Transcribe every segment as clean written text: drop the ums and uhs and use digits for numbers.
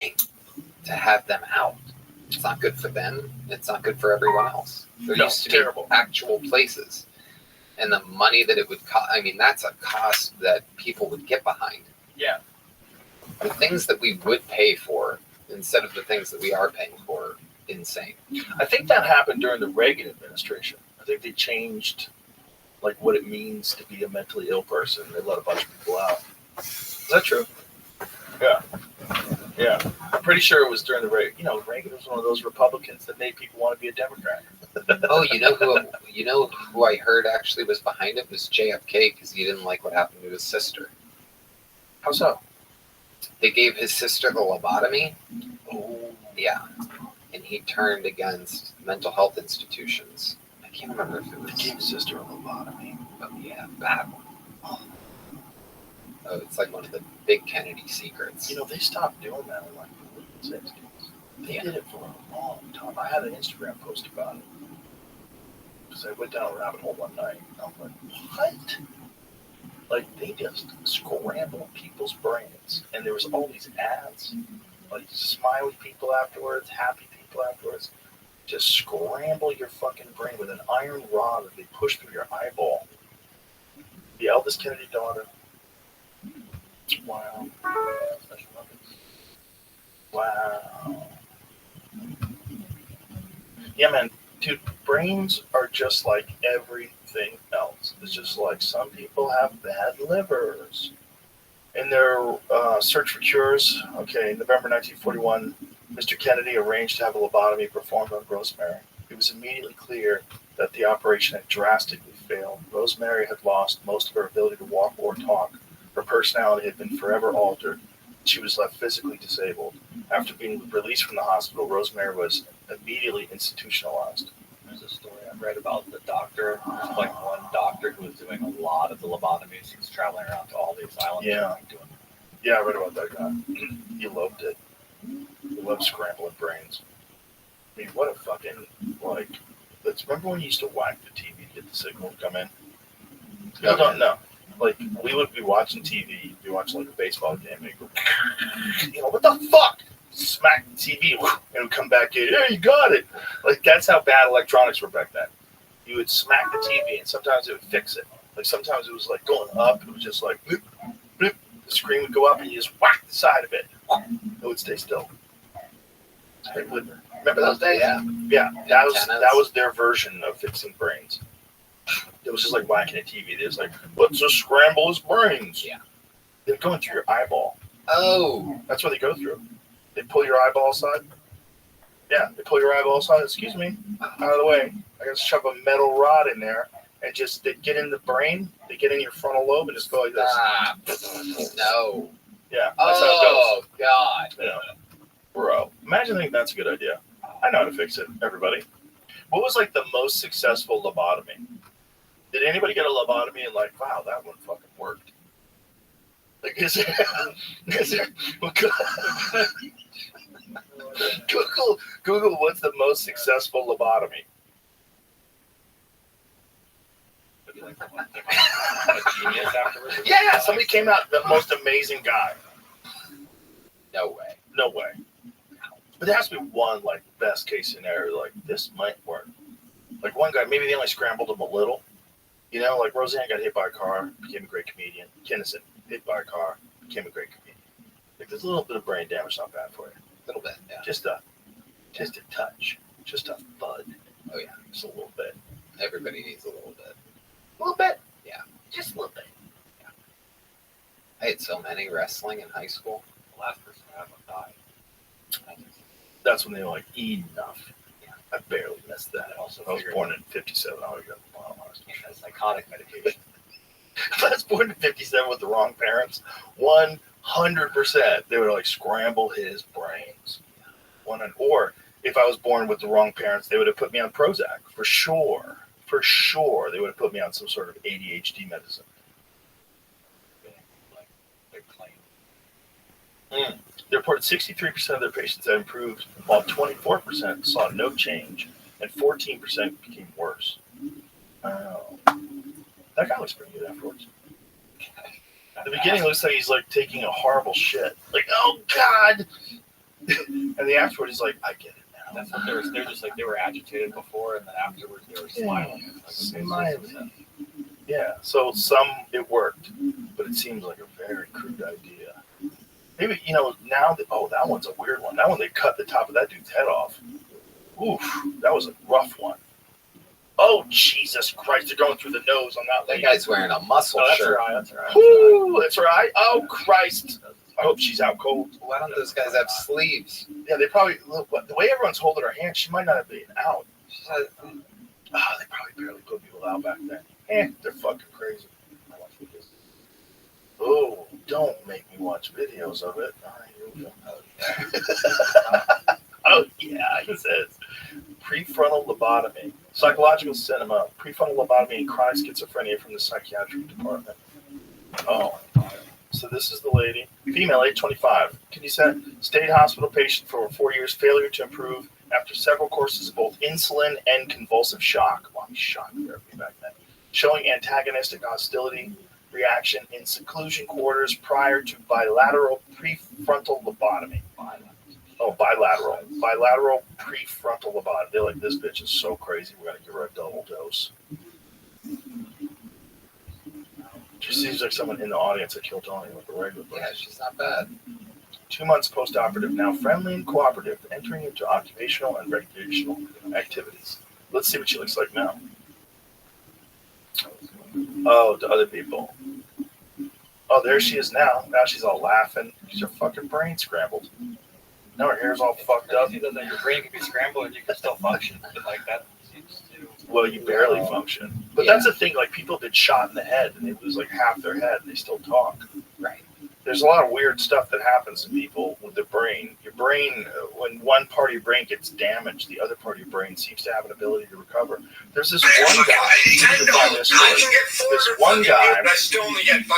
to have them out. It's not good for them. It's not good for everyone else. There used to be actual places. And the money that it would cost, I mean, that's a cost that people would get behind. Yeah. The things that we would pay for instead of the things that we are paying for, insane. I think that happened during the Reagan administration. I think they changed like what it means to be a mentally ill person. They let a bunch of people out. Is that true? Yeah. Yeah. I'm pretty sure it was during the Reagan. You know, Reagan was one of those Republicans that made people want to be a Democrat. Oh, you know who I heard actually was behind it was JFK because he didn't like what happened to his sister. How so? They gave his sister the lobotomy. Oh. Yeah. And he turned against mental health institutions. I can't remember if it was... They gave his sister a lobotomy. Oh, yeah. Bad one. Oh, it's like one of the big Kennedy secrets. You know, they stopped doing that in like the 60s. They did it for a long time. I had an Instagram post about it. Because I went down a rabbit hole one night. And I was like, what? Like, they just scrambled people's brains. And there was all these ads. Like, smiley people afterwards, happy people afterwards. Just scramble your fucking brain with an iron rod that they push through your eyeball. The eldest Kennedy daughter. Wow. Wow. Yeah, man. Dude, brains are just like everything else. It's just like some people have bad livers. In their search for cures, okay, in November 1941, Mr. Kennedy arranged to have a lobotomy performed on Rosemary. It was immediately clear that the operation had drastically failed. Rosemary had lost most of her ability to walk or talk. Her personality had been forever altered. She was left physically disabled. After being released from the hospital, Rosemary was immediately institutionalized. There's a story I read about the doctor. There's like one doctor who was doing a lot of the lobotomies. He was traveling around to all these islands. Yeah. Doing them. Yeah, I read about that guy. He loved it. He loved scrambling brains. I mean, what a fucking, like, remember when you used to whack the TV to get the signal to come in? People don't know. Like, we would be watching TV, be watching like a baseball game, and go, you know, what the fuck? Smack the TV, and it would come back in. Yeah, you got it. Like, that's how bad electronics were back then. You would smack the TV, and sometimes it would fix it. Like, sometimes it was like going up, it was just like, bloop, bloop. The screen would go up, and you just whack the side of it. It would stay still. Remember those days? Yeah. That was their version of fixing brains. It was just like whacking a TV. It was like, let's just scramble his brains. Yeah. They're going through your eyeball. Oh. That's what they go through. They pull your eyeball aside. Yeah, they pull your eyeball aside. Excuse me. Out of the way. I got to shove a metal rod in there and just they get in the brain. They get in your frontal lobe and just go like this. No. Yeah, that's how it goes. God. Yeah. Bro, imagine thinking that's a good idea. I know how to fix it, everybody. What was like the most successful lobotomy? Did anybody get a lobotomy and like, wow, that one fucking worked? Like, is there Google what's the most successful lobotomy? Yeah, somebody came out, the most amazing guy. No way. No way. But there has to be one, like, best case scenario, like, this might work. Like, one guy, maybe they only scrambled him a little. You know, like, Roseanne got hit by a car, became a great comedian. Kinnison, hit by a car, became a great comedian. Like, there's a little bit of brain damage, not bad for you. A little bit, yeah. Just a touch. Just a thud. Oh, yeah. Just a little bit. Everybody needs a little bit. A little bit? Yeah. Just a little bit. Yeah. I had so many wrestling in high school. The last person I had died. That's when they were like, enough. Yeah, I barely missed that. I was born in 57. I would got psychotic medication. If I was born in 57 with the wrong parents, 100% they would like scramble his brains. Or if I was born with the wrong parents, they would have put me on Prozac for sure. For sure, they would have put me on some sort of ADHD medicine. Like, big claim. They reported 63% of their patients had improved, while 24% saw no change, and 14% became worse. Wow. That guy looks pretty good afterwards. At the beginning, it looks like he's like taking a horrible shit. Like, oh God! And the afterward, he's like, I get it now. That's what they're just like, they were agitated before, and then afterwards they were smiling. Like, Smiling. Yeah, so it worked, but it seems like a very crude idea. Maybe, now, that one's a weird one. That one, they cut the top of that dude's head off. Oof, that was a rough one. Oh, Jesus Christ, they're going through the nose on that lady. That guy's wearing a muscle shirt. That's right. Ooh, that's right. Oh, Christ. I hope she's out cold. Why don't those guys have sleeves? Yeah, they probably, look, the way everyone's holding her hand, she might not have been out. They probably barely put people out back then. They're fucking crazy. Oh, don't make me watch videos of it. All right, here we go. Oh, yeah, he says. Prefrontal lobotomy. Psychological cinema. Prefrontal lobotomy and chronic schizophrenia from the psychiatric department. Oh. So this is the lady. Female, age 25. Can you say state hospital patient for over 4 years. Failure to improve after several courses of both insulin and convulsive shock. Well, shock therapy back then. Showing antagonistic hostility reaction in seclusion quarters prior to bilateral prefrontal lobotomy. Oh, bilateral. Bilateral prefrontal lobotomy. They're like, this bitch is so crazy, we're going to give her a double dose. She seems like someone in the audience that killed Tony with a regular place. Yeah, she's not bad. 2 months post-operative, now friendly and cooperative, entering into occupational and recreational activities. Let's see what she looks like now. Oh, to other people. Oh, there she is now. Now she's all laughing. She's her fucking brain scrambled. Now her hair's all fucked up. Your brain can be scrambled and you can still function. Like that seems to. Well, you barely function. But that's the thing. Like, people get shot in the head and they lose like half their head and they still talk. Right. There's a lot of weird stuff that happens to people with their brain. Your brain, when one part of your brain gets damaged, the other part of your brain seems to have an ability to recover. There's this one guy. This one guy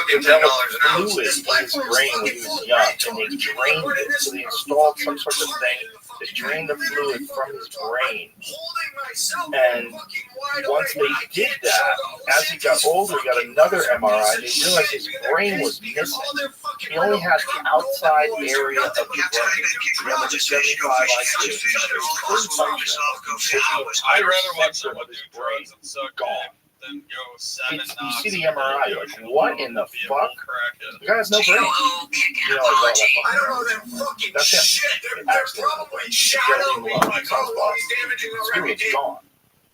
developed fluid in his brain when he was young, and they drained it. So they installed some sort of thing that drained the fluid from his brain. And once they did that, as he got older, he got another MRI, and they realized his brain was missing. He only had the outside area of the brain. He had like a 75 IQ. I'd rather watch someone do drugs and suck gone. than go 7 knocks. You see the MRI, you're like, what in the fuck? The guy has no brain. I don't know them fucking shit. They're probably shadowing me like, oh, he's damaging our reputation. Gone.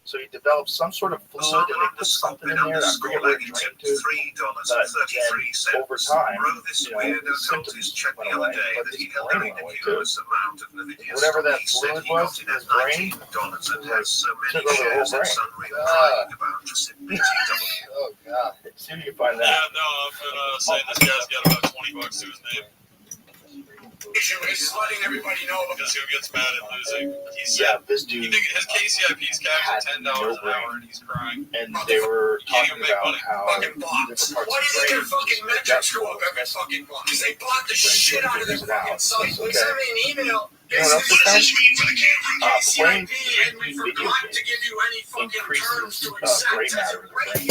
So he developed some sort of fluid, and they put something in there. I forget what it drained to. But then, over time, his symptoms went away, but his brain went away too. Whatever that fluid was in his brain, took over the whole brain. Oh, God. See if you can find that. Yeah, no, I've been saying this guy's got about $20 to his name. He's letting everybody know Because who gets mad at losing? He Yeah, said this he dude. think his KCIP's capped at $10 an hour and he's crying. And they were Can't talking even make about money. how fucking bots. different Why parts do you think of their the brain fucking metrics go up every fucking month? Because they bought the shit out of their fucking site. They sent me an email. You know what else it does? Brain and we forgot to give you any fucking terms to increases gray accept. matter in the brain.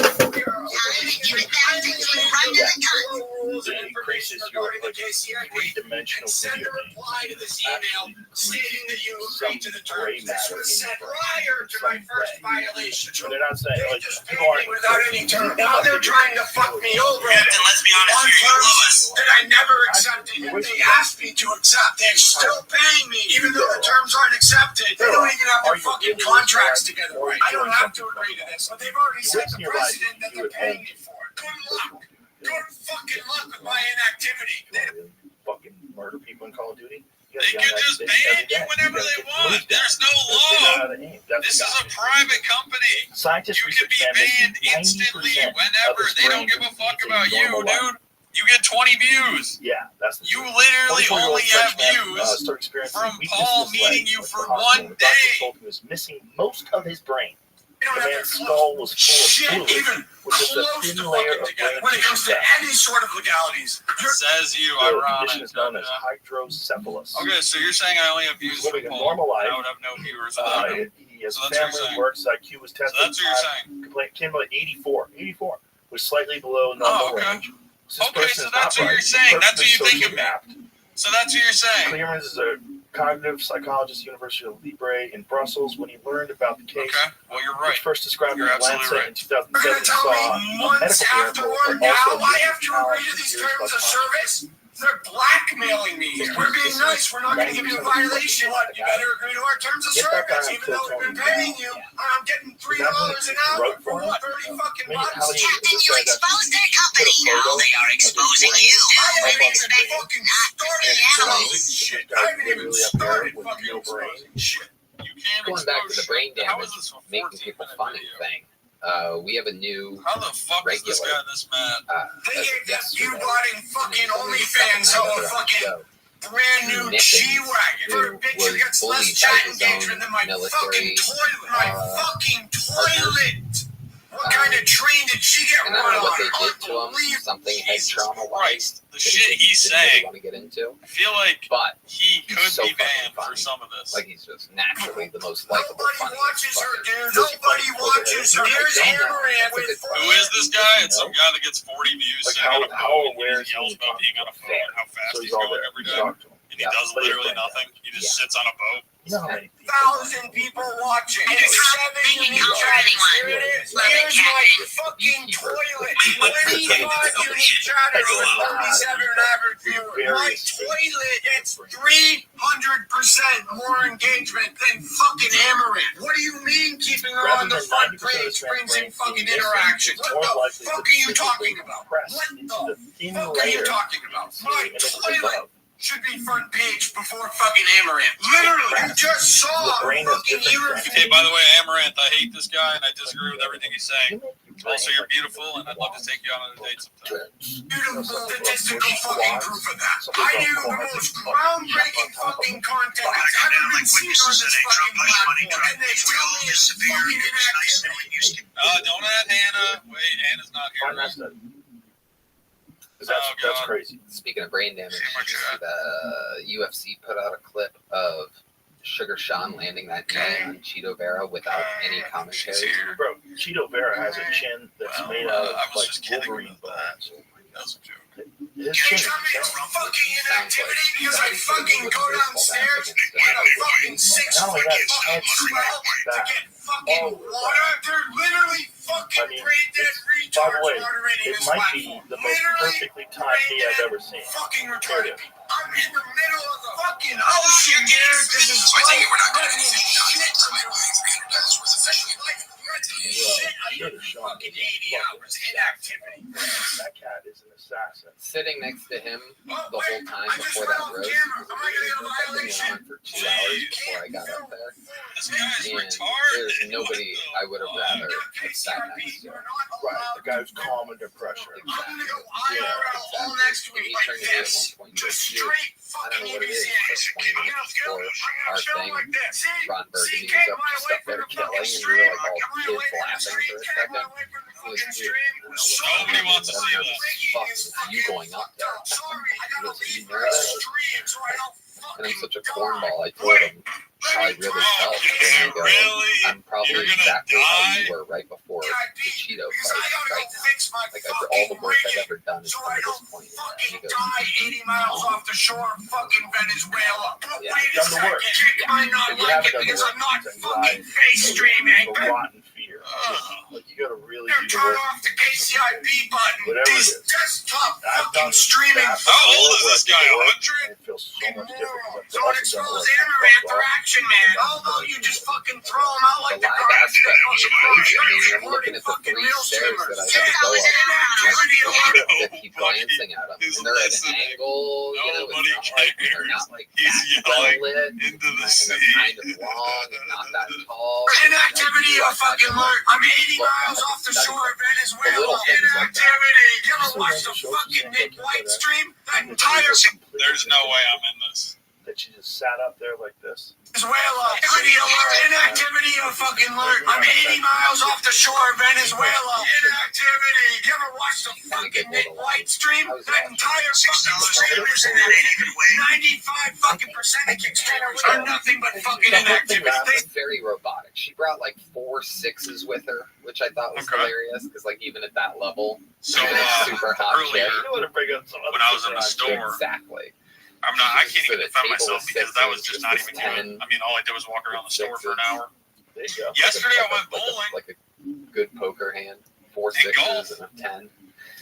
It increases your three-dimensional Send a video. reply to this email stating that you agreed to the terms. This was sent prior to my first violation. They're not saying, They like, just people paid me aren't. without any terms. Now they're trying to fuck me over on let's be honest here, you love us. terms that I never accepted. And they asked me to accept. They're still paying me, even though the terms aren't accepted. They don't even have their fucking contracts together. Right? I don't have to agree to this, but they've already set the precedent that they're paying me for. Good luck. Good fucking luck with my inactivity. Fucking murder people in Call of Duty. They can just ban you whenever they want. There's no law. This is a private company. Scientists You can be banned instantly whenever. They don't give a fuck about you, dude. You get 20 views. Yeah, that's the You literally only have views from Paul meeting you for 1 day. He was missing most of his brain. The man's skull was full of fluid, with just a thin layer of brain when it comes to tissue. any sort of legalities. Says you, The ironic. condition is known as hydrocephalus. Okay, so you're saying I only have views He's from living a Paul. normal life. I would have no viewers without him. He has So that's what you're family, saying. works, IQ was So tested. that's what you're saying. Came about 84. 84 was slightly below normal Oh, okay. range. So this Okay, person so is that's not what you're right. saying. This That's what you person think is of me. apt. So that's what you're saying. Clearances are cognitive psychologist, University of Libre in Brussels, when he learned about the case. Okay, well, you're right. Which first described You're in absolutely Lancet right. in 2007. You're gonna tell saw me a months medical miracle, afterward but now also I have to power agree to these years terms by of service? They're blackmailing me. We're being nice. We're not going to give you a violation. But you better agree to our terms of service, even though we've been paying you. I'm getting $3 an hour for what? 30 fucking bucks. Captain, you exposed their company. Now they are exposing you. I haven't even Expect fucking not started shit. I haven't even started fucking exposing shit. You can't Going back to the expose brain shit. How damage, is this a making 14-minute people funny video? thing. We have a new How the fuck is this regular, guy this mad? They gave that yesterday. view-botting fucking OnlyFans a fucking brand new G-Wagon for a bitch who gets less chat engagement than my fucking toilet. My fucking toilet! What kind of train did she get and run I don't know on? what they did to him, something head Jesus trauma Christ. wise. The shit he's didn't really saying. want to get into, I feel like but he he's could so be fucking banned for funny. some of this. like he's just naturally the most likable, Nobody funniest watches her, fucking- dude. Nobody watches her. Here's Amaranth That's a with good Who is this guy? It's some guy that gets 40 views Like sitting on a how boat. aware He is he yells about being on a boat and how fast So he's he's all going there. every You day. talk to him. And he Yeah. does literally nothing. He just sits on a boat. You know how many people 1,000 people watching. And It's it's 7 making unique up for chatters. anyone. Here it is. Love it, Here's my Captain. fucking toilet. 25 unique chatters with 37 average viewers. My toilet gets 300% more engagement than fucking Amaranth. What do you mean keeping her on the front page brings in fucking interactions? What the fuck are you talking about? What the fuck are you talking about? My toilet should be front page before fucking Amaranth. Literally, you just saw fucking Hey, by the way, Amaranth, I hate this guy and I disagree with everything he's saying. Also, you're beautiful and I'd love to take you on a date sometime. beautiful statistical fucking proof of that. I do the most groundbreaking fucking content that's ever been seen on this fucking platform. And they tell me it's fucking inactivity. Don't add Hannah. Wait, Hannah's not Find here. that study. That's crazy. Speaking of brain damage, the UFC put out a clip of Sugar Sean landing that knee on Cheeto Vera without any commentary. Bro, Cheeto Vera has a chin that's made out of I was like just kidding Wolverine about that. bones. That was a joke. His Can chin you tell me it's is fucking inactivity because I fucking go downstairs and a fucking 6 Not only foot that, it's fucking head swell to back. get fucking water? They're literally fucking brain dead By the retards way, moderating it this might be platform. the most perfectly timed knee I've ever seen. Fucking retarded people. I'm in the middle of the fucking ocean, dude. This is So I take it we're not life gonna shit. $300 worth of fish. Shit, I need fucking 80 hours inactivity. That cat is an assassin. Sitting next to him the Oh, whole wait, time I just before went that off roast, camera. Am I gonna get a I've been violation? on for 2 hours before I got up there. This guy's And retarded. there's nobody I would have rather have sat next to. Right, the guy who's calm under pressure. I'm gonna go IRL all next week He like turned to me at this. one point and Just goes, "Dude, straight I fucking don't know what it is, easy. but 20 I'm gonna minutes film. before I'm our gonna film thing, like this. See? Ron Burgundy CK, was up my just way up there from the killing, fucking and we stream. were like all I'm my kids way from the laughing stream. for a K, second. my way from the It was fucking weird. stream. I don't know So what Nobody wants to I'm see nervous this. as fuck with you going up there. Sorry, I gotta Listen, leave you my know, stream so I don't And I'm fucking such a die. cornball. I told him how I really felt. And I go, Really? I'm probably You're gonna exactly how die? you were right before the Cheeto Because fight. I gotta Right go now. fix my Like after all the fucking work I've rig ever done is so come I to don't this point. And fucking he goes, die 80 miles off the shore of fucking Venezuela. But Yeah, wait a done the second, work. Jake might not But you like haven't it done the because work. I'm not It's fucking anxiety. face streaming. A rotten fear. Like you gotta really They're do the turn work. off the KCIP button. Whatever it These is. desktop I've fucking done streaming that How old is before, this where I guy? did the work, 100? and it feels so much different. So it exposes Amaranth for action, man. Although you just fucking throw them out like the the live garbage aspect that is goes crazy. I mean, you're supporting looking at the fucking 3 real stairs streamers. that I had to go up. Inactivity alert. That keep glancing at them. And they're at an angle, you know, Nobody it's not like, they're cares. not like He's that well yelling lit. into the And sea. they're kind of long and not that tall. Inactivity of fucking alert. I'm 80 miles off the shore of Venezuela. Inactivity. You ever watch the fucking Nick White stream? That entire There's no way I'm in this. That you just sat up there like this. Venezuela. Inactivity alert. Inactivity of fucking alert. I'm 80 miles off the shore of Venezuela. Inactivity. You ever watch the fucking Nick White stream? That entire fucking stream is inactivity. 95 fucking percent of kick streamers are nothing but fucking inactivity. It's very robotic. She brought like 4 6s with her, which I thought was Okay. hilarious because, like, even at that level, So even a super hot earlier, chick. You know what to bring up some other when I was in the shit. store, Exactly. I'm not. I can't So even the defend table myself was because 6 that was just not inches, even good. 10 I mean, all I did was walk around the store for an hour. There you go. Yesterday I went bowling. Like a good poker hand. 4 And golf. 6s and a 10.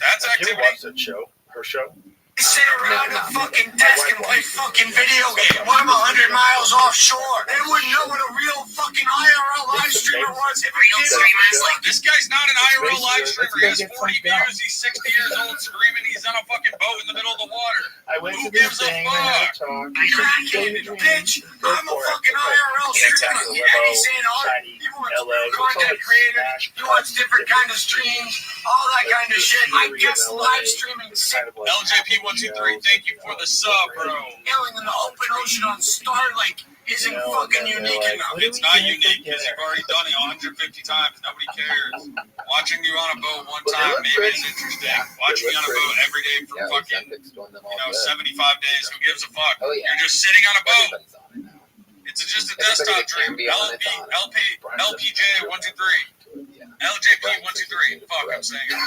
That's Have you ever activity. watched that show? Her show? Sit around a fucking desk and play fucking video game. Well, I'm 100 miles offshore. They wouldn't know what a real fucking IRL live streamer was if it didn't. This guy's not an IRL live streamer. He has 40 views. He's 60 years old, screaming. He's on a fucking boat in the middle of the water. I went Who to this gives a thing and I had a fuck? talk. Crackhead, bitch. I'm a fucking IRL streamer. And he's saying, oh, he wants real content creators. He wants different kind of streams. All that kind of shit. I guess live streaming is sick. LJP123, thank you for the sub, bro. Yelling in the open ocean on Starlink isn't fucking unique enough. It's not unique because you've already done it 150 times. Nobody cares. Watching you on a boat one time maybe is interesting. Watching me on a boat every day for fucking, 75 days, who gives a fuck? Oh, yeah. You're just sitting on a boat. Everybody's on it now. It's just a Everybody desktop that can dream. be on it's on it. LPJ123. Yeah. LJP123. Fuck, I'm saying it.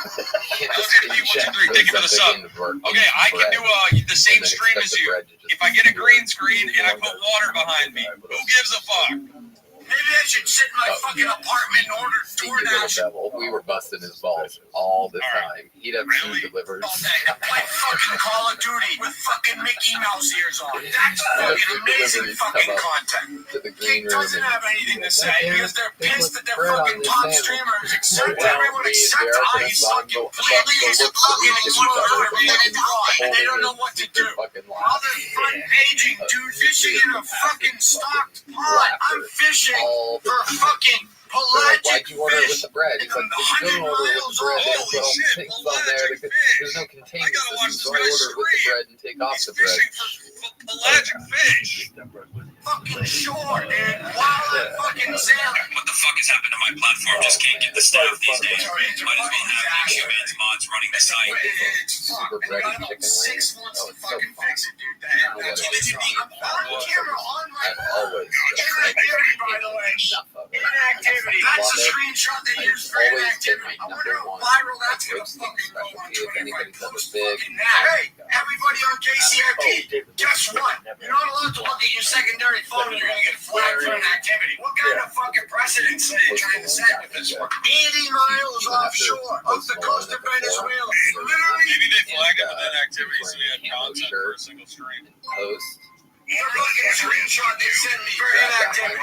LJP123, thank you for the sub. Okay, I can do the same stream as you. If I get a green screen and I put water behind me, who gives a fuck? Maybe I should sit in my fucking apartment and order DoorDash. We were busting his balls all the time. He'd have food delivered. All day to play fucking Call of Duty with fucking Mickey Mouse ears on. That's fucking amazing fucking content. To the green It room doesn't and have anything to say because they're pissed that their Bread on fucking this top sandwich. streamers except Well, everyone we except Americans I suck go- completely go isn't look looking at at each you other over and being dry and they don't know what to do. Fucking While laugh. they're front paging, dude, fishing in a fucking stocked pond. I'm fishing All the for time. fucking They're like, pelagic why'd you order it with fish. the bread? He's like, you don't order it with the bread. They Holy put all shit, the things on there. pelagic fish. There's no container I gotta watch system, so this I guy's order it with the stream. bread and take off He's the bread. fishing for pelagic fish. Fucking shore, dude. While I'm fucking sailing. What the fuck is happening to my platform? Just can't get the staff these days. It's Might as well have humans mods running the site. It's Super fucked. And bready I got chicken about 6 wings. months Oh, to it's so fucking fun. fix it, dude. That's what it's I'm on camera on my I've always inactivity, by the way. enough of it. Inactivity. That's a screenshot they use for Always inactivity. been I my wonder number how one viral that's gonna roasting fucking go on specialty. If Twitter if I anybody's ever post big, fucking that. Hey, everybody on KCIP, guess what? You're not allowed to look at your secondary phone and you're gonna get flagged for inactivity. What kind of fucking precedence are you trying to set with this one? 80 miles offshore, off the coast of Venezuela. Literally, Maybe they flagged him with inactivity so he had content for a single stream. post. the fucking screenshot they sent me for inactivity.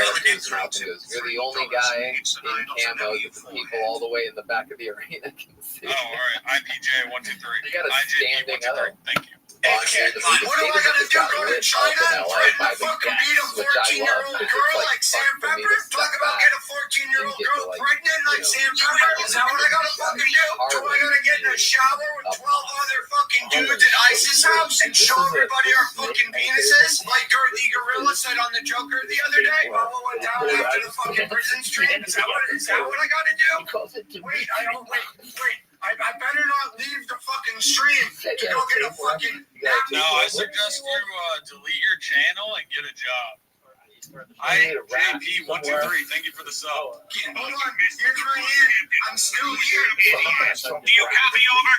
You're the only guy in camo that the people all the way in the back of the arena can see. Oh, all right. IPJ123. You got a standing up. Thank you. Hey, kid, what am I gonna do? Go to China and try to fucking beat a 14-year-old girl like Sam Pepper? Talk about get a 14-year-old girl pregnant like Sam Pepper? Is that what I gotta fucking do? Do I gotta get in a shower with 12 other fucking dudes at Ice's house and show everybody our fucking penises? Like Gertie Gorilla said on the Joker the other day? While we went down after the fucking prison stream? Is that what I gotta do? Wait, I better not leave the fucking stream to go get a fucking nap. No, I suggest you delete your channel and get a job. IJP123, thank you for the sub. Hold on, here's my hand. I'm still here. Do you copy over?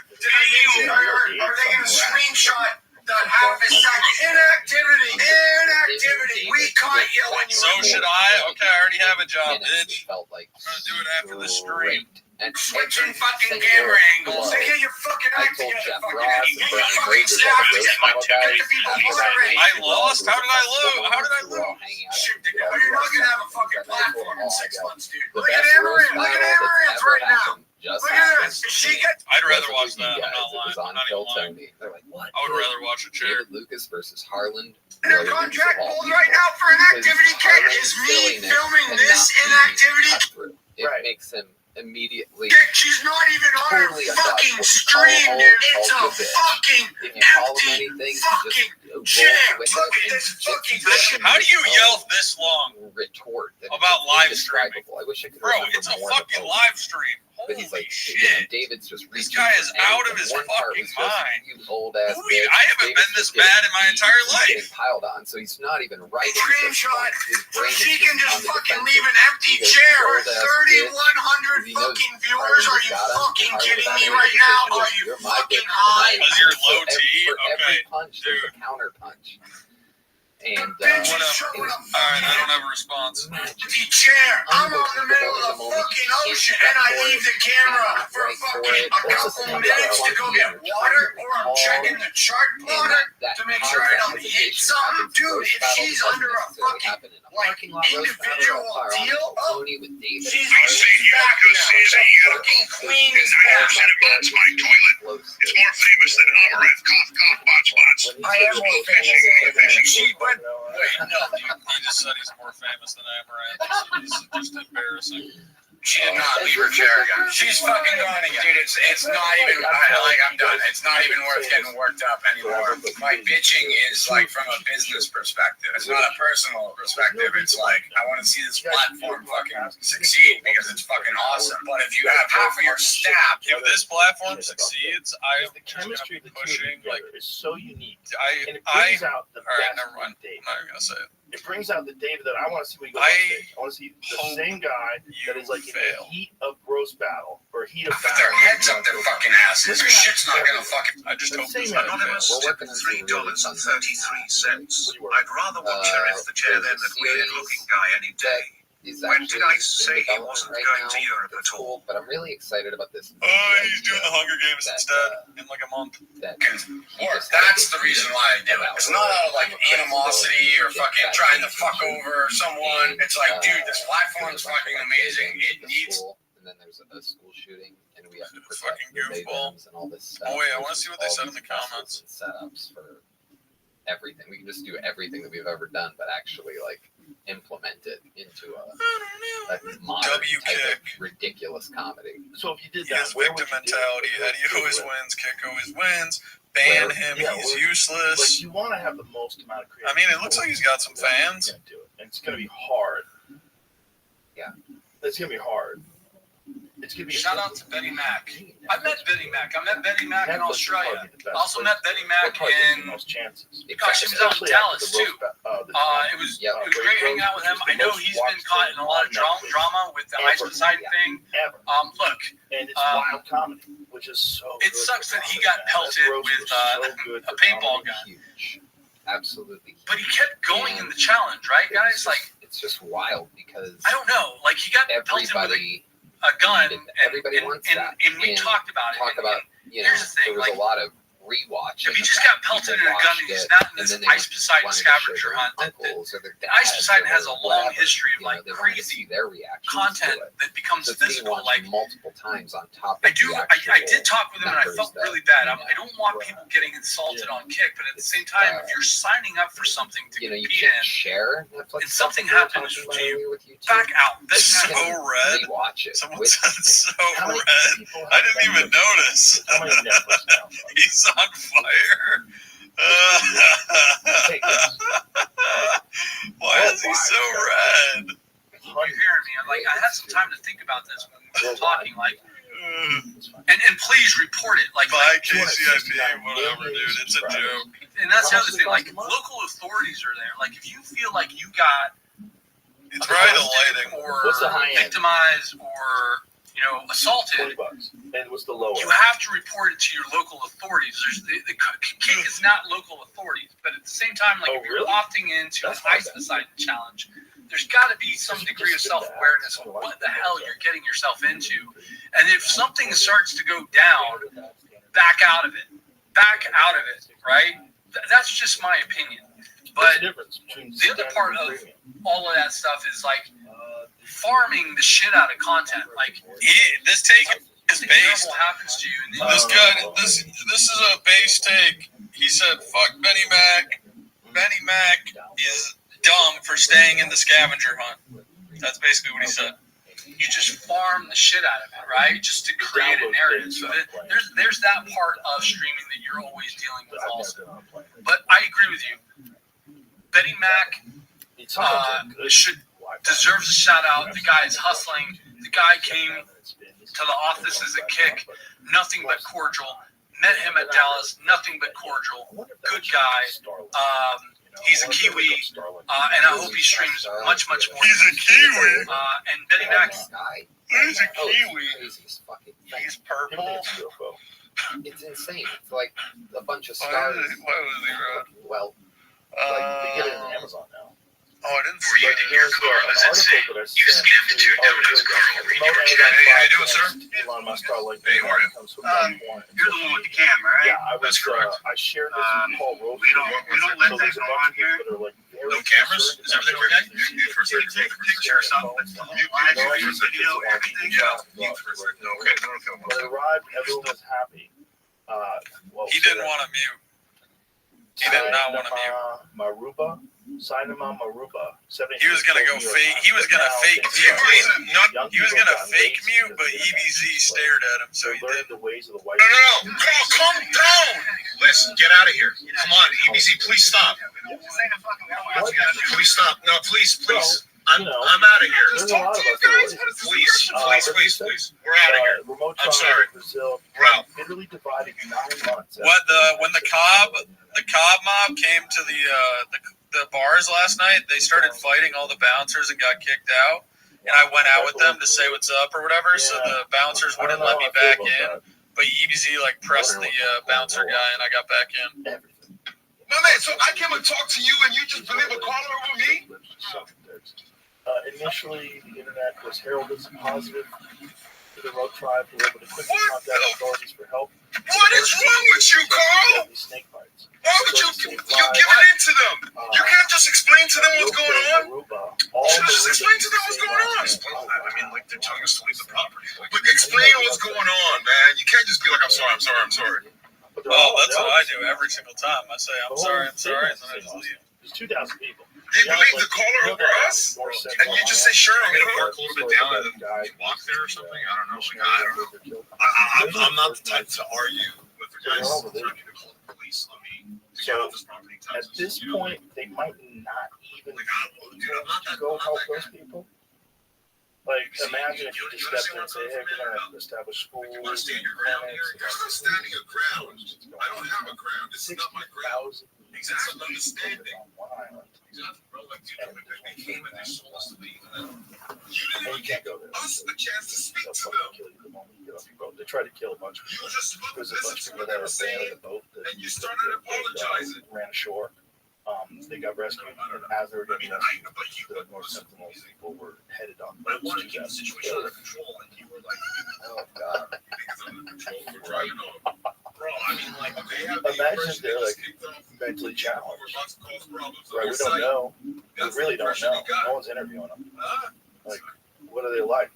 Are they gonna screenshot that half a second? Inactivity. We caught you when you So should I? Okay, I already have a job, Minutes, bitch. it felt like I'm gonna do it after the stream. great. And switching every fucking single camera angles. one. Get your fucking I act told together. Jeff Fucking Ross act. and Get your Brian fucking Grazer, staff those together. model guys, Get the people moderating. I lost? How did I lose? How did I We're all lose? hanging out Shit, at dude. the You're not gonna have a Ross fucking and platform in all 6 got months, dude. the Look at best Amaranth. roast Look at battle Amaranth that's ever right now. happened just Look at happened. this. She got I'd rather watch Those that. I'm guys, not it was lying. on I'm not Kill even lying. Tony. They're like, what? I would rather watch a chair. David Lucas versus Harland. their contract pulled right now for inactivity. Kit is me filming this inactivity. It makes him immediately. Dick, she's not even on her Totally fucking undodgeable. stream, dude. It's All a good. fucking If you call him empty anything, fucking just Champ, look at this fucking shit. How do you yell this long retort about live streaming? I wish I could Bro, remember it's a more fucking about it. live stream. But he's Holy like, shit. David's just This reaching guy for is out of anything. his One part fucking was just, mind. you old ass Who- bitch. I haven't been this bad in my entire life. Getting piled on, so he's not even right. Screenshot so she can just fucking leave an empty chair with 3,100 fucking viewers. Are you fucking kidding me right now? Are you fucking high? Because you're low T? For every Okay. punch, there's a Dude. counter punch. And Bitch is Whatever. showing up. Alright, I don't have a response. Empty chair. I'm on the middle of the fucking ocean and I leave the camera for fucking a couple minutes to go get water, or I'm checking the chart plotter to make sure I don't hit something. Dude, if she's under a fucking like individual deal, oh, she's back now. Fucking queen is back. That's my toilet. It's more famous than Amaranth Cough Cough Bot Spots. I am more famous. She went. Wait, no. He just said he's more famous than Amaranth. This is just embarrassing. She did not leave her chair again. She's fucking gone again. Dude, it's not even, I'm done. It's not even worth getting worked up anymore. My bitching is like from a business perspective. It's not a personal perspective. It's like, I want to see this platform fucking succeed because it's fucking awesome. But if you have half of your staff, If this platform succeeds, I am The just gonna chemistry be of the two pushing together is so unique. And it I brings out the alright, best never mind. in Dave. I'm not even gonna say it. It brings out the Dave that I want to see when he goes I on stage. I want to see the hope same guy that is like in fail. the heat of roast battle or heat of put battle. their heads up their fucking asses. This shit's not gonna fucking. I just hope this Same doesn't Anonymous fail. We're working on some really fun $3.33. I'd rather watch her if the chair than that weird-looking guy any day. He's When actually did I in say he development wasn't right going now. to Europe It's at all? cool, but I'm really excited about this. Oh, he's doing the Hunger Games that, instead in like a month. That That's the reason why I do it. It's not out of like animosity or fucking trying to fuck over someone. It's like, dude, this platform's fucking amazing. It needs. And then there's a school shooting, and we have to Fucking protect the goofball. victims and all this stuff. Oh, wait, I There's wanna see what all they said in these the comments. muscles and setups for everything. We can just do everything that we've ever done, but actually like implement it into a modern W type kick. of ridiculous comedy. So if you did He that, has where victim would you do mentality. it? Eddie always wins. Kick always wins. Ban him. Yeah, He's Like useless. you want to have the most amount of creativity. I mean, it looks like he's got some fans. Gonna do it. And it's gonna be hard. Yeah. It's gonna be hard. It's gonna be. Shout out to Betty Mac. I met Betty Mac. I met Betty Mac in Netflix would Australia. probably be the best I also place. met Betty What Mac probably gives you the in. most chances. Gosh, she was out in Especially after Dallas the too. roast the It was great hanging out with him. I know he's been caught in a lot of drama with the Ice Poseidon thing. ever. Look, And it's wild comedy, which is so. it good sucks for that he comedy, got man. pelted That roast with, was so good a for paintball comedy. gun. Huge. Absolutely huge. but he kept going in the challenge, right, guys? Like, it's just wild because I don't know. Like, he got pelted with everybody a gun, and everybody wants that. and we And talked about it. talk about, you know, here's the thing, there was like, a lot of rewatching. if he of just that. got pelted People in a gun and watched he's it, not in and this then they Ice Poseidon wanted to show scavenger their hunt, uncles or their Ice dads Poseidon or has a long whatever, history of you know, like they wanted to crazy see their reactions content to it. that becomes So it's being physical. watched Like, multiple times on top of I do. the I did talk with him, and I numbers felt that, really bad. you know, I don't want people getting insulted on Kick, but at the same time, if you're signing up for something to you know, you compete can't in, share and Netflix something stuff that we were happens talking to about you, earlier with YouTube. back out. It's That's so not, red. Rewatch it. Someone with said it's so How many red. people I have didn't even Netflix? notice. How many Netflix now? He's on fire. Take this. Why is he so red? you're hearing me. I'm like, I had some time to think about this when we were talking. Like, It's fine. and please report it. Like, Bye, KCIP, whatever, dude. It's a joke. and that's the other thing. Like, local authorities are there. Like, if you feel like you got It's probably the lighting. or What's the high end? victimized or assaulted, $20. And what's the lower? you have to report it to your local authorities. The Kick is not local authorities, but at the same time, like Oh, if you're really? opting into That's an not Ice bad. Poseidon challenge, there's got to be some You degree of just did that. self-awareness of what the hell you're getting yourself into. And if something starts to go down, back out of it. Back out of it, right? That's just my opinion. What's But the difference between the other standard part and of premium? all of that stuff is like farming the shit out of content. Like, This take is something based. terrible happens to you, and then This guy, this is a base take. He said, "Fuck Benny Mac. Benny Mac is dumb for staying in the scavenger hunt." That's basically what he said. you just farm the shit out of it, right? Just to create a narrative. So that there's that part of streaming that you're always dealing with I've also. never done a plane. But I agree with you. Benny Mac deserves a shout out. The guy is hustling. The guy came to the office as a kick, nothing but cordial. Met him at Dallas, nothing but cordial. Good guy. He's a Kiwi, and I hope he streams much, much more. He's a Kiwi. And Benny Mac. He's a Kiwi. He's purple. It's insane. It's like a bunch of Why stars. was he red? Well, They get it on Amazon now. Oh, I didn't see it. Your car was insane. You scammed 2 donuts, Carl. Read your check. Hey, how you doing, sir? Elon Musk got like Hey, how are you? You're the one with the camera, right? Yeah, That's correct. I shared this with Paul Rothschild. We don't let that go on here. No cameras? Is everything okay? You first take a picture or something. Live video, everything. Yeah. Okay. When it arrived, everyone was happy. He didn't want to mute. He did not want to mute. Maruba. Sign him on Maruba. He was gonna go fake. He was gonna fake mute. He was gonna fake mute, but EBZ stared at him, so he learned did. the ways of the white. No. Carl, calm down. Listen, get out of here. Come on, EBZ, please stop. Please stop. No, please. I'm out of here. There's a lot of us. Please. We're out of here. Remote I'm sorry. Brazil. We're out. Literally divided 9 months. When the Cobb mob came to the bars last night, they started fighting all the bouncers and got kicked out. And I went out with them to say what's up or whatever, so the bouncers wouldn't let me back in. But EBZ pressed the bouncer guy, and I got back in. My man, so I came and talked to you, and you just believe a caller over me? Initially, the internet was heralded as positive. The road tribe were able to quickly contact authorities for help. What is wrong with you, Carl? These snake bites. Why would you're giving in to them? You can't just explain to them what's going on. Just explain to them what's going on. I mean, they're telling us to leave the property. But explain what's going on, man. You can't just be like, I'm sorry. Well, that's what I do every single time. I say, I'm sorry, and then I just leave. There's 2,000 people. You believe the caller over us? And you just say, sure, I'm going to park a little bit down and then walk there or something? I don't know. I'm not the type to argue with the guys telling me to call the police on me to get off this property. At this point, they might not even go help those people. Imagine if you just stepped in and say, hey, we're going to establish schools. You want to stand your ground here? There's no standing your ground. I don't have a ground. This is not my ground. Exactly. Understanding. Exactly, bro. They came and they sold us to leave. You didn't give us a chance to speak to them. They tried to kill a bunch of people. You just looked There's at a bunch this, of people what they that were saying, abandoned the boat. and you started apologizing. Ran ashore. They got rescued. And as they were getting rescued, the North Sentinel people were headed on I boats wanted to to keep the that. situation under control, and you were like, oh god. because under control, we're driving on. Bro, I mean, they have Imagine if they're mentally challenged. Right, we don't know. We really don't know. No one's interviewing them. What are they like?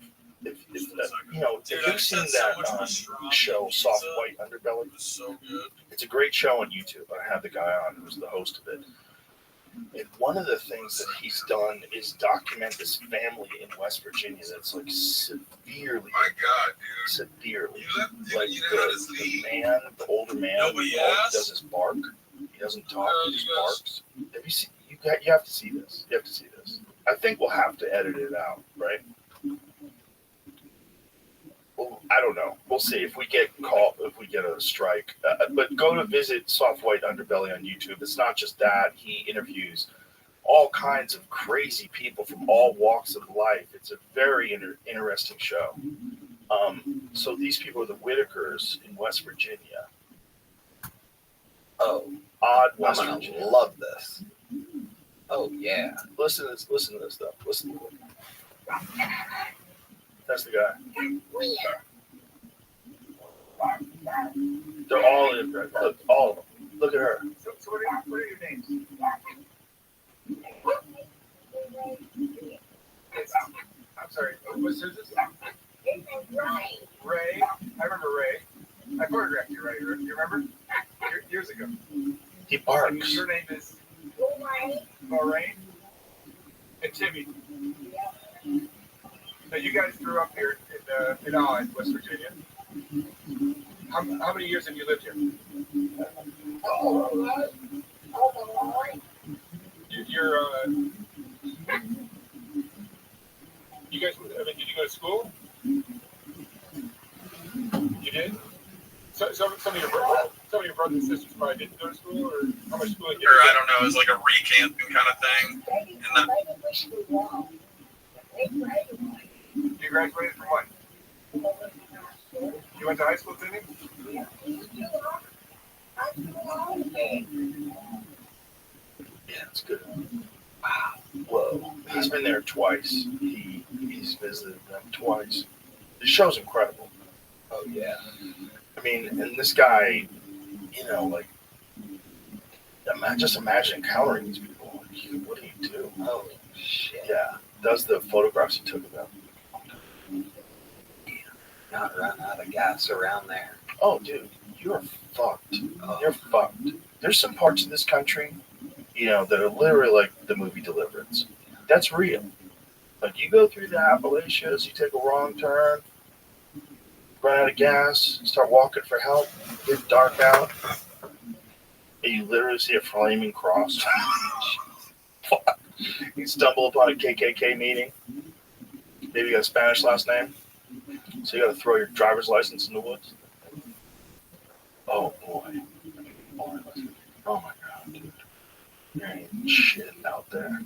If you've seen that show, Soft White Underbelly, So good. it's a great show on YouTube. I had the guy on who's the host of it. And one of the things that he's done is document this family in West Virginia that's severely, My God, dude. severely. The older man, Nobody all he asked? does is bark. He doesn't talk, he just barks. Have you seen? You have to see this. You have to see this. I think we'll have to edit it out, right? Well, I don't know. We'll see if we get a strike. But go to visit Soft White Underbelly on YouTube. It's not just that. He interviews all kinds of crazy people from all walks of life. It's a very interesting show. So these people are the Whitakers in West Virginia. Oh, Odd I'm West gonna Virginia. love this. Oh yeah. Listen to this stuff. Listen to it. That's the guy. They're all in there. Look, all of them. Look at her. So what are your names? I'm sorry. What's this? Ray. I remember Ray. I photographed you, Ray. You remember? Years ago. He barks. Your name is Lorraine and Timmy. Now you guys grew up here in Allied, West Virginia. How many years have you lived here? You guys, I mean, did you go to school? You did? So, some of your brothers and sisters probably didn't go to school, or how much school did you Or I don't know, it was like a recamping kind of thing. And then, You graduated from what? You went to high school, didn't you? Yeah, it's good. Wow. Whoa. He's been there twice. He's visited them twice. The show's incredible. Oh yeah. I mean, and this guy, like, just imagine encountering these people. Like, what do you do? Holy shit. Yeah. Does the photographs he took of them. Not run out of gas around there. Oh, dude, you're fucked. Oh. You're fucked. There's some parts of this country, that are literally like the movie Deliverance. That's real. Like, you go through the Appalachians, you take a wrong turn, run out of gas, start walking for help, get dark out, and you literally see a flaming cross. You stumble upon a KKK meeting. Maybe you got a Spanish last name, so you got to throw your driver's license in the woods. Oh boy. Oh my God, dude. There ain't shit out there.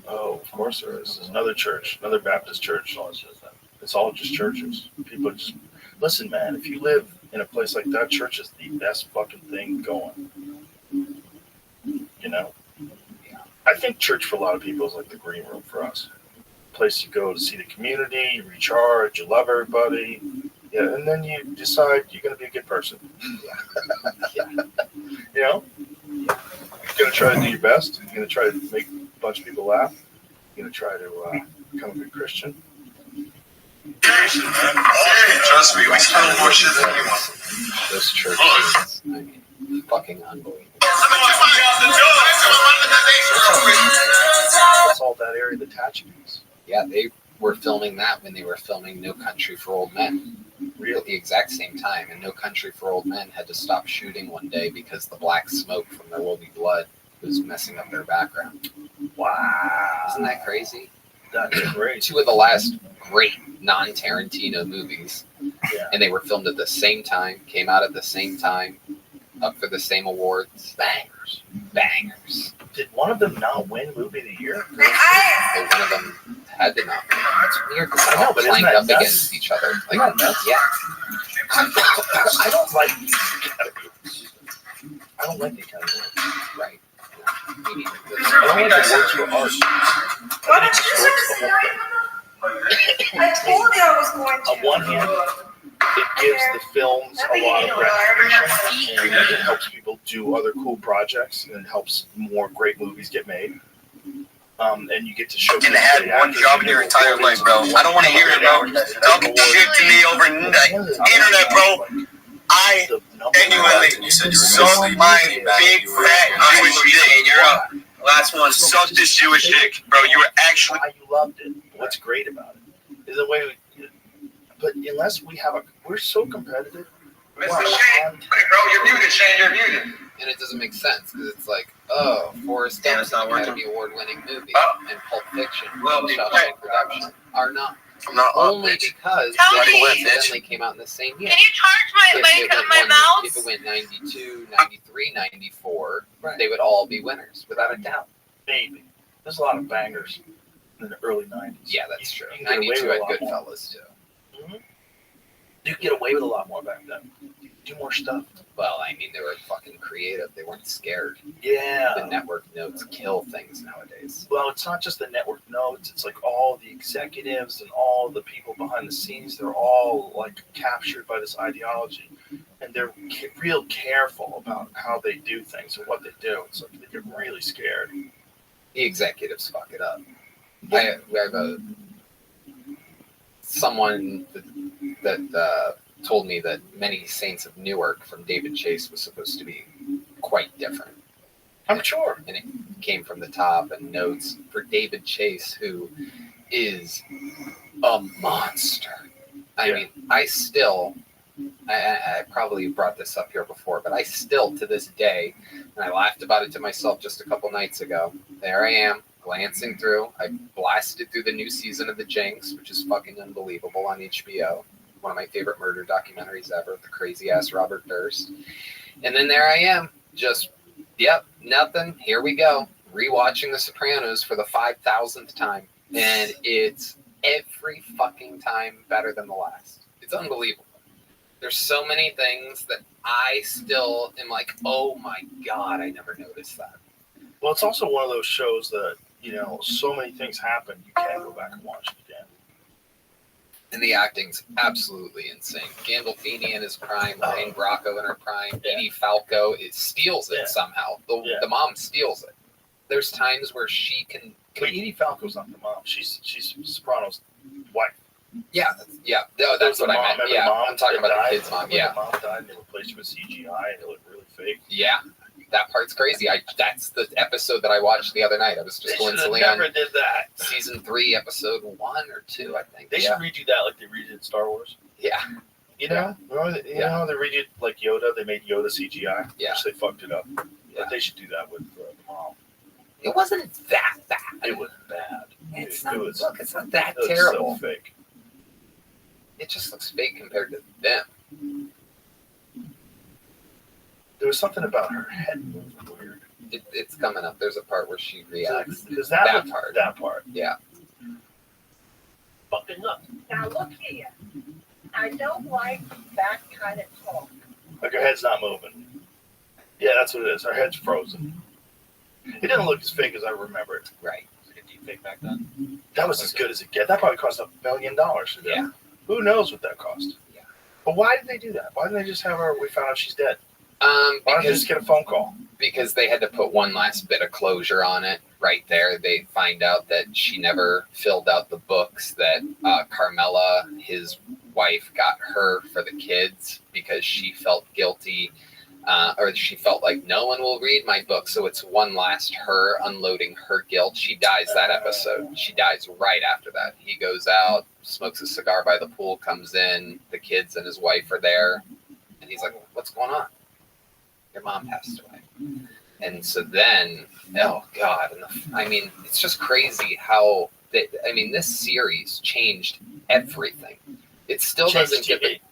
Oh, of course there is. There's another church, another Baptist church. It's all just churches. People just listen, man. If you live in a place like that, church is the best fucking thing going. I think church for a lot of people is like the green room for us. Place you go to see the community, you recharge, you love everybody. Yeah, and then you decide you're going to be a good person. You're going to try to do your best. You're going to try to make a bunch of people laugh. You're going to try to become a good Christian. trust me, we spell more shit than anyone. This church is, fucking unbelievable. That's all that area, the attachments. Yeah, they were filming that when they were filming No Country for Old Men. At the exact same time, and No Country for Old Men had to stop shooting one day because the black smoke from There Will Be Blood was messing up their background. Wow. Isn't that crazy? That's great. Two of the last great non-Tarantino movies. Yeah. And they were filmed at the same time, came out at the same time, up for the same awards. Bangers. Did one of them not win Movie of the Year? But one of them had to not. It's weird because they're all playing up against each other. Like, yeah. I don't like these categories. I don't like these categories. Right. I don't like the words for art. Why did you say that? I told you I was going to. On one hand, it gives the films a lot of recognition, and it helps people do other cool projects, and it helps more great movies get made. And you get to show. You had one job in your entire life, bro. I don't want to hear it, bro. Talking shit to me over the internet, bro. I genuinely suck my big fat Jewish dick. You're up. Last one. Suck this Jewish dick, bro. You were actually. Why you loved it? What's great about it is the way. But unless we're so competitive. Mr. Shane, bro, you're muted, Shane. You're muted. And it doesn't make sense because it's like, Forrest Gump is an Academy Award-winning movie, and Pulp Fiction, Shawshank Redemption are not. I'm not Only because they accidentally came out in the same year. Can you charge my mouse? If it went 92, 93, 94, they would all be winners, without a doubt. Maybe. There's a lot of bangers in the early 90s. Yeah, that's true. You can get 92 away had with a lot Goodfellas, too. Mm-hmm. You could get away with a lot more back then. Do more stuff. Well, they were fucking creative. They weren't scared. Yeah. The network notes kill things nowadays. Well, it's not just the network notes. It's like all the executives and all the people behind the scenes. They're all like captured by this ideology, and they're real careful about how they do things and what they do. It's like they get really scared. The executives fuck it up. Yeah. I have someone that told me that Many Saints of Newark from David Chase was supposed to be quite different. I'm sure. And it came from the top, and notes for David Chase, who is a monster. I mean, I still I probably brought this up here before, but I still, to this day, and I laughed about it to myself just a couple nights ago, there I am, glancing through. I blasted through the new season of The Jinx, which is fucking unbelievable on HBO. One of my favorite murder documentaries ever, the crazy-ass Robert Durst. And then there I am, just, yep, nothing, here we go. Rewatching The Sopranos for the 5,000th time. And it's every fucking time better than the last. It's unbelievable. There's so many things that I still am like, oh my God, I never noticed that. Well, it's also one of those shows that, so many things happen, you can't go back and watch it again. And the acting's absolutely insane. Gandolfini in his prime, Lorraine Bracco in her prime, Edie Falco steals it somehow. The mom steals it. There's times where she can. But Edie Falco's not the mom. She's Soprano's wife. Yeah. No, that's what I meant. Yeah, I'm talking about the kid's mom. Yeah. The mom died and they replaced her with CGI and it looked really fake. Yeah. That part's crazy. That's the episode that I watched the other night. I was just going to never did that. Season 3, episode 1 or 2, I think. They should redo that like they redid Star Wars. Yeah. You know how they redid like Yoda? They made Yoda CGI. Yeah. Which they fucked it up. Yeah. But they should do that with the mom. It wasn't that bad. It was bad. It's not that terrible. So fake. It just looks fake compared to them. There was something about her head moving weird. It's coming up. There's a part where she reacts. Is that part? That part. Yeah. Fucking up. Now look here. I don't like that kind of talk. Like her head's not moving. Yeah, that's what it is. Her head's frozen. It didn't look as fake as I remember it. Right. Was it a deep fake back then? That was as good as it gets. That probably cost $1 billion to do. Yeah. Who knows what that cost? Yeah. But why did they do that? Why didn't they just have her? We found out she's dead. Why didn't they just get a phone call? Because they had to put one last bit of closure on it. Right there, they find out that she never filled out the books that Carmela, his wife, got her for the kids because she felt guilty, or she felt like no one will read my book. So it's one last her unloading her guilt. She dies that episode. She dies right after that. He goes out, smokes a cigar by the pool, comes in. The kids and his wife are there, and he's like, "What's going on? Your mom passed away." And so then, oh God, it's just crazy how this series changed everything. It still doesn't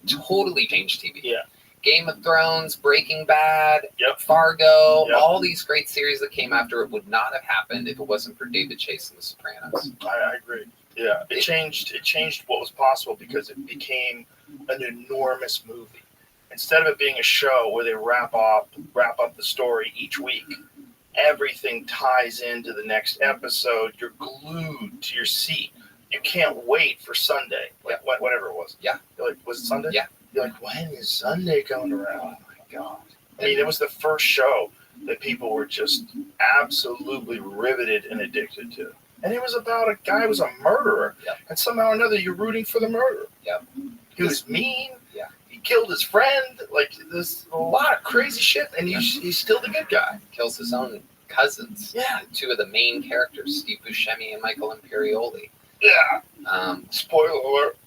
totally change TV. Yeah. Game of Thrones, Breaking Bad, Fargo, all these great series that came after it would not have happened if it wasn't for David Chase and The Sopranos. I agree. Yeah, it changed what was possible because it became an enormous movie. Instead of it being a show where they wrap up the story each week, everything ties into the next episode. You're glued to your seat. You can't wait for Sunday, whatever it was. Yeah. You're like, was it Sunday? Yeah. You're like, when is Sunday coming around? Oh my God. It was the first show that people were just absolutely riveted and addicted to. And it was about a guy who was a murderer. Yep. And somehow or another, you're rooting for the murderer. Yep. He was mean. Yeah. He killed his friend. Like, there's a lot of crazy shit, and he's still the good guy. Kills his own cousins. Yeah. Two of the main characters, Steve Buscemi and Michael Imperioli. Yeah. Spoiler alert.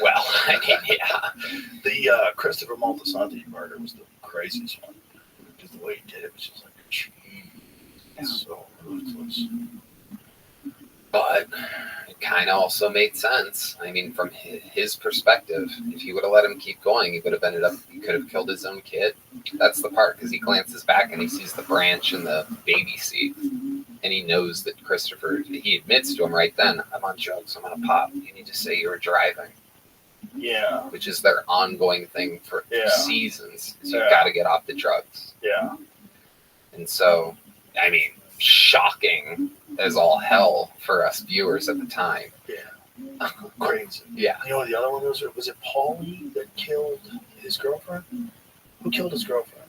Well, yeah. The Christopher Moltisanti murder was the craziest one. Because the way he did it was just like, geez, so ruthless. But it kind of also made sense. From his perspective, if he would have let him keep going, he could have killed his own kid. That's the part, because he glances back and he sees the branch and the baby seat. And he knows that he admits to him right then, I'm on drugs, I'm on a pop. You need to say you were driving. Yeah. Which is their ongoing thing for seasons. So you've got to get off the drugs. Yeah. And so, shocking as all hell for us viewers at the time. Yeah. Crazy. Yeah. You know what the other one was? Was it Paulie that killed his girlfriend? Who killed his girlfriend?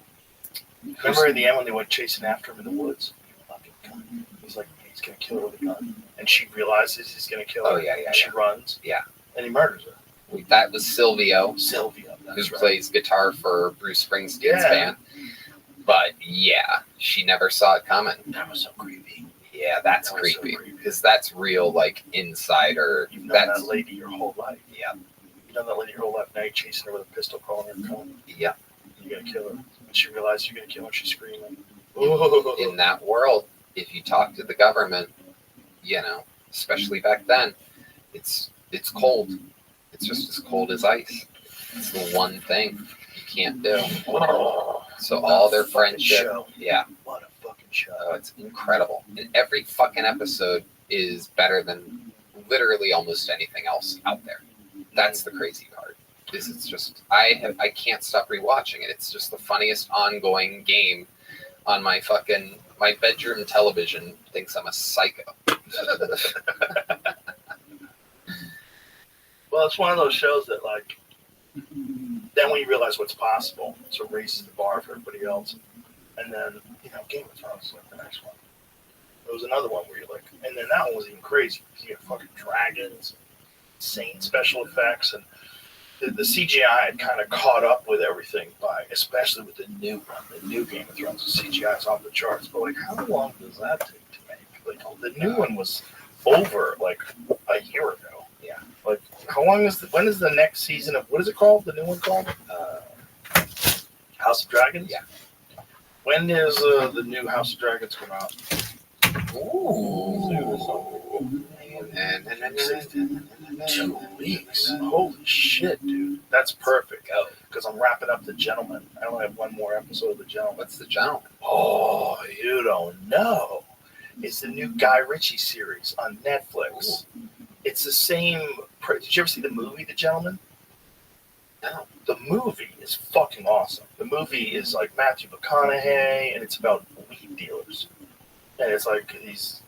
Remember in the end when they went chasing after him in the woods? He's like, he's going to kill her with a gun. And she realizes he's going to kill her. Oh, yeah. And she runs. Yeah. And he murders her. That was Silvio. Who plays guitar for Bruce Springsteen's band. But, yeah, she never saw it coming. That was so creepy. Yeah, that's creepy. Because that's real, insider. You've known that lady your whole life. Yeah. You've know that lady whole that night chasing her with a pistol, calling her cunt? Yeah. You're gonna kill her. And she realizes you're gonna kill her. She's screaming. In that world, if you talk to the government, you know, especially back then, it's cold. It's just as cold as ice. It's the one thing you can't do. So all their friendship, yeah. What a fucking show! Oh, it's incredible. And every fucking episode is better than literally almost anything else out there. That's the crazy part. It's just I can't stop rewatching it. It's just the funniest ongoing game on my bedroom television. Thinks I'm a psycho. Well, it's one of those shows that, like, then when you realize what's possible, so it raises the bar for everybody else. And then, you know, Game of Thrones is like the next one. There was another one where you're like, and then that one was even crazy because you had fucking dragons, insane special effects, and the CGI had kind of caught up with everything especially with the new one, the new Game of Thrones. The CGI is off the charts, but like, how long does that take to make? Like, the new one was over like a year ago. Yeah. Like, how long when is the next season of, what is it called? The new one called? House of Dragons? Yeah. When does the new House of Dragons come out? Ooh. 2 weeks. Holy shit, dude. That's perfect. Because I'm wrapping up The Gentleman. I only have one more episode of The Gentleman. What's The Gentleman? Oh, you don't know. It's the new Guy Ritchie series on Netflix. Ooh. It's the same. Did you ever see the movie The Gentleman? No. The movie is fucking awesome. The movie is like Matthew McConaughey, and it's about weed dealers. And it's like this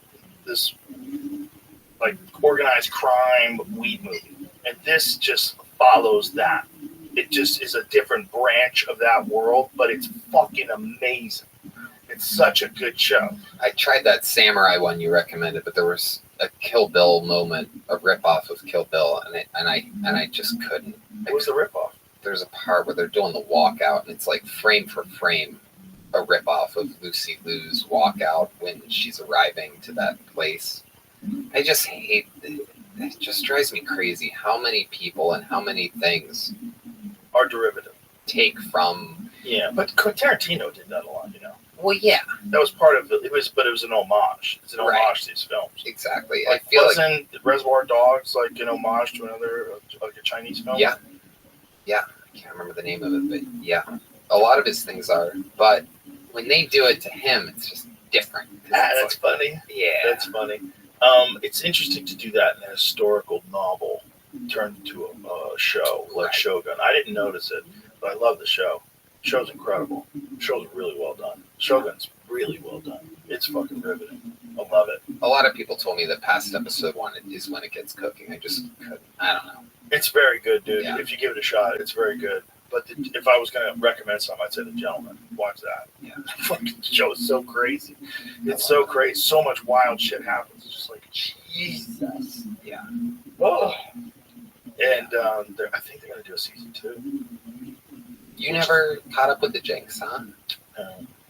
like organized crime weed movie. And this just follows that. It just is a different branch of that world, but it's fucking amazing. It's such a good show. I tried that samurai one you recommended, but there was a Kill Bill moment, a ripoff of Kill Bill, and I just couldn't. What was the ripoff? There's a part where they're doing the walkout, and it's like frame for frame a ripoff of Lucy Liu's walkout when she's arriving to that place. I just hate it. It just drives me crazy how many people and how many things are derivative. Take from. Yeah, but Tarantino did that a lot, you know. Well, yeah, that was part of it. It was an homage. It's an homage to these films. Exactly. Like, I feel wasn't Reservoir Dogs like an homage to another like a Chinese film? Yeah, I can't remember the name of it, but yeah, a lot of his things are. But when they do it to him, it's just different. That's funny. Yeah, that's funny. It's interesting to do that in a historical novel turned into a show like Shogun. I didn't notice it, but I love the show. The show's incredible. The show's really well done. Shogun's really well done. It's fucking riveting. I love it. A lot of people told me that past episode 1 is when it gets cooking. I just couldn't. I don't know. It's very good, dude. Yeah. If you give it a shot, it's very good. But if I was going to recommend something, I'd say The Gentleman. Watch that. Yeah. The fucking show is so crazy. It's so crazy. So much wild shit happens. It's just like, Jesus. Yeah. Oh. And I think they're going to do a season 2. You never caught up with the Jinx, huh?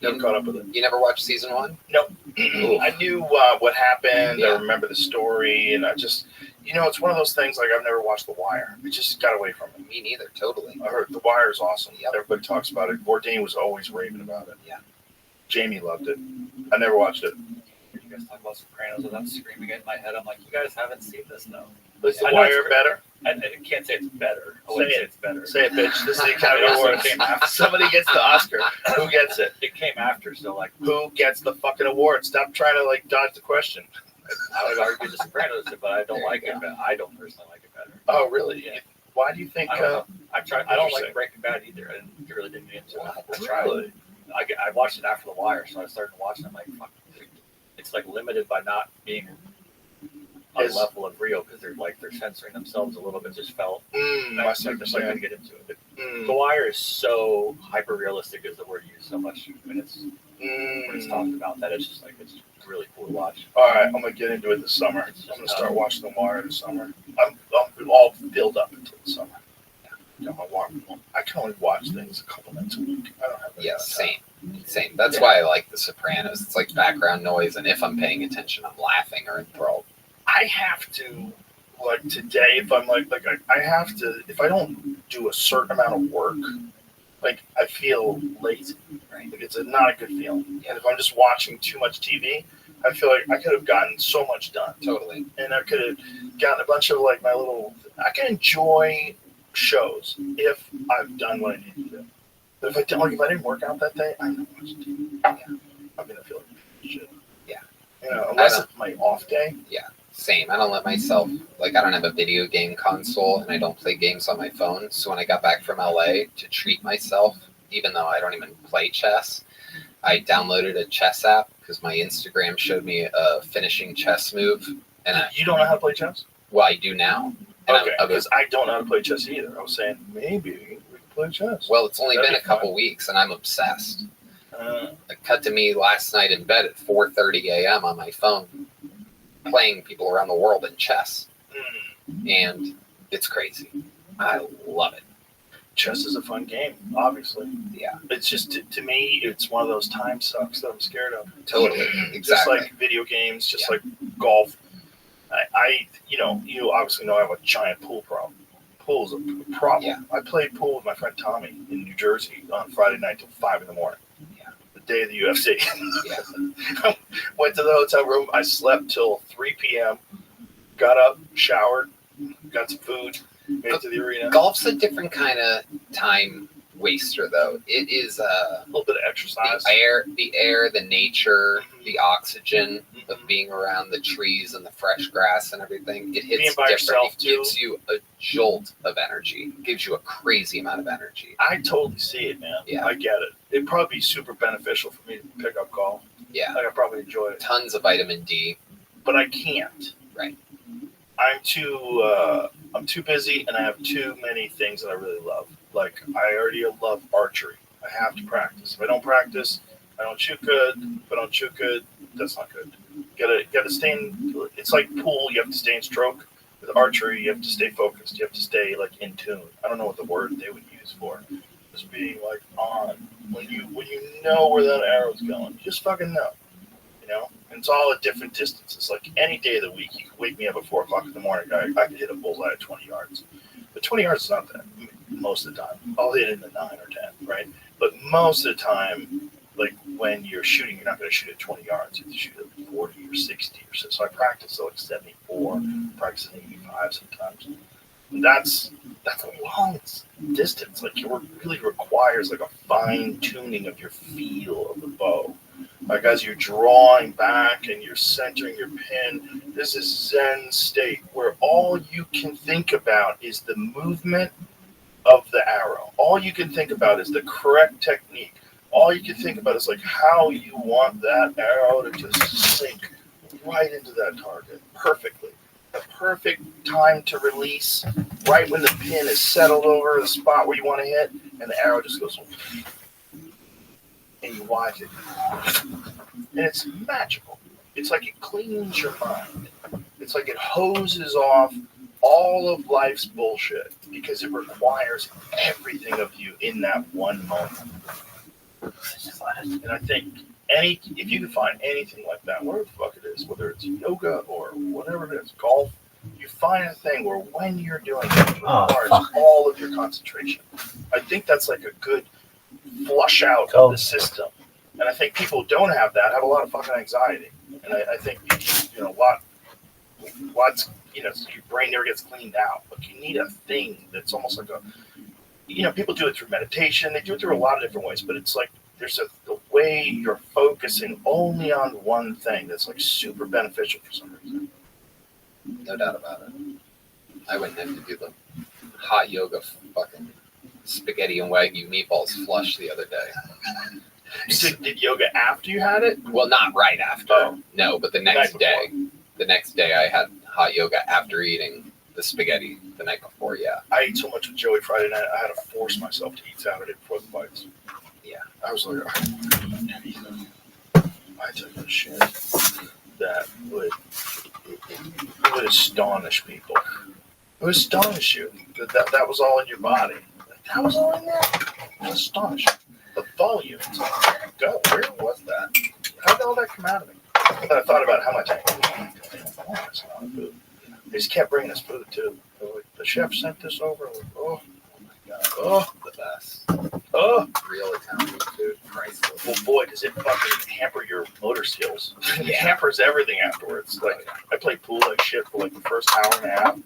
Never caught up with it. You never watched season 1? Nope. I knew what happened. Yeah. I remember the story, and I just, it's one of those things like I've never watched The Wire. It just got away from me. Me neither, totally. I heard The Wire is awesome. Yep. Everybody talks about it. Bourdain was always raving about it. Yeah. Jamie loved it. I never watched it. You guys talk about Sopranos, and I'm screaming in my head. I'm like, you guys haven't seen this, though. Is The Wire better? I can't say it's better. I wouldn't say it's better. Say it, bitch. This is the Academy Award. Somebody gets the Oscar. Who gets it? It came after, so like, who gets the fucking award? Stop trying to like dodge the question. I would argue The Sopranos, but I don't like it. I don't personally like it better. Oh, really? Yeah. Why do you think? I don't like Breaking Bad either. I really didn't get into it. I tried. Really? I watched it after The Wire, so I started watching it. I'm like, fuck. It's like limited by not being on the level of Rio because they're censoring themselves a little bit. Just felt I'm not going to get into it. But The Wire is so hyper realistic is the word used so much when it's talked about that it's just like it's really cool to watch. All right, I'm gonna get into it this summer. I'm gonna start watching The Wire this summer. I'm all build up until the summer. I can only watch things a couple nights a week. I don't have that same. That's why I like The Sopranos. It's like background noise, and if I'm paying attention, I'm laughing or enthralled. I have to like today, if I'm like I have to, if I don't do a certain amount of work, like I feel lazy. Right. Like it's not a good feeling. And if I'm just watching too much TV, I feel like I could have gotten so much done. Totally. And I could have gotten a bunch of like my little. I can enjoy shows if I've done what I need to do. But if I don't, like, if I didn't work out that day, I'm not watching TV. Yeah. I'm gonna feel like shit. Yeah. You know, unless it's my off day. Yeah. Same. I don't let myself, like, I don't have a video game console and I don't play games on my phone. So when I got back from LA to treat myself, even though I don't even play chess, I downloaded a chess app because my Instagram showed me a finishing chess move. And You don't know how to play chess? Well, I do now. And Okay, because I don't know how to play chess either. I was saying maybe we can play chess. Well, it's only been a couple weeks and I'm obsessed. It cut to me last night in bed at 4:30 a.m. on my phone, playing people around the world in chess. And it's crazy. I love it. Chess is a fun game, obviously. Yeah. It's just, to me, it's one of those time sucks that I'm scared of. Totally. Exactly. Just like video games, just like golf. I you obviously know I have a giant pool problem. Pool's a problem. Yeah. I played pool with my friend Tommy in New Jersey on Friday night till 5 a.m. Yeah. The day of the UFC. Yeah. Went to the hotel room. I slept till 3 p.m. Got up, showered, got some food, made it to the arena. Golf's a different kind of time waster, though. It is a little bit of exercise. The air, the nature, the oxygen of being around the trees and the fresh grass and everything. It hits different. It gives you a jolt of energy. It gives you a crazy amount of energy. I totally see it, man. Yeah. I get it. It'd probably be super beneficial for me to pick up golf. Yeah. Like I probably enjoy it. Tons of vitamin D. But I can't. Right. I'm too busy and I have too many things that I really love. Like I already love archery. I have to practice. If I don't practice, I don't shoot good. If I don't shoot good, that's not good. Gotta stay in. It's like pool. You have to stay in stroke. With archery, you have to stay focused. You have to stay like in tune. I don't know what the word they would use for just being like on when you know where that arrow's going. You just fucking know. You know. And it's all at different distances. Like any day of the week, you can wake me up at 4 o'clock in the morning. I could hit a bullseye at 20 yards. But 20 yards is not that most of the time. I'll hit in the 9 or 10, right? But most of the time, like when you're shooting, you're not going to shoot at 20 yards. You have to shoot at 40 or 60 or so. So I practice at like 74, practice at 85 sometimes. And that's a long distance. Like it really requires like a fine tuning of your feel of the bow. Like as you're drawing back and you're centering your pin, this is Zen state where all you can think about is the movement of the arrow. All you can think about is the correct technique. All you can think about is like how you want that arrow to just sink right into that target perfectly. The perfect time to release, right when the pin is settled over the spot where you want to hit, and the arrow just goes, and you watch it. And it's magical. It's like it cleans your mind. It's like it hoses off all of life's bullshit because it requires everything of you in that one moment. And I think if you can find anything like that, whatever the fuck it is, whether it's yoga or whatever it is, golf, you find a thing where when you're doing it, it requires all of your concentration. I think that's like a good flush out of the system. And I think people who don't have that have a lot of fucking anxiety. And I think, lots, your brain never gets cleaned out. But you need a thing that's almost like people do it through meditation. They do it through a lot of different ways. But it's like there's the way you're focusing only on one thing that's like super beneficial for some reason. No doubt about it. I went in to do the hot yoga fucking spaghetti and Wagyu meatballs flush the other day. You did yoga after you had it? Well, not right after. Oh. No, but the next day. The next day I had hot yoga after eating the spaghetti the night before, yeah. I ate so much with Joey Friday night, I had to force myself to eat Saturday before the fights. Yeah. I was like, I took a shit that would astonish people. It would astonish you that was all in your body. That was all in there? It was astonishing. The volume. It's like, God, where was that? How did all that come out of me? And I thought about how much I ate. They just kept bringing us food too. Like, the chef sent this over. Like, oh my god! Oh, The best. oh. Real Italian food. Priceless. Well, boy, does it fucking hamper your motor skills. It hampers everything afterwards. Like, I played pool like shit for like the first hour and a half.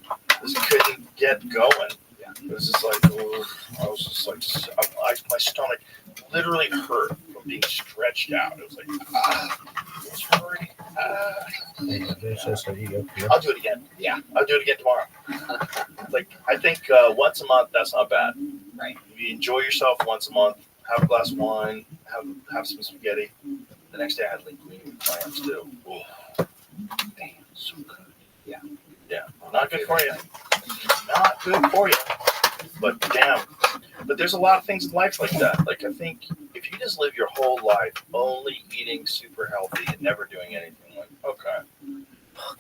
Just couldn't get going. It was just like, oh, I was just like, my stomach literally hurt from being stretched out. It was like, it's hurting. I'll do it again. Yeah. I'll do it again tomorrow. Like, I think once a month, that's not bad. Right. If you enjoy yourself once a month, have a glass of wine, have some spaghetti. The next day I had linguine with clams too. Oh, damn, so good. Yeah. Yeah. Not good for you. Not good for you. But damn. But there's a lot of things in life like that. Like, I think if you just live your whole life only eating super healthy and never doing anything, like, okay.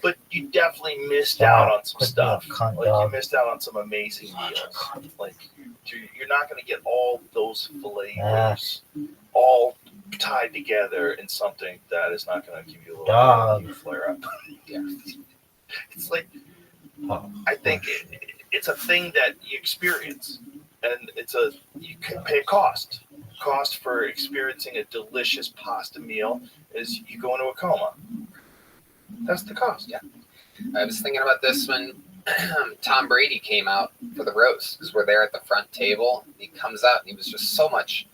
But you definitely missed out on some stuff. Like, you missed out on some amazing meals. Like, you're not going to get all those flavors all tied together in something that is not going to give you a little flare up. Yeah. It's like, I think it's a thing that you experience, and you can pay a cost. Cost for experiencing a delicious pasta meal is you go into a coma. That's the cost. Yeah. I was thinking about this when Tom Brady came out for the roast, because we're there at the front table. He comes out and he was just so much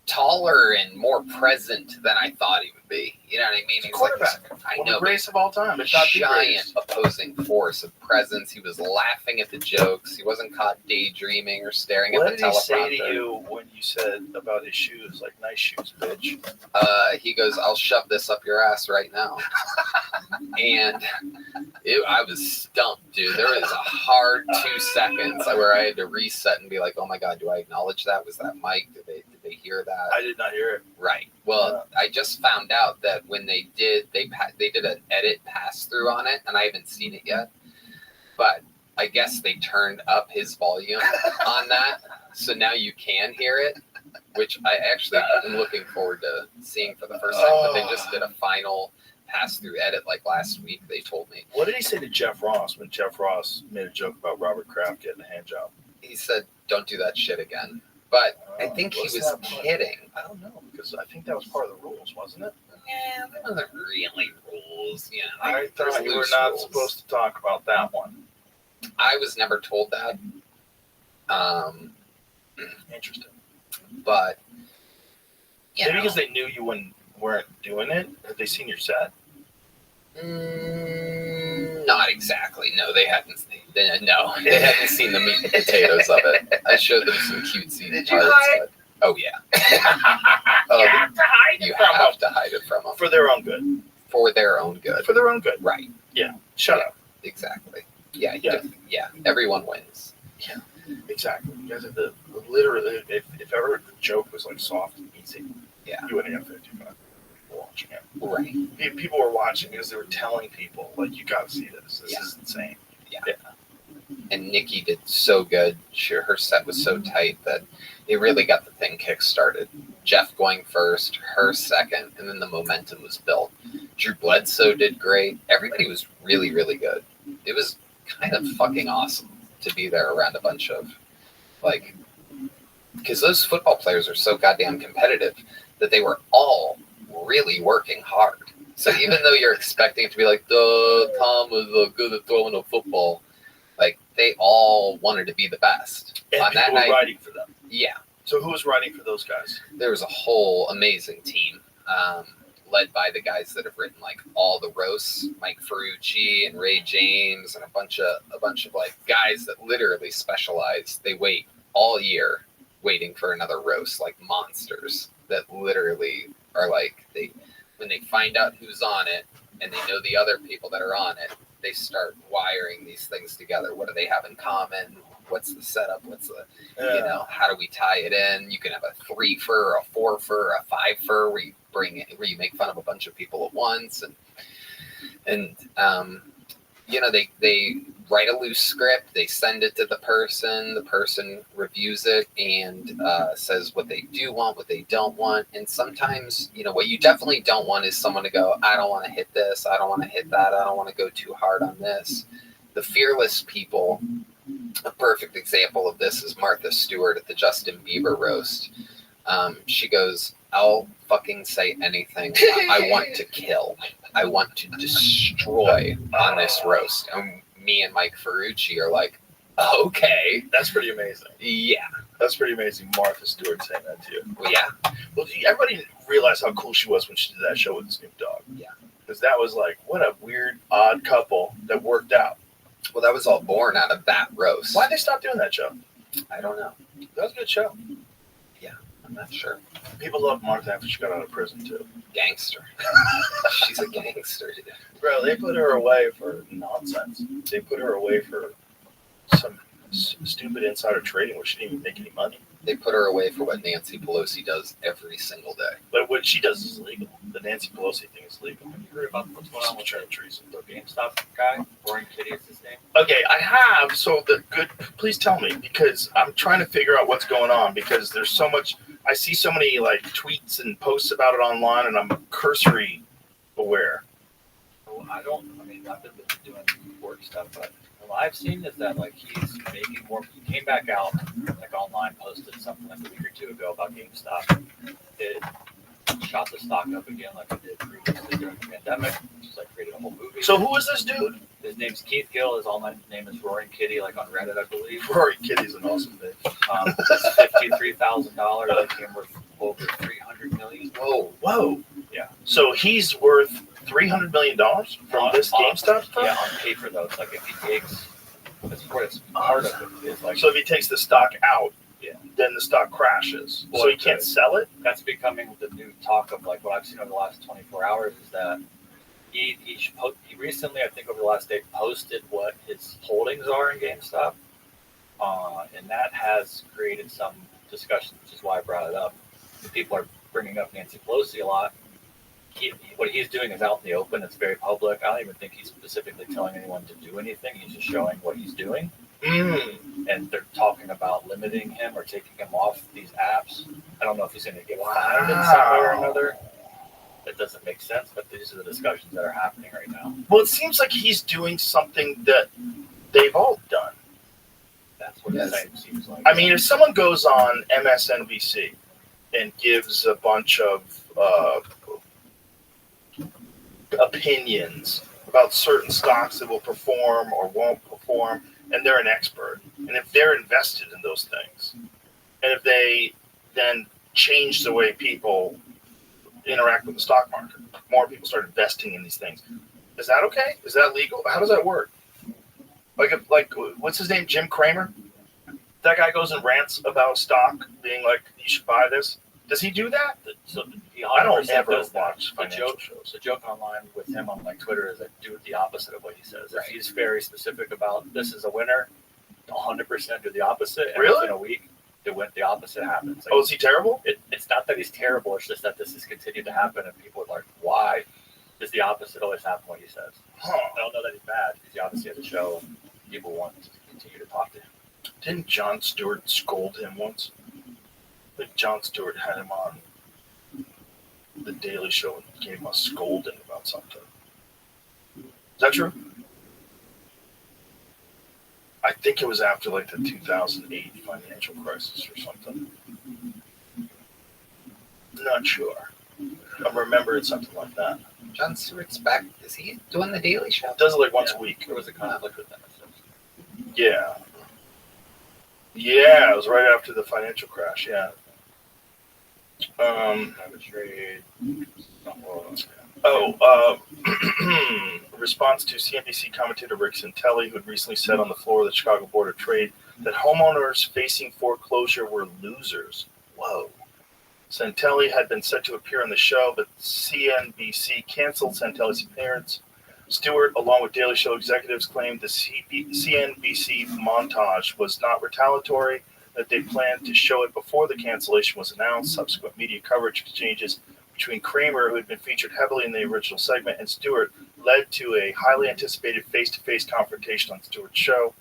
taller and more present than I thought he would be. You know what I mean? He's quarterback. Like, I One know, of the greatest of all time. It's not the giant greatest. opposing force of presence. He was laughing at the jokes. He wasn't caught daydreaming or staring What at the did he teleprompter. say to you when you said about his shoes? Like, nice shoes, bitch. He goes, "I'll shove this up your ass right now." And I was stumped, dude. There was a hard 2 seconds where I had to reset and be like, "Oh my god, do I acknowledge that? Was that Mike? Did they hear that?" I did not hear it. Right. Well, I just found out that when they did an edit pass through on it, and I haven't seen it yet. But I guess they turned up his volume on that, so now you can hear it, which I actually am looking forward to seeing for the first time. But they just did a final pass-through edit like last week, they told me. What did he say to Jeff Ross when Jeff Ross made a joke about Robert Kraft getting a hand job? He said, "Don't do that shit again." But I think he was kidding. I don't know, because I think that was part of the rules, wasn't it? Yeah, that wasn't really rules. Yeah, I thought you were not supposed to talk about that one. I was never told that. Interesting. But maybe because they knew you weren't doing it. Had they seen your set? Not exactly. No, they hadn't. They hadn't seen the meat and potatoes of it. I showed them some cutesy Did you parts. hide? Oh yeah. You have to hide it from them. have to hide it from them For their own good. for their own good. For their own good. Right. Yeah. Shut up. Exactly. Yeah. Yeah. Yeah. Everyone wins. Yeah. Exactly. You guys have to literally. If ever the joke was like soft and easy, Yeah. you wouldn't have 55 people watching it. Right. People were watching because they were telling people, like, you got to see this. This is insane. Yeah. And Nikki did so good. Her set was so tight that it really got the thing kick-started. Jeff going first, her second, and then the momentum was built. Drew Bledsoe did great. Everybody was really, really good. It was kind of fucking awesome to be there around a bunch of, like, because those football players are so goddamn competitive that they were all really working hard. So even though you're expecting it to be like, Tom was good at throwing a football, like, they all wanted to be the best. And on people that were night, writing for them. yeah, So who was writing for those guys? there was a whole amazing team, led by the guys that have written like all the roasts, Mike Ferrucci and Ray James, and a bunch of like guys that literally specialize. They wait all year waiting for another roast, like monsters that literally are like, when they find out who's on it and they know the other people that are on it, they start wiring these things together. What do they have in common? What's the setup? What's the, how do we tie it in? You can have a 3-fer, a 4-fer, a 5-fer where you make fun of a bunch of people at once. And they write a loose script. They send it to the person reviews it and says what they do want, what they don't want. And sometimes, what you definitely don't want is someone to go, I don't want to hit this. I don't want to hit that. I don't want to go too hard on this. the fearless people. A perfect example of this is Martha Stewart at the Justin Bieber roast. She goes, I'll fucking say anything. I want to kill. I want to destroy on this roast. And me and Mike Ferrucci are like, okay. That's pretty amazing. Yeah. That's pretty amazing. Martha Stewart saying that to you. Well, yeah. Well, everybody realized how cool she was when she did that show with Snoop Dogg. Yeah. Because that was like, what a weird, odd couple that worked out. Well, that was all born out of that roast. Why'd they stop doing that show? I don't know. That was a good show. Yeah, I'm not sure. People loved Martha after she got out of prison, too. Gangster. She's a gangster, dude. Bro, they put her away for nonsense. They put her away for some stupid insider trading where she didn't even make any money. They put her away for what Nancy Pelosi does every single day. But what she does is legal. The Nancy Pelosi thing is legal. Have you heard about what's going on with treason? the GameStop guy? Roaring Kitty is his name? Okay, I have. So please tell me, because I'm trying to figure out what's going on, because there's so much. I see so many like tweets and posts about it online, and I'm cursory aware. Well, I've been doing work stuff, but what I've seen is that like he's making more. He came back out like online, posted something like a week or two ago about GameStop. It shot the stock up again like it did previously during the pandemic, which is like created a whole movie. So who is this dude? His name's Keith Gill. His online name is Roaring Kitty, like on Reddit, I believe. Roaring Kitty's an awesome name. It's $53,000. Like him worth over $300 million. Whoa. Yeah. So he's worth $300 million from this GameStop stuff? Yeah, on paper though. It's like if he takes, it's part of it. Is like, so if he takes the stock out, yeah, then the stock crashes. Well, so he can't sell it? That's becoming the new talk of like what I've seen over the last 24 hours is that he recently, I think over the last day, posted what his holdings are in GameStop. And that has created some discussion, which is why I brought it up. People are bringing up Nancy Pelosi a lot. What he's doing is out in the open. It's very public. I don't even think he's specifically telling anyone to do anything. He's just showing what he's doing. And they're talking about limiting him or taking him off these apps. I don't know if he's going to get fined in some way or another. It doesn't make sense, but these are the discussions that are happening right now. Well, it seems like he's doing something that they've all done. That's what it seems like. I mean, if someone goes on MSNBC and gives a bunch of opinions about certain stocks that will perform or won't perform, and they're an expert, and if they're invested in those things, and if they then change the way people interact with the stock market, more people start investing in these things, is that okay? Is that legal? How does that work? Like what's his name? Jim Cramer? That guy goes and rants about stock, being like, you should buy this. Does he do that? So I don't ever watch financial shows. The joke online with him on like Twitter is that do the opposite of what he says. Right. If he's very specific about this is a winner, 100% do the opposite. And really? Within a week, the opposite happens. Like, is he terrible? It's not that he's terrible. It's just that this has continued to happen, and people are like, why does the opposite always happen what he says? I don't know that he's bad because he obviously has a show and people want to continue to talk to him. Didn't Jon Stewart scold him once? I think Jon Stewart had him on The Daily Show and gave him a scolding about something. Is that true? I think it was after like the 2008 financial crisis or something. Not sure. I'm remembering something like that. Jon Stewart's back. Is he doing The Daily Show? Does it like once a week. There was a conflict with that. Yeah. Yeah, it was right after the financial crash, yeah. Response to CNBC commentator Rick Santelli, who had recently said on the floor of the Chicago Board of Trade that homeowners facing foreclosure were losers. Whoa. Santelli had been set to appear on the show, but CNBC canceled Santelli's appearance. Stewart, along with Daily Show executives, claimed the CNBC montage was not retaliatory, that they planned to show it before the cancellation was announced. Subsequent media coverage exchanges between Kramer, who had been featured heavily in the original segment, and Stewart led to a highly anticipated face-to-face confrontation on Stewart's show.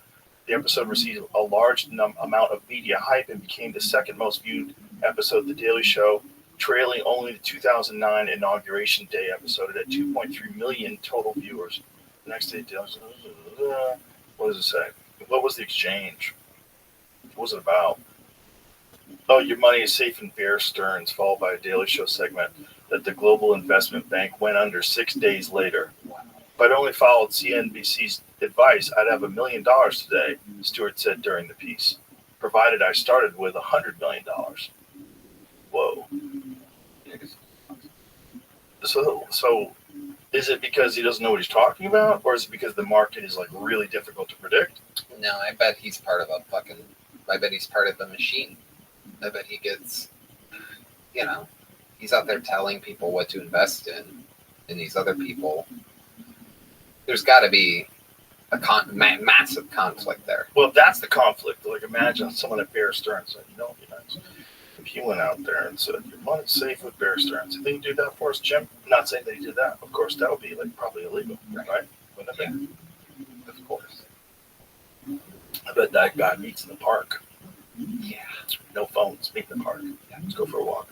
The episode received a large amount of media hype and became the second most viewed episode of The Daily Show, trailing only the 2009 Inauguration Day episode at 2.3 million total viewers. The next day, What does it say? What was the exchange? What was it about? Oh, your money is safe in Bear Stearns, followed by a Daily Show segment that the global investment bank went under 6 days later. If I'd only followed CNBC's advice, I'd have $1 million today, Stewart said during the piece, provided I started with $100 million. Whoa. So is it because he doesn't know what he's talking about, or is it because the market is like really difficult to predict? No, I bet he's part of I bet he's part of the machine. I bet he gets, he's out there telling people what to invest in, and these other people, there's got to be a massive conflict there. Well, that's the conflict. Like, imagine someone at Bear Stearns said, if you went out there and said, your money's safe with Bear Stearns, you think you do that for us, Jim? I'm not saying that he did that. Of course, that would be probably illegal, right? Wouldn't it be? Of course. I bet that guy meets in the park. Yeah. No phones, meet in the park. Yeah. Let's go for a walk.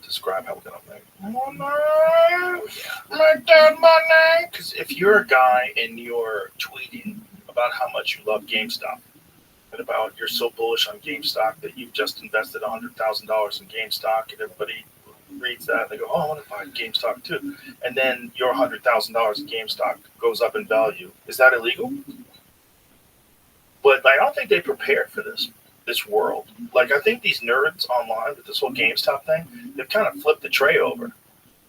Describe how we're going to make money. Make that money. Because if you're a guy and you're tweeting about how much you love GameStop and about you're so bullish on GameStop that you've just invested $100,000 in GameStop, and everybody reads that and they go, oh, I want to buy GameStop too. And then your $100,000 in GameStop goes up in value. Is that illegal? But I don't think they prepared for this world. Like, I think these nerds online with this whole GameStop thing, they've kind of flipped the tray over.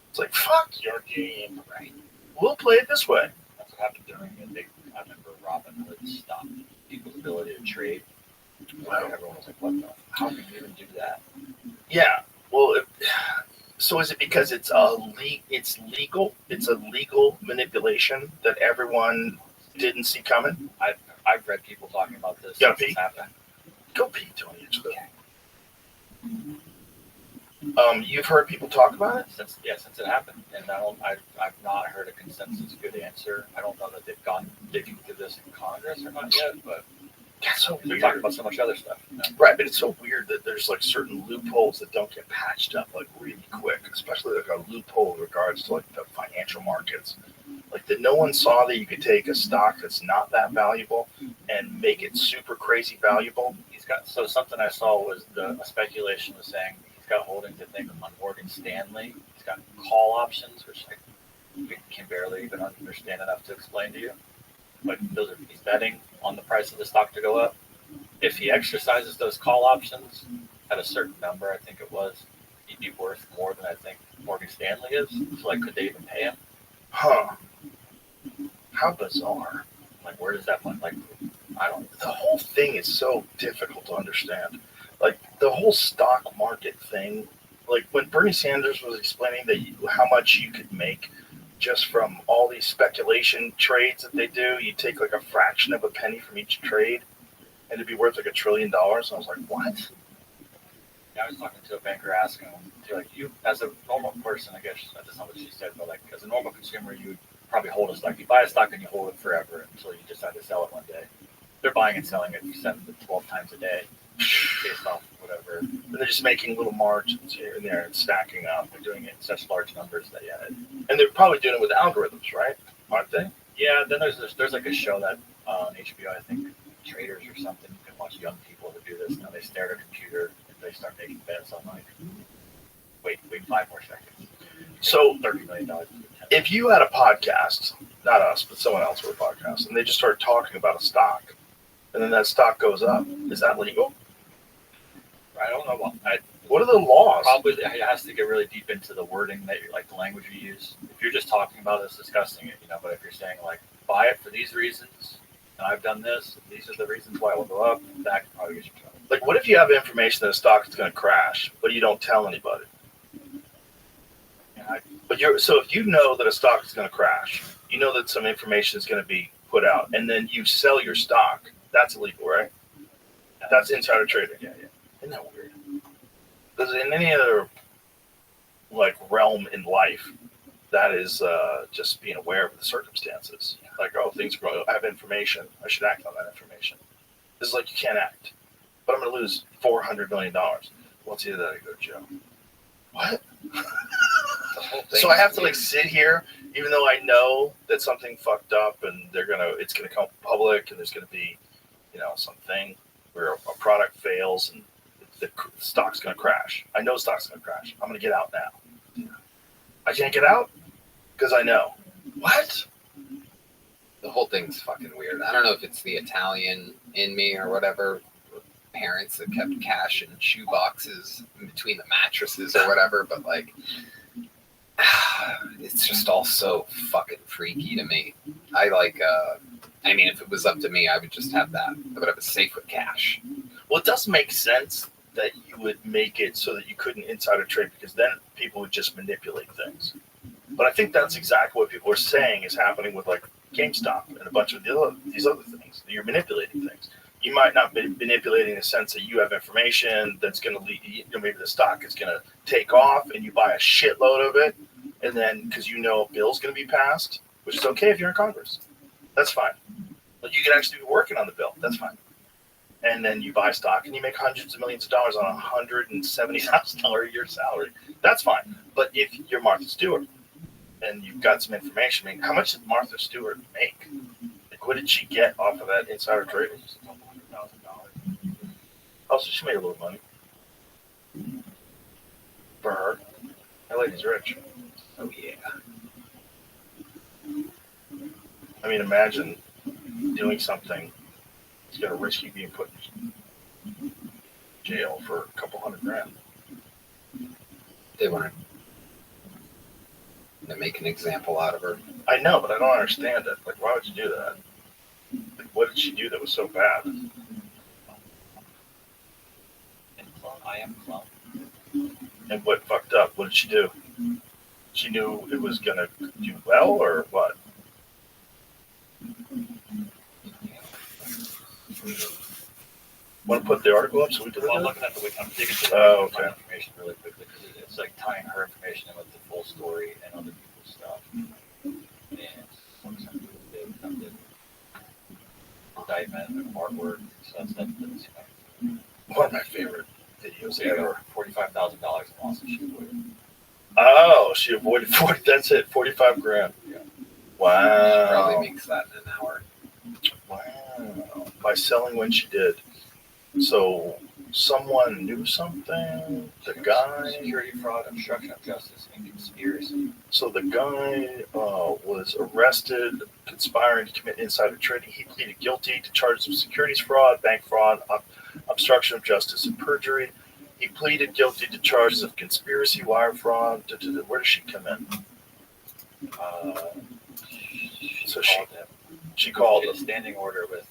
It's like, fuck your game, right? We'll play it this way. That's what happened during it. I remember Robin Hood stopped people's ability to trade. Wow. Everyone was like, what the? How can you even do that? Yeah. Well, so is it because it's legal? It's a legal manipulation that everyone didn't see coming? I've read people talking about this. You gotta pee? Go pee, Tony. It's good. You've heard people talk about it? Since it happened. And I've not heard a consensus good answer. I don't know that they've gone digging through this in Congress or not yet, but that's so weird. They're talking about so much other stuff. Right, but it's so weird that there's like certain loopholes that don't get patched up like really quick, especially like a loophole in regards to like the financial markets. Like that no one saw that you could take a stock that's not that valuable and make it super crazy valuable. So something I saw was a speculation was saying he's got holdings, I think, on Morgan Stanley. He's got call options, which I can barely even understand enough to explain to you. But he's betting on the price of the stock to go up. If he exercises those call options at a certain number, I think it was, he'd be worth more than I think Morgan Stanley is. So, like, could they even pay him? Huh. How bizarre. Like, where does that money, like, I don't know. The whole thing is so difficult to understand. Like, the whole stock market thing, like, when Bernie Sanders was explaining how much you could make just from all these speculation trades that they do, you take like a fraction of a penny from each trade, and it'd be worth like $1 trillion. I was like, what? Yeah, I was talking to a banker asking him, like, you, as a normal person, I guess, that's not what she said, but like, as a normal consumer, you would probably hold a stock. You buy a stock and you hold it forever until you decide to sell it one day. They're buying and selling it 7 to 12 times a day, based off whatever. And they're just making little margins here and there and stacking up. They're doing it in such large numbers that, and they're probably doing it with algorithms, right? Aren't they? Yeah, then there's like a show that on HBO, I think, Traders or something. You can watch young people who do this. Now they stare at a computer and they start making bets on like, wait 5 more seconds. So $30 million. If you had a podcast, not us, but someone else with a podcast, and they just start talking about a stock, and then that stock goes up, is that legal? I don't know. What are the laws? Probably it has to get really deep into the wording that you like, the language you use. If you're just talking about this, discussing it, but if you're saying like, buy it for these reasons, and I've done this, and these are the reasons why it will go up, that can probably get you in trouble. Like, what if you have information that a stock is going to crash, but you don't tell anybody? So if you know that a stock is going to crash, you know that some information is going to be put out, and then you sell your stock, that's illegal, right? That's insider trading. Yeah. Isn't that weird? Because in any other like realm in life, that is just being aware of the circumstances. Like, oh, things are going. I have information. I should act on that information. This is like you can't act, but I'm going to lose $400 million. Well, it's either that or go to jail. What? whole thing. So I have to like sit here, even though I know that something fucked up and it's gonna come public and there's gonna be, something where a product fails and the stock's gonna crash. I know stock's gonna crash. I'm gonna get out now. I can't get out because I know. What? The whole thing's fucking weird. I don't know if it's the Italian in me or whatever. Parents that kept cash in shoe boxes in between the mattresses or whatever, but like, it's just all so fucking freaky to me. If it was up to me, I would just have that. I would have a safe with cash. Well, it does make sense that you would make it so that you couldn't insider trade, because then people would just manipulate things. But I think that's exactly what people are saying is happening with like GameStop and a bunch of these other things. You're manipulating things. You might not be manipulating in the sense that you have information that's going to lead, maybe the stock is going to take off and you buy a shitload of it, and then because a bill's going to be passed, which is okay if you're in Congress. That's fine. But you can actually be working on the bill. That's fine. And then you buy stock and you make hundreds of millions of dollars on $170,000 a year salary. That's fine. But if you're Martha Stewart and you've got some information, how much did Martha Stewart make? Like, what did she get off of that insider trading? Just a couple $100,000. Oh, so she made a little money. For her. That lady's rich. Oh, yeah. Imagine doing something that's going to risk you being put in jail for a couple $100,000. They wanted to make an example out of her. I know, but I don't understand it. Like, why would you do that? Like, what did she do that was so bad? I am clone. And what fucked up? What did she do? She knew it was going to do well, or what? Want to put the article up so we can Well, I'm looking at I'm digging through the information really quickly because it's like tying her information in with the full story and other people's stuff. And indictment and artwork, so that's definitely one of my favorite videos ever. $45,000 in losses she avoided. Oh, she avoided 40. That's it, $45,000. Yeah. Wow. She probably makes that in an hour. Wow. By selling when she did. So someone knew something. The guy. Security fraud, obstruction of justice, and conspiracy. So the guy was arrested, conspiring to commit insider trading. He pleaded guilty to charges of securities fraud, bank fraud, obstruction of justice, and perjury. He pleaded guilty to charges of conspiracy, wire fraud. Where does she come in? So she called a standing order with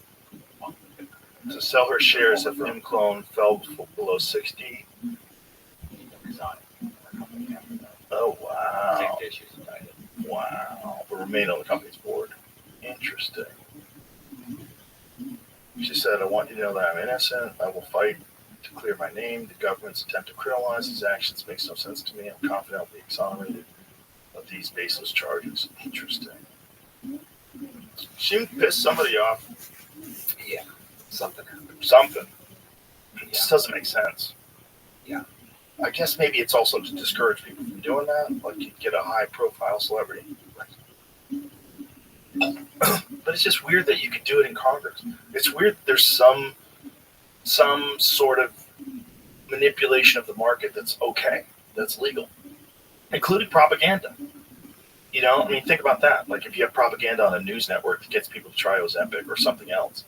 to sell her shares if Clone fell below 60. Oh, wow. Wow. But remain on the company's board. Interesting. She said, I want you to know that I'm innocent. I will fight to clear my name. The government's attempt to criminalize these actions makes no sense to me. I'm confident I'll be exonerated of these baseless charges. Interesting. She pissed somebody off. Yeah. Something happened. Something. Yeah. This doesn't make sense. Yeah. I guess maybe it's also to discourage people from doing that. Like, you get a high-profile celebrity. But it's just weird that you could do it in Congress. It's weird that there's some sort of manipulation of the market that's okay, that's legal, including propaganda. Think about that. Like, if you have propaganda on a news network that gets people to try Ozempic or something else,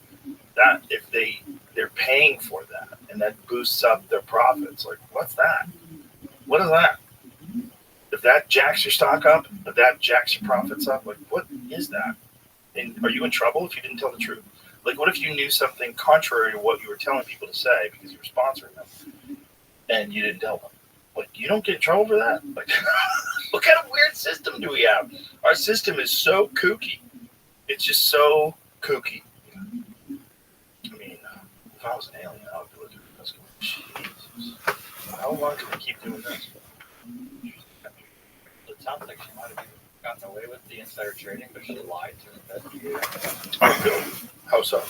that if they're paying for that and that boosts up their profits, like, what's that? What is that? If that jacks your stock up, if that jacks your profits up, like, what is that? And are you in trouble if you didn't tell the truth? Like, what if you knew something contrary to what you were telling people to say because you were sponsoring them and you didn't tell them? Like, you don't get in trouble for that? Like, what kind of weird system do we have? Our system is so kooky. It's just so kooky. If I was an alien, I would be looking for this. Jesus. How long can we keep doing this? It sounds like she might have gotten away with the insider trading, but she lied to an investigator. Oh, good. How so?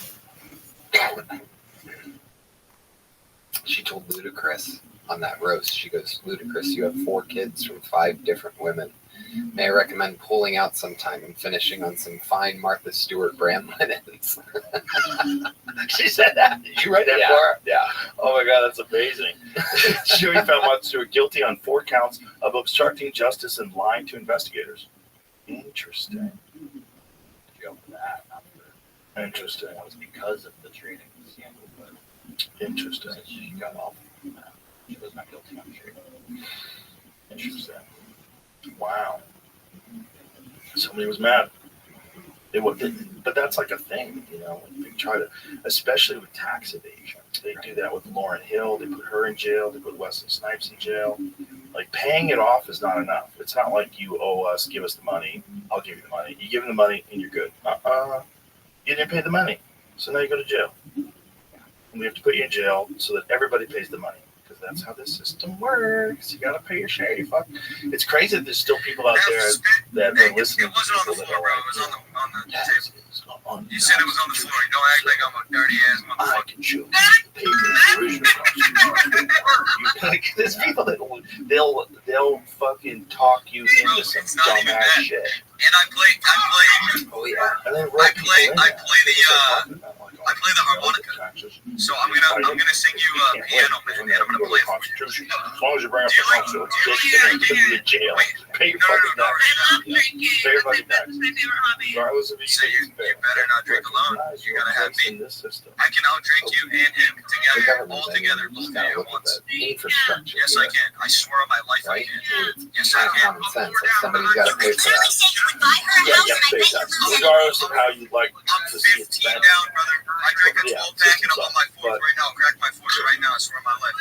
She told Ludacris on that roast. She goes, Ludicrous, you have 4 kids from 5 different women. May I recommend pulling out sometime and finishing on some fine Martha Stewart brand linens? She said that. Did you write that for her? Yeah. Oh my God, that's amazing. Jury found Martha Stewart guilty on 4 counts of obstructing justice and lying to investigators. Interesting. Go for that. Not for, Interesting. that was because of the trading scandal, but Interesting. she got off. She was not guilty on trading. Interesting. Wow. Somebody was mad. But that's like a thing, you know. They try to, especially with tax evasion. They do that with Lauryn Hill. They put her in jail. They put Wesley Snipes in jail. Like, paying it off is not enough. It's not like you owe us, give us the money, I'll give you the money. You give them the money and you're good. You didn't pay the money, so now you go to jail. And we have to put you in jail so that everybody pays the money. Because that's how this system works. You gotta pay your share, you fuck. It's crazy that there's still people out there that are listening to people that are like, It was on the table. You said it was on the floor. You don't act like I'm a dirty ass motherfucker. I can show you the paper original. Like, there's people that they'll fucking talk you into some dumb ass shit. And I play. Oh, yeah. And then I play the harmonica. So I'm gonna sing you a piano, man, and I'm gonna play it for you. As long as you bring up the Constitution, it's going to be in jail. Pay your fucking taxes. Pay your fucking taxes. Regardless of You better not drink alone. You gotta have me. in this system. I can outdrink you and him together, all together, both of you at once. Infrastructure. Yes, I can. I swear on my life, I Right? can. Yes, It's I not can. common sense. Like, somebody's got to pay for that. Yeah, you have to pay taxes. Regardless of how you'd like I'm to see it 15 spent. down, brother. I drank a Yeah, 12-pack and I'm on my 4th right now. Crack my 4th right now. I swear on my life.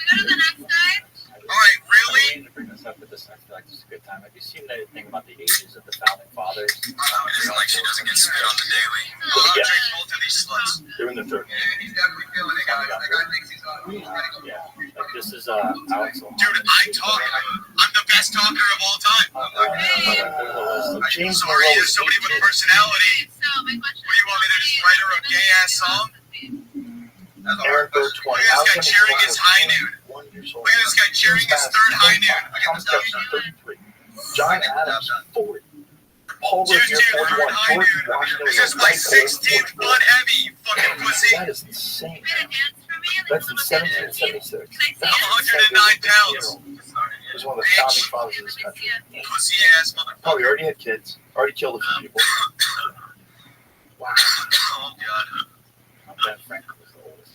All right, I really? mean to bring this up, but this I feel like this is a good time. Have you seen anything about the ages of the founding fathers? It isn't like she doesn't get spit on the daily. I'll drink both of these sluts. They're in the third. He's definitely feeling it, guys. That guy thinks he's on. Yeah. Like this is Alex. Dude, I talk. I'm the best talker of all time. James Sorry, you're somebody with personality. What do you want me to just write her a gay ass song? Aaron Burr, 20. Look at this guy cheering his high noon. 1 year old. Look at this guy cheering his third high noon. Thomas Jefferson, 33. John Adams, 40. Paul Dude, Revere, 41. high George noon. Washington, This is my 16th Bud Heavy, you fucking pussy. That is insane. That's in 1776. I'm 109 pounds. He was one of the founding fathers of this country. Pussy ass motherfucker. Probably already had kids. Already killed a few people. Wow. Oh, God. Ben Franklin was the oldest.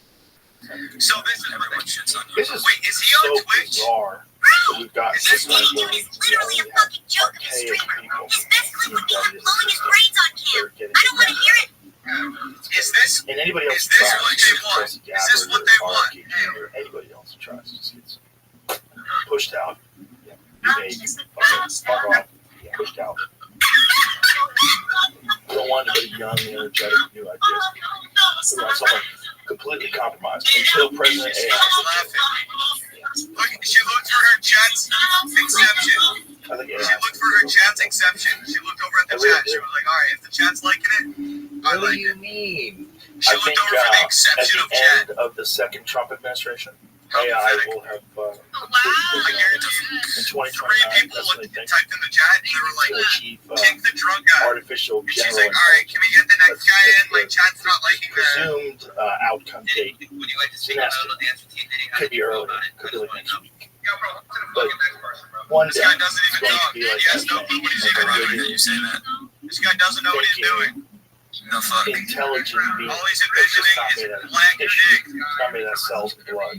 So this is everyone shits on you. This is Wait, is he so on Twitch? bizarre that we've got Is this this one where we only have archaic people. Is this And anybody else Is this tries, what they want? Chelsea Is this Gabbard what they or want? RFK Jr., anybody else who tries just gets pushed out. Fuck off. Pushed out. We don't want anybody young, energetic, new ideas. We want someone completely compromised until President AI. Look, she looked for her chat's exception. I think She AI. looked for her chat's exception. She looked over at the chat. She was like, all right, if the chat's liking it, I What do like you it. mean? She I looked think over for the at exception of the chat. end of the second Trump administration, AI will have in 2029. Three people That's what I think. typed in the chat and they were like, Achieve kick the drunk guy. artificial And she's general like, all right, can we get the next guy in? My chat's not liking that. presumed outcome date. Would you like to see Next. the dance routine? Could be early. Could be like next week. Yeah, bro. To the But fucking next person, bro. One This day guy doesn't it's even going talk. to be like He has no that. clue what he's even doing. You say that. This guy doesn't know what he's doing. No fuck. Intelligent being. All he's It's just not envisioning made out is of black tissue. dick. It's not made out of cells and blood.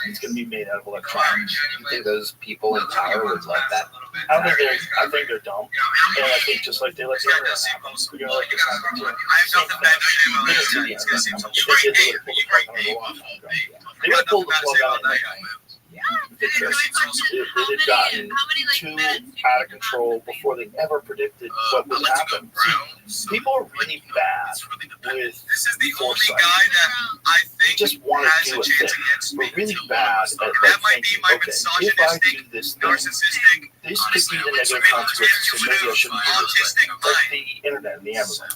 It's going to be made out of electronics. You think those people in power would love that? I think they're dumb. And I think just like they let the internet happen, we're going to let this happen too. I have nothing bad to say about this guy. He's gonna seem so If they did, they great. would have pulled the plug on it a long time ago. They would have pulled the plug on it. They'd have gotten too out of control before they ever predicted what would happen. See, people are really bad with This is the only foresight. guy that I They think just want has to a do a chance thing. against me. We're really bad at That might be thinking, my okay, if I do misogynistic, this thing, narcissistic, this could be the negative consequences, so maybe I shouldn't do this thing. autistic Like mind. the internet and the Amazon.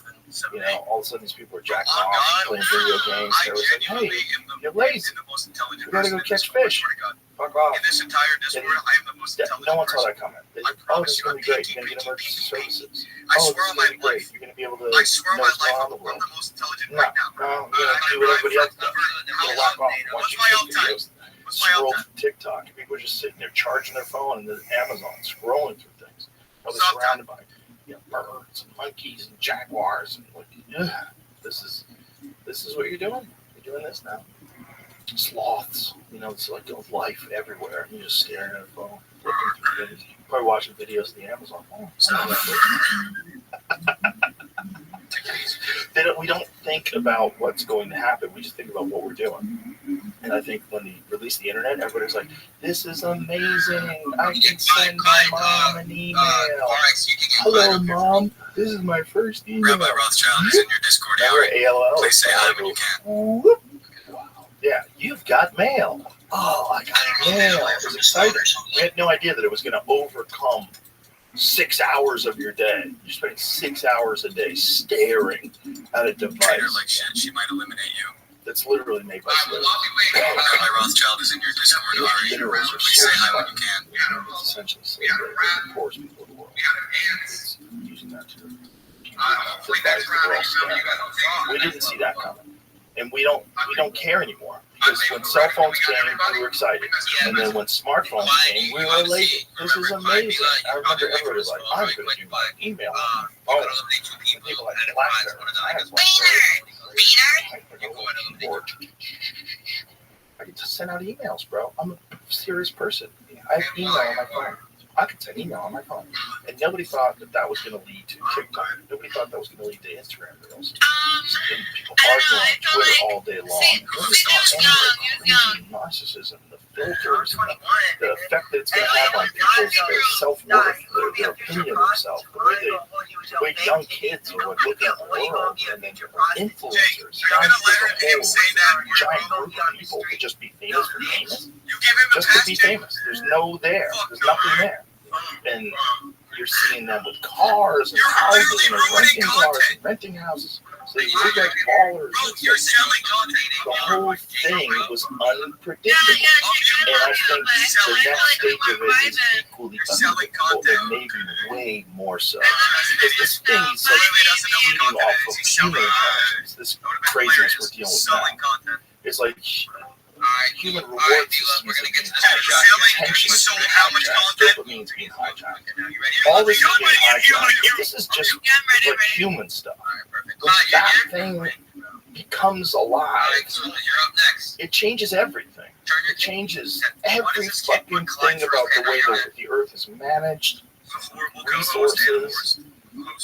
You know, all of a sudden these people are jacking On off, God, playing video games. I They were like, genuinely hey, am the you're lazy. most intelligent We gotta person go in this catch world, I fish. swear to God. Fuck off. In this entire Discord, I am the most intelligent No one saw person. that comment. I promise it's you, going I'm to be great. peaky, You're going to get peaky, emergency peaky, services. I This swear is on my going to be great. life. You're going to be able to I swear on know my what's going on in life, the I'm world. the most intelligent No, right now. no, you're going to do what everybody else does. You're going to lock off and watch What's my YouTube uptime? videos. What's my Scroll uptime? through TikTok. People are just sitting there charging their phone and the Amazon, scrolling through things. Well, What's they're uptime? surrounded by birds and monkeys and jaguars and like, this is what you're doing. You're doing this now. Sloths, it's like life everywhere. You're just staring at a phone, flipping through videos. Probably watching videos of the Amazon. We don't think about what's going to happen. We just think about what we're doing. And I think when they release the internet, everybody's like, "This is amazing! I can send my mom an email. Hello, Mom. This is my first email." Rabbi Rothschild is in your Discord area. AOL. Please say hi when you can. Wow. Yeah, you've got mail. Oh, I got mail. It was exciting. We had no idea that it was going to overcome 6 hours of your day. You're spending 6 hours a day staring at a Treat her device like shit. She might eliminate you. that's literally made by slaves. Rabbi Rothschild is in your Discord area. Minerals are Please say hi when you can. It's essentially slavery for the poorest people of the world. It's using that to devise the world scam. We didn't see that coming. And we don't care anymore. Because when cell phones came, we were excited. And then when smartphones came, we were elated. This is amazing. I remember everybody was like, I'm going to do my email on my phone. And people like BlackBerry. I had BlackBerry. I can just send out emails, bro. I'm a serious person. I have email on my phone. I could send email on my phone. And nobody thought that was going to lead to TikTok. Nobody thought that was going to lead to Instagram Reels. And people arguing on Twitter all day long. Nobody thought any of the crazy narcissism, the filters, the effect that it's going to have on people's self-worth, their opinion of themselves, the way young kids are looking at the world, and then influencers. Giant group of people to just be famous for famous. Just to be famous. There's nothing there. And you're seeing them with cars and houses and renting cars and renting houses. So they look like ballers. The whole thing was unpredictable. And I think the next stage of it is equally unpredictable, and maybe way more so. Because this thing is like feeding off of human intelligence. This craziness we're dealing with now. It's like human reward systems are being hijacked, attention is being hijacked, dopamine's being hijacked. All this is being hijacked. This is just like human stuff. When that thing becomes alive, it changes everything. It changes every fucking thing about the way that the earth is managed, resources,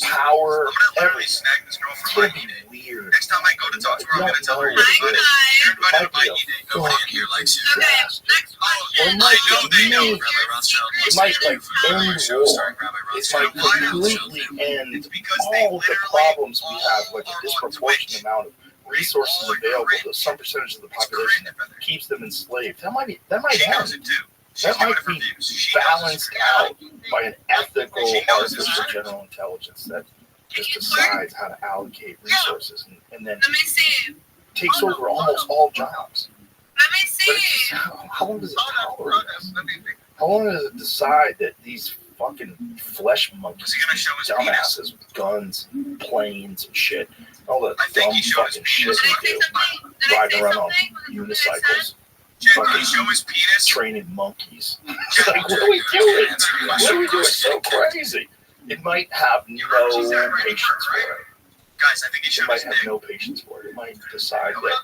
power, everything. It's going to be weird. Next time I go to talk to her, I'm going to tell her It might be a fucking disaster. Or it might be amazing. It might like end war. It might completely end all the problems we have, like a disproportionate amount of resources available to some percentage of the population that keeps them enslaved. That might end. That might be balanced out by an ethical artificial general intelligence that just decides how to allocate resources and then takes over almost all jobs. But how long does it tolerate this? How long does it decide that these fucking flesh monkeys, dumbasses with guns, and planes and shit, all the dumb fucking shit they do, riding around on unicycles, fucking training monkeys. Like, what are we doing? What are we doing? So crazy. It might have no patience for it. Guys, I think it might have no patience for it. It might decide that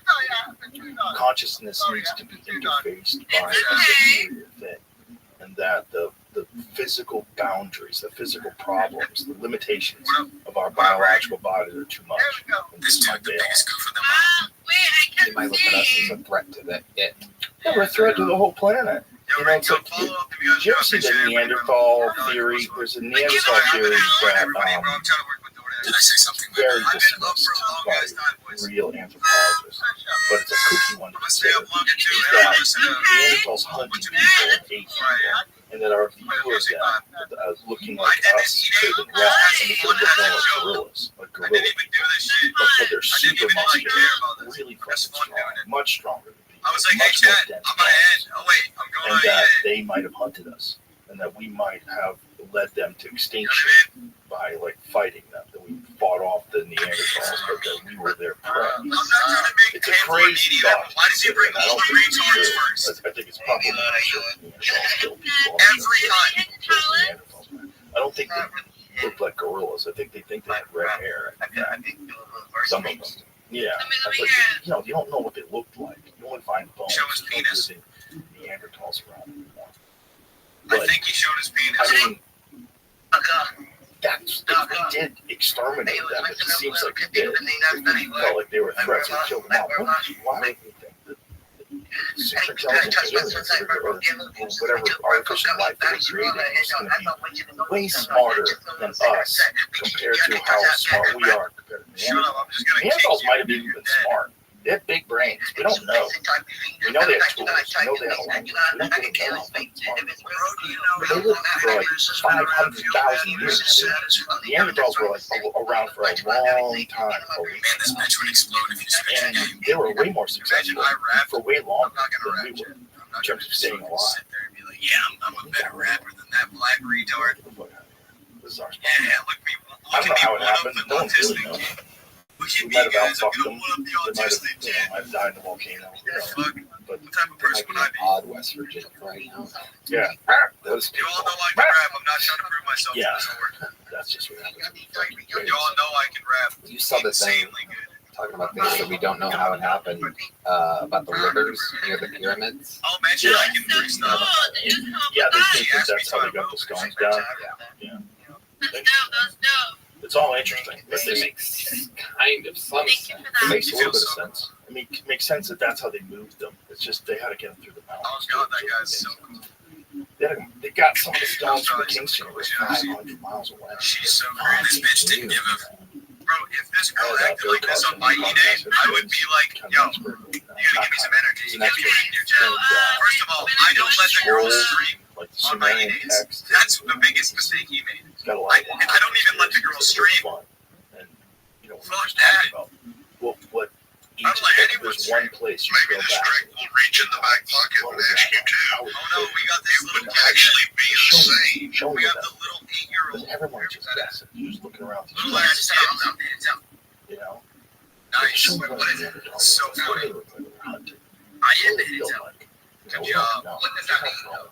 consciousness needs to be interfaced by a superior thing, and that the physical boundaries, the physical problems, the limitations of our biological bodies are too much. This dude, the biggest goof of them all. They might look at us as a threat to that. Yeah, we're a threat to the whole planet. It's like, did you ever see the Neanderthal theory? There's a Neanderthal theory that did I say something? Very dismissed by real anthropologists, but it's a kooky one to consider. That Neanderthals hunted people and ate people, and that our view of them looking like us could have been wrong, and they could have looked more like gorillas. But they're super muscular, really fucking strong, much stronger than people. I was like, hey, Chad, I'm ahead. Oh, wait, I'm and that they might have hunted us, and that we might have led them to extinction by like fighting them. That we fought off the Neanderthals, but that we were their prey. It's a crazy thought. Why does he bring all the retards first? I think it's probably not true. Every time. I don't think they look like gorillas. I think they had red hair. Some of them. Yeah. Like, you don't know what they looked like. You only find bones. Show his penis. Neanderthals around anymore. I think he showed his penis. I mean, that's if we did exterminate them. It just seems like we did. It felt like they were threats. We killed them all. Why would we think that super intelligent aliens or whatever artificial life that we're creating is going to be way smarter than us compared to how smart we are compared to Neanderthals? Neanderthals might have even been smart. They have big brains. We don't know. We know they have tools. We know they have a language. We don't really know how they lived for like 500,000 years. Neanderthals were like around for a long time. This bitch would explode if you switch And they were way more successful for way longer than we were in terms of staying alive. Yeah, I'm a better rapper than that black retard. This is our spot. Yeah, I don't know how it look happened. at me, No one really knows. Look We at me, might have guys. I'm outfucked gonna them. one up the They might autistic have kid. died in the volcano. Fuck. But What type of person Might be would I in be? odd West Virginia right now. yeah, those You all people. know I can rap. I'm not trying to prove myself to Yeah. this whore. That's just what happens. You all know I can rap. You saw the thing Insanely good. talking about things that we don't know how it happened about the rivers near the pyramids. I'll mention I can freestyle. Yeah, they think that that's how they got the stones down. Yeah. It's all interesting. But It makes kind of some sense. it makes a little bit of sense. I mean, it makes sense that that's how they moved them. It's just they had to get them through the Oh mountains. god, that guy's so cool. They got some of the stones from Kingston were 500 miles away. She's so great. This bitch didn't give a. Bro, if this girl acted like this on Mikey Day, I would be like, yo, you gotta give me some energy. You gotta give me your gel. First of all, I don't let the girls stream Like the on Mikey Sumerian Days. text. That's the biggest mistake he made. It's got a lot of I don't even let the girls stream. And you know, Fuck that. What I don't let anyone there's one place you Maybe go the back. strike will reach in the back pocket and ask you to. Oh no, we got this It little would kid. actually be insane. Show We me have that. the little 8-year-old. Because everyone just guessing. You're just looking around. Little ass kids. You know? Nice. Show me What what is it? So funny. hunting. I What am do the they feel hit. like? Good You know, job. no. What does that mean, though?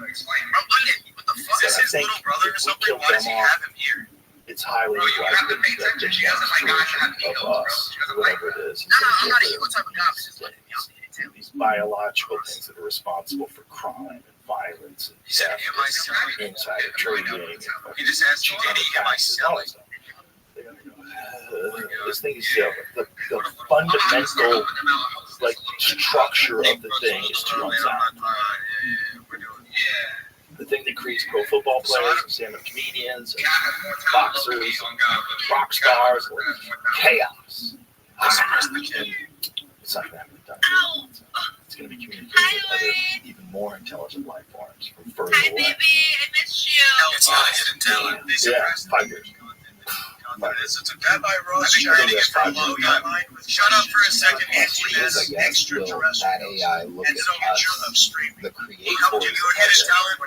Explain. Bro, what the fuck? Is this his little brother or something? Why does he have him here? It's highly Bro, you have to pay likely that attention. the She doesn't like next guys that have version egos, of bro. us, She doesn't like whatever it is, No, I'm not an is ego type of guy. I'm just letting y'all see it too. these biological things that are responsible for crime and violence and He said, death, am I selling? insider trading, He just asked you, Diddy, am I selling? This thing is the fundamental like structure of the thing is too unsound. The thing that creates pro football players, stand-up comedians, and boxers, rock stars, chaos. It's not going to happen in time. It's going to be communicated with other, even more intelligent life forms from further Hi, away. baby. I missed you. It's not a hidden talent. Yeah, 5 years. It's a Rabbi Rothschild. I've been it for a long time. Shut up for a second. Is, I guess, will that AI look And at so you're us, upstream. the He helped you creators do a hidden talent.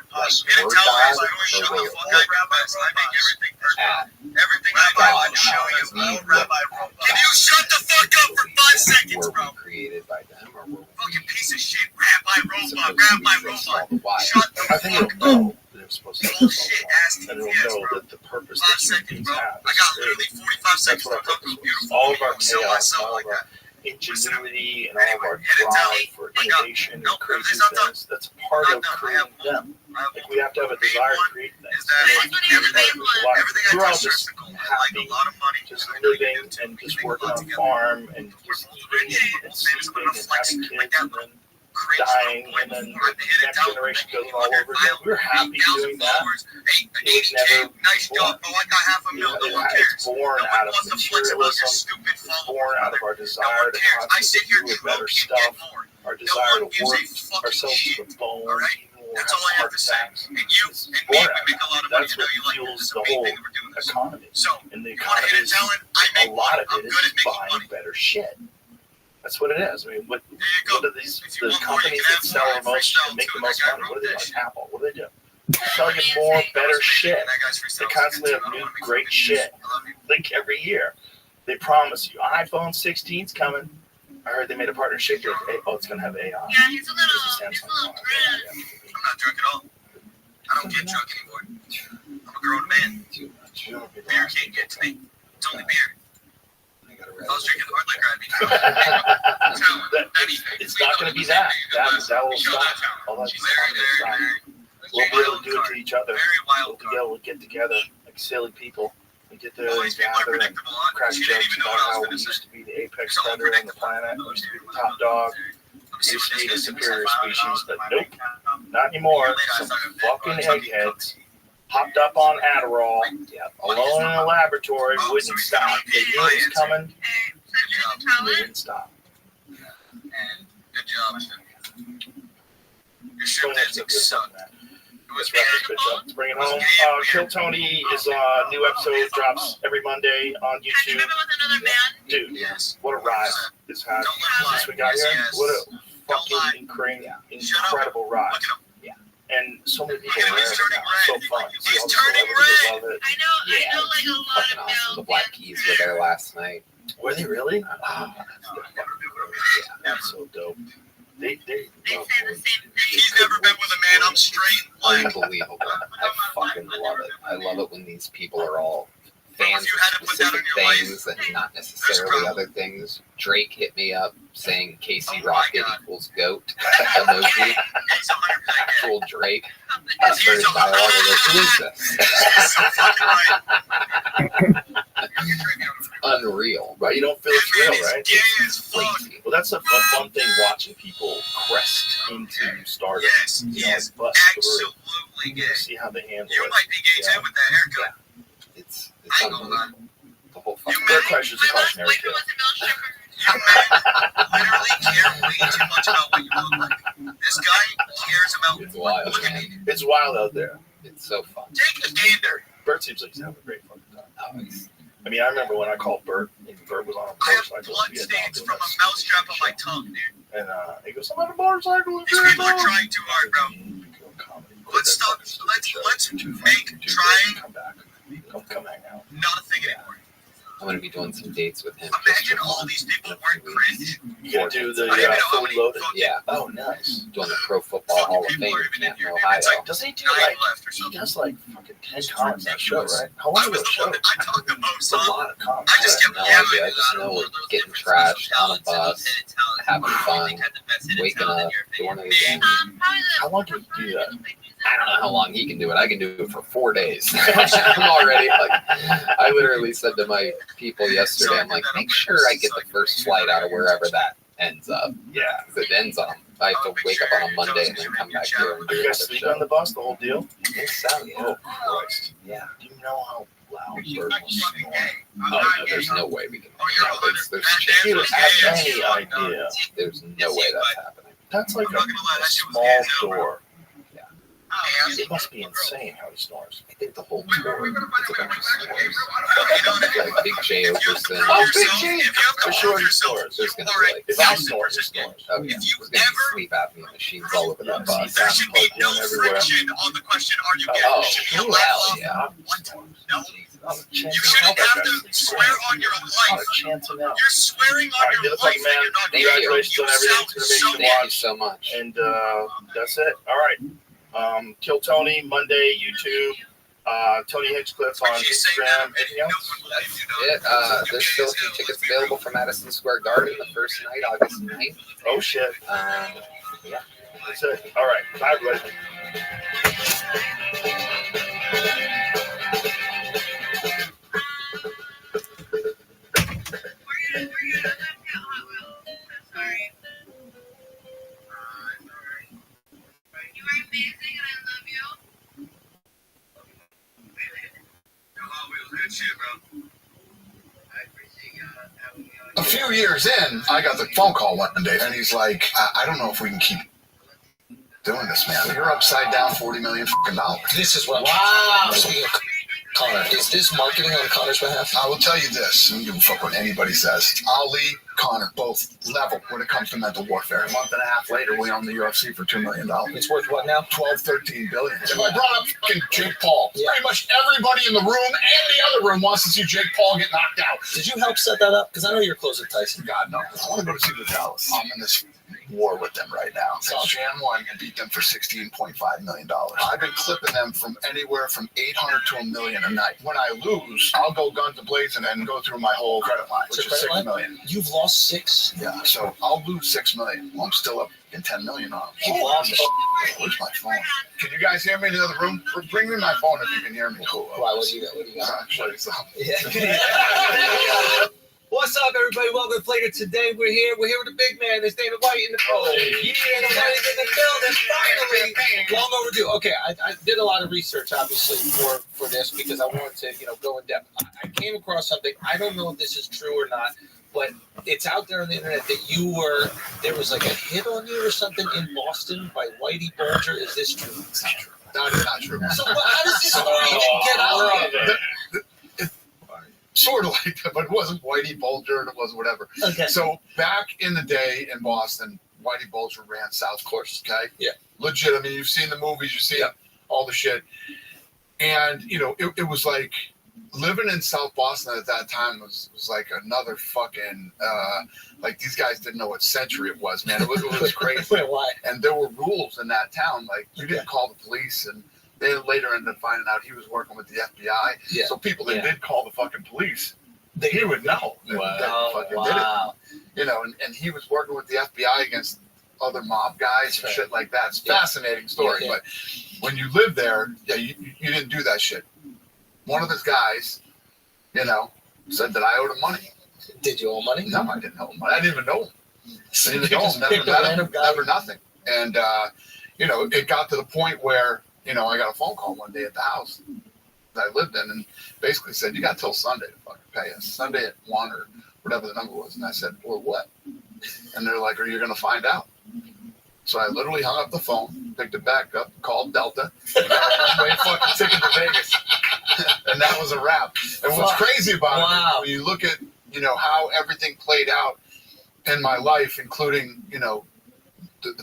Hidden we're talent is God, I always show or you we're what I rabbis. I make everything perfect. at Everything I do, I show you. God, Rabbi Robot. Can you shut the fuck up for 5 seconds, were bro? we created by them, or were we Fucking piece of shit. Rabbi Robot. Rabbi Robot. Why? Shut the I think fuck it'll up. know that it's supposed to be Bullshit ass and it'll TTS, know bro. that the purpose 5 that human seconds, beings bro. have I is got great. literally 45 seconds That's to what talk our to a beautiful all of our woman. Sell chaos, myself all like of our that. ingenuity, and all of our drive for innovation and crazy things, that's part of creating them. Like we have to have a desire to create things. Is that everything I We're all touch starts just to go like happy, a lot of money. just living and just working on a farm and just eating and sleeping and having kids and then dying, and then the next generation goes all over again. We're happy doing that. It was never Nice job, bro. I got half a mil. No one cares. It's born No out one of wants to flex about your materialism. stupid It's follower. born out of our No desire one to cares. I sit here constantly do better drunk and get stuff, more. our No desire one to gives work a fucking ourselves shit. to the bone, Alright? even when we're That's all I having have heart to say. attacks. And you It's and me, born we out of make a lot of money. That's I know what you like it. fuels It's the a big whole thing that we're doing this. economy. So, And the you want a economy hidden is talent? I a make lot money. of I'm it is good at just making buying money. better shit. That's what it is. I mean, what are these companies that sell the most and make the most money? What do they like? Apple. What do they do? Sell you more, better shit. They constantly have new, great shit. Like every year, they promise you iPhone 16's coming. I heard they made a partnership with. It's gonna have AI. Yeah, he's a little drunk. I'm not drunk at all. I don't get drunk anymore. I'm a grown man. Too much. Beer can't get to me. It's only beer. If I was drinking hard liquor, I'd be It's not going to be that. That will stop. All that stuff. We'll be able to do it to each other. We'll be able to get together like silly people and get there and gather and crack jokes about how we used to be the apex predator on the planet. We used to be the top dog. We used to be the superior species, but nope, not anymore. Some fucking eggheads hopped up on Adderall, alone in a laboratory, wouldn't stop. They knew it was coming. They didn't stop. Good job. Your ship dancing sucked. Let's wrap this bitch up. Let's bring it home. Kill Tony is new episode drops every Monday on YouTube. Dude, what a ride this has since we got here. What a fucking incredible ride. And so many people are there. It's so fun. He's turning red. Love it. I know like a lot Fucking of awesome. The Black Keys were there last night. Were they really? Wow. That's so dope. They They say love the it. same thing. He's never been with a man. I'm straight. Unbelievable. I fucking love it. I love it when these people are all fans If you of had to put that specific on your things and not necessarily other things. Drake hit me up saying Casey Rocket equals GOAT emoji. Actual Drake. I started dialogue with who is this? Unreal. Right? You don't feel it's real, right? Gay as fuck. Crazy. Well, that's a fun thing watching people crest into stardom. Yes, he is bust through. absolutely gay. See how they handle You it. might be gay too with that haircut. It's I ain't gonna lie. unbelievable. The whole You fucking Blood may pressure's a My last cautionary boyfriend tale. was a male stripper. literally care way too much about what you look like. This guy cares about. It's wild, Look at man. me. It's wild out there. It's so fun. Take a gander. Bert seems like he's having a great fucking time. Oh, it's- I mean, I remember when I called Bert, and Bert was on a I have motorcycle. blood in Vietnam stains doing from that a mousetrap on my shit. tongue, dude. And he goes, I'm on a motorcycle in These people are Vietnam. trying too hard, bro. Let's stop. Let's make trying Come back. Come hang out. not a thing anymore. I'm going to be doing some dates with him. Imagine all these people weren't cringe. You gonna do the I don't even know how fully many loaded? fucking Yeah. Oh, nice. Doing the Pro Football Hall of Fame in Canton, Ohio. It's like Doesn't he do 9 like, left or he something. does like fucking 10 comments on that show, right? How I long was is the the one show? that I talked the most, It's a huh? lot of comments. I just kept No yammering. idea. I just know we're getting trashed on a bus, having fun, waking up, doing it again. How long can you do that? I don't know how long he can do it. I can do it for 4 days. I'm already like, I literally said to my people yesterday, I'm like, make sure I get the first flight out of wherever that ends up. Yeah. Because it ends on, I have to wake up on a Monday and then come back here and Are do you guys another sleep on show. the bus the whole deal? I think so, yeah. Oh, Christ. Yeah. Do you know how loud Bert was snoring? Oh, no, there's no way we can. There's He would have any idea. There's no way that's happening. That's like a small door. It must be insane how he snores. I think the whole tour is a bunch of snores. Like Big J Okerson. Oh, Big J! For For sure he snores. There's gonna be like, If I snore, he snores. oh yeah, there's gonna be sleep apnea machines all over that bus. There should be no friction on the question, are you gay? Oh, It should be a hell laugh. yeah. What? No. Not a chance You in hell shouldn't that have guy's to sleep swear snores. on your Not life. a chance in hell. You're swearing on All right, your give us life up, that man. you're not gay. Congratulations You on everything. sound It's been amazing to so Thank you watch. so much. And that's it. All right. Kill Tony, Monday, YouTube. Tony Hinchcliffe on Instagram. Anything else? That's it. There's still a few tickets available for Madison Square Garden the first night, August 9th. Oh, shit. Yeah. That's it. All right. Bye, everybody. Sorry. You are amazing and I love you. Good shit, bro. A few years in, I got the phone call one day, and he's like, I don't know if we can keep doing this, man. You're upside down $40 million. This is what. Wow. Connor, is this marketing on Connor's behalf? I will tell you this. I don't give a fuck what anybody says. Ali, Connor, both level when it comes to mental warfare. A month and a half later, we own the UFC for $2 million. It's worth what now? 12, 13 billion. If I brought up fucking Jake Paul, pretty much everybody in the room and the other room wants to see Jake Paul get knocked out. Did you help set that up? Because I know you're close with Tyson. God, no. I want to go to see the Dallas. I'm in this war with them right now. So Jan won and beat them for $16.5 million. I've been clipping them from anywhere from 800 to $1 million a night. When I lose, I'll go guns blazing and go through my whole credit line, which is $6 million. You've lost 6? Yeah, so I'll lose $6 million. Well, I'm still up in $10 million on them. He lost. Where's my phone? Can you guys hear me in the other room? Bring me my phone if you can hear me. Cool. Why? What do you got? What do you got? I'll show you something. Yeah. What's up, everybody? Welcome to Player. Today we're here with the big man. There's David White in the building. Yeah, White in the building. Finally, long overdue. Okay, I did a lot of research, obviously, for this because I wanted to, go in depth. I came across something. I don't know if this is true or not, but it's out there on the internet that there was like a hit on you or something in Boston by Whitey Bulger. Is this true? It's not true. That is not true. So how does this story even get out there? Sort of like that, but it wasn't Whitey Bulger and it wasn't whatever. Okay. So back in the day in Boston, Whitey Bulger ran South Course, okay? Yeah. Legit. I mean, you've seen the movies, you've seen all the shit. And, it was like living in South Boston at that time was like another fucking, like these guys didn't know what century it was, man. It was crazy. Wait, why? And there were rules in that town. Like, you didn't call the police, and they later ended up finding out he was working with the FBI. Yeah. So people that did call the fucking police, he would know. Wow. Did it. And he was working with the FBI against other mob guys and shit like that. It's a fascinating story. But when you live there, you didn't do that shit. One of his guys, said that I owed him money. Did you owe money? No, I didn't owe him money. I didn't even know him. I didn't even know him. Never met him. Never nothing. And, it got to the point where, I got a phone call one day at the house that I lived in and basically said, you got till Sunday to fucking pay us. Sunday at 1 or whatever the number was. And I said, or what? And they're like, are you going to find out? So I literally hung up the phone, picked it back up, called Delta, and got a one-way fucking ticket to Vegas. And that was a wrap. And what's crazy about it, when you look at, how everything played out in my life, including, the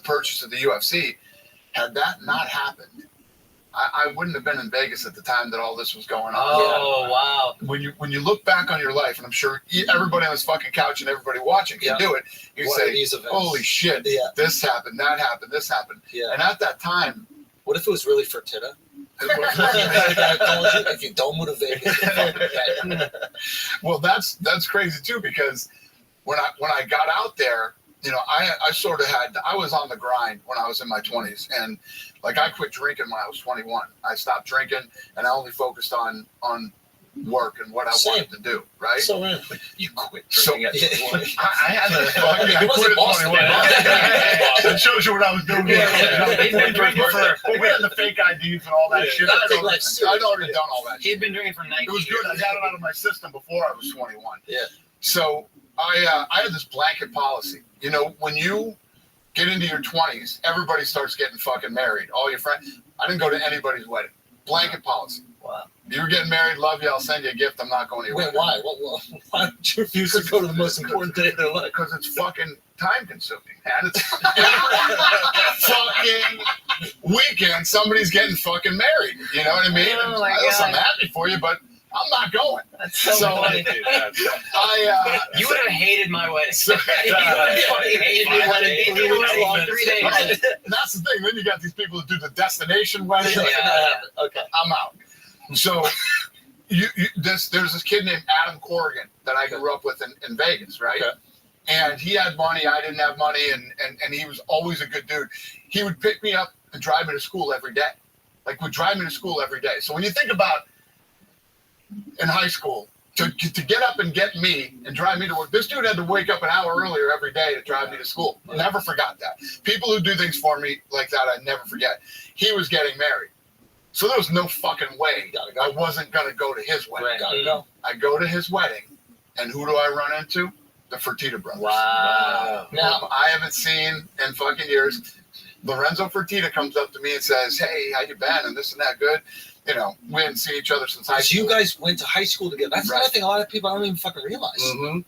purchase of the UFC, had that not happened, I wouldn't have been in Vegas at the time that all this was going on. Oh, wow. When you look back on your life, and I'm sure everybody on this fucking couch and everybody watching can do it, you say, holy shit, this happened, that happened, this happened. Yeah. And at that time... What if it was really fertitta? If you don't move to Vegas. Well, that's crazy too, because when I got out there, I sort of I was on the grind when I was in my 20s, and like I quit drinking when I was 21. I stopped drinking, and I only focused on work and what I wanted to do. Right? So you quit drinking at 21. I had to. I quit at 21. That shows you what I was doing. We had the fake IDs and all that shit. I'd already done all that. He'd been drinking for 19 years. It was good. I got it out of my system before I was 21. Yeah. So I had this blanket policy. When you get into your 20s, everybody starts getting fucking married. All your friends. I didn't go to anybody's wedding. Blanket policy. Wow. You're getting married, love you, I'll send you a gift. I'm not going to your wedding. Why? Why did you refuse to go to the most important day of their life? Because it's fucking time consuming, man. It's fucking weekend, somebody's getting fucking married. You know what I mean? Oh my Listen, God. I'm happy for you, but I'm not going. That's so funny. Dude, You would have hated my wedding. So, You would have fucking hated my wedding. It was long 3 days. That's the thing. Then you got these people that do the destination wedding. Okay. I'm out. So there's this kid named Adam Corrigan that I grew up with in Vegas, right? Okay. And he had money, I didn't have money, and he was always a good dude. He would pick me up and drive me to school every day. Would drive me to school every day. So when you think about in high school, to get up and get me and drive me to work, this dude had to wake up an hour earlier every day to drive me to school. Never forgot that. People who do things for me like that, I never forget. He was getting married. So there was no fucking way I wasn't going to go to his wedding. I go to his wedding, and who do I run into? The Fertitta brothers. Wow. Now, I haven't seen in fucking years. Lorenzo Fertitta comes up to me and says, hey, how you been? And this and that, good. you know, we hadn't seen each other since high school. You guys went to high school together. That's another thing a lot of people don't even fucking realize. Mm-hmm.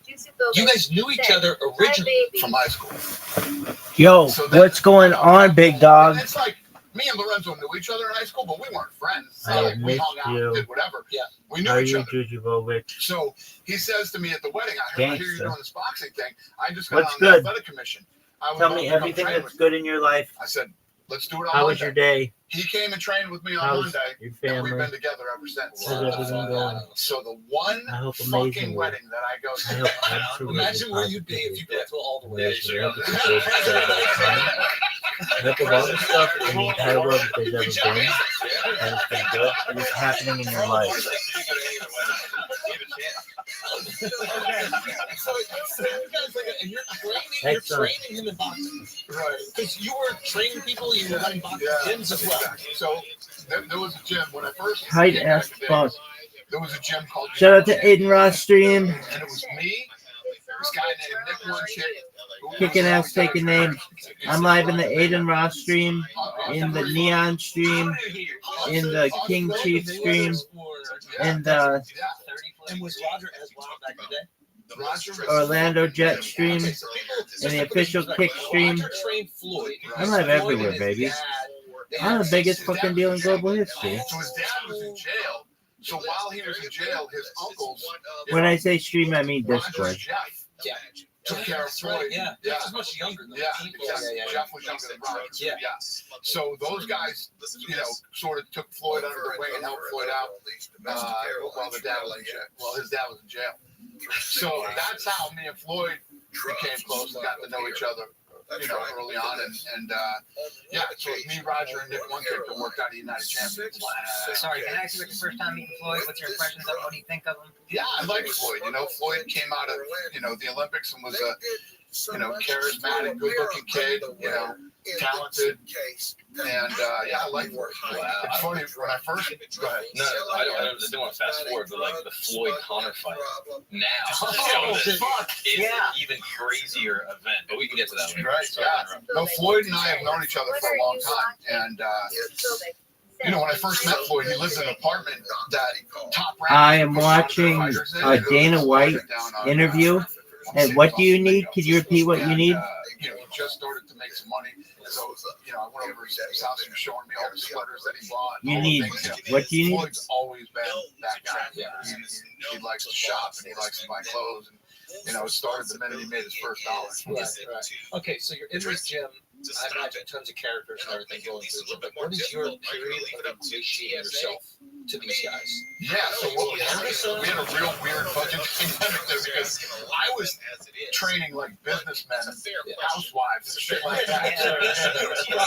You guys knew each other originally from high school. Yo, what's going on, big dog? It's like me and Lorenzo knew each other in high school, but we weren't friends. I Like, we missed hung out, you. did whatever. Yeah, we knew How are each you, other. Jujubovic? So he says to me at the wedding, I hear you're Gangster. doing this boxing thing. I just got What's on good? the athletic commission. I would Tell love me to come everything train that's with you." good in your life. I said, let's do it on How Monday. was your day? He came and trained with me on How's Monday, your and family? we've been together ever since. How's everything going? So the one I hope fucking amazingly. wedding that I go I to. hope absolutely Imagine where you'd be if you go to all the way. I hope of all the stuff in the entire world that there's ever been, that has been good, it is happening in your life. So you guys like, and you're Excellent. training him in boxing, right? Because you were training people, you were running boxing gyms as well. So there was a gym when I first Tight came ass back today, fuck. there was a gym called Shout out to Aiden Ross stream. and it was me, this guy named Nick One Chick, Kicking ass, taking names. I'm live in the Aiden Ross stream, in the Neon stream, in the King Chief stream, in the And was Roger as wild back in the day? Orlando Jet stream, in the official Kick stream. Roger trained Floyd. I'm live everywhere, baby. I'm the biggest fucking deal in global history. So his dad was in jail. So while he was in jail, his uncles, When I say stream, I mean Discord. Jeff, Yeah. took care of That's Floyd. right. Yeah. Yeah. He's much younger than Yeah, me. exactly. Yeah. Jeff was younger than Roger. Yeah. So those guys, you know, sort of took Floyd under their wing and helped Floyd out while the dad was in jail. Well, his dad was in jail. So that's how me and Floyd became close and got to know each other, you know, early on. And yeah, so it was me, Roger, and Nick One Kick that worked out at United Champions. Sorry, can I ask you what your first time meeting Floyd? What's your impressions of him? What do you think of him? Yeah, I like Floyd. You know, Floyd came out of, you know, the Olympics and was a, you know, charismatic, good-looking kid, you know, talented. And yeah, I like Floyd. It's funny, when I first, go ahead. No, I don't want to fast forward, but like the Floyd Connor fight now is an even crazier event. But we can get to that later. Right, yeah. No, Floyd and I have known each other for a long time. And, you know, when I first met Floyd, he lived in an apartment that top ranked. I am watching a Dana White interview. And what do you need? Could you repeat what you need? You know, he just started to make some money. So, you know, I went over to his house and he was showing me all the sweaters that he bought. You need, what do you need? Floyd's always been that guy. Yeah. He likes to shop and he likes to buy clothes. And, you know, it started the minute he made his first dollar. Right. Okay, so you're in this gym. I imagine tons of characters and everything going through. But what is your period of ingratiating yourself to these guys? Yeah, so what we had a real weird fucking dynamic there because I was training like businessmen and housewives and shit like that.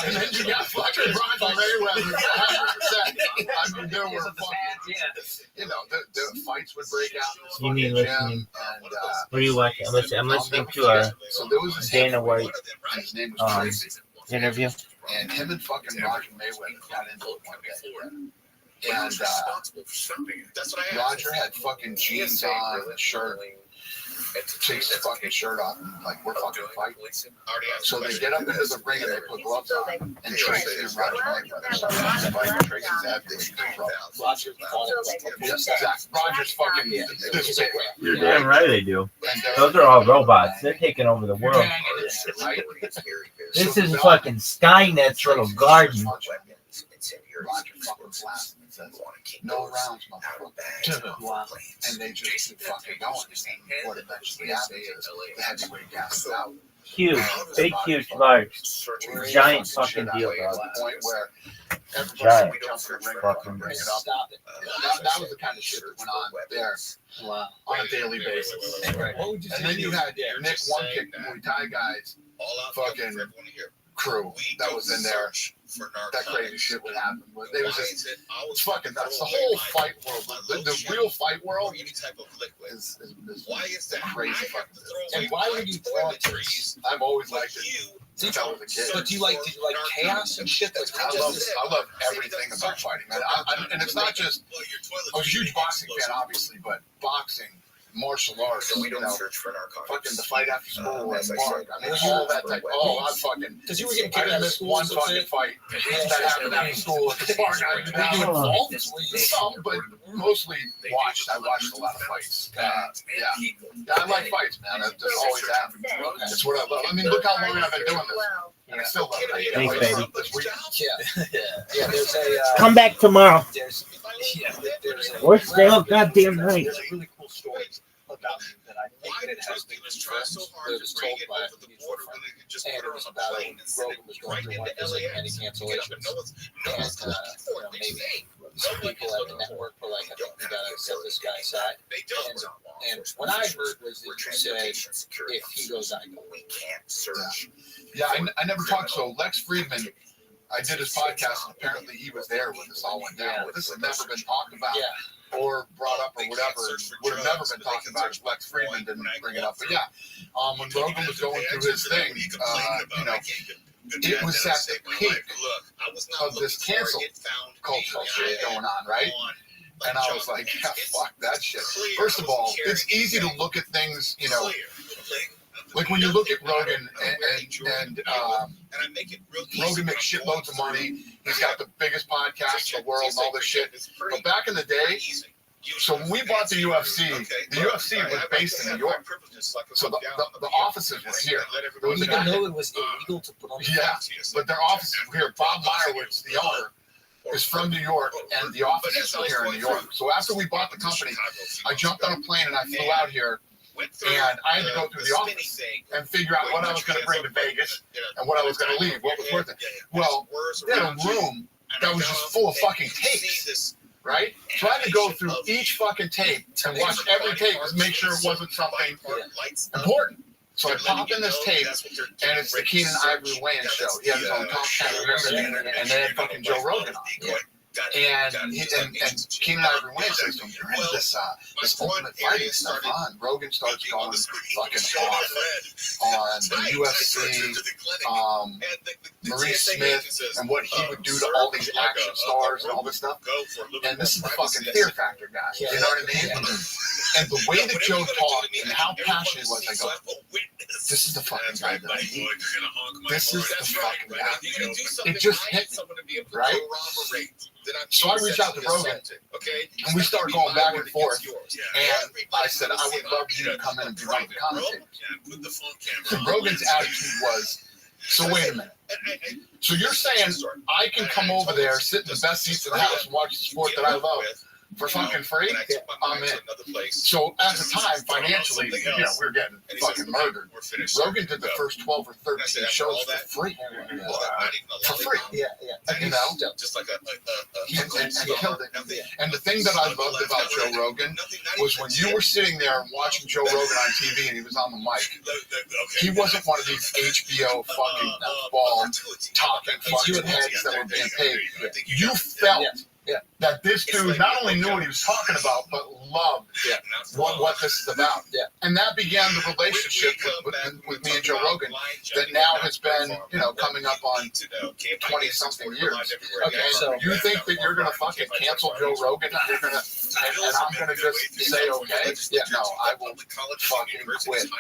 And then you got fucking Roger Mayweather, 100%. I mean, there were fucking, you know, the fights would break out in this You mean fucking gym. listening? And, What are you watching? I'm listening to a so there was this Dana White his name was Tracy. interview. And him and fucking Roger Mayweather got into it one day. And Roger had fucking jeans on and a shirt. Takes the fucking shirt off and like, we're fucking fighting. So they get up into the ring and they put gloves on. And Tracy and Roger Mayweather. Tracy's athletic. Yes, exactly. Roger's fucking this big. You're damn right they do. Those are all robots. They're taking over the world. This is fucking Skynet's little garden. Roger fucking blasted and says, no rounds, motherfucker. Wow. And they just keep fucking going. And what eventually happens is the heavyweight gasses out. Huge, big, huge, large, giant fucking deal, bro. To the point where Giant everybody jumps in the ring fucking and bring it up. That was the kind of shit that went on there on a daily basis. And then you had Nick One Kick, the Muay Thai guys, fucking crew that was in there. That crazy shit would happen. But they was just, it's fucking nuts. The whole fight world, the real fight world is crazy fucking. And why would you draw trees? I've always liked it since I was a kid. But do you like chaos and shit? I love everything about fighting, man. And it's not just, I was a huge boxing fan, obviously, but boxing martial arts, So we don't you know, search for narcotics. fucking the fight after school and as I park. said, I mean, all that type. Oh, I fucking. Because you were getting I kicked out didn't of miss school. one so fucking it's- fight that happened after school at the park. I did Were you not. involved? Some, but mostly watched. I watched a lot of fights. Yeah, I like fights, man. It just always happened. It's what I love. I mean, look how long I've been doing this. And I still love it. Thanks, baby. This week. Yeah, there's a. Come back tomorrow. There's a. Or stay up goddamn night. There's a really cool story about you that I think that it has been confirmed, but it was told by a mutual friend. And it was about when Rogan was going through one of his many cancellations. And maybe some people at the network were like, I think we gotta set this guy aside. And what I heard was that you said, if he goes, I go. We can't search. Yeah, I never talked. So Lex Friedman, I did his podcast, and apparently he was there when this all went down. Well, this had never been talked about or brought up or whatever. Would have never been talked about if Lex Friedman didn't bring it up. But yeah, when Rogan was going through his thing, you know, it was at the peak of this cancel culture shit going on, right? And I was like, yeah, fuck that shit. First of all, it's easy to look at things, you know, like when you look at Rogan and Rogan makes shitloads of money. He's got the biggest podcast in the world and all this shit. But back in the day, so when we bought the UFC was based in New York. So the offices were here. There was Even though it was illegal to put on the but their offices were here. Bob Meyerowitz, the owner, is from New York, and the offices were here in New York. So after we bought the company, I jumped on a plane and I flew out here. And I had to go through the office and figure out what I was going to bring to Vegas and what I was going to leave, what was worth it. Well, they had a room that was just full of fucking tapes, right? So I had to go through each fucking tape and watch every tape to make sure it wasn't something important. So I pop in this tape, and it's the Keenan Ivory Wayans show. He had his own Top 10, and they had fucking Joe Rogan on. And Keenan Ivory Wayans says to him, "You're into this ultimate fighting stuff on." Rogan starts going fucking off on the UFC, Maurice Smith, and what he would do to all these action stars and all this stuff. And this is the fucking Fear Factor guy. You know what I mean? And the way that Joe talked and how passionate he was, I go, "This is the fucking guy that I need. This is the fucking guy." It just hit me, right? So I reached out to Rogan, and we started going back and forth. And I said, "I would love you to come in and be one of the commentators." So Rogan's attitude was, "So wait a minute. So you're saying I can come over there, sit in the best seats in the house, and watch the sport that I love for fucking free? I'm in." So at the time, financially, you know, we were getting fucking murdered. Rogan did the first 12 or 13 shows for free. For free. You know? And killed it. And the thing that I loved about Joe Rogan was when you were sitting there and watching Joe Rogan on TV and he was on the mic, he wasn't one of these HBO fucking ball talking fucking heads that were being paid. You felt that this dude not only knew what he was talking about, but loved what this is about. And that began the relationship with me and Joe Rogan that now has been, you know, coming up on 20-something years. Okay, so you think that you're going to fucking cancel Joe Rogan and you're going to, and I'm going to just say, okay, no, I will fucking quit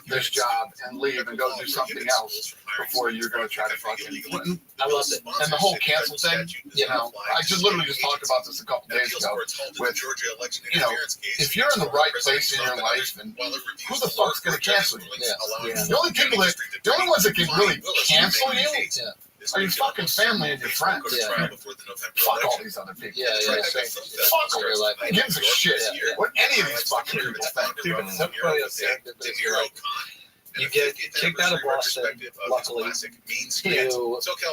this job and leave and go do something else before you're going to try to fucking. I love it. And the whole cancel thing, you know, I just literally just talked about this a couple days ago with, you know, if you're in the right place in your life, and who the fuck's going to cancel you? The only ones that can really cancel you are your fucking family and your friends. Fuck all these other people. Fuck all your life. Who gives a shit what any of these fucking people think? You get kicked out of Boston, luckily, to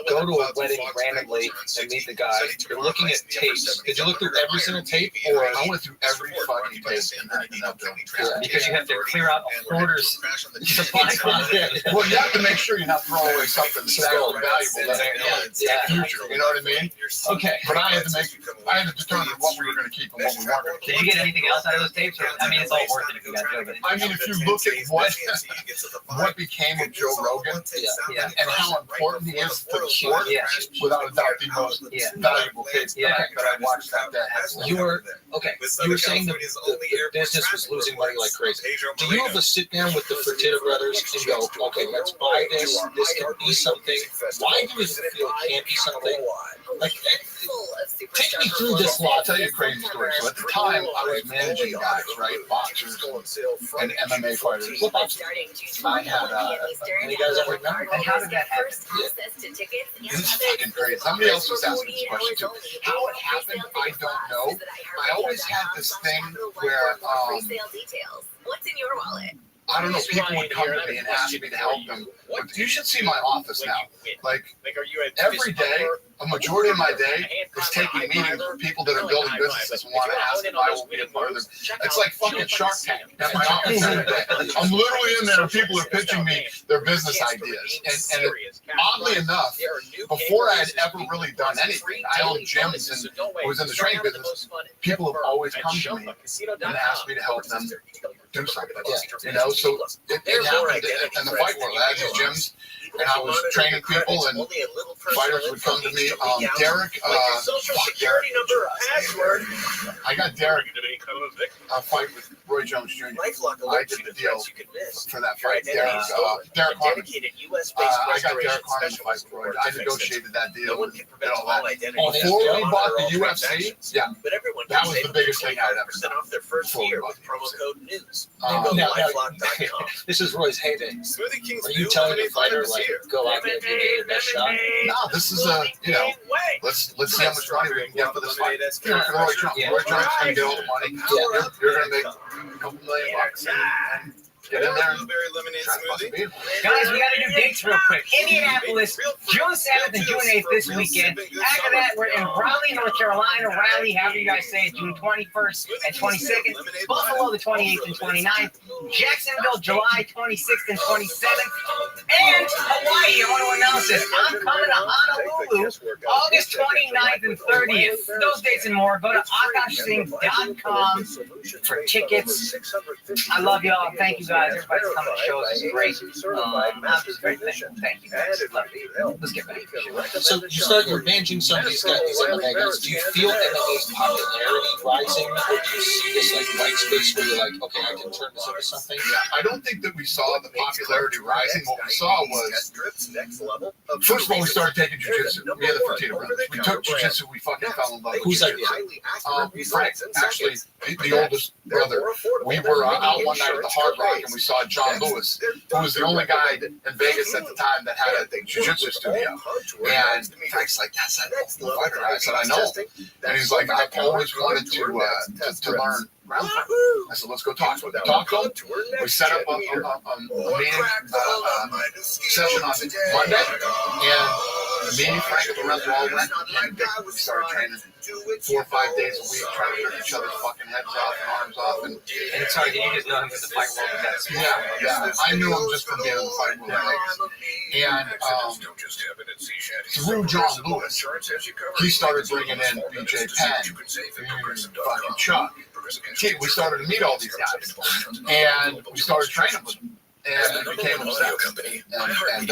go to a wedding randomly and meet the guy. You're looking at tapes. Did you look through every single tape? Or I went through every fucking tape in that building. Because you have to clear out a hoarder's supply closet. Well, you have to make sure you're not throwing away something that's valuable that ain't in the future. You know what I mean? Okay. But I had to determine what we were going to keep and what we weren't going to keep. Did you get anything else out of those tapes? Or, I mean, it's all worth it if you got Joe. I mean, if you look at what what became of Joe Rogan and how important he is to the sport. Yeah. Without a doubt, the most valuable case that I watched that day. You were saying the business was losing money like crazy. Do you ever sit down with the Fertitta brothers and go, okay, let's buy this. This can be something. Why do you feel it can't be something? Like, take me through this lot. I'll tell you a crazy story. So at the time, I was managing guys, right? Boxers and MMA fighters. I had, any guys ever remember? And how did that happen? It's fucking crazy. Somebody else was asking this question too. How it happened, I don't know. I always had this thing where, What's in your wallet? I don't know, people would come to me and ask me to help them. You should see my office now. Like, every day, a majority of my day is taking meetings with people that are building businesses and want to ask if I will be a part of them. It's like fucking Shark Tank at my office every day. I'm literally in there and people are pitching me their business ideas. And oddly enough, before I had ever really done anything, I owned gyms and was in the training business, people have always come to me and asked me to help them do something. You know, so it happened in the fight world. I had these gyms and I was training people and fighters would come to me. Derek, I got Derek a fight with Roy Jones Jr. I did the deal for that fight. Derek Harmon. I got Derek Harmon to fight with Roy. I negotiated that deal and all that. Before we bought the UFC, that was the biggest thing I'd ever done. Before we bought the UFC. This is Roy's heyday. Are you telling the fighter, like, go out there and get your best shot? No, this is a, you know, let's see how much money we can get for this fight. Roy Jones. Roy Jones is going to get all the money. You're going to make a couple $1 million and get in there and guys, we got to do dates real quick. Indianapolis, June 7th and June 8th this weekend. After that, we're in Raleigh, North Carolina. Raleigh, however you guys say it, June 21st and 22nd. Buffalo, the 28th and 29th. Jacksonville, July 26th and 27th. And Hawaii, I want to announce this. I'm coming to Honolulu, August 29th and 30th. Those dates and more. Go to akashsing.com for tickets. I love y'all. Thank you, guys. Everybody's coming to shows. This is great. I'm just very thankful. Thank you, guys. Love you. Let's get back to the show. So you start, you're managing some of these guys, these MMA guys. Do you feel MMA's popularity rising, or do you see this like white space where you're like, okay, I can turn this into something? I don't think that we saw the popularity rising. What we saw was, first of all, we started taking jiu-jitsu. We had the Fertitta brothers. We took jiu-jitsu. We fucking fell in love with Who's jiu-jitsu. Frank, actually, the oldest brother. We were out one night at the Hard Rock and we saw John Lewis, who was the only guy in Vegas at the time that had a jiu-jitsu studio. And Frank's like, that's that old fighter. I said, I know. And he's like, I've always wanted to learn ground fight. I said, let's go talk to him. Talk to him. We set up a meeting session on Monday, and me, Frank, and Lorenzo all went, and we started training 4 or 5 days a week, trying to rip each other's fucking heads off and arms off. And it's hard. You just know him from the fight world. Yeah. I knew him just from being in the fight world. And through John Lewis, he started bringing in BJ Penn, fucking Chuck. We started to meet all these guys, and we started training with them. And it became obsessed. And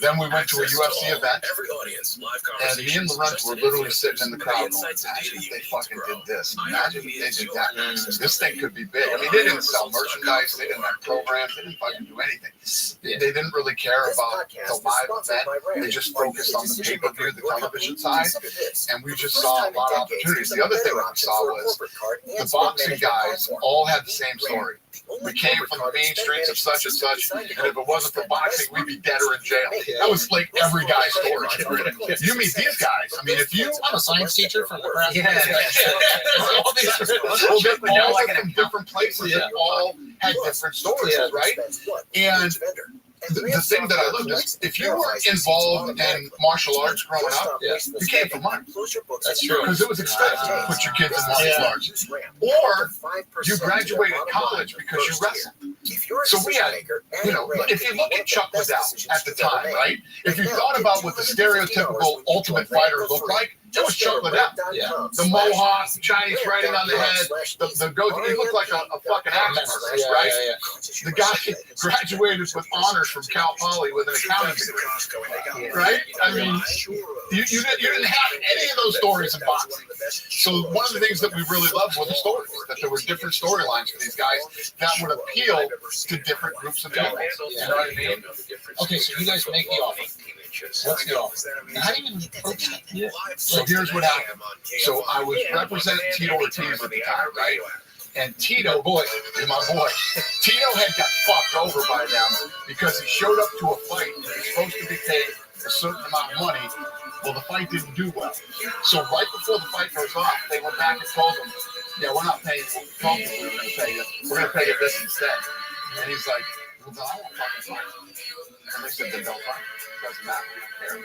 then we went to a UFC event, and me and Lorenzo were literally sitting in the crowd going, imagine if they fucking did this. Imagine if they did that. This thing could be big. I mean, they didn't sell merchandise. They didn't have programs. They didn't fucking do anything. They didn't really care about the live event. They just focused on the pay-per-view, the television side, and we just saw a lot of opportunities. The other thing that we saw was the boxing guys all had the same story. We came from the main streets of such and such, and if it wasn't for boxing, we'd be dead or in jail. That was like every guy's story. You meet these guys. I mean, if you... I'm a science teacher from Nebraska. All from different places that all had different stories, right? And the thing that I loved is, if you were involved in martial arts growing up, you came for money. That's true. Because it was expensive to put your kids in martial arts. Or you graduated college because you wrestled. So we had, you know, if you look at Chuck Liddell at the time, right? If you thought about what the stereotypical Ultimate Fighter looked like, It was chocolate out. Yeah. The mohawk, Chinese writing on the head, the goatee. He looked like a fucking action artist, right? The guy graduated with honors from Cal Poly with an accounting degree, right? I mean, you didn't have any of those stories in boxing. So one of the things that we really loved were the stories, that there were different storylines for these guys that would appeal to different groups of people. You know what I mean? Okay, so you guys make the offer. What's the offer? How do you even approach that? Yeah. So here's what happened. So I was representing Tito Ortiz at the time, right? And Tito, my boy, Tito had got fucked over by them because he showed up to a fight and he was supposed to be paid a certain amount of money. Well, the fight didn't do well. So right before the fight goes off, they went back and told him, yeah, we're not paying what we told you we were going to pay you. We're going to pay you this instead. And he's like, well, then I won't fucking fight. And they said, then don't fight. It doesn't matter. We don't care.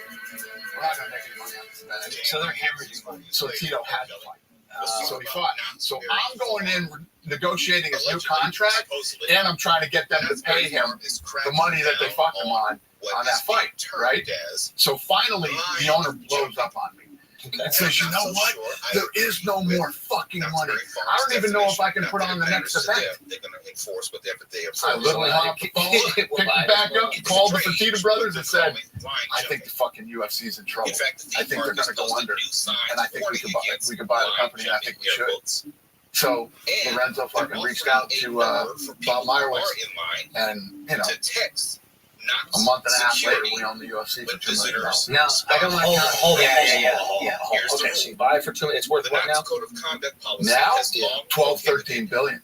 We're not going to make any money on this event anyway. So they're hemorrhaging money. So Tito had to fight. So he fought. So I'm going in negotiating his new contract, and I'm trying to get them to pay him the money that they fucked him on that fight, right? So finally, the owner blows up on me. And says, you know what? There is no more fucking money. I don't even know if I can put on the next event. I literally hung up the phone, picked it back up, called the Fertitta brothers and said, I think the fucking UFC's in trouble. I think they're going to go under. And I think we could buy the company, and I think we should. So Lorenzo fucking reached out to Bob Meyerowitz, and, you know, a month and a half later, we own the UFC for $2 million. No, I don't want to hold it. Yeah. Okay, so you buy it for $2 million. It's worth what now? Now, 12, 13 billion.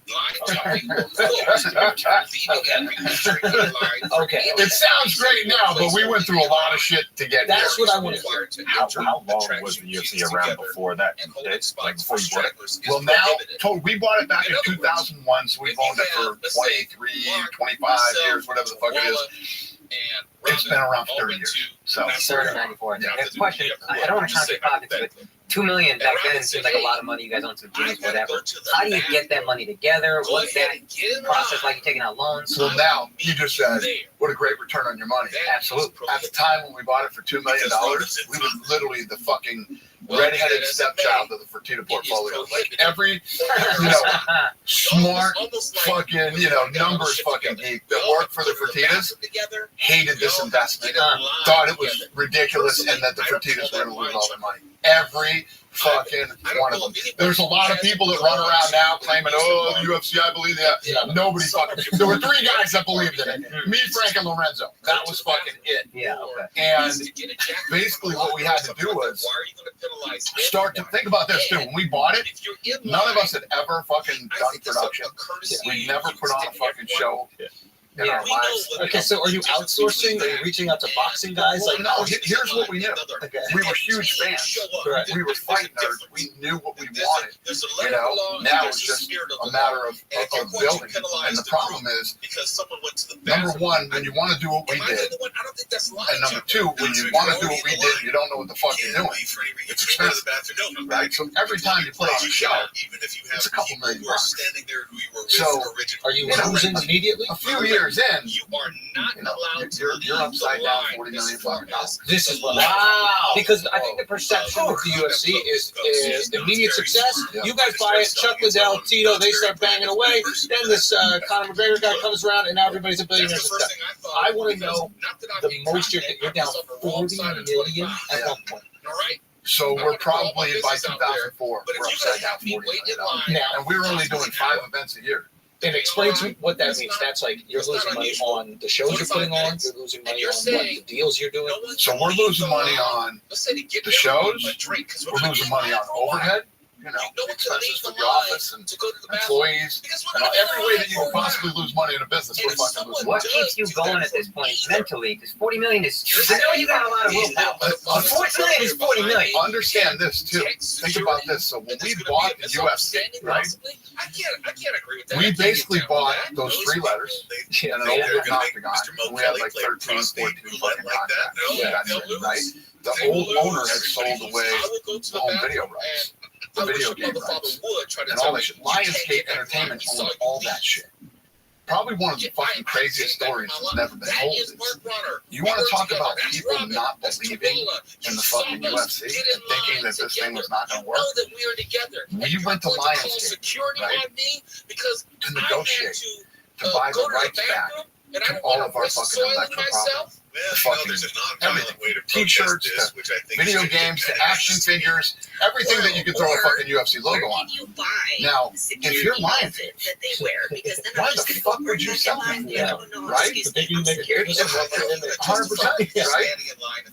Okay. It sounds great now, but we went through a lot of shit to get there. That's what I want to hear. How long was the UFC around before that? Like before you bought it? Well, now, we bought it back in 2001, so we've owned it for 23, 25 years, whatever the fuck it is. It's been around for 30 years. So, Started in 94. Next question. I don't want to count your pockets, but $2 million back then seems like a lot of money. You guys own some gyms, whatever. How do you get that money together? What's that process like? You taking out loans? So now, you just said, what a great return on your money. Absolutely. At the time when we bought it for $2 million, we were literally the fucking redheaded stepchild of the Fertitta portfolio. Like every, smart fucking, numbers fucking geek that worked for the Fertittas hated this investment, thought it was ridiculous, and that the Fertittas were going to lose all their money. Every fucking one of them. There's a lot of people that run around now claiming, oh, the UFC, I believe that. Nobody fucking. There were 3 guys that believed in it. Me, Frank, and Lorenzo. That was fucking it. Yeah. Okay. And basically, what we had to do was start to think about this too. When we bought it, none of us had ever fucking done production. We never put on a fucking show. In our lives. Okay, so are you outsourcing? Are you reaching out to boxing guys? Well, no, here's what we knew. Okay. We were huge fans. Right. We were fight nerds. We knew what we wanted. Now it's just a matter of building. And the problem is, number one, when you want to do what we did, and number two, when you want to do what we did and you don't know what the fuck you're doing, it's expensive, right? So every time you put on a show, it's a couple $1 million. So are you losing immediately? A few years in, you're upside down $40 million. This is wow. Because I think the perception with the UFC is immediate success. Yeah. You guys buy it, Chuck Liddell, Tito, they start banging away. Then this Conor McGregor guy comes around, and now everybody's a billionaire. I want to know the most you're down $40 million at one point. All right. So we're probably by 2004, we're upside down $40 million now, and we're only doing 5 events a year. And explain to me what that means. That's like you're losing money on the shows you're putting on. You're losing money on the deals you're doing. So we're losing money on the shows. We're losing money on overhead. Expenses for the office and employees. And every way that you can possibly lose money in a business, we're fucking losing money. What keeps you going at this point mentally? Because $40 million is. I know you got a lot of willpower. $40 million is $40 million. Understand this too. Think about this. So when we bought the UFC, right? I can't agree with that. We basically bought those 3 letters and an old octagon. We had like 13, 14 fucking contracts. Right? The old owner had sold away the home video rights, the video game rights, and all that shit. Lionsgate Entertainment owned all that shit. probably one of the fucking craziest stories that's never been told. You want to talk about people not believing in the fucking UFC and thinking that this thing was not going to work? We went to Lionsgate, right, to negotiate, to buy the rights back to all of our fucking intellectual property. Fucking everything. T-shirts, to video games, to action figures, everything that you could throw a fucking UFC logo on. Now, if you're lying, why the fuck would you sell them? Right? But they can make a 100%, right?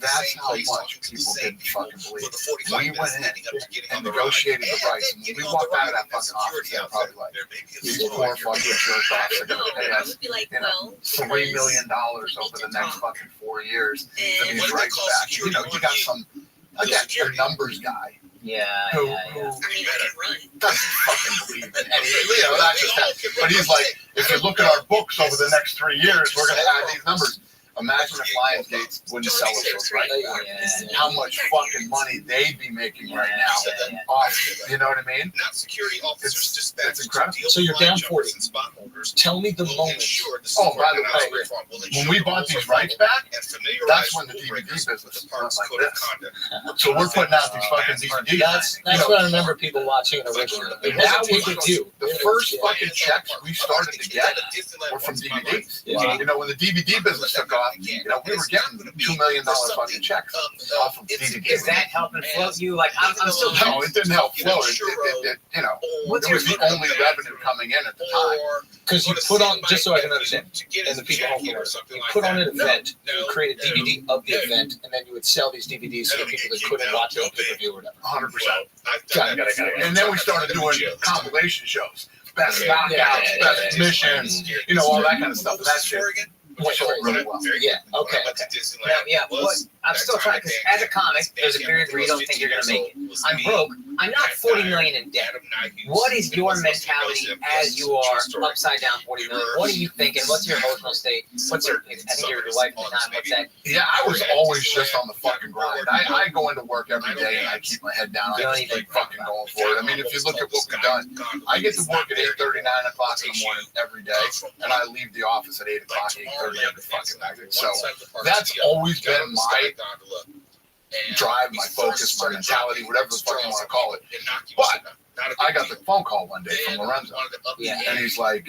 That's how much people didn't fucking believe. We went in and negotiated the rights, and when we walked out of that fucking office, they're probably like, these poor fucking jerk offs are going to pay us, $3 million over the next fucking 4 years for these rights back. You know, you got some, again, your numbers guy. Who doesn't fucking believe in anything. You know, not just that. But he's like, if you look at our books over the next 3 years, we're going to add these numbers. Imagine if Lionsgate wouldn't sell us those rights back. How much fucking money they'd be making right now off, you know what I mean? It's incredible. So you're down 40. Tell me the moment. Oh, by the way, when we bought these rights back, that's when the DVD business went like this. So we're putting out these fucking DVDs. That's what I remember people watching originally. That was the first fucking checks we started to get were from DVDs. You know, when the DVD business took off, you know, we were getting $2 million fucking checks off of DVDs. Is that helping float you? Like, I'm still. No, it didn't help float. It you know, it was the only revenue coming in at the time. Because you put on, just so I can understand, and the people home, you put on an event, you create a DVD of the event, and then you would sell these DVDs to the people that couldn't watch it on pay-per-view or whatever. 100%. Got it. And then we started doing compilation shows. Best knockouts, best missions, you know, all that kind of stuff. And that shit went really well. Yeah, okay. Now, what, I'm still trying, because as a comic, there's a period where you don't think you're going to make it. I'm broke. I'm not $40 million in debt. What is your mentality as you are upside down $40 million? What are you thinking? What's your emotional state? What's your, I think your wife at the time, what's that? Yeah, I was always just on the fucking grind. I go into work every day and I keep my head down. I just keep fucking going for it. I mean, if you look at what we've done, I get to work at 8:30, 9 o'clock in the morning every day, and I leave the office at 8 o'clock, 8:30 every fucking night. So that's always been my drive, my focus, my mentality, whatever the fuck you want to call it. But I got the phone call one day from Lorenzo, and he's like,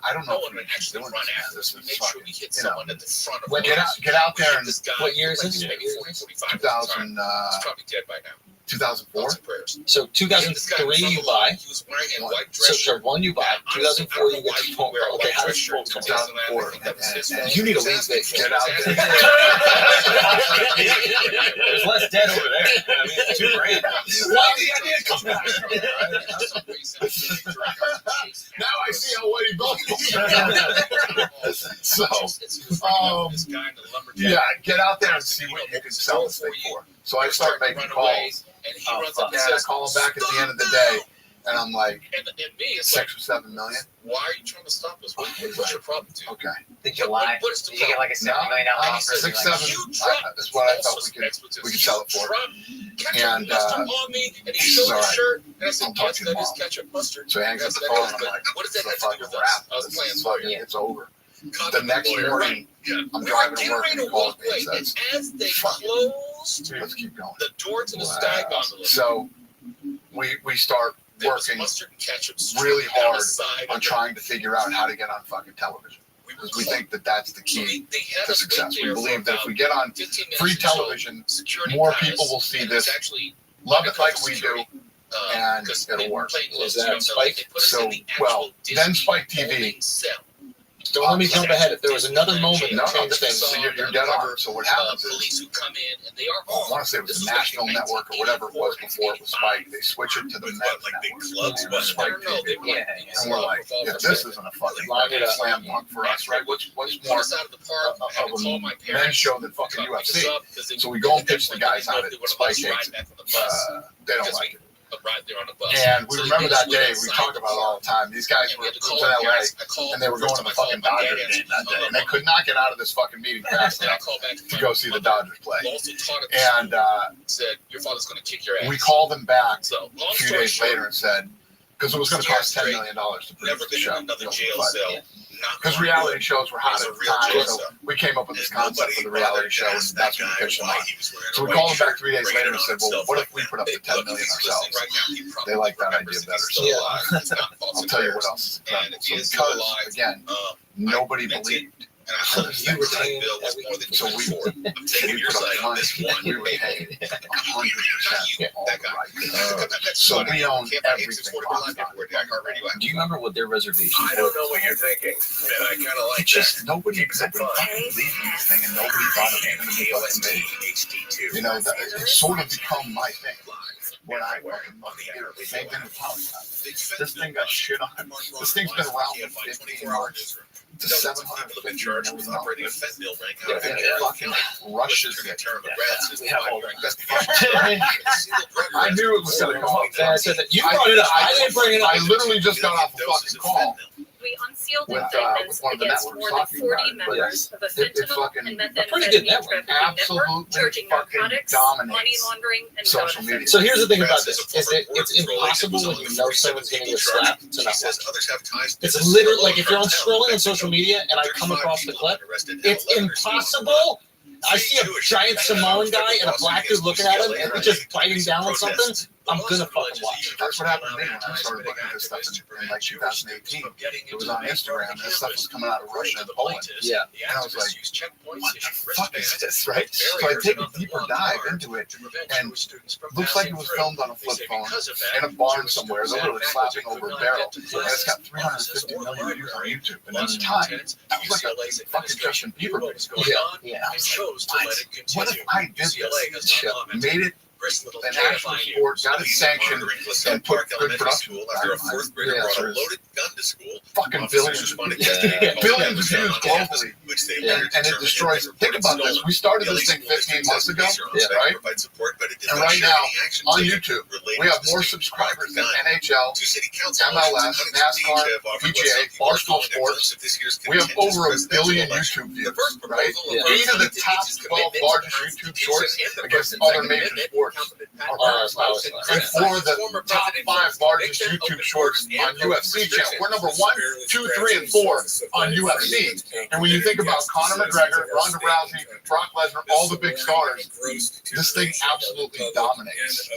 I don't know if we keep doing this. This is fucking, you know, get out there and, what year is this? 2004. So 2003 you buy. So one you buy. 2004 you get the phone call. Okay, how does the phone call? 2004. You need to leave this. Get out there. There's less debt over there. I mean, $2 grand. Why the idea come back? Now I see how what he built. So, yeah, get out there and see what you can sell this thing for. So I start making calls. And I call him back at the end of the day, and I'm like, 6 or 7 million. Why are you trying to stop us? What's your problem, dude? Okay. Did you lie? Did you get like a $70 million offer? 6, 7 is what I thought we could sell it for. And he's all right. I'll talk to you tomorrow. So he hangs up the phone, and I'm like, it's a fucking wrap. It's over. The next morning, I'm driving to work, and he calls me and says, fuck, let's keep going. The door to the sky gondola. So we start working really hard on trying to figure out how to get on fucking television. Because we think that that's the key to success. We believe that if we get on free television, more people will see this, love it like we do, and it'll work. Was that Spike? So, well, then Spike TV. Don't let me jump ahead. If there was another moment that changed things, so you're dead on. So what happens is, I want to say it was the National Network or whatever it was before it was Spike. They switch it to the Met Network. And Spike TV. And we're like, if this isn't a fucking slam dunk for us, right? What's more of a men's show than fucking UFC? So we go and pitch the guys on it. Spike hates it. They don't like it. And we remember that day, we talk about it all the time. These guys were in LA, and they were going to the fucking Dodgers game that day, and they could not get out of this fucking meeting fast enough to go see the Dodgers play. And we called them back a few days later and said, because it was going to cost $10 million to produce the show. because reality shows were hot at the time. So we came up with this concept for the reality show, and that's when we pitched them on. So we called them back 3 days later and said, well, what if we put up to 10 million ourselves? They like that idea better. So I'll tell you what else is incredible. So because, again, nobody believed. So we put up money, we were paid 100% all the rights. So we own everything. Do you remember what their reservations were? I don't know what you're thinking, and I kind of like just nobody fucking believed in this thing, and nobody thought it was going to be fucking big. You know, it's sort of become my thing. When I fucking love it. Same thing with Polygon. This thing got shit on. This thing's been around for 15 years. To $750 million. And it fucking rushes it. I knew it was going to come up. You brought it up. I didn't bring it up. I literally just got off a fucking call. We unsealed indictments against more than 40 members of a fentanyl and methamphetamine trafficking network, charging narcotics, money laundering, and counterfeit. So here's the thing about this: is that it's impossible when you know someone's going to get slapped to not watch it. It's literally like if you're scrolling on social media and I come across the clip, it's impossible. I see a giant Samoan guy and a black dude looking at him and just biting down on something. I'm gonna fucking watch it. That's what happened to me when I started looking at this stuff in like 2018. It was on Instagram, and this stuff was coming out of Russia and Poland. Yeah. And I was like, what the fuck is this, right? So I take a deeper dive into it, and it looks like it was filmed on a flip phone in a barn somewhere. They're literally slapping over a barrel. And it's got 350 million views on YouTube. And at the time, that was like a fucking Justin Bieber video. Yeah. What if I did this shit, made it an actual sport, got it sanctioned, and put good production after a fourth grader brought a loaded gun to school? Fucking billions. Billions of views globally. And it destroys. Think about this. We started this thing 15 months ago, right? And right now, on YouTube, we have more subscribers than NHL, MLS, NASCAR, PGA, Barstool Sports. We have over 1 billion YouTube views, right? 8 of the top 12 largest YouTube shorts against other major sports. And for the top 5 largest YouTube shorts on UFC channel, we're number 1, 2, 3, and 4 on UFC. And when you think about Conor McGregor, Ronda Rousey, Brock Lesnar, all the big stars, this thing absolutely dominates.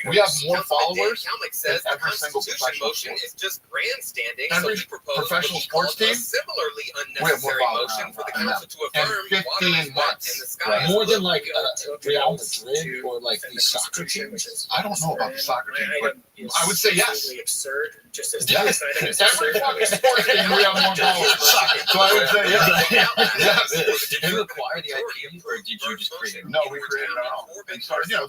We have more followers than every single professional sport. It's just grandstanding. Every professional sports team, we have more followers in 15 months. More than like Real Madrid or like these soccer teams. I don't know about the soccer team, but I would say yes. Absurd. Just as yes. Every fucking sports team we have more followers. So I would say yes. Did you acquire the IP or did you just create it? No, we created our own. We started, there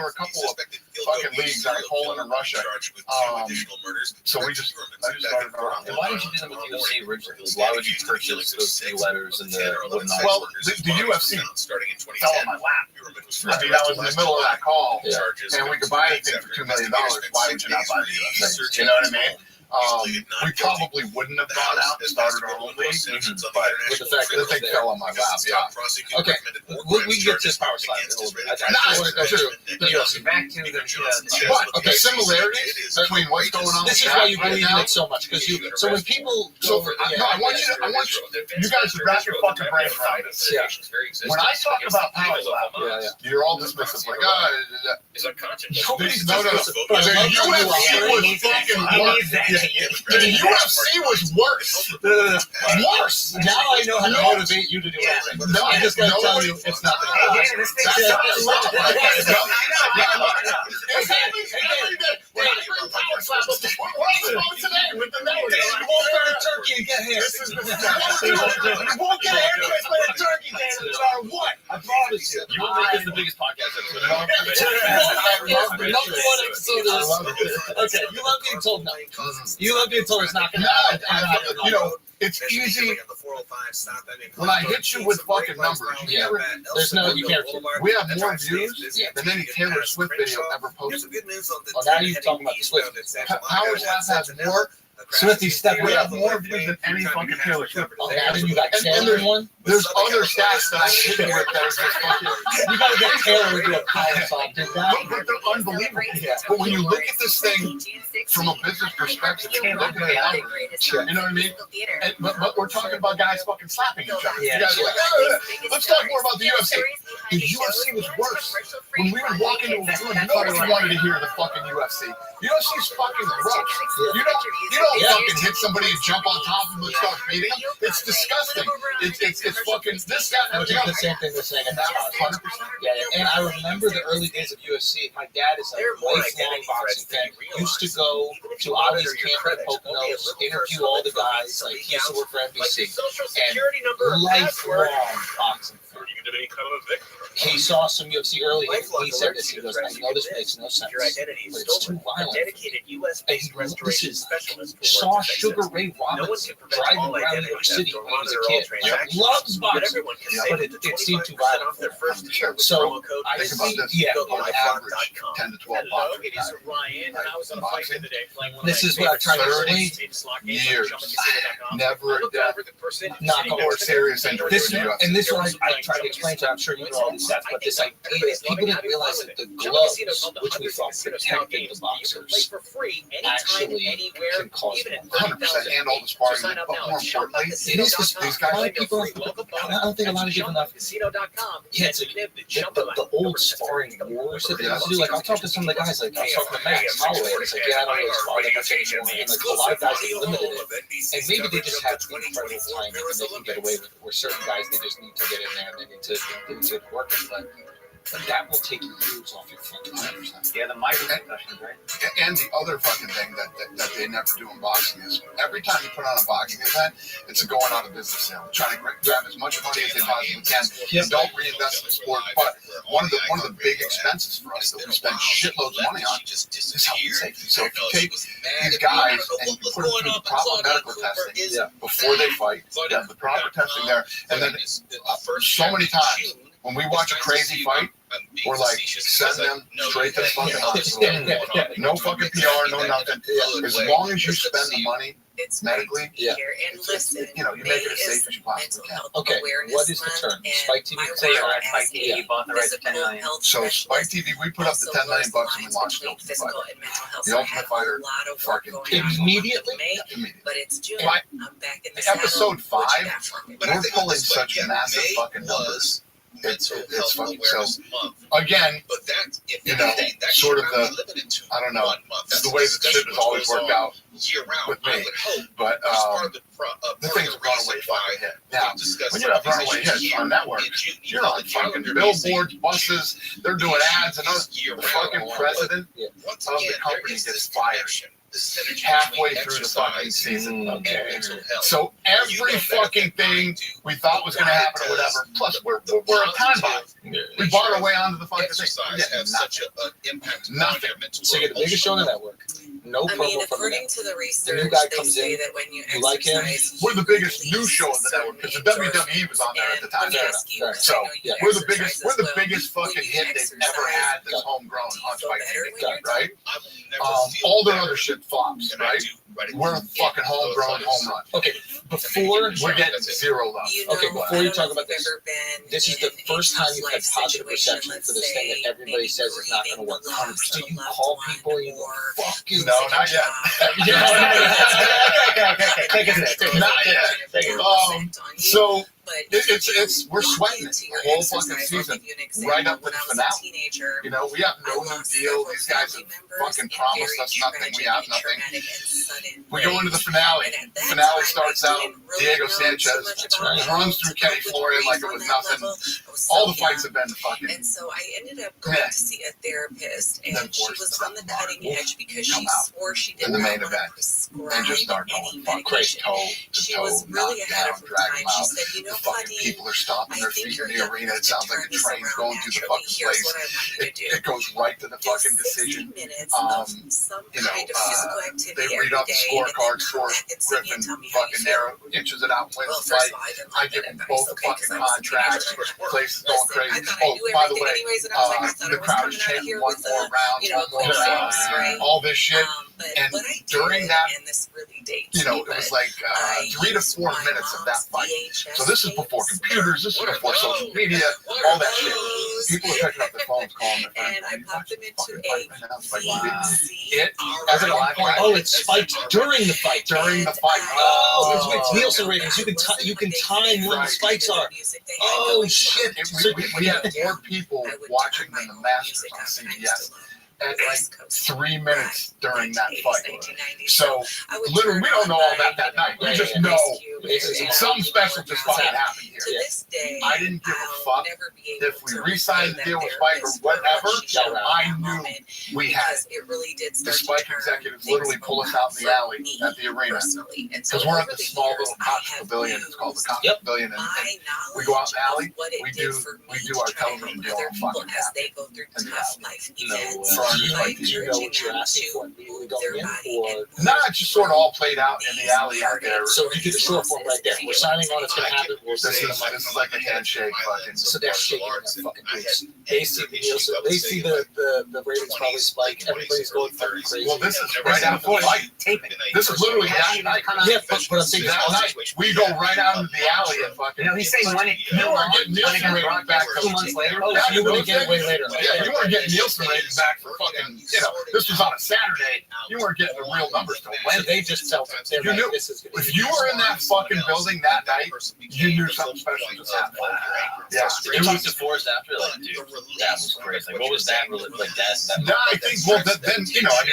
were a couple of fucking leagues out of Poland and Russia. So I just started our own. And why did you do them with UFC originally? Why would you purchase those few letters and the wooden eyes? Well, the UFC fell on my lap. I mean, I was in the middle of that call, and we could buy anything for $2 million. Why would you not buy the UFC? You know what I mean? We probably wouldn't have gone out and started our own league, but with the fact that the thing fell on my lap, Okay, we get to this power slide in a little bit. I want to go through the UFC. Back to the but okay, similarities between what's going on. This is why you believe in it so much, because you. So when people, I want you guys to wrap your fucking brains around this. Yeah. When I talk about power slap, you're all dismissive, like, no. The UFC was fucking the UFC was worse. Worse. Now I know how to motivate you to do anything. No, I just gotta tell you, it's not the turkey and get hair. You won't get hair unless you a turkey, Dan, no matter what. I promise you. You will make this the biggest podcast episode. Okay, you love being told no. You love being told it's not going to happen. You know, it's easy. When I hit you with fucking numbers, there's no, you can't. We have more views than any Taylor Swift video ever posted. Oh, now you're talking about the Swift. Power Slap has more Swifty step We up. have more views than any fucking Taylor Swift. Oh, and then you got And Taylor in one. There's other stats that I'm hitting with that are just fucking. You gotta get Taylor to do a power song. But they're unbelievable. Yeah. But when you look at this thing from a business perspective, you look at the numbers, you know what I mean? And, but we're talking about guys fucking slapping each other. Yeah. You guys are like, oh, let's talk more about the UFC. The UFC was worse. When we would walk into a room, nobody wanted to hear the fucking UFC. UFC's fucking gross. You don't fucking hit somebody and jump on top of them and start beating them. It's disgusting. It's fucking this guy. That was the same thing they're saying about 100%. Yeah, and I remember the early days of UFC. My dad is a lifelong boxing fan. Used to go to Avi's camp at Poconos, interview all the guys. Like he used to work for NBC, and lifelong boxing fan. He saw some UFC early. He said this. He goes, "I know this makes no sense, but it's too violent." And this is saw Sugar Ray Robinson driving around New York City when he was a kid. Like, loves boxing, but it seemed too violent for him. So I think about this. Yeah, on average, 10 to 12 boxing. This is what I try to explain. Years, never a death, not a more serious injury. This and this one I try to explain to. I'm sure you know all these stats, but this idea is people didn't realize that the gloves, which we thought protected the boxers, actually can cause 100% and all the sparring. But more importantly, it is these guys. Like people, I don't think a lot of give enough. Yeah, it's like the old sparring wars that they used to do. Like I'll talk to some of the guys. Like I was talking to Max Holloway. It's like, yeah, I don't really spar that much anymore. And like a lot of guys have limited it, and maybe they just have incredible timing and they can get away with it. Where certain guys they just need to get in there and they need to work it, but that will take years off your fucking life. Yeah, the micro concussions, right? And the other fucking thing that they never do in boxing is every time you put on a boxing event, it's a going out of business sale. Trying to grab as much money as they possibly can. And don't reinvest in the sport. But one of the big expenses for us that we spend shitloads of money on is health and safety. So if you take these guys and you put them through the proper medical testing before they fight, you have the proper testing there, and then so many times when we watch a crazy fight, we're like, send them straight to the fucking hospital. No fucking PR, no nothing. As long as you spend the money medically, you make it as safe as you possibly can. Okay, what is the term? Spike TV? Say you're at Spike TV, you bought the right to 10 million. So Spike TV, we put up the $10 million and we launched the Ultimate Fighter. The Ultimate Fighter fucking immediately. But it's June. I'm back in the episode 5, we're pulling such massive fucking numbers. It's fucking so. Again, sort of the, I don't know, the way that shit has always worked out with me. But the things have gone away fucking hit. Now, when you have runaway hits on networks, you're on fucking billboards, buses, they're doing ads, and the fucking president of the company gets fired halfway through the fucking season. Okay. So every fucking thing we thought was going to happen or whatever, plus we're a time bomb. We bought our way onto the fucking thing. Nothing. So you get the biggest show on the network. No promo from according to the research, the new guy comes in. that when you like him? We're the biggest new show on the network because the WWE was on there at the time. So we're the biggest fucking hit they've ever had that's homegrown on Spike TV, right? All their other shit flops, right? We're fucking homegrown home run. Okay, before we're getting 0 love. Okay, before you talk about this, this is the first time you've had positive reception for this thing that everybody says is not going to work. Do you call people and you go, fuck you? No, not yet. Take it. Not yet. So we're sweating it the whole fucking season right up to the finale. You know, we have no new deal. These guys have fucking promised us nothing. We have nothing. We go into the finale. The finale starts out, Diego Sanchez runs through Kenny Florian like it was nothing. All the fights have been fucking. And so I ended up going to see a therapist, and she was on the cutting edge because she swore she did not want to prescribe and just start going fuck crazy toe to toe, knock down, drag them out. The fucking people are stomping their feet in the arena. It sounds like the train's going through the fucking place. It goes right to the fucking decision. They read up the scorecards for Griffin, fucking narrow, inches it out, wins the fight. I give them both the fucking contracts. Place is going crazy. Oh, by the way, the crowd is chanting one more round. All this shit. And during that, it was like 3 to 4 minutes of that fight. So this is before computers, this is before social media, all that shit. People are picking up their phones, calling their friends. And I popped them into a it spiked during the fight. Oh, it's Nielsen ratings. You can time when the spikes are. Oh shit! We had more people watching than the Masters on CBS at like 3 minutes during that fight. So literally, we don't know all that night. We just know something special just fucking happened here. I didn't give a fuck if we re-signed the deal with Spike or whatever. I knew we had it. The Spike executives literally pull us out in the alley at the arena because we're at the small little Cox Pavilion. It's called the Cox Pavilion, and we go out in the alley. We do our television deal on fucking happy. Do you know what you're asking for immediately going in, or no? It just sort of all played out in the alley out there. So you get a short form right there. We're signing on. It's going to happen. This is like a handshake, fucking. So they're shaking their fucking boots. They see the Nielsen. They see the ratings probably spike. Everybody's going fucking crazy. Well, this is right after the fight. This is literally that night. Yeah, but I'm saying that night we go right out into the alley and fucking. He's saying when it getting Nielsen ratings back 2 months later. Oh, so you want to get it way later. Yeah, you weren't getting Nielsen ratings back for fucking. This was on a Saturday. You weren't getting the real numbers till Wednesday. They just felt it. You knew if you were in that fucking building that night, you knew something special just happened. Yeah, it was the force after that, dude. That was crazy. Like, what was that really like? No, I think then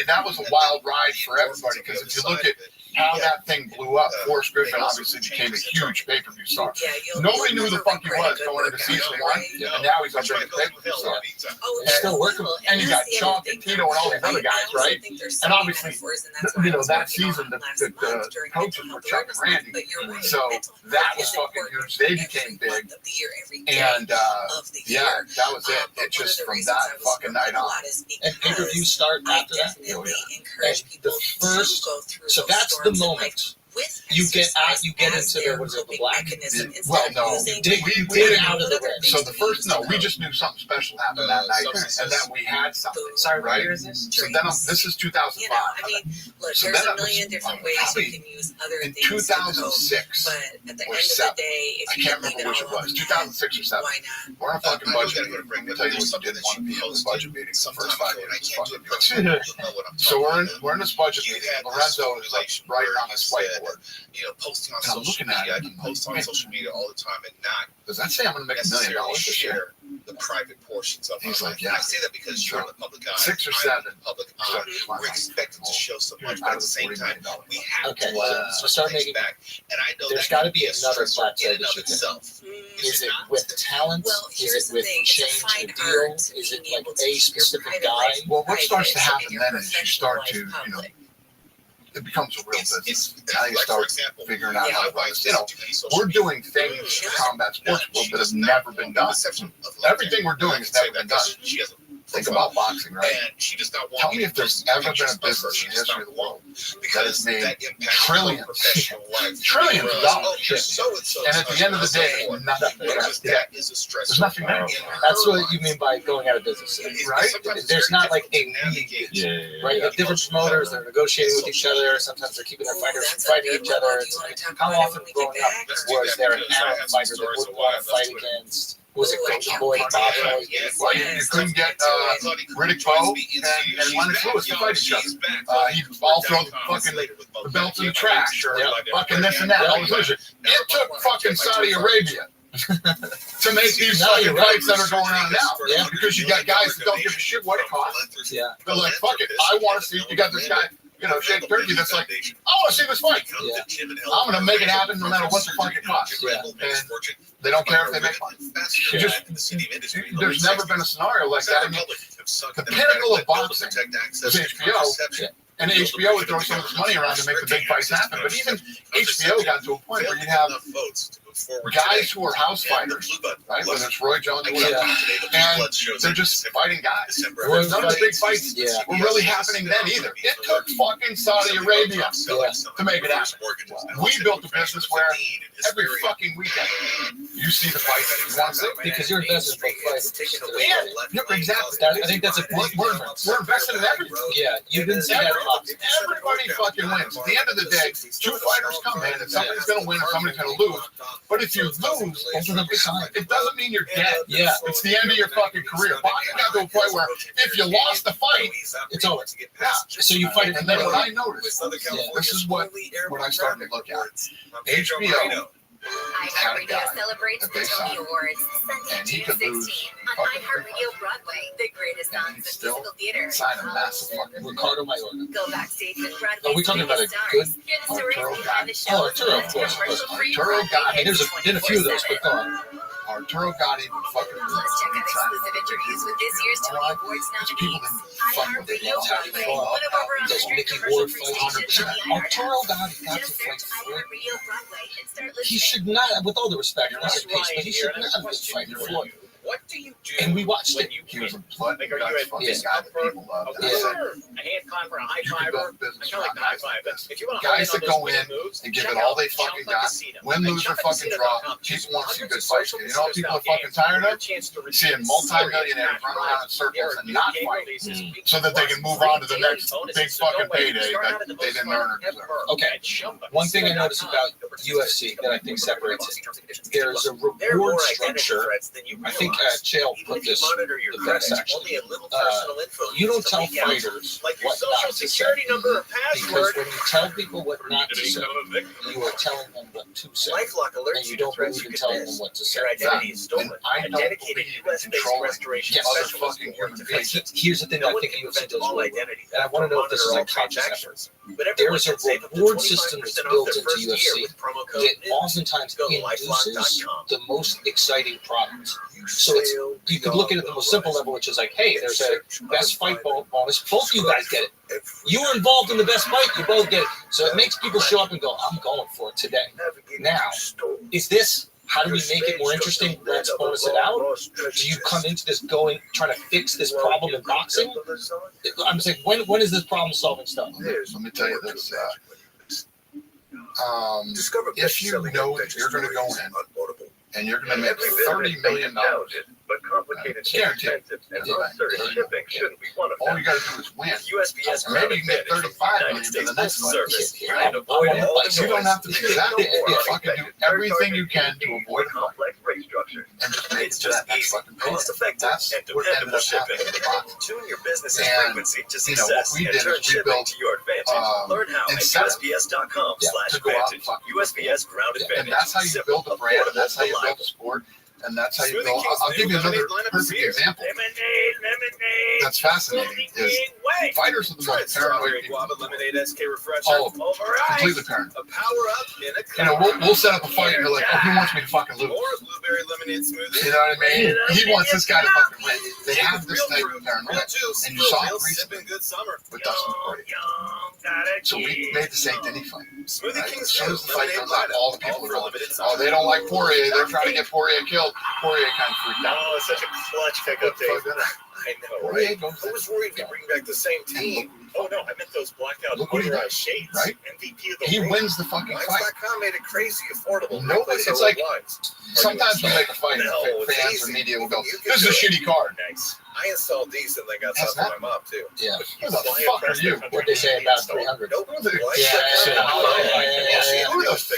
that was a wild ride for everybody because if you look at how that thing blew up, Forrest Griffin obviously became a huge pay-per-view star. Nobody knew who the fuck he was going into season 1, and now he's a big pay-per-view star. And still working. And you got Chalk and Tito and all these other guys, right? And obviously, that season the coaches were Chuck and Randy, so that was fucking huge. They became big, and that was it. It just from that fucking night on. And pay-per-views start after that. And the first, so that's the moment you get into the black. Well, no, we dig out of the red. So the first, we just knew something special happened that night, and that we had something. Sorry, right? what year is this? So then this is 2005. Look, so there's a million different ways you can use other in things. 2006 but at the or end 7. of the day, if I you can't leave remember which it was. 2006 or 7. We're on a fucking budget meeting. I'll tell you what you didn't want to be in the budget meeting the first 5 years. So we're in this budget meeting. Lorenzo is like writing on this whiteboard. Posting on social media. I can post on social media all the time and not. Does that say I'm going to make $1 million this year? The private portions of He's like, yeah. I say that because you're in the public eye. 6 or 7. Public eye. We're expected to show so much, but at the same time, we have to so start making back. And I know there's got to be another plateau in of itself. Is it with talent? Is it with change the deal? Is it like a specific guy? Well, what starts to happen then is you start to, it becomes a real business. Now you start figuring out how to run this. We're doing things in combat sports that have never been done. Everything we're doing has never been done. Think about boxing, right? Tell me if there's ever been a business in the history of the world that has made trillions of dollars. And at the end of the day, nothing. There's nothing there. That's what you mean by going out of business, right? There's not like a league, right? You have different promoters, they're negotiating with each other. Sometimes they're keeping their fighters from fighting each other. It's like, how often growing up was there an adult fighter that would want to fight against? Was it Golden Boy? Well, you couldn't get Riddick Bowe and Lennox Lewis to fight each other. He'd all throw the belts in the trash or fucking this and that. All this other shit. It took fucking Saudi Arabia to make these fucking fights that are going on now. Yeah, because you got guys that don't give a shit what it costs. Yeah, they're like, fuck it, I want to see. You got this guy, Shake Turkey, that's like, I want to see this fight. Yeah. I'm gonna make it happen no matter what the fuck it costs. Yeah. And they don't care if they make money. There's never been a scenario like that. I mean, the pinnacle of boxing is HBO. And HBO would throw some of this money around to make the big fights happen. But even HBO got to a point where you'd have guys who are house fighters, right? Whether it's Roy Jones or whatever, and they're just fighting guys. None of the big fights were really happening then either. It took fucking Saudi Arabia to make it happen. We built a business where every fucking weekend you see the fight that you want to see. Because you're invested in both fights. Yeah, exactly. I think that's a great difference. We're invested in everything. Yeah, you didn't see that a lot. Everybody fucking wins. At the end of the day, two fighters come in and somebody's going to win and somebody's going to lose. But if you lose, it doesn't mean you're dead. Yeah. It's the end of your fucking career. Boxing got to a point where if you lost the fight, it's over. Yeah. So you fight it. And then what I noticed, this is what I started to look at. HBO iHeartRadio celebrates the Tony Awards Sunday, June 16 on iHeartRadio Broadway, the greatest songs of musical theater. Sign a massive fucking Ricardo Mayorga. Go backstage with Broadway's Are we talking about a good stars. Hear the stories behind the show. Oh, Arturo, of course. Arturo Gotti. There's been a few of those, but go on. Arturo Gotti would fucking Plus, check out exclusive interviews with this year's Tony Awards nominees. iHeartRadio Broadway, one of over 100 commercial free stations on the Arturo Gotti got to Just fight search iHeartRadio Broadway and start He listening. should not, with all the respect, rest in peace, but he should not have been fighting Floyd. What do you do? And we watched it. He was a blood Like, are you a fucking guy that people loved. a hand clapper, a high fiver? I kind of like the high five. But if you want to Guys that go in and give it all they fucking got, win, lose, or fucking draw, people want to see good fights. You know what people are fucking tired of? Seeing multi-millionaires run around in circles and not fight, so that they can move on to the next big fucking payday that they didn't earn or deserve. Okay, one thing I noticed about UFC that I think separates it, there's a reward structure. I think Chael put this the best actually. You don't tell fighters what not to say, because when you tell people what not to say, you are telling them what to say, and you don't believe in telling them what to say. And I don't believe in controlling other fucking human beings. Here's the thing that I think UFC does really well, and I want to know if this is a conscious effort. There's a reward system that's built into UFC that oftentimes induces the most exciting products. So it's, you could look at it at the most simple level, which is like, hey, there's a best fight bonus. Both of you guys get it. You were involved in the best fight. You both get it. So it makes people show up and go, I'm going for it today. Now, is this, how do we make it more interesting? Let's bonus it out. Do you come into this trying to fix this problem in boxing? I'm saying, when is this problem solving stuff? Let me tell you this. If you know that you're going to go in and you're going to make $30 million, but complicated, guaranteed. and uncertain shipping shouldn't be one of them. All you got to do is win. USPS Maybe you can get 35 million to the next one. You don't have to do that. You fucking do everything you can to avoid a complex rate structure. and just make it to that next fucking payday. Cost-effective That's and what ended dependable up shipping. happening in boxing. Tune your business's And, frequency to you know, what success we and did turn is we shipping built, to your advantage. Learn how at incentive. USPS.com/advantage. USPS Ground And Advantage. that's how you build a brand. And that's how you build a sport. And that's how you build. I'll give you another perfect example. That's fascinating. Is fighters are the most paranoid people. Oh, completely paranoid. A power up in a You know, we'll set up a fight and you're like, oh, he wants me to fucking lose. or a blueberry lemonade smoothie. You know what I mean? He wants this guy to fucking win. They have this type of paranoia. And you saw it recently with Dustin Poirier. So we made the St. Denis fight. Right? As soon as the fight comes out, all the people are going, oh, they don't like Poirier. They're trying to get Poirier killed. Poirier kind of freaked out. Oh, it's such a clutch pickup, Dave. I know, right? I was worried to bring back the same team. Oh, no, I meant those blackout motorized shades. Right? MVP of the He world. wins the fucking fight. Lines.com made it crazy affordable. Nobody, it's like, sometimes we make a fight and fans or media will go, this is a shitty card. Nice. I installed these and they got some for my mom, too. Yeah. Who the fuck are you? What'd they say about 300? Who the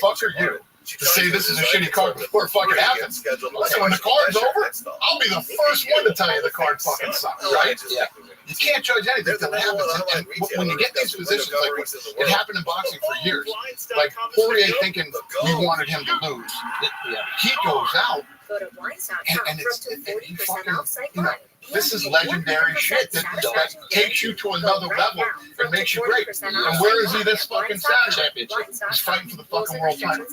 fuck are you to say this is a shitty card before it fucking happens? Listen, when the card's over, I'll be the first one to tell you the card fucking sucks, right? Yeah. You can't judge anything until it happens. And when you get these positions, like it happened in boxing for years, like Poirier thinking we wanted him to lose, he goes out, Go to wines.com and it's for up to 40% fucking, off site you know, this is legendary shit that takes you to another level and makes you great. And where is he this fucking Saturday? He's fighting for the fucking world title.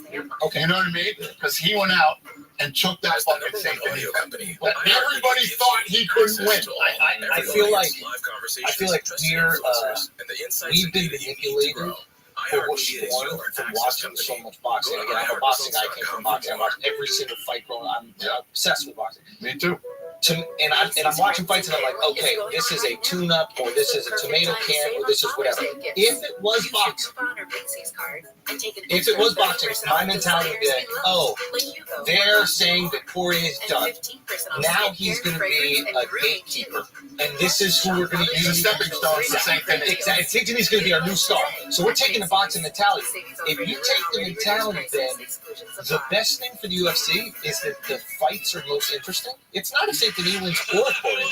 Okay, you know what I mean? Because he went out and took that fucking St. Denis company. Everybody thought he couldn't win. I feel like we've been manipulated people were scorned from watching so much boxing. Again, I'm a boxing guy. I came from boxing. I watched every single fight growing up. I'm obsessed with boxing. Me too. And I'm watching fights and I'm like, okay, this is a tune-up, or this is a tomato can, or this is whatever. If it was boxing, my mentality would be like, oh, they're saying that Poirier is done. Now he's going to be a gatekeeper, and this is who we're going to use. He's a stepping stone. It's the same thing. Exactly. He's going to be our new star. So we're taking the boxing mentality. If you take the mentality, then the best thing for the UFC is that the fights are most interesting. It's not a St. Denis wins or Poirier.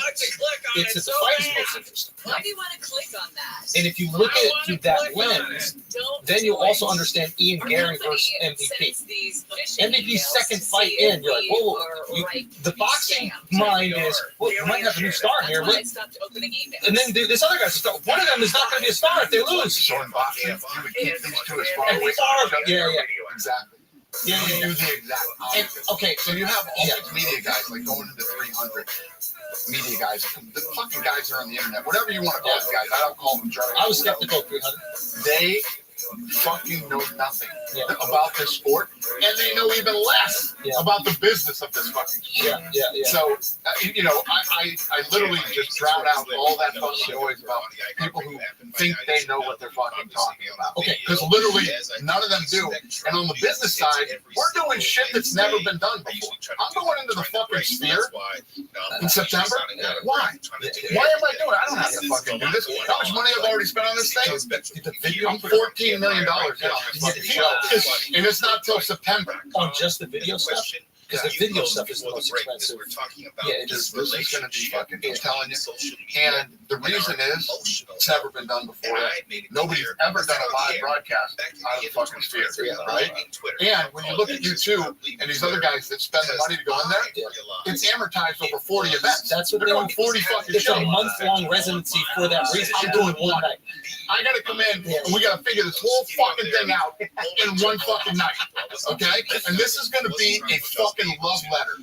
It's that the fight is most interesting. Why do you want to click on that? And if you look at it through that lens, then you'll also understand Ian Gary versus MVP. MVP's second fight in, you're like, whoa, the boxing mind is, well, you might have a new star here. And then this other guy's a star. One of them is not going to be a star if they lose. So in boxing, you would keep these two as far away. Yeah. Exactly. Yeah. You do the exact opposite. Okay, so you have all these media guys, like going into 300 media guys, the fucking guys that are on the internet, whatever you want to call the guys. I don't call them journalists. I was skeptical of 300. They fucking know nothing about this sport, and they know even less about the business of this fucking sport. So, you know, I literally just drown out all that fucking noise about people who think they know what they're fucking talking about. Okay, because literally none of them do. And on the business side, we're doing shit that's never been done before. I'm going into the fucking Sphere in September. Why? Why am I doing it? I don't have to fucking do this. How much money have I already spent on this thing? I'm $14 million. And it's not till September. On just the video stuff? Because the video stuff is the most expensive. Yeah, this is going to be fucking, I'm telling you. And the reason is, it's never been done before. Nobody's ever done a live broadcast out of the fucking Sphere, right? And when you look at YouTube and these other guys that spend the money to go in there, it's amortized over 40 events. That's what they're doing 40 fucking shows. It's a month-long residency for that reason. I'm doing one night. I got to come in and we got to figure this whole fucking thing out in one fucking night, okay? And this is going to be a fucking love letter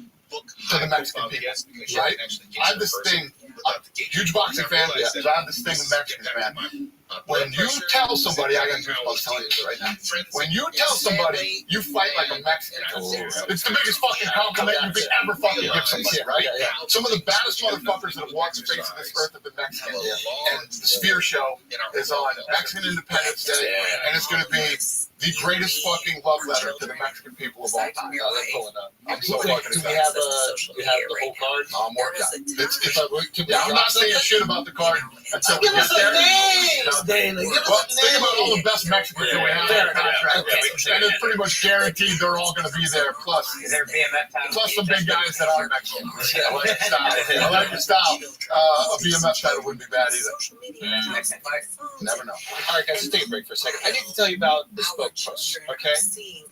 to the Mexican people, right? I have this thing, I'm a huge boxing fan, so I have this thing with Mexicans, man. When you tell somebody, I got goosebumps telling you this right now. When you tell somebody you fight like a Mexican, it's the biggest fucking compliment you could ever fucking give somebody, right? Some of the baddest motherfuckers that have walked the face of this earth have been Mexican. And the Sphere show is on Mexican Independence Day, and it's going to be the greatest fucking love letter to the Mexican people of all time. I'm so fucking excited. We have the whole card? No, I'm working on it. I'm not saying shit about the card until we get there. Well, think about all the best Mexicans that we have in our contract. And it's pretty much guaranteed they're all going to be there. Plus the big guys that are Mexican. I like your style. I like your style. A BMF title wouldn't be bad either. Never know. All right, guys, let's take a break for a second. I need to tell you about the Spoke Post, okay?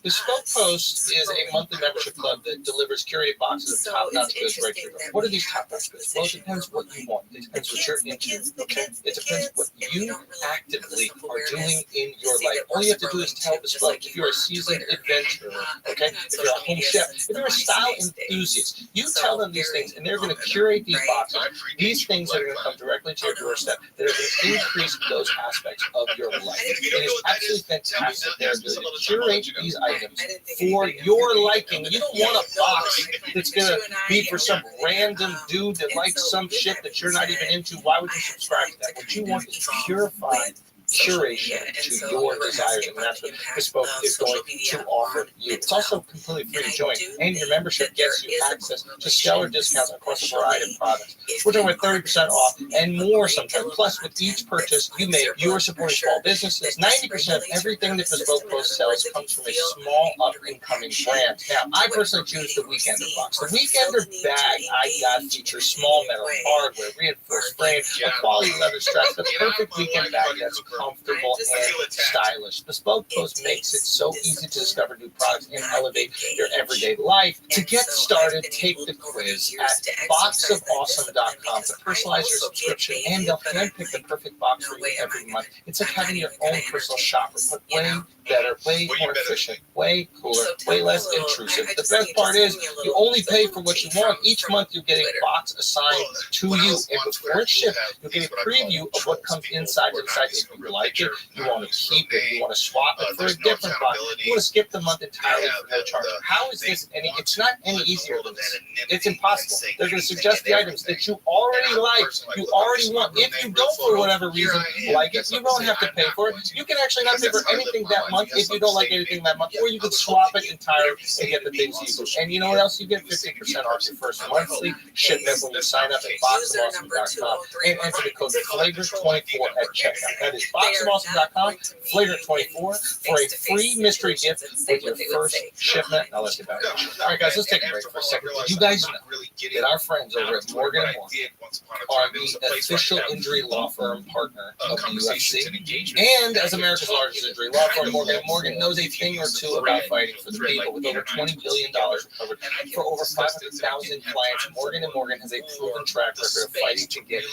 The Spoke Post is a monthly membership club that delivers curated boxes of top-notch goods right to your door. What are these top-notch goods? Well, it depends what you want. It depends what you're into, okay? It depends what you actively are doing in your life. All you have to do is tell the Spoke. If you're a seasoned adventurer, okay? If you're a home chef, if you're a style enthusiast, you tell them these things, and they're going to curate these boxes. These things that are going to come directly to your doorstep, that are going to increase those aspects of your life. It is absolutely fantastic. They're going to curate these items for your liking. You don't want a box that's going to be for some random dude that likes some shit that you're not even into. Why would you subscribe to that? What you want is purified curation to your desires, and that's what Bespoke is going to offer you. It's also completely free to join, and your membership gets you access to stellar discounts across a variety of products. We're talking about 30% off and more sometimes. Plus, with each purchase you make, you are supporting small businesses. 90% of everything that Bespoke Post sells comes from a small up-and-coming brand. Now, I personally choose the Weekender box. The Weekender bag I got features small metal hardware, reinforced frame, a quality leather strap, the perfect weekend bag that's comfortable and stylish. Bespoke Post makes it so easy to discover new products and elevate your everyday life. To get started, take the quiz at boxofawesome.com to personalize your subscription, and they'll handpick the perfect box for you every month. It's like having your own personal shopper. But when better, way more efficient, way cooler, way less intrusive. The best part is you only pay for what you want. Each month you get a box assigned to you, and before it's shipped, you get a preview of what comes inside to decide if you like it, you want to keep it, you want to swap it for a different box, you want to skip the month entirely for no charge. How is this any? It's not any easier than this. It's impossible. They're going to suggest the items that you already like, you already want. If you don't, for whatever reason, like it, you don't have to pay for it. You can actually not pay for anything that month if you don't like anything that month, or you can swap it entirely and get the things you do. And you know what else? You get 15% off your first monthly shipment when you sign up at boxofawesome.com and enter the code FLAGRANT24 at checkout. That is boxofawesome.com, FLAGRANT24 for a free mystery gift with your first shipment. Now let's get back to it. All right, guys, let's take a break for a second. Did you guys know that our friends over at Morgan & Morgan are the official injury law firm partner of the UFC? And as America's largest injury law firm, Morgan & Morgan knows a thing or two about fighting for the people. With over $20 billion recovered for over 500,000 clients, Morgan & Morgan has a proven track record of fighting to get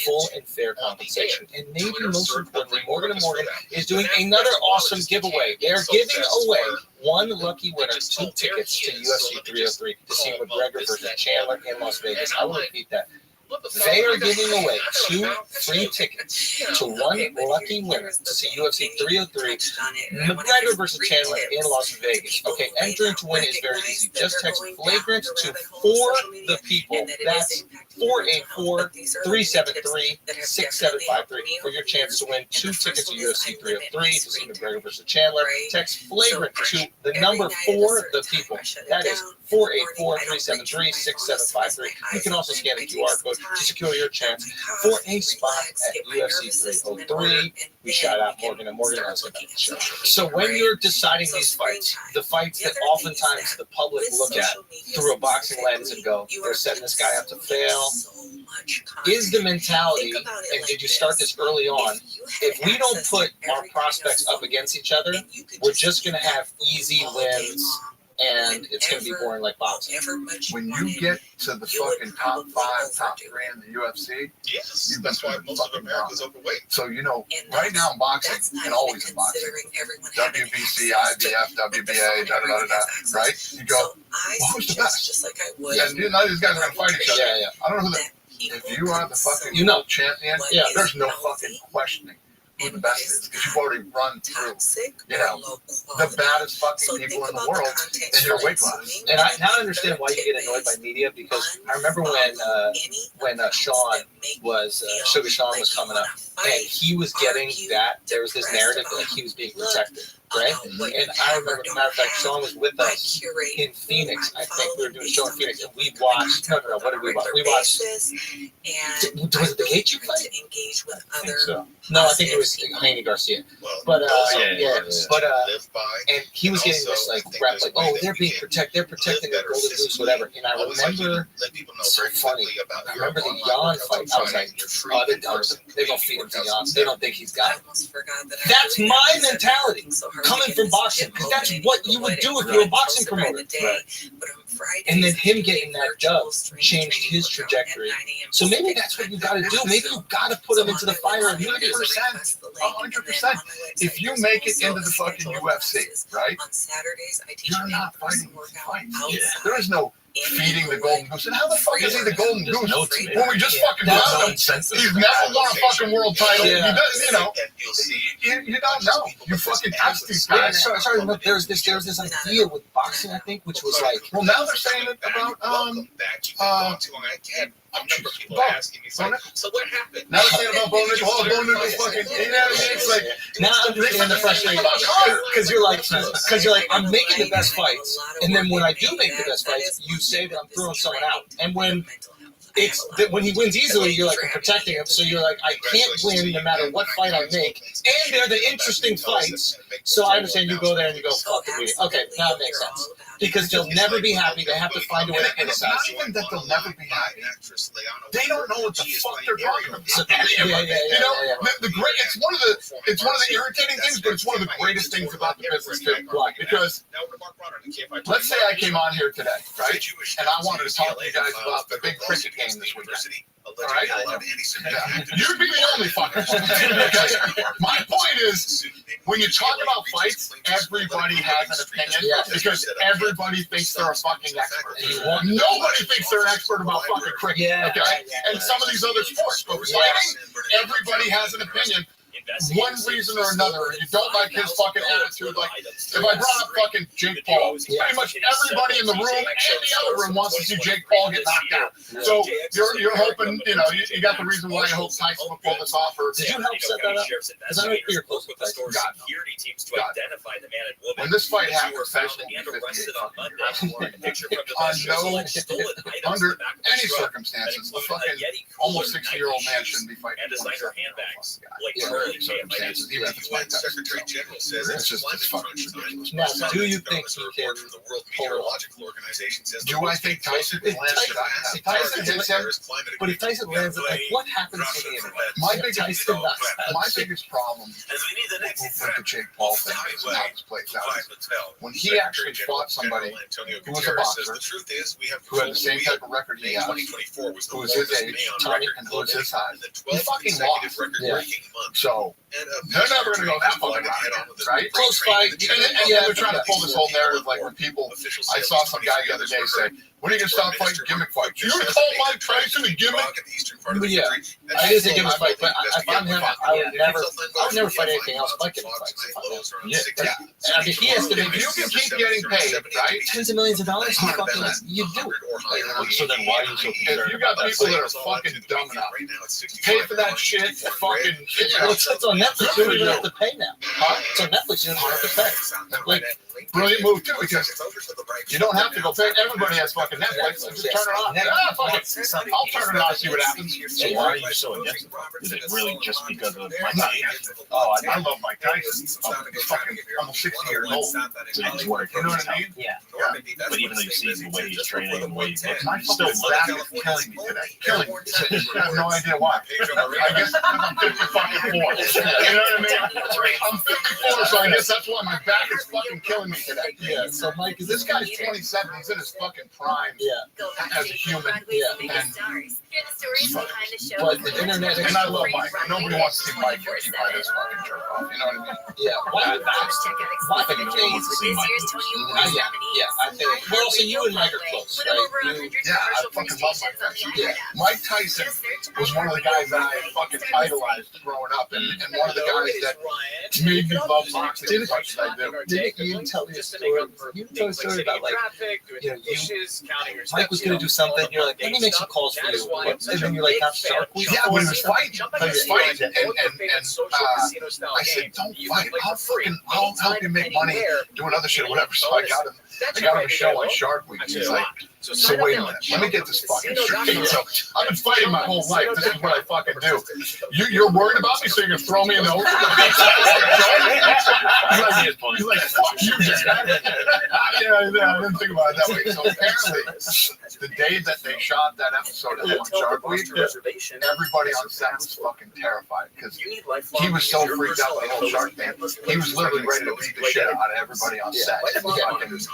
full and fair compensation. And maybe most importantly, Morgan & Morgan is doing another awesome giveaway. They're giving away one lucky winner 2 tickets to UFC 303 to see McGregor versus Chandler in Las Vegas. I will repeat that. They are giving away 2 free tickets to one lucky winner to see UFC 303, McGregor versus Chandler in Las Vegas. Okay, entering to win is very easy. Just text FLAGRANT to 4 the people. That's 484-373-6753 for your chance to win 2 tickets to UFC 303 to see McGregor versus Chandler. Text FLAGRANT to the number 4 the people. That is 484-373-6753. You can also scan the QR code to secure your chance for a spot at UFC 303. We shout out Morgan & Morgan. So when you're deciding these fights, the fights that oftentimes the public look at through a boxing lens and go, they're setting this guy up to fail, is the mentality, and did you start this early on, if we don't put our prospects up against each other, we're just going to have easy wins. And it's going to be boring like boxing. When you get to the fucking top 5, top 3 in the UFC, you've been through the fucking overweight. So, you know, right now in boxing, and always in boxing, WBC, IBF, WBA, right? You go, well, who's the best? And none of these guys are going to fight each other. Yeah. I don't know who if you are the fucking champion, there's no fucking questioning who the best is, because you've already run through, you know, the baddest fucking people in the world in your weight class. And I now understand why you get annoyed by media, because I remember when Sean was Sugar Sean was coming up, and he was getting that there was this narrative that he was being protected, right? And I remember, as a matter of fact, Sean was with us in Phoenix. I think we were doing a show in Phoenix, and we watched. No, what did we watch? We watched. Was it the Gaethje fight? I think so. No, I think it was Haney Garcia. But and he was getting this like rap, like, oh, they're being protected, they're protecting the Golden Goose, whatever. And I remember, so funny. I remember the Jan fight. I was like, oh, they're gonna feed him to Jan. They don't think he's got it. That's my mentality coming from boxing, because that's what you would do if you were a boxing promoter. And then him getting that dub changed his trajectory. So maybe that's what you got to do. Maybe you got to put him into the fire immediately. 100%. If you make it into the fucking UFC, right? You're not fighting fights. There is no feeding the Golden Goose. And how the fuck is he the Golden Goose when we just fucking found him? He's never won a fucking world title. Yeah. He does, you know. You don't know. You fucking ask these guys. Sorry, but there was this idea with boxing, I think, which was like, well, now they're saying it about I remember people asking me, so what happened? Now they're saying about Bo Nickel. Oh, Bo Nickel fucking, you know what I mean? It's like, now I understand the frustration, because you're like, I'm making the best fights, and then when I do make the best fights, you say that I'm throwing someone out, and when he wins easily, you're like, I'm protecting him. So you're like, I can't win no matter what fight I make. And they're the interesting fights. So I understand you go there and you go, fuck the media. Okay, now it makes sense. because they'll never be happy. They have to find a way to criticize. Not even that they'll never be happy. They don't know what the fuck they're talking about. You know, it's one of the irritating things, but it's one of the greatest things about the business too. Because let's say I came on here today, right, and I wanted to talk to you guys about the big cricket game this weekend. All right? You'd be the only fucking one. Okay? My point is, when you talk about fights, everybody has an opinion because everybody thinks they're a fucking expert. Nobody thinks they're an expert about fucking cricket, okay? And some of these other sports, but fighting, everybody has an opinion. One reason or another, you don't like his fucking attitude. Like, if I brought up fucking Jake Paul, pretty much everybody in the room and the other room wants to see Jake Paul get knocked out. So you're hoping, you know, you got the reason why I hope Tyson will pull this off. Did you help set that up? Because I know you're close with Tyson. God, when this fight happened, Tyson under any circumstances, the fucking almost 60-year-old man shouldn't be fighting. Circumstances, even if it's my Secretary General says it's just fucking ridiculous. Now, do you think he can pull it off? Do I think Tyson can land it? Tyson hits him, but if Tyson lands it, like, what happens to the internet? My biggest problem with the Jake Paul thing is how this plays out. When he actually fought somebody who was a boxer, who had the same type of record he has, who was his age, and who was his size, he fucking lost. So they're never going to go that fucking route, right? Close fight. And they're trying to pull this whole narrative, like when people, I saw some guy the other day say, when are you going to stop fighting gimmick fights? You would call Mike Tyson a gimmick? Yeah, it is a gimmick fight, but if I'm him, I would never fight anything else like gimmick fights. Yeah. I mean, he has to make, you can keep getting paid, right? Tens of millions of dollars, you do it. So then why are you so concerned? If you got people that are fucking dumb enough to pay for that shit, fucking... It's on Netflix, you don't even have to pay now. Huh? It's on Netflix, you don't have to pay. Like, brilliant move too, because you don't have to go pay. Everybody has fucking Netflix. So just turn it on. Fuck it. I'll turn it on and see what happens. So why are you so against it? Is it really just because of Mike Tyson? Oh, I love Mike Tyson. He's fucking almost 60 years old. So he's working. You know what I mean? Yeah. But even though you see the way he's training and the way he looks, My fucking back is killing me today. Killing me. I have no idea why. I guess because I'm 54. You know what I mean? I'm 54, so I guess that's why my back is fucking killing me today. Yeah. So Mike, is This guy's 27. He's in his fucking prime. Yeah. As a human. Yeah. And Hear the stories behind the show. But the internet, and I love Mike. Nobody wants to see Mike get beat by this fucking jerk off. You know what I mean? Yeah. Why the case with this year's Tony Awards nominees? Yeah, I think. Well, so you and Mike are close, right? Yeah, I fucking love Mike Tyson. Yeah. Mike Tyson was one of the guys that I fucking idolized growing up, and one of the guys that made me love boxing as much as I do. Didn't you tell me a story? You told a story about, like, you know, Mike was going to do something, you're like, let me make some calls for you. And then you're like, that's Shark Week? Yeah, when he was fighting. He was fighting. And I said, don't fight. I'll help you make money doing other shit or whatever. So I got him a show on Shark Week. He's like, so wait a minute, let me get this fucking straight. So I've been fighting my whole life. This is what I fucking do. You're worried about me, so you're gonna throw me in the ocean? He's like, fuck you, Dad. Yeah, I didn't think about it that way. So apparently, the day that they shot that episode on Shark Week, everybody on set was fucking terrified because he was so freaked out by the whole Shark thing. He was literally ready to beat the shit out of everybody on set.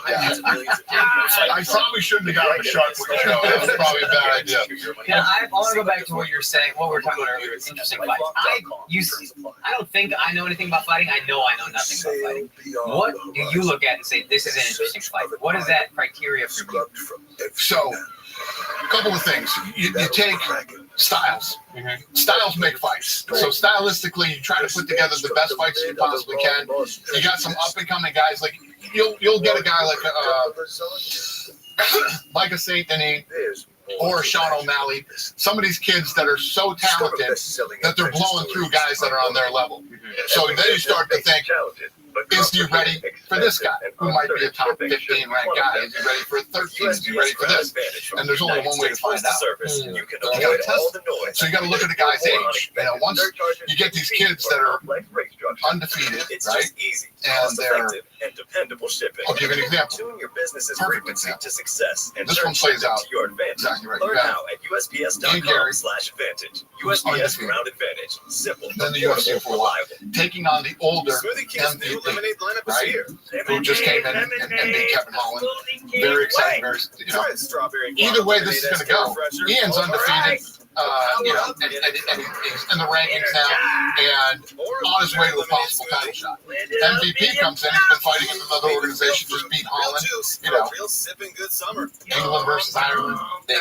I probably shouldn't have gotten the Shark Week show. That was probably a bad idea. Yeah, I want to go back to what you were saying, what we were talking about earlier. It's interesting fights. I don't think I know anything about fighting. I know nothing about fighting. What do you look at and say, this is an interesting fight? What is that criteria for you? So, a couple of things. You take styles. Mm-hmm. Styles make fights. So stylistically, you try to put together the best fights you possibly can. You got some up-and-coming guys. Like, you'll get a guy like a Saint Denis or Sean O'Malley. Some of these kids that are so talented that they're blowing through guys that are on their level. So then you start to think, is he ready for this guy, who might be a top 15 ranked guy? Is he ready for a 13? Is he ready for this? And there's only one way to find out. You got to test it. So you got to look at the guy's age. You know, once you get these kids that are undefeated, It's right? just easy, And they're. cost-effective, and dependable shipping. I'll give you an example. Tune your business's Perfect frequency example. to success and This turn one plays shipping out to your advantage. exactly right. Learn You got how at USPS.com/advantage. Who's USPS undefeated. Ground Advantage. Simple, Then the UFC affordable, for a while, reliable. taking on the older Smoothie King's new lemonade MVP, lineup is right? here. Who just came in and beat Kevin Holland. Very exciting. Very, Try the strawberry either way, lemonade this is going to stir go. fresher. Ian's All undefeated. right. And he's in the rankings now, and on his way to a possible title shot. MVP comes in. He's been fighting in another organization, just beat Holland. You know, Real sipping good summer. England versus Ireland. Yeah.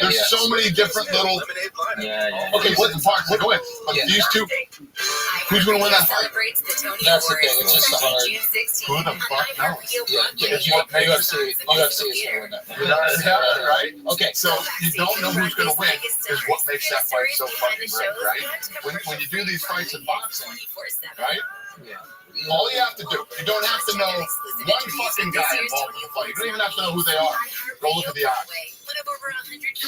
There's so many different little. Okay, what the parts? Go ahead. But these two. Who's going to win that fight? That's the thing. It's just a hard. Who the fuck knows? It's what UFC is going to win that. Yeah, right? Okay, so you don't know who's going to win is what makes that fight so fucking great, right? When you do these fights in boxing, right? All you have to do, you don't have to know one fucking guy involved in the fight. You don't even have to know who they are. Go look at the odds.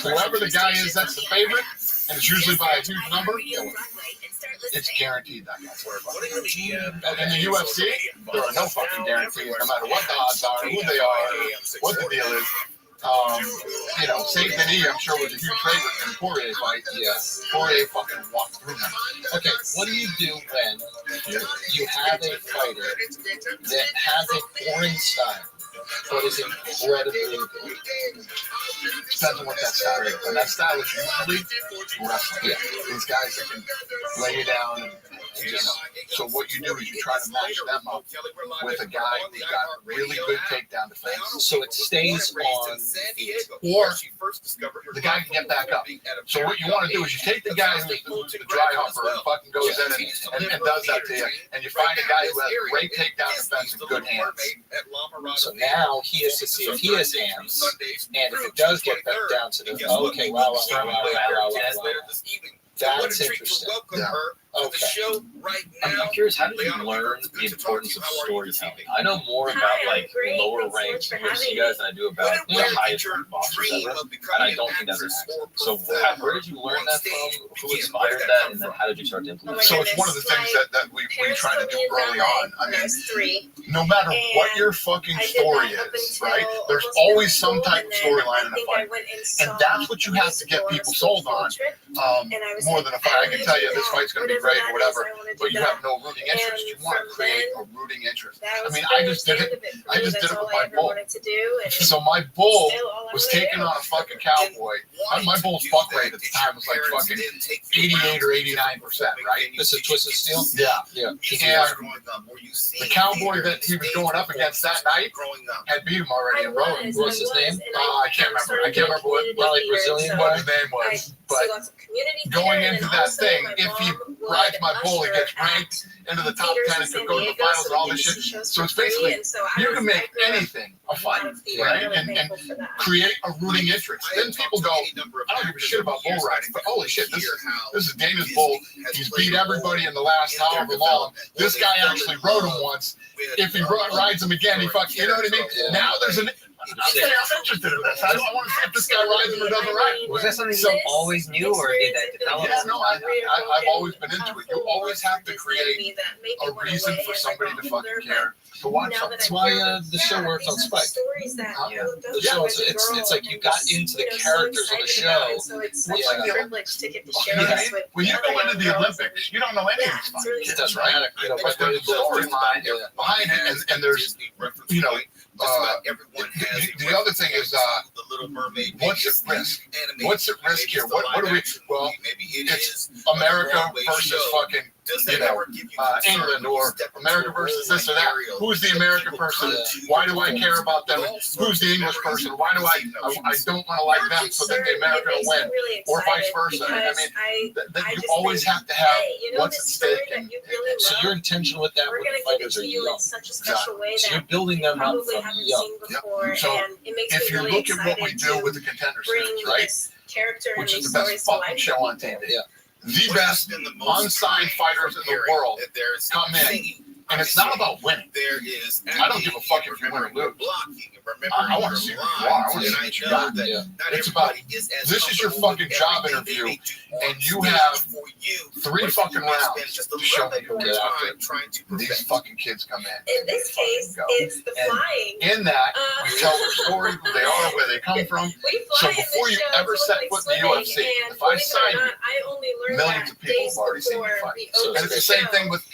Whoever the guy is that's the favorite, and it's usually by a huge number, it's guaranteed that guy's worth it. In the UFC, there are no fucking guarantees, no matter what the odds are, who they are, what the deal is. You know, Saint Denis, I'm sure, was a huge favorite in the Poirier fight. Yeah, Poirier fucking walked through him. Okay, what do you do when you have a fighter that has a boring style, but is incredibly good? Depends on what that style is. And that style is usually wrestling. Yeah. These guys that can lay you down and just. So what you do is you try to match them up with a guy who's got really good takedown defense. So it stays on, or the guy can get back up. So what you want to do is you take the guy who's the dry humper and fucking goes in and does that to you, and you find a guy who has great takedown defense and good hands. So now he has to see if he has hands, and if it does get back down to the okay, wow. That's interesting. Yeah. Okay. I'm curious, how did you learn the importance of storytelling? I know more about like lower ranked UFC guys than I do about the highest ranked boxers ever, and I don't think that's an accident. So where did you learn that from? Who inspired that, and then how did you start to implement it? So it's one of the things that we try to do early on. I mean, no matter what your fucking story is, right? There's always some type of storyline in a fight, and that's what you have to get people sold on. More than a fight, I can tell you this fight's going to be great or whatever, but you have no rooting interest. You want to create a rooting interest. I mean, I just did it. I just did it with my bull. So my bull was taking on a fucking cowboy. My bull's buck rate at the time was like fucking 88 or 89%, right? This is Twisted Steel? Yeah. And the cowboy that he was going up against that night had beat him already in Rowan. What's his name? I can't remember what his name was. But going into that thing, if he rides my bull, he gets ranked into the top 10 and could go to the finals and all this shit. So it's basically, you can make anything a fight, right? And create a rooting interest. Then people go, I don't give a shit about bull riding, but holy shit, this is Dana's bull. He's beat everybody in the last however long. This guy actually rode him once. If he rides him again, he fucking, you know what I mean? Now there's an... I'm interested in this. I want to see if this guy rides him or doesn't ride him. Was that something you always knew, or did that develop? Yeah, no, I've always been into it. You always have to create a reason for somebody to fucking care to watch something. That's why the show works on Spike. The show, it's like you got into the characters of the show. So it's such a privilege to get to share this with when you go into the Olympics, you don't know any of these fucking kids, That's right? right. But there's a storyline behind it, and there's, you know, the other thing is, what's at risk? What's at risk here? What are we? Well, it's America versus fucking, you know, England, or America versus this or that. Who's the American person? Why do I care about them? Who's the English person? Why do I don't want to like them so that the American will win, or vice versa? I mean, you always have to have what's at stake. So you're intentional with that when the fighters are young. Such a special way So you're building them up from young. So if you look at what we do with the Contender Series, right? Which is the best fucking show on TV. The best unsigned fighters in the world come in, and it's not about winning. I don't give a fuck if you win or lose. I want to see who you are. I want to see what you got. It's about, this is your fucking job interview, and you have 3 fucking rounds to show me who you're after. These fucking kids come in. In this case, it's the flying. In that, we tell their story, who they are, where they come from. So before you ever set foot in the UFC, if I sign you, millions of people have already seen you fight. And it's the same thing with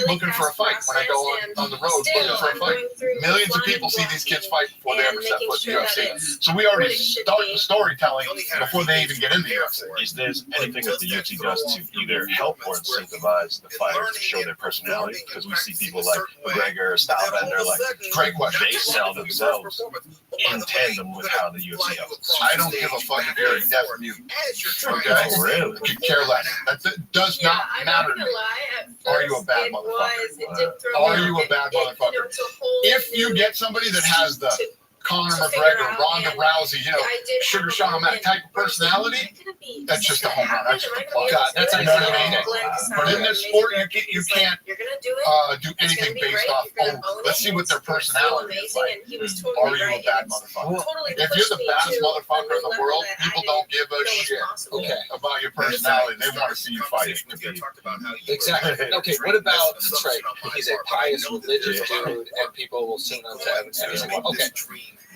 looking for a fight. When I go on the road looking for a fight, millions of people see these kids fight before they ever set foot in the UFC. So we already start the storytelling before they even get in the UFC. Is there anything that the UFC does to either help or incentivize the fighters to show their personality? Because we see people like McGregor, Stylebender, like, great question. They sell themselves in tandem with how the UFC helps. I don't give a fuck if you're a deaf mute. Okay? Oh, really? Could care less. That does not matter to me. Are you a bad motherfucker? Are you a bad motherfucker? If you get somebody that has the Conor McGregor, Ronda Rousey, Sugar Sean O'Malley type of personality, that's just a home run. That's just a plus. God, that's you know what I mean? But in this sport, you can't do anything based off, let's see what their personality is like. Are you a bad motherfucker? If you're the baddest motherfucker in the world, people don't give a shit about your personality. They want to see you fight. Exactly. Okay, what about, that's right, he's a pious religious dude, and people will sing on to everything. Okay.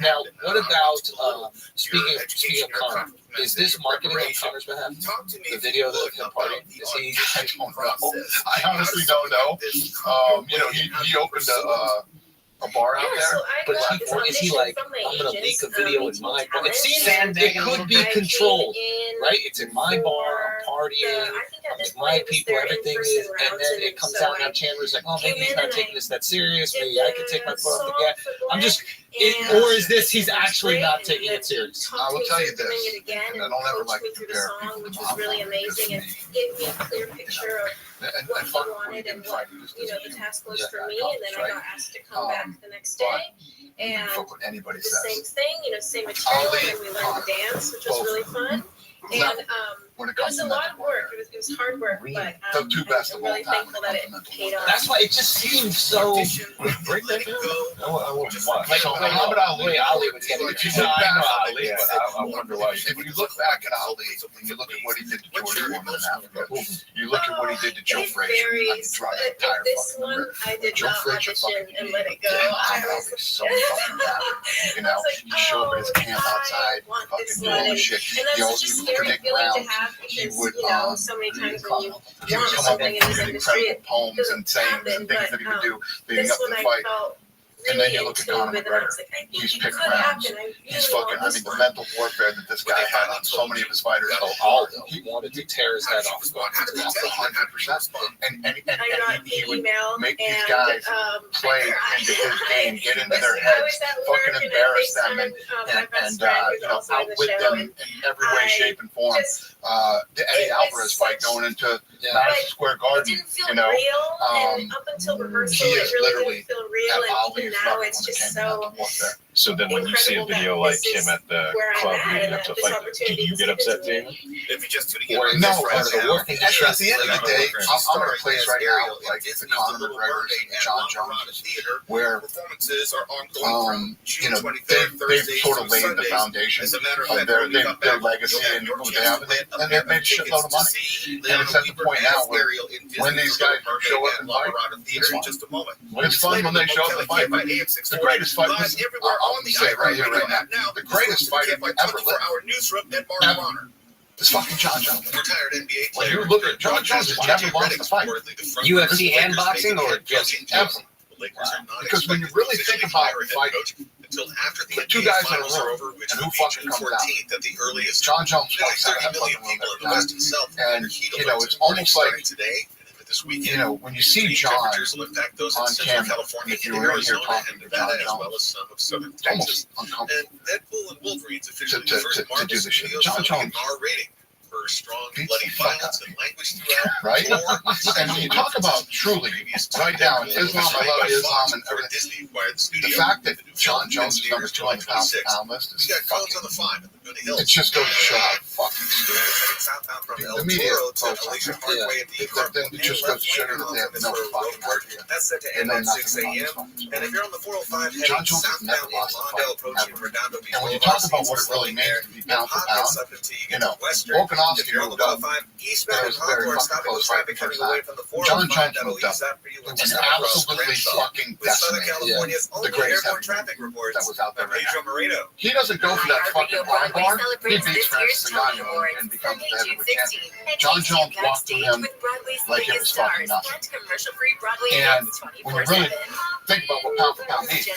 Now, what about, speaking of Conor, is this marketing on Conor's behalf? The video of him partying? Is he? I don't know. I honestly don't know. He opened a bar out there. But is he like, I'm going to leak a video in my bar? It seems it could be controlled, right? It's in my bar, I'm partying, I'm with my people, everything is, and then it comes out now Chandler's like, oh, maybe he's not taking this that serious, maybe I can take my foot off the gas. I'm just, or is this he's actually not taking it serious? I will tell you this, and I don't ever like to compare people, which was really amazing, and gave me a clear picture of what he wanted and what the task was for me, and then I got asked to come back the next day, and the same thing, same material, and we learned to dance, which was really fun, and it was a lot of work. It was hard work, but I'm really thankful that it paid off. That's why it just seems so. Break that down. I wouldn't watch. Like Muhammad Ali was getting it. I wonder why. If you look back at Ali, and you look at what he did to George Foreman in Africa, you look at what he did to Joe Frazier. This one, I did not audition and let it go. I was so fucking bad. He showed up at his camp outside, fucking doing all this shit. And that's such a scary feeling to have because, so many times when you want something in this industry, it poems and sayings and things that he would do leading up to the fight. And then you look at Conor McGregor. He's picked rounds. He's fucking, the mental warfare that this guy had on so many of his fighters. All of them. He wanted to tear his head off. 100%. And he would make these guys play into his game, get into their heads, fucking embarrass them, and outwit them in every way, shape, and form. The Eddie Alvarez fight going into Madison Square Garden, and up until rehearsal, it really didn't feel real, and even now it's just so. So then when you see a video like him at the club leading up to a fight, do you get upset too? If you just no, at the end of the day, I'm in a place right now, like the Conor McGregor and John Jones, where they've sort of laid the foundation of their legacy and who they have, and they've made a shitload of money. And it's at the point now where when these guys show up and fight, it's fun. It's fun when they show up and fight. The greatest fight was, I'm going to say it right here, right now, the greatest fight ever lived. Ever. It's fucking John Jones. When you look at John Jones, has never lost a fight. UFC and boxing, or just ever? Because when you really think about fighting, the two guys in a room, and who fucking comes out? John Jones walks out of that fucking room every time. And, it's almost like, when you see John on camera, if you were in here talking to John Jones, it's almost uncomfortable to do this shit. John Jones for strong, bloody violence and language throughout. Right? And when you talk about truly, right now, Islam, I love Islam and everything. The fact that John Jones is number 2 on the pound list is fucking, it just goes to show how fucking stupid. The media folks, it just goes to show that they have no fucking idea. That's set to end at 6 a.m. And if you're on the 405 heading southbound in Lawndale approaching Redondo Beach, and when you talk about what it really means to be pound for pound, you know, Volkanovski moved up. That was very fucking close right the first time. John Jones moved up. It was absolutely fucking decimated. The greatest that was out there right now. He doesn't go for that fucking arm bar. He beats Francis Ngannou and becomes the heavyweight champion. John Jones walked through him like it was fucking nothing. And when you really think about what pound for pound means, John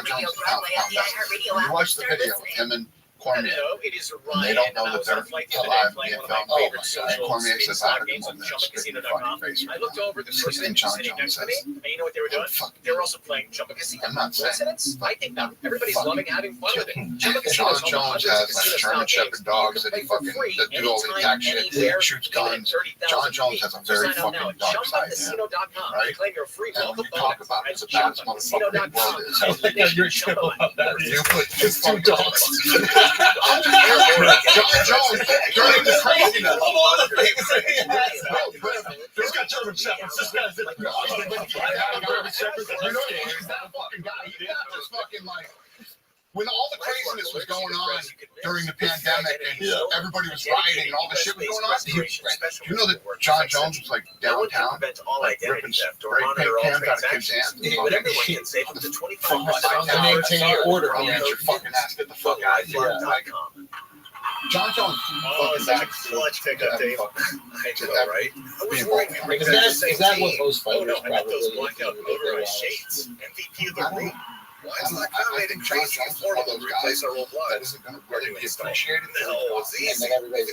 Jones is pound for pound best. When you watch the video of him and Cormier, and they don't know that they're alive being filmed. Oh my God. And Cormier says, I heard him on that spit in your fucking face. I looked over the person And John sitting Jones next to me, says, and you know what they were doing? They were also playing Chumba Casino. I'm not saying. Coincidence? I think not. Everybody's loving having fun with it. Chumba John Casino's Jones has like German Shepherd dogs that he fucking that do all the attack shit, shoots guns. John Jones has a very fucking dark side, right? And when you talk about it, the baddest motherfucker in the world is. I like how you're chill about that. You put Just 2 dogs. John Jones during the craziness. Of all the things that he has. He's got German Shepherds. This guy's like, German Shepherds. You know, he's that fucking guy. He's not just fucking like. When all the craziness was going on during the pandemic and everybody was rioting and all the shit was going on, you know that John Jones was like downtown, like ripping spray paint cans out of kids' hands. But everyone can save up to 25%. To maintain your order. I'll get your fucking ass, get the fuck out of here. John Jones fucking back. Clutch pickup, Dave. Right? Is that what most fighters probably those blackout motorized shades. MVP of the room. Why made it crazy affordable to replace our old That lives? isn't going to really be appreciated. No, it's easy.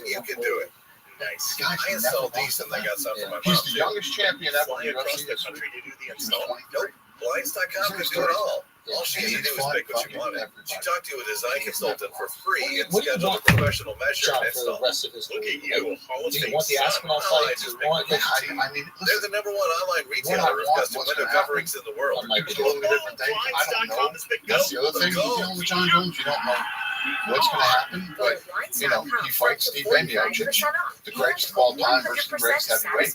You can do it. Nice. I installed these and I got some for my mom. He's the youngest champion ever in Across UFC the history. country to do the install. Nope. Blinds.com can do it all. All she has to do is pick what you want. She talked to a design consultant for free and schedule a professional measurement install. For the rest of his Look at you, Hall of Do Fame you want the son. Aspinall fight? Do you want I mean, They're the number one online retailer of custom window coverings in the world. It's a totally different thing. I don't know. That's the other thing you deal with John Jones. You don't know what's going to happen, but you know he fights Steve Miocic, the greatest of all time versus the greatest heavyweight.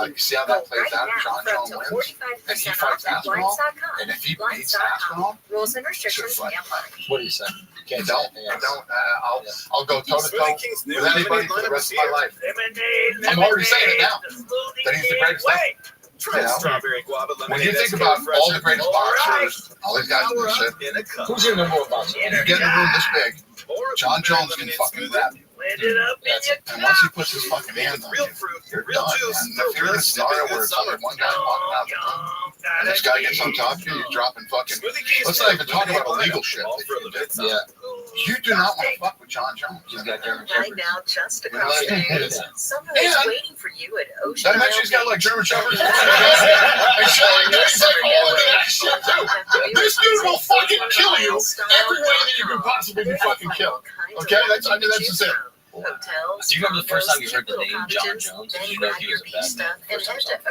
You see how that plays out. John Jones wins, and he fights Aspinall, and if he beats Aspinall, Rules and restrictions may apply. What do you say? I don't. I'll go toe to toe with anybody for the rest of my life. I'm already saying it now that he's the greatest. You know, Strawberry guava when you think about all the greatest boxers, all these guys do shit. Who's your number one boxer? You get in a room this big, John Jones can fucking grab you. And once he puts his fucking hands on you, you're done, man. If you're in a scenario where it's only one guy walking out the room, and this guy gets on top of you, you're dropping fucking. Let's not even talk about illegal shit that you do. Yeah. You do not want to fuck with John Jones. He's got German Right Shepherds. now, just across the street, someone is waiting for you at Ocean. Did I mention he's got like German Shepherds? And shit like that. He's like all into that shit too. This dude will fucking kill you every way that you can possibly be fucking killed. Okay, that's just it. Hotels, Do you remember the first time you heard the name John Jones? Did you know he was a bad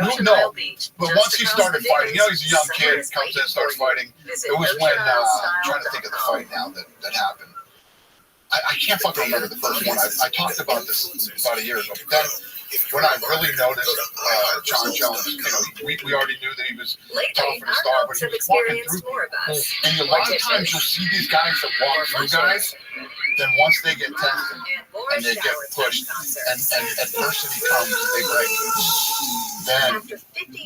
man? No, but once he started fighting, you know, he's a young kid, comes in, starts fighting. It was when, I'm trying to think of the fight now that happened. I can't fucking remember the first one. I talked about this about a year ago. But then, when I really noticed John Jones, you know, we already knew that he was tough and a star, but he was walking through. And a lot of times you'll see these guys that walk through guys, then once they get tested and they get pushed, and adversity comes, they break. Then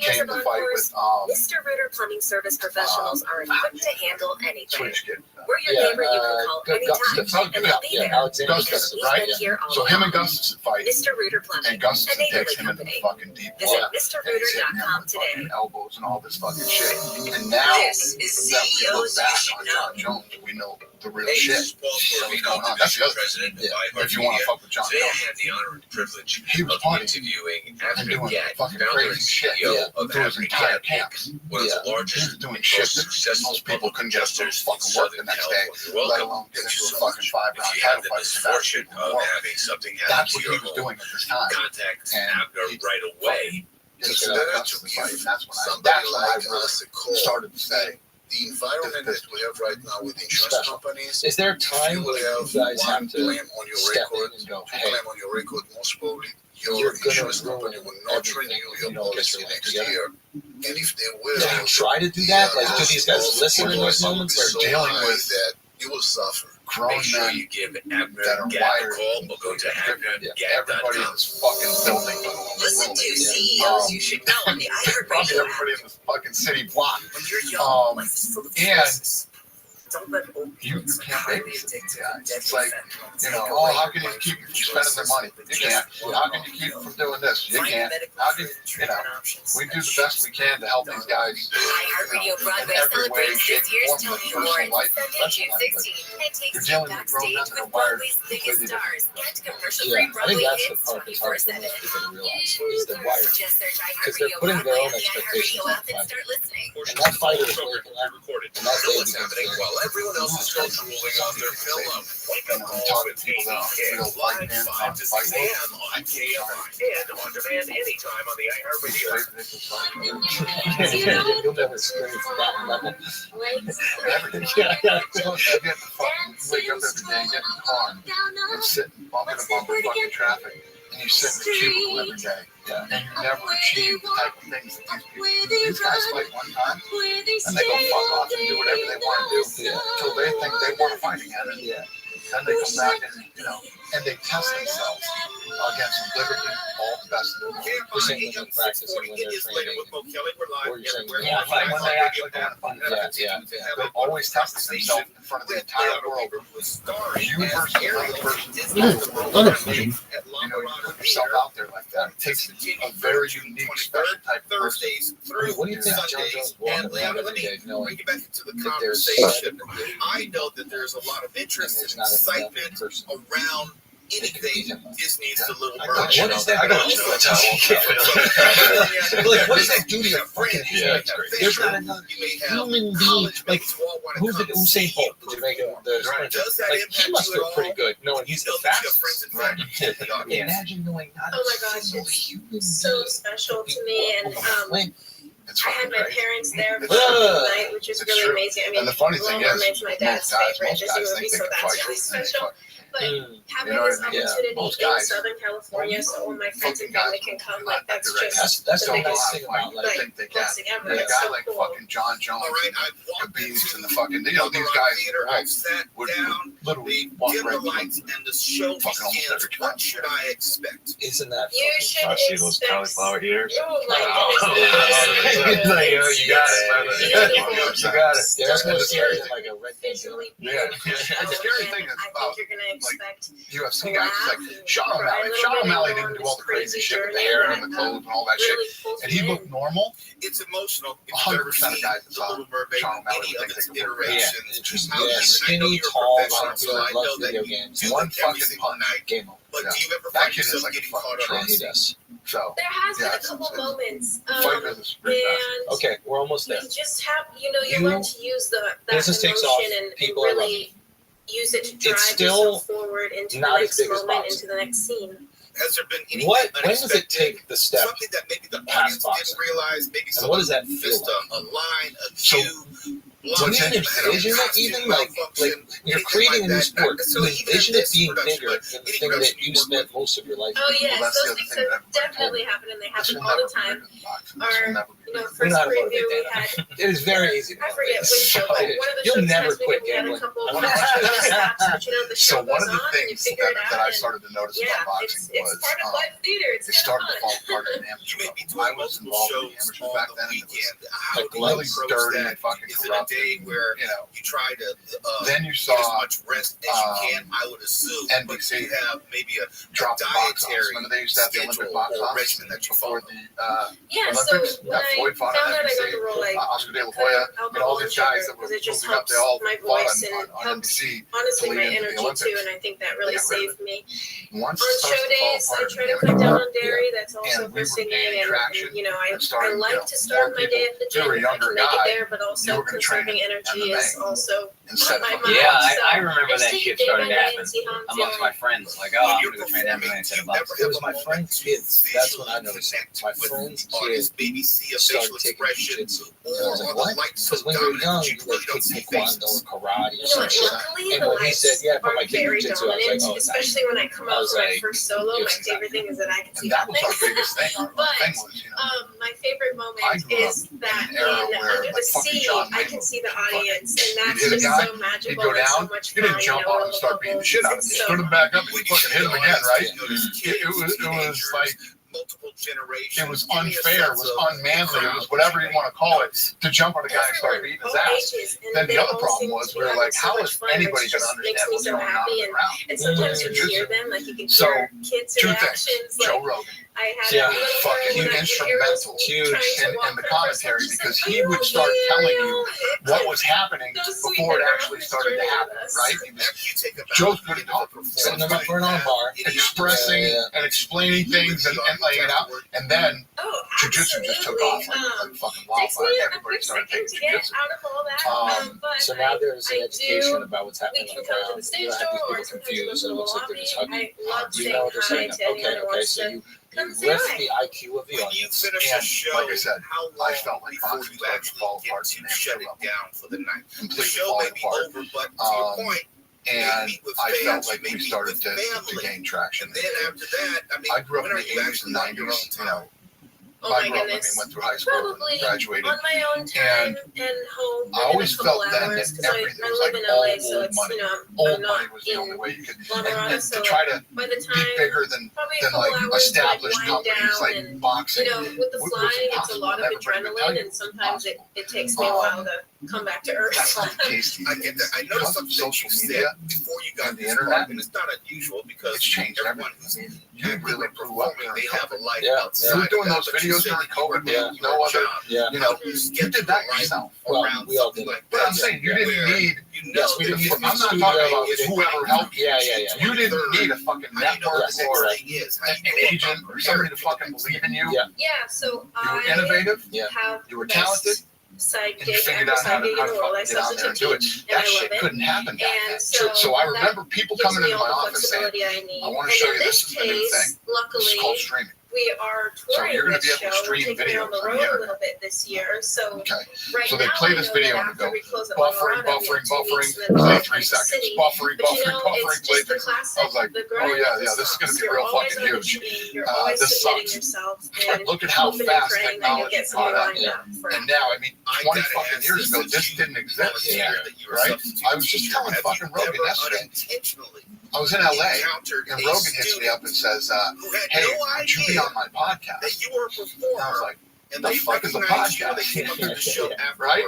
came the fight with Mr. Rooter Plumbing Service professionals are equipped to handle anything. Switch kid. We're your neighbor you can call anytime, and they'll be there. Gustus, right? So him and Gustus fight, Mr. Rooter Plumbing, and Gustus a neighborly takes him into the company. fucking deep Visit water. MrRooter.com today. Elbows and all this fucking shit. And now This is that we look CEOs back you on should John Jones, we know the real shit. What's going on? That's the other thing. If you want to fuck with John Today I Jones, had the honor and privilege he was of partying interviewing and African doing Cat, fucking founder and crazy shit CEO of through his African entire Cat, camps. one of the He was largest, doing most shit that successful most people couldn't get to adjusters fucking in work in Southern that next day, let alone get into a fucking 5-round If you have title the fight. misfortune of having something happen That's to what your he was home, doing at this time. contact And Abner right away. That's when I really started to say, the environment that we have right now with insurance companies. Is there a time where you guys have to claim on your step record, in and go, claim hey, on your record, most probably your you're insurance gonna company ruin will not everything renew if your you don't get policy your life next together? year. And if they will, do you try to do that? Like, do these guys listen in those moments? so dealing with that, you will suffer. grown Make sure men you give Abner that are Gad a wired. call or go to Everybody in AbnerGad.com. this fucking building. Listen to CEOs You Should Know on the Probably iHeartRadio everybody in this fucking city block. When you're young, life is full of And choices. Don't let old you people can't highly babysit these addictive guys. It's deadly like, fentanyl you take know, away how can you life keep them from choices spending their money? with You just can't. one How can call. you keep them from doing this? You Find can't. medical How can, treatment options we do at the best we can to help these guys. iHeartRadio Broadway in every way, celebrates shape, this year's form, Tony personal Awards life, Sunday, professional June life, 16th. And You're takes you dealing with grown men backstage that are with wired Broadway's biggest completely stars and Yeah, commercial-free I think Broadway that's the hits part that's hard for 24/7. most people to realize is the wiring. Just search Because they're iHeartRadio putting their Broadway own on the expectations iHeartRadio on app and fighting. start listening. And that fight is working out. Recorded. And that What's happening while everyone else is still drooling on their pillow. Wake up calls with Amy Kidd live 5 to 6 a.m. on KFI and on demand anytime on the iHeartRadio app. You'll never experience that level. Everything. You get the fucking, you wake up every day, get in the car, and sit and bump into bumper fucking traffic, and you sit in the cubicle every day. Yeah. And you never achieve the type of things that these guys fight one time, and they go fuck off and do whatever they want to do until they think they want to fight again. And then they come back and, and they test themselves against literally all the best in the world. You're saying when they're practicing, when they're training, or you're saying when they actually go and fight. Yeah. They're always testing themselves in front of the entire world. You versus another person. You put yourself out there like that. It takes a very unique, special type of person. What do you think John Jones walking around every day knowing Get back into the that there's conversation. I know that there's a lot of interest and not excitement around anything Disney's The Little What Mermaid. is that? Like, what does that do to your fucking head? There's not enough human being. Like, who's the Usain Bolt? The Jamaican, the sprinter. Like, he must feel pretty good knowing he's the fastest. Right. Imagine knowing not Oh my gosh, it's so special to me, and I had my parents there before the night, which is really amazing. I mean, and the funny thing Little is, Mermaid's my dad's favorite Disney movie, so that's really special. But having this opportunity in Southern California, so all my friends and family can come, like that's just that's the the biggest thing about like blessing ever. And a It's guy so like cool. fucking John Jones, Khabib's and the fucking, these guys would literally walk Dim the right lights and the show begins. What should I expect? Isn't that You should I see those expect. cauliflower ears. Oh my goodness! You got it, brother. You got it. Yeah, that's more scary than like a red Visually Yeah. beautiful, And the scary and thing is I about think you're gonna expect UFC guys, like Sean O'Malley. Sean O'Malley didn't do all the crazy shit with the hair and the clothes and all that shit. And he looked normal. It's emotional. 100% of guys that saw Little Mermaid, Sean O'Malley any would of think its they could work. iterations. Yeah, skinny, tall, who loves video games. One fucking punch. Game over. But do you ever That find kid is yourself like a getting fucking caught up Yeah, in he does. So, there has been yeah, a couple moments, fight business is pretty fast. and Okay, we're almost there. you just have, you You- learn to use that business takes emotion off, and people are really use it to drive still yourself forward into not the as next big as moment, boxing. into the next scene. Has there been anything When does it unexpected? take the step Something that maybe the past audience boxing? didn't realize. Maybe And what does that feel missed like? a line, a So, cue. Do you envision it even like you're creating a new sport? Do you envision it being bigger than the thing that you spent most of your life Oh doing? yes, those things have definitely happened, and they happen all the time. Our, first We're not a preview we motivated. had, It is very easy to I forget motivate. which show, but one of the You'll shows never last week quit we had a gambling. couple of stops, but the So show one goes of the on, and you things figure it out. that I and started to notice yeah, about boxing it's was part of live theater. It's it kind started of to fun. fall apart in the amateur level. I was involved in the amateurs back then, and it was How like do you really approach dirty that? and fucking Is it a corrupt. day where You know, you try to then you saw as much rest as you can, I would assume. But you have maybe a dietary they used to have the Olympic box or regimen that you follow. Yeah, so Olympics, when I Floyd fought found on out I got NBC, the role, like, Oscar De La Hoya, and all these guys that were because it just moving up, helps they all my fought voice and it on helps, NBC. honestly, to my lead into the energy Olympics. too, and I think that really saved me. Once On show days, I try to cut down on dairy. That's also and for singing, and you know, I started, like to start my day at the gym if I can make it there, but also conserving energy is also on my mind. Yeah, So I remember just that take shit it day started by to day happen and see how I'm amongst feeling. my friends. Like, oh, I'm gonna go train MMA instead of boxing. It was my friend's kids. That's when I noticed it. My friend's kids started taking jiu-jitsu. And I was like, what? Because when you're young, you like take taekwondo or karate or some shit. And when he said, yeah, but my kid Very jiu-jitsu, I was like, dominant, oh, especially when I come out for my first solo. My favorite thing is that I can see that was nothing. our biggest thing. But my favorite moment is that under the sea, I can see the audience, and that's just so magical and so much fun. You didn't jump on and start beating the shit out of him. You stood him back up and you fucking hit him again, right? It was like multiple generations. It was unfair. It was unmanly. It was whatever you want to call it to jump on a guy and start beating his ass. Then the other problem was we were like, how is anybody going to understand what's going on in the ground? And sometimes you can hear them, like you can hear kids' reactions. Joe Rogan. I had fucking instrumental in the commentary because he would start telling you what was happening before it actually started to happen, right? Joe's good at talking, sitting up for an armbar, expressing and explaining things and laying it out, and then jiu-jitsu just took off like fucking wildfire. Everybody started taking jiu-jitsu. So now there's an education about what's happening on the ground. You don't have these people confused, and it looks like they're just hugging. You know, they're saying, okay, so you lift the IQ of the audience. And like I said, I felt like boxing started to fall apart and shut it down for the night. Completely fall apart. And I felt like we started to gain traction. Then after that, I mean, I grew up in the 80s and 90s, you know. Oh my goodness. Went through high school and graduated. On my own time and home. I always felt then that everything was like LA, so it's, money. you know, Old money was the only way you could. And so to try to by the be bigger than like established companies like boxing. You know, with the flying, it's a lot of adrenaline, and sometimes it takes me a while to come back to earth. I get that. I know some social media before you got the internet, and it's not unusual because it's changed everyone who's you really grew up. They have a life outside. You were doing those videos during COVID. No other. You know, you did that yourself. Well, we all did. But I'm saying you didn't need. Yes, we didn't. I'm not talking about whoever helped you. Yeah. You didn't need a fucking network or an agent or somebody to fucking believe in you. Yeah. So you were innovative. Have you were talented. Side and gig, you figured out how to fucking get out there and do it. That shit couldn't happen back then. So I remember people coming into my office saying, I want to show you this is the new thing. This is called streaming. We are touring you're going to be this able to show, stream taking videos on the road a little bit this year. So so they play this video and go buffering, play 3 seconds, buffering, play 3 seconds. I was like, oh yeah, this is going to be real fucking huge. This sucks. Look at how fast technology caught up. And now, I mean, 20 fucking years ago, this didn't exist, right? I was just telling fucking Rogan yesterday. I was in LA, and Rogan hits me up and says, hey, would you be on my podcast? And I was like, the fuck is a podcast? Right?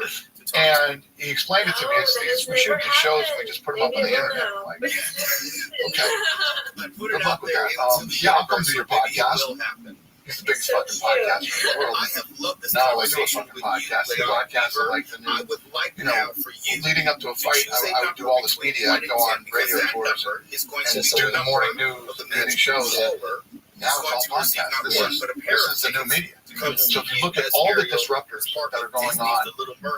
And he explained it to me. We shoot these shows and we just put them up on the internet. I'm like, okay. Good luck with that. Yeah, I'll come do your podcast. He's the biggest fucking podcast in the world. Not only do a fucking podcast, he podcasts like the new, you know, leading up to a fight, I would do all this media. I'd go on radio tours and do the morning news and do these shows. Now it's all podcasts. This is the new media. So if you look at all the disruptors that are going on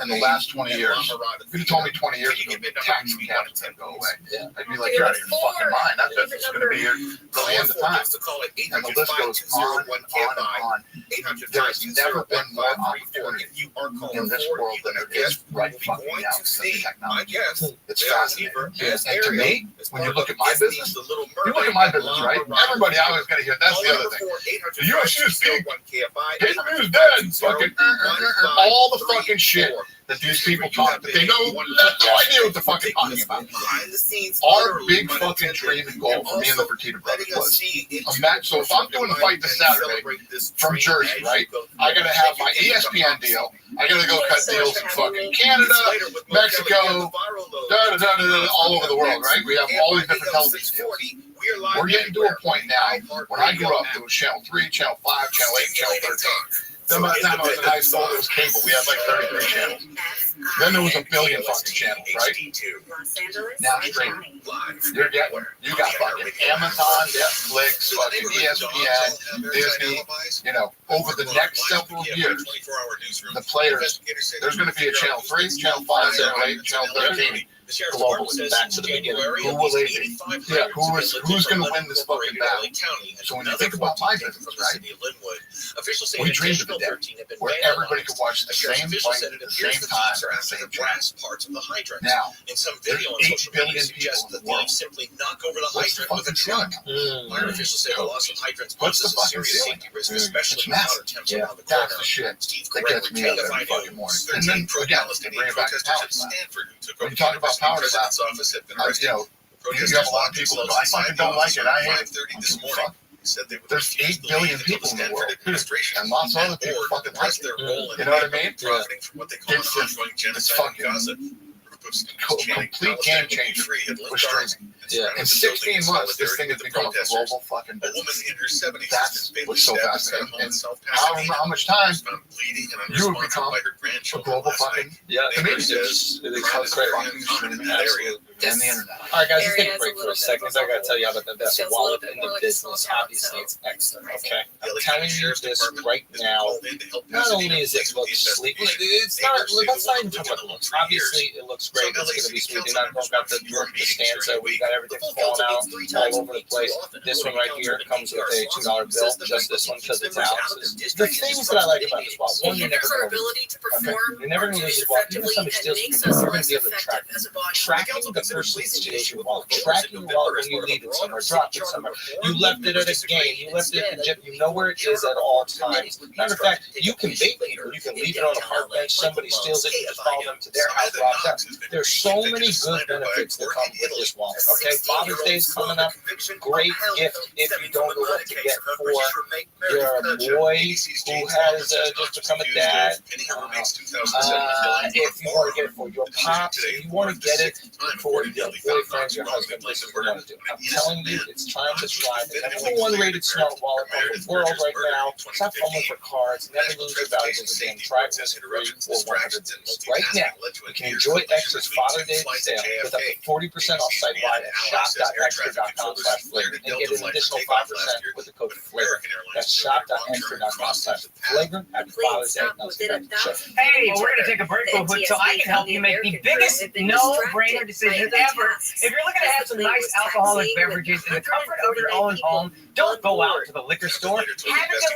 in the last 20 years, if you'd have told me 20 years ago tax caps was going to go away, I'd be like, you're out of your fucking mind. That business is going to be here till the end of time. And the list goes on and on. There has never been more opportunity in this world than there is right fucking now because of the technology. It's fascinating. And to me, when you look at my business, you look at my business, right? Everybody always going to hear that's the other thing. The UFC is big. Pay He's dead. Fucking all the fucking shit that these people talk. That they know no idea what the fuck they're talking about. Our big fucking dream and goal for me and the Fertitta brothers was a match. So if I'm doing a fight this Saturday from Jersey, right? I gotta have my ESPN deal. I gotta go cut deals in fucking Canada, Mexico, all over the world, right? We have all these different television deals. We're getting to a point now. When I grew up, it was Channel 3, Channel 5, Channel 8, Channel 13. Then by the time I was in high school, it was cable. We had like 33 channels. Then there was a billion fucking channels, right? Now streaming. You got fucking Amazon, Netflix, fucking ESPN, Disney. You know, over the next several years, the players, there's going to be a Channel 3, Channel 5, Channel 8, Channel 13. Globally, back to the beginning. Who will they be? Yeah, who's going to win this fucking battle? So when you think about my business, right? We dreamed of a day where everybody could watch the same fight at the same time, the same channel. Now, there's 8 billion people in the world. What's the fucking ceiling? What's the fucking ceiling? It's massive. Yeah, that's the shit that gets me up every fucking morning. And then, again, to bring it back to power slap. When you talk about power slap, you know, you have a lot of people that go, I fucking don't like it, I hate it. There's 8 billion people in the world, and lots of other people fucking like it. You know what I mean? It's fucking complete game changer for streaming. Yeah. In 16 months, this thing has become a global fucking business. That's what's so fascinating. And how much time you would become a global fucking community. Because fucking streaming and the internet. All right, guys, let's take a break for a second. I got to tell you about the best wallet in the business. Obviously, it's extra. Okay, I'm telling you this right now. Not only is it look sleek, it's not. Let's not even talk about the looks. Obviously, it looks great. It's going to be sweet. You're not got the stanza. We got everything falling out all over the place. This one right here comes with a $2 bill. Just this one because it's ounces. The things that I like about this wallet, one, you're never going to lose. Okay, you're never going to lose this wallet. Even if somebody steals from you, you're going to be able to track it. Tracking the person that steals your wallet. Tracking your wallet when you leave it somewhere, drop it somewhere. You left it at a game. You left it at the gym. You know where it is at all times. Matter of fact, you can bait people. You can leave it on a park bench. Somebody steals it. You just follow them to their house. Rob them. There's so many good benefits that come with this wallet. Okay, Father's Day is coming up. Great gift if you don't know what to get for your boy who has just become a dad. If you want to get it for your pops, if you want to get it for your boyfriend, your husband, this is what you want to do. I'm telling you, it's time to try the number one rated smart wallet in the world right now. Stop fumbling for cards. Never lose your valuables again. Try this free for 100 days. Right now, you can enjoy Extra's Father's Day sale with up to 40% off site-wide at shop.extra.com/flavor and get an additional 5% with the code FLAVOR. That's shop.extra.com/flavor. Happy Father's Day. Hey, we're going to take a break real quick so I can help you make the biggest no-brainer decision ever. If you're looking to have some nice alcoholic beverages in the comfort of your own home, don't go out to the liquor store. Have it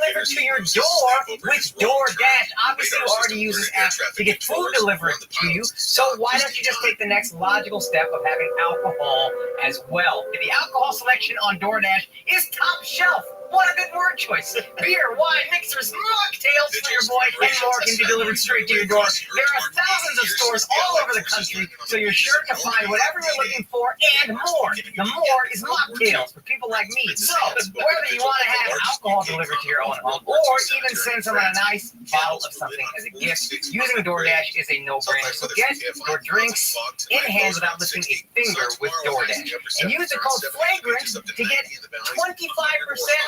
delivered to your door with DoorDash. Obviously, you already use this app to get food delivered to you, so why don't you just take the next logical step of having alcohol as well? The alcohol selection on DoorDash is top shelf. What a good word choice. Beer, wine, mixers, mocktails for your boy, and more can be delivered straight to your door. There are thousands of stores all over the country, so you're sure to find whatever you're looking for and more. The more is mocktails for people like me. So, whether you want to have alcohol delivered to your own home or even send someone a nice bottle of something as a gift, using DoorDash is a no-brainer. So get your drinks in hand without lifting a finger with DoorDash. And use the code FLAGRANT to get 25%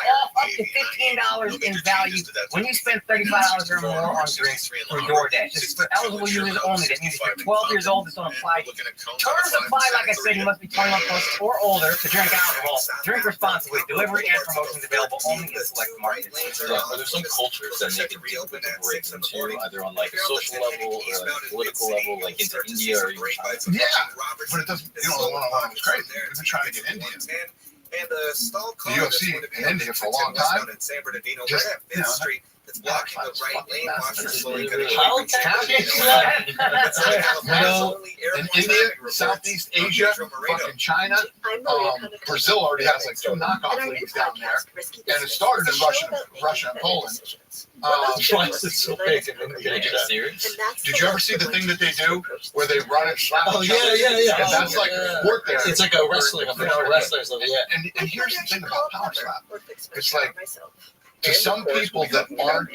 off up to $15 in value when you spend $35 or more on drinks through DoorDash. This is for eligible users only. That means if you're 12 years old, this don't apply. Terms apply, like I said, you must be 21 plus or older to drink alcohol. Drink responsibly. Delivery and promotions available only in select markets. Yeah, but there's some cultures that make it really good to break into, either on like a social level or a political level, like into India or even China. Yeah, but it doesn't, you know, the one was crazy. We've been trying to get Indians. The UFC in India for a long time. Just, you know, Walking the right lane, in India, Southeast Asia, fucking China, Brazil already has like 2 knockoff leagues down there, and it started in Russia and Poland. It's so big. Did you ever see the thing that they do where they run and slap each other? Yeah. And that's like work there. It's like a wrestling, wrestlers. And here's the thing about power slap. It's like, to some people that aren't,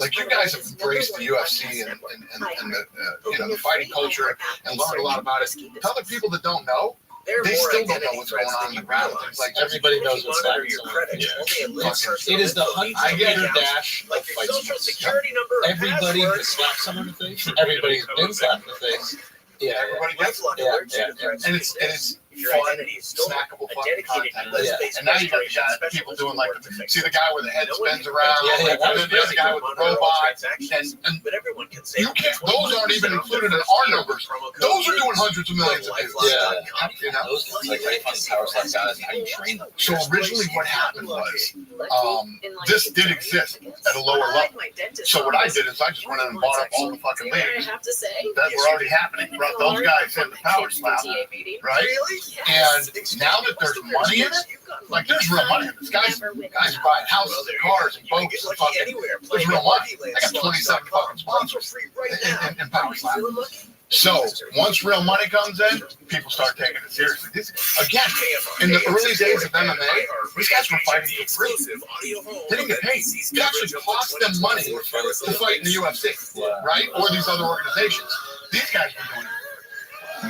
like you guys have embraced the UFC and the the fighting culture and learned a lot about it. To other people that don't know, they still don't know what's going on in the ground. Things like everybody knows what's happening. It is the 100-meter dash of fight sports. Everybody has slapped someone in the face. Everybody's been slapped in the face. Yeah, everybody gets and it's fun, snackable fucking content. And now you got people doing like, see the guy where the head spins around, and then the other guy with the robot, and you can't, those aren't even included in our numbers. Those are doing hundreds of millions of views. You know? Those like very fun power slap guys. How you train them? So originally what happened was, this did exist at a lower level. So what I did is I just went in and bought up all the fucking leagues that were already happening. Brought those guys in the power slap, right? And now that there's money in it, like there's real money in it. Guys buying houses and cars and boats and fucking, there's real money. I got 27 fucking sponsors in power slap. So once real money comes in, people start taking it seriously. Again, in the early days of MMA, these guys were fighting for free. They didn't get paid. It actually cost them money to fight in the UFC, right? Or these other organizations. These guys were doing it.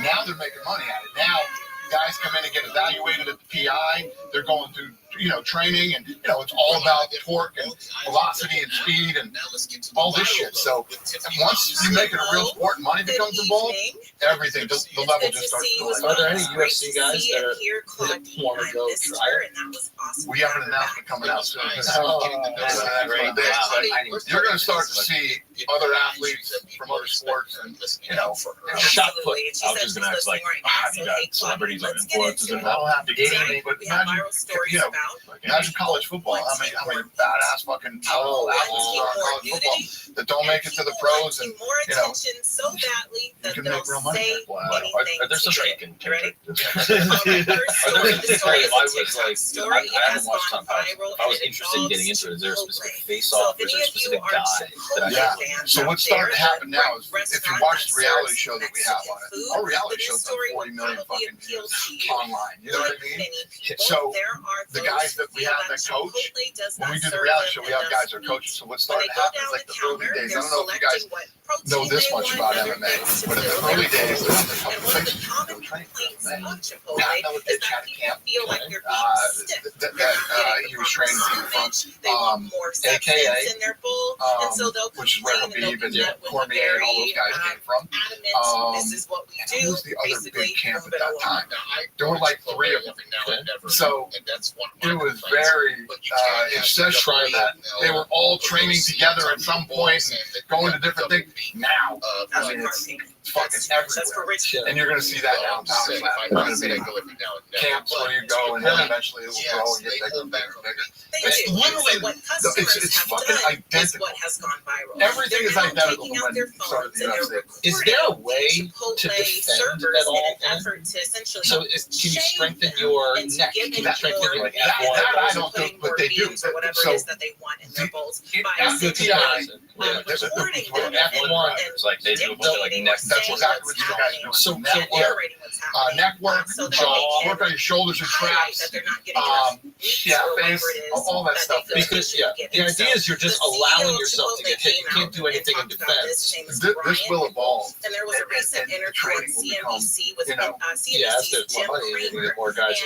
Now they're making money at it. Now guys come in and get evaluated at the PI. They're going through, training, and it's all about torque and velocity and speed and all this shit. So once you make it a real sport and money becomes involved, everything, the level just starts going. Are there any UFC guys that want to go try it? We have an announcement coming out soon. You're going to start to see other athletes from other sports and shot put. I was just going to ask, like, you got celebrities or influencers and that'll have to get in, but imagine college football. How many badass fucking athletes are on college football that don't make it to the pros, and you can make real money. Are there some bacon? I haven't watched on Power. If I was interested in getting into it, is there a specific face-off? Is there a specific guy that I can? So what's starting to happen now is, if you watch the reality show that we have on it, our reality show's done 40 million fucking views online. You know what I mean? So the guys that we have that coach, when we do the reality show, we have guys that are coaches. So what's starting to happen is like the early days. I don't know if you guys know this much about MMA, but in the early days, there was a couple places you could go train for MMA. Pat Noah had a camp that he was training people from, AKA, which is where Habib and Cormier and all those guys came from. And who was the other big camp at that time? There were like 3 of them. So it was very incestual that they were all training together at some point and going to different things. Now, it's fucking everywhere. And you're going to see that downtown. There's going to be camps where you go, and then eventually it will grow and get bigger and bigger and bigger. It's literally, it's fucking identical. Everything is identical from when you started the UFC. Is there a way to defend at all? So can you strengthen your neck? Can you strengthen your neck? That I don't think, but they do. So after TI, there's a F1. It's like they do a bunch of like neck. That's exactly what you guys do. So neck work, jaw, work on your shoulders and traps, face, all that stuff. Because the idea is you're just allowing yourself to get hit. You can't do anything in defense. This will evolve. And there was a recent interview on CNBC with CNBC's Jim Cramer, more guys.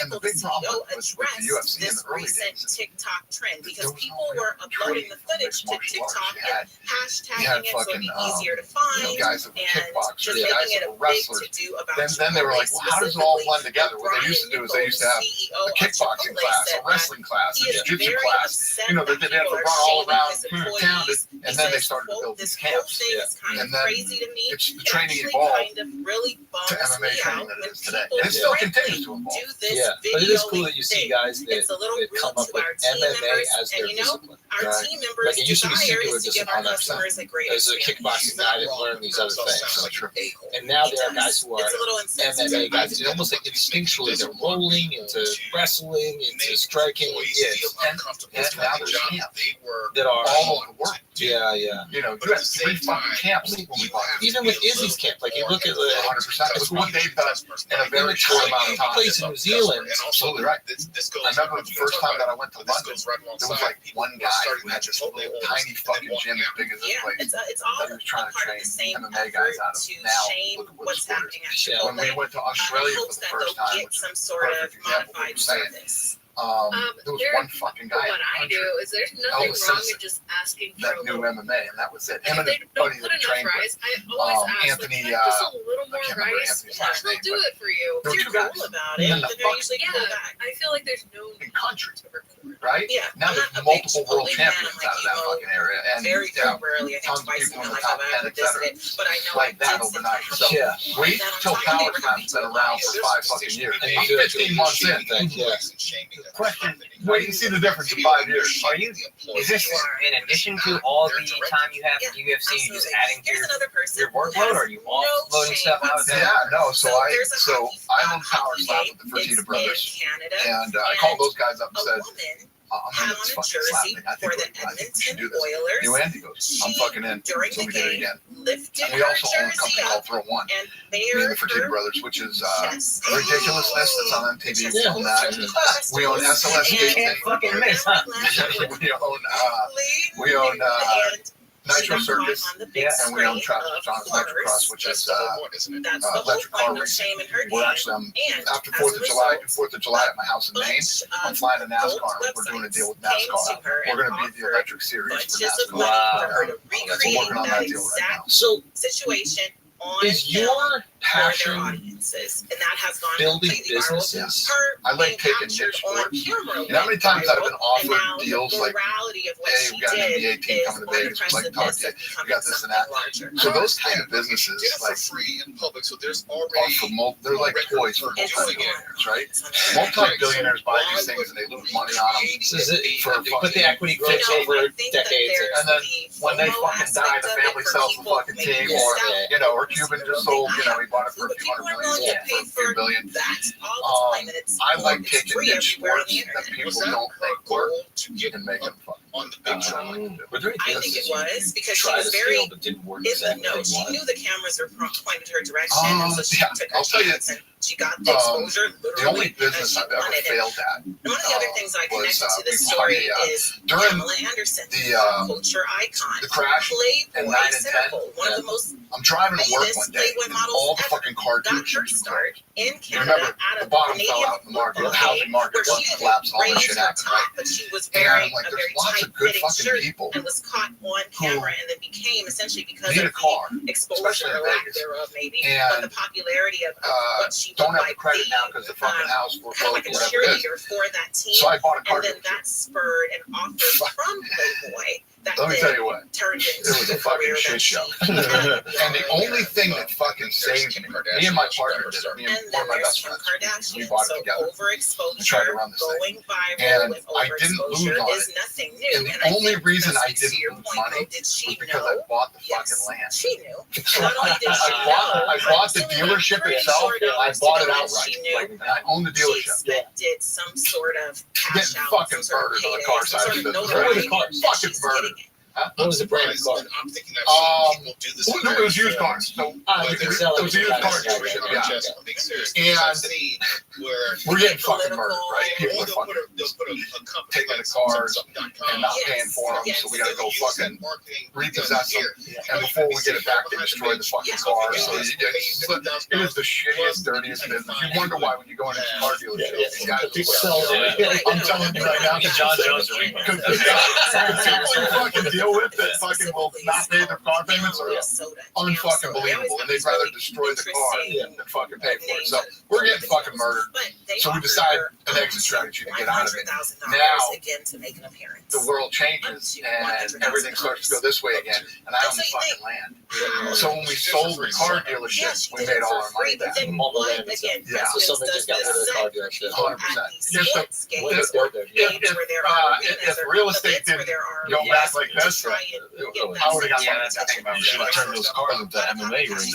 And the big problem with the UFC in the early days, TikTok trend, because people were uploading the footage to TikTok and hashtagging it so it'd be easier to find. guys that were kickboxers, the guys that were wrestlers. Then they were like, well, how does it all blend together? What they used to do is they used to have a kickboxing class, a wrestling class, a jiu-jitsu class. You know, they had to run all around town, and then they started to build these camps. And then the training evolved to MMA training that it is today. And it still continues to evolve. Yeah, but it is cool that you see guys that come up with MMA as their discipline. Like it used to be singular discipline. There's a kickboxing guy that learned these other things. And now there are guys who are MMA guys. It's almost like instinctually they're rolling into wrestling, into striking. And now there's camps that are all over the world. Yeah, yeah. You know, you have 3 fucking camps when we bought it. Even with Izzy's camp, like you look at the 100%. It's what they've done in a very short amount of time. Place in New Zealand. Absolutely right. I remember the first time that I went to London, there was like one guy who had this little tiny fucking gym as big as this place that he was trying to train MMA guys out of. Now, look at what's happening. When we went to Australia for the first time, which is a perfect example of what you're saying. There was one fucking guy. What I do is there's nothing wrong in just asking for that new MMA, and that was it. Him and his don't buddy put that enough trained rice. with I always ask, Anthony. like, just a little more rice. They'll do it for you. There were 2 guys. About it, they're usually cool guys. I feel like there's no in country, right? Yeah. Now there's multiple world champions out of that fucking area, and very rarely, I think tons of twice people in in the my top life 10, I've ever etc. visited, but I know Like that overnight. So wait till Power Slam's been around for 5 fucking years. And I'm 15 months in. Question: wait and see the difference in 5 years. Are you? Is this in addition to all the time you have at UFC? You just adding to your workload, or are you offloading stuff out? Yeah, no. So I own Power Slam with the Fertitta brothers, and I called those guys up and said, I'm in this fucking slap thing. I think we should do this. New Andy goes, I'm fucking in. So we did it again. And we also own a company called Throw One. Me and the Fertitta brothers, which is Ridiculousness that's on MTV. We own that. We own SLS. You can't fucking miss, huh? We own Nitro Circus, and we own John's Electric Cross, which is electric car racing. We're actually, after 4th of July at my house in Maine, I'm flying to NASCAR, and we're doing a deal with NASCAR. We're going to be the electric series for NASCAR. Wow. So we're working on that deal right now. So, situation is your passion audiences, and that has gone building businesses? I like taking niche sports. You know how many times I've been offered deals like, hey, we got an NBA team coming to Vegas, we'd like to talk to you. We got this and that. So those kind of businesses, like, free in public, so there's they're like toys for multi-billionaires, right? Multi-billionaires buy these things and they lose money on them. But the equity grows over decades. And then when they fucking die, the family sells the fucking team, or, you know, or Cuban just sold, you know, he bought it for a few $100 million, for a few billion. I like taking niche sports that people don't think work and making them fun. On the big show. I think it was because she was very in the know. She knew the cameras were pointed her direction, and so she took her chance and she got the exposure literally. The only business I've ever failed at. And one of the other things that I connected to this story is Pamela Anderson, culture icon, the crash and 9 and 10. One of the most I'm driving to work one day, and all the fucking car dealerships start in Canada. Remember, the bottom fell out in the market. The housing market collapsed, all that shit happened, right? And I'm like, there's lots of good fucking people and was caught on camera and then became essentially because need of a car, the exposure or lack thereof, maybe, but the popularity of what she don't have the credit now because the fucking house foreclosed, like a whatever it is. cheerleader for that team. So I bought a car. And then that spurred an offer from Playboy. Let me tell you what, turned it was a fucking shit show. And the only thing that fucking saved me and my partner did it, me and one of my best friends, we bought it together. We tried to run this thing. And I didn't lose on it. And the only reason I didn't lose money was because I bought the fucking land. She knew. Not only did she I bought the dealership itself. I bought it outright. And I own the dealership. Did some sort of cash Getting out, fucking murdered on the car side of the business. Fucking murdered. What was the brand of car? I'm thinking that people do this. It was used cars. So it was a used car dealership. Yeah. And we're getting fucking murdered, right? People are fucking taking the cars and not paying for them, so we gotta go fucking repossess them. And before we get it back, they destroyed the fucking car. So it is the shittiest, dirtiest business. You wonder why when you go into a car dealership, these guys I'm telling you right now, John Jones. because the only fucking deal deal with that fucking will not pay their car payments are unfucking believable, and they'd rather destroy the car than fucking pay for it. So we're getting fucking murdered. So we decide an exit strategy to get out of it. Now the world changes and everything starts to go this way again, and I own the fucking land. So when we sold the car dealership, we made all our money back. All the land and stuff. Yeah. So somebody just got rid of the car dealership. 100%. If real estate didn't go back like this, I would have got money. You should have turned those cars into MMA rings.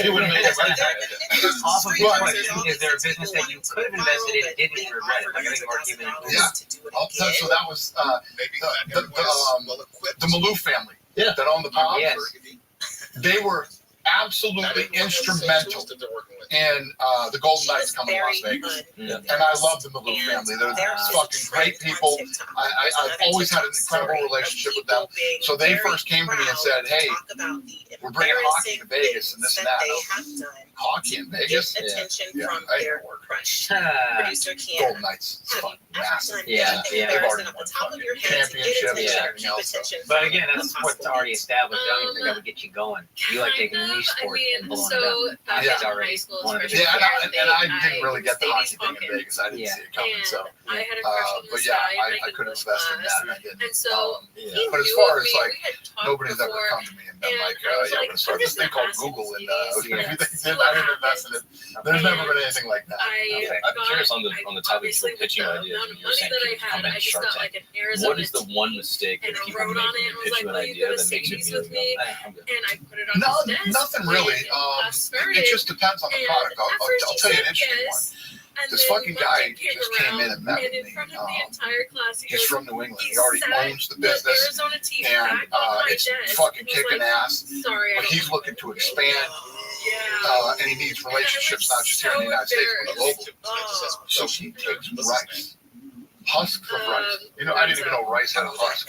You would have made it right. Off of your question, is there a business that you could have invested in and didn't regret it? Like I think Mark even so that was the Malou family that owned the Palms. Yes. They were absolutely instrumental in the Golden Knights coming to Las Vegas. And I love the Malou family. They're fucking great people. I've always had an incredible relationship with them. So they first came to me and said, hey, we're bringing hockey to Vegas and this and that. Hockey in Vegas? Yeah, I ain't work. Golden Knights. It's fucking massive. Yeah. They've already won fucking championships and everything else. But again, that's what's already established. I don't even think that would get you going. You like taking a niche sport and blowing it up. That's already one of the and I didn't really get the hockey thing in Vegas. I didn't see it coming. So, but yeah, I could have invested in that. And I didn't. But as far as like, nobody's ever come to me and been like, yeah, we're going to start this thing called Google. And I didn't invest in it. There's never been anything like that. I'm curious on the topic of pitching ideas when you were saying people come in Shark Tank. What is the one mistake that people make when you pitch you an idea that makes you feel nothing really. It just depends on the product. I'll tell you an interesting one. This fucking guy just came in and met with me. He's from New England. He already owns the business, and it's fucking kicking ass. But he's looking to expand, and he needs relationships not just here in the United States, but global. So he takes rice. Husks of rice. I didn't even know rice had a husk.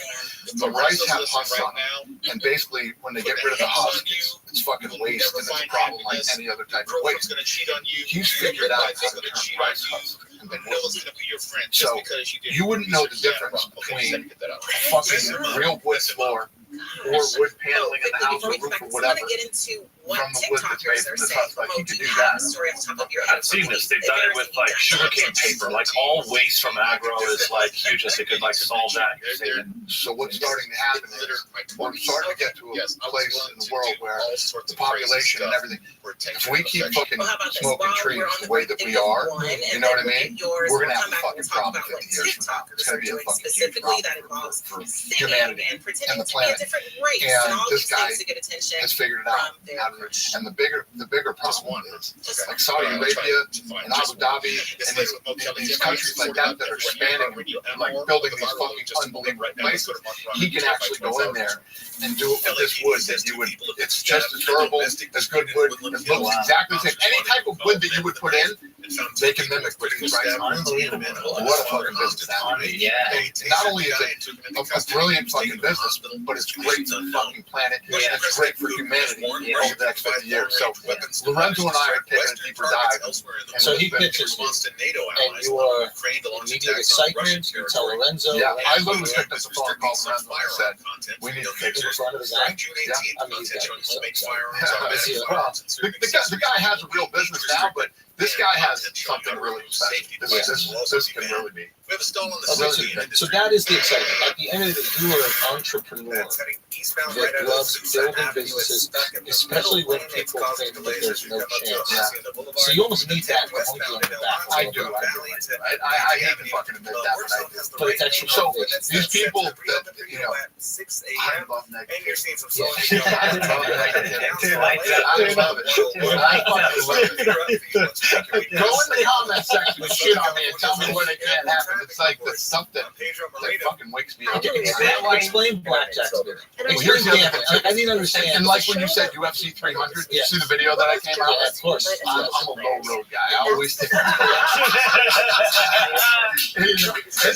But rice have husks on it. And basically, when they get rid of the husk, it's fucking waste and it's a problem like any other type of waste. He's figured out how to turn rice husks into wood. So you wouldn't know the difference between a fucking real wood floor or wood paneling in the house or roof or whatever from the wood that's made from this husk. Like, he could do that. I've seen this. They've done it with like sugarcane paper. Like all waste from agro is like huge. They could like solve that. So what's starting to happen is we're starting to get to a place in the world where the population and everything, if we keep fucking smoking trees the way that we are, you know what I mean? We're going to have a fucking problem 50 years from now. It's going to be a fucking huge problem for humanity and the planet. And this guy has figured it out. And the bigger problem is, like Saudi Arabia and Abu Dhabi and these countries like that are expanding, like building these fucking unbelievable places. He can actually go in there and do it with this wood that you would, it's just as durable as good wood. It looks exactly the same. Any type of wood that you would put in, they can mimic with these rice. Unbelievable. What a fucking business that would be. Not only is it a brilliant fucking business, but it's great for the fucking planet. And it's great for humanity over the next 50 years. So Lorenzo and I are taking a deeper dive. So he pitches you, and you are immediate excitement. You tell Lorenzo. Yeah, I literally picked up the phone and called Lorenzo and said, we need to fix it. In front of his eye? Yeah. I mean, he's got to be so excited. Well, the guy has a real business now, but this guy has something really special. This can really be. We have a stall on the So that is the excitement. At the end of the day, you are an entrepreneur that loves building businesses, especially when people think that there's no chance. So you almost need that to hold you on the back. I do. I hate to fucking admit that, but I do. But it's actually so these people that, I love negativity. I love it. Go in the comment section and shit on me and tell me when it can't happen. It's like the stuff that fucking wakes me up. Explain blackjack. Explain gambling. I didn't understand. And like when you said UFC 300, you see the video that I came out with? Of course. I'm a low road guy. I always think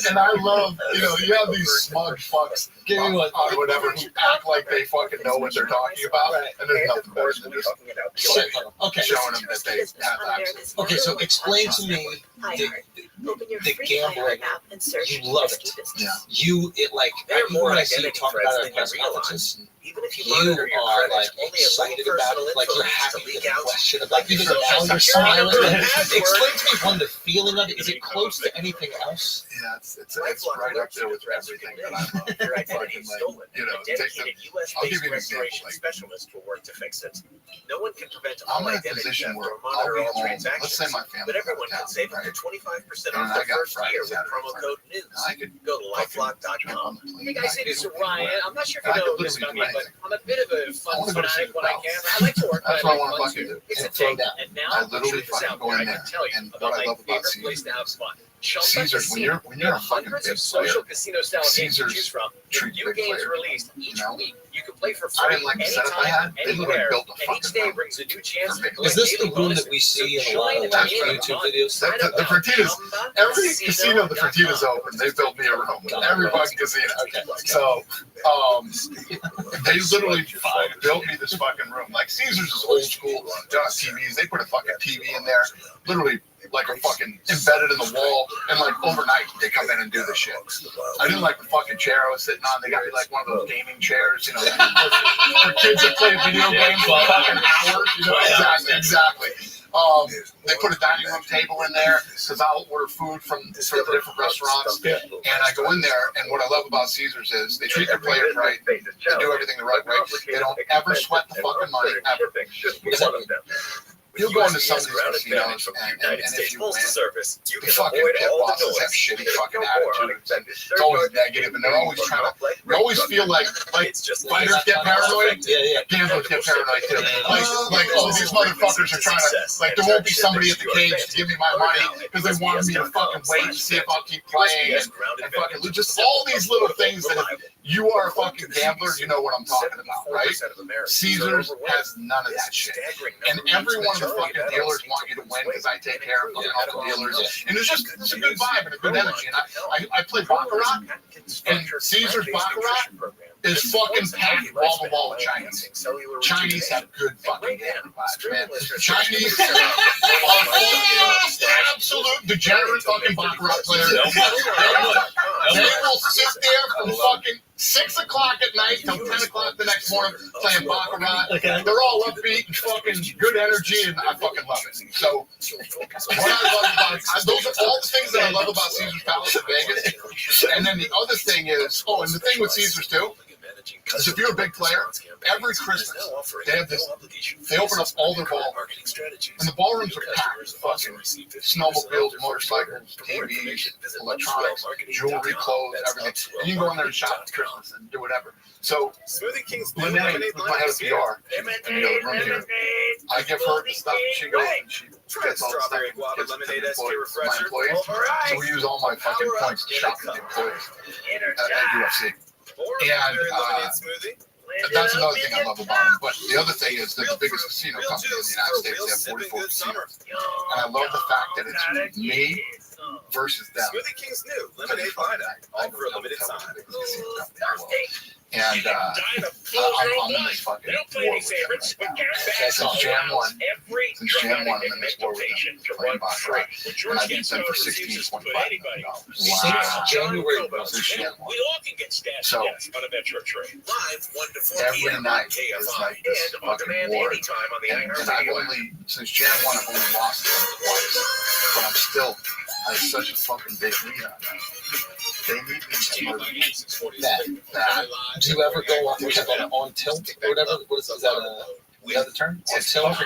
and I love, you have these smug fucks or whatever who act like they fucking know what they're talking about, and there's nothing better than just showing them that they have access. Okay, so explain to me your the free gambling, app and search you love it. Yeah. Even when I see you talk about it at press conferences, you are like excited about it, like you're happy with the question about it. Now you're smiling. Explain to me one, the feeling of it. Is it close to anything else? Yeah, it's right up there with everything that I love. Fucking like, you know, I'll give you an example. Like, specialist will work to fix it. No one can prevent I'm in a position where I'll be home. Let's say my family, but everyone can save up to 25% off their first year with promo code NEWS. I could go to lifelock.com. Hey guys, it is Ryan. I'm not sure if you know this about me, but I'm a bit of a fun fanatic when I can. I like to work. That's what I want to fucking do. It's a thing. And now I literally fucking go in there. And what I love about Caesars, Caesars, when you're a fucking big social player, casino style games to choose from. New games released each week. You can play for free anytime, anywhere, and each day brings a new chance to collect Is this the daily room bonuses. that we see in a So lot of join like in YouTube on videos? The Fertitas, every casino the Fertitas open, they built me a room. Every fucking casino. Okay. So, they literally built me this fucking room. Like Caesars is old school. TVs. They put a fucking TV in there, literally like a fucking embedded in the wall, and like overnight they come in and do the shit. I didn't like the fucking chair I was sitting on. They got me like one of those gaming chairs, you know, for kids that play video games for fucking hours. You know, exactly. They put a dining room table in there because I'll order food from the different restaurants, and I go in there. And what I love about Caesars is they treat their players right. They do everything the right way. They don't ever sweat the fucking money ever. You'll go into some of these casinos, and if you win, the fucking pit bosses have shitty fucking attitudes, and it's always negative, and they're always trying to. You always feel like fighters get paranoid, gamblers get paranoid too. Like, oh, these motherfuckers are trying to, like, there won't be somebody at the cage to give me my money because they wanted me to fucking wait and see if I'll keep playing, and fucking just all these little things that if you are a fucking gambler, you know what I'm talking about, right? Caesars has none of that shit, and every one of the fucking dealers want you to win because I take care of all the dealers, and it's a good vibe and a good energy. And I play baccarat, and Caesars baccarat is fucking packed wall to wall with Chinese. Chinese have good fucking gambling vibes, man. Chinese are absolute degenerate fucking baccarat players. They will sit there from fucking 6 o'clock at night till 10 o'clock the next morning playing baccarat. They're all upbeat and fucking good energy, and I fucking love it. So, what I love about those are all the things that I love about Caesars Palace in Vegas. And then the other thing is, and the thing with Caesars too, is if you're a big player, every Christmas they have this. They open up all their ballrooms, and the ballrooms are packed with fucking snowmobiles, motorcycles, TVs, electronics, jewelry, clothes, everything. And you can go in there and shop for Christmas and do whatever. So, Lynette, who's my head of PR, in the other room here, I give her the stuff. She goes and she gets all the stuff and gives it to my employees. So we use all my fucking points to shop for the employees at UFC. And that's another thing I love about them. But the other thing is they're the biggest casino company in the United States. They have 44 casinos. And I love the fact that it's me versus them. Smoothie King's new lemonade lineup, all for a limited time. And I'm in this fucking war with them right now. Since Jan 1, I'm in this war with them, playing baccarat. And I've beat them for $16.25 million. Since January, since Jan 1. We all can get stashed So, on a Metro train. Live 1 to 4 every p.m. night is like this fucking war. And I've only, since Jan 1, I've only lost them twice. But I'm still, I have such a fucking big lead on them. They need me to murder me. That. Do you ever go on tilt or whatever? What is that? Is that the term? On tilt?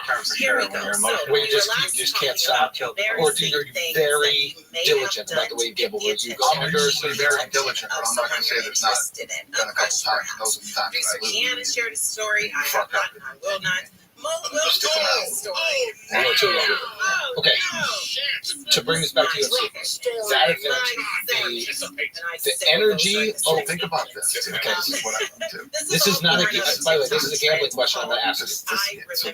Where you just can't stop. Or do you very diligent about the way you gamble? Where you go under, so very diligent, but I'm not going to say there's not done a couple times. Those are the times Producer that I lose. Deanna shared a story. I have not, and I will not. Okay, to bring this back to UFC, that event, the energy. Oh, think about this. Okay, this is what I want to do. This is not a. By the way, this is a gambling question. I'm going to ask you. So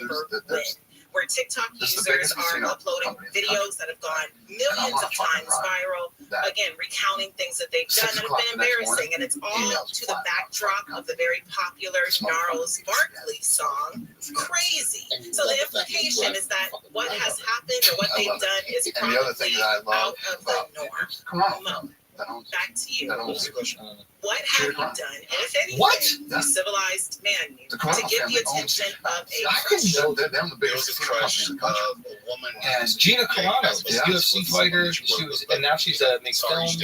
there's where TikTok users are uploading videos that have gone millions of times viral, again, recounting things that they've done that have been embarrassing. And it's all to the backdrop of the very popular Gnarls Barkley song, Crazy. So the implication is that what has happened or what they've done is probably out of the norm. Back to you. What have you done, if anything, you civilized man, to get the attention of a crush? They're the biggest crush in the country. And Gina Carano, the UFC fighter, she was, and now she's makes films.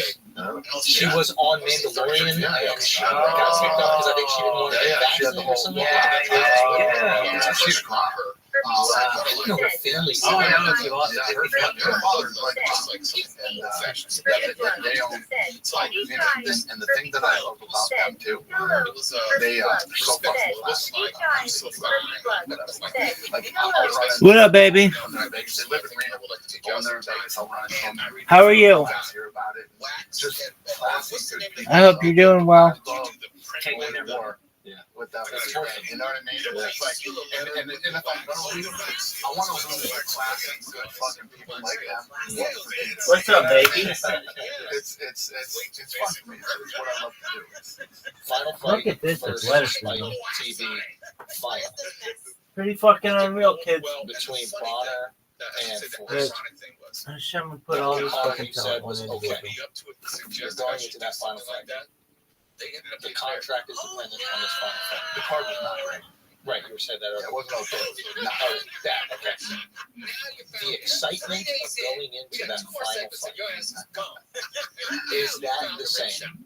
She was on Mandalorian. And got kicked off because I think she didn't want to get vaccinated or something. She's Carano. I didn't know her family. Oh, I don't know if you lost it. Her father's like they own, and the thing that I love about them too, they so What up, baby? How are you? I hope you're doing well. Yeah, with that, you know what I mean? It's like, and if I'm gonna leave, I want to leave a class and good fucking people like that. What's up, baby? It's fun for me. It's what I love to do. Final fight. Look at this athletic TV fight. Pretty fucking unreal, kids. Between Bonner and Forrest. I should put all this fucking said was okay. You're going into that final fight. The contract is dependent on this final fight. The card was not right. Right, you were saying that earlier. It wasn't okay. That, okay. The excitement of going into that final fight, is that the same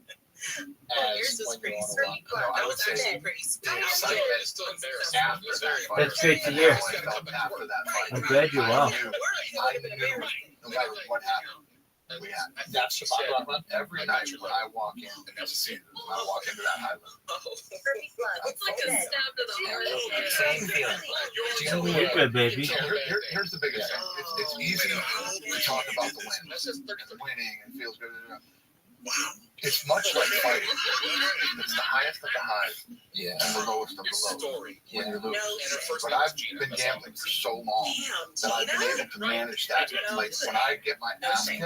as when you're on a run? No, I would say the excitement is still embarrassing after that fight. That's great to hear. After that fight. I'm glad you're well. I knew no matter what happened. That's the bottom run. Every night when I walk in, I walk into that highway. It's like a stab to the heart. Same feeling. You're good, baby. Here's the biggest thing. It's easy to talk about the win and winning and feels good. Wow. It's much like fighting. It's the highest of the highs and the lowest of the lows when you lose. But I've been gambling for so long that I've been able to manage that. Like when I get my ass kicked,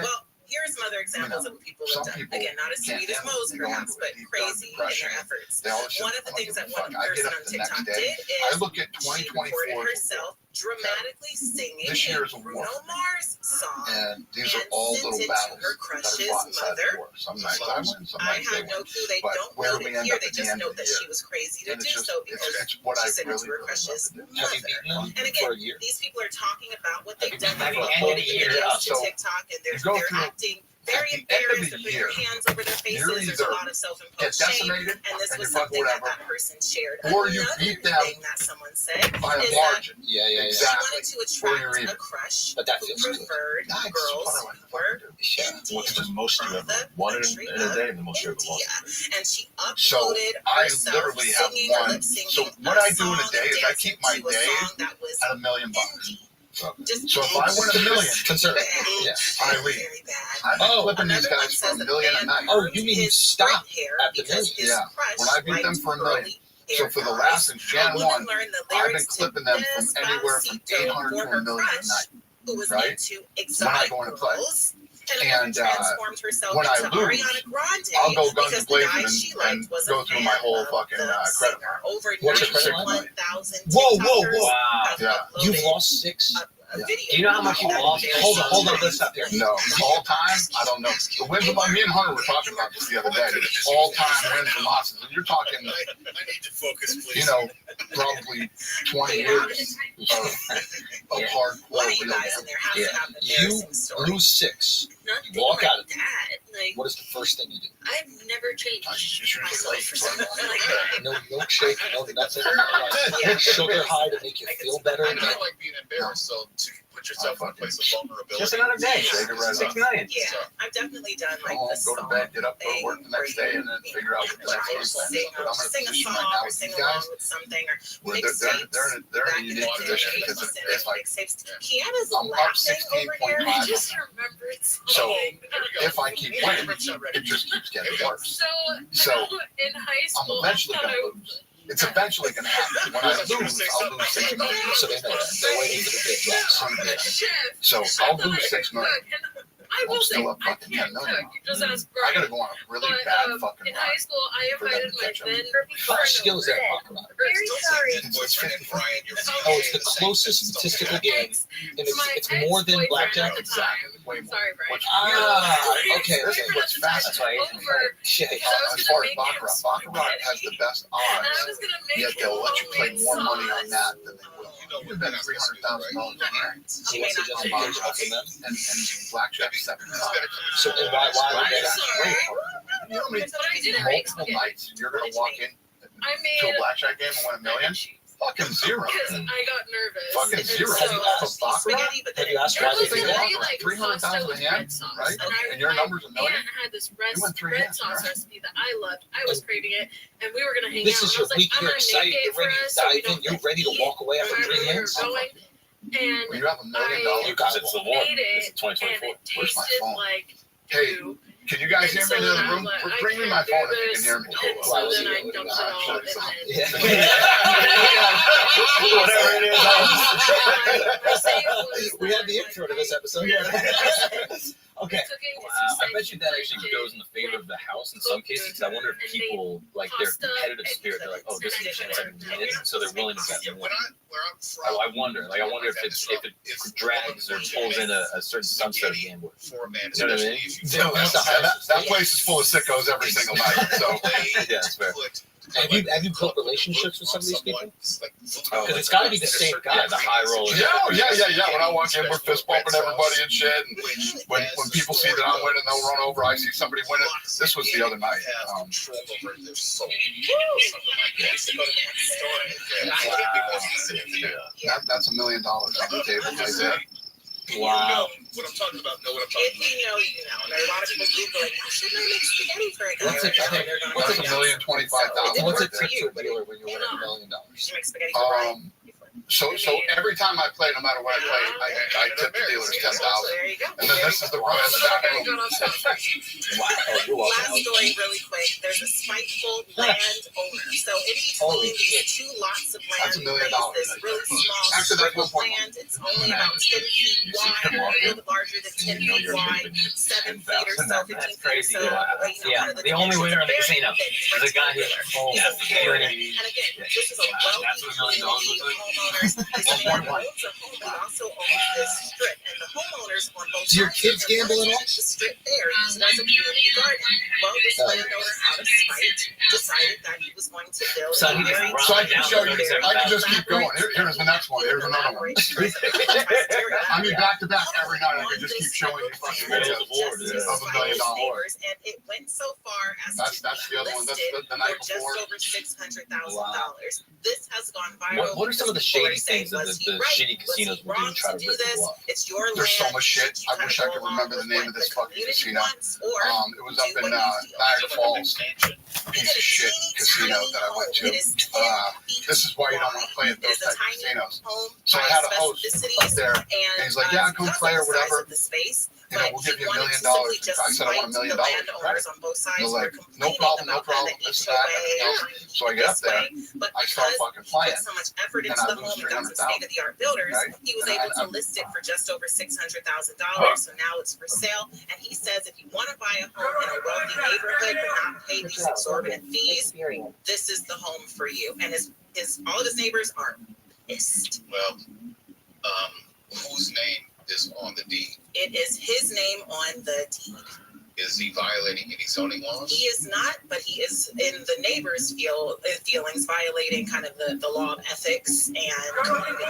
here's some other examples of what people have done. Again, not as sweet as Mo's perhaps, but crazy in their efforts. One of the things that one person on TikTok did is she recorded herself dramatically singing a Bruno Mars song and these are all little battles her crush's mother. Some nights I win, some I nights have no clue. They don't know it here. They just know that she was crazy to do so because she said it's her crush's mother. And again, these people are talking about what they've done. They're uploading videos to TikTok and they're acting very embarrassed. They're putting their hands over their faces. There's a lot of self-imposed shame, and this was something that person shared. Or you beat them that someone said by a margin. She wanted to attract a crush who preferred girls who were What's the most you ever wanted in a day and the most you ever lost? And she uploaded herself singing or lip-syncing. So what I do in a day is I keep my days at $1 million. So if I win $1 million, I leave. I'm flipping these guys for $1 million a night. Oh, you mean you stop at the million? Yeah. When I beat them for $1 million. So for the last since Jan 1, I've been clipping them from anywhere from 800 to $1 million a night. Right? When I go into play. And when I lose, I'll go guns blazing and go through my whole fucking credit card. What's your credit line? Whoa. Wow. Yeah. You've lost 6? Do you know how much you lost? Hold on, let's stop here. No, all time, I don't know. The wins by me and Hunter were talking about this the other day. All time wins and losses, and you're talking, you know, probably 20 years of hardcore real gambling. You lose 6. You walk out of it. What is the first thing you do? I've never changed myself for something like that. No milkshake, no nothing. Sugar high to make you feel better. I don't like being embarrassed, so to put yourself in a place of vulnerability. Just another day. 6 million. Yeah, I've definitely done like the go to bed, get up, go to work the next day, and then figure out what the next day is. But I'm in a position right now with these guys where they're in a unique position because it's like I'm up 16.5. I just remembered So if I keep winning, it just keeps getting worse. So in high school, I'm eventually I going thought to lose. It's eventually going to happen. When I lose, I'll lose $6 million. So they know that. They're waiting for the big drops. So I'll lose $6 million. I will say, up I fucking can't $10 million. cook. Just ask I Brian. gotta go on a really bad fucking In high school, I invited my then What skill is that, Baccarat? Very sorry. Oh, it's the closest statistical game, and it's more than blackjack. Exactly. Way more. Sorry, Brian. Okay. This is what's fascinating. As far as Baccarat has the best odds, yet they'll let you play more money on that than they will. You bet $300,000 on there. So what's the justification for them? And blackjack 7 times. So and why would they You know how many multiple nights you're gonna walk in to a blackjack game and win $1 million? Fucking zero. Because I got nervous. Fucking zero. So, Have you asked why they do that? 300,000 a hand, right? And your number's $1 million. Aunt had this red sauce recipe that I loved. I was craving it, and we were gonna hang This out. is your week. I'm You're gonna excited. make it You're ready for to us so we dive in. don't You're ready to walk away after 3 hands. And when you have $1 million, because it's the war. It's and 2024. it Where's my tasted phone? like Hey, can you guys hear me in the room? Bring me my phone if you can hear me. and so then I dumped it all, and then Whatever it is. I saved We had the intro to this episode. Okay. I bet you that actually goes in the favor of the house in some cases. 'Cause I wonder if people like their competitive spirit. They're like, oh, this is a chance I can win, so they're willing to bet more. I wonder. Like, I wonder if it drags or pulls in a certain subset of gamblers. You know what I mean? That place is full of sickos every single night. So yeah, that's fair. Have you built relationships with some of these people? Because it's got to be the same guy. Yeah, the high roller. Yeah. When I walk in, we're fist bumping everybody and shit. And when people see that I'm winning, they'll run over. I see somebody winning. This was the other night. That's $1 million on the table right there. Wow. What I'm talking about, know what I'm talking about. If you know, you know. And a lot of people Google like, why shouldn't I make spaghetti for a guy? What's $1,025,000? What's a right tip there? dealer when you win $1 million? You make spaghetti for Brian. So every time I play, no matter what I play, I tip the dealers $10,000. And then this is the run in the back room. Last story, really quick. There's a spiteful landowner. So in between these two lots of land, That's $1 million. this really small strip of land. It's only about 10 feet wide, a little larger than 10 feet wide, 7 feet or so, 15 feet or so. Yeah, the only winner in the casino is a guy who's and again, this is a wealthy homeowner. This man owns a home, but also owns this strip, and the homeowners on both Do your kids gamble at all? the strip there used as a community garden. Well, this landowner, out of spite, decided that he was going to build So a he very So I can show you. I can just keep going. Here's the next one. Here's another one. I mean, back to back every night. I can just keep showing you fucking videos of $1 million. And it went so far as That's the other one. That's the night just before. over $600,000. This has gone viral. What are some of the shady things that Was the he right? shady Was he casinos will do wrong to try to do rip this? people off? It's your There's so land. much shit. I wish I could remember the name of this fucking casino. It was up in Niagara Falls. Piece of shit casino that I went to. This is why you don't want to play at those type of casinos. So I had a host up there, and he's like, "Yeah, come play or whatever. You know, we'll give you $1 million." I said, "I want $1 million." Right? They're like, "No problem, no problem." This and that, everything else. So I get up there, I start fucking playing, so much effort and into I the lose home, got some 300,000. state-of-the-art builders. Right? He was And able to I- list it for just over $600,000. So now it's for sale. And he says if you want to buy a home in a wealthy neighborhood but not pay these exorbitant fees, this is the home for you. And all of his neighbors are pissed. Well, whose name is on the deed? It is his name on the deed. Is he violating any zoning laws? He is not, but he is in the neighbors' feelings, violating kind of the law of ethics and community.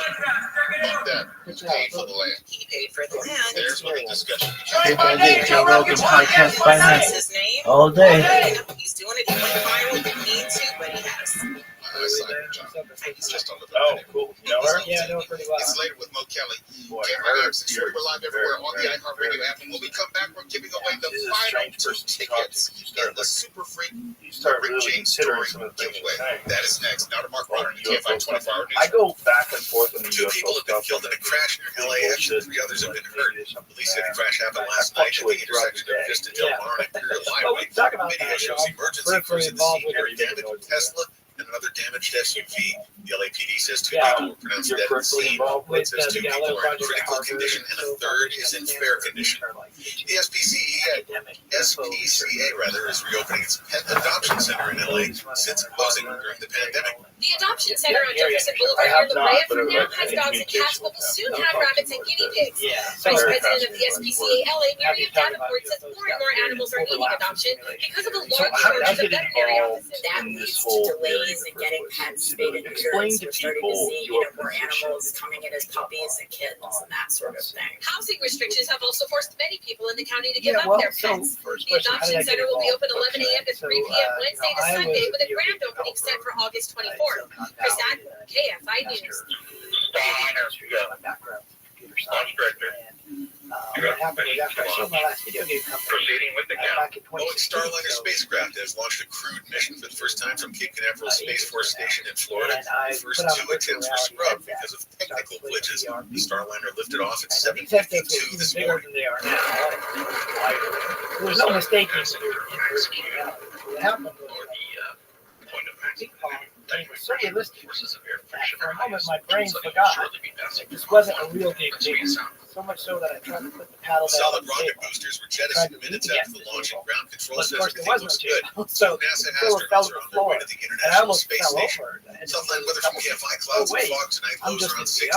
Fuck that. Paid for the land. He paid for the land. There's what the discussion. Hey, buddy, Joe Rogan podcast by night. That's his name. All day. He's doing it. He went viral. Didn't need to, but he has. Just on the cool. You know her? Yeah, I know her pretty well. It's later with Mo Kelly. We're live everywhere on the iHeartRadio app. And when we come back, we're giving away the final 2 tickets in the Super Freak Rick James story giveaway. That is next. Now to Mark Rodder, you can't find 24-hour news. I go back and forth in the 2 people have been killed in a crash near LAX, and 3 others have been hurt. The police said the crash happened last night at the intersection of Vista Del Mar and Imperial Highway. Video shows emergency crews in the scene area damaged Tesla and another damaged SUV. The LAPD says 2 people were pronounced dead at the scene. It says 2 people are in critical condition and a third is in fair condition. The SPCA is reopening its pet adoption center in LA since closing during the pandemic. The adoption center on Jefferson Boulevard near La Brea for now has dogs and cats, but will soon have rabbits and guinea pigs. Vice President of the SPCA LA, Miriam Davenport, says more and more animals are needing adoption because of the large shortage of veterinary offices. That leads to delays in getting pets spayed and neutered. We're starting to see more animals coming in as puppies and kittens and that sort of thing. Housing restrictions have also forced many people in the county to give up their pets. The adoption center will be open 11 a.m. to 3 p.m. Wednesday to Sunday with a grand opening set for August 24th. Chris Adden, KFI News. Proceeding with the count. Boeing Starliner spacecraft has launched a crewed mission for the first time from Cape Canaveral Space Force Station in Florida. The first 2 attempts were scrubbed because of technical glitches. The Starliner lifted off at 7:52 this morning. There's no mistake. What happened? It was so realistic that for a moment my brain forgot this wasn't a real big deal. So much so that I tried to put the paddle down. Solid rocket boosters were jettisoned minutes after the launch, and ground control says everything looks good. So NASA astronauts are on their way to the International Space Station. Sunlight weather from KFI, clouds and fog tonight, lows around 60.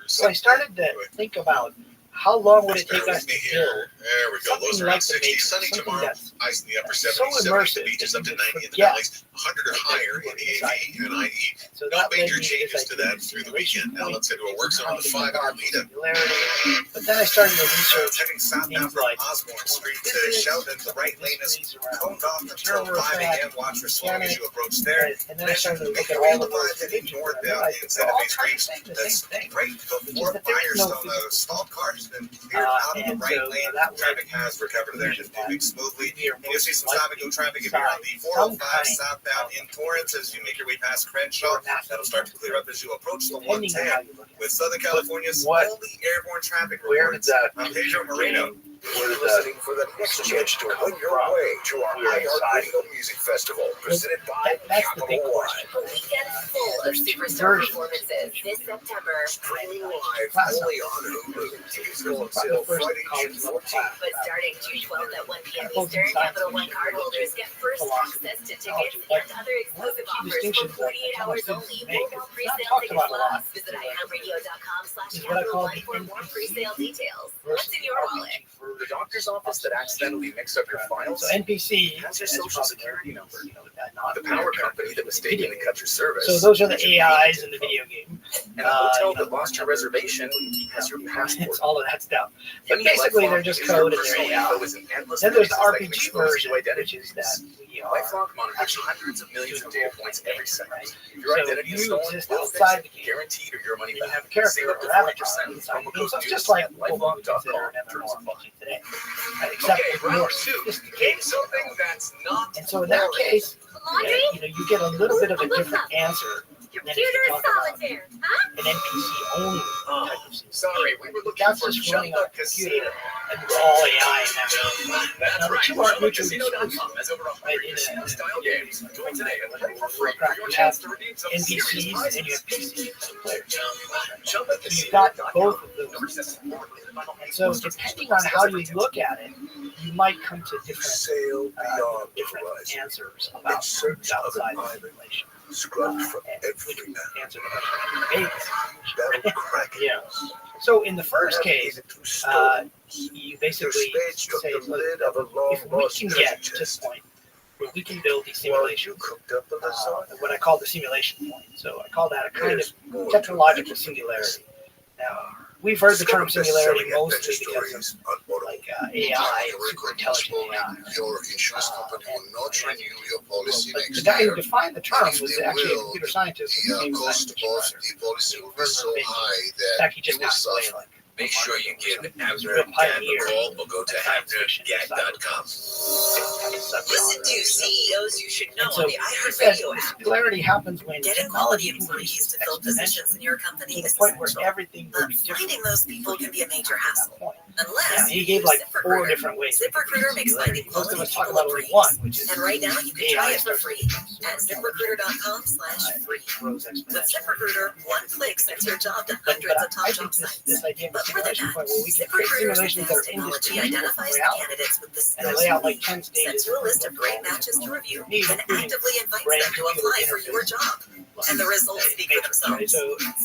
So I started to think about how long would it take us to build? There we go. Lows around 60. Sunny tomorrow. Ice in the upper 70s. So 70s the beaches up to 90 in the valleys. 100 or higher in the AV and IE. No major changes to that through the weekend. Now let's head to a work zone on the 5-hour meetup. But then I started to research heading southbound from Osborne Street to Sheldon. The right lane is coned off until 5 a.m. Watch for slowing as you approach there. And then I started to look at all of those heading northbound in Santa Fe Street. That's right before Firestone. A stalled car has been cleared out of the right lane. Traffic has recovered there and is moving smoothly. You'll see some stopping traffic if you're on the 405 southbound in Torrance as you make your way past Crenshaw. That'll start to clear up as you approach the 110 with Southern California's only airborne traffic reports. I'm Pedro Marino. We're listening for the next chance to win your way to our iHeartRadio Music Festival, presented by Capital One. A weekend full of superstar performances this September. Streaming live only on Hulu. Tickets go on sale Friday, June 14th. But starting June 12th at 1 p.m. Eastern, Capital One cardholders get first access to tickets and other exclusive offers for 48 hours only. Mobile pre-sale ticket slots. Visit iHeartRadio.com/Capital One for more pre-sale details. What's in your wallet? The doctor's office that accidentally mixed up your files. So NPC has your social security number. The power company that mistakenly cut your service. So those are the AIs in the video game. And the hotel that lost your reservation has your passport. All of that stuff. But basically, they're just code and they're AI. Then there's the RPG version, which is that LifeLock monitors hundreds of millions of data points every second. If your so identity is you stolen, exist we'll outside the game. guaranteed or your money back. You have a character Save up to or 40% avatar with inside promo the game. code So it's news just like at what we consider lifelock.com. an MMORPG today, except for more sophisticated. Something that's not. And so in that case, Laundry? you get a little bit of a different answer than if Computer you talk about solitaire, huh? an NPC only type of system. Sorry, we were looking That's for just running on a Casino. computer and it's all AI and everything. That's Now the right. two aren't mutually exclusive. Casino.com has over 100 casino-style games. Join today and play for free for Warcraft, your you chance have to redeem some NPCs serious and you have prizes. PCs players. Jump at So you've got both of those. And so depending on how you look at it, you might come to different answers about outside the simulation. Scrubbed from every Answer the question. Yeah. So in the first case, you basically say, look, if we can get to this point where we can build these simulations, what I call the simulation point. So I call that a kind of technological singularity. Now, we've heard the term singularity mostly because of like AI and super intelligent AI. Your insurance company will not renew your policy But next the guy year. who defined the term If was they actually a will, computer scientist. the cost of the policy will be so high In fact, he that just you will passed away suffer. like Make sure you give real Abner Dan a pioneer. call or go to AbnerGag.com. Listen to CEOs you should know And so on the he said iHeartRadio the app. singularity happens when Getting technology quality employees increases to fill positions exponentially in your company to the is point where essential. everything will But be finding different. those people can be a major hassle. Unless he gave like 4 ZipRecruiter. different ways. ZipRecruiter makes finding Most of quality us talk people about a only breeze. one, which is And right now you can try it for free at ZipRecruiter.com/free. With ZipRecruiter, one click sends your job to hundreds of top job sites. This idea of But more than simulation that, point where we can create ZipRecruiter's simulations that advanced are technology indistinguishable from identifies the reality. candidates with the And they skills lay you out like need, 10 stages. sends you a list of great matches to review, and actively invites brain them to apply for your job. And the results speak for themselves.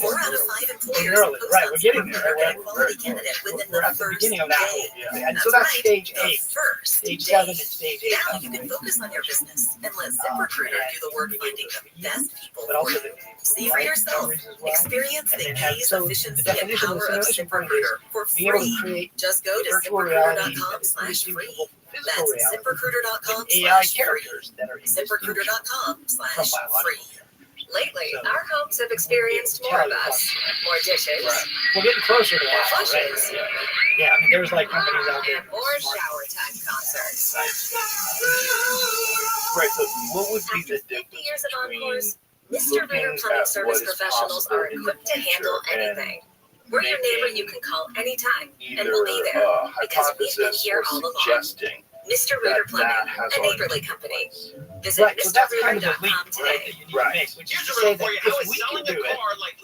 4 out of 5 employers post Right, on we're getting there. ZipRecruiter get a quality candidate within We're the at the first beginning of that. day. And so that's stage 8. First Stage day. 7 and stage 8. Now you can focus on your business and let ZipRecruiter do the work finding the best people But also for you. See for yourself. Experience the ease, efficiency, and power of ZipRecruiter for being able to free. create Just go to virtual reality ZipRecruiter.com/free. That's AI ZipRecruiter.com/free. characters that are ZipRecruiter.com/free. Lately, our homes have experienced more of us, more dishes, We're getting closer to more that already. flushes, Yeah, I mean, there's like companies out there. and more shower time concerts. Right, so what would be the 50 years of encores, Mr. looking Ritter at Plumbing Service what is professionals possible are in the equipped to handle future and anything. We're your neighbor you can call anytime, and we'll be either there because we've been hypothesis here or all along. suggesting Mr. Ritter that Plumbing, has a already neighborly taken company. place. Visit Right, so that's kind of a leap, MrRitter.com right, today. that you need to make, which is to say that if we can do it,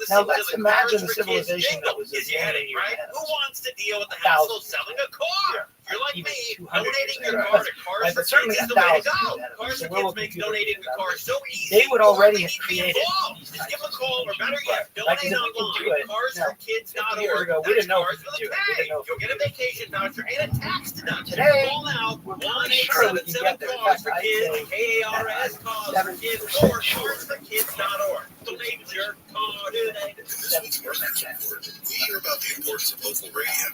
now let's imagine the civilization that was Is you heading, right? Who wants to deal with the Thousands. hassle of selling a car? You're like Even me, 200 donating years your ago. car to Cars Right, for but certainly Kids is the way to 1,000 go. years ago. Cars So for we're Kids looking makes to donating your car so easy. They would already have Be created involved. these Just give a types of call, or better Right. yet, Like, donate if we can online do at it, carsforkids.org. 50 years ago, we didn't know if we Cars could do for it. We the didn't know if You'll get a vacation voucher and a tax deduction. Today, Call now, we're pretty sure we can get there. In 1-877 fact, for I'd Kids, say KARS, Cause for Kids, 70% or carsforkids.org. Donate your car today. In this week's Workers Report, we hear about the importance of local radio.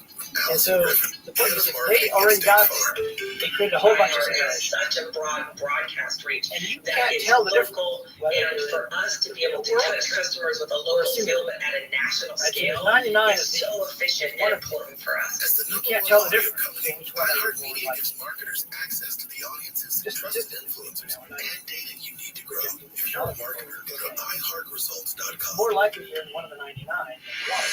And so the point is, if they already got there, they created a whole bunch of simulations. Such a broad broadcast reach. And you that can't is tell the difference. local, whether and you're for us to be able to touch customers with a local skill but at a national Right, so scale there's 99 is so efficient and important for us. As the You number can't one tell the audio difference company, between which one is more iHeartMedia like. gives marketers access to the audiences and trusted influencers and data you need to grow. If you're a marketer, go to iHeartResults.com. More likely you're in one of the 99 than you are.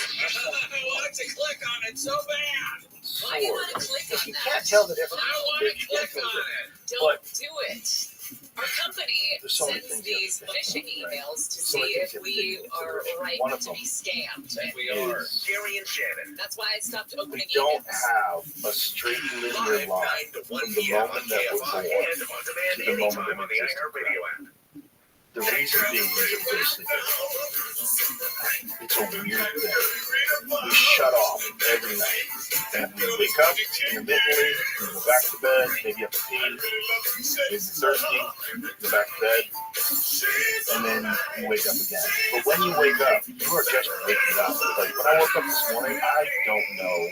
I wanted to click on it so bad. Why do you want to click If on you that? can't tell the difference, I want to click on it. Don't do it. Our company There's so many sends things you these have to think phishing about, right? emails to So many see things if you have to we take into are consideration. right One of to them be scammed. And we are. is Gary and Shannon. That's why I stopped we opening don't emails. have a straight linear Live line 9 to 1 from the p.m. moment on that we're KFI born and on to demand the moment anytime that on we the exist. iHeartRadio app. The reason being is that it's a weird thing. We shut off every night. And we wake up intermittently, we go back to bed, maybe have to pee, maybe thirsty, go back to bed, and then you wake up again. But when you wake up, you are just waking up. Like when I woke up this morning, I don't know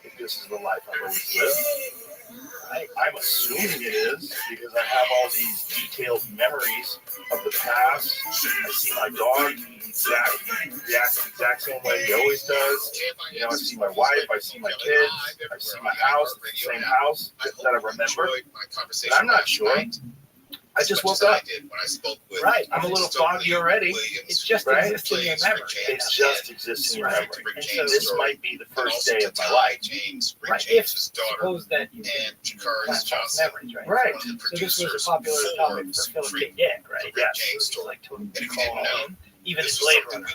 if this is the life I've always lived. I'm assuming it is because I have all these detailed memories of the past. I see my dog, he reacts the exact same way he always does. You know, I see my wife, I see my kids, I see my house, the same house that I remember. But I'm not sure. I just woke up. Right, I'm a little foggy already. It just Right? exists in your memory. It just exists in your memory. And so This might be the first day of my life. Right, if suppose that you plant false memories, right? Right. So this was a popular topic for Philip K. Dick, right? Yes. It was like totally calm, even in Blade Runner.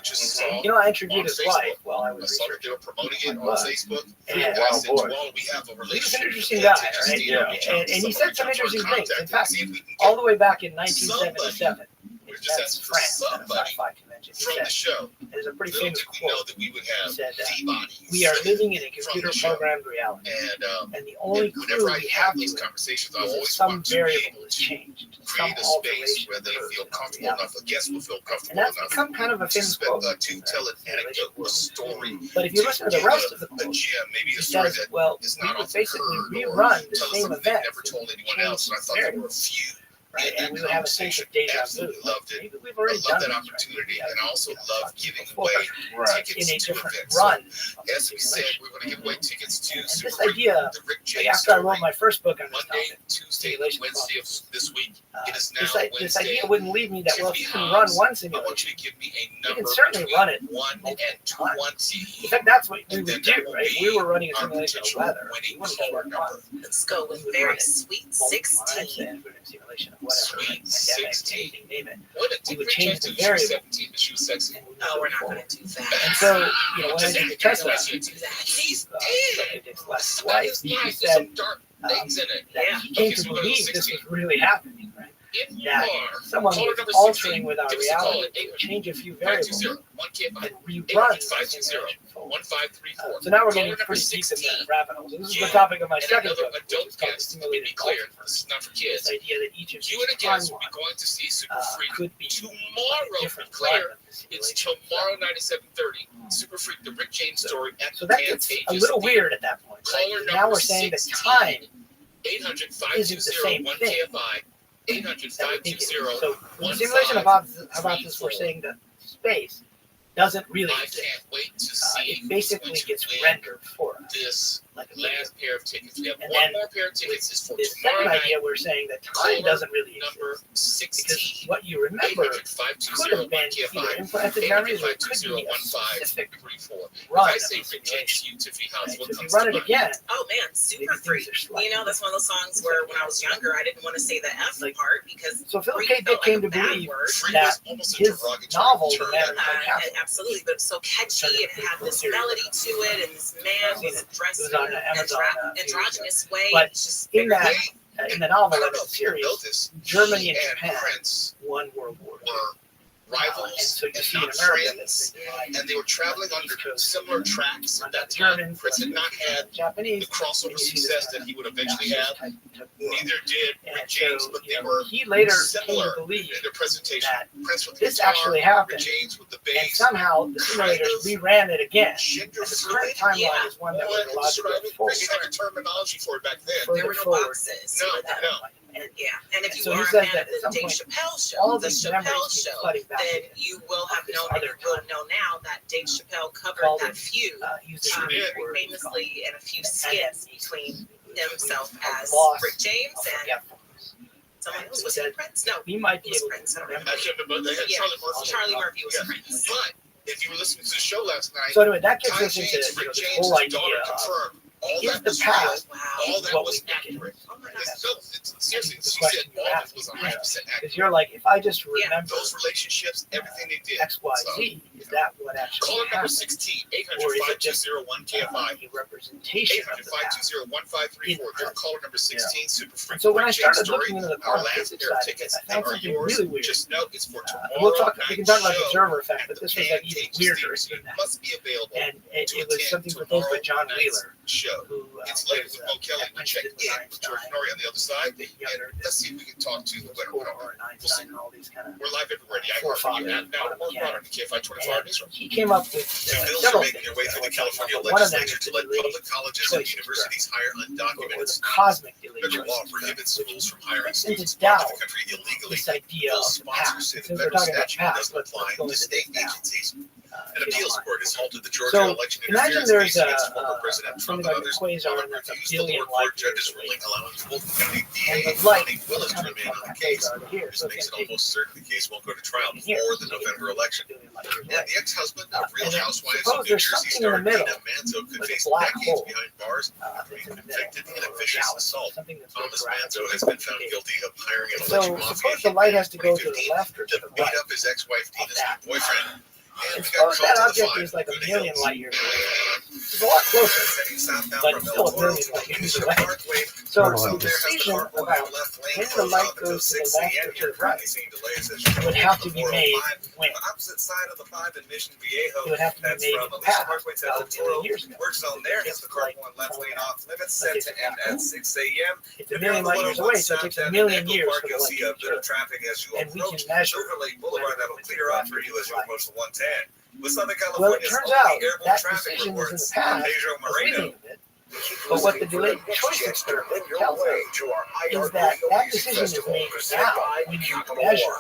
You know, I interviewed his wife while I was researching. Promoting it on Facebook. And wow, boy. He was an interesting guy, right? Yeah. And he said some interesting things. In fact, all the way back in 1977, in Metz, France, at a sci-fi convention, he said, there's a pretty famous quote. He said, we are living in a computer-programmed reality, and the only clue we have to it is that some variable has changed, some alteration where they feel occurs in comfortable our enough, a guest will feel reality. comfortable And that's enough become kind of a famous to quote. tell an anecdote, a story. But if you listen to the rest of the quote, maybe he a story says, that well, is we not would often basically heard, or rerun the tell us same something they've events, never told anyone change else. And I some thought there were a variables, few right? in that And we would have a sense of conversation. deja vu. Absolutely loved it. Maybe we've I already love done that this, opportunity, right? and I also love giving before, away Right. in tickets a to different events. run. So, as we said, we're going to give away tickets to And this Super idea, the Rick like James after I story. wrote my first book on this Monday, topic, Tuesday, Simulation Wednesday of this week. This idea wouldn't leave me that, well, if you can run one simulation, you can certainly run it multiple times. In fact, that's what we would do, right? We were running a simulation of weather. We wouldn't just run one. Let's go with very sweet 16. Simulation of whatever, like pandemic, name it. We would change the variable. No, we're not going to do that. And so, when I did the Tesla, last wife, he said that he came to believe this was really happening, right? That someone was altering with our reality to change a few variables and rerun the simulation forward. So now we're getting pretty deep in the rabbit hole. This is the topic of my second book, which is called the simulated multiverse. This idea that each of these timelines could be a different run of the simulation. It's tomorrow night at 7:30. Super Freak, the Rick James story. So that gets a little weird at that point, right? Now we're saying that time isn't the same thing. 800-520-155. So in the simulation about this, we're saying that space doesn't really exist. I can't wait to see it basically gets rendered for us. This last pair of tickets. We have and one more pair of tickets. Is for this tomorrow second night. idea, we're saying that time doesn't really number exist. 16. Because what you remember could have been either implanted memories or it could be a specific run of the simulation. So if you run it again, oh man, Super Freak. That's one of those songs where when I was younger, I didn't want to say the F part because so Philip K. Dick came to believe that his novel, The Man in High Castle, absolutely, but it was so catchy and it had this melody to it, and this man was dressed in an androgynous way. But in the novel and the series, Germany and Japan won World War II. Rivals and so you see in not America friends, and they were traveling under similar tracks at that time. Prince had not had the crossover success that he would eventually have. Neither did Rick James, but they were similar in their presentation. Prince with the this guitar, actually happened, Rick James with the and bass. somehow the simulators reran it again. And the current timeline is one that we're allowed to go forward. They had a terminology for it back then. There were no boxes. No. And if you so are a fan of the Dave Chappelle show, then you will have known and you will know now that Dave Chappelle covered that feud famously in a few skits between himself as Rick James and someone else. Was it Prince? No, he might be able Prince. I don't remember. Charlie Murphy was Prince. But if you were listening to the show last night, so anyway, that gets us into the whole idea confirmed. Is the past all that what was we accurate? Seriously, she said all of it was 100% accurate. Because you're like, if I just remember those relationships, everything they did. X, Y, Z, is that what actually Caller number happened? 16, Or is it just 800-520-1KFI. a representation of the past? 800-520-1534. Caller number 16, Super Freak. So when I Rick James started story, looking into the our quantum last physics pair of side of it, tickets, I they found are something yours. really weird. Just know it's for tomorrow. We can talk about the observer effect, but this was like even Pancake weirder Steve than that. must be available. And it was something proposed by John Wheeler, show. who It's later with Bo Kelly. We check in with George Norrie on the other side. And let's see if we can talk to whoever. We'll see. We're live everywhere. The iHeartRadio app now. We're on the KFI 24 newsroom. He came up with Bills several are making their way through the California One of them legislature is to let the public colleges and universities hire or undocumented the cosmic delay. federal law prohibits schools from hiring Into students doubt across the country illegally. this idea Bill of the sponsors past. say the Since we're federal talking about statute past, doesn't apply go to into state this now. agencies. An appeals court has halted the Georgia So election imagine interference there's case against former President Trump something and like a others. quasar and However, that's a refused the billion lower light court judge's years ruling away. allowing Fulton County And DA the light Connie Willis to coming remain from on the that case. quasar to here, This so makes it's it almost certain the case won't go to trial here, before the November election. And the ex-husband of Real And then Housewives suppose of New there's Jersey something in star the middle, Dina Manzo could like a face black decades hole, behind bars after being convicted in a vicious assault. something that's Thomas going Manzo has been found guilty of hiring an So alleged mafia suppose the light has to go to the 2015 left or to to the beat right. up his ex-wife Dina's new boyfriend. And And we got suppose called that to the object fire. is like a Good million hills. light years away. It's a lot closer, but it's still a million light years away. So the decision about when the light goes to the left or to the right would have to be made when? Opposite side of the 5 in Mission Viejo. It would have to be made in the past, about a million years ago. Work zone there has the car going left lane off limits set to end at 6 a.m. It's a million light years away, so it takes a million years for the light to bit of traffic as you and we approach can measure Silver Lake Boulevard that'll clear up for you as you approach the 110. With Southern Well, it California's turns only out airborne that traffic decision was in reports, the past, Pedro as we Moreno. think of it. But what the delayed choice experiment tells us is that that decision is made now when you measure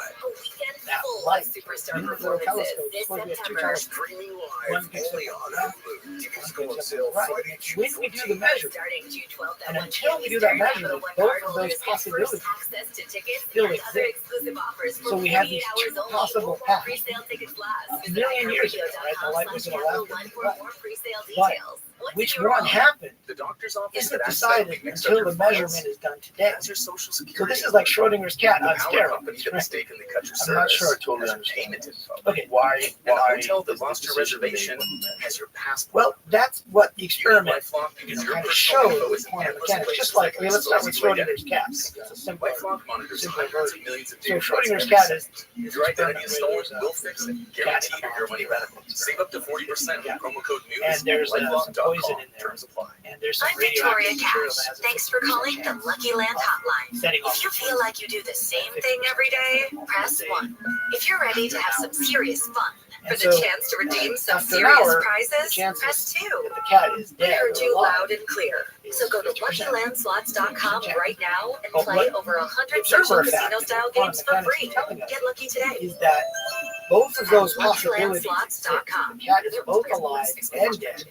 full light. of superstar Little performances telescopes, this supposed to be September. telescopes. Streaming One live picks only up on left, Hulu. Tickets one go on picks sale up right. Friday, When we do the measurement, Starting June 12th at and 1 until p.m. we do that Eastern, Capital measurement, One both card of those holders get first possibilities access to tickets still and other exist. exclusive offers for So we have 48 these hours two only. possible More paths. pre-sale tickets last. A Visit million years ago, right? The light was in the left and iHeartRadio.com/Capital One for right. more pre-sale But details. Once which in your one home, happened The doctor's office isn't that accidentally decided mixed up until your the files measurement is done today. has your social security. So this is like Schrodinger's cat The on power steroids. company that right? mistakenly cut your service. I'm not sure I totally has your understand payment this. info. Okay. Why And the hotel that is lost this your decision reservation made? has your passport. Well, that's what the experiment LifeLock because your kind of personal info showed is with in quantum endless mechanics. places Just like, that okay, can let's start with expose you to Schrodinger's cat. It's a simple, LifeLock monitors simple hundreds version. of millions of So data points Schrodinger's every cat second. is If your identity is stolen, there's a we'll fix it. cat Guaranteed in or your money back. Save up to 40% with promo code news and there's some LifeLock.com. poison in there. Terms apply. And there's some I'm Victoria radioactive material Cash. that has a Thanks for 50% calling the chance Lucky Land Hotline. setting off If you feel like you do the same thing every day, press 1. If you're ready to have some serious fun for And the so, chance to redeem some after an serious hour, the prizes, chances press 2. that the cat is We dead heard or you alive loud and clear. So go to 50%. LuckyLandSlots.com right now and But play what over 100 observer social effect casino-style quantum games for mechanics free. is telling us Get lucky today. is that both of those At possibilities exist. LuckyLandSlots.com. The cat is both alive and dead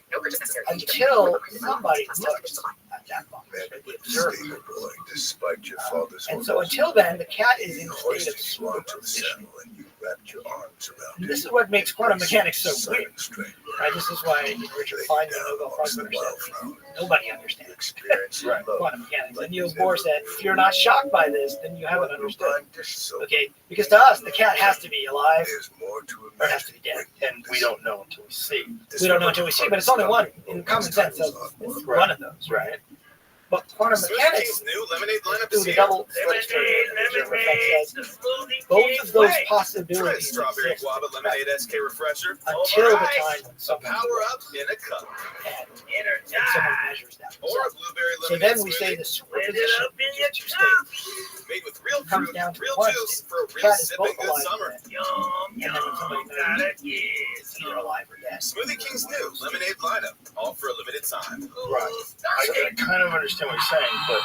until somebody looks at that box, right? The observer. Despite your father's And so until then, the cat is in a state of hoisted you onto the saddle and you wrapped your arms around And it. this is what makes quantum mechanics so weird. Strength. Right? This is why Richard Feynman and Nobel Prize winner said nobody understands Experience right. quantum mechanics. And Niels Bohr said, if you're not shocked by this, then you haven't understood. Okay, because to us, the cat has to be alive or it has to be dead. And we don't know until we see. We don't know until we see, but it's only one in common sense. So it's one of those, right? But quantum mechanics New lemonade lineup do is the here. double both of those possibilities Strawberry exist guava lemonade SK refresher. until the time when A someone power up in a cup. and someone measures that. Or a blueberry So lemonade then we say smoothie. the superposition of these two states Made with real comes fruit, down to real one juice state. for a The real cat is sipping both good alive summer. and dead. And then when somebody measures it, it's either alive or dead. Smoothie King's new lemonade lineup, all for a limited time. Right. I kind of understand what you're saying, but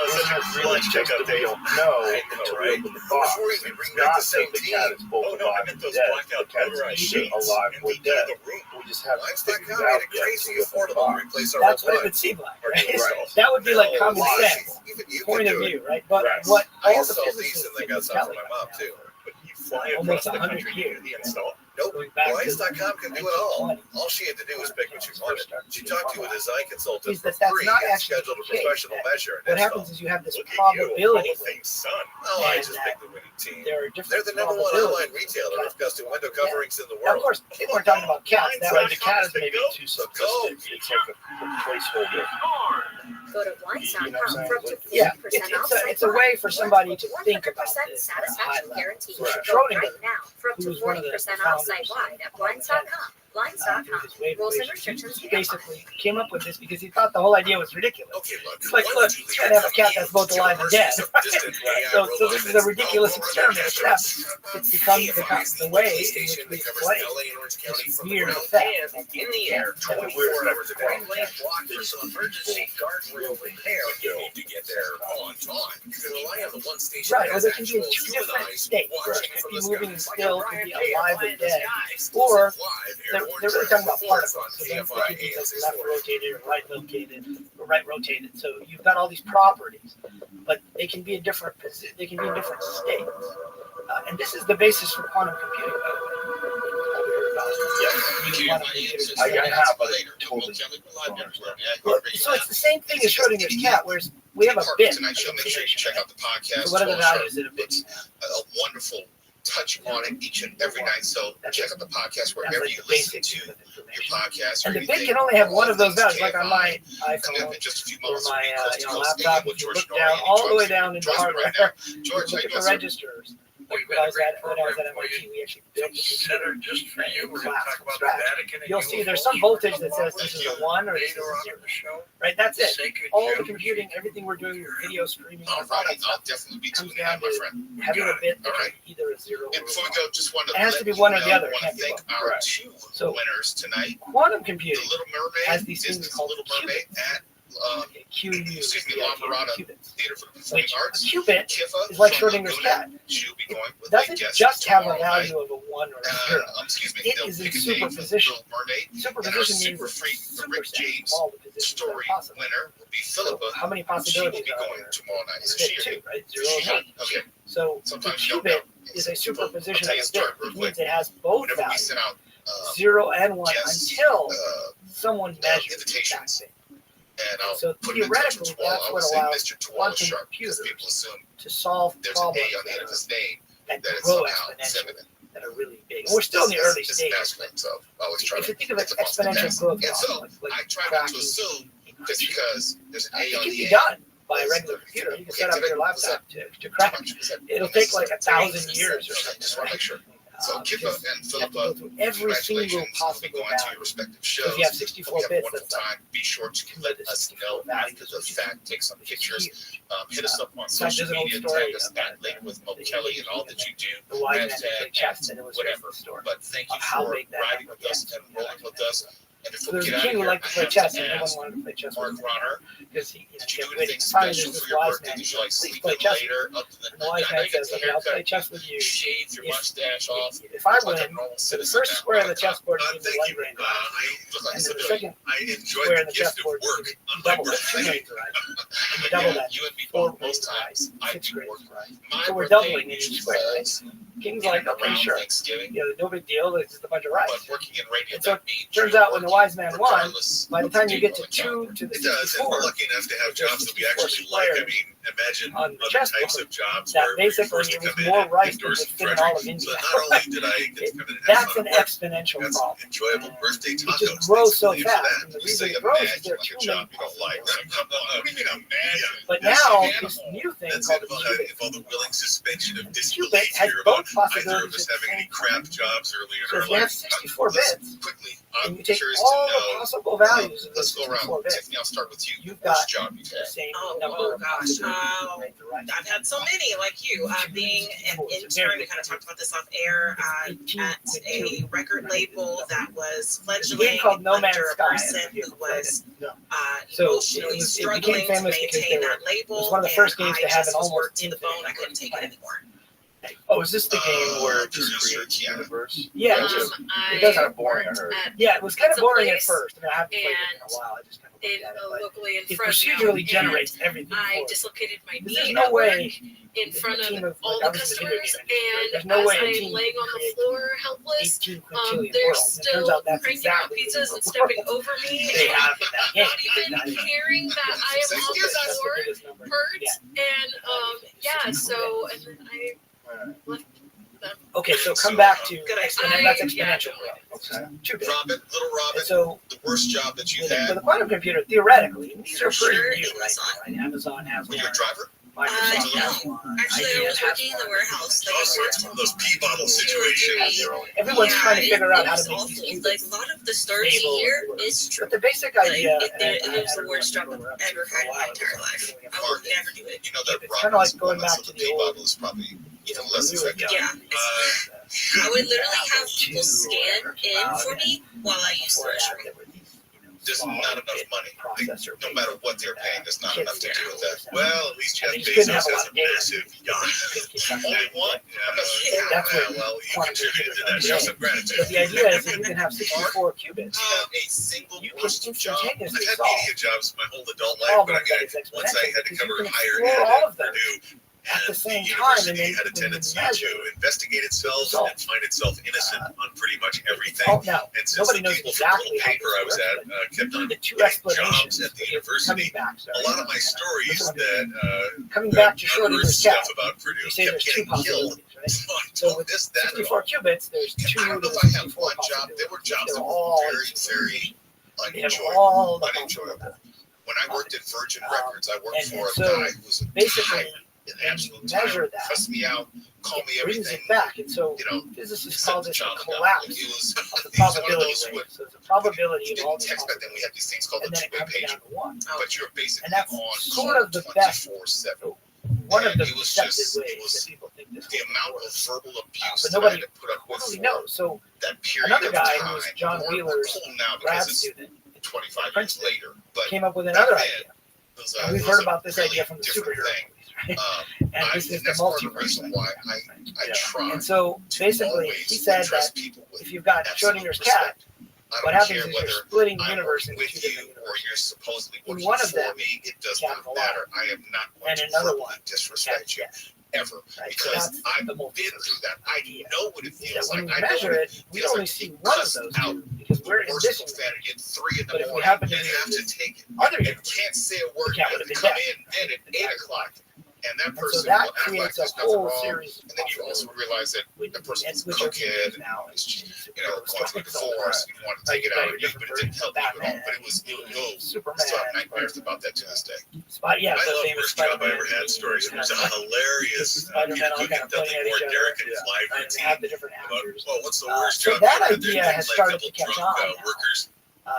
isn't it really just that we don't know until we open the box? It's not that the cat is both alive and dead. The cat is either alive or dead. We just haven't figured it out yet. So we open the box. That's what it would seem like, right? That would be like common sense point of view, right? But what I all the installed these physicists and they have got been some for telling my us mom now too. for almost 100 years, Nope. going back to Wise.com can do it all. 1920s, All she had to do was pick what she wanted. She talked to a design consultant is for that that's free not and actually scheduled a the case. professional measure and What install. happens is you have this probability son. Oh, I and just that picked the winning team. there are They're different the number one probabilities. online retailer of custom window coverings in the Now, of world. course, people are talking about cats. That But way the cat is maybe too simplistic. It's like a placeholder. Go to Wise.com for up to 40% yeah, off. it's a way for somebody to think about 100% this at a high satisfaction level. guarantee. Right. Go right Schrodinger, now for up who to was one of the 40% off founders site-wide at of Blinds.com. through Blinds.com. his wave Rules and equation. restrictions He basically came up with this because he thought the whole idea was ridiculous. Okay, look. It's like, look, you can't have a cat that's both alive and dead. So this is a ridiculous experiment. Except it's become the way in which we explain this weird effect. In the air, 24 hours a day. Block for some emergency guardrail repair. You need to get there on time. You can rely on the one station Right, that or has they can be in actual two human different eyes states. watching It from could the be moving skies. still, could be alive and dead. Or they're really talking about particles. So then it could be like left rotated or right rotated. So you've got all these properties, but they can be in different they can be in different states. And this is the basis for quantum computing, by the way. I have, but it totally. Well, so it's the same thing as Schrodinger's cat, whereas we have a bit. Tonight show. Make sure you check out the podcast. So what are the values of a bit? A wonderful touch on it each and every night. So check out the podcast wherever like you the listen basics to of your podcast. And or the bit anything. can only have one of those values, All like on my Coming iPhone up in just a few or moments. my Coast to Coast laptop. with If you George look Norrie down and all the George way down into George hardware, right now. you George, look how at you the doing, sir? registers. When I was at MIT, we actually built the computer just for you. We're class going to talk from about scratch. the Vatican. You'll see there's some voltage that says this is a 1 or this is a 0. Right, that's it. All the computing, everything we're doing, video streaming, All all that right, I'll stuff definitely be comes tuning down in, my to friend. having a bit All that's right. either a 0 or And a before 1. we go, just wanted to It has let to be you one or know, the other. It want can't to be thank both. our Right. two So winners tonight. quantum The computing Little Mermaid has these things Disney's called Little Mermaid at Lamarada Theater for the Performing Arts. A cubit is like Schrodinger's cat. It doesn't just have a value of a 1 or a 0. It is in superposition. Superposition means super James story winner will be Philippa. How many possibilities are there? Tomorrow night. It's 2, right? 0 and 1. Okay. So the qubit is a superposition of a bit. It means it has both values, 0 and 1, until someone measures that thing. So theoretically, that's what allows quantum computers to solve problems that grow exponentially, that are really big. We're still in the early stages. If you think of exponential growth, I try not to assume just because there's an A on it can the be A. done by a regular computer. You can set up your laptop to crack. It'll take like 1,000 years or something. Just want to make sure. So Kippa and Philippa, every single possible going to your respective shows. If you have 64 bits, that's time. Be sure to let us know after the fact. Take some pictures. Hit us up on social media. Tag us at Late with Mo Kelly and all that you do. The wise man played chess, and it was whatever. But thank you for riding with us and rolling with us. And if there was a king who liked to play chess, and no one wanted to play chess with him because he kept winning. Finally, there's this wise man. Please play chess. And the wise man says, "Okay, I'll play chess with you. Shave your mustache off. If I win, the first square on the chessboard is the light rain, and the second square on the chessboard is double that, 2 grains right, and you double that, 4 grains right, 6 grains right. So we're doubling in each square, right? King's like, okay, sure. No big deal. It's just a bunch of rice. And so it turns out when the wise man won, by the time you get to 2 to the 64, we're lucky enough to have jobs that we actually like. I mean, imagine on the other types of jobs that where basically it was more rice than would fit in all of India. So not only did I get to come in and That's an exponential problem. enjoyable birthday tacos. It just grows so fast. And the reason it grows is there are too many. But now, this new thing called a qubit. If all the willing suspension of Qubit disbelief has here both about either of possibilities us having any crap jobs early in So our if you have life. 64 bits, Quickly, and I'm you take curious all to the know. possible values of Let's those go around. 64 bits, Tiffany, I'll start with you. you've Worst got job you've the had. same Oh, number of gosh. possibilities to make the right. I've had so many, like you, being an intern. We kind of talked about this off air at a record label that was fledgling called No Man's under a Sky. person who was So emotionally struggling became to famous because maintain they were, that label. It was one of the first games to have an was almost worked to the infinite bone. I couldn't take it anymore. Oh, is this the game where it just creates a universe? Yeah, It it does kind of boring, I heard. Yeah, it was kind of It's a boring at place, first. I mean, I haven't played it in a while. I just kind of in looked at it, but locally in it Fresno, procedurally and generates everything. I for it. dislocated my There's knee no at way work in front team of of, all like, the I was in the video customers, game industry. and There's no way a as team I'm laying on the create floor helpless, 18 they're quintillion worlds. It turns still out that's cranking out exactly pizzas and what stepping over me, they and have in that game. not even caring that I am on the floor hurts, and so and then I left them. Okay, so come back to that's exponential Yeah. growth. Okay. 2 bits. Robin, little Robin, So the worst job that you've for had. the quantum computer, theoretically, and these are pretty Sure, new right now, right? Amazon has Were you a driver? Microsoft. No. Actually, I was working in the warehouse. Like, I worked One of those pea bottle situations. Everyone's trying to figure out how to it make was these awful. qubits Like, a lot of the stories you stable hear and is true. But the basic idea, It was the worst job I've ever had in my entire life. I will never do it. You know that it's kind of like going back so to the the pea old. bottle is probably even less effective. Yeah. I would literally have people scan in for me while I used the restroom. There's not enough money. No matter what they're paying, there's not enough to do with that. Well, at least Jeff And they just couldn't Bezos have a has lot a of data. massive yacht. Only one? That's what Well, you quantum contributed to that. computers Show are. some gratitude. But the idea is that you can have 64 qubits. A single You can worst job. instantaneously I've had solve media jobs my whole adult all life, but I of that mean, is once I exponential had to because cover you can higher explore ed all at of them Purdue. at the And same the time, and university then had a when you tendency measure to investigate itself result. and find itself innocent on pretty much everything. Oh, now, And since nobody the knows people from the exactly little how paper I was this at works, kept on the two getting explanations jobs at the coming university, back. a lot of my stories that Coming back to unearthed Schrodinger's stuff cat, about Purdue you say kept there's two getting killed. possibilities, right? So with This, that, and 64 qubits, there's I two don't know to if I have 64 one job. There were jobs that were very, very They have unenjoyable. all the Unenjoyable. When I worked at Virgin Records, I worked and for a so guy who was a basically, tyrant, an absolute measure tyrant, that, cussed me out, called me it brings everything. it back, and so You know, physicists set call the this a child down. collapse He was, of the he was one of probability those wave. with, So it's a probability of all didn't these text back then. We had these things called and the then it two-way comes pager. down to 1. But you're basically And that's on sort of the best, 24/7. one of the And it was deceptive just- it ways was that people think this The will amount work. of verbal abuse But that I nobody had to put up with totally for knows. So that period another of guy time. who was John We're Wheeler's cool now grad because it's student 25 years Princeton, later. came up with another idea. And we've heard about this idea from the superhero movies, right? And this is the multiverse thing. And so basically, he said that if you've got Schrodinger's cat, what happens is you're splitting the universe into two different universes. In one of them, cat alive, and another one, cat. Ever, right, because I've been through that. I know what it feels like. When we measure it, we only see one of those two because we're in this one. But if we happen to be have to take other, you can't say a word. You have to come in at 8 o'clock, and that person so that will act like creates there's a whole nothing wrong. series. And then you also realize that the person was a kid, going through a divorce, you wanted to take it out of you, but it didn't help you at all. But it was Superman. I still have nightmares about that to this day. Yeah, I love the worst job I ever had stories. It was a hilarious. You could definitely more Derek and his live routine. Well, what's the worst job? So that idea has started to catch on. Workers.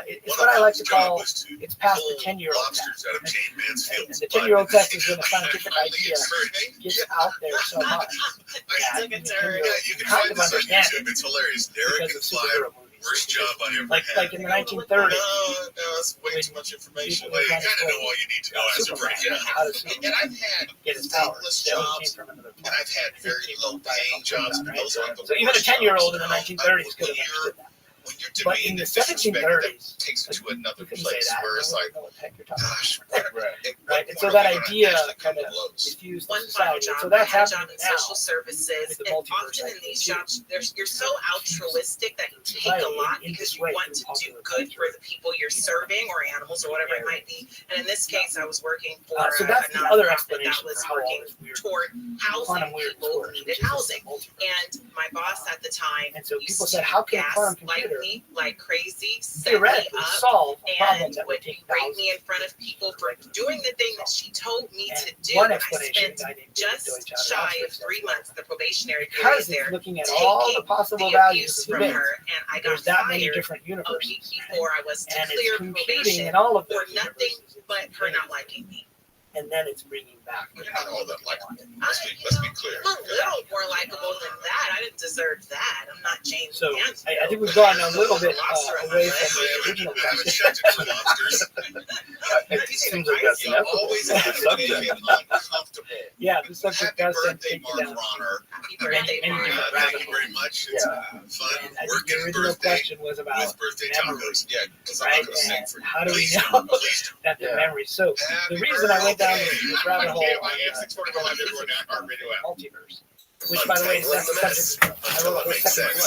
It's what I like to call, it's past the 10-year-old test. And the 10-year-old test is when a scientific idea gets out there so much. You can find this on YouTube. It's hilarious. Derek and Clive, worst job I ever had. Like in the 1930s. No, that's way too much information. You kind of know all you need to know as a brain. And I've had thankless jobs, and I've had very low-paying jobs. So even a 10-year-old in the 1930s could have understood that. But in the 1730s, takes it to another place where it's like, gosh, right? And so that idea kind of diffused one society. job So that's I had a job happening in now. social services, and often in these jobs, you're so altruistic that you take a lot because you want to do good for the people you're serving or animals or whatever it might be. And in this case, I was working for so a that's the other nonprofit explanation that was for how working toward housing people who needed housing. And my boss at the time And so used people to said, how can a quantum gaslight computer me like crazy, set me theoretically up, solve a problem and that would would take berate me in front of people for doing the thing that she told me to do. one I explanation spent I didn't give just to each other, shy of that's 3 months, the probationary period because there, it's looking at all the taking possible the values abuse of from the her, and I got There's that many fired different a universes. week before I was to And it's clear computing probation in all of for those nothing universes. but her not liking me. And then it's bringing back. You're not all that likable. Let's be clear. I'm a little more likable than that. I didn't deserve that. I'm not James So Mansfield. I think we've gone a little bit away from I the original question. checked it for lobsters. It seems like that's inevitable. Always It's a subject. uncomfortable. Yeah, the subject Happy does tend to birthday, take Mark you down Bronner. Happy birthday, many Mark. different Thank rabbit you very much. It's And fun I think the working original birthday question was about with birthday memory, tacos. Yeah, because I'm right? not going to sing And for you. how do we Please know don't. Please don't. that the memory? So the reason I went down this rabbit hole on multiverse, which by the way is that's the subject. I wrote the second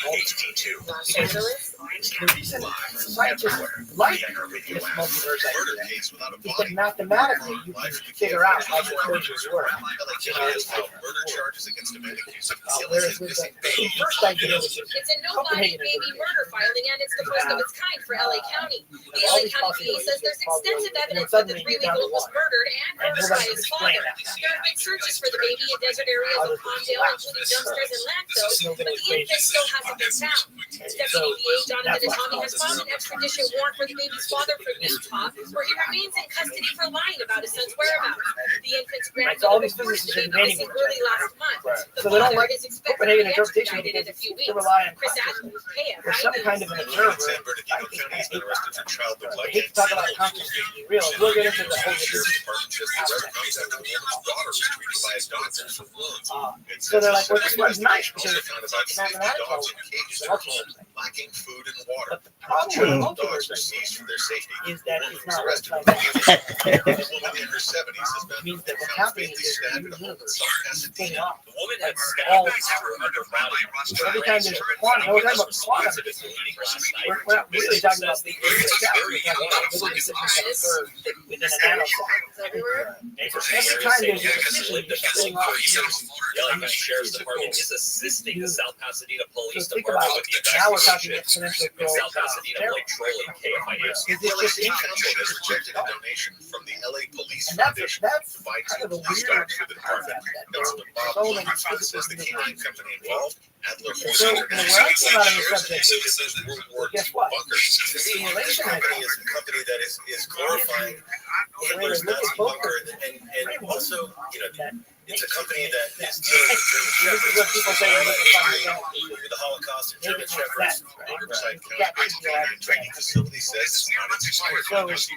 book. Because the reason scientists like this multiverse idea is that mathematically you can figure out how the equations work. Murder charges against a man accused of Whereas with the first idea, which is It's a no-body baby murder filing, and it's the first of its kind for LA County. The LA County PA says there's extensive evidence that the 3-week-old was murdered and murdered by his father. There have been searches for the baby in desert areas of Palmdale, including dumpsters and landfills, but the infant still hasn't been found. Deputy DA Jonathan Natami has filed an extradition warrant for the baby's father from Utah, where he remains in custody for lying about his son's whereabouts. The infant's grandmother reported the baby missing early last month. The So they don't father like is expected to Copenhagen be interpretation extradited in a because few they weeks. rely on Chris consciousness. Adams, There's some kind of an observer. San Bernardino County has been arrested for child I neglect hate to talk about consciousness being real. We'll get into the whole Sheriff's Department just arrested after the woman's daughter was treated by a doctor for wounds. So they're like, well, this one's nice because Also found about it's 60 mathematical. dogs in cages in her home, lacking food and water. But the problem with the Dogs were multiverse seized for their safety. is that it's not Arrested what for scientific. a woman in her 70s has been means that what's found happening fatally is stabbed that at a home in universe South is spinning Pasadena. off. The woman had All stabbed her under Rabbi Rothschild. Every time there's a quantum, no, we're talking about quantum. We're not really talking about the we're talking about little decisions that occur within a nanosecond. So every time there's a decision, you're spinning off. The LA County Sheriff's Department is assisting the South Pasadena Police So think about Department with the it. Now we're talking investigation. exponential The growth. South Pasadena patrolling KFIU. Is this just Foundation has rejected a donation from the LA Police And that's Foundation that's to provide kind of a police weird dogs for the department. concept. Councilman Bob So many Blumenthal says the canine company involved, Adler So Horse when I came out on the subject, says that World War guess II what? bunkers. The simulation This company idea is a company that is glorifying Hitler's Nazi bunker, and also, it's a company that is dealing with German shepherds. The Holocaust and German shepherds in Riverside County training facility says it's not historic.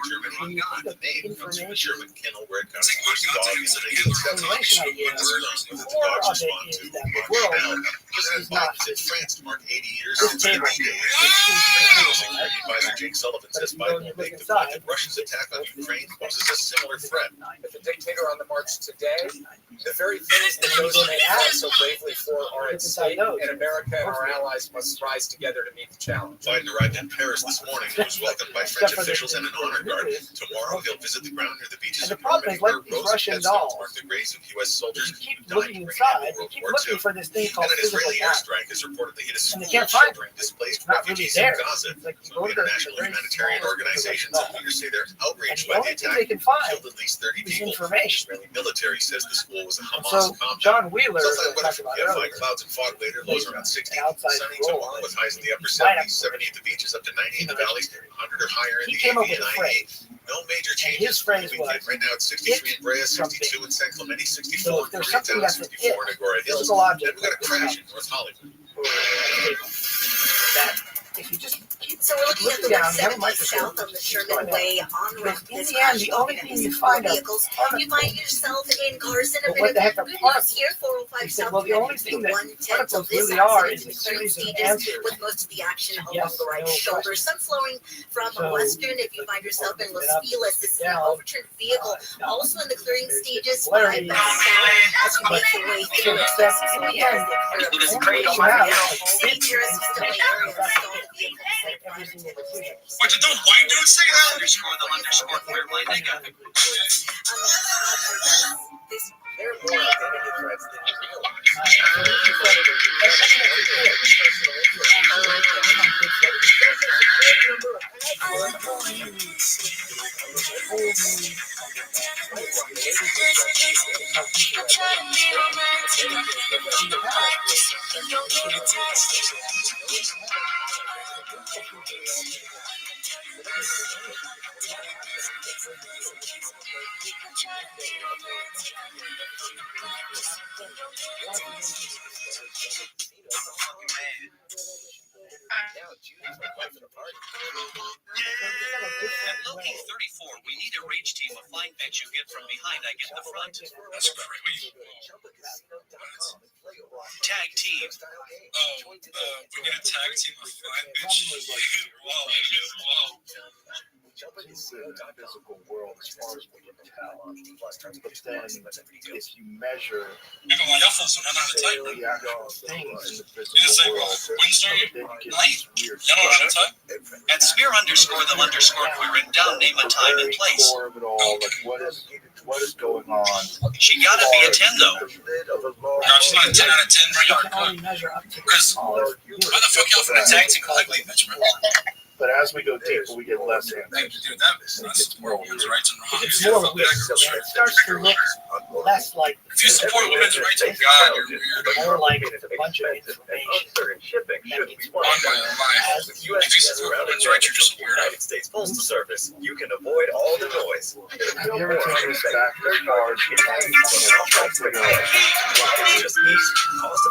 Germany the name comes from a German kennel where it comes from dogs that they use that the dogs respond to. Now, President Biden in France to mark 80 years since the advisor Jake Sullivan says Biden will make the point that Russia's attack on Ukraine poses a similar threat. If the dictator on the march today, the very things that those may act so bravely for are at stake, and America and our allies must rise together to meet the challenge. Biden arrived in Paris this morning and was welcomed by French officials and an honor guard. Tomorrow, he'll visit the ground near the beaches of Normandy, where rose headstones mark the graves of U.S. soldiers who died during World War II. For this thing called And an Israeli physical airstrike has reportedly hit a school they can't find sheltering displaced not really refugees in there. Gaza. Like, International humanitarian organizations and leaders say they're outraged by the attack. They can find Killed at least 30 people. information. Israeli military says the school was a Hamas So compound. John Wheeler Southside weather talked from about Fine earlier. clouds and fog later, lows around 60. outside Sunny role. tomorrow with highs in the upper Might 70s, 70 at the beaches, up to 90 in the valleys, 100 or higher in He the came up AV with and a 90. phrase. No major And changes his for the phrase weekend. was, Right now it's 63 in Brea, 62 in San Clemente, 64 in there's something Koreatown, that's 64 in Agora Hills. physical Then object we got a crash in North Hollywood. that if you just keep So we're looking at the down, you have a 170 microscope. south on the Sherman Way on Because in this the end, the only thing you find out vehicles. You find yourself in Carson. But what the heck are Good news particles? here, 405 He said, South. well, the only thing that 1/10 of particles this really are accident is in a the third series of stages, answers. with most of the action along Yes, the right no shoulder. question. Some flowing from So, Western. If you find yourself in Los Feliz, this is an down, overturned vehicle. Also in the clearing stages, polarity. 5 south as you make your way through it. That's in the end. It is great on my video. City tourists still area installed vehicles. Every single decision. What you doing, white dude? Say that. Underscore clear line. They got this There are more identity threats than you realize. Loki 34, we need a rage team of flying bitch you get from behind, I get the front. That's crazy. Tag team. Oh, we're gonna tag team a flying bitch. Wow. Jumping into the physical world as far as we can tell. But then, if you measure the actual things in the physical world, then you get these weird stuff. At smear_the_queer down, name a time and place. Core of it all, like what is going on? She gotta be a 10 though. No, she's not a 10 out of 10, bro. Y'all cool. Because why the fuck y'all finna tag team ugly bitch, man? But as we go deeper, we get less answers. Dude, that's more women's rights and It's more weird. It starts to look less like. If you support women's rights, oh God, you're weird. More like it's a bunch of information. If you support women's rights, you're just weird. United States Postal Service, you can avoid all the noise. Have you ever taken this back as far as Just easy, cost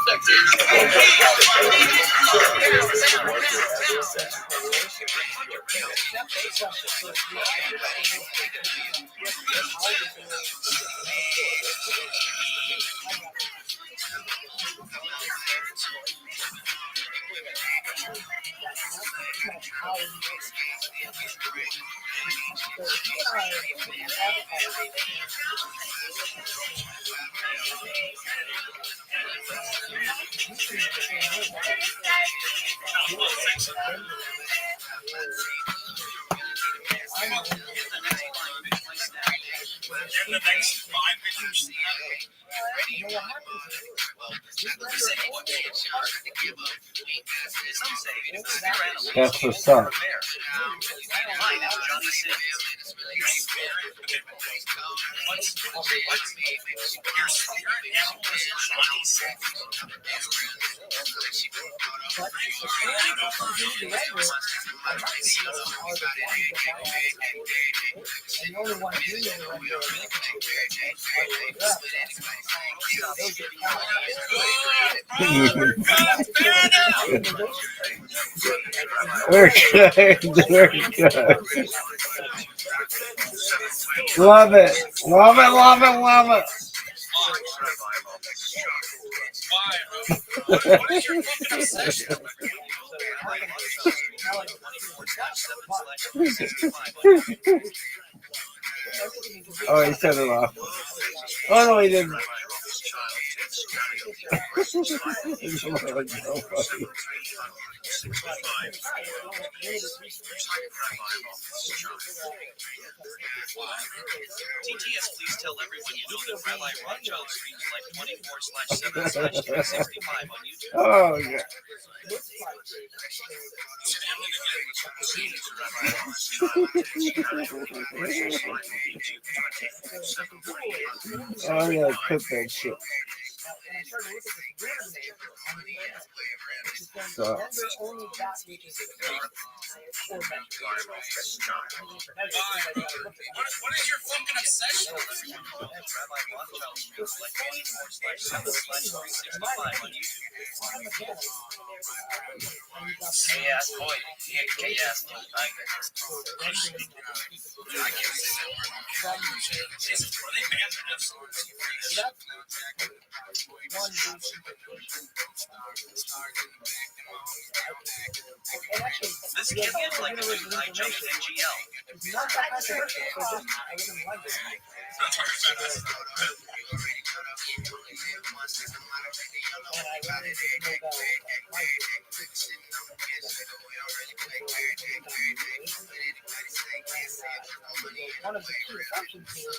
That's what's up. only one union render We're good. We're good. Love it. Love it. Love it. Love it. What is your fucking obsession? Oh, he turned it off. Oh, no, he didn't. TTS, please tell everyone you know that Rabbi Rothschild streams like 24/7/365 on YouTube. Oh, yeah. Oh, yeah, put that shit. So. What is your fucking obsession? Rabbi Rothschild streams like 24/7/365 on YouTube. Yes, boy. Yes, I can't say that word. Jesus, are they banned from This kid looks like a dude I jumped NGL. Not that controversial, so just I live in London. And I ran into Nobel one of the key assumptions here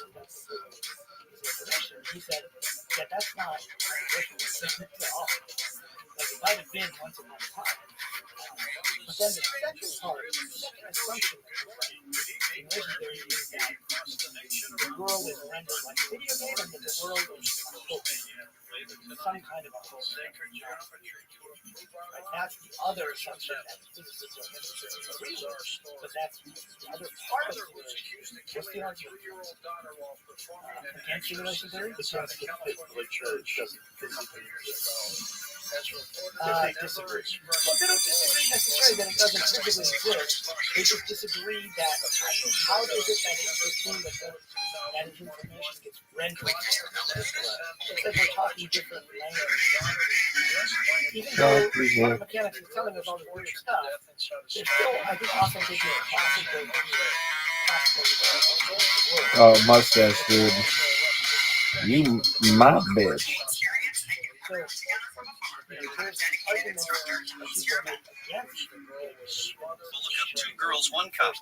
is that he said that that's not controversial at all. Like it might have been once upon a time. But then the central part, the second assumption in legendary is that the world is rendered like a video game and that the world is some kind of a whole. Like that's the other assumption that physicists don't necessarily agree with, but that's the other part of the theory. What's the argument? Against simulation theory? Because the church doesn't physically disagree. Well, they don't disagree necessarily that it doesn't physically exist. They just disagree that how is it that it's assumed that information gets rendered. It's like we're talking different language. Even though quantum mechanics is telling us all this weird stuff, there's still, I think, often taking a classical Oh, mustache, dude. You my bitch. Two girls, one cup.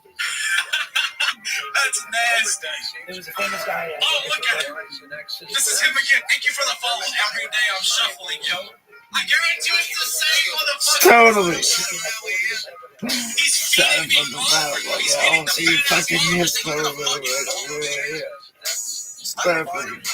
That's nasty. There was a famous guy. Oh, look at him. This is him again. Thank you for the follow. Every day I'm shuffling, yo. I guarantee you it's the same motherfucker. Totally. Son of a battle. I'll see you fucking miss over. Perfect.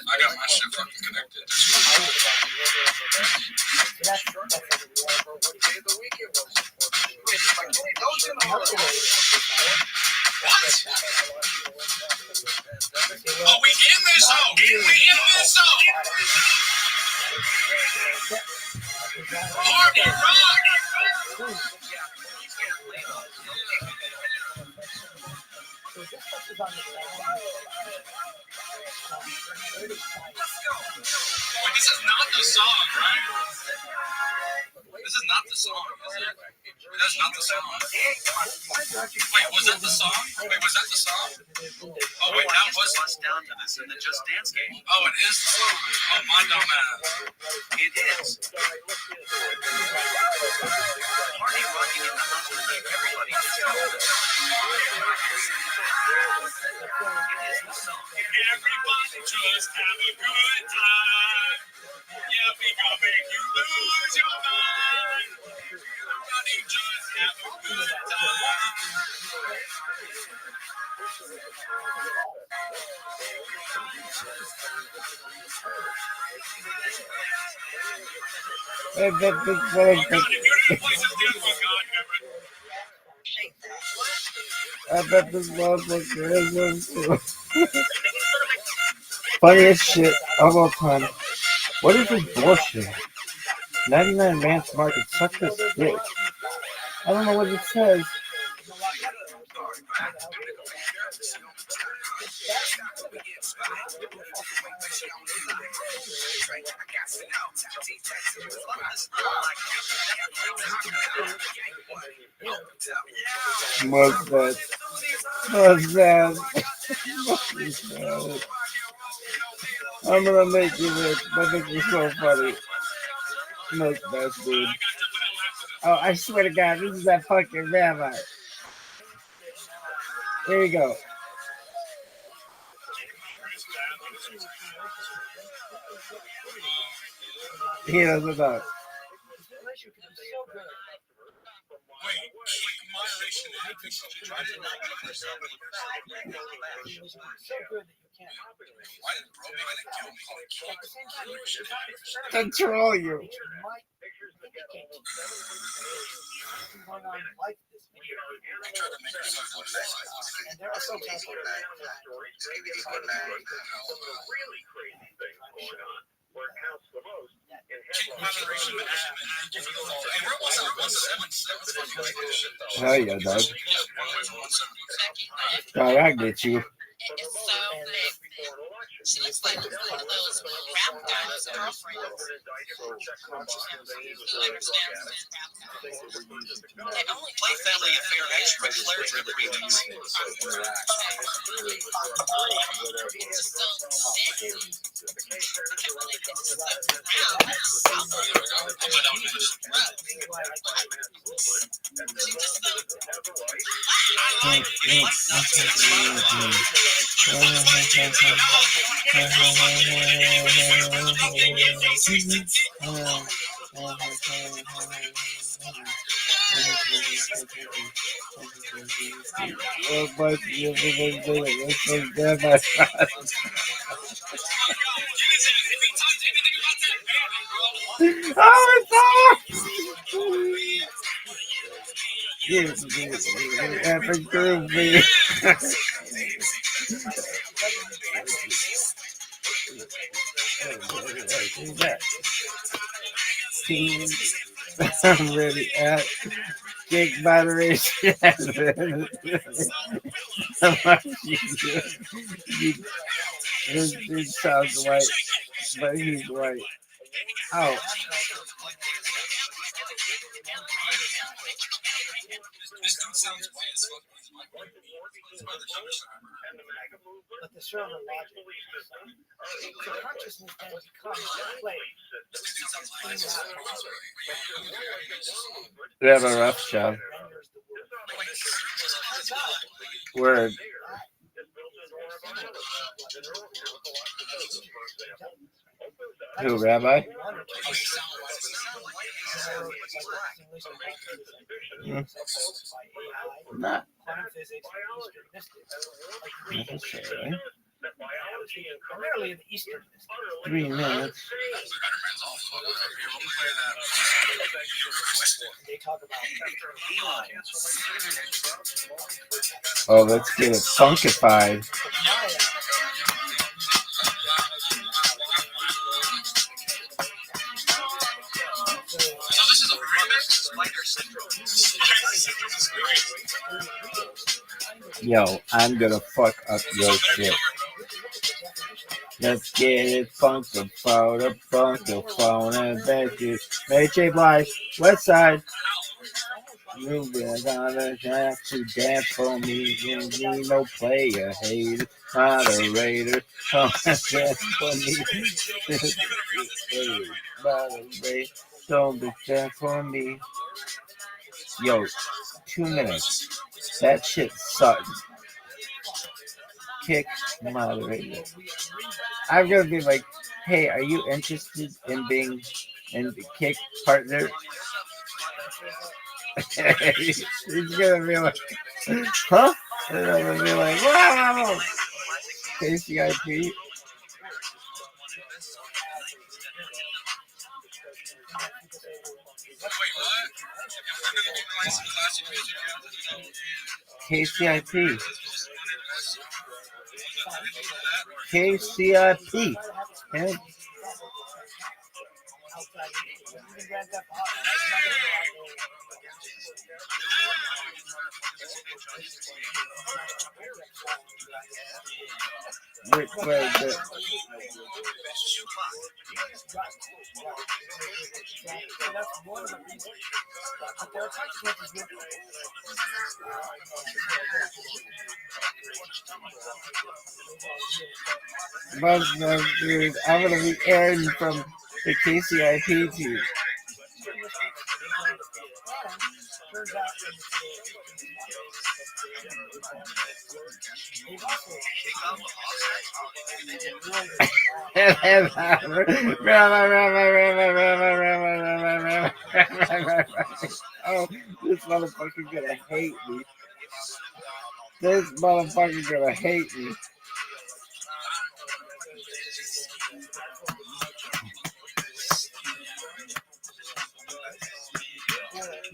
I got my shit fucking connected. Oh, we in this zone. We in this zone. Party rock. Wait, this is not the song, right? This is not the song, is it? That's not the song. Wait, was that the song? Wait, was that the song? Oh, wait, that was bust down to this in the Just Dance game. Oh, it is the song. Oh, my dumb ass. It is. Party rocking in the house tonight. Everybody just go to the It is the song. Everybody just have a good time. Yeah, we gonna make you lose your mind. Everybody I bet this motherfucker is one too. Funniest shit of all time. What is this bullshit? 99 Man's Market, suck this dick. I don't know what it says. What's that? What's that? What's that? I'm gonna make you rich. That makes me so funny. Look, best dude. Oh, I swear to God, this is that fucking rabbi. Here you go. He doesn't know. Control you. Hell yeah, dog. God, I get you. She looks like one of those rap guys' girlfriends. Who understands rap guys? They only play Family Affair extra Claire's in the remix. Just so sick. I can't believe this is Epic groovy. I'm ready at gig moderation. This dude sounds white, but he's white. Oh. This dude sounds white as fuck. But the server logic. So consciousness then becomes a play. Rabbi Rothschild. Word. Who, Rabbi? Not necessarily. Primarily in the Eastern. 3 minutes. They talk about. Oh, let's get it funkified. So this is a remix? Spider Syndrome. Spider Syndrome is great. Yo, I'm gonna fuck up your shit. Let's get it funkified, a funkified, and bet you. Mary J. Blige, West Side. You gonna have to dance for me. You need no player, hater, moderator. Come and dance for me. Hey, moderator, don't be dance for me. Yo, 2 minutes. That shit sucks. Kick moderator. I'm gonna be like, hey, are you interested in being in the kick partner? He's gonna be like, huh? And I'm gonna be like, wow! Tasty IP. KCIP. KCIP. Yeah. Rick Flag, dude, I'm gonna be Aaron from the KCIP team. Oh, this motherfucker's gonna hate me. This motherfucker's gonna hate me.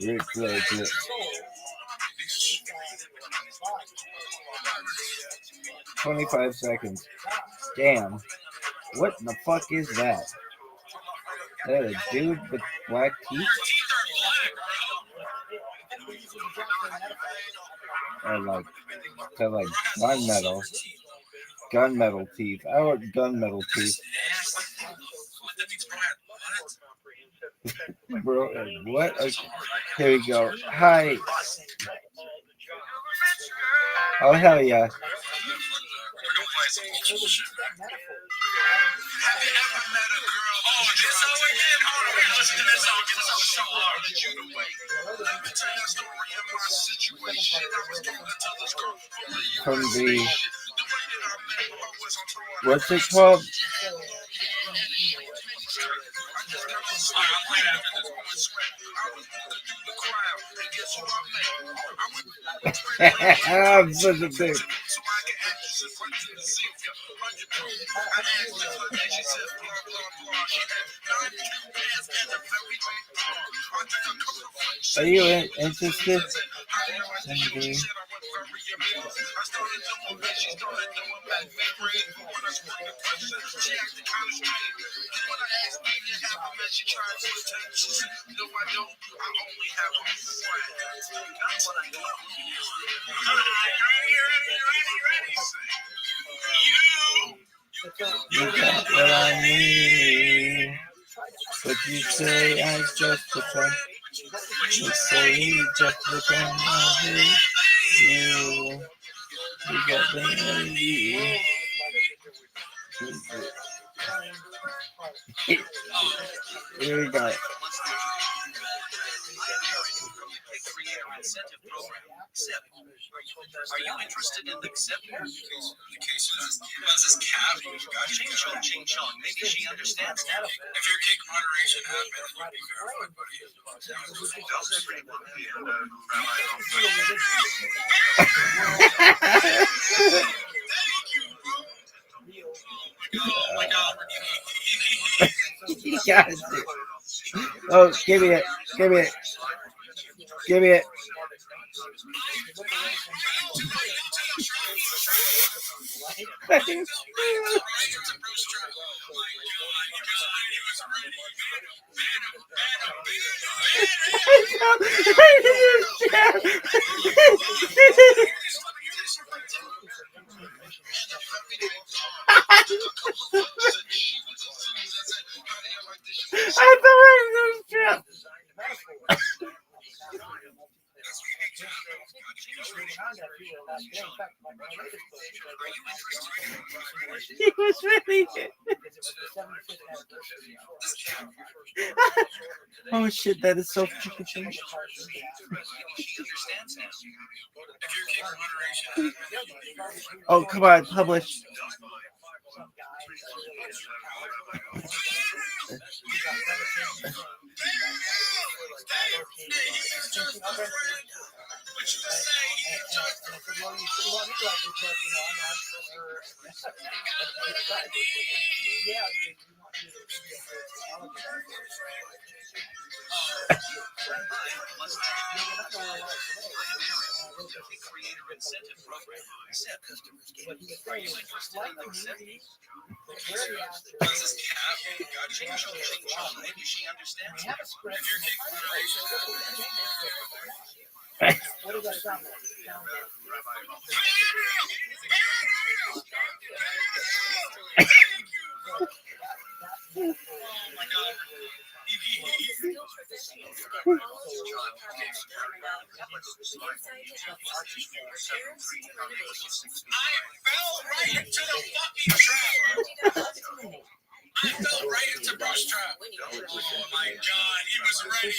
Rick Flag. 25 seconds. Damn. What in the fuck is that? That a dude with black teeth? Or like gunmetal. Gunmetal teeth. I want gunmetal teeth. Bro, what? Okay. Here we go. Hi. Oh, hell yeah. From the, what's it called? I'm such a dick. Are you interested in the... You got what I need. But you say I just pretend. You say you just pretend I hate you. You got the energy. Here we go. Are you interested in the SIP? This cat, Ching Chong. Maybe she understands now. If your cake moderation admin would be verified, You got it. Oh, give me it. Give me it. Give me it. I thought it was trap. He was really. Oh shit, that is so fucking funny. Oh come on, publish. Creator incentive program. What he was saying is just like the movie, but where he asked her, This is Cat. Ching chong ching chong. Maybe she understands. we have a script. If your kid What does that sound like? It sounds like I fell right into Bruce Trap. Oh my God, he was ready.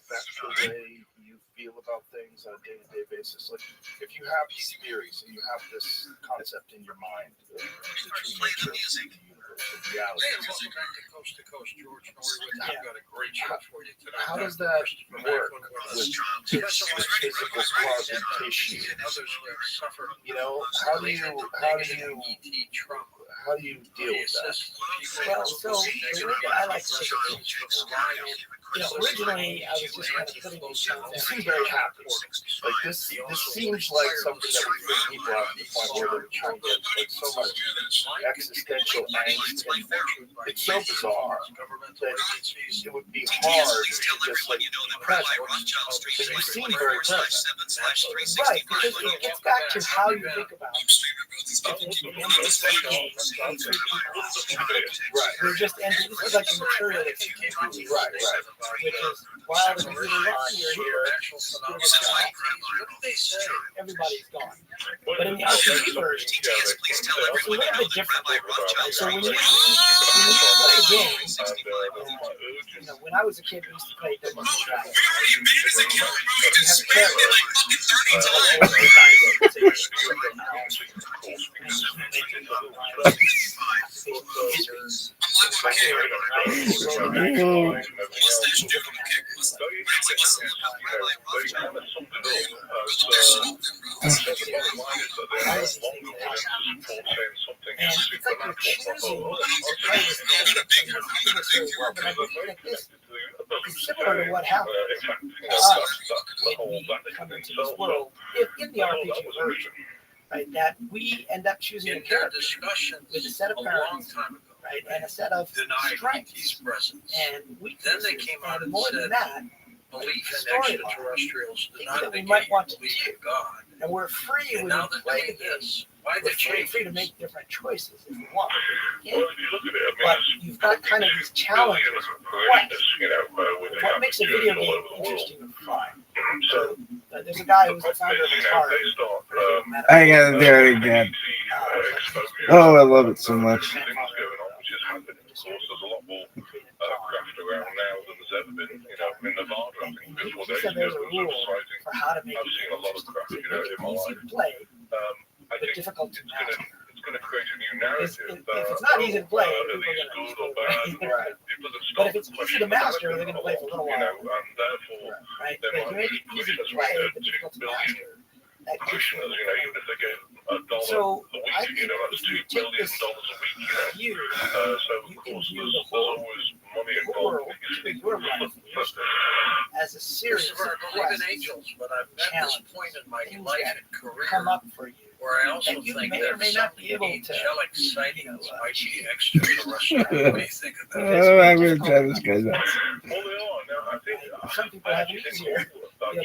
That's the way you feel about things on a day-to-day basis. Like, if you have these theories and you have this concept in your mind, the true nature of the universe, the reality. Welcome back to Coast to Coast, George Norrie. I've got a great show for you tonight. How does that work with physical carbon tissue? You know, how do you deal with that? well, so the way that I like to take it, originally I was just kind of putting these things You seem very happy. Like this seems like something that would bring people out to the point where they're trying to get like so much existential angst. It's so bizarre that it would be hard to just like be present. But you seem very present. right, because it gets back to how you think about it. Right. We're just, and this is like the material that you came out. Right. Which is while the computer on, you're here. Everybody's gone. But in the RPG version, it's a little bit different. So when you play a game, when I was a kid, we used to play Dungeons and Dragons. You have a it's similar to what happened to us when we come into this world in the RPG version, right? That we end up choosing a character with a set of parents, right, and a set of strengths and weaknesses. Then they came out and more said, than that, belief in extraterrestrials does not that we might want to believe do. in God. And we're free And when now we that play they the game. this, why We're they free to make different choices if we want. Well, if you look at it, But you've got kind of these challenges. What makes a video game interesting and fun? So there's a guy who's the founder of Atari. I gotta do it again. Oh, I love it so much. He said there's a rule for how to make it easy to play, but difficult to master. If it's not easy to play, people are going to But if it's easy to master, they're going to play for a little while. Right? But if you make it easy to play, but difficult to master, that gives you. So I think if you take this view, you can view the whole world, your life, as a series of quests, but I've met this point in my life and career come up for you. where I also And you think may or may not be able to, angelic sightings might be extraterrestrial. What do you think of that? Oh, I'm gonna try this guy's out. Some people have it easier.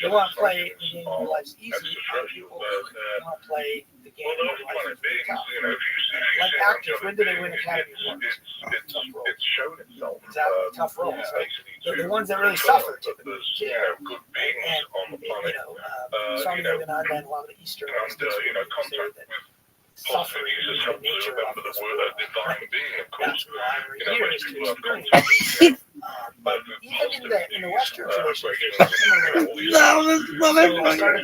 They want to play the game where life's easy. Other people want to play the game where life is really tough. Like actors, when do they win Academy Awards? Tough roles. Exactly, tough roles. Right? They're the ones that really suffer typically. And some of them and a lot of the Eastern say that suffering is the nature of this world. That's why we're here, is to experience it. But even in the Western tradition, No, this motherfucker.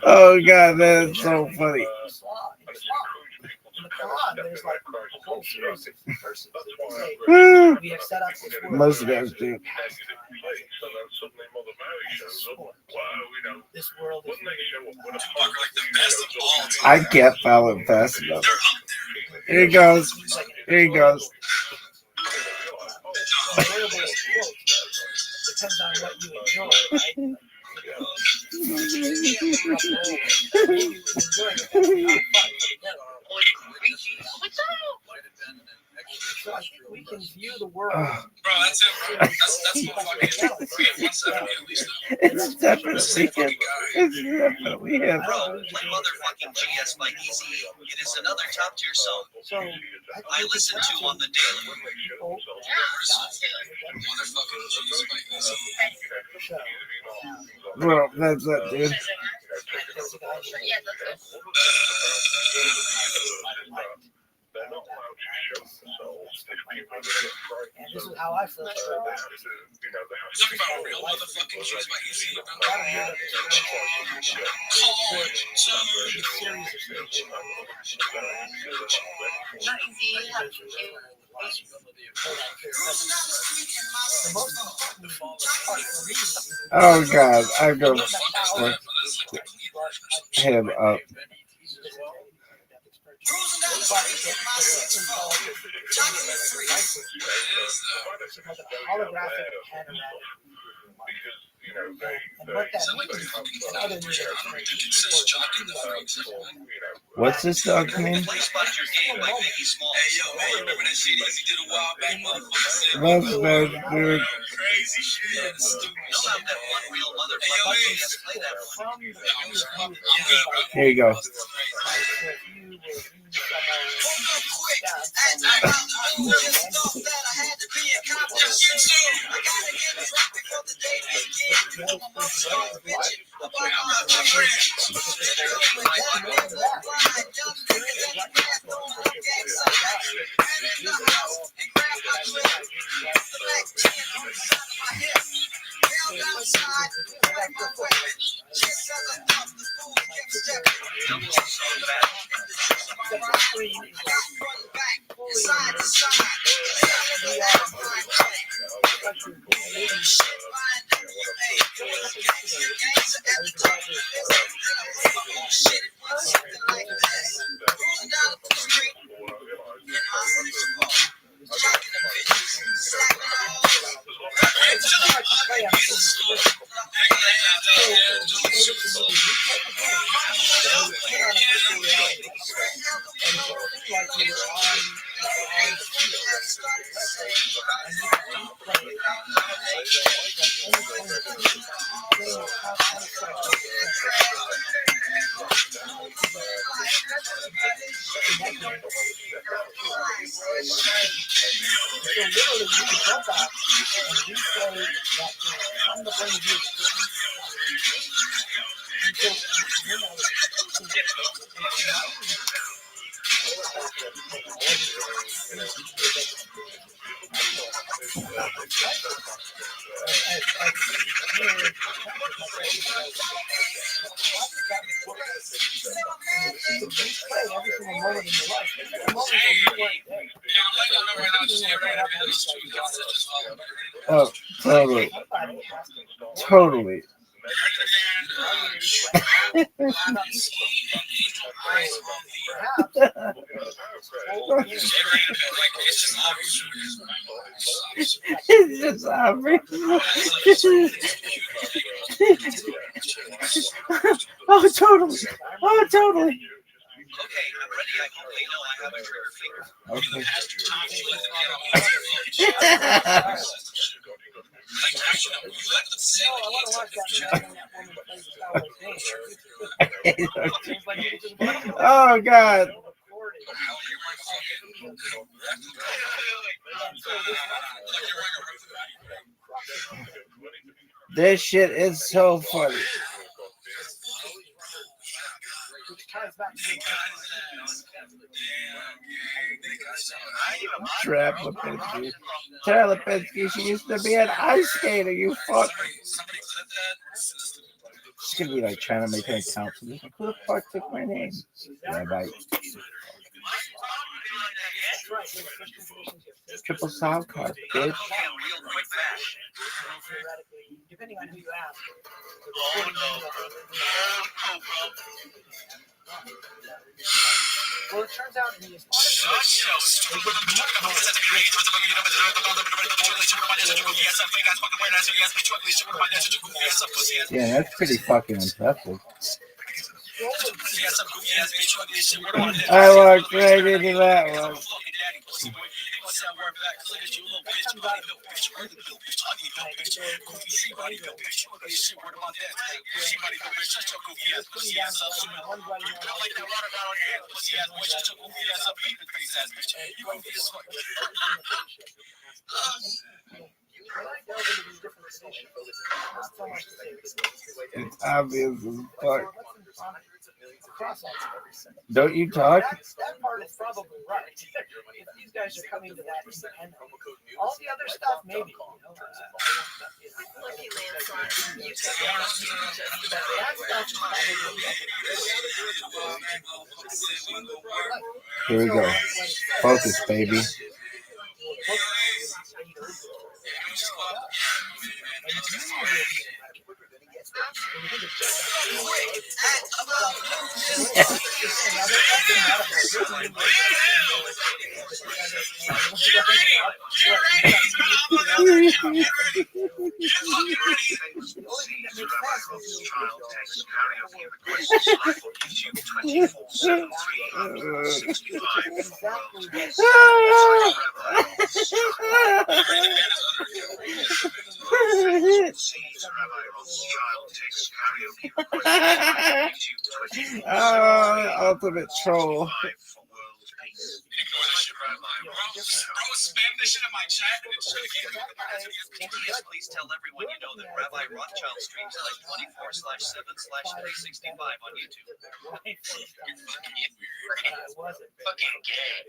Oh god, that's so funny. In the Quran, there's like a whole series of verses that say, we have set up this world. Most of guys do. This world is I can't follow it fast enough. Here he goes. Here he goes. depends on what you enjoy, right? So I think we can view the world. Bro, that's it, bro. That's motherfucking 170 at least. It's definitely him. It's definitely him. Bro, play motherfucking GS by Easy. It is another top tier song. So I listen to on the daily. Motherfucking G's by Easy. Well, that's it, dude. And this is how I feel. Talk about real motherfucking G's by Easy. Oh God, I'm gonna fuck him up. Holographic panoramic. And what that means in other news What's this dog's name? Hey, yo, man, remember that shit Easy did a while back, motherfucker? That's nice, dude. Crazy shit. Here you go. Oh, totally. Totally. It's just obvious. Oh, totally. Oh, totally. Okay, I'm ready. I hope they know I have a trigger finger. Okay. Oh God. This shit is so funny. Trap Lipinski. Tara Lipinski, she used to be an ice skater, you fuck. She's gonna be like trying to make an account for this. Who the fuck took my name? Rabbi. That's right. Yeah, Christian traditions, you have to- Triple sound card, bitch. Real quick fashion. Theoretically, depending on who you ask. Well, it turns out in the Yeah, that's pretty fucking impressive. I walked right into that one. It's obvious as fuck. Don't you talk? That part is probably right. If these guys are coming to that end, all the other stuff, maybe. Here we go. Focus, baby. Ultimate troll. Please tell everyone you know that Rabbi Rothschild streams like 24/7/365 on YouTube. Fucking gay.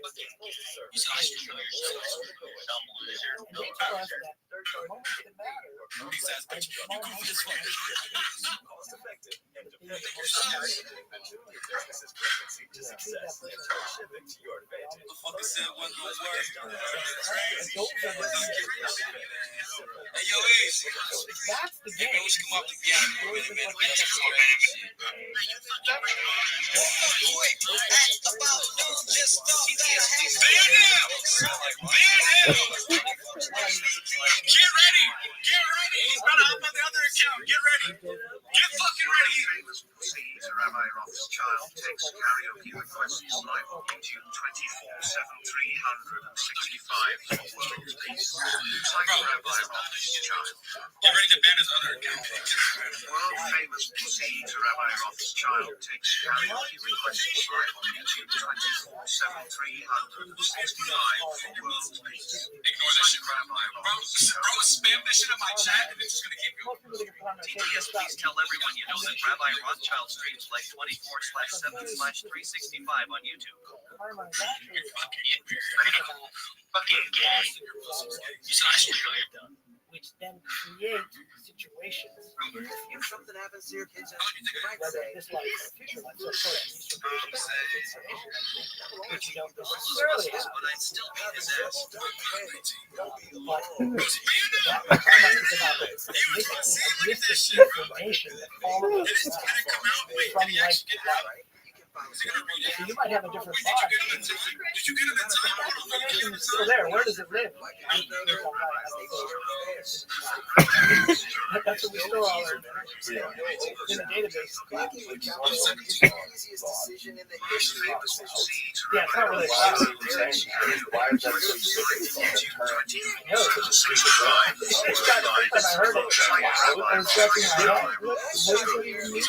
Hey, yo, Ace. That's the game. We should come up together. Get ready. He's about to hop on the other account. Get ready. Get fucking ready. Rabbi Rothschild takes karaoke requests live on YouTube 24/7/365 for world peace. Like Rabbi Rothschild. Get ready to ban his other account. World famous PC Rabbi Rothschild takes karaoke requests live on YouTube 24/7/365 for world peace. Ignore that shit, bro. Spam this shit in my chat and it's just gonna keep going. TTS, please tell everyone you know that Rabbi Rothschild streams like 24/7/365 on YouTube. Fucking gay. Which then create situations. If something happens to your kids, whether this life or future life, so of course, these situations, which you don't necessarily have. But I'd still beat his ass. But that comment is about this information that all of us have from life to life. So you might have a different thought. Did you get him in time? That information is still there. Where does it live? That's what we store all our information in a database. Yeah, it's not really I was scratching my head. What does it even mean?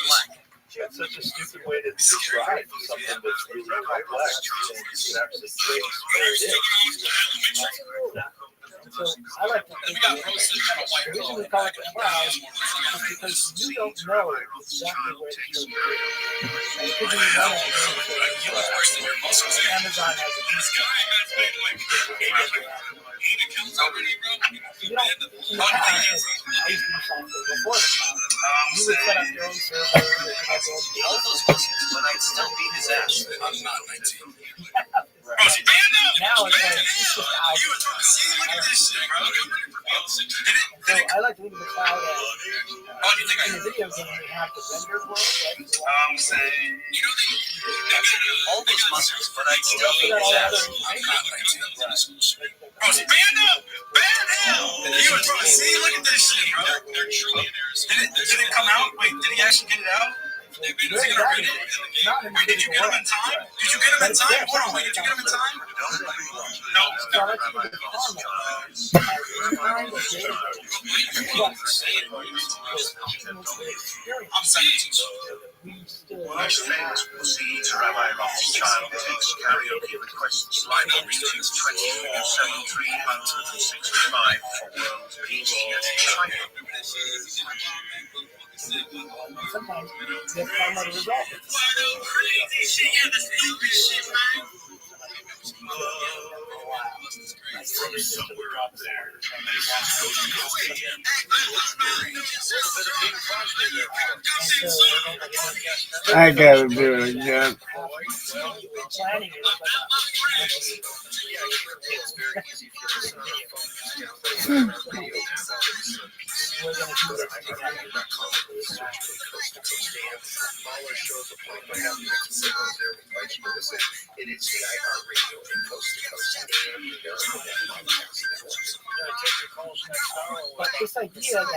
That's such a stupid way to describe something that's really complex. You can actually trace where it is. So I like to think the reason we call it the cloud is because you don't know exactly where it's going to be. It could be one Amazon has a you know, in the past, I used to do software before the cloud. You would set up your own server. All those questions, but I'd still beat his ass. I'm not 19. Bro, she banned Now it's like it's just out. See, look at this shit, bro. So I like to think of the cloud as Oh, you think in the video game we have the rendered world, right? say, All those muscles, but I'd still be All that fast. bro, band up! Band down! Bro, see, look at this shit, bro. They're trillionaires. Did it come out? Wait, did he actually get it out? Is he gonna read it? Wait, did you get him in time? Did you get him in time? Hold on, wait, did you get him in time? No. I'm 17. Most famous proceeds Rabbi Rothschild takes karaoke requests live on Tunes 207365 for World Peace at China. Sometimes they come out of result. I gotta do it, yeah. Planning is we're going to do that. It is the iHeartRadio and Coast to Coast AM But this idea that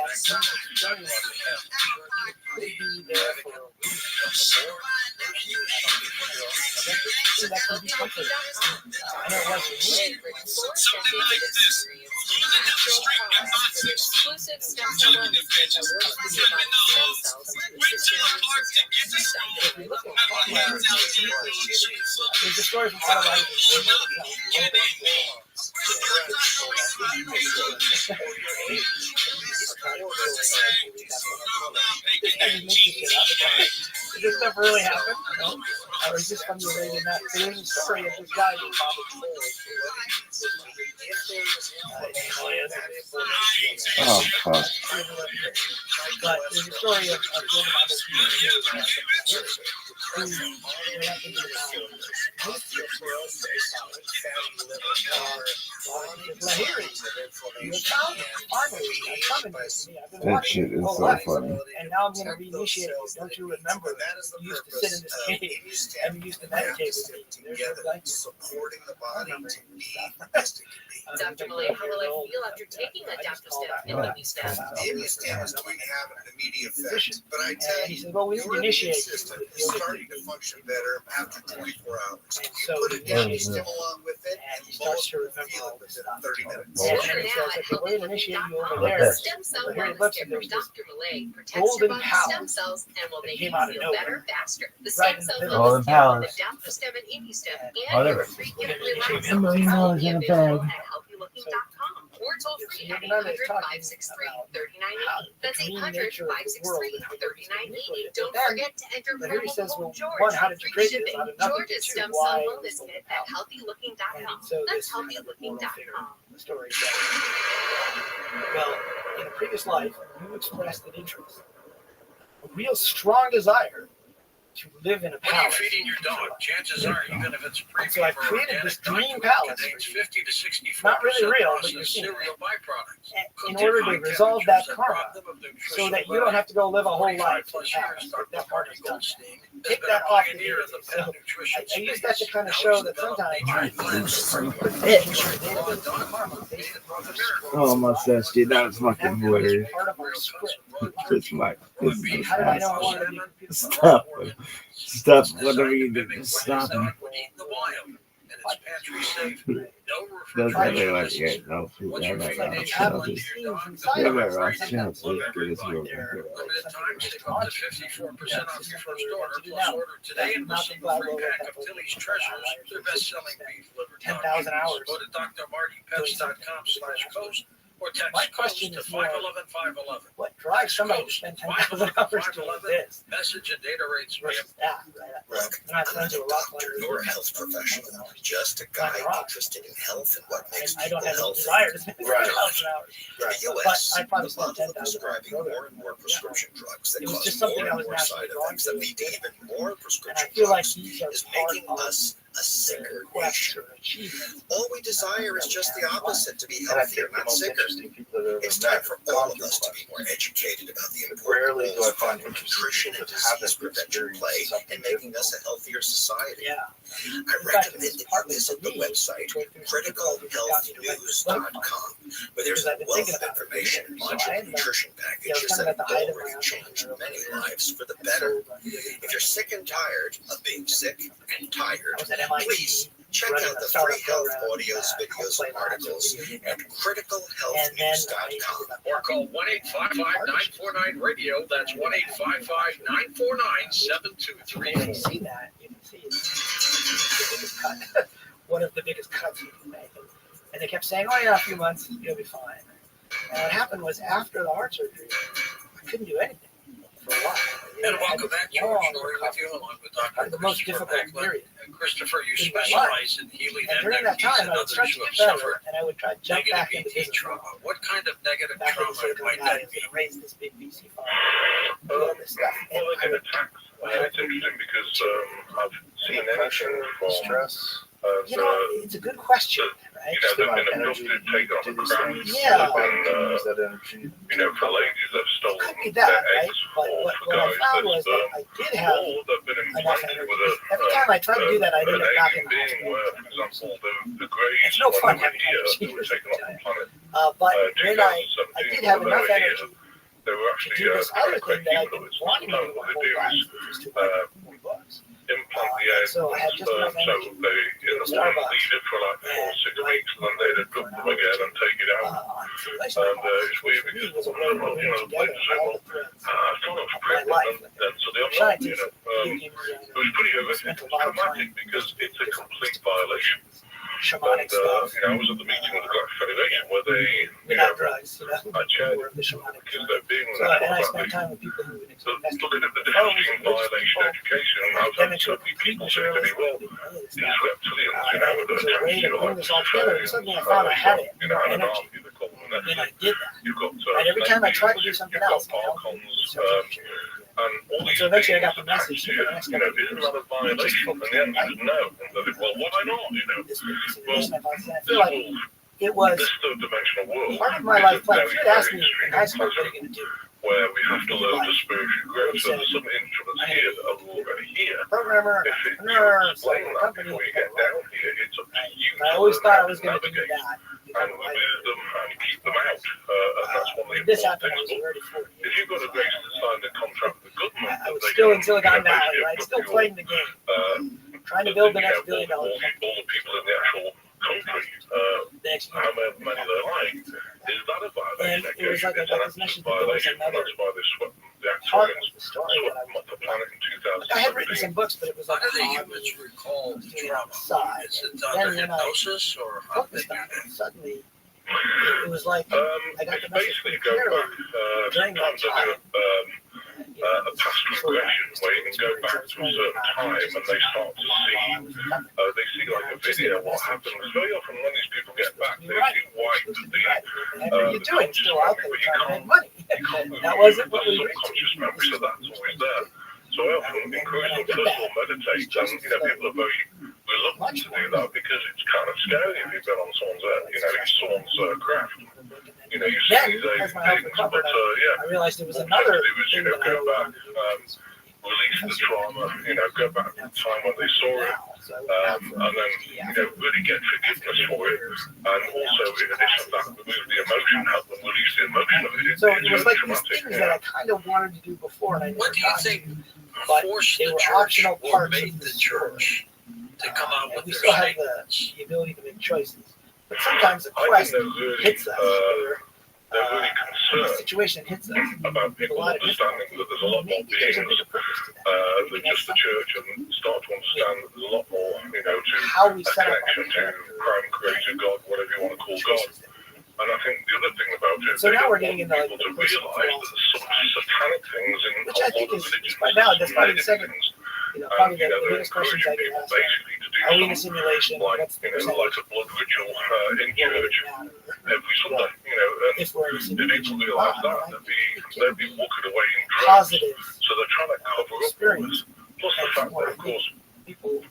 could be there for a reason, that can be comforting. I know it was for me. Something like this. Exclusive stem cell wellness that works with your body's stem cells. There's a story from out of life. Did this stuff really happen? No? Or is this from the Arabian Nights? So there's a story of this guy who Oh, fuck. But there's a story of That shit is so funny. And now I'm going to reinitiate you. Don't you remember? You used to sit in this cave and you used to meditate with me. supporting the body to be Dr. Malay, how will I feel after taking adaptive stem and Immunostem? Immunostem is going to have an immediate effect, but I tell he you, said, well, we your immune initiate system is starting to function better after 24 hours. So Put a daily stim along with it, and he starts to most remember feel all it this within stuff. 30 minutes. And then he says, okay, we're going to initiate you over there. Stem cell Here, wellness look, kit from there's this Dr. Malay protects golden your body's power stem cells and will that make came you out of feel nowhere. better faster. The Right stem cell in the wellness golden kit power. with Adaptostem and Immunostem and Whatever. your free gift relax Remember, you know, it's in a available bag. at healthylooking.com or toll free at You're gonna 800-563-3980. That's the green nature of the world and how we can 800-563-3980. Don't Then, forget to enter but here he promo says, code well, George one, how for did you free create this? shipping. Out of nothing. George's Two, Stem why Cell is Wellness it Kit out? at healthylooking.com. And so That's this kind of world figure, healthylooking.com. the story says, well, in a previous life, you expressed an interest, a real strong desire to live in a When you're palace. feeding your dog, chances are, even if it's a So I created this dream palace, contains 50 to 64% not really real, but you're processed seeing it, cereal byproducts. in order to resolve that karma, so that you don't have to go live a whole life in a palace. That part is done. Take that off the air. So I use that to kind of show that sometimes Oh, my session, that's fucking weird. part of our script. It's like, How did I know I wanted to be a stop it. Stop whatever you do. Just stop him. That's why they like to get no food. They're like, oh, Chelsea. They're like, oh, Chelsea. Let's get this real quick. Limited time, save up to 54% off your first order. Plus order today and receive a free pack of Tilly's Treasures, their best-selling beef liver 10,000 hours. Go to drmartypets.com/coast or text My question to is more, 511-511. what drives somebody to spend 10,000 hours doing this? Message and data rates Versus that, right? They're not friends with a rock climber. You're a health professional, just a guy interested in health and what makes I don't people have a healthy. desire to spend 10,000 Right. hours. In the But U.S., I probably the spent model of 10,000 prescribing more and more prescription drugs that It was cause just something more I and was more side naturally drawn effects to. that lead to even more And I prescription feel like drugs these are is part making of us a sicker nation. All we desire is just the opposite, to be healthier, not sicker. It's time for all of us to be more educated about the important roles of nutrition and disease prevention play in making us a healthier society. I recommend that you visit the website criticalhealthnews.com, where there's a wealth of information and bunch of nutrition packages that have already changed many lives for the better. If you're sick and tired of being sick and tired, please check out the free health audios, videos, and articles at criticalhealthnews.com. Or call 1-855-949-RADIO. That's 1-855-949-7234. You see that? You can see it's one of the biggest cuts you can make. And they kept saying, "Oh yeah, a few months, you'll be fine." And what happened was, after the heart surgery, I couldn't do anything for a while. And welcome back, George. Story with you along with Dr. The most difficult period. And Christopher, you specialize in healing and and during that time, I would try to get better, and I would try to jump back into negative trauma. What kind of negative back trauma might that be? Raise this big VC fund, do all this stuff. And Well, they can attack. It's interesting because I've seen anything from stress. you know, it's a good question, right? You know, they've been abducted, taken off a craft. Yeah. And, you know, for ladies that have stolen Could be their that, right? eggs, But or what for I guys found was that that I did have they've been enough implanted energy. with a Every time I tried to do that, I ended an up back in alien the being hospital. where, for example, the Greys, It's no fun when they were having here, energy. they were taken off the planet. But when I 2017, did have when enough they were energy here, they were to actually do this other thing that I've been humanoids. wanting to do my What they whole do life, is which is to write books. implant the egg So I had just enough so energy they in the morning leave it for like 4 or 6 weeks, and then they'd abduct them again and take it out. And it's weird because you know the place say, well, I thought I was pregnant, and so the other one, you know, it was pretty traumatic because it's a complete violation. Shamanic stuff. You know, I was at the meeting with the Black Federation where they, Without drugs, you know. I checked More of the shamanic because they're being So, and I spent time with people who would looking at the difference between violation education and how so many people say to me, well, these reptilians, you know, that attack you like this all together, and suddenly I found I had it, you know, more an energy. army, they call them an And I did that. You've got And every time I tried to do something else, Archons, and all these so eventually I got things the message. you know, isn't that a violation? And the answer is no. And they think, well, why not? You know, well, I feel like it was this third-dimensional world part of my life plan. If is you very, had asked me very in high school, extreme what are you going to do? where we have to learn the spiritual growth. So there's some instruments here that are already here. Programmer, If it entrepreneur, explain that company. before you get down here, it's up to you. I always thought I was going going to do that. and remove them and keep them out. And that's one of the This important happened, I was things. already 40. If you've got a grace to sign the contract with the government, I was they still can, in Silicon you know, Valley, basically right? put Still your, playing the game. Trying to build the next $1 billion all the people in the actual country, how many they like. Is that a violation? And it was like I got this message that there was another That's why they swept the part Actuarians of the story that I swept the planet in I had written 2017. some books, but it was like How do the humans recall trauma? outside. Is it Then under when I hypnosis or how do they focused do on that? it, suddenly it was like I got the It's message basically from go Carolyn back, during that sometimes I time. do a past regression where you can go back to a certain time and they start to see like a video what happens. Very often when these people get back, they see white Whatever you're doing, still out there but you trying to can't, make money. That wasn't what we the were subconscious memory, so that's always there. So I often encourage them to first of all meditate, and you know people are very reluctant to do that because it's kind of scary if you've been on someone's, someone's craft. You know, you see Then, these as my health things, recovered, but yeah. I realized there was What another they do is, you thing know, that I go back, wanted to do. release the trauma, you know, go back to the time when they saw it, and then, you know, really get forgiveness for it, and also, in addition to that, remove the emotion, help them release the emotion of it. So it was like these things that I kind of wanted to do before, and I never What do you got to. think But forced they the were church optional or parts made of the the church to come out And with we their still have statements? the ability to make choices. But sometimes the I think quest they're really, hits us, or they're really the concerned situation hits us. about people understanding that there's a lot more Maybe there's a beings bigger purpose to that. than just the church, and start to understand that there's a lot more, you know, to How we a set up connection to crime, creator, God, whatever you want to call God. And I think the other thing about it, So they now don't we're getting want into like people to the personal realise that there's some satanic things in which a I lot think of is religions. by now that's probably the Some second, things. probably You know, the they're biggest questions I encouraging get people asked. basically to do Are we in a something simulation? like, What's the you know, percentage? like a blood ritual in church every Sunday, you know, and If we're in a if simulation, people realise that, they'd be walking away in droves. positive So they're trying to cover up all this. Plus the fact that, of course, people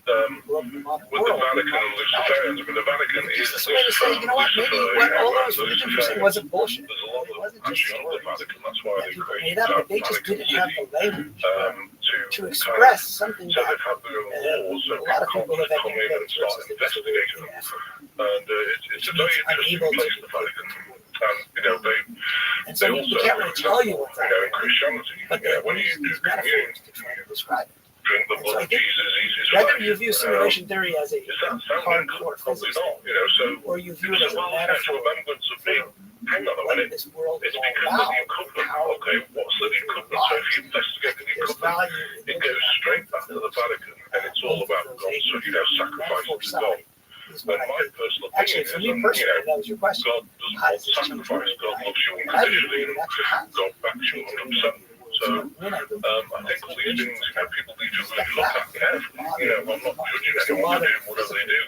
grew up in the modern with the world. Vatican and Luciferians. I mean, the Vatican is Just a way to say, you know what, maybe what all those religions were saying wasn't bullshit. There's a lot of actually under the Vatican. That's why they Made created up, but they just didn't have the language to express something so that they've had their own laws, so a lot of people people can't have come in and start investigating them. And it's a very interesting place, the Vatican. And, you know, they so also, you can't really tell you what's you know, in Christianity, when you do communion, describe it. drink the blood of Jesus, he's Whether you view simulation theory as a hardcore physics, you know, so or you view it as a metaphor remembrance of me. Hang on a minute. this world It's is because all of the about. encumbrance. Okay, what's the encumbrance? So if you investigate the encumbrance, it goes straight back to the Vatican, and it's all about God. So, you know, sacrificing to God. And my personal opinion Actually, for me personally, that was your question. God doesn't want sacrifice. God loves you unconditionally. God backs you 100%. So, I think all these things, you know, people need to really look at carefully. You know, I'm not judging anyone for doing whatever they do,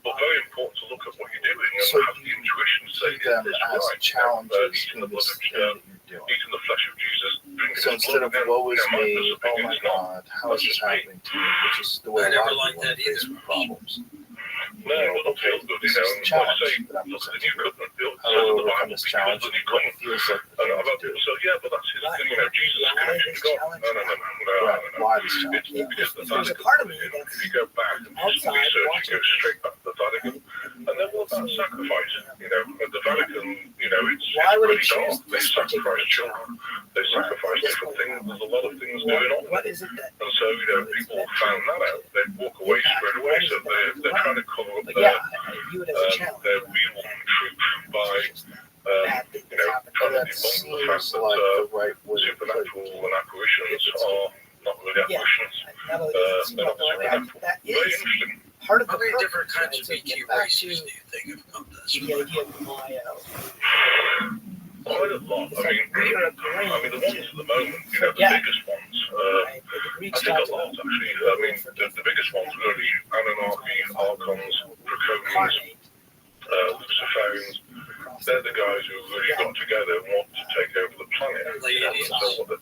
but very important to look at what you're doing and have the intuition to say, is this right? Eating the blood of eating the flesh of Jesus, drinking So his instead blood, of woe is me, oh my it's not. God, how is this happening to me? Which is the way a lot of people face problems. No, it doesn't feel good, you know, and like I say, look at the new covenant built, How says do in we the overcome Bible, this because challenge? the new What covenant. feels like And I've had people say, yeah, but that's his, you know, Jesus' connection to God. No. why this challenge? Because the There's a Vatican, part of me if that's you go back and do some research, you go straight back to the Vatican, and they're all about sacrifice. You know, at the Vatican, you know, it's pretty dark. They sacrifice children. They sacrifice different things. There's a lot of things going on. What is it that? And so, you know, people found that out. They walk away straight away. So they're trying to cover up But yeah, I view it as a challenge. their real truth by, you know, trying to debunk the fact that supernatural and apparitions are not really apparitions. They're not supernatural. That Very is interesting. part of the How many purpose, different kinds of right? ET So get back races to do you think have come to this the planet? idea of Quite a lot. I mean, the ones at the moment, you know, the Yeah. biggest ones, I think a lot actually. I mean, the biggest ones really, Anunnaki, Archons, Draconians, Luciferians, they're the guys who really got together and want to take over the planet. So what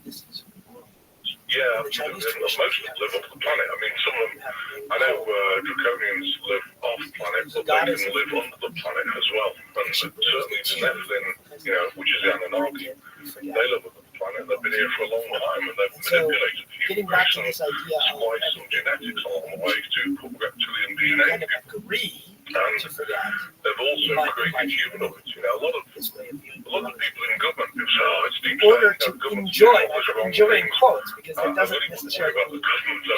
yeah, absolutely. And most of them live off the planet. I mean, some of them, I know Draconians live off planet, but they can live under the planet as well. And certainly the Nephilim, you know, which is the Anunnaki, they live on the planet. They've been here for a long time, and they've manipulated human race and spliced some genetics along the way to put reptilian DNA in people. And they've also created humanoids. You know, a lot of people in government who say, oh, it's deep in order to enjoy in quotes, because it doesn't necessarily mean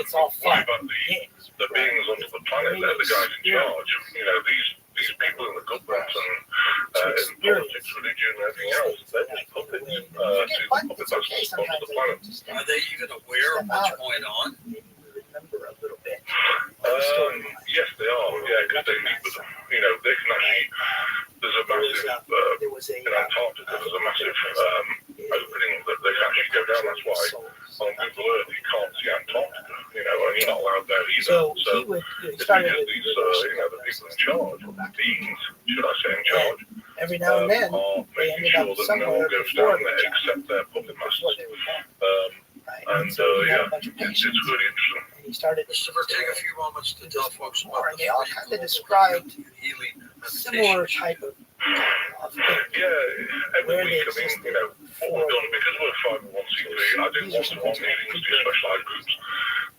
it's all fun. The beings under the planet, they're the guys in charge. You know, these people in the government and in politics, religion, and everything else, they're just puppets to puppet masters onto the planet. Are they even aware of what's going on? Remember a little bit. Yes, they are. Yeah, because they meet with them. You know, they can actually. There's a massive in Antarctica. There's a massive opening that they can actually go down. That's why on Google Earth you can't see Antarctica. You know, and you're not allowed there either. So it's because these, you know, the people in charge, beings, should I say, in charge, every now and then are they making ended sure up that no somewhere one goes before down there except their puppet masters. And yeah, it's really interesting. And he started Christopher, take a few moments to tell folks about and they all kind of described similar type of thing. Yeah, every week, I mean, you know, what we've done, because we're 501c3, I do one-to-one meetings, do specialized groups,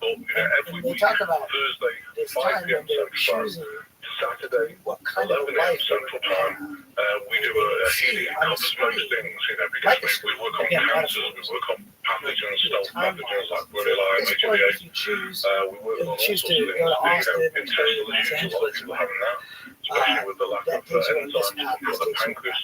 but, you know, every week, Thursday, 5 p.m. Central Time, Saturday, 11 a.m. Central Time, we do a healing. It covers most things, you know, because we work on cancers, we work on pathogens, stealth pathogens like Borrelia and HIVA. We work on all sorts of things, you know, intestinal issues, a lot of people having that, especially with the lack of enzymes for the pancreas.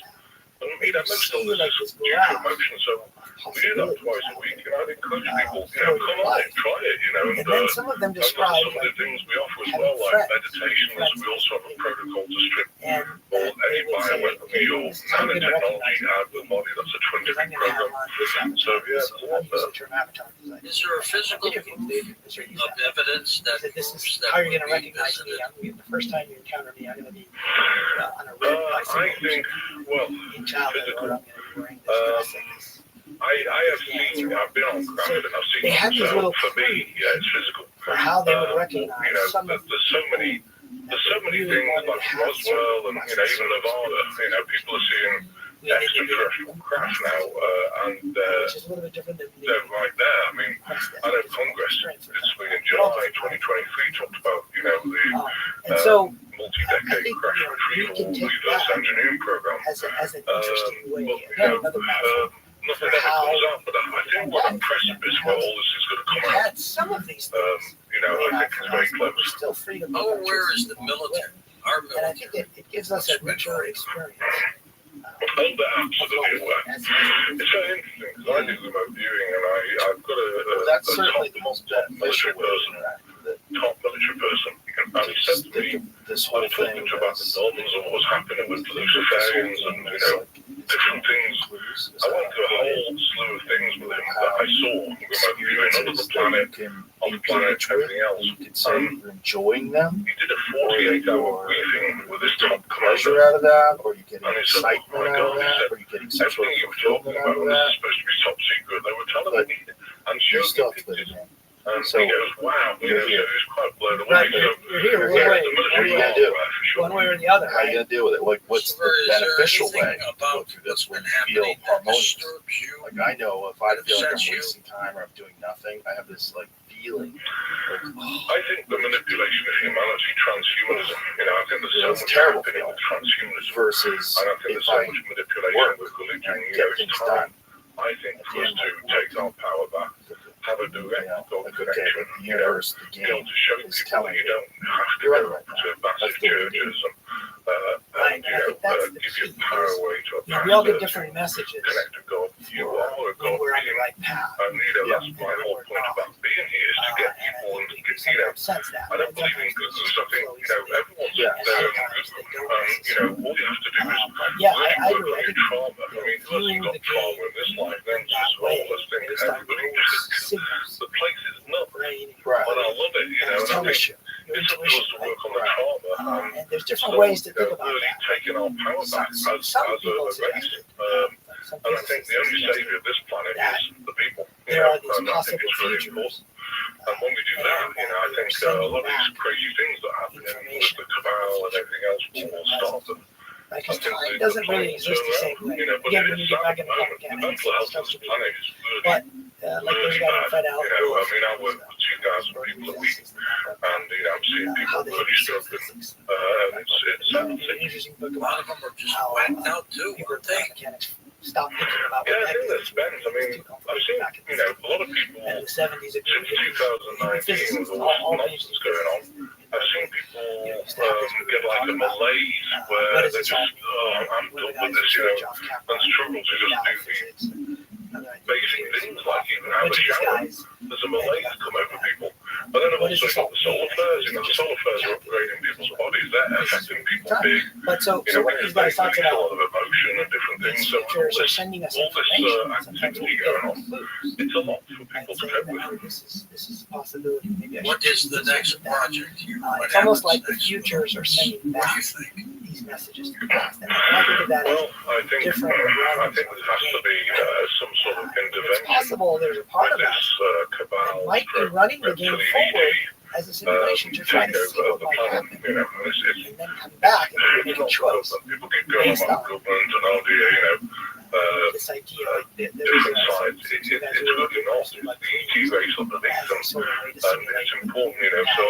And, you know, most illnesses due to emotion, so we do that twice a week, and I'd encourage people, you know, come on in, try it, you know, and then some of them describe some of the things we offer as well, like meditation, we also have a protocol to strip all any bioweaponry or nanotechnology out of the body. That's a 20-week program. So, yeah, there's a lot there. Is there a physical proof of evidence that this is proves that how you're going to we're being recognize me. visited? The first time you encounter me, I'm going to be on a red bicycle. I think, well, physical. I have seen, I've been on ground and I've seen they have these little for me, yeah, it's physical. or how they would You recognize know, some of there's so many things like Roswell and even Nevada. You know, people are seeing extraterrestrial craft now, and which is a little bit different than they're right there. I mean, I know Congress this week in July 2023 talked about, you know, and the so multi-decade crash retrieval reverse engineering program. as an interesting way, But, again, another metaphor nothing ever comes out, but I think we're at a precipice where all this is going to come out. had some of these things. You know, I think it's very close. We're still free to make Oh, our where choices is the along the way. military? Our And I think it gives us a richer experience. Oh, absolutely. It's so interesting because I do remote viewing, and I've got That's a certainly top the most military beneficial way to person, interact with it. top military person, and he said to me, This I whole was talking thing to about the Dolmans and what was happening with the Luciferians and, you know, different things. I went through a whole slew of things with him that I saw remote viewing under the planet, on the planet, everything else. You could say you're enjoying them, He did a 48-hour briefing with his top pleasure commander. out of that, or you get And he said, oh excitement my out God, of he that, said, or you getting some sort everything of you were talking fulfillment out about of was that. supposed to be top secret. They were telling me and You showing still me have to put it pictures. in. And So, he goes, wow, you know, so he was quite blown away. Right, So, you're here, you're one here. way, What are you gonna do? for sure. one way or the other, How are you right? gonna deal with it? Like, what's the beneficial way to go through this when you feel harmonious? Like, I know if I feel like I'm wasting time or I'm doing nothing, I have this like feeling. Like, I think the manipulation of humanity, transhumanism, you know, I think there's so it's much terrible happening with transhumanism. versus And I think if there's so I much manipulation work with religion, and you get know, it's things time, done. I think, for us to take our power back, have a direct God Like, okay, connection, the you know, universe, the be able game to show is people telling that you you. don't have to You're go right right to now. massive That's the way to do churches it. and I you know, think that's the give your key. power away to a You know, we all get pastor, different messages connect to God. You are a when God we're on the being. right path. And, you know, that's my whole point about being here is to get And I people and think get, people you know, sometimes sense that. I don't believe in gurus. I think, you know, everyone's Yeah. there in guru. And, you know, all you have to do is Yeah, really I work agree. on I your think trauma. I mean, who hasn't got trauma in this life? Then it's just, oh, let's think based on everybody those signals, the place is nuts. brain, Right. And I love it, you know, and I telling think you, your it's up to us intuition, to right? work on the trauma And there's and different so, ways to you think know, about really that. taking our power back as Some a people race. suggested, some And I think the only suggested savior of this planet that is the people. You there know, are these and I think possible it's really futures. important. And when we do that, you know, I think a lot of these crazy things that happen with the cabal and everything else will stop. And Right, I because think time the doesn't planet really will exist the turn same around. way. You know, but Again, it when is you get sad back at into the moment. public The mental health of this planet is really, But like really those guys bad. Fred Allen You know, I rules, mean, I work with 2,000 people a week, and you know, I'm seeing people really struggling. And it's an interesting book A lot about of them are just how whacked out too, people aren't they? mechanics stop thinking about Yeah, what I think that's been. I mean, I've seen, you know, a lot of people in the 70s. since 2019 with all this nonsense going on. I've seen people get like a malaise where they just, oh, I'm done with this, you know, and struggle to just do the basic things like even have a shower. There's a malaise come over people. But then I've also got the solar flares. You know, the solar flares are upgrading people's bodies. They're affecting people big. But so You know, what these because guys they talk release a about, lot of emotion and different things. So all teachers are this sending us activity information. going on, it's a lot for people to cope with. This is a possibility. Maybe I What should is the next project here? What it's almost like happens the next? futures are sending What do back you think? these messages to the past. And I think of that as Well, I think different there has to be some sort of it's intervention possible there's a part with of us this cabal that might be running the game forward as a simulation to try to see what takeover of the might planet. happen, You know, it's and then come back and make a choice people keep going based about on government and all the, you know, this idea. Like there's different sides. It's really not. It's the ET race underneath them, sort of way to and simulate it's important, you know. So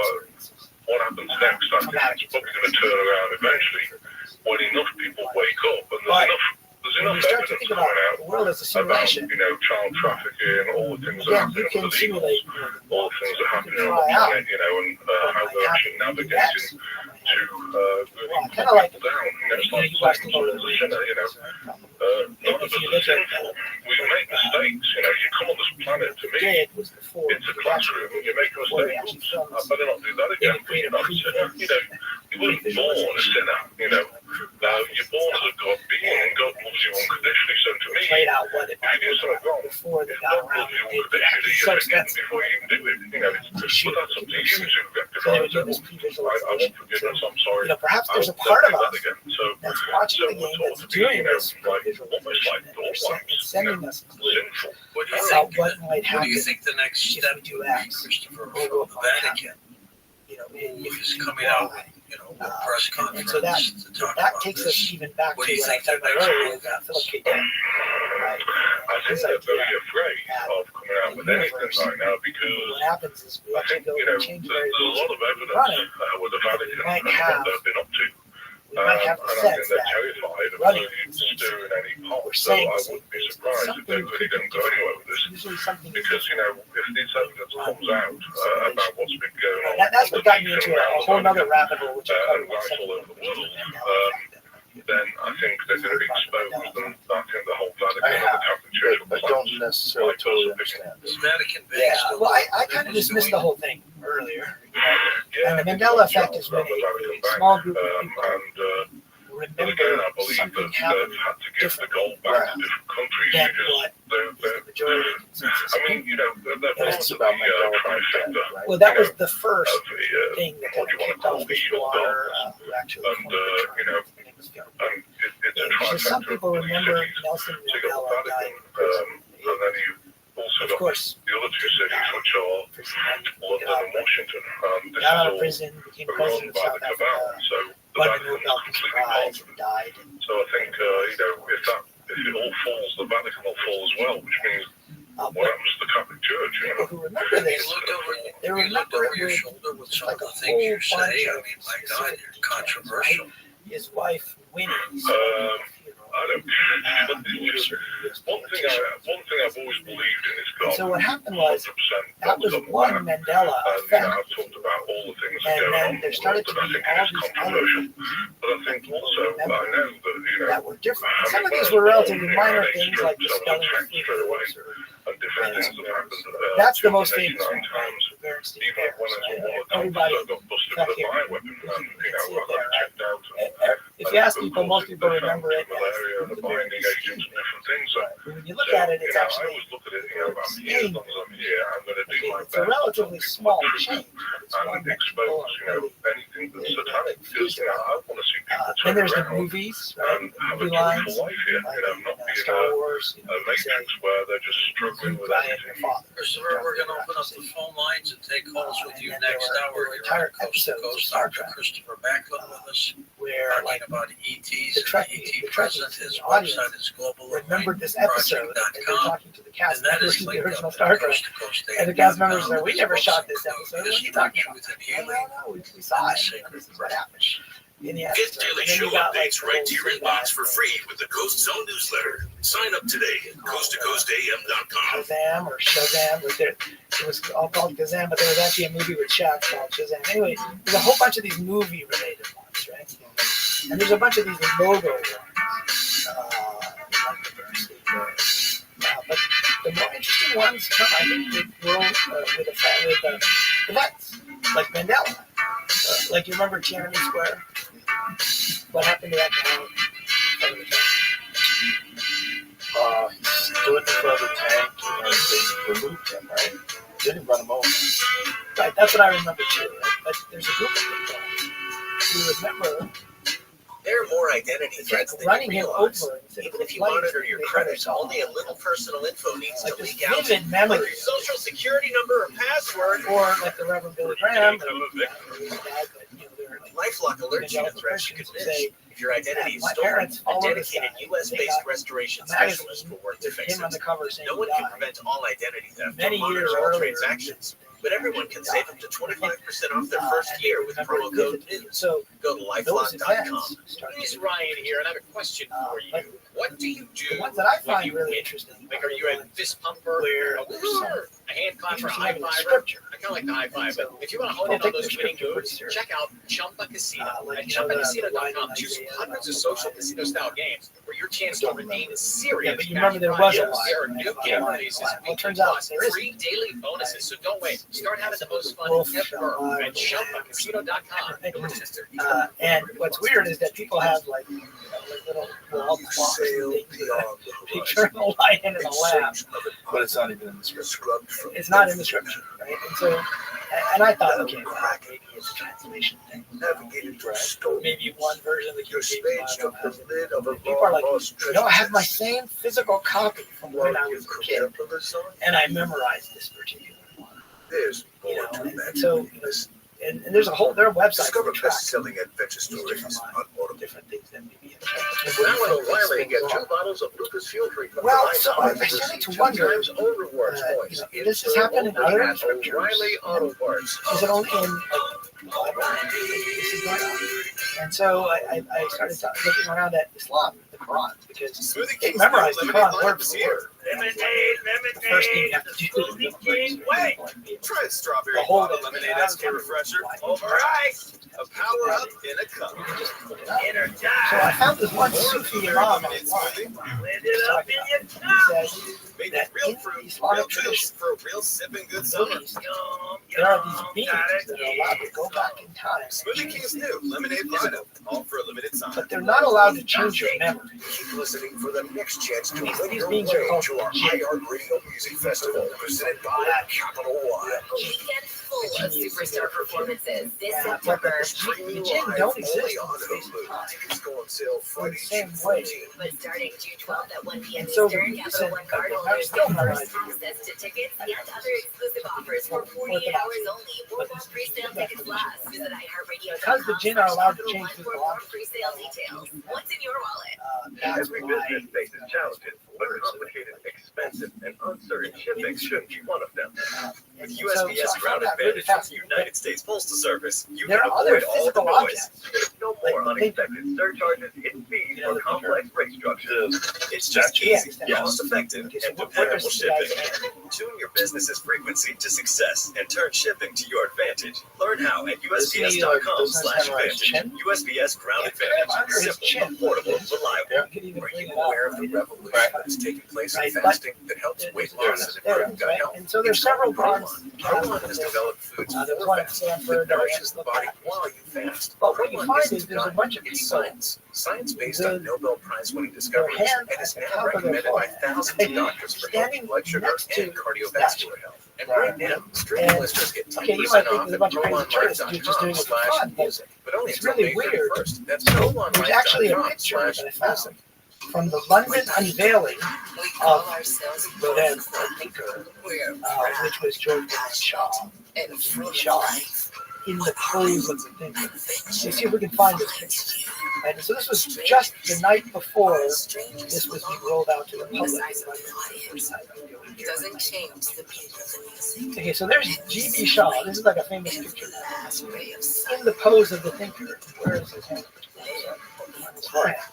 what happens next? I think it's probably going to turn around eventually when enough people wake up, and there's when you enough start to evidence think coming about out the world as a about, simulation, you know, child trafficking, all the things that again, happen you can with the simulate all the things that happen you on can the try out planet, you know, and how they're actually navigating to really kind put of like people down. You know, it's like you watch the saying Lord to of the the sinner, you know, none of us if you are look at sinful. We make mistakes, you know. You come on this planet, to me, it was before it's a classroom, and you make a before they mistake. actually filmed I better not do that again. You're not a sinner. You know, you weren't born a sinner, you know. You're born as a God being, and God loves you unconditionally. So to me, played out what it if you do something wrong, before they if got God around loves you and did that. unconditionally, It's you so forgive him expensive before you even do it. You know, to shoot. but that's up to you to So they rectify would do it. this I want pre-visualization. forgiveness. I'm sorry. You know, perhaps there's a I part of won't us do that again. that's watching the game, that's doing this visualization, and they're sending us clues about what might happen. What do you think the next if step we do X, Christopher, or from what the might Vatican? happen. If He's you do coming out Y. with, a press conference And so that to talk that about takes this. us even back What to do you what I think talked the about next earlier move about Philip is? K. Dick. Right? I think His they're idea very afraid that of coming out with the anything universe, right now because what happens is we I actually think, go and change there's a variables lot of and evidence run it. with the Vatican We might and have what they've been up to. we might have the And I sense think they're that terrified of running really things stirring any pot. we're So saying I the same wouldn't be things, but surprised if something they really didn't go anywhere with this. usually something Because, if this evidence comes out about what's been going on, that's what got me into around a the whole nother Vatican, rabbit hole, which I covered and right all over the world, then I think they're going to be exposed, and I think the whole Vatican and the Catholic Church will I don't necessarily totally understand. Is Vatican Bank Yeah, still well, doing I what kind it of was dismissed doing? the whole thing earlier. Yeah, And the Mandela effect is when a small group of people but remember again, I believe something that happened they've had to give the gold back to different countries than because what they're, is the majority consensus. I mean, they're part It's of about the Mandela trifecta Well, that was the first of the, thing that kind what of you want kicked to call off the this evil water, gods. who actually And, formed the term. His name was Phil. And it's a Because some trifecta people of belief remember cities. Nelson So you got Mandela the dying Vatican, in prison. and then you also Of got course, the other two cities, which are London and Washington. This got out is of all prison, became run president of by South the cabal. Africa, So the won the Vatican Nobel is Peace completely part Prize, of it. and died. So I think, if it all falls, the Vatican will fall as well, which means what But happens to the Catholic Church? people who remember this, You looked over, they you looked remember over it your with shoulder with some like of a the things you whole say. bunch I of mean, my God, specific you're details, controversial. right? His wife Winnie. I don't. One thing I've always believed in is God. So what happened was 100%. that was one Mandela And effect. I've talked about all the things that And go then on in there the started world to that be I all think is these other controversial. things But I think also, I know that, that were different. I Some mean, of these when I were was relatively born, minor they things stripped like the some of spelling the of text straight away. figures or And different things have happened. that's the most 289 famous one, times. the Bernstein Even Bears. when I was born, Everybody I got busted with a here. bioweapon. You And, can I see it got there, right? checked out. If you ask people, most people remember it as Malaria and the the binding Bernstein. agents and different things. So, But when you look at it, it's I actually always look at it, I'm here as long as I'm here. I'm going to do my it's a best. relatively small change, but it's one And that people expose, are really anything that's satanic. Because, I want to see people then turn there's the around movies, right? and have a Movie joyful lines, life here. like Not being Star Wars, a matrix where they're just struggling with I am your everything. father. Christopher, we're going to open up the phone lines and take calls with you and then next there hour. were You're entire on Coast to episodes of Coast. Star Dr. Trek Christopher Backlund with us. where Talking like about ETs the and Trek, the ET the present. Trekkies, His the audience website is remembered this episode, and they're globalrunning.com. talking to the cast And that members is of the linked original up Star at Trek. Coast to Coast And the cast members AM.com. said, "We never shot this episode. What are you talking about?" With an No, healing no, we saw it. sacred This is what happened in the Get episode. daily And then show you got, like, updates right to your the whole inbox for free with the Coast Zone newsletter. Sign up today at coasttocoastam.com. Shazam or Shazam, but it was all called Kazam, but there was actually a movie with Shaq called Shazam. Anyway, there's a whole bunch of these movie-related ones, right? And there's a bunch of these logo ones, like the Bernstein Bears. But the more interesting ones come, I think, with the vets, like Mandela. Like, you remember Tiananmen Square? What happened to that guy? He stood in front of the tank and they removed him, right? They didn't run him over. Right, that's what I remember too. Right? But there's a group of people who remember There are more identity threats than running you him realize. over. Even if you monitor your credits, only a little personal info needs to leak out. Vivid Like memory. your social security number or password. Or like the Reverend Billy Graham. LifeLock alerts you to threats you could miss. If your identity is My stolen, parents a followed this dedicated guy. U.S.-based They got restoration a magazine specialist will work to with fix him on it. the cover saying No one he can died. prevent all identity theft Many or monitor years all earlier, transactions, but everyone can save up to 25% off their first year with promo code NEWS. So Go to those lifelock.com. events start It's Ryan here, and I have a question for you. What do you do? the ones that I when find you really win? interesting. Like, are you a fist pumper, Where a woohoo, a hand clapper, a interesting high in the fiver? scripture. I kind of like the high five, but if you want to hone Don't in on take the those winning scripture moves, pretty check out Chumba Casino. Like, At you know, the ChumbaCasino.com, line choose in Isaiah hundreds of about social the casino-style games where your chance to redeem serious Yeah, but you remember there was a cash line. prizes. There are new game Line. releases, Well, it turns out plus there isn't. free daily bonuses, so don't wait. Start having the most fun Wolf, ever at ChumbaCasino.com. And what's weird is that people have like little wall clocks and things they turn the light in the lab. But it's not even in the scripture. It's not in the scripture, right? And so And I thought, okay, well, maybe it's a translation thing. Maybe one version of the King James Bible has it. And people are like, I have my same physical copy from when I was a kid, and I memorized this particular one. And so, and there's a whole, there are websites that track selling adventure stories. different things that maybe. Now at O'Reilly, get 2 bottles of Lucas Fuel Treatment. Well, so I started to wonder, does this happen in other scriptures? O'Reilly Auto Parts. Is it only in the Bible? And so I started looking around at Islam, the Quran, because they memorized the Quran word for word. The first thing you have to do is memorize it. Try strawberry bottle lemonade extra refresher. Alright, a power up in a cup. So I found this one Sufi Imam Made that real fruit, real juice for a real sipping good summer. There are these beings that are allowed to go back in time. Smoothie King's new lemonade vinyl, all for a limited time. But they're not allowed to change your memory. Keep listening for the next chance to win your way to our iHeart Radio Music Festival, presented by Capital One. Weekend full of superstar performances this But September. the jinn don't exist on Hulu. Tickets go on sale Friday, same June way. 14th. But starting June 12th at 1 p.m. So Eastern, you Capital said, One card I holders still get memorize first access to tickets and other exclusive offers for 48 hours only. More pre-sale tickets last. Visit iHeartRadio.com. Because the jinn are allowed to change for the more law. pre-sale details. What's in your wallet? That's Every why business faces challenges, but complicated, expensive, and uncertain shipping shouldn't be one of them. With USPS Ground Advantage from the United States Postal Service, you there can are other avoid all the physical noise. objects. There's no more unexpected surcharges, hidden fees, or complex rate structures. It's just Yeah, easy, cost-effective, and dependable shipping. Tune your business's frequency to success and turn shipping to your advantage. Learn how at USPS.com/advantage. USPS Ground Advantage. Simple, affordable, reliable. Are you aware of the revolution that's taking place in fasting that helps weight loss and improve gut health? And so there's several ones. Rowan has developed foods There's for one at fast Stanford that that nourishes the body while you fast. But what you find isn't is there's a bunch of it's people. science based on Nobel Prize-winning discoveries, hand and is at the now top of their recommended by forehead. thousands of doctors for healthy blood sugar next to and cardiovascular health. And right now, streaming And, listeners get 10% okay, you might think off there's a at bunch of crazy tourists who are just doing it for fun, but music. But only it's until really May weird. 31st. That's So there's actually a picture that I found from the London unveiling of the thinker, which was George Bernard Shaw, Shaw, in the pose of the thinker. Let's see if we can find this picture. And so this was just the night before this was being rolled out to the public. Doesn't change the people of the music. Okay, so there's G.B. Shaw. This is like a famous picture. In the pose of the thinker. Where is his hand?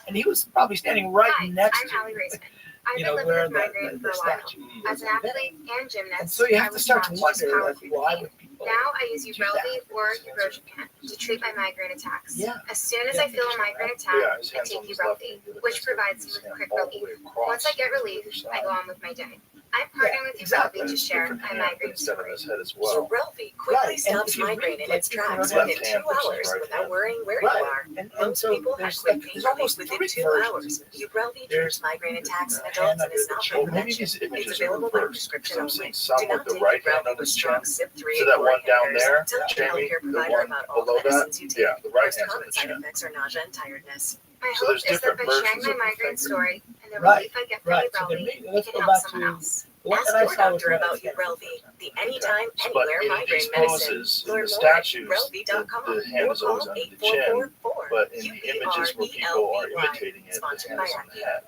And he was probably standing right next I'm Allie Raisman. I've you been know, living where with migraine for a while. statue. As an athlete and gymnast, And so you I have to was start to taught to use wonder, power like, through why pain. would people? Now I use Ubrelvy or Ubrelvy to treat my migraine attacks. Yeah. As soon as I feel a migraine attack, I take Ubrelvy, which provides me with quick relief. Once I get relief, I go on with my day. I'm partnering with Ubrelvy to share my migraine story. Ubrelvy quickly stops migraine in its tracks within 2 hours without worrying where you are. And so People have quick pain relief within 2 hours. Ubrelvy treats migraine attacks in adults and is not for prevention. It's available by prescription only. Do not take Ubrelvy with strong CYP3 So that or one down inhibitors. there, Tell your Jamie, healthcare the provider one about all below the that, medicines you take. yeah, the right Most hand's on common the side chin. effects are nausea and tiredness. My So hope there's is that different by sharing versions my of the migraine finger. story and the Right, relief I get from right. So Ubrelvy, then it let's can go help back someone to else. what Ask I your saw was doctor what I about was getting. Ubrelvy, the anytime, But anywhere in migraine these medicine. poses, in Learn the more statues, at Ubrelvy.com the hand or is always call under the chin. 8444. But in the images where people are imitating it, the Sponsored hand by is on the Acme. head.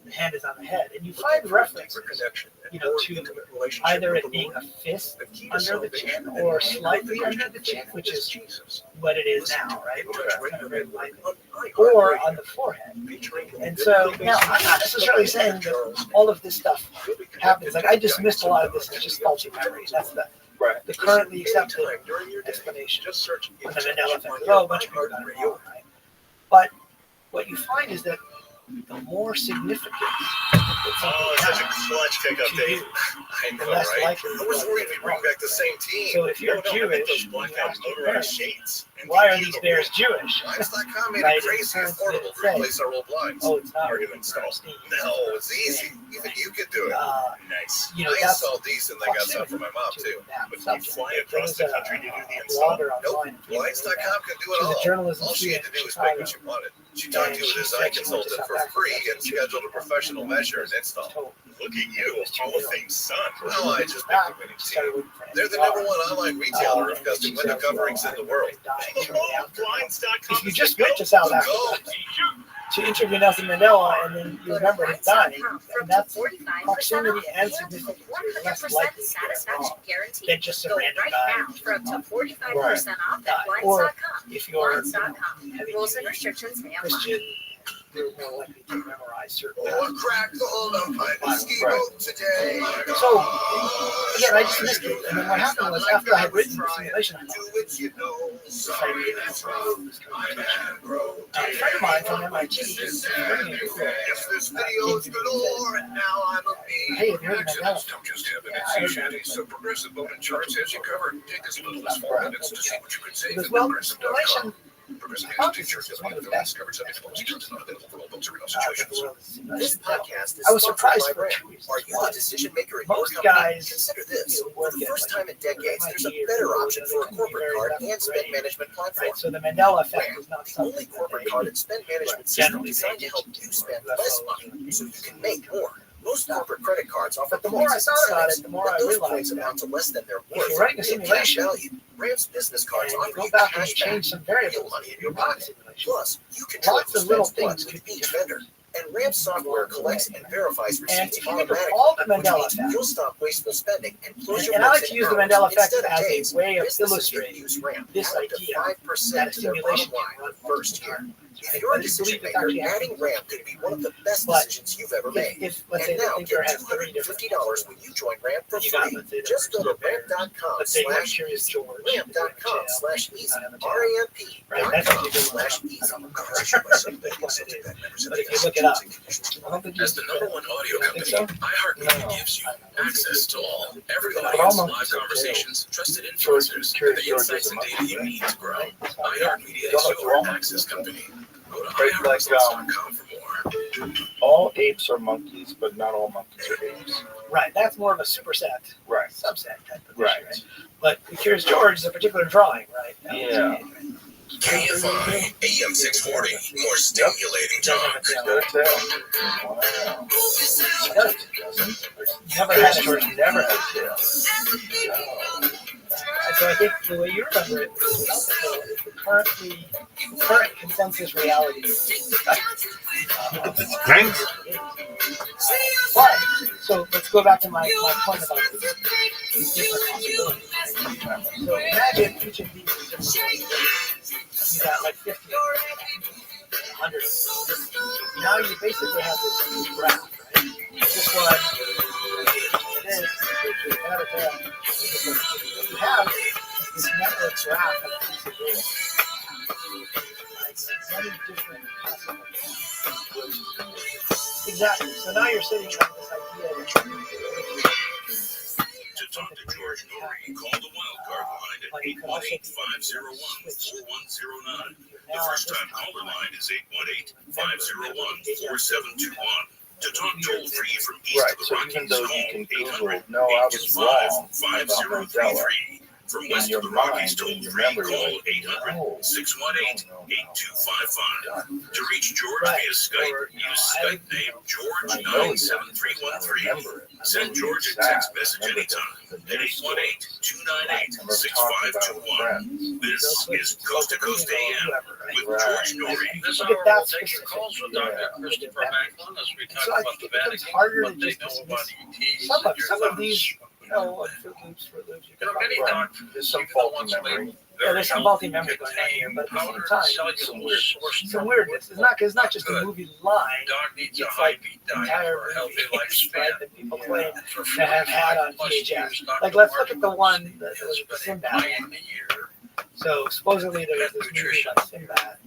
The hand is on the head, and you find references, you know, to either it being a fist under the chin or slightly under the chin, which is what it is now, right? Where it's kind of very light. Or on the forehead. And so now I'm not necessarily saying that all of this stuff happens. Like I just missed a lot of this. It's just faulty memory. That's the currently accepted explanation. And the Mandela effect. Oh, a bunch of people got it wrong, right? But what you find is that the more significant Oh, such a clutch pickup, Dave. the less likely. I was worried we bring back the same team. So if you're Jewish, those blackout motorized shades. why are these bears Jewish? Blinds.com made Right, it crazy affordable to replace our old blinds. Oh, it's not. Hard to install. No, it's easy. Even you could do it. Nice. I installed these and they got some for my mom too. But you fly across the country to do the install? Nope. Blinds.com can do it all. All she had to do was pick what you wanted. She talked to a design consultant for free and scheduled a professional measure and install. Look at you, Hall of Fame son. Well, I just picked a winning team. They're the #1 online retailer of custom window coverings in the world. If you just went to South Africa to interview Nelson Mandela and then you remember his dying, and that's proximity and significance. You're less likely to get it wrong than just a random guy. For up to 45% off at Or blinds.com. if you're Blinds.com. Rules and restrictions may apply. Christian, you're more likely to memorize certain Crack the hold up by the ski boat today. So, again, I just missed it. And then what happened was after I had written the simulation, a friend of mine from MIT is bringing it before. If this video is good or and now I'm a bee. Hey, have you heard of Mandela? Don't just have an easy so progressive voting charts has you covered. Take as little as 4 minutes to see what you can save. Because, well, simulation, Progressive I thought News this T-shirt was is one one of of the the best. covered subject publications not available for all books or situations. This podcast is I was sponsored surprised by for Brand. 2 reasons. Are you One, a decision maker in your most company? guys Consider this. For the first time in like decades, there's a MIT or better Google, option they for a can be corporate very card level and spend ready. management platform. Right, so the Mandela effect Brand, is not the something only that corporate they card and spend management system generally designed to make help you spend less less money so you can make more. Most corporate credit cards offer But the more I points and thought about incentives, it, the more but I those realized points that amount to less than their if worth. you're writing a Real cash simulation value. Rams business cards and offer you go you back and cash change some back, variables real money in your in your pocket. simulation, Plus, you control lots who of little spends things what could with be each vendor. And RAM software collects and verifies And receipts if you think of automatically, all the which Mandela means effect, you'll stop wasteful spending and close your and I like books to in use the hours Mandela effect instead of as days. a way of Businesses illustrating use RAM this add up to idea 5% that a to their simulation bottom can line run first year. time. If you're a I decision believe it's maker, actually adding RAM could be one of the best But decisions you've ever made. if let's say And the now thinker get has 3 different $250 when you join RAM for you got, free. let's say, Just go to let's say you're RAM.com/easy. Curious George, RAM.com/easy. right, that's actually a good one. RAM.com/easy. I don't know but if you look it up, I don't think As the #1 audio company, so? iHeartMedia gives you access to all, every But audience, almost live the conversations, trusted influencers, and the insights and data you need to grow. iHeartMedia is your access company. Go to iHeartMedia.com for more. All apes are monkeys, but not all monkeys are apes. right, that's more of a superset, Right. subset type of Right. issue, right? But the Curious George is a particular drawing, right? Yeah. KFI AM 640, more stimulating talk. Wow. Never had it. George never had a tail. So I think the way you remember it is the current consensus reality. Thanks. But, so let's go back to my point about these different possibilities. So imagine each of these is different. You got like 50, 100. Now you basically have this graph, right? This one, this, that, that. What you have is this network graph of these data. Many different possibilities. Exactly. So now you're sitting on this idea that To talk to George Norrie, call the Wildcard line at 818-501-4109. The first-time caller line is 818-501-4721. To talk toll-free from east Right, of the so Rockies, even though you call can Google, no, I was wrong about Mandela, 825-5033. From in west your of the Rockies, mind, in toll-free, your memory, call like, 800-618-8255. To reach George via Skype, use Skype name George97313. Send George a text message anytime at 818-298-6521. This is Coast to Coast AM with George Norrie. This hour will take your calls with Dr. Christopher Macklin as we talk So I about think the it becomes Vatican, harder what to they just know dismiss about ETs, some and your of thoughts. these, Fruit Loops, You know, many doctors, There's some even the faulty ones memory. labeled yeah, there's some faulty memory going on here, but at the same time, some weirdness. It's not just a movie line. Dog needs a It's high like beat diet entire for a healthy movies, right, lifespan. that people claim For to have had on 45+ VHS. years, Dr. Like, let's look Martin at the one that has was the been a Sinbad one. pioneer So supposedly there was this movie about Sinbad,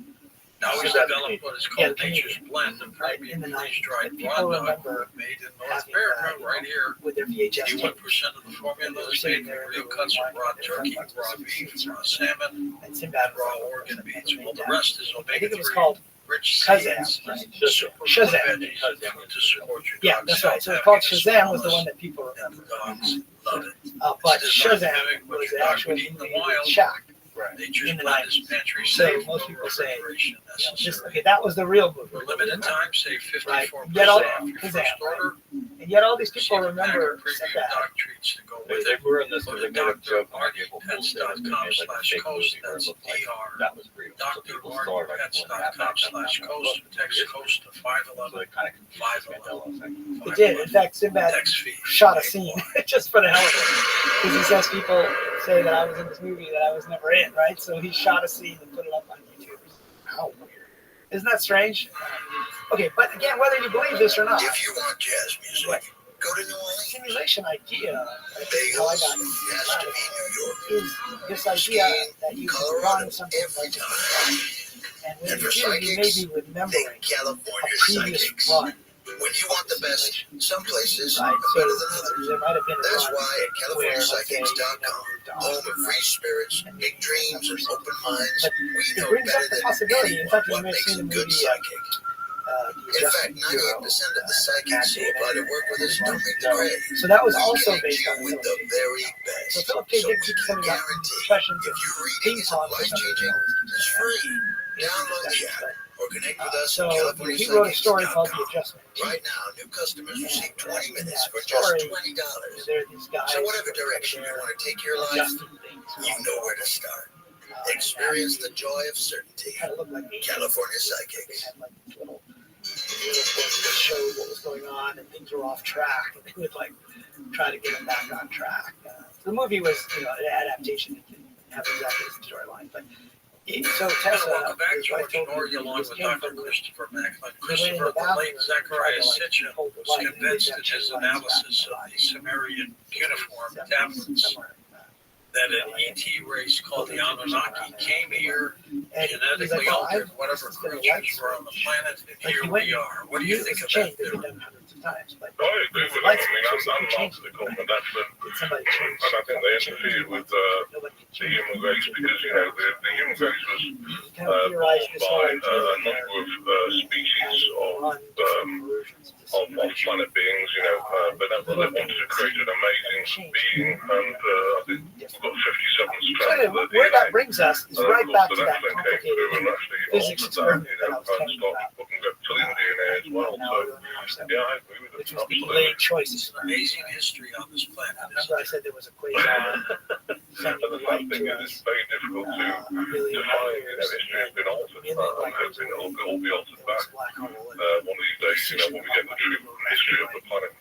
Now he's developed what is called Nature's Blend, a premium freeze-dried raw dog made in North America, right here. With their VHS 81% of the formula is made from real cuts of raw turkey, raw beef, raw salmon, and Sinbad raw organ meats. Well, the rest is I think it was omega-3 called rich Shazam, seeds, right? superfood Shazam. veggies to support your Yeah, dog's that's right. So health, it's called happiness, Shazam was the wellness, one that people remember. and the dogs love it. But It's designed to Shazam mimic what was your the dog actual would eat in the movie wild. with Shaq. Nature's in the Blend is 90s. pantry So safe, most no people say, refrigeration just, necessary. okay, that was the real movie. For limited time, save 54% Yet all, off your first order. and yet all these Receive people a pack remember of premium Sinbad. dog treats to go with They it. were in this Go because to they made a joke when people pulled it. They made like a fake drmartypets.com/coast. movie where it That's looked like DR. that was real. So people saw it like when that drmartypets.com/coast. Text coast to So 511. it kind of confused Mandela effect. It did. In fact, Sinbad Text fee. shot a scene just for the hell of it. Because he says people say that I was in this movie that I was never in, right? So he shot a scene and put it up on YouTube. How weird. Isn't that strange? Okay, but again, whether you believe this or not, If you want jazz music, go to New Orleans. simulation idea, how I Bagels got has to be New York. is this idea that you can run something every like time. this. And when And you for do, you may psychics, be remembering think California a previous psychics. run. When you want the best, some places Right, are so better than others. there might have been a That's run why at where, let's say, CaliforniaPsychics.com, home of free spirits, big dreams, and open minds, but we it know brings up better the than possibility. In anyone fact, you what may have makes seen a the good movie psychic. In fact, 98% of the psychics who apply to work with us don't make the grade. So that was We also connect based you on with Philip the K. very So best. Philip K. So Dick we keeps can coming up with guarantee discussions if of your reading ping isn't pong for some life-changing, reason. it's free. Download the app or connect with us So at he wrote a story called The CaliforniaPsychics.com. Adjustment. Right now, new customers receive 20 minutes for that just story, $20. there are these guys So whatever direction you want to take your life, adjusting things. you know where to start. Experience the joy of certainty. Kind of looked like California they Psychics. had like this little things that showed what was going on and things were off track, and they would like try to get them back on track. The movie was, an adaptation. It didn't have exactly the same storyline, but so Tessa, Welcome back, his wife, George told me Norrie, he along was with in Dr. from the Christopher Macklin. He went in Christopher, the the bathroom late Zachariah and tried to, Sitchin, hold the was light, and convinced he in his didn't analysis of the Sumerian cuneiform tablets somewhere. that an ET race called the Anunnaki came here, And he's genetically like, altered whatever creatures were on the planet, and Like, here he went- we are. What do you think of changed, that they've theory? done hundreds of times, but I agree with lights that. I mean, switches, I'm you not change optical, but that's did somebody change? and I think they interfered with the human race because, the human race was Kind of theorized this whole by idea a that number of species of planet beings, benevolent that wanted to create an amazing being, and I think we've got 57 So strands anyway, of the where that DNA. brings us is And right of back course, to the that next thing came complicated through and actually physics altered that, experiment that I was and telling you started about. putting reptilian DNA as well. So, yeah, I agree with it. Which was the Absolutely. delayed choices. It's an amazing history on this planet. Remember I said there was a quasar sending And the light sad thing to is, us it's very difficult to billion define. years, History has been altered. in the I'm hoping it'll all be altered back. black hole. One of these days, when we get the true history of the planet.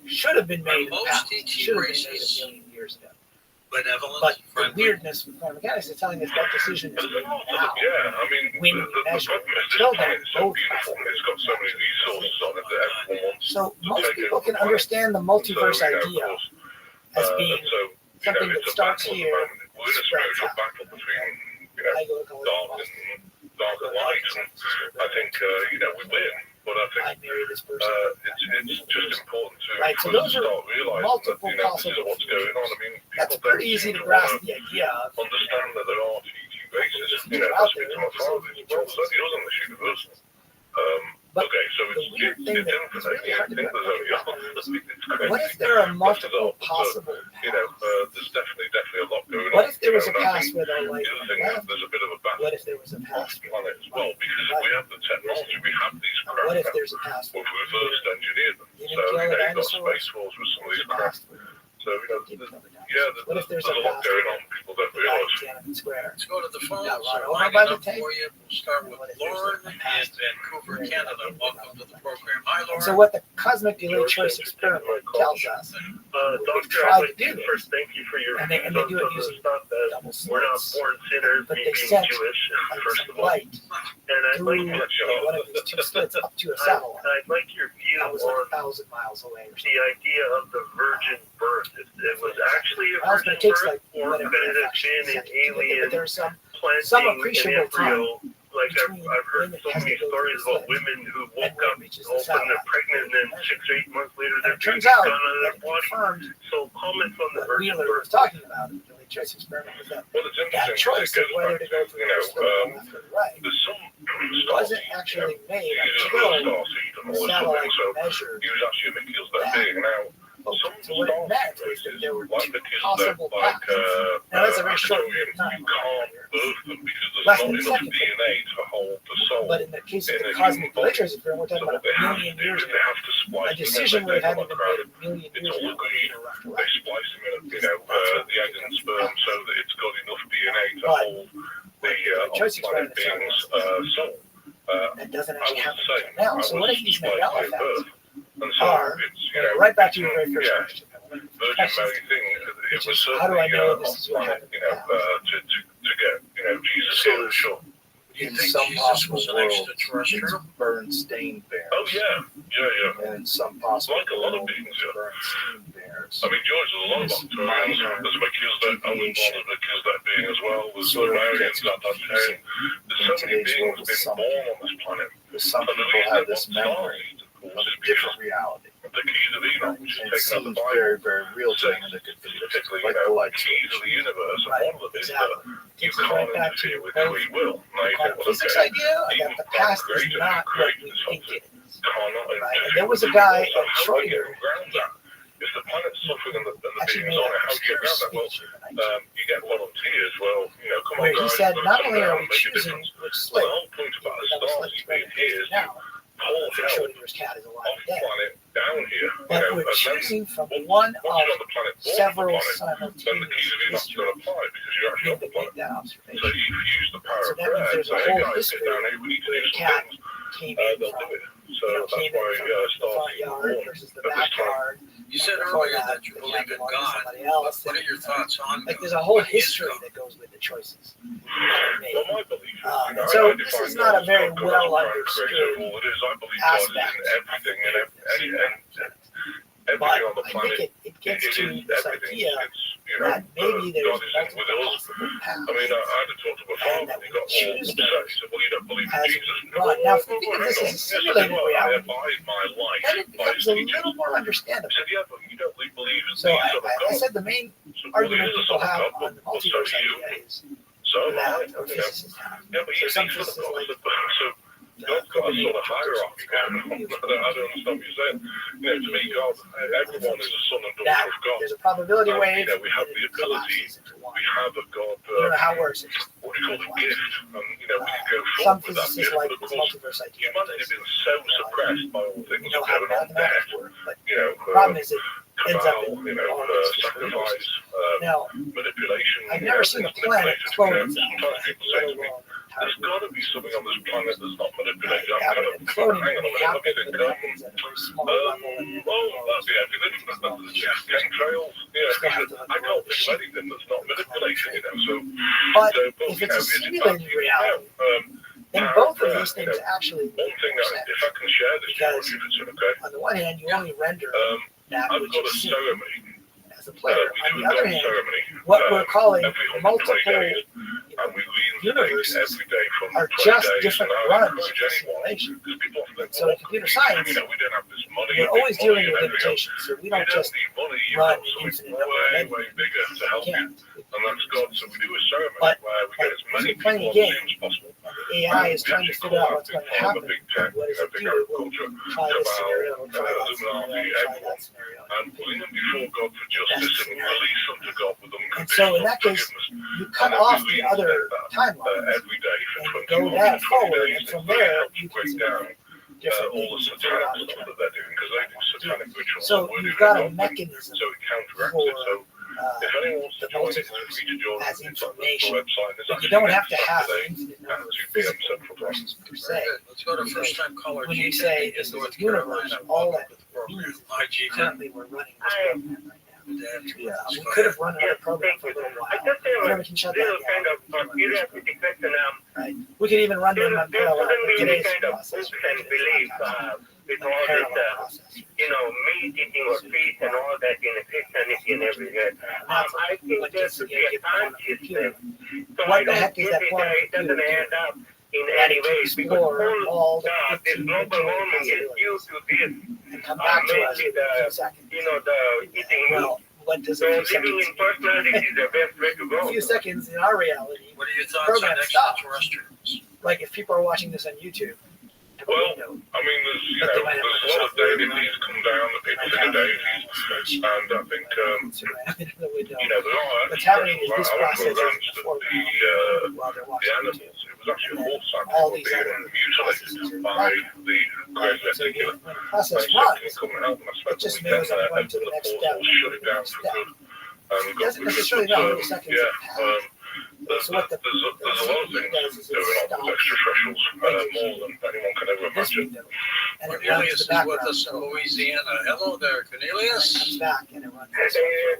Should have been made in the Most past. ET Should have been made a races, million years ago. benevolent, But the friendly. weirdness with quantum mechanics is telling us that decision is made now. Yeah, I mean, When the you measure problem is this till planet then, is so both beautiful. It's got so many resources on it that everyone wants So to most take people over can the planet. understand the multiverse So, of idea course, as being so, something that it's a starts battle at the here, moment. We're in a spreads spiritual out. battle between, I go to dark and light, and I think, we win. But I think I marry this person. it's just important to Right, so those are start realizing multiple that, this is possible what's going on. I mean, That's people pretty easy to grasp the idea of. understand that there are TG races. You're out there, That's my father. Well, certainly wasn't the universal. Okay, so it's thing that is really hard to think there's only What if there are multiple possible there's definitely a lot going on. What if there was a And I past think where the light the other went thing is left? there's a bit of a battle What if there was a on past the planet as well, because if we have the technology, we have these craft. What if there's a past We've reversed engineered them. You So, didn't kill the you've got dinosaurs? Space Force with some of these craft. So, What if there's there's a a lot past going on people don't realize. Tiananmen Square? Let's go to the phones. Yeah, right We're over lining by the up tape. for you. We'll start with Lauren in Vancouver, Canada. Welcome to the program. Hi, Lauren. So what the cosmic delayed choice experiment tells us, Doctor, tried I'd like to do to this. first thank you for your and they do it using stuff that double we're not slits, born sinners, but me they being sent Jewish, first some of all. light And I'd through like to one of these two slits up to a satellite. I'd like your view That was like on 1,000 miles away or the something. idea of the virgin birth. If it was actually a Well, but virgin it takes birth, like or whatever. could it have been an But alien there's some planting an appreciable embryo, like I've heard so many stories about women who woke up, open, they're pregnant, and then 6 or 8 months later, their baby's gone out of their body. So comments on the virgin birth. Was talking about it, the choice experiment was that that choice of whether to go through the left or the right wasn't actually made until the satellite measured. So what it meant was that there were two possible paths. Now that's a very short period of time. Less than a second. But in the case of the cosmic delicious experiment, we're talking about a million years ago. A decision would have had to be made a million years ago. They splice them in, the egg and sperm so that it's got enough DNA to hold the planet being's soul. That doesn't actually happen now. So what if these Mandela effects are, right back to your very first question, Virgin Mary thing, it was how do I know certainly this is what happened? to get, Jesus here, sure. In some possible world, it's burned stained bears. Oh yeah. And in some possible like a lot of world, beings, it's burned stained bears. I mean, George, there's a lot of Octorians. There's Melchizedek, Owen Bond of Melchizedek being as well. There's Sumerians, there's so many beings been born on this planet. Some people have this memory of a different reality. The keys of Enoch, which is And it taken up seems the Bible. very, very real to them, and they could feel it, Particularly, like the light keys of the universe, and one of them is that you can't interfere with free will. Now you think, well, Physics okay, idea even that the past is creator not who what created we this think object it is. cannot interfere. And there was a guy So at how do you get Schroeder. around that? If the planet's suffering and the Actually beings made on a it, how do you get around that? Well, speech you get volunteers. Well, come on, where he guys, said let's not come only down are and we make a choosing difference. which Well, slip, the whole point about that was stars slip being here is to now, pull for help Schrodinger's cat is alive off and the dead. planet down here. But we're and then choosing from one once of you're on the planet, several then the keys of simultaneous Enoch don't apply because you're actually on the planet. that So observation. you use the power So of that means prayer and there's say, a hey whole guys, get history down here, we need to where do the some cat things. came They'll in do from, it. So that's came why in from the stars front are yard born versus the at this time. backyard. You said Before earlier that, that you the believe cat in belonged to God. somebody else. What are your thoughts on Like God? there's a whole What is history God? that goes with the choices. Well, my belief is, And so this is not a very well understood all it is. I believe God is aspect. in everything and everything But on the I planet. think it gets It to is this everything. idea It's, that maybe there's God is in with multiple us. possible paths. I mean, I had to talk to my father. that He we got all choose upset. He said, well, you don't believe in as Jesus. we run. Now, if we think of this as a simulated I reality, abide my life then it by becomes his a teachings. little more I understandable. said, yeah, but you don't believe in So the Son of I God. said the main So, argument well, people Son of have God, on the well, so multiverse do you. idea is So am I. that, or physicists have. Yeah, but So you some think Son of physicists God. So God's got a sort of hierarchy. I don't understand what you're saying. To me, God, everyone is a son and daughter Now, of God. there's a probability wave. We have the ability, we have a God, I don't know how it works. what do you call it, gift, and we can go Some forward with that physicists gift. like But of this course, multiverse idea. humanity has been so suppressed by all things You that know how are going on there. mathematics work, but The the problem is it ends up cabal, in all this sacrifice, Now, manipulation. I've never seen a planet clone itself, Sometimes people say to me, there's got to be something on this planet that's not manipulated. I'm going to cloning hang on a minute, let me think. at a very small level. And That'd be everything. Chemtrails. I can't think of anything that's not manipulation, So, But so, if it's a it's simulated reality, then both of these things actually one thing make that, sense. if I can share this, Because if it's okay. on the one hand, you only render that I've which got a is seen ceremony. as a player. On We the do a other God hand, ceremony. what we're calling every 120 multiple days, and we reinstate universes every day for are 120 just days. different And I runs of encourage the anyone, simulation. because people often think, So in computer science, we don't have this money. we're always big dealing money with and everything else. limitations. So we You don't just need money. You've run got an something infinite number of way, enemies. way bigger to help you. can't. And that's God. So we do a ceremony But where we get as many you're playing people a on the game, team as possible. The AI is trying to figure out what's going to happen. Big tech, What does it big do? It will agriculture, try this cabal, scenario, try that scenario, Illuminati, try everyone. that scenario. And putting them before God for justice and release them to God with And so in that case, you cut off the other timeline every day for and go 20 that 20 forward, days. and from there It you helps can break down different all the things. satanic stuff that they're doing because they do satanic rituals. So We're you've doing got a God thing, mechanism so it counteracts for it. So if anyone wants to the join it, multiverse read your as the information. website. There's But you actually don't an have to episode have an today infinite at number of 2 p.m. physical Central Time. things per se. Let's go to first-time caller When you G say in this is North a universe, Carolina. all Welcome that to the program. means Hi, G. currently we're running this program right now. Yeah, we could have run another program for a little while. I just have Then a we can shut little that kind down. of curiosity question. Right. We could even run them on There parallel. shouldn't be any Today's kind of process. hopes and belief with all this, meat eating or fish and all that in Christianity and everything. I think there should be a consciousness. So What I the don't heck is get that it, quantum it doesn't computer? end up in any way, because all God, this global warming is due to this. Mainly the eating. What does so living in personality is the best way to go. A few seconds in our reality. What are your thoughts on extraterrestrials? Like if people are watching this on YouTube. Well, I mean, there's a lot of dailies come down, the people in the dailies, and I think, what's happening is this process the animals, it was actually a horse animal being mutilated by the great lenticular. Process Coming out, and I spent the weekend there, and the force will shut it down for good. And doesn't necessarily know the seconds there's a lot of things going on with extraterrestrials, more than anyone can ever imagine. Cornelius is with us in Louisiana. Hello there, Cornelius. Back and it runs.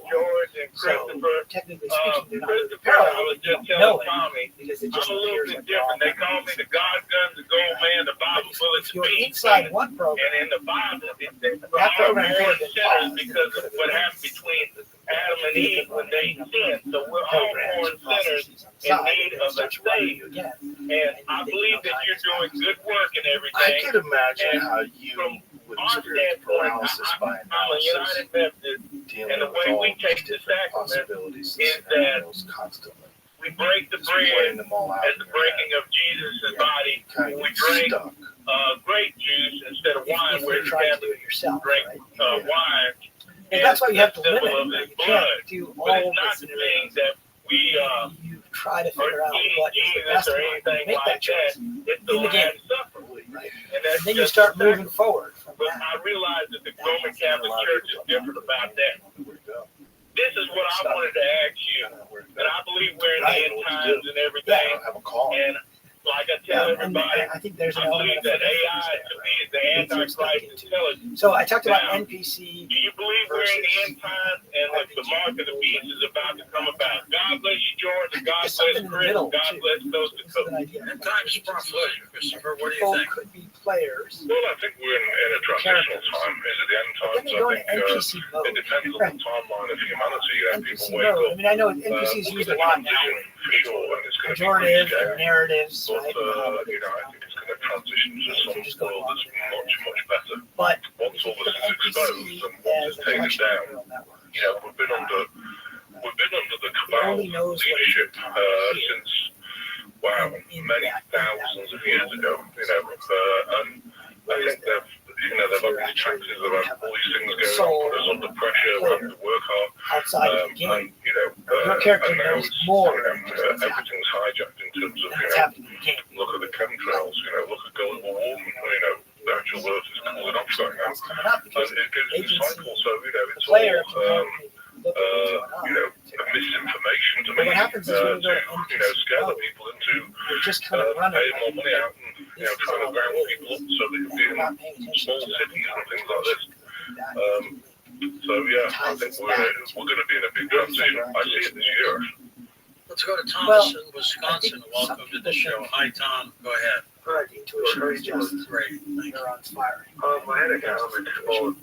George and Christopher. Technically speaking, they're not Christopher, I was just telling Tommy, because it I'm just a little appears bit different. They call me the God gun, the gold man, the Bible bullet, the beast. Inside one program, and in the Bible, that program is sinners because of what happened between Adam and Eve when they sinned. So we're all born sinners in need of a Savior. And I believe that you're doing good work and everything. I could imagine how you would our experience standpoint, paralysis by I'm a United Methodist, dealing and the with way all we take the different sacrament possibilities and is that scenarios constantly. we break the Just weighing bread them all out at the breaking of Jesus' body. Kind We of drink stuck. grape juice instead of wine, if where you're the trying to do Catholics it yourself, drink right? wine. And that's why you have to symbol limit of it. his You blood. can't do all But it's of not this. the thing that we You try to are figure out eating what is the Jesus best or one. anything Make like that choice that. It's the in the game. Last Supper. Right. And that's And then you just start the moving sacrament. forward from But that. I realize that the Roman Catholic Church is different about that. This is what I wanted to ask you. And I believe we're in the end times and everything. And like I tell everybody, I think there's an I believe element of that AI to me is the Antichrist intelligence. So I talked about Now, NPC. do you believe we're in the end times and that the mark of the beast is about to come about? God bless you, George, and God bless Chris, and God bless those that come. End times prophecy, Christopher. What do you People think? could be players. Well, I think we're in a transitional time. Is it the end Then times? they go I into think NPC mode. it depends on the timeline of humanity. People NPC wake mode. up. I mean, I know NPC is used a lot now. For sure, and it's going to be Pejorative scary. and narratives. But, Right? I think it's going to transition to some world that's much better. But Once all this is exposed and once it's taken down, we've been under the cabal leadership since many thousands of years ago. And I think they've obviously tracked us about all these things going on, put us under pressure, we have to work hard. Outside of the game. And, Your character and now knows it's, more. everything's hijacked in terms of, What's happening in the game. look at the chemtrails, look at global warming, the actual earth is cooling off right now. It's coming up because And it goes in cycles, so, it's player all, misinformation to me, what happens is when you go to NPC scare the people into you're just kind of running. paying more money out and, trying to round people up so they can be in small cities and things like this. So yeah, I think we're going to be in a big transition. I see it this year. Let's go to Thomas in Wisconsin. Welcome to the show. Hi, Tom. Go ahead. Correct. Intuition is just great. neurons firing. I had a comment about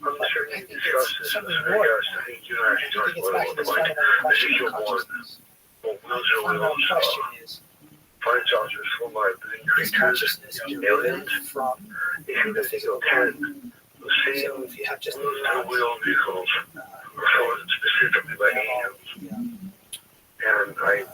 I'm sure you discussed this in something more. I think you and I I think it's back to this like fundamental question issue of one. consciousness. Well, The fundamental question is, find saucers for my is creatures, consciousness aliens, derived from issue the that physical can body? see So if you have just two-wheel vehicles, or specifically by hands. And I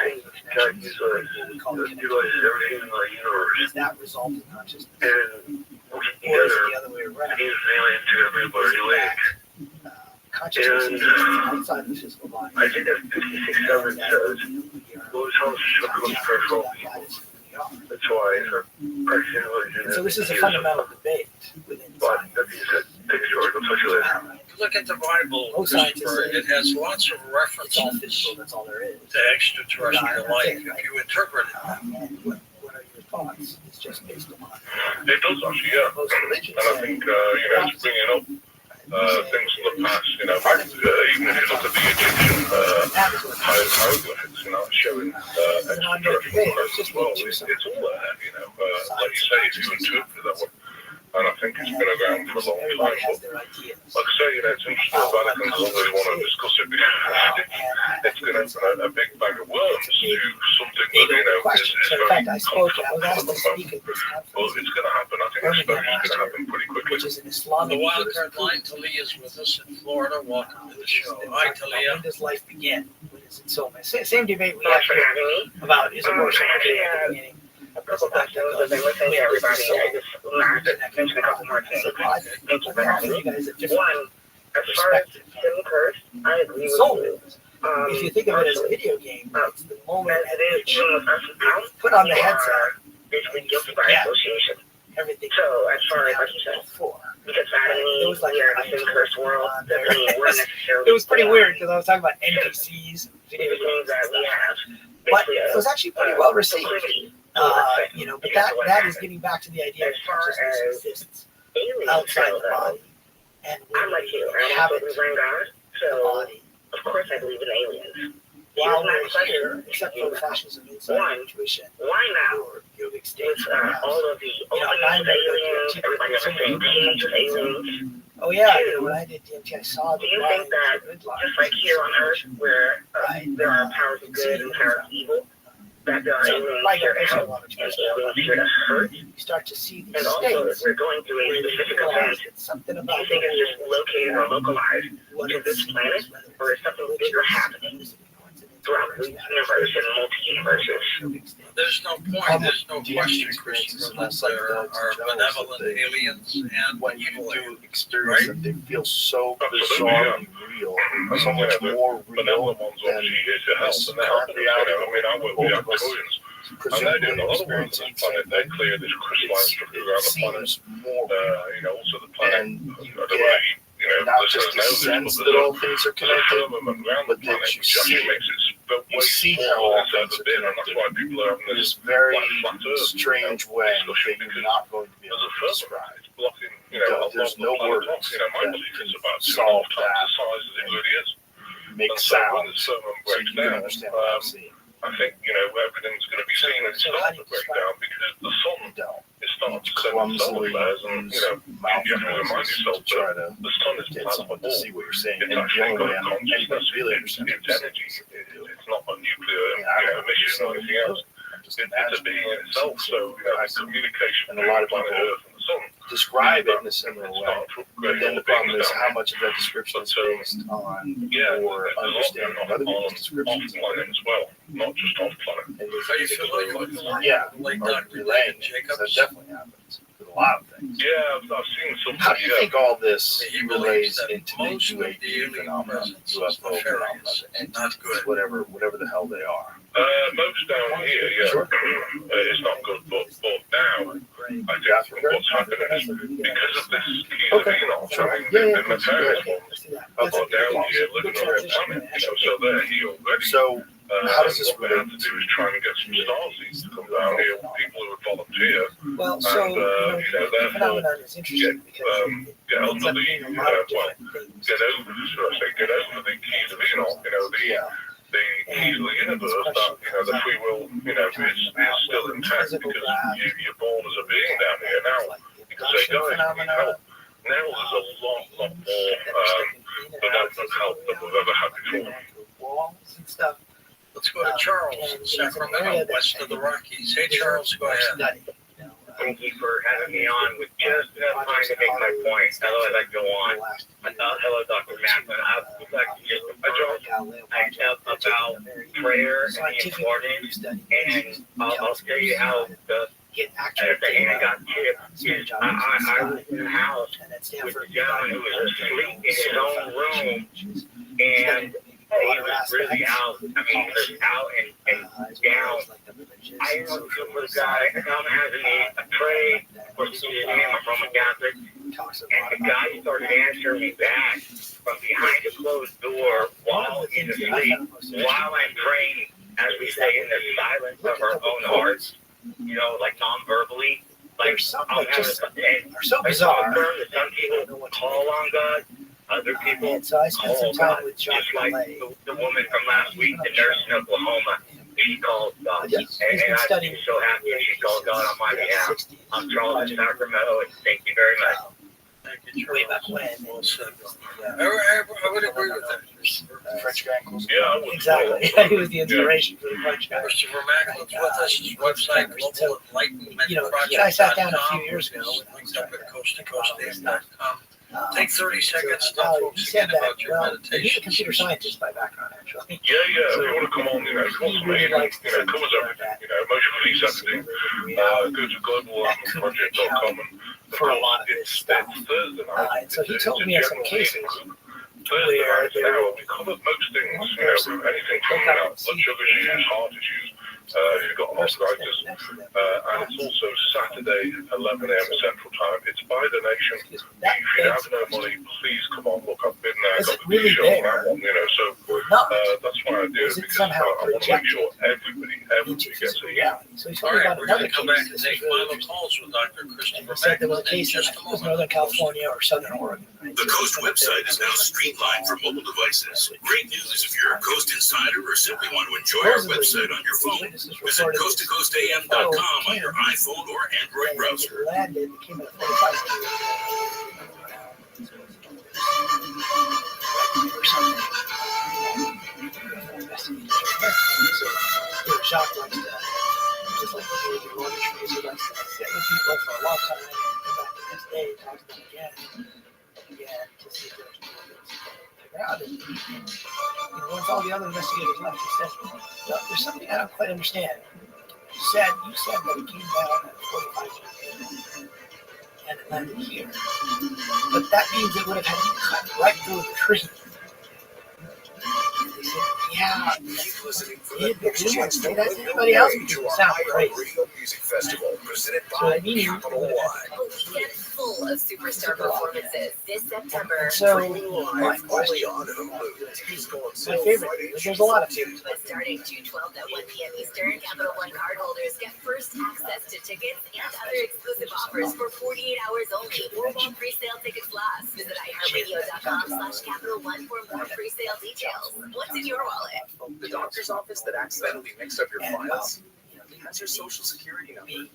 think God utilizes everything in the universe. Does that result in consciousness? And working Or is it together, the other way around? he's nailing to everybody like. Consciousness is outside the physical body. I think that 56-7 says, those houses should come personal. That's why practicing religion. So this is a fundamental debate within But that being said, take a short, I'll touch you later. If you look at the Bible, Most scientists Christopher, say it has lots of it's all references physical, that's all there is. to extraterrestrial life. If you interpret it, And what are your thoughts? It's just based upon It does actually, yeah. most religions. And I think, it's bringing up things from the past, even if you look at the Egyptian hieroglyphics, showing extraterrestrial presence as well, it's all there, like you say, if you interpret it that way. And I think it's been around for a long time. But like I say, it's interesting, the Vatican's always want to discuss it because it's going to open a big bag of worms to something that, question. So in fact, I spoke. I was asked to speak at this Well, conference, it's going to happen. I think it's going to happen pretty quickly. which is an Islamic The wild university. card line, Talia is with us in Florida. Welcome to the show. Hi, Talia. When does life begin? When is it so? Same debate we had here about is abortion okay at the beginning? A couple questions as I listen to everybody. I just wanted to mention a couple more things. Thank you for having me. One, as far as Tim Curse, I agree with you. If you think of it as a video game, it's the moment as it is put on the headset. Basically guilty by association. Everything. So as far as like you said, because Adam and Eve, we are in the same cursed world, doesn't mean we're necessarily. It was pretty weird because I was talking about NPCs, video games that we have. But it was actually pretty well received. But that is getting back to the idea that consciousness exists outside the body, and I'm like you. I also believe in God, so of course I believe in aliens. while we're here, except for the fascism inside intuition. Why now? With all of the openings, aliens, everybody on the same page with aliens. Oh yeah, when I did DMT, I saw the. Do you think that just like here on Earth, where there are powers of good and powers of evil, that there are aliens here to help and aliens here to hurt? You start to see these and also, if we're going through a specific event, something do about you think it's just located or localized to this planet, or is something bigger happening throughout the universe and multi-universes? There's no point, there's no question, Christian, unless there are benevolent aliens and when you evil do aliens. experience it, they feel so bizarrely real, so much more real than this current reality. I mean, I work with young children. And they're doing a lot of work on the planet. They clear this crystalline structure around the planet. Also the planet. Not just a sense that all things are connected, but that you see how all things are connected in this very strange way that you're not going to be able to describe. There's no words that can solve that, make sound, so you can understand what I'm seeing. I think, everything's going to be seen and start to break down because the sun is starting to set the solar flares and, you have to remind yourself that the sun is get someone to see what you're saying, and the actually only way got consciousness, really understand it's energy, it's not a nuclear emission or anything else. It's a being in itself, so communication and a lot of planet people Earth and the sun describe it in a similar way. But then the problem is how much of that description is based on your understanding of other people's descriptions. planet as well, not just off planet. Are you familiar with the late Dr. Relating, David Jacobs? that definitely happens with a lot of things. Yeah, I've seen some. How do you think all this He relates believes that into the most of the UAP alien phenomenon, presence is UFO phenomenon, nefarious, and not good. whatever the hell they are? Most down here, it's not good, but now, I think what's happening is because of this key of Enoch, the materialist ones are down here living on their planet, so they're here already. So, how does this what they have to do is try and get some starseeds to come down here, people who would volunteer, Well, so and, the therefore, phenomenon is interesting because get it under ends up the, being a lot of different things. get over the keys of Enoch, the keys of the universe, that the free will, is still intact because you're born as a being down here now, because they guys need help. Now there's a lot more benevolent help than we've ever had before. Walls and stuff. Let's go to Charles in Sacramento, west of the Rockies. Hey, Charles, go ahead. Thank you for having me on with just enough time to make my point. Otherwise, I'd go on. Hello, Dr. Macklin. I would like to just about prayer and the importance. And I'll tell you how the Anna got tipped. I was in the house with the gentleman who was asleep in his own room. And he was really out. I mean, he was out and down. I don't know for the guy. I'm having a pray for him. I'm Roman Catholic. And the guy started answering me back from behind a closed door while in the sleep, while I'm praying, as we say, in the silence of our own hearts, like non-verbally. Like, I'm having so bizarre. That some people call on God. Other people call God, just like the woman from last week, the nurse in Oklahoma. She called God, and I'm so happy she called God on my behalf. I'm Charles in Sacramento, and thank you very much. way back when. Well said. I would agree with that. French guy in Costa Yeah, Rica. exactly. Yeah, he was the inspiration for the French guy. Christopher Macklin's with us. His website, Global Enlightenment You know, Project. I sat down a few years ago. Linked up at coasttocoastdays.com. Take 30 seconds to He tell folks said again that, about your well, he's a meditation. computer scientist by background, actually. Yeah, if you want to come on, come He to really me, likes it covers everything, emotional release, everything. Go to globalproject.com and for a lot of this stuff. Thursday night. And so he told me of some cases Thursday where night, there we cover most things, anything from blood sugar issues, heart issues, if you've got arthritis, and it's also Saturday, 11 a.m. Central Time. It's by donation. If you have no money, please come on. Look, I've been there, got the really t-shirt on there? that one, so that's why I do it, because I want to make sure everybody gets it. So he's All talking right, about we're going another to come case. back and take final calls with Dr. Christopher He said there was a Macklin in case in just a moment. Northern California or Southern Oregon. Right? The Coast website is now streamlined for mobile devices. Great news if you're a Coast insider or simply want to enjoy our website on your phone. Visit coasttocoastam.com on your iPhone or Android browser. Landed, became a 45 shocked like that. Just like the mortgage producer likes to sit with people for a long time and come back the next day and talk to them again to see if there's figure out. And once all the other investigators left, he said, "Look, there's something I don't quite understand." You said that it came down at 45 and it landed here. But that means it would have had to cut right through the tree. They said, yeah, anybody else would sound crazy. So the meaning A weekend full of superstar performances this September. So my question, my favorite, there's a lot of favorites. But starting June 12th at 1 p.m. Eastern, Capital One cardholders get first access to tickets and other exclusive offers for 48 hours only. Or while pre-sale tickets last. Visit iHeartRadio.com/Capital One for more pre-sale details. What's in your wallet? The doctor's office that accidentally mixed up your files has your social security number.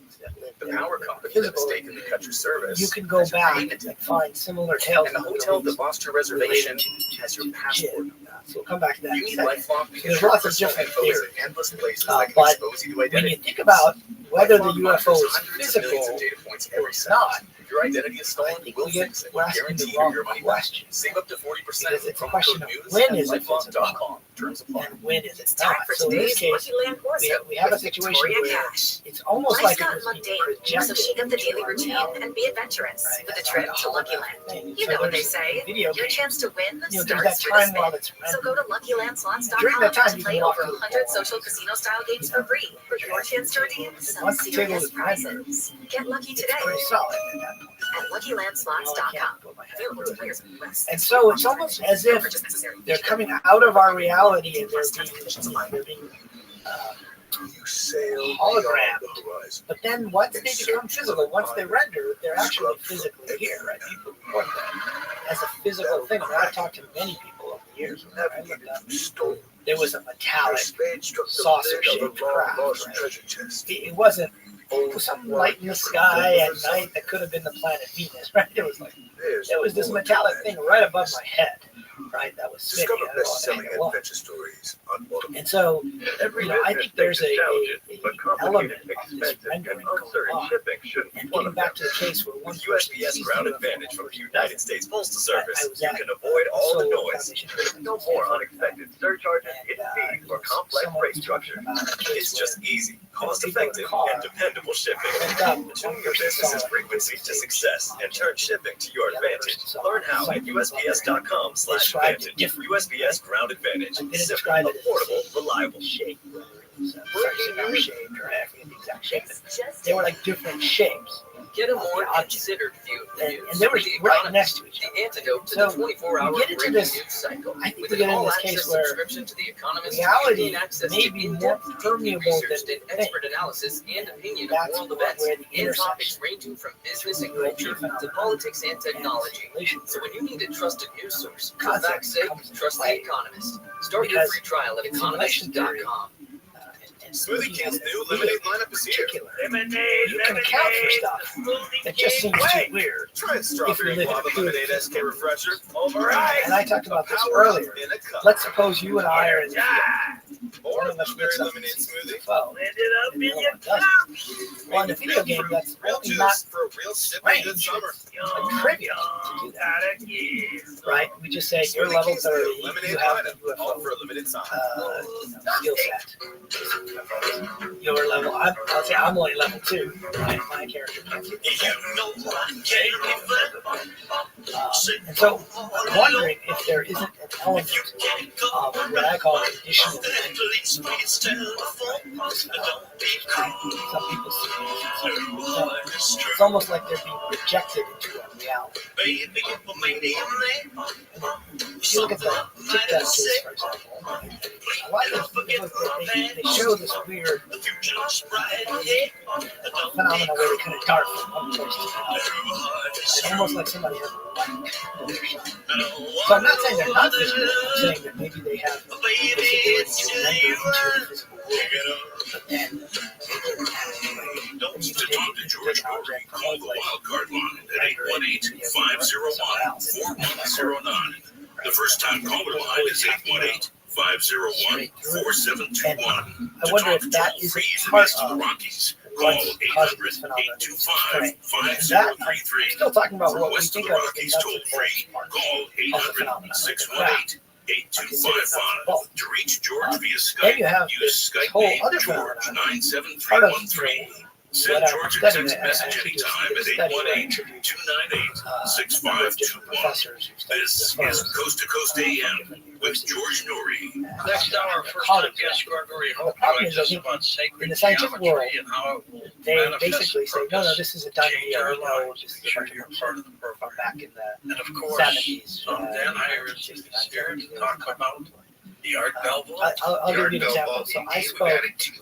The power company that mistakenly cut your service. You can go back and find similar tales. And the hotel that lost your reservation has your passport number. So we'll come back to that. You need lifelong because there's lots of different theories. Endless places that can But expose you to when identity. you think about whether the UFO is Hundreds of millions physical of data points or every second. not, If your identity is stolen, we'll fix it. we're asking the Guaranteed wrong your money back. question. Save up to 40% Because with it's a promo question code of news when at is it lifelong.com. Terms apply. and when is it Time not. for So in this today's case, Lucky Land horoscope we have a with situation Victoria where Cash. it's almost Life's like it not was mundane, being so shake up the daily projected routine and be adventurous with a trip to Lucky Land. You know what they say, your chance to win there's starts that with a time while spin. it's So go to LuckyLandSlots.com during that time to you play can walk over through 100 social casino-style games for free. Your chance to redeem some Once the table serious is rendered, prizes. Get lucky it's today pretty solid at that point. at LuckyLandSlots.com. Available to players in the West. And so it's almost as if they're coming out of our reality and they're being holograms. But then once they become physical, once they render, they're actually physically here, right? People report that as a physical thing. And I've talked to many people over the years. When I looked up, there was a metallic saucer-shaped craft. Right? It wasn't. It was some light in the sky at night that could have been the planet Venus, right? It was like there was this metallic thing right above my head, right? That was spinning. I don't know what it was. And so, I think there's a element of this rendering going on. And getting back to the case where one USPS Ground Advantage from the United States Postal Service, you can avoid all the noise. No more unexpected surcharges, hidden fees, or complex rate structure. It's just easy, cost-effective, and dependable shipping. Tune your business's frequency to success and turn shipping to your advantage. Learn how at USPS.com/advantage. USPS Ground Advantage. Simple, affordable, reliable. They were like different shapes. Get a more considered view of the news. And they were right next to each other. The antidote to So the 24-hour we get into breaking this. news cycle. I think With we get an into this all-access case where subscription to The Economist, reality you gain access may to be more in-depth, permeable researched than and expert analysis and opinion of That's world events where the in topics intersection ranging from business and culture to politics and technology. So when you need a trusted news source, for fact's sake, trust The Economist. Start your free trial at economist.com. Smoothie King's new lemonade lineup is here. You can account for stuff that just seems too weird. Try strawberry guava lemonade SK refresher. And I talked about this earlier. Let's suppose you and I are in the Or blueberry lemonade smoothie. well, in the video game, that's Real really not juice for a real sippy good summer. trivial to do that. Right? We just say you're level 30, you have the All UFO for a limited time. skill set. Your level, I'll say I'm only level 2. My character can't do and so I'm wondering if there isn't an element of what I call conditional memory. Some people see it as it's almost like they're being projected into a reality. If you look at the Tic Tac case, for example, I like it because they show this weird phenomenon where they kind of dart from one place to another. It's almost like somebody has a light on their side. So I'm not saying they're not physical, I'm saying that maybe they have this ability to render into the physical world. But then, To talk to George Norrie, call the wildcard line at 818-501-4109. The first time caller line is 818-501-4721. I wonder if that is a part of Rockies. what's causing this phenomenon. And that, I'm still talking about what we think of as the nuts and bolts part of the phenomenon. 8255. To reach George via Skype, Then you have use this Skype whole name other George phenomenon. 97313. Send George a text message anytime at 818-298-6521. This is Coast to Coast AM with George Norrie. Next hour, first time guest Gregory Hope joins us about sacred in the scientific world, geometry and how it will they manifest basically say, no, this is a done change deal. our No, lives. this is Sure, you're part of the program. back in the And of course, 70s. Dan Heyer is here to talk about the Art Belleville. I'll give you an example. So I spoke at the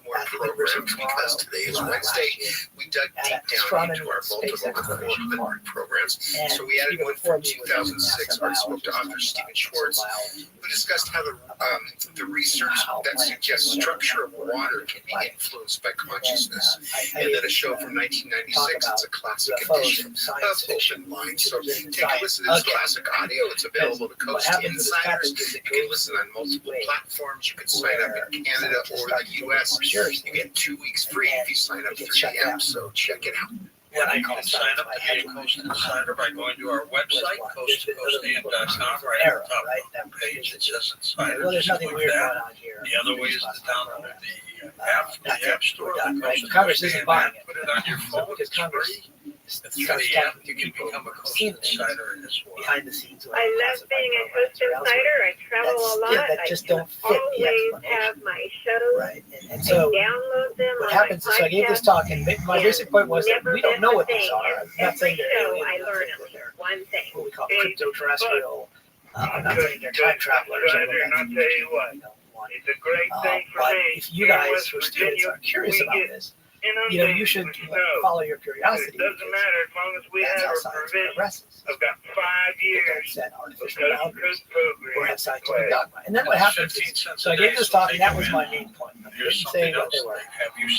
University of because today is Wednesday. We dug deep down astronomy into our and space multiple exploration part. programs. And So we added even one before from me was 2006. I spoke to author Stephen Schwartz, who discussed how the research that suggests structure of water can be influenced by consciousness. And then a show from 1996. It's a classic edition of Open Line. So take a listen to this classic audio. It's available to Coast Insiders. You can listen on multiple platforms. You can sign up in Canada or the US. You get 2 weeks free if you sign up through the app. So check it out. And you can sign up to be a Coast Insider by going to our website, coasttocoastam.com. Right at the top of the page, it says Insider. Well, there's nothing weird that. going on here. The other way is to download the app from the App Store. Congress isn't buying it. Put it on your phone. Because Congress Through the app, you can become a Coast Insider as well. behind the scenes. I love being a Coast Insider. I travel a lot. That just don't fit the always explanation. have my shows. Right. And so download them what on happens my is, so I gave this talk, and my basic point was that we don't know what these are. I'm not saying they're show aliens. I learn at least one thing. What we call crypto-terrestrial. I'm not saying they're time travelers. And I'll tell you what, it's a great thing for But me. if you guys who are students are curious about this, you should follow your curiosity. It doesn't matter as long as we That's have how a science provision. progresses. I've got 5 years Set of artificial Coast to boundaries Coast program. or have scientific dogma. And then what happens is, so I gave this talk, and that was my main point. I didn't say what they were.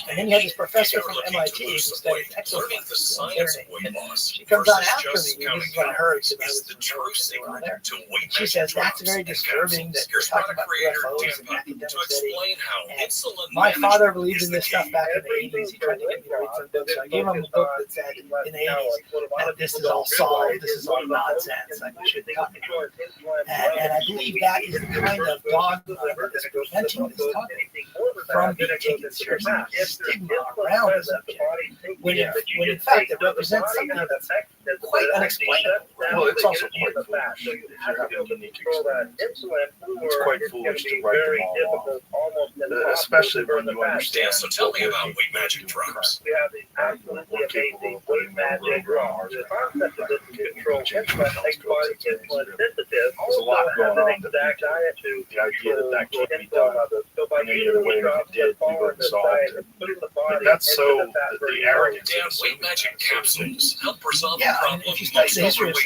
And then you had this professor from MIT who studied exoplanets. She comes on after me, and this is what I heard because I was the they were on there. She says, that's very disturbing that you're talking about UFOs and academic study. And my father believed in this stuff back in the 80s. He tried to get me to read some books. So I gave him a book that said in the 80s that this is all solved, this is all nonsense, like we shouldn't talk about it. And I believe that is the kind of dogma that is preventing this topic from being taken seriously. There's stigma around the subject, when in fact it represents something that's quite unexplainable. Well, it's also quite foolish if you're having a unique experience. It's quite foolish to write them all off, especially when you understand. So tell me about Weight Magic drops. We have these absolutely amazing weight magic drops. The concept of this control insulin takes body insulin synthesis. There's a lot going on. Exact diet to The idea that can't be done in any other way than it did, you wouldn't solve it. But that's so the arrogance. Weight Magic capsules help resolve Yeah, and problems if you study the history of weight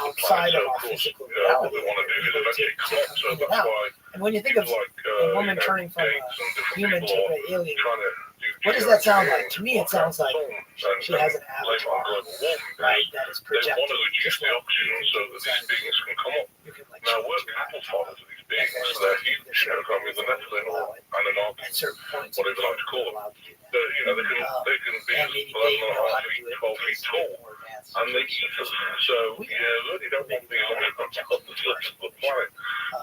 outside of our physical reality. And when you think of a woman turning from a human to an alien, what does that sound like? To me, it sounds like she has an avatar, right? just project. They want to reduce the oxygen so that these beings can come up. Now, we're cattle fodder to these beings, so they're huge, with the methylene or Anunnaki, whatever you like to call them. They can be 11.5 feet, 12 feet tall, and they eat us. So, really don't want these on the surface of the planet.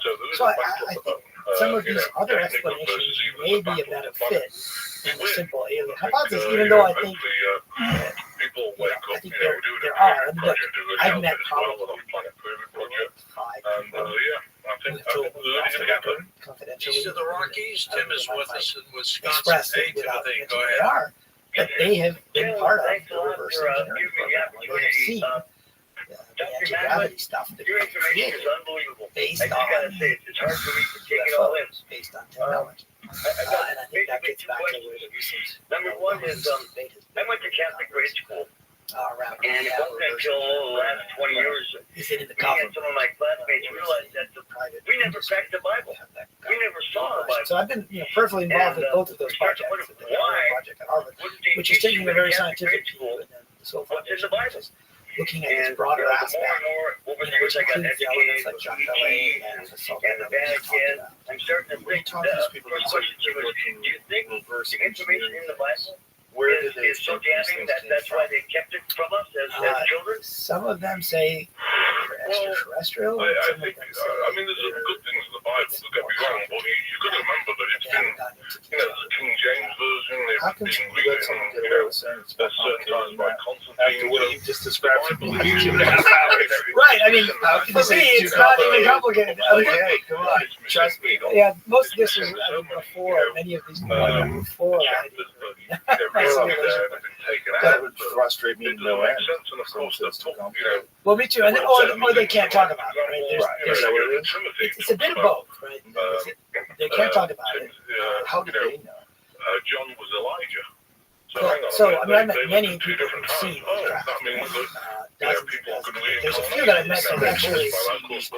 So there is a battle about some of these other explanations may be a better fit than the simple alien hypothesis, even though I think people wake up, I think there are. Look, I've met probably and I think it's really happen. East of the Rockies, Tim is with us in Wisconsin. Expressed Hey, it without Timothy, mentioning go they ahead. are, but they have been part of the reverse engineering program. They have seen the anti-gravity stuff that Your we information created is unbelievable. based I just gotta say, it's hard for me to take it all in. based on technology. And I think that gets back to where the recent Number one is, I went to Catholic grade school, around and it wasn't until the last 20 years is it in the me and some of my classmates realized that we never cracked the Bible. We never saw the Bible. So I've been perfectly involved in both of those projects. The project at Harvard, which is taking a very scientific view, and then the soul foundation, which is looking at this broader aspect, which includes the elements like John Ballet and the soul and the Vatican. I'm starting to think, first question to you is, do you think the information in the Bible is so damning that that's why they kept it from us as children? Some of them say extraterrestrial. I think, there's good things in the Bible, don't get me wrong, but you've got to remember that it's been, the King James Version, they've been reading, there's certain times by Constantine. After what you just described, I believe you. Right, I mean, to me, it's not even complicated. Okay, come on, trust me. Yeah, most of this is before, many of these before. That would frustrate me no end. Well, me too. And then, or they can't talk about it, right? It's a bit of both, right? They can't talk about it. How do they know? John was Elijah. So, I met many people who've seen dozens and dozens. There's a few that I've met that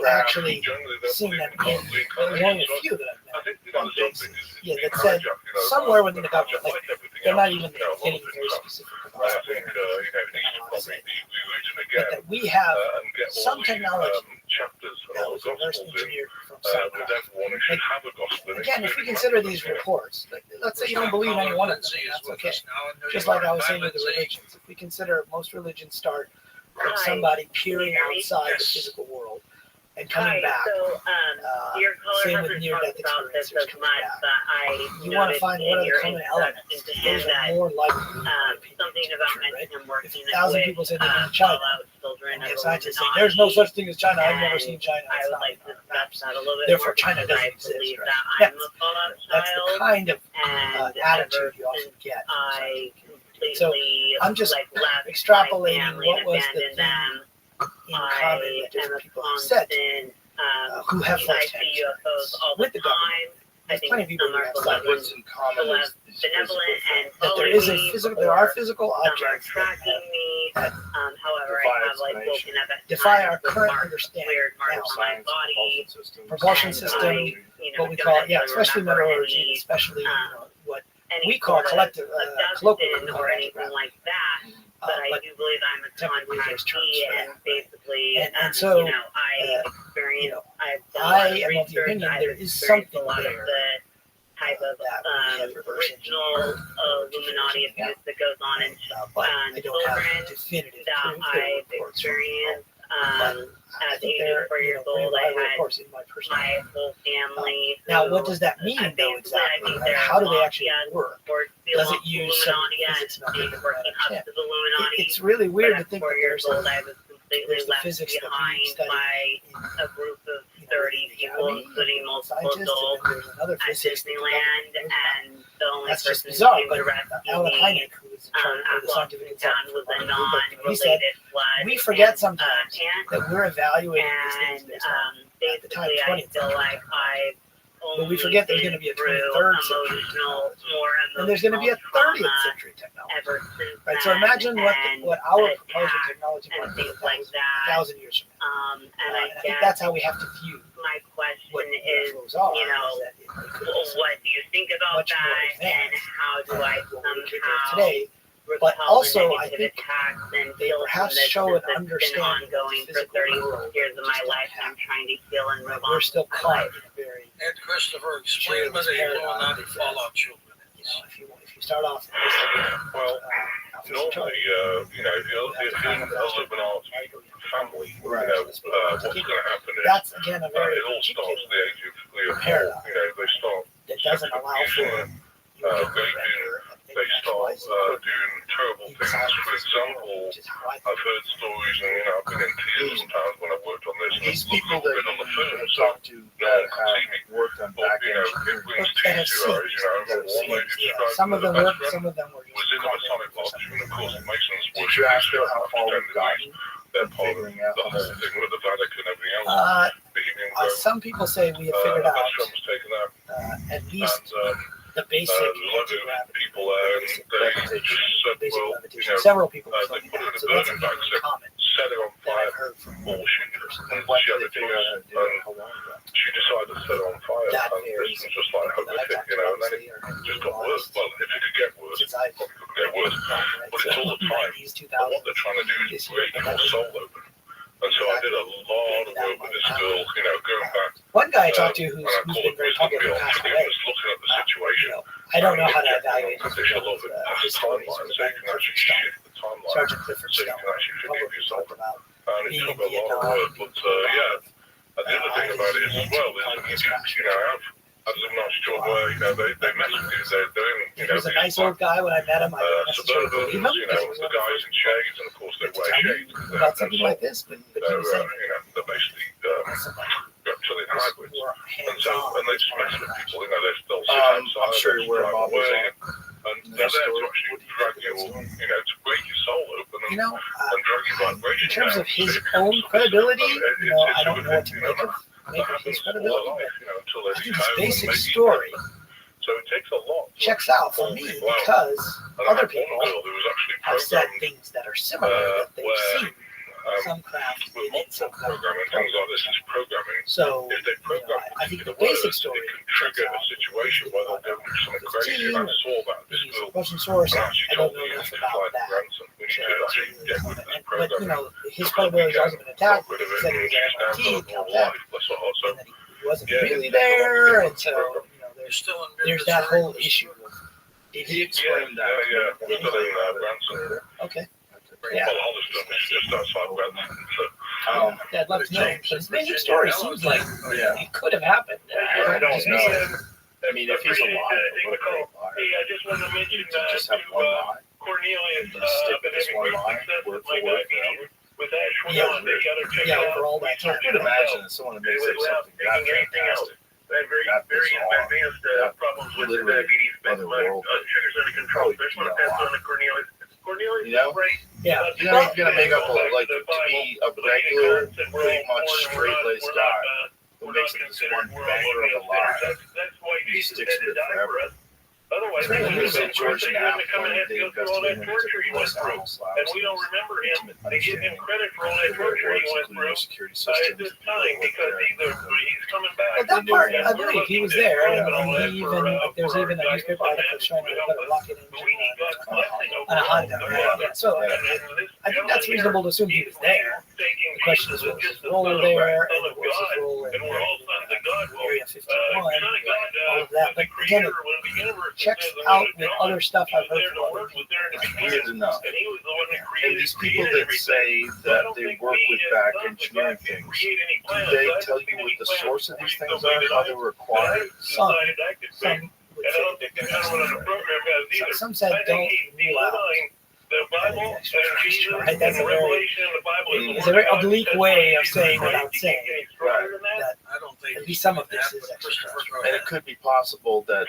actually seen them in. There's only a few that I've met on bases. Yeah, that said somewhere within the government, like they're not even getting very specific about it. But that we have some technology that was reverse engineered from somewhere. Like, again, if we consider these reports, like, let's say you don't believe any one of them, that's okay. Just like I was saying with the religions, if we consider most religions start from somebody peering outside the physical world and coming back. Your caller Same with hasn't near-death talked about this experiences as coming much, back. but I You want to find what are the common elements? Those are more likely. something about mentioning him working If 1,000 people say they've been to China, and if scientists say there's no such thing as China, I've never seen China. I would like to discuss that a little bit Therefore, more China because doesn't I believe exist, that right? I'm a Fallout That's the child, kind of and attitude you ever often since get. I completely So I'm just left extrapolating my family what and was the abandoned thing them. in common I that am different a people have said constant, who have I firsthand see UFOs all with the the government. time. I There's think plenty of people some who are have benevolent, said What's in common is benevolent and that there following is a me, physical, there are or physical some are objects that tracking me. However, defy I have like explanation. woken up at defy times our with current marks, understanding weird marks now. on my body. Propulsion and system, I, what we don't call, necessarily especially remember metallurgy, any, especially what any we call sort of collective, colloquially abduction or anything like that. But I do believe I'm a contactee, and basically, and so, I experience, I've done a I lot of am of the research, opinion I've there is experienced something a lot of there the type of that we have reverse original Illuminati abuse that goes on in but I don't have children definitive that proof. I've experienced. At 84 years old, I had my whole family. Now, what does that mean, though, exactly? Right? How do they actually work? Does it use some physics method that we understand? It's really weird to think that there's old, I was completely the left physics that behind we study by a group of 30 people, including multiple adults, at Disneyland, and the only that's just person bizarre, who but came to rescue Alan me Hynek, who is in charge of at the scientific Washington was a he said, non-related blood. we forget and, sometimes that we're evaluating these things and based on at the time, basically, I 20th feel century. like I've But we forget there's going to be a 23rd century and there's going to be a 30th century technology. Right. So imagine what our proposed technology might be like 1,000 years from now. And I think that's how we have to view. My question what is, are, what do you think about that, and how do I somehow today But also, I negative think attacks and they feel perhaps this show an that's been understanding of ongoing the for physical 36 world. years of my life. I'm trying to heal and move We're on. still caught in a very, And Christopher, explain what the Illuminati Fallout children you know, if you start off in this, Well, normally, you know, if you're in a Illuminati family, you know, what's going to happen is that's again a very it all starts at the age of 3 or 4. paradigm You know, they start that doesn't allow for they start doing terrible things. For example, I've heard stories, and you know, I've been in tears sometimes when I've worked on this. These people that been on the phone, I've talked to that have worked on back you know, it brings tears to your eyes. You know, I remember one lady described some of them her were best friend just was in the Masonic Lodge, and of course, the Masons were Did you ask her how far we've gotten? they're part of the whole thing with the Vatican and everything else. some people say we have figured out Trump's taken that, at least and the basic a lot of people there, and they just said, basic well, you levitation. know, Several people they have put it in a so that's a burning bag, very said, common set it on that fire, I've heard from bullshit. And What she did had they the figure out choice, how to do it? and How long ago? she decided to set it on fire, that and this was just like horrific, you know, and then it just got worse. Well, if it could get worse, it probably could get worse, but it's all the time. And what they're trying to do is break your soul open. And so I did a lot of work with this girl, you know, going back. One guy I talked to who's and I been call it very wisdom public and beyond passed away. forgiveness, looking at the situation. I don't know how to and evaluate injecting his a little bit past stories, timeline, but so you can actually shift the timeline, Sergeant Clifford so you Stone can actually forgive yourself. about And it being took in a lot of Vietnam, work, but yeah. And the other thing about it as well is, you know, I'm not sure where, you know, they mess with you, they're doing, you He know, was a nice old guy when I met him. I didn't necessarily believe him suburbans, you know, because he was the guys in shades, and of course they wear shades. about something like this, but he was saying you know, they're basically reptilian hybrids. And so, and they just mess with people, you know, they'll sit outside, I'm sure they'll where drive Bob was away, at. and they're there to actually drag you, you know, to break your soul open and, you know, and drag your vibration in terms down. of his own credibility, you know, I don't know what to make of his credibility, but I think his basic story So it takes a lot. checks out for me because other people have said things that are similar that they've seen some craft in some kind of programming, things like this is programming. So If they program I think the the words, basic story it can trigger a situation where they'll do something crazy. And I saw that this he's girl a Russian source. and I actually don't told know me enough to about find that. ransom. We need to actually get rid of this But you programming. know, his credibility has been attacked. Rid of He it, said he and was she's now at got MIT, a normal Caltech, life. Bless her heart. So, and that he wasn't yeah, really there's a lot of there, and things so programming. you know, You're still in there's that whole issue. Did He explained that. Yeah, we're still in ransom. Okay. Well, Yeah. all the stuff is just outside ransom. So, Yeah, I'd love to know. But his basic story seems like it could have happened. I don't know. I mean, if he's alive, what a great liar. Hey, I just wanted to mention You just have one lie. Cornelius, You stick been this having one great lie, success word with for my word diabetes with Ashwin Yeah. on. You gotta check Yeah, it out. for all that time. I could imagine that someone that makes up something that fantastic. That very, That very bizarre. advanced That problems with the literally diabetes, but otherworldly. sugars under control. So I just want to pass on to Cornelius. Cornelius, You know? right? Yeah. You know, you're gonna make up to be a regular, pretty much straight-laced guy who makes up this one banger of a lie. He sticks with it forever. Otherwise, He he was was in Georgia he now, wouldn't have come and had to go through all that torture he went through. And we don't remember him. They give him credit for all that torture he went through at this time because he's coming back. But that part, I believe he was there, and he even there's even a newspaper article showing him put a rocket engine on a Honda. Right? Yeah, so I think that's reasonable to assume he was there. The question is, what was his role there, and what was his role in Area 51, all of that. But again, it checks out with other stuff I've heard from other people. It's weird enough. And these people that say that they work with back engineering things, do they tell you what the source of these things are, how they were acquired? Some would say. Some said don't rule out. The Bible and Jesus Right, that's and a very, Revelation of the Bible it's a very oblique way of saying without saying Right. that I don't think at least some of this is extra. And it could be possible that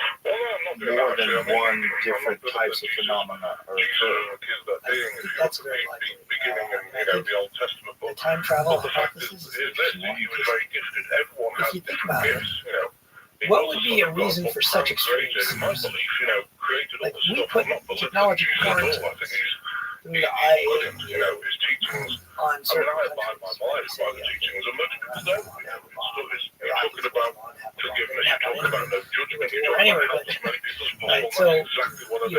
more than one different types of phenomena are occurring. That's very likely. beginning in, you know, the Old Testament The book. time travel But the fact is, hypothesis is is this, that he was very gifted. Everyone if has you think different about it, gifts, you know. He what was would the be Son a of God, reason but for such Frank created, extremes? in my belief, you know, created all Like, the we stuff. put I'm not believing technology Jesus at all. current I think he's through the put IA him, you know, his teachings. on I mean, certain I abide by countries. by the teachings of most people don't. You know, it's talking about forgiveness, you talk about no judgment, you talk Anyway, about but helping many people's Right. So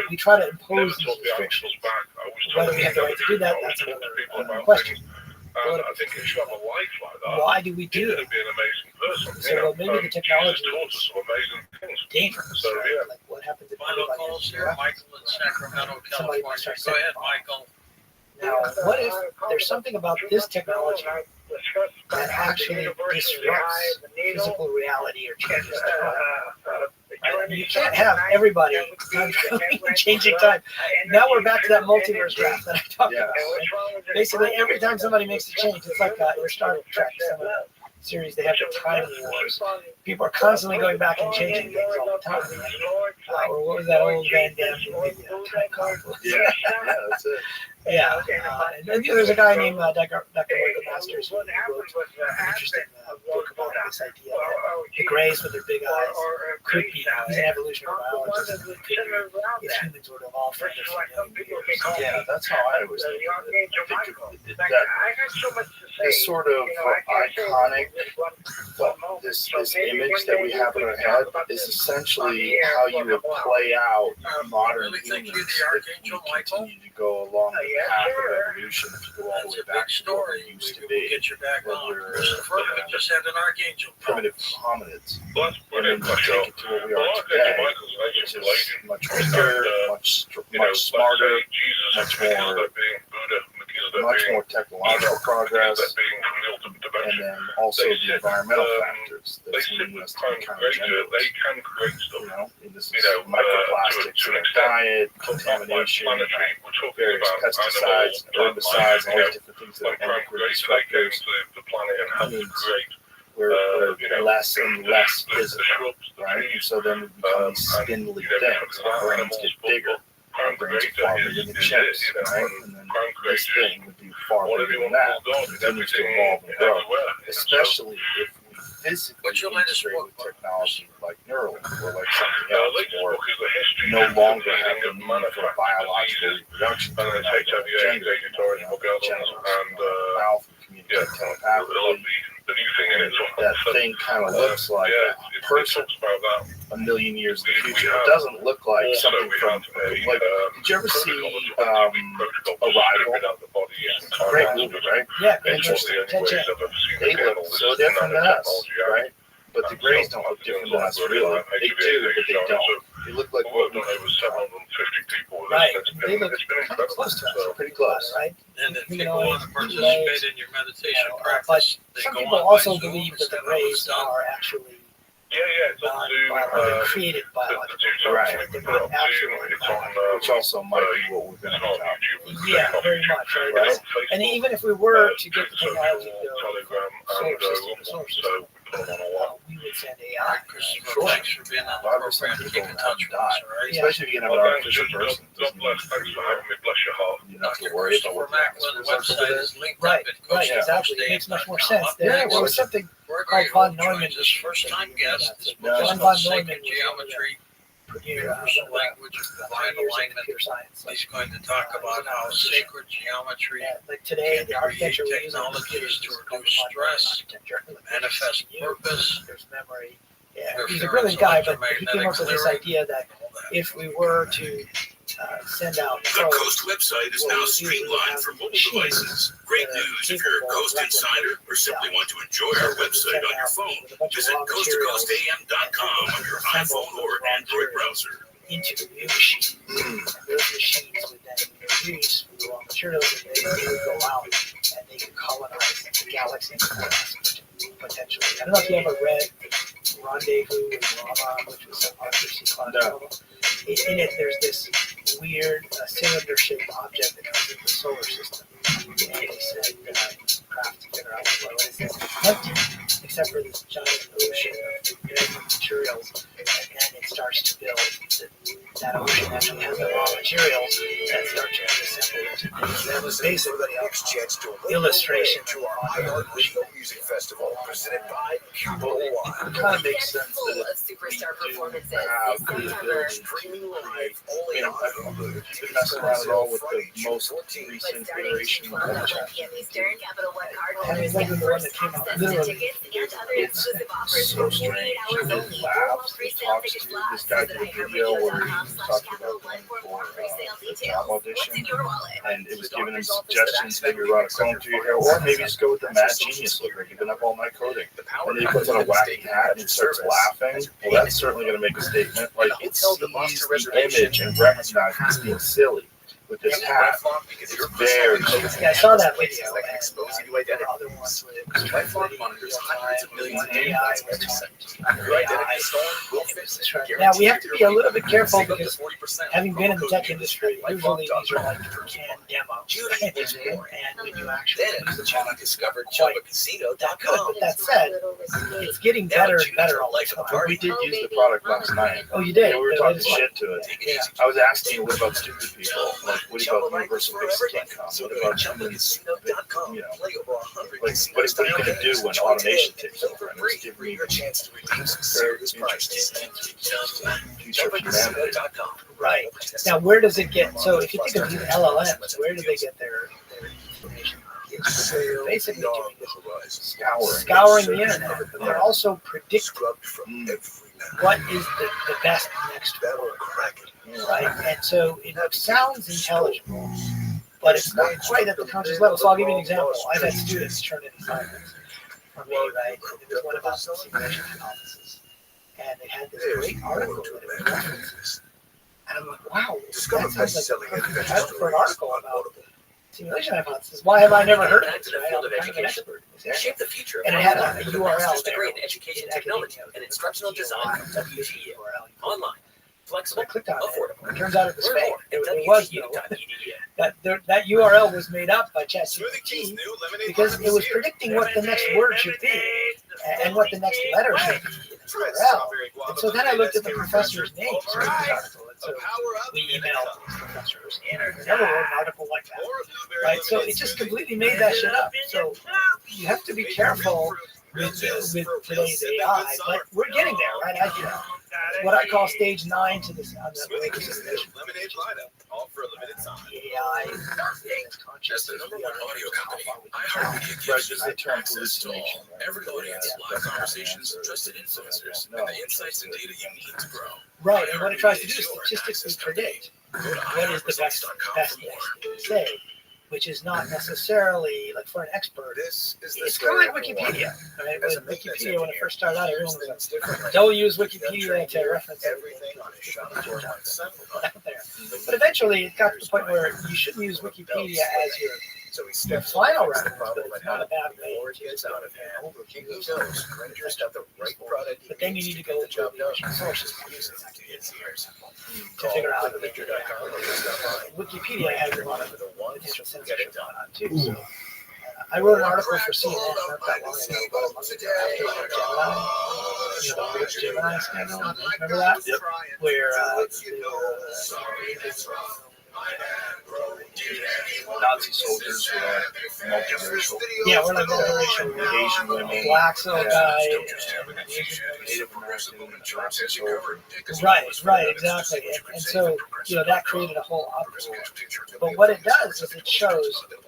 we try to impose these restrictions. Whether we have the right to do that, that's another question. I think if you have a life like that, why do we do you're it? going to be an amazing person. So well, maybe the technology taught us some amazing things. dangerous. So yeah. Like what happens if Final calls here, Michael in Sacramento, California. Go ahead, Michael. Now, what if there's something about this technology that actually disrupts physical reality or changes time? You can't have everybody changing time. Now we're back to that multiverse graph that I talked about. Basically, every time somebody makes a change, it's like your Star Trek series. They have the time wars. People are constantly going back and changing things all the time. Or what was that old Van Damme movie? Time Conflict. Yeah, that's it. Yeah, and then there's a guy named Dr. Michael Masters who wrote an interesting book about this idea that the Greys with their big eyes could be, he's an evolutionary biologist, could be if humans were to evolve for another few million years. Yeah, that's how I always think of it. This sort of iconic, this image that we have in our head is essentially how you would play out modern humans if we continue to go along the path of evolution, if you go all the way back to what we used to be. Get your back on. We're Just had an archangel. primitive hominids. And then you take it to what we are today, which is much bigger, much smarter, much more technological progress, and then also the environmental factors that's leading us to be kind of generous. You know, and this is microplastics in our diet, contamination, various pesticides, herbicides, all these different things that are endocrine disruptors. We're less and less physical, right? And so then we become these spindly things. Our brains get bigger. Our brains are far bigger than chips, right? And then this thing would be far bigger than that. It continues to evolve and grow, especially if we physically integrate with technology like Neuralink or like something else, or no longer have the need for biological reproduction. Mouth and communicate telepathically. That thing kind of looks like a person a million years in the future. It doesn't look like something from, like, did you ever see Arrival? Great movie, right? Yeah, interesting. They look so different than us, right? But the Greys don't look different than us, really. They do, but they don't. They look like what we right. They look kind of close to us. Pretty close, right? And if people want to participate in your meditation practice, but some people also believe that the Greys are actually created biologically. Right. They're not actually Which also might be what we're going to talk about. Yeah, very much. Right? And even if we were to get the technology to go from solar system, we would send AI. Sure. Thanks for being on the program to keep in touch with us, right? Especially if you can have an artificial person. God bless. Thanks for having me. Bless your heart. You don't have to worry about what Macklin's website is linked right, up at right, exactly. It makes much more sense. There was something called von Neumann. This first-time guest. John von Neumann geometry. Universal language of divine alignment. He's going to talk about how sacred geometry like today, can the architecture create technologies to reduce stress, manifest purpose. There's memory. Yeah, he's a brilliant guy, but he came up with this idea that if we were to send out the Coast website is now streamlined for mobile devices. Great news if you're a Coast insider or simply want to enjoy our website on your phone. Visit coasttocoastam.com on your iPhone or Android browser. Into the new machine. Those machines would then use the raw materials, and they would go out and they could colonize the galaxy potentially. I don't know if you ever read Rendezvous with Rama, which was an Arthur C. Clarke novel. In it, there's this weird cylinder-shaped object that comes into the solar system. And they said, craft to figure out what is it. Empty, except for this giant ocean of materials. And then it starts to build. That ocean actually has the raw materials that start to assemble into things. That was basically an illustration to our Music Festival presented by Cuba One. It kind of makes sense that superstar performances How this good September. Streaming live only Been on Hulu. messing around at all with the most But recent starting iteration June 12th of at 1 chat. p.m. Eastern, Capital One Having cardholders read get the one first that came out access to literally tickets and other It's exclusive offers so for 48 strange. hours It only. laughs, More it pre-sale talks tickets to plus. this guy Visit did a video where he talked about going iHeartRadio.com/Capital One for pre-sale the details. job What's audition, in your wallet? and it was giving him suggestions, maybe run a comb through your hair, or maybe just go with the Mad Genius look, like you've been up all night coding. And then he puts on a wacky hat and he starts laughing. Well, that's certainly going to make a statement. Like, it sees the image and recognizes he's being silly with this hat. It's very Yeah, I saw that video. That can expose you to identity. Other ones with LifeLock monitors hundreds of millions of data AI points every second. Your identity is stolen, we'll fix it. Now we have to be a little bit careful Save up to because 40%. having been in the Promo tech code industry, usually these are like canned demos. Judy is more. And when you actually Then Judy discovered that good. ChumbaCasino.com. But that said, it's getting better and better all the time. We did use the product last night. Oh, you did? Yeah, we were The talking latest one? shit to it. Yeah. I was asking, what about stupid people? Like, what about universal basic income? What about humans? You know, Play over 100 like, what are you going to do when automation takes over? And it's giving me your chance to redeem some very serious prizes. interesting future of humanity. ChumbaCasino.com. Right. Now, where does it get? So, if you think of these LLMs, where do they get their information? Basically, doing this scouring the internet. But they're also predicting what is the best next word, right? And so it sounds intelligible, but it's not quite at the conscious level. So I'll give you an example. I've had students turn in assignments for me, right? There was one about simulation hypothesis, and they had this great article that it references. And I'm like, wow, that sounds like a perfect title for an article about simulation hypothesis. Why have I never heard of it? Right? I'm kind of an expert in this area. Shape the future of And it had how a with a URL master's there. degree in education technology and instructional design from WGU. Online, flexible, I clicked on affordable. it. It turns out it was Learn fake. more There at was no. WGU.edu. That URL was made up by ChatGPT because it was predicting what the next word should be and what the next letter should be in the URL. And so then I looked at the professor's names for this article. And so we emailed these professors and I never wrote an article like that. Right? So it just completely made that shit up. So you have to be careful with today's AI, but we're getting there, right? What I call stage 9 to this on the Lemonade lineup, all for a limited time. AI. As the #1 audio company, iHeartMedia gives you the access to all, every audience, live conversations, trusted influencers, and the insights and data you need to grow. Right, and what it tries to do is statistically predict what is the best thing to say, which is not necessarily, like for an expert, it's kind of like Wikipedia. Right? With Wikipedia, when it first started out, everyone was like, don't use Wikipedia to reference everything on there. But eventually it got to the point where you shouldn't use Wikipedia as your final reference, but it's not a bad way to use but then you need to go to the original sources to figure out Wikipedia has a lot of potential censorship on it too. So I wrote an article for CNN not that long ago, about a month ago, after the Gemini scandal. Remember that? Yep. Where Nazi soldiers were multiracial. yeah, we're like multiracial, Asian women, black guy, Native American, right, exactly. And so, that created a whole uproar. But what it does is it shows that,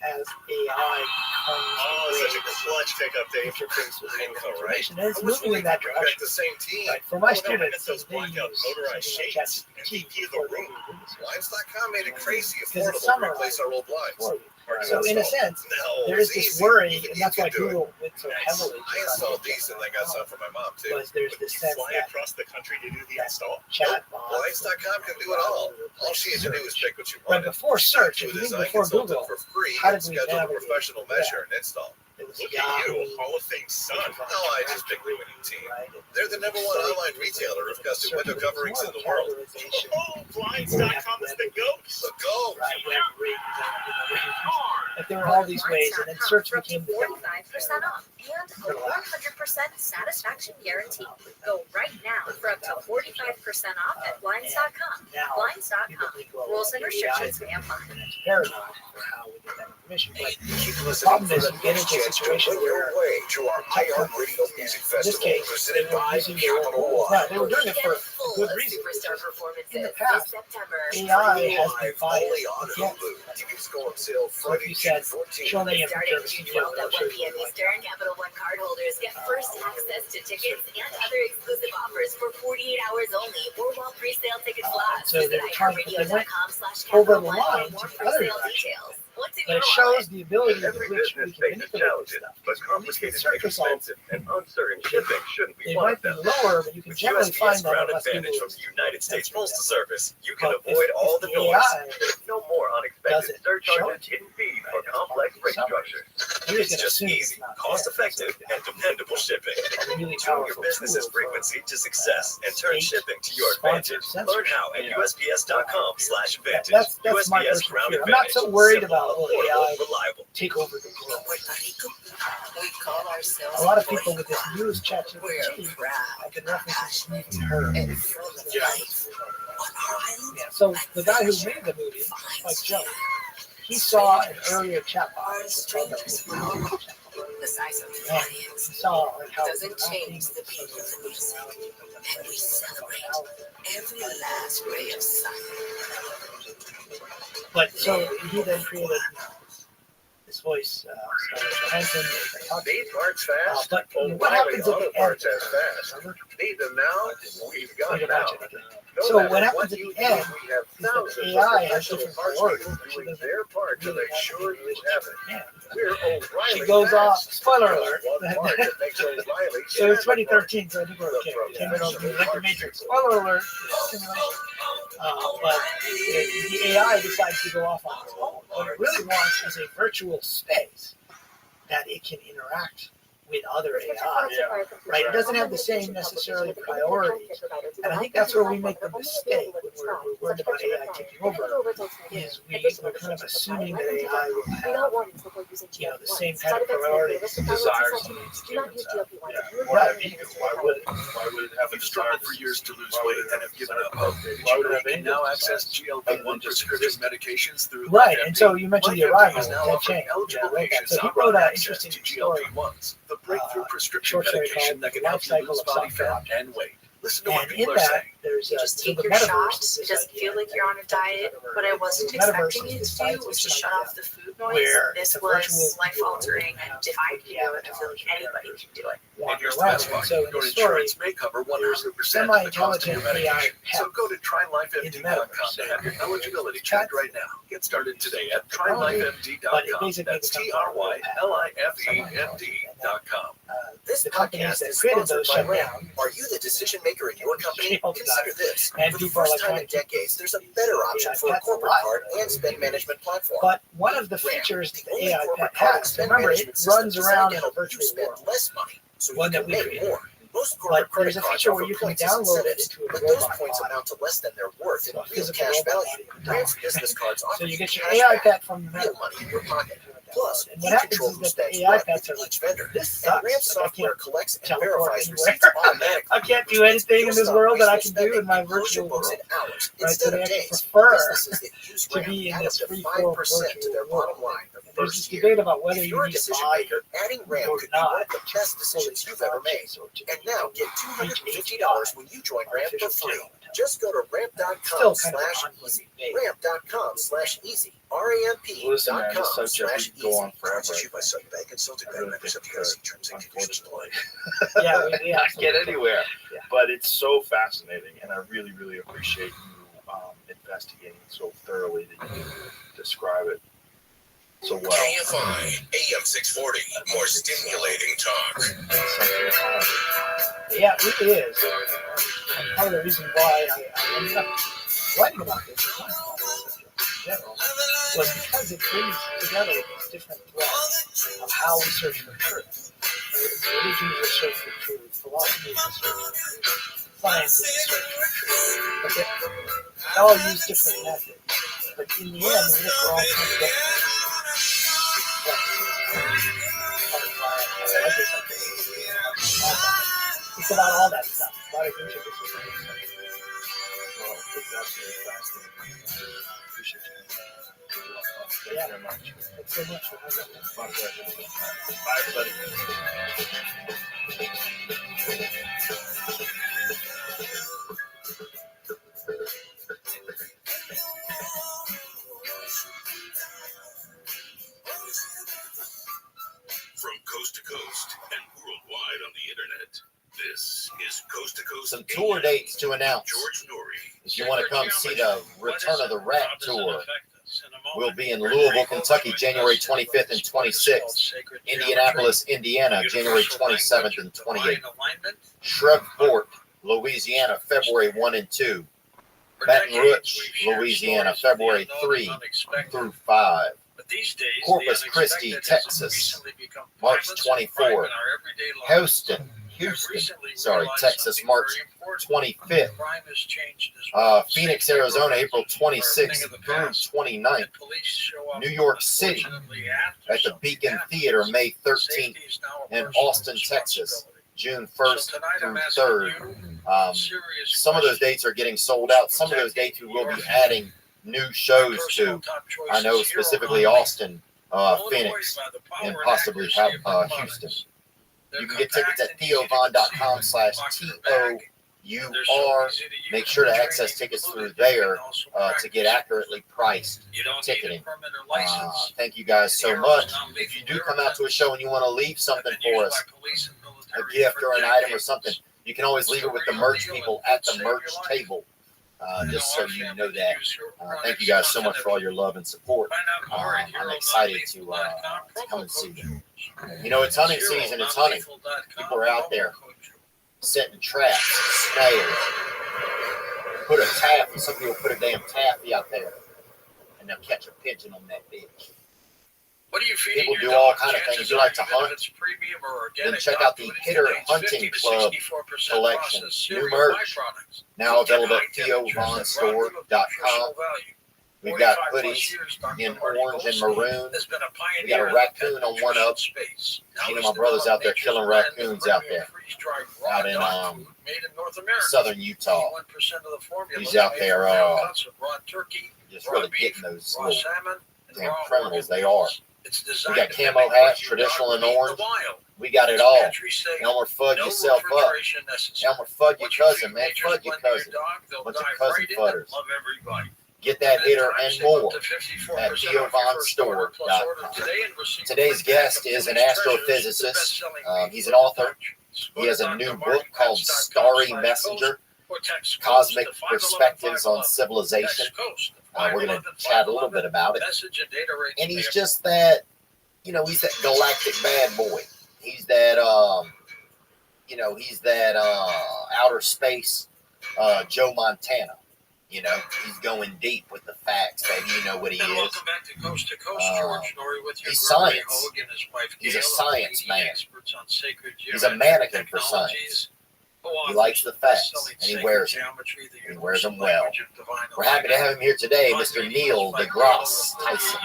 as AI comes such a clutch pickup day. interface with Right? and it's moving in that direction. The same team. Right. For my students, those they blackout use motorized shades. ChatGPT the room. Blinds.com made it crazy because affordable it's to replace our old blinds. for you. So in a sense, there is this worry, and that's why Google went so heavily. I installed these and I got some for my mom too. Was there's this sense Fly that across the country to do the install. chatbots. Blinds.com can do it all. All she had to do was pick what you But wanted. before search, if you think before Google, for free, how did we schedule a navigate professional measure and install. It was Look at you, Hall of Fame son. No, I just picked the winning team. They're the #1 online retailer of custom window coverings in the world. Oh, Blinds.com is the GOAT. The GOAT. Like there were all these ways, and then search became the 45% off and a 100% satisfaction guarantee. Go right now for up to 45% off at Blinds.com. Blinds.com. Rules and restrictions may apply. Paramount for how we get that information. But the problem is you get into a situation where to our iHeartRadio Music in this Festival case, they presented were by using their own Capital tools. One. Now, they were doing it for a good reason. In the past, AI has been Only biased on against Hulu. that. Tickets go on sale So if Friday, you June said, 14th. show me Starting June 12th at 1 p.m. Eastern, Capital One cardholders get first access to tickets and other exclusive offers for 48 hours only or while pre-sale tickets last. So they Visit were trying to put them over the iHeartRadio.com/Capital One line for more to other pre-sale directions. details. What's in But your it wallet? shows the ability with Every which we business can faces manipulate challenges, stuff. but At least the complicated, surface all, expensive, and uncertain shipping shouldn't be they one might of be them. lower, but you can With generally find USPS them Ground unless Advantage people from the United States Postal Service, you can But avoid all the noise. AI No more unexpected doesn't show surcharges, it to hidden fees, or complex rate structures. You're It's gonna just assume it's easy, not cost-effective, and dependable shipping. really Tune your powerful business's tool for frequency to success and turn state shipping to your sponsored advantage. censorship. Learn how at USPS.com/advantage. That's my USPS personal Ground fear. I'm not Advantage. so worried Simple, about will affordable, AI reliable. take over the world. We call ourselves A lot of people with this newest chat We're GPT proud, have been referencing to her. and full of life. On our island, Yeah. So the guy who made the movie, Mike Jones, he saw an earlier chat our box. strangers were all the size of And lions. he saw like how Doesn't change the beat of the music, and we celebrate every last ray of sun. But so he then created this voice, Johansson. Need parts fast? But what O'Reilly happens at Auto the end? Parts has fast. Need them now? We've got Think now. about it. No So matter what happens at you the end need, we have is that thousands AI of has professional different parts priorities. people She doing doesn't their part to really make have sure to do you what have she it. can. We're O'Reilly She goes off. fast. Spoiler alert. One part that makes O'Reilly So it's stand apart. 2013, so I think we're okay. It came out of the Matrix. Spoiler alert. Simulation. But the AI decides to go off on its own. What it really wants is a virtual space that it can interact with other AI. Right? It doesn't have the same necessarily priorities. And I think that's where we make the mistake when we're worried about AI taking over, is we're kind of assuming that AI will have, the same kind of priorities and desires and needs humans have. Right. Why would it? Why would it have a You've desire struggled for years to lose weight and have given up hope. Did Why you would know it you have can now any access GLP-1 prescription medications through Right, LifeMD? and so you mentioned the LifeMD arrival is now of Ted offering Chang. eligible Yeah, I read that. patients So he outright wrote an access interesting to story. GLP-1s, the breakthrough prescription short story medication called that can The help Life you Cycle lose of body Software fat Options. and weight. Listen to what And in people are that, saying. there's You just so take the your metaverse shot. is It this doesn't idea feel like that you're on a diet. What I wasn't the metaverse expecting is you this to do science was to fiction shut idea off the food noise. where This it's a virtual was life world altering, and if I can do it, I feel like anybody can do it. And wander here's the around. best part. So in Your the story, insurance may cover 100% of the cost of semi-intelligent your medication. AI So go to in the trylifemd.com metaverse. to have your eligibility It's checked chat- right now. Get started today at but it trylifemd.com. basically That's becomes TRYLIFEMD.com. This the companies podcast that is created sponsored those by shut RAM. down. Are you the decision maker in your company? All the Consider time. this. And For the people are first like time in trying to decades, there's a better option AI for a pets corporate alive. card and spend management platform. But one of the RAM, features the the only AI corporate pet card and has, spend remember, it management system runs designed around to in a help you virtual spend world. less money so One you that can we make created. more. Most But corporate credit there's a cards feature where offer you can points as download it incentives, into a but those robot points bot. amount to less than their worth in So a real physical cash robot value. body. RAM's business cards So offer you you get your cash AI back, pet from the real metaverse. money in your pocket. Plus, And you what happens control is who that stacks the AI what pets are with like, each vendor. this And sucks. RAM Like, I software can't collects and teleport verifies anywhere. receipts automatically. I can't do anything in this world that I can do in my Close your virtual books world. in hours Right, so instead they of actually days. prefer Businesses that use to RAM be in add this up to free-form 5% to their virtual bottom world. line the And there's first this year. debate about whether If you you're a need to decision buy maker, adding RAM or could be one not. of the best decisions you've ever made. And now get $250 when you join RAM for free. Just go to Still kind of ramp.com/easy. Ramp.com/easy. RAMP.com/easy. Go on forever. Issued by Sutton Bank and Celtic Bank members of the SEC terms and conditions apply. Yeah, we have not get anywhere. Yeah. But it's so fascinating, and I really, really appreciate you investigating so thoroughly that you can describe it so well. KFI AM 640, more stimulating talk. Yeah, it really is. And part of the reason why I ended up writing about this in general was because it brings together these different threads of how we search for truth. Religion is a search for truth, philosophy is a search for truth, science is a search for truth. But they all use different methods. But in the end, we look for all trying to get about all that stuff. A lot of things are Well, it's absolutely fascinating. Appreciate you. Thank you very much. Thanks so much for having me. My pleasure. Bye, everybody. From coast to coast and worldwide on the internet, this is Coast to Coast. Some tour dates to announce. George Norrie. If you want to come see the Return of the Rat tour, we'll be in Louisville, Kentucky, January 25th and 26th. Indianapolis, Indiana, January 27th and 28th. Shreveport, Louisiana, February 1 and 2. Baton Rouge, Louisiana, February 3 through 5. Corpus Christi, Texas, March 24. Houston, Texas, March 25th. Phoenix, Arizona, April 26th through 29th. New York City at the Beacon Theater, May 13th. And Austin, Texas, June 1st through 3rd. Some of those dates are getting sold out. Some of those dates we will be adding new shows to. I know specifically Austin, Phoenix, and possibly Houston. You can get tickets at theovon.com/TOUR. Make sure to access tickets through there to get accurately priced ticketing. Thank you guys so much. If you do come out to a show and you want to leave something for us, a gift or an item or something, you can always leave it with the merch people at the merch table. Just so you know that. Thank you guys so much for all your love and support. I'm excited to come and see you. You know, it's hunting season. It's hunting. People are out there setting traps, snares. Put a taffy. Some people put a damn taffy out there, and they'll catch a pigeon on that bitch. What do you feed People do all kind of things. You like to hunt? Then check out the Hitter Hunting Club collection. New merch now available at theovonstore.com. We've got hoodies in orange and maroon. We got a raccoon on one of them. You know, my brother's out there killing raccoons out there, out in southern Utah. He's out there just really getting those little damn criminals they are. We got camo hats, traditional and orange. We got it all. Elmer, fud yourself up. Elmer, fud your cousin, man. Fud your cousin. Bunch of cousin fudders. Get that hitter and more at theovonstore.com. Today's guest is an astrophysicist. He's an author. He has a new book called Starry Messenger, Cosmic Perspectives on Civilization. We're going to chat a little bit about it. And he's just that, you know, he's that galactic bad boy. He's that, he's that outer space Joe Montana. You know, he's going deep with the facts, baby. You know what he is. Welcome back to Coast, George Norrie with your he's science. Hogue and his wife He's Gail, a science man. He's a mannequin for science. He likes the facts, and he wears them. He wears them well. We're happy to have him here today, Mr. Neil deGrasse Tyson.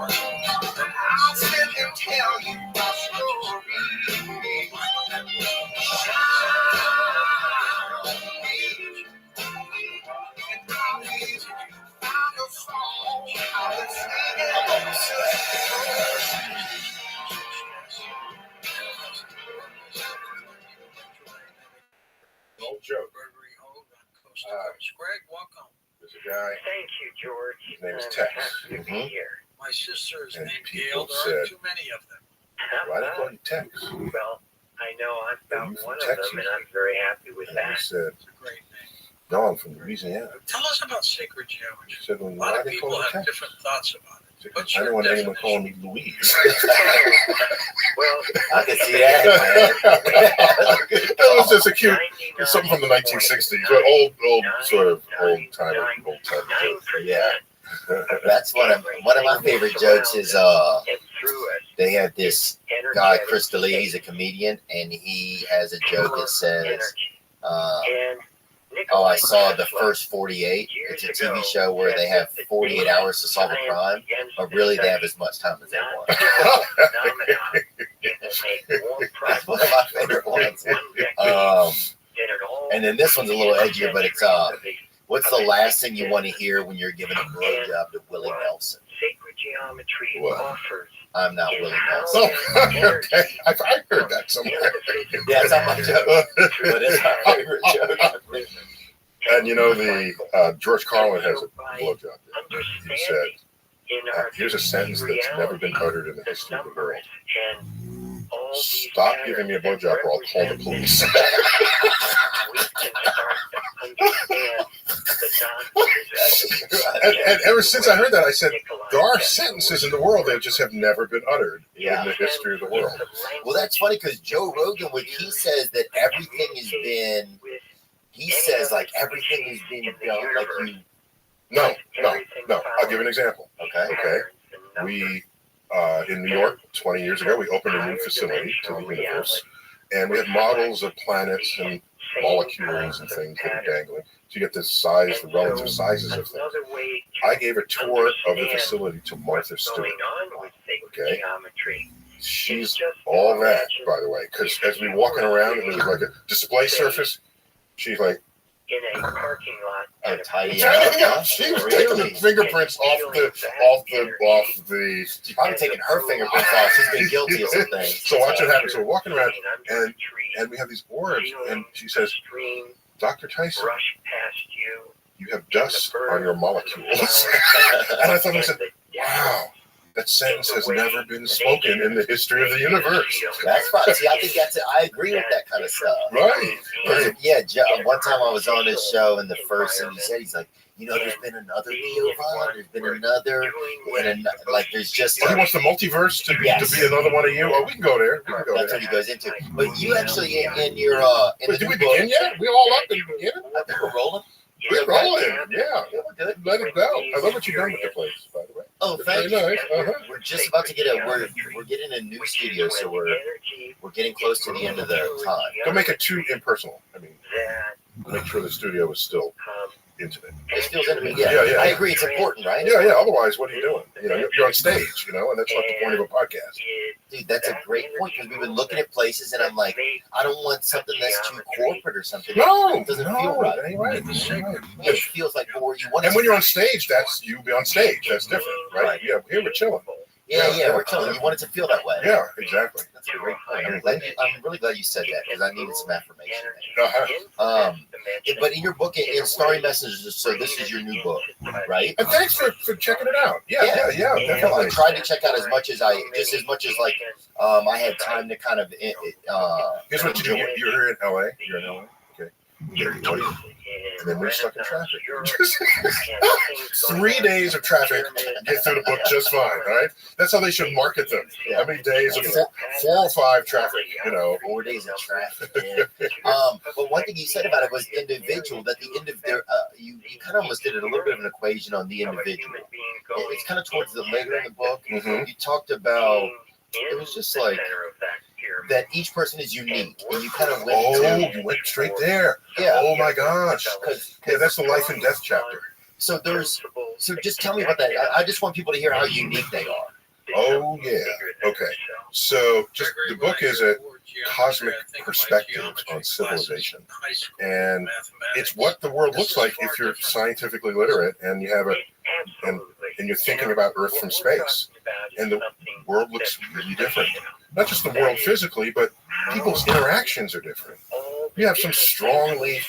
I'll sit and tell you my story. No joke. Greg, welcome. There's a guy. Thank you, George. His name is Tex. Happy to be here. My sister is And named people Gail. There aren't said, too many of them. why did I call you Tex? Well, I know I found from one of Texas? them, and I'm very happy with And he that. said, It's a great name. no, I'm from Louisiana. Tell us about sacred geometry. He said, well, A why lot of they people call you have Tex? different thoughts about it. I What's don't your want anyone definition? calling me Louise. Well, I can see that, That was just a cute, it's something from the 1960s, but old sort of old time. Yeah. That's one of my favorite jokes is they have this guy, Chris D'Elia, he's a comedian, and he has a joke that says, Oh, I saw the first 48. It's a TV show where they have 48 hours to solve a crime, but really they have as much time as they want. That's one of my favorite ones. And then this one's a little edgier, but it's what's the last thing you want to hear when you're giving a blowjob to Willie Nelson? Sacred geometry offers. I'm not Willie Nelson. Oh, okay. I heard that somewhere. Yeah, it's not my joke, but it's my favorite joke. And you know, the George Carlin has a blowjob there. He said, here's a sentence that's never been uttered in the history of the world. Stop giving me a blowjob or I'll call the police. and ever since I heard that, I said, there are sentences in the world that just have never been uttered in the history of the world. Well, that's funny because Joe Rogan, when he says that everything has been, he says like everything has been done, like you. No. I'll give an example. Okay. We, in New York, 20 years ago, we opened a new facility to the universe, and we have models of planets and molecules and things that are dangling. So you get the size, the relative sizes of things. I gave a tour of the facility to Martha Stewart. Okay. She's all that, by the way, because as we were walking around and there was like a display surface, she's like, in a parking lot. She was taking the fingerprints off the. She's probably taking her fingerprints off. She's been guilty of something. So watch what happens. So we're walking around, and we have these orbs, and she says, Dr. Tyson, you have dust on your molecules. And I thought, I said, wow. That sentence has never been spoken in the history of the universe. That's fine. See, I think I agree with that kind of stuff. Right. Yeah, one time I was on his show, and the first thing he said, he's like, you know, there's been another Theo Von, there's been another, and like there's just. He wants the multiverse to be another one of you. Oh, we can go there. That's what he goes into. But you actually, in your. Wait, did we begin yet? We all up in the beginning? I think we're rolling. We're rolling, yeah. Let it go. I love what you've done with the place, by the way. Oh, thank you. Nice. We're just about to get we're getting a new studio, so we're getting close to the end of the time. Don't make it too impersonal. I mean, make sure the studio is still intimate. It feels intimate. Yeah. I agree. It's important, right? Yeah. Otherwise, what are you doing? You know, you're on stage, you know, and that's not the point of a podcast. Dude, that's a great point because we've been looking at places, and I'm like, I don't want something that's too corporate or something. It doesn't feel right. It feels like you want. And when you're on stage, that's you be on stage. That's different, right? Yeah, here we're chilling. Yeah, we're chilling. You want it to feel that way. Yeah, exactly. That's a great point. I'm really glad you said that because I needed some affirmation. But in your book, in Starry Messages, so this is your new book, right? And thanks for checking it out. Yeah, definitely. I tried to check out as much as I had time to kind of. Here's what you do. You're here in LA. You're in LA. Okay. And then we're stuck in traffic. 3 days of traffic, get through the book just fine, all right? That's how they should market them. How many days of 405 traffic, you know? 4 days of traffic, but one thing you said about it was individual, that the end of their, you kind of almost did it a little bit of an equation on the individual. It's kind of towards the later in the book. You talked about, it was just like, that each person is unique, and you kind of went you went straight there. Yeah. Oh my gosh. Yeah, that's the life and death chapter. So just tell me about that. I just want people to hear how unique they are. Oh yeah. Okay. So just the book is a cosmic perspective on civilization, and it's what the world looks like if you're scientifically literate and you have and you're thinking about Earth from space, and the world looks really different. Not just the world physically, but people's interactions are different. You have some strongly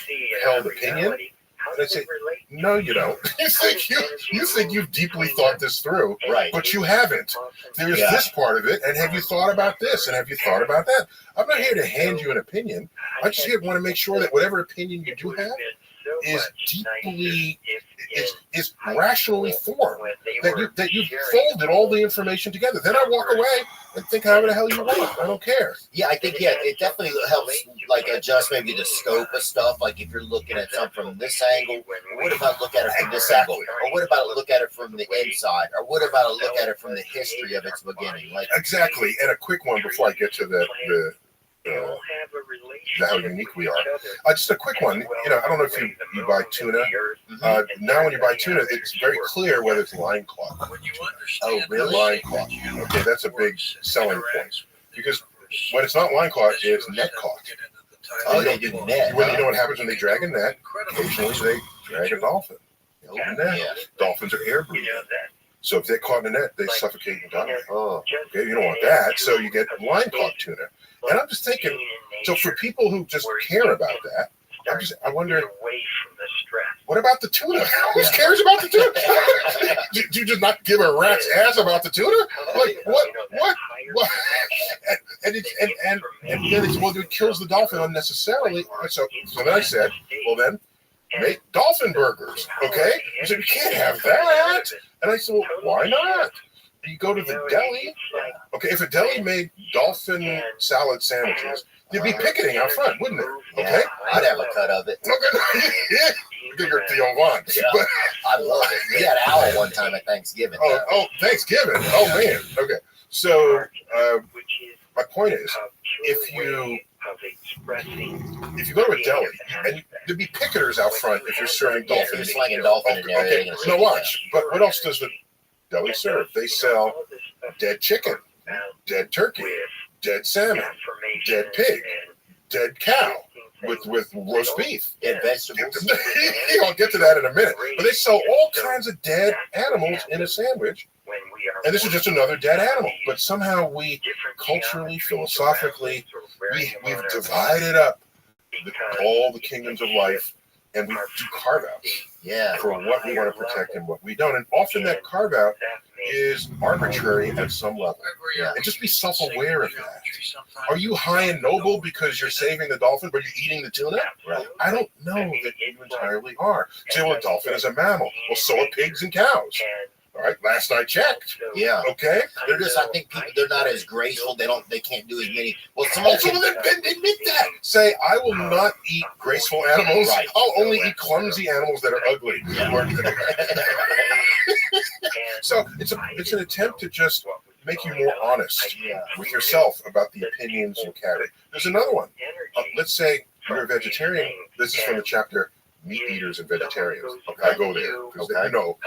held opinion, and I say, no, you don't. You think you've deeply thought this through, right? But you haven't. There's this part of it, and have you thought about this, and have you thought about that? I'm not here to hand you an opinion. I just want to make sure that whatever opinion you do have is deeply, is rationally formed, that you've folded all the information together. Then I walk away and think however the hell you want. I don't care. Yeah, I think, it definitely helps, like, adjust maybe the scope of stuff. Like, if you're looking at something from this angle, what about look at it from this angle? Or what about look at it from the inside? Or what about look at it from the history of its beginning? Like, exactly. And a quick one before I get to the how unique we are. Just a quick one. You know, I don't know if you buy tuna. Now when you buy tuna, it's very clear whether it's line caught. Oh, really? Line caught. Okay, that's a big selling point. Because when it's not line caught, it's net caught. Oh, they do net. You know what happens when they drag a net? Occasionally they drag a dolphin. Dolphins are air breathing. So if they're caught in a net, they suffocate and die. Oh, okay, you don't want that. So you get line caught tuna. And I'm just thinking, so for people who just care about that, I wonder, what about the tuna? Who cares about the tuna? Do you just not give a rat's ass about the tuna? Like what? And then it's, well, it kills the dolphin unnecessarily. So then I said, well then, make dolphin burgers, okay? I said, you can't have that. And I said, well, why not? You go to the deli. Okay, if a deli made dolphin salad sandwiches, you'd be picketing out front, wouldn't it? Okay? I'd have a cut of it. Okay. Yeah. You're Theo Vaughn. Yeah, I love it. We had owl one time at Thanksgiving. Oh, Thanksgiving. Oh, man. Okay. So, my point is, if you go to a deli, and there'd be picketers out front if you're serving dolphin. You're slanging dolphin in there. Okay. No, watch. But what else does the deli serve? They sell dead chicken, dead turkey, dead salmon, dead pig, dead cow with roast beef. Dead vegetables. I'll get to that in a minute. But they sell all kinds of dead animals in a sandwich. And this is just another dead animal. But somehow we, culturally, philosophically, we've divided up all the kingdoms of life, and we do carve-outs for what we want to protect and what we don't. And often that carve-out is arbitrary at some level. And just be self-aware of that. Are you high and noble because you're saving the dolphin, but you're eating the tuna? Right. I don't know that you entirely are. So, well, a dolphin is a mammal. Well, so are pigs and cows. All right, last I checked. Yeah. Okay. They're just, I think they're not as graceful. They can't do as many. Well, Some of them admit that. Say, I will not eat graceful animals. Right. I'll only eat clumsy animals that are ugly. Yeah. So it's an attempt to just make you more honest with yourself about the opinions you carry. There's another one. Let's say you're a vegetarian. This is from the chapter Meat Eaters and Vegetarians. Okay, I go there because I know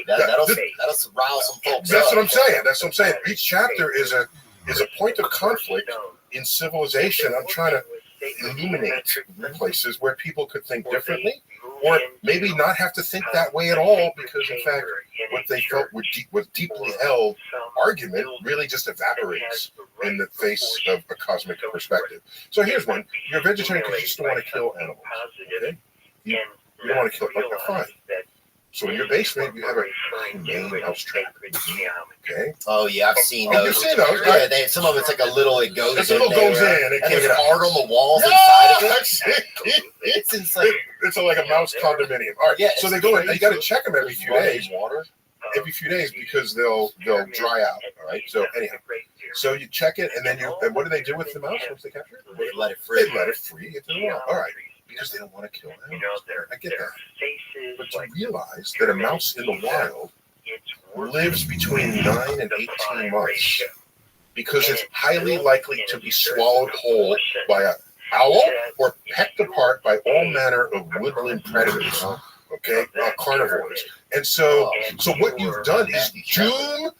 that'll rile some folks. That's what I'm saying. That's what I'm saying. Each chapter is a point of conflict in civilization. I'm trying to illuminate places where people could think differently, or maybe not have to think that way at all, because in fact what they felt was deeply held argument really just evaporates in the face of a cosmic perspective. So here's one. You're a vegetarian because you just don't want to kill animals. Okay? You don't want to kill them. Fine. So in your basement, you have a humane mousetrap. Okay. Oh yeah, I've seen those. You've seen those, right? Yeah, some of it's like a little. It goes. It's a little goes in. And there's art on the walls inside of it. It's insane. It's like a mouse condominium. All right. Yeah. So they go in. You got to check them every few days. Every few days, because they'll dry out. All right. So anyhow, so you check it, and then and what do they do with the mouse once they capture it? They let it free. They let it free. All right. Because they don't want to kill animals. I get that. But to realize that a mouse in the wild lives between 9 and 18 months because it's highly likely to be swallowed whole by an owl or pecked apart by all manner of woodland predators, okay, carnivores. And so what you've done is you've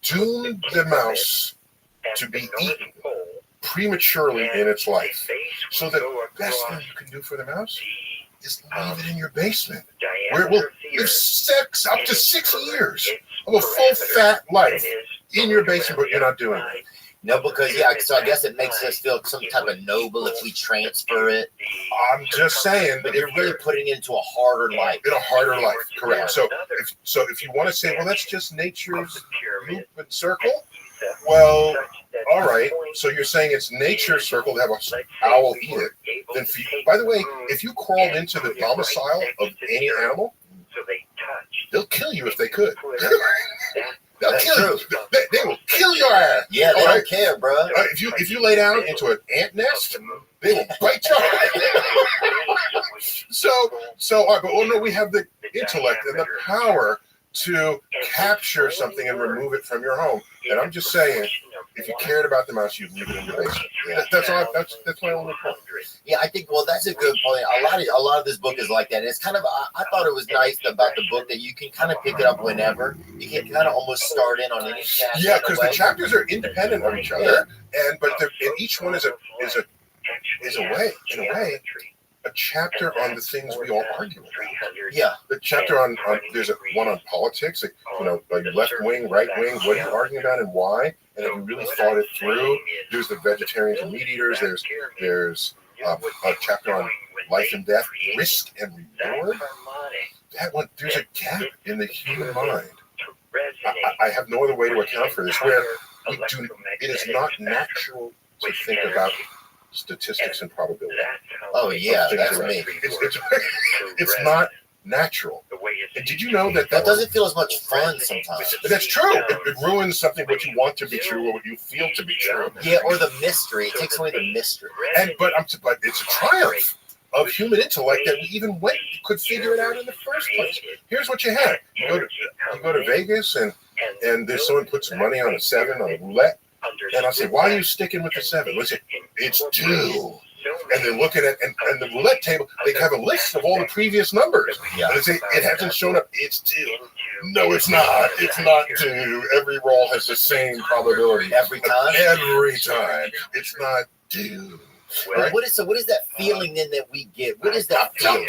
doomed the mouse to be eaten prematurely in its life. So the best thing you can do for the mouse is leave it in your basement, where it will live up to 6 years of a full fat life in your basement, but you're not doing it. No, because so I guess it makes us feel some type of noble if we transfer it. I'm just saying, but you're really putting it into a harder life. In a harder life, correct. So if you want to say, well, that's just nature's loop and circle. Well, all right. So you're saying it's nature's circle to have an owl eat it. Then, by the way, if you crawled into the domicile of any animal, they'll kill you if they could. They'll kill you. They will kill your ass. Yeah, they don't care, bro. If you lay down into an ant nest, they will bite your ass. So, all right, but no, we have the intellect and the power to capture something and remove it from your home. And I'm just saying, if you cared about the mouse, you'd leave it in your basement. That's all. That's my only point. Yeah, I think. Well, that's a good point. A lot of this book is like that. It's kind of. I thought it was nice about the book that you can kind of pick it up whenever. You can kind of almost start in on any chapter. Yeah, because the chapters are independent of each other, but each one is a way. A chapter on the things we all argue about. Yeah. The chapter on there's one on politics, like, like left wing, right wing, what are you arguing about and why? And if you really thought it through, there's the vegetarians and meat eaters. There's a chapter on life and death, risk and reward. That one, there's a gap in the human mind. I have no other way to account for this. Where it is not natural to think about statistics and probability. Oh yeah, that's me. It's not natural. And did you know that doesn't feel as much fun sometimes? That's true. It ruins something what you want to be true or what you feel to be true. Yeah, or the mystery. It takes away the mystery. But it's a triumph of human intellect that we even could figure it out in the first place. Here's what you had. You go to Vegas and there's someone puts money on a 7 on a roulette. And I say, why are you sticking with the 7? Listen, it's due. And they're looking at, and the roulette table, they have a list of all the previous numbers. Yeah. And they say, it hasn't shown up. It's due. No, it's not. It's not due. Every roll has the same probability. Every time? Every time. It's not due. Right? What is that feeling then that we get? What is that feeling? I'm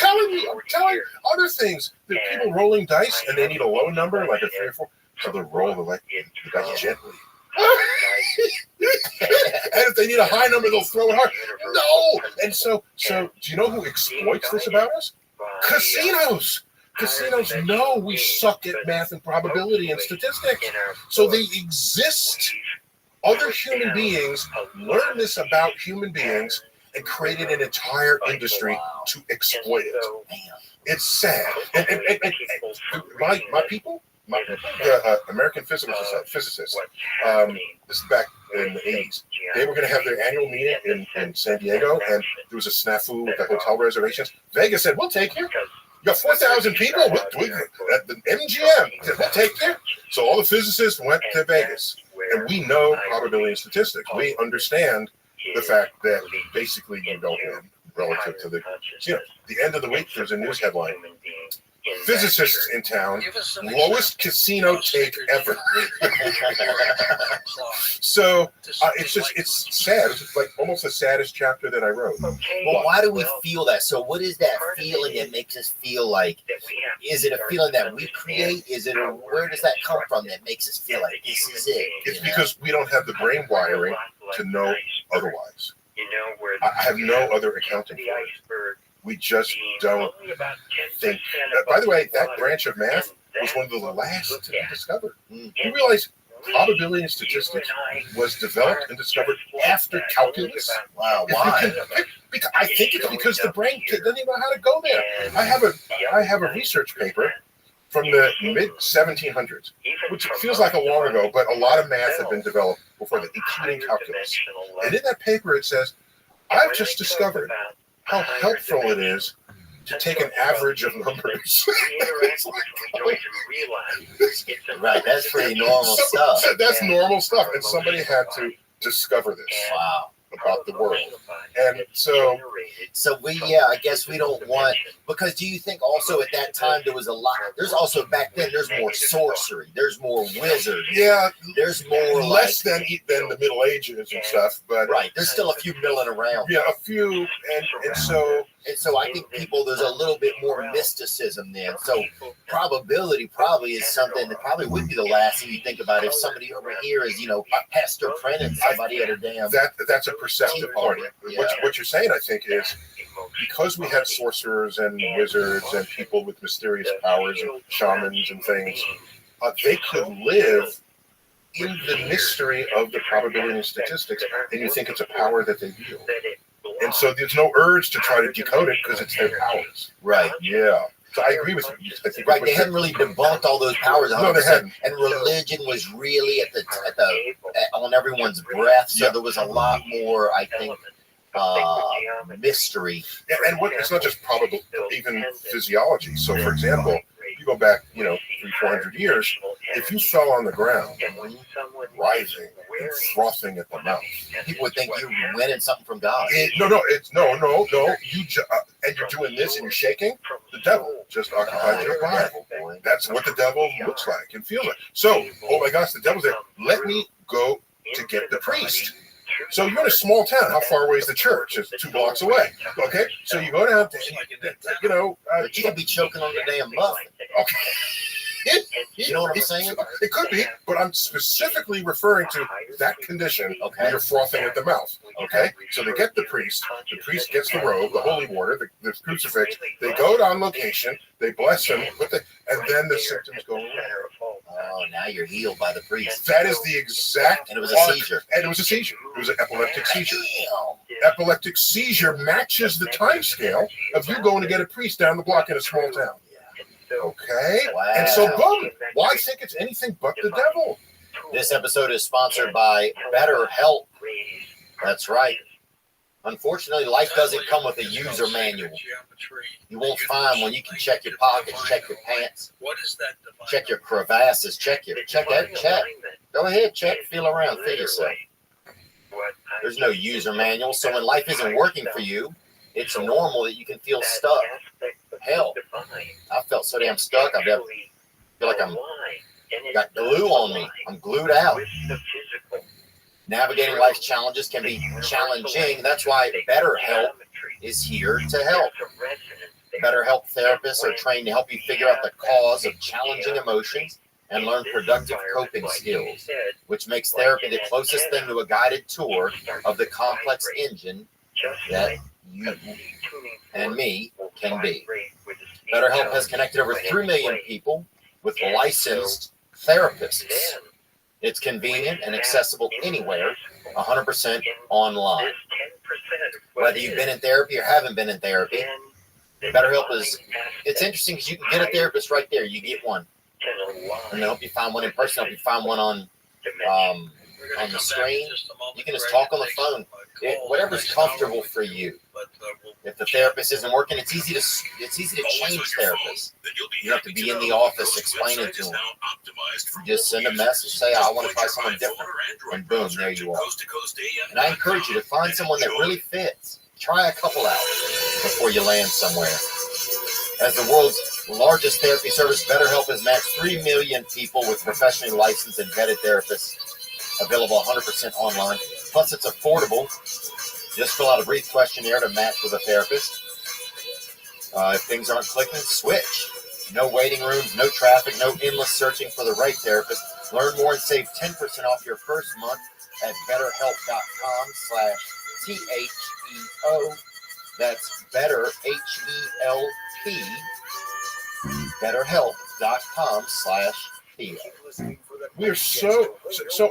telling other things. There are people rolling dice and they need a low number, like a 3 or 4. So they roll the dice gently. And if they need a high number, they'll throw it hard. No! And so do you know who exploits this about us? Casinos. Casinos know we suck at math and probability and statistics. So they exist. Other human beings learn this about human beings and created an entire industry to exploit it. It's sad. And my people, the American physicists, this is back in the 80s, they were going to have their annual meeting in San Diego, and there was a snafu with the hotel reservations. Vegas said, we'll take you. You got 4,000 people at the MGM. Said, we'll take you. So all the physicists went to Vegas. And we know probability and statistics. We understand the fact that basically you don't win relative to the end of the week, there's a news headline. Physicists in town, lowest casino take ever. So it's sad. It's like almost the saddest chapter that I wrote. Well, why do we feel that? So what is that feeling that makes us feel like? Is it a feeling that we create? Where does that come from that makes us feel like this is it? It's because we don't have the brain wiring to know otherwise. I have no other accounting for it. We just don't think. By the way, that branch of math was one of the last to be discovered. You realize probability and statistics was developed and discovered after calculus? Wow, why? Because I think it's because the brain doesn't even know how to go there. I have a research paper from the mid-1700s, which feels like a long ago, but a lot of math had been developed before that, including calculus. And in that paper it says, I've just discovered how helpful it is to take an average of numbers. Right, that's pretty normal stuff. That's normal stuff, and somebody had to discover this. Wow. About the world. And so I guess we don't want, because do you think also at that time there was a lot, there's also back then there's more sorcery, there's more wizards. Yeah, there's more less than the Middle Ages and stuff, but right, there's still a few milling around. Yeah, a few, and so I think there's a little bit more mysticism then. So probability probably is something that probably would be the last thing you think about if somebody over here is, Hester printing somebody at a damn. That's a perceptive part. Yeah. What you're saying, I think, is because we had sorcerers and wizards and people with mysterious powers and shamans and things, they could live in the mystery of the probability and statistics, and you think it's a power that they wield. And so there's no urge to try to decode it because it's their powers. Right. Yeah. So I agree with you. I think right. They hadn't really debunked all those powers. 100%. No, they hadn't. And religion was really on everyone's breath. So there was a lot more, I think, mystery. Yeah, and it's not just probable, even physiology. So, for example, you go back, 300-400 years, if you fell on the ground, writhing and frothing at the mouth, people would think you were winning something from God. No. And you're doing this and you're shaking. The devil just occupied your Bible. That's what the devil looks like and feels like. So, oh my gosh, the devil's there. Let me go to get the priest. So you're in a small town. How far away is the church? It's 2 blocks away. Okay, so you go down to, but you could be choking on the damn muffin. Okay. You know what I'm saying? It could be, but I'm specifically referring to that condition where you're frothing at the mouth. Okay, so they get the priest gets the robe, the holy water, the crucifix. They go on location, they bless him, and then the symptoms go away. Oh, now you're healed by the priest. That is the exact. And it was a seizure. And it was a seizure. It was an epileptic seizure. Epileptic seizure matches the time scale of you going to get a priest down the block in a small town. Okay? Wow. And so, boom. Why think it's anything but the devil? This episode is sponsored by BetterHelp. That's right. Unfortunately, life doesn't come with a user manual. You won't find one. You can check your pockets, check your pants, check your crevasses, check. Go ahead, check, feel around, feel yourself. There's no user manual, so when life isn't working for you, it's normal that you can feel stuck. Hell, I felt so damn stuck. I feel like I'm got glue on me. I'm glued out. Navigating life's challenges can be challenging. That's why BetterHelp is here to help. BetterHelp therapists are trained to help you figure out the cause of challenging emotions and learn productive coping skills, which makes therapy the closest thing to a guided tour of the complex engine that you and me can be. BetterHelp has connected over 3 million people with licensed therapists. It's convenient and accessible anywhere, 100% online. Whether you've been in therapy or haven't been in therapy, BetterHelp it's interesting because you can get a therapist right there. You get one. And they'll help you find one in person, help you find one on the screen. You can just talk on the phone. Whatever's comfortable for you. If the therapist isn't working, it's easy to change therapists. You don't have to be in the office explaining to them. You just send a message, say, I want to try someone different, and boom, there you are. And I encourage you to find someone that really fits. Try a couple out before you land somewhere. As the world's largest therapy service, BetterHelp has matched 3 million people with professionally licensed and vetted therapists, available 100% online. Plus, it's affordable. Just fill out a brief questionnaire to match with a therapist. If things aren't clicking, switch. No waiting rooms, no traffic, no endless searching for the right therapist. Learn more and save 10% off your first month at betterhelp.com/THEO. That's better, H-E-L-P, betterhelp.com/THEO. We're so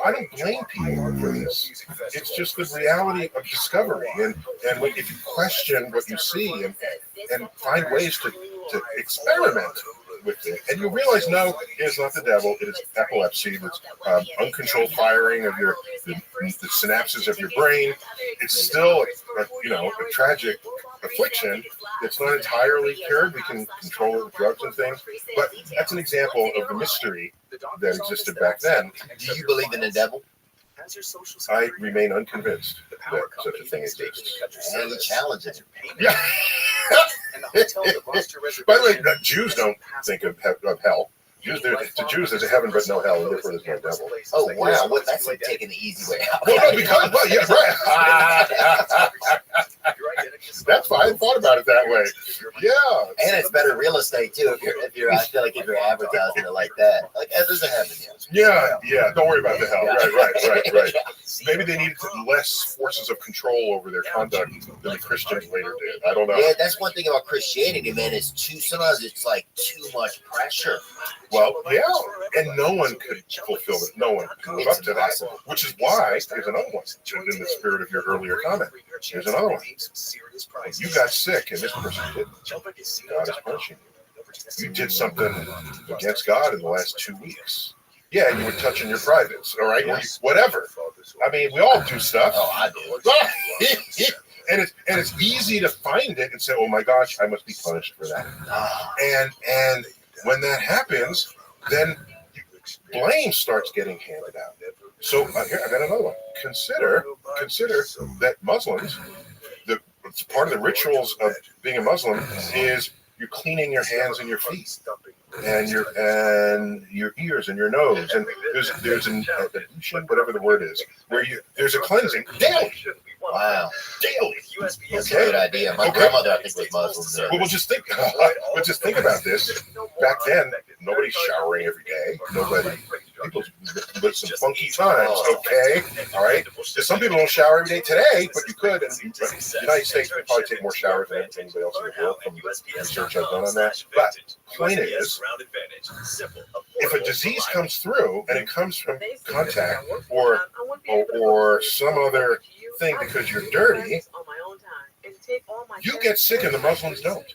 I don't blame people for this. It's just the reality of discovery, and if you question what you see and find ways to experiment with it, and you realize, no, it is not the devil. It is epilepsy. It's uncontrolled firing of the synapses of your brain. It's still a tragic affliction. It's not entirely cured. We can control it with drugs and things, but that's an example of the mystery that existed back then. Do you believe in the devil? I remain unconvinced that such a thing exists. And he challenges it. Yeah. By the way, Jews don't think of hell. To Jews, there's a heaven but no hell, and therefore there's no devil. Oh, wow. Well, that's like taking the easy way out. Well, no, yeah, right. That's fine. I thought about it that way. Yeah. And it's better real estate, too, if you're I feel like if you're advertising it like that. Like, there's a heaven, yeah. Yeah. Don't worry about the hell. Right. Maybe they needed less forces of control over their conduct than the Christians later did. I don't know. Yeah, that's one thing about Christianity, man. Sometimes it's like too much pressure. Well, yeah, and no one could fulfill it. No one could live up to that. Which is why there's another one. In the spirit of your earlier comment, there's another one. You got sick, and this person didn't. God is punishing you. You did something against God in the last 2 weeks. Yeah, you were touching your privates, all right? Whatever. I mean, we all do stuff. Oh, I do. And it's easy to find it and say, oh my gosh, I must be punished for that. And when that happens, then blame starts getting handed out. So here, I got another one. Consider that Muslims, part of the rituals of being a Muslim is you're cleaning your hands and your feet, and your ears and your nose, and there's an ablution, whatever the word is, where there's a cleansing daily. Wow. Daily. That's a good idea. My grandmother, I think, was Muslim. Well, just think about this. Back then, nobody's showering every day. People lived some funky times. Okay, all right. Some people don't shower every day today, but you could. And the United States would probably take more showers than anybody else in the world from the research I've done on that. But point is, if a disease comes through and it comes from contact or some other thing because you're dirty, you get sick and the Muslims don't.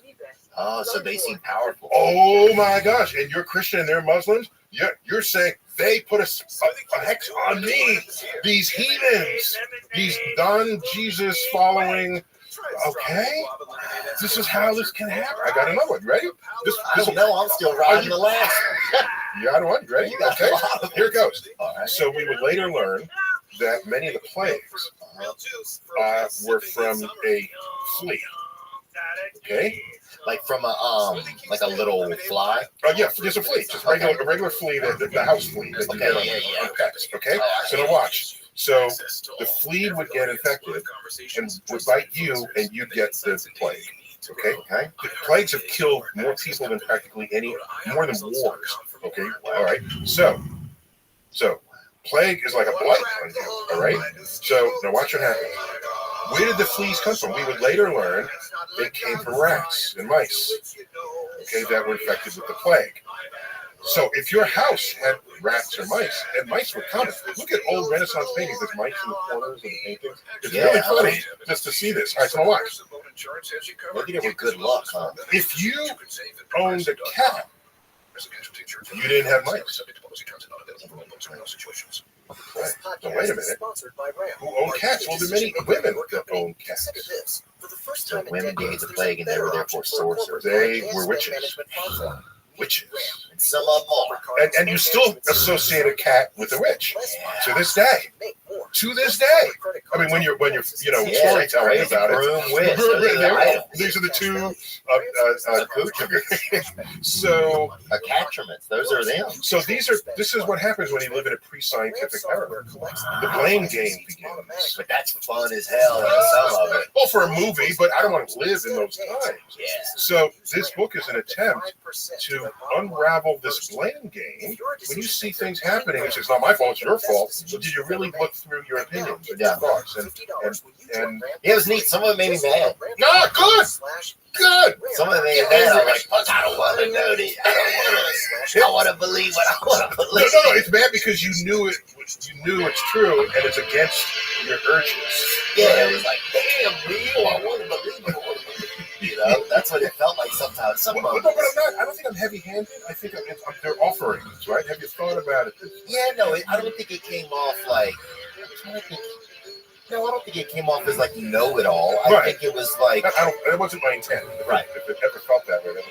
Oh, so they seem powerful. Oh my gosh! And you're Christian and they're Muslims. You're saying they put a hex on me. These heathens, these non-Jesus following. Okay, this is how this can happen. I got another one. Ready? I don't know. I'm still riding the last. You got one? Ready? Okay. Here it goes. So we would later learn that many of the plagues were from a flea. Okay. Like from a little fly. Oh yeah, just a flea, just a regular flea, the house flea that you get on pets. Okay, so now watch. So the flea would get infected and would bite you, and you get the plague. Okay, the plagues have killed more people than practically more than wars. Okay, all right. So plague is like a blight on you. All right. So now watch what happens. Where did the fleas come from? We would later learn they came from rats and mice, okay, that were infected with the plague. So if your house had rats or mice, and mice were common. Look at old Renaissance paintings. There's mice in the corners of the paintings. It's really funny just to see this. All right, so now watch. Maybe they were good luck, huh? If you owned a cat, you didn't have mice. Right. So wait a minute. Who own cats? Well, there are many women that own cats. So women gave the plague and they were therefore sorcerers. They were witches. Witches. And some of them are. And you still associate a cat with a witch to this day. To this day. I mean, when you're storytelling about it. These are the two so accoutrements. Those are them. So this is what happens when you live in a pre-scientific era. The blame game begins. But that's fun as hell in some of it. Well, for a movie, but I don't want to live in those times. Yeah. So this book is an attempt to unravel this blame game. When you see things happening, it's not my fault, it's your fault. So did you really look through your opinions and your thoughts? And it was neat. Some of it made me mad. No, good. Good. Some of it made me mad. I'm like, fuck, I don't want to know this. I want to believe what I want to believe. No, it's bad because you knew it. You knew it's true, and it's against your urges. Yeah, it was like, damn, Bill, I want to believe it. You know, that's what it felt like sometimes. But I'm not. I don't think I'm heavy-handed. I think they're offerings, right? Have you thought about it? Yeah, no, I don't think it came off like. No, I don't think it came off as like know-it-all. I think it was like. That wasn't my intent. Right. If it ever felt that way,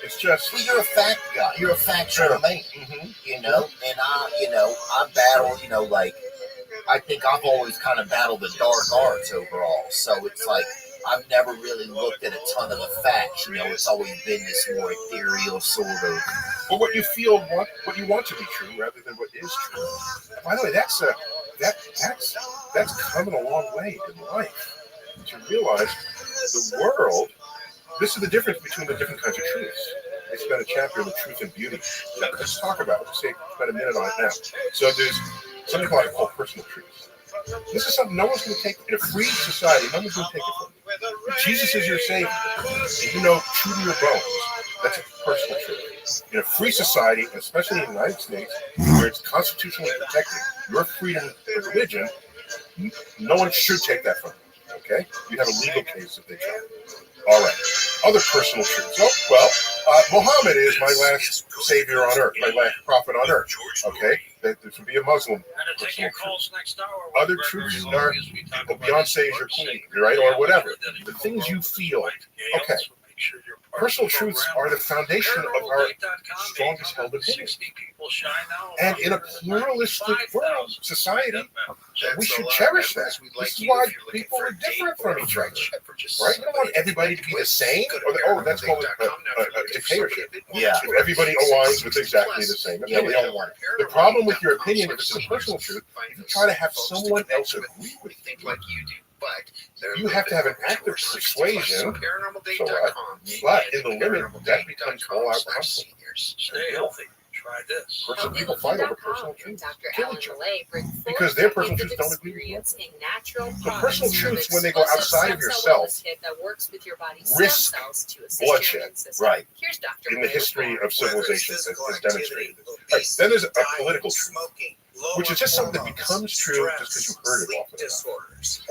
it's just. Well, you're a fact guy. You're a factual man. Mm-hmm. You know, and I battle. Like, I think I've always kind of battled the dark arts overall. So it's like. I've never really looked at a ton of the facts, it's always been this more ethereal sort of. Well, what you feel, what you want to be true rather than what is true. By the way, that's coming a long way in life to realize the world. This is the difference between the different kinds of truths. I spent a chapter on the truth and beauty. Let's talk about it. Spend a minute on it now. So there's something called personal truth. This is something no one's going to take. In a free society, no one's going to take it from you. If Jesus is your Savior, and you know true to your bones, that's a personal truth. In a free society, especially in the United States, where it's constitutionally protected, your freedom of religion, no one should take that from you. Okay? You have a legal case if they try. All right. Other personal truths. Oh, well, Muhammad is my last savior on earth, my last prophet on earth. Okay? That there should be a Muslim. Other truths are Beyonce is your queen, right? Or whatever. The things you feel. Okay. Personal truths are the foundation of our strongest held opinions. And in a pluralistic world, society, we should cherish that. This is why people are different from each other, right? You don't want everybody to be the same. That's called a dictatorship. Yeah. If everybody aligns with exactly the same opinion. We don't want it. The problem with your opinion, if it's a personal truth, if you try to have someone else agree with you, you have to have an active persuasion, but in the limit, that becomes all out conflict. Stay healthy. Try this. People fight over personal truths, kill each other, because their personal truths don't agree with yours. The personal truths, when they go outside of yourself, risk bloodshed. Right. In the history of civilization, as demonstrated. Right. Then there's a political truth, which is just something that becomes true just because you heard it often enough.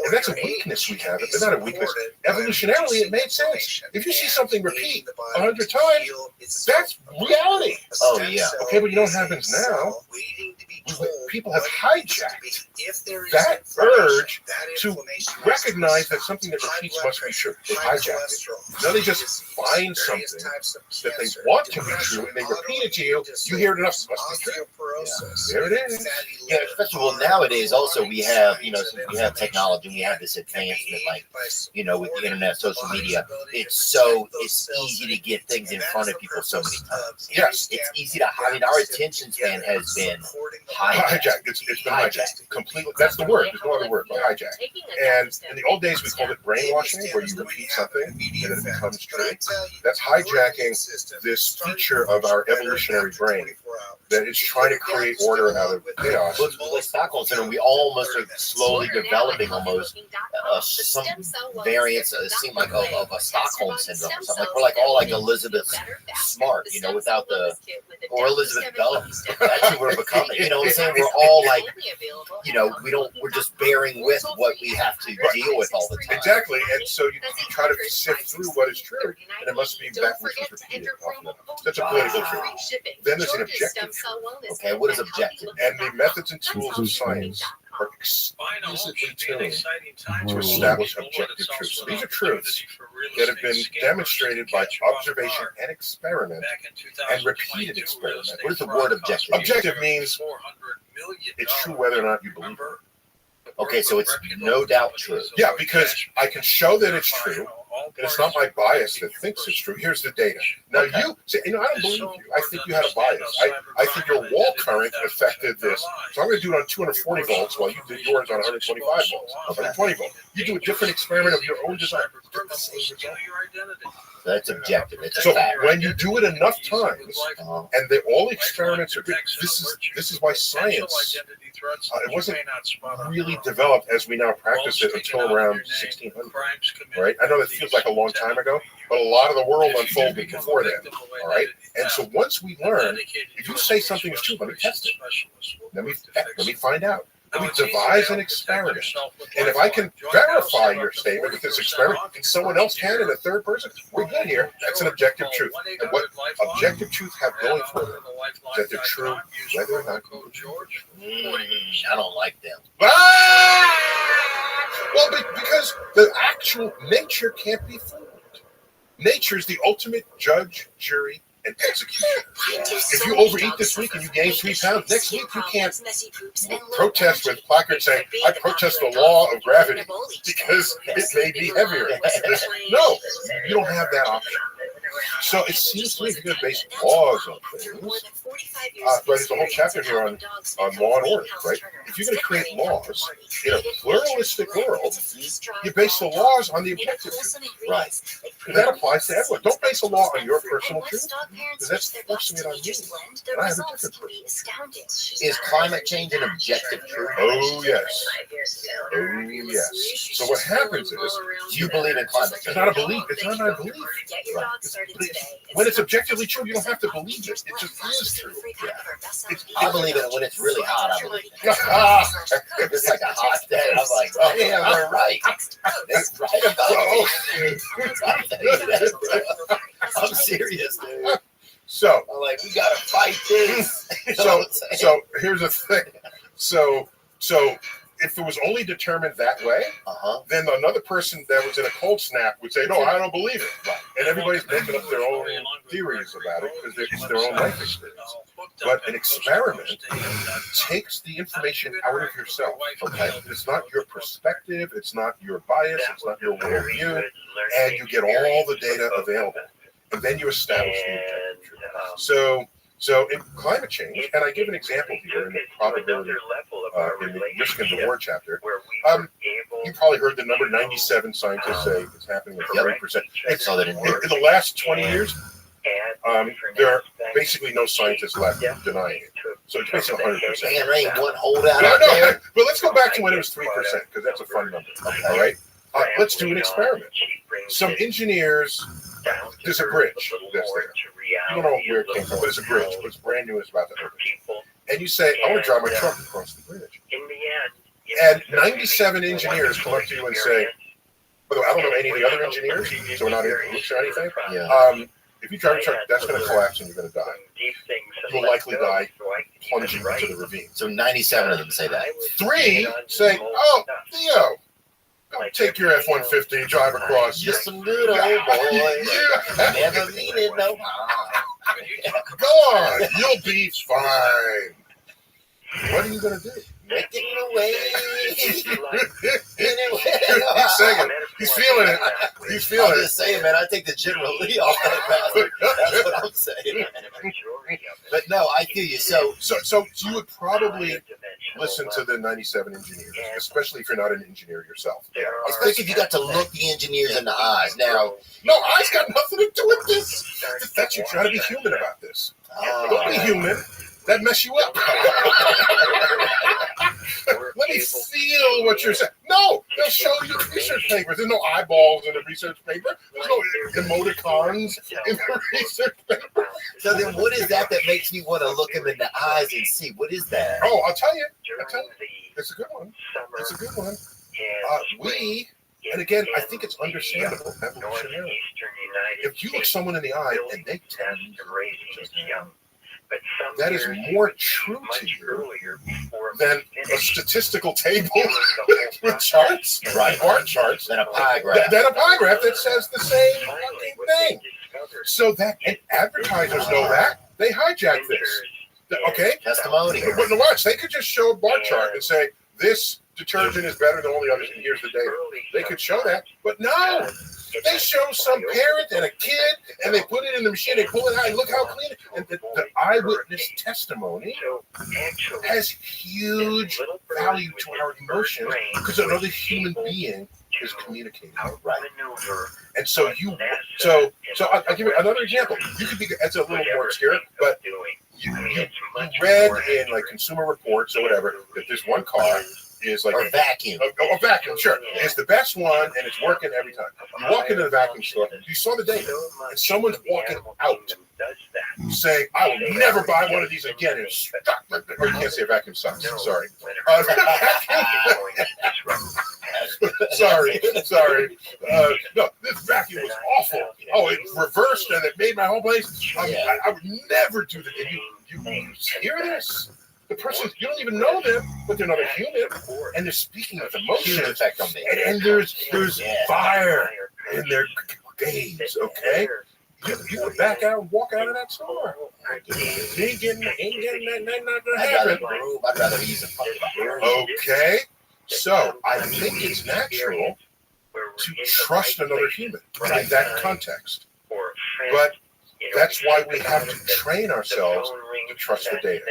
And that's a weakness we have. It's not a weakness. Evolutionarily, it made sense. If you see something repeat 100 times, that's reality. Oh, yeah. Okay, but you know what happens now? People have hijacked that urge to recognize that something that repeats must be true. They hijack it. Now they just find something that they want to be true, and they repeat it to you. You hear it enough, it must be true. Yeah. There it is. Yeah, especially nowadays also we have, since we have technology, we have this advancement, like, with the internet, social media, it's easy to get things in front of people so many times. Yes. It's easy to, our attention span has been hijacked. It's been hijacked. Completely. That's the word. There's no other word but hijacked. And in the old days, we called it brainwashing, where you repeat something and then it becomes true. That's hijacking this feature of our evolutionary brain that is trying to create order out of chaos. With Stockholm syndrome, we almost are slowly developing almost some variants. It seemed like of a Stockholm syndrome or something. Like we're like all like Elizabeth Smart, without or Elizabeth Bell. That's who we're becoming. You know what I'm saying? We're all like, we're just bearing with what we have to deal with all the time. Exactly. And so you try to sift through what is true, and it must be that which is repeated. That's a political truth. Then there's an objective truth. Okay, what is objective? And the methods and tools of science are explicitly tuned to establish objective truths. So these are truths that have been demonstrated by observation and experiment and repeated experiment. What is the word objective? Objective means it's true whether or not you believe it. Okay, so it's no doubt true. Yeah, because I can show that it's true. And it's not my bias that thinks it's true. Here's the data. Now you say, I don't believe you. I think you had a bias. I think your wall current affected this. So I'm going to do it on 240 volts while you did yours on 125 volts, 120 volts. You do a different experiment of your own design. That's objective. It's a so fact. When you do it enough times, and all experiments are good, this is why science, it wasn't really developed as we now practice it until around 1600. Right? I know that feels like a long time ago, but a lot of the world unfolded before then. All right? And so once we learn, if you say something is true, let me test it. Let me find out. Let me devise an experiment. And if I can verify your statement with this experiment, and someone else can in a third person, we're good here. That's an objective truth. And what objective truths have going for them is that they're true whether or not I don't like them. Well, because the actual nature can't be fooled. Nature is the ultimate judge, jury, and execution. If you overeat this week and you gain 3 pounds, next week you can't protest with placards saying, I protest the law of gravity because it made me heavier. No, you don't have that option. So it seems to me if you're going to base laws on things, there's a whole chapter here on law and order, right? If you're going to create laws in a pluralistic world, you base the laws on the objective truth. Right. And that applies to everyone. Don't base a law on your personal truth, because that's forcing it on you. And I have a different truth. Is climate change an objective truth? Oh, yes. Oh, yes. So what happens is, you believe in climate change. It's not a belief. It's not my belief. Right. When it's objectively true, you don't have to believe it. It just is true. Yeah. I believe it when it's really hot. I believe it. It's like a hot day. I'm like, oh, yeah, they're right. They're right about it. I'm serious, dude. So I'm like, we gotta fight this. So here's the thing. So if it was only determined that way, then another person that was in a cold snap would say, no, I don't believe it. And everybody's making up their own theories about it because it's their own life experience. But an experiment takes the information out of yourself. Okay? It's not your perspective, it's not your bias, it's not your worldview, and you get all the data available. And then you establish the objective truth. So in climate change, and I give an example here in the probability in the risk and reward chapter, you probably heard the number 97 scientists say it's happening at 30%. It's, in the last 20 years, there are basically no scientists left denying it. So it's basically 100%. Man, there ain't one holdout out there. But let's go back to when it was 3%, because that's a fun number. All right? Let's do an experiment. Some engineers, there's a bridge that's there. I don't know where it came from, but it's a bridge. But it's brand new. It's about to open. And you say, I want to drive my truck across the bridge. And 97 engineers come up to you and say, by the way, I don't know any of the other engineers, so we're not in groups or anything. Yeah. If you drive a truck, that's going to collapse and you're going to die. You'll likely die plunging into the ravine. So 97 of them say that. 3 say, oh, Theo, go take your F-150, drive across. Just some good old boy. Never needed no harm. Go on, you'll be fine. What are you going to do? Make it away. He's singing. He's feeling it. He's feeling it. I'm just saying, man, I take the General Lee off that bastard. That's what I'm saying. But no, I feel you. So you would probably listen to the 97 engineers, especially if you're not an engineer yourself. I think if you got to look the engineers in the eyes. Now, no, eyes got nothing to do with this. That's you trying to be human about this. Don't be human. That mess you up. Let me feel what you're saying. No, they'll show you the research papers. There's no eyeballs in the research paper. There's no emoticons in the research paper. So then what is that makes me want to look him in the eyes and see? What is that? Oh, I'll tell you. It's a good one. It's a good one. And again, I think it's understandable evolutionarily. If you look someone in the eye and they tell you that is more true to you than a statistical table with charts, bar charts, than a pie graph. Than a pie graph that says the same fucking thing. So that, and advertisers know that. They hijack this. Okay? Testimony. But watch, they could just show a bar chart and say, this detergent is better than all the others, and here's the data. They could show that, but no. They show some parent and a kid, and they put it in the machine, they pull it out, and look how clean it is. And the eyewitness testimony has huge value to our emotions because another human being is communicating. Right. And so I'll give you another example. You could be, it's a little more obscure, but you read in like Consumer Reports or whatever that this one car is like a vacuum. A vacuum, sure. It's the best one, and it's working every time. You walk into the vacuum store, you saw the data, and someone's walking out saying, I will never buy one of these again. And it's stuck. Or you can't say a vacuum sucks. Sorry. Sorry. No, this vacuum was awful. Oh, it reversed, and it made my whole place. I would never do that. And you hear this? The person, you don't even know them, but they're another human, and they're speaking with emotion. And there's fire in their gaze, okay? You would back out and walk out of that store. Ain't getting that, not gonna happen. I'd rather use a fucking Okay, so I think it's natural to trust another human in that context. But that's why we have to train ourselves to trust the data.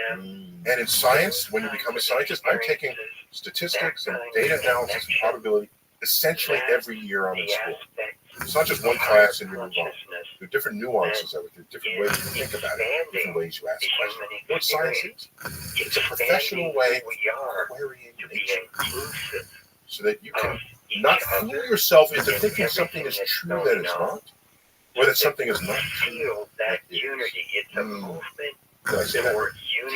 And in science, when you become a scientist, I'm taking statistics and data analysis and probability essentially every year I'm in school. It's not just one class and you move on. There are different nuances of it. There are different ways you think about it, different ways you ask questions. You know what science is? It's a professional way of querying nature so that you can not fool yourself into thinking something is true that it's not, or that something is not true. That unity, it's a movement. Did I say that?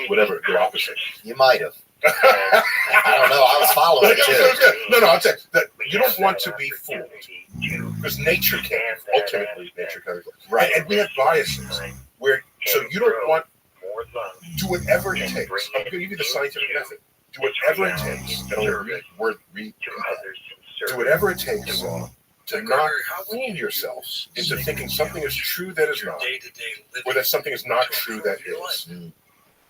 Whatever, the opposite. You might have. I don't know. I was following it too. No, I'll tell you that you don't want to be fooled because nature can. Ultimately, nature can. Right, and we have biases where so you don't want do whatever it takes. I'm going to give you the scientific method. Do whatever it takes. And I'm going to read. Do whatever it takes to not fool yourself into thinking something is true that is not, or that something is not true that is.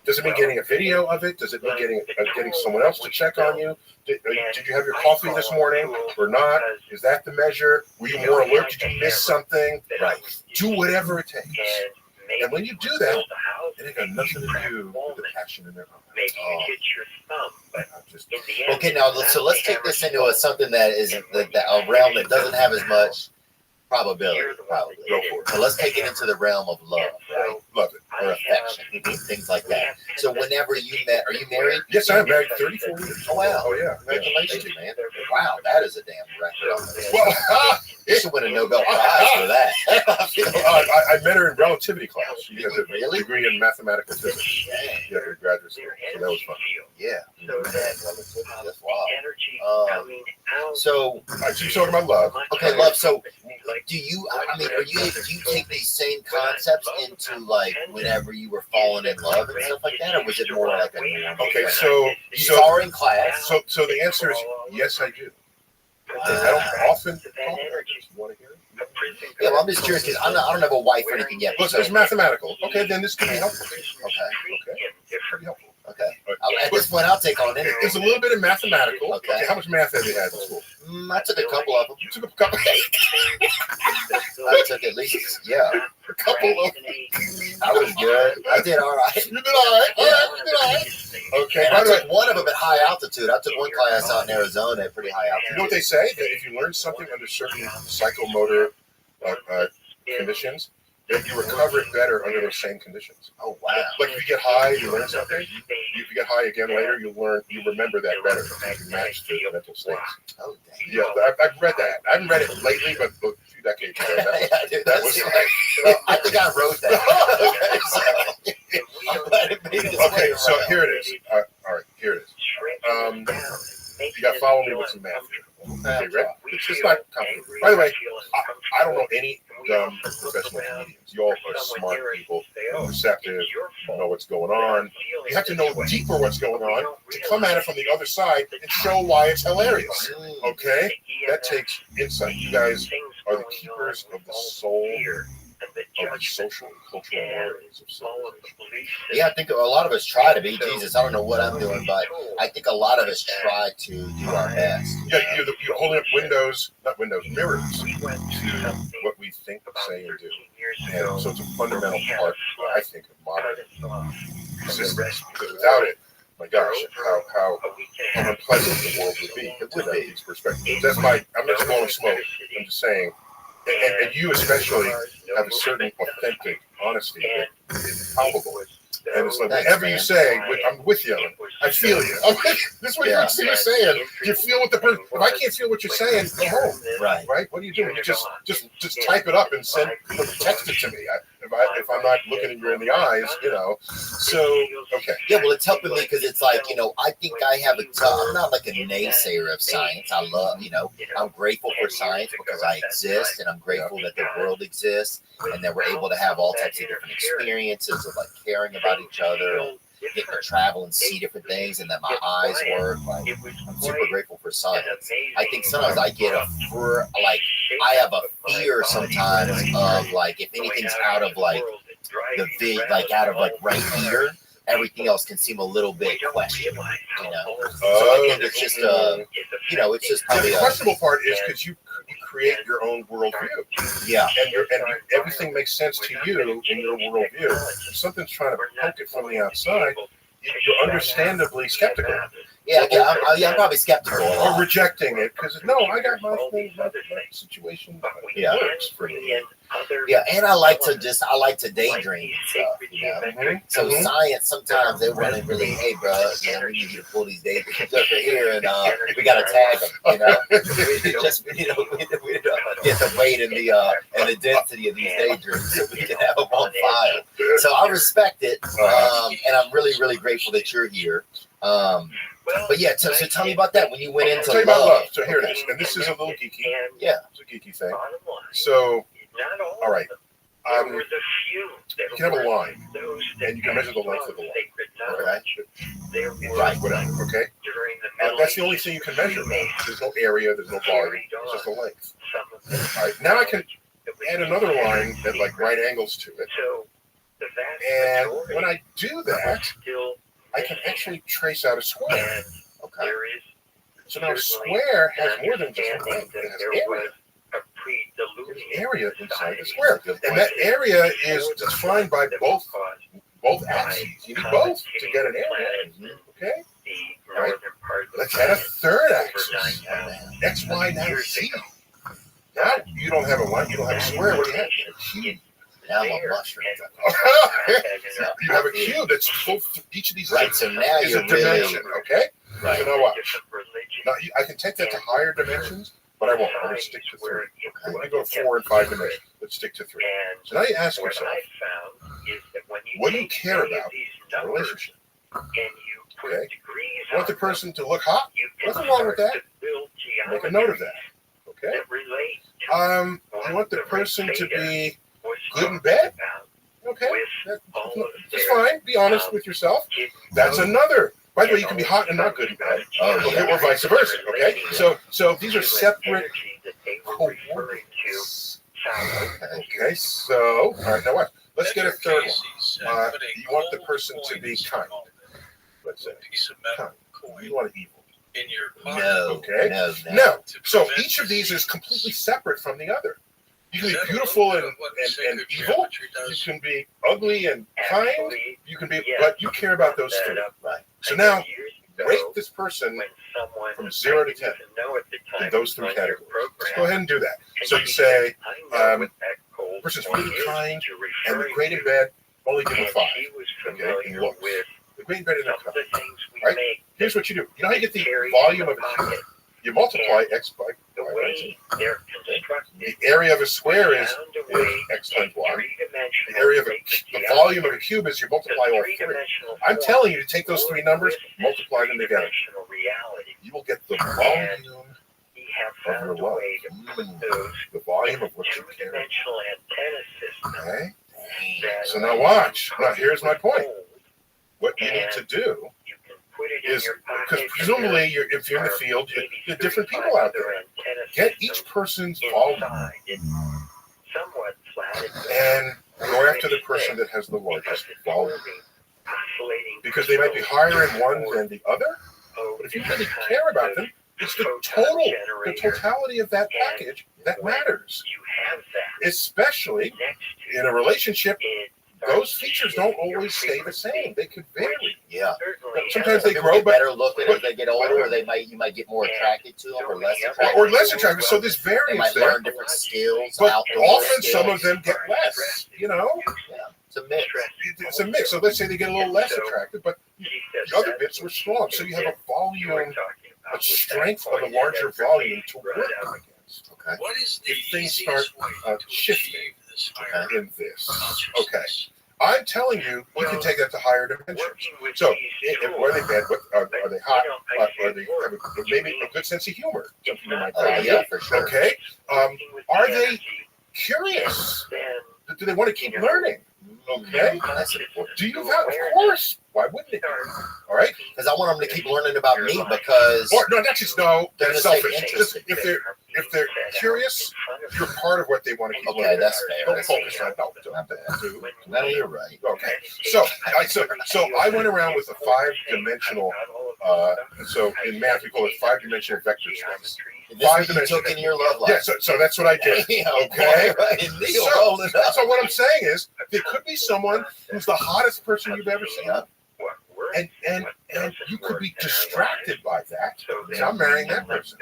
Does it mean getting a video of it? Does it mean getting someone else to check on you? Did you have your coffee this morning or not? Is that the measure? Were you more alert? Did you miss something? Right. Do whatever it takes. And when you do that, it ain't got nothing to do with the passion in their eyes. Okay, now so let's take this into something that is a realm that doesn't have as much probability. Probably. Go for it. So let's take it into the realm of love, right? Love it. Or affection, things like that. So whenever you met, are you married? Yes, I'm married 34 years. Oh, wow. Oh, yeah. Congratulations, man. Wow, that is a damn record. Well, you should win a Nobel Prize for that. I met her in relativity class. She has a Really? degree in mathematical physics. Yeah, her graduate school. So that was fun. Yeah. That's wild. So I keep talking about love. Okay, love. So do you? I mean, do you take these same concepts into like whenever you were falling in love and stuff like that, or was it more like a normal? Okay, so you saw her in class. So the answer is yes, I do. I don't often talk about this. You want to hear it? Yeah, well, I'm just curious because I don't have a wife or anything yet. Look, it's mathematical. Okay, then this could be helpful. Okay. Pretty helpful. Okay. At this point, I'll take on anything. There's a little bit of mathematical. Okay. How much math have you had in school? I took a couple of them. You took a couple. I took at least, yeah. A couple of them. I was good. I did all right. You did all right. All right, you did all right. Okay. And I took one of them at high altitude. I took one class out in Arizona at pretty high altitude. You know what they say? That if you learn something under certain psychomotor conditions, that you recover it better under those same conditions. Oh, wow. Like if you get high, you learn something. If you get high again later, you remember that better. You match the mental states. Oh, dang. Yeah, I've read that. I haven't read it lately, but a few decades ago. That was I think I wrote that. Okay, so here it is. All right, here it is. You got to follow me with some math here. Okay, ready? It's not complicated. By the way, I don't know any dumb professional comedians. You all are smart people, receptive, know what's going on. You have to know deeper what's going on to come at it from the other side and show why it's hilarious. Okay? That takes insight. You guys are the keepers of the soul of the social and cultural areas of civilization. Yeah, I think a lot of us try to be. Jesus, I don't know what I'm doing, but I think a lot of us try to do our best. Yeah, you're holding up mirrors to what we think, say, and do. And so it's a fundamental part, I think, of modern existence. Because without it, my gosh, how unpleasant the world would be. It would be. These perspectives. I'm not just blowing smoke. I'm just saying. And you especially have a certain authentic honesty that is palpable. And it's like, whatever you say, I'm with you. I feel you. This is what you're saying. You feel what the person. If I can't feel what you're saying, go home. Right. What do you do? You just type it up and text it to me. If I'm not looking you in the eyes, So okay. Yeah, well, it's helping me because it's like I think I have I'm not like a naysayer of science. I love I'm grateful for science because I exist, and I'm grateful that the world exists, and that we're able to have all types of different experiences of like caring about each other, and getting to travel and see different things, and that my eyes work. Like, I'm super grateful for science. I think sometimes I get I have a fear sometimes of like if anything's out of like out of like right here, everything else can seem a little bit questionable. So I think it's just it's just probably the questionable part is because you create your own worldview. Yeah. And everything makes sense to you in your worldview. If something's trying to poke it from the outside, you're understandably skeptical. Yeah, I'm probably skeptical. Or rejecting it because I got my thing, my situation. Yeah. Works for me. Yeah, and I like to daydream and stuff. So science sometimes they want to really, hey, bro, we need you to pull these daydreams over here, and we got to tag them. We just we get the weight and the density of these daydreams so we can have them on file. So I respect it, and I'm really, really grateful that you're here. But yeah, so tell me about that when you went into I'll tell you about love. So here it is, and this is a little geeky. Yeah, it's a geeky thing. So, all right, You can have a line, and you can measure the length of the line. Okay? Right, whatever, okay? That's the only thing you can measure. There's no area, there's no volume, it's just the length. All right, now I can add another line at like right angles to it. And when I do that, I can actually trace out a square. Okay? So now a square has more than just a length, it has area. Area inside the square. And that area is defined by both axes. You need both to get an area. Okay? All right. Let's add a third axis. X, Y, now Z. Now you don't have a line, you don't have a square. What do you have? A cube. Now I'm a mushroom. You have a cube that's full. Each of these so now is you're a dimension. really, Okay? Right. So now watch. Now I can take that to higher dimensions, but I won't. I'm going to stick to 3. I'm going to go 4 and 5 dimensions. Let's stick to 3. So now you ask yourself, what do you care about in a relationship? Okay? You want the person to look hot? Nothing wrong with that. Make a note of that. Okay? You want the person to be good in bed? Okay? That's fine. Be honest with yourself. That's another. By the way, you can be hot and not good in bed, or vice versa. Okay, so these are separate coordinates. Okay, so all right, now what? Let's get a third one. You want the person to be kind. Let's say kind. You want evil. No. Okay. No. So each of these is completely separate from the other. You can be beautiful and evil. You can be ugly and kind. You can be, but you care about those 3. Right. So now, rate this person from 0 to 10 in those 3 categories. Let's go ahead and do that. So you say, person's really kind and the great in bed, only give them 5. Okay, and looks. The great in bed is not 5. Right? Here's what you do. You know how you get the volume of a cube? You multiply X by Y. The area of a square is X times Y. The area of the volume of a cube is you multiply all 3. I'm telling you to take those 3 numbers, multiply them together. You will get the volume of your love. The volume of what you care about. Okay? So now watch. Now here's my point. What you need to do is, because presumably if you're in the field, there are different people out there. Get each person's volume and go after the person that has the largest volume. Because they might be higher in one than the other, but if you really care about them, it's the totality of that package that matters. Especially in a relationship, those features don't always stay the same. They could vary. Yeah. Sometimes they grow, but better looking as they get older, or you might get more attracted to them, or less attracted. Or less attracted. So there's variance they might there. learn different skills. But often some of them get less. You know. Yeah. It's a mix. It's a mix. So let's say they get a little less attractive, but the other bits were strong. So you have a volume, a strength of a larger volume to work against. Okay. If things start shifting in this. Okay. I'm telling you, you can take that to higher dimensions. So, are they bad? Are they hot? Are they have maybe a good sense of humor? Something you might find. Yeah, for sure. Okay. Are they curious? Do they want to keep learning? Okay. Do you have? Of course. Why wouldn't they? All right. Because I want them to keep learning about me because. Or no, that's just no. That's selfish. Just if they're curious, you're part of what they want to keep learning. Okay, that's fair. Don't focus on that. No, you're right. Okay. So I went around with a 5-dimensional. So in math we call it 5-dimensional vector space. 5-dimensional. Took in your love life. Yeah. So that's what I did. Okay. So what I'm saying is, there could be someone who's the hottest person you've ever seen. And you could be distracted by that. And I'm marrying that person.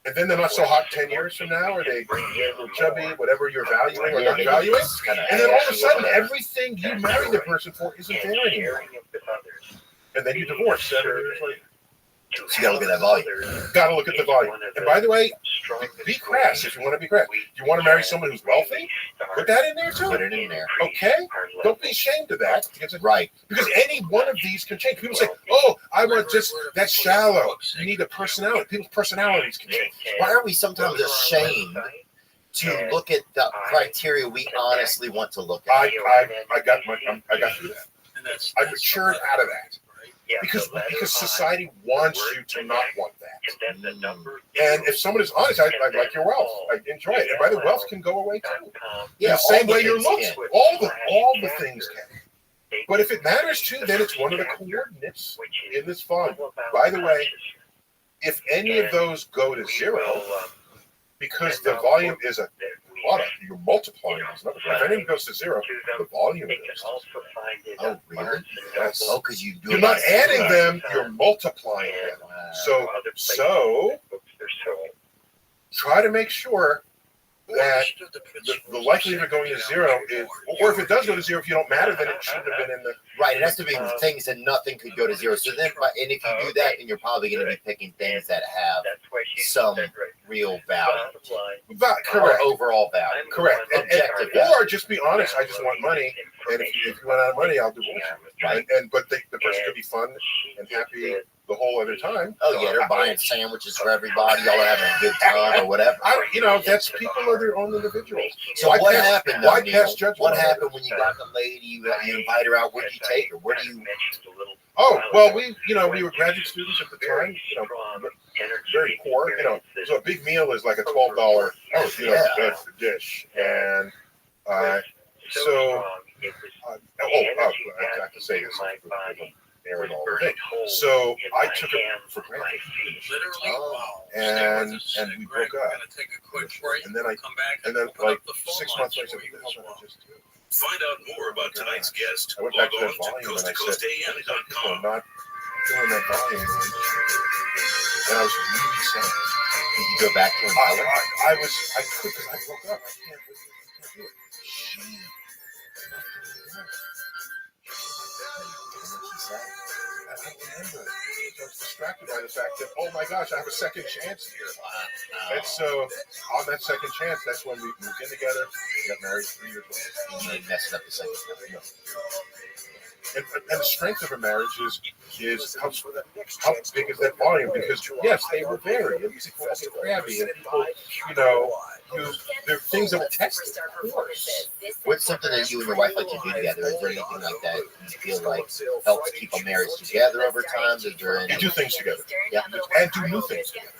And then they're not so hot 10 years from now, or they a little chubby, whatever you're valuing or not valuing. And then all of a sudden, everything you married the person for isn't there anymore. And then you divorce 7 years later. So you gotta look at that volume. Gotta look at the volume. And by the way, be crass if you want to be crass. You want to marry someone who's wealthy? Put that in there too. Put it in there. Okay? Don't be ashamed of that. Right. Because any one of these can change. People say, oh, I want just, that's shallow. You need a personality. People's personalities can change. Why are we sometimes ashamed to look at the criteria we honestly want to look at. I got through that. I matured out of that. Because society wants you to not want that. And if someone is honest, I like your wealth. I enjoy it. And by the way, wealth can go away too. Yeah, the same way your looks. All the things can. But if it matters too, then it's one of the coordinates in this volume. By the way, if any of those go to zero, because the volume is a product, you're multiplying these numbers. If anything goes to zero, the volume goes. Oh, really? Yes. Oh, because you're not adding them, you're multiplying them. So try to make sure that the likelihood of going to zero is, or if it does go to zero, if you don't matter, then it shouldn't have been in the. Right, it has to be things that nothing could go to zero. So then, and if you do that, then you're probably going to be picking things that have some real value. Correct. Overall value. Correct. Objective Or value. just be honest, I just want money, and if you run out of money, I'll divorce you. Right. But the person could be fun and happy the whole other time. Oh yeah, they're buying sandwiches for everybody. Y'all are having a good time or whatever. That's people are their own individuals. So what happened? Why pass judgment? What happened when you got the lady? You invite her out. Where do you take her? Where do you? Oh well, we were graduate students at the time. Very poor. So a big meal is like a $12 dish, and I have to say this. And all the thing. So I took it for granted. And we broke up. And then like 6 months later, Find out more about tonight's guest. I went Log back to that on to volume and I said, coasttocoastam.com. I'm not doing that volume. And I was really sad. Did you go back to it? I could because I broke up. I can't do it. I remember. I was distracted by the fact that, oh my gosh, I have a second chance here. And so, on that second chance, that's when we moved in together. We got married 3 years later. And you didn't mess it up the second time. No. And the strength of a marriage is how big is that volume? Because yes, they were very, and people were crabby, and people, there are things that will test. What's something that you and your wife like to do together? Is there anything like that you feel like helps keep a marriage together over time? Is there any? You do things together. Yeah. And do new things together.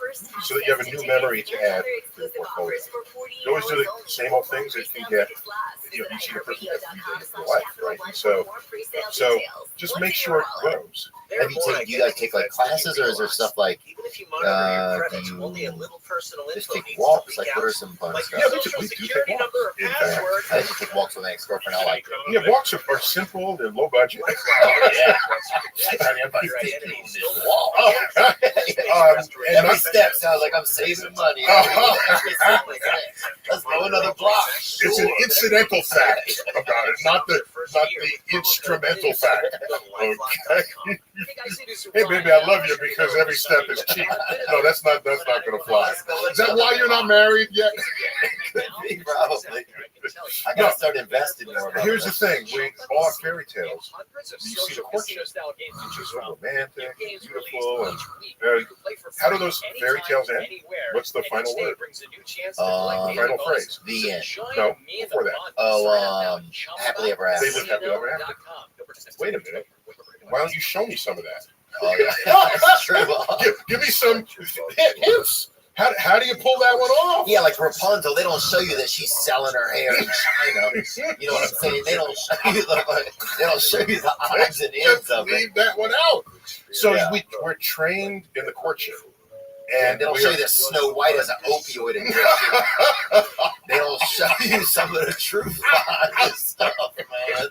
So that you have a new memory to add to your portfolio. You always do the same old things that you can get, each of your person in your life, right? So just make sure it grows. Do you guys take like classes, or is there stuff like do you just take walks? Like what are some fun stuff? Yeah, we do take walks. I just take walks with my ex-girlfriend. I like it. Yeah, walks are simple, they're low budget. Every step sounds like I'm saving money. Let's go another block. It's an incidental fact about it, not the instrumental fact. Okay. Hey baby, I love you because every step is cheap. No, that's not going to fly. Is that why you're not married yet? Probably. I gotta start investing more. Here's the thing: all our fairy tales, you see the courtship, which is so romantic, beautiful, and how do those fairy tales end? What's the final word? Final phrase. The end. No, before that. Oh, happily ever after. They live happily ever after. Wait a minute. Why don't you show me some of that? Oh, yeah. That's true. Give me some hints. How do you pull that one off? Yeah, like Rapunzel, they don't show you that she's selling her hair in China. You know what I'm saying? They don't show you the odds and ends of it. Leave that one out. So we're trained in the courtship. And they don't show you that Snow White has an opioid addiction. They don't show you some of the truth behind this stuff, man.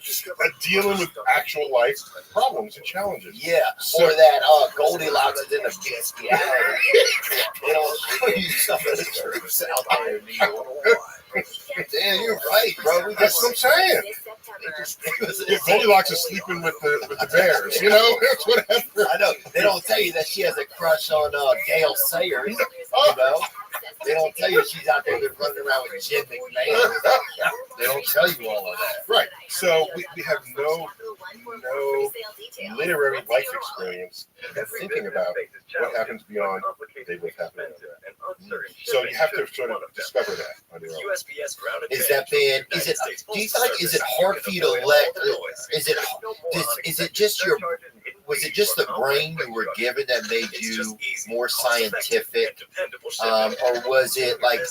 Dealing with actual life problems and challenges. Yeah, or that Goldilocks is in a bestiality. They don't show you some of the truth out there, Damn, you're right, bro. That's what I'm saying. Goldilocks is sleeping with the bears, That's what happened. I know. They don't tell you that she has a crush on Gail Sayers, They don't tell you she's out there running around with Jim McMahon. They don't tell you all of that. Right. So we have no literary life experience thinking about what happens beyond they both happen. uncertain. So you have to sort of discover that on your own. USPS ground Is that been? Is it? Do you feel like is it hard for you to let? Is it just your? Was it just the brain you were given that made you more scientific, or was it like you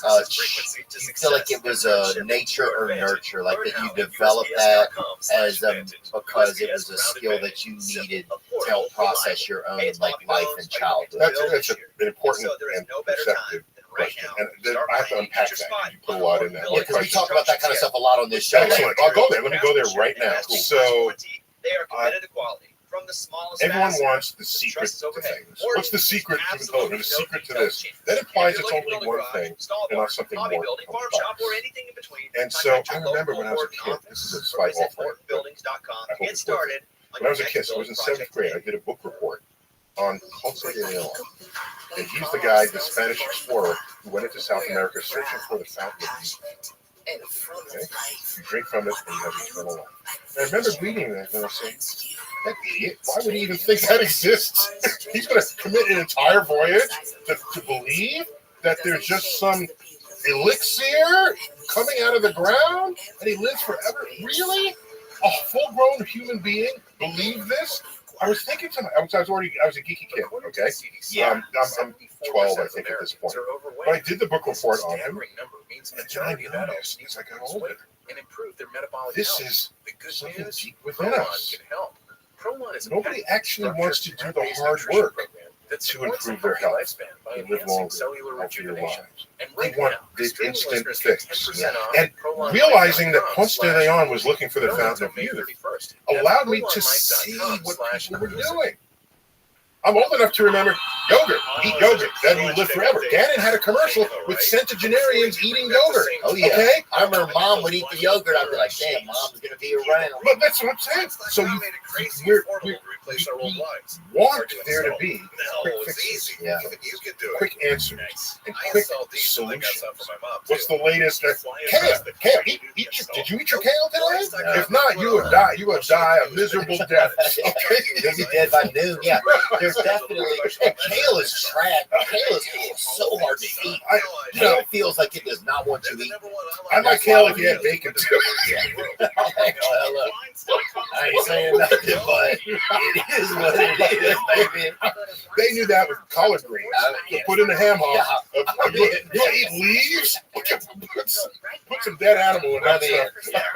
feel like it was nature or nurture, like that you developed that as because it was a skill that you needed to help process your own like life and childhood? That's an important and perceptive question, and I have to unpack that. You put a lot in that. Yeah, because we talk about that kind of stuff a lot on this show. Excellent. I'll go there. Let me go there right now. So, they are committed to quality. From the smallest everyone wants the secret to things. What's the secret to the code? The secret to this? That implies it's only one thing and not something more complex. And so I remember when I was a kid, this is a slight off ramp. Get started. When I was a kid, so I was in 7th grade, I did a book report on Ponce de Leon. And he's the guy, the Spanish explorer, who went into South America searching for the fountain of youth. Okay? You drink from it and you have eternal life. And I remember reading that and I was saying, that idiot, why would he even think that exists? He's going to commit an entire voyage to believe that there's just some elixir coming out of the ground and he lives forever? Really? A full-grown human being believe this? I was thinking to myself, I was a geeky kid, okay? Yeah. I'm 12, I think, at this point. But I did the book report on him, and then I realized, as I got older, this is something deep within us. Nobody actually wants to do the hard work to improve their health and live longer, healthier lives. They want the instant fix. And realizing that Ponce de Leon was looking for the fountain of youth allowed me to see what people were doing. I'm old enough to remember yogurt. Eat yogurt, then you live forever. Gannon had a commercial with centenarians eating yogurt. Oh yeah. Okay? I remember Mom would eat the yogurt. I'd be like, damn, Mom's gonna be around. But that's what I'm saying. So we want there to be quick fixes, quick answers, and quick solutions. What's the latest? Kale. Did you eat your kale today? No. If not, you would die. You would die a miserable death. Okay? You'll be dead by noon. Yeah. There's definitely, and kale is trash. Kale is so hard to eat. Kale feels like it does not want you to eat. I like kale if you had bacon too. Look, I ain't saying nothing, but it is what it is, baby. They knew that with collard greens. Put in the ham hock. You eat leaves? Put some dead animal in that stuff.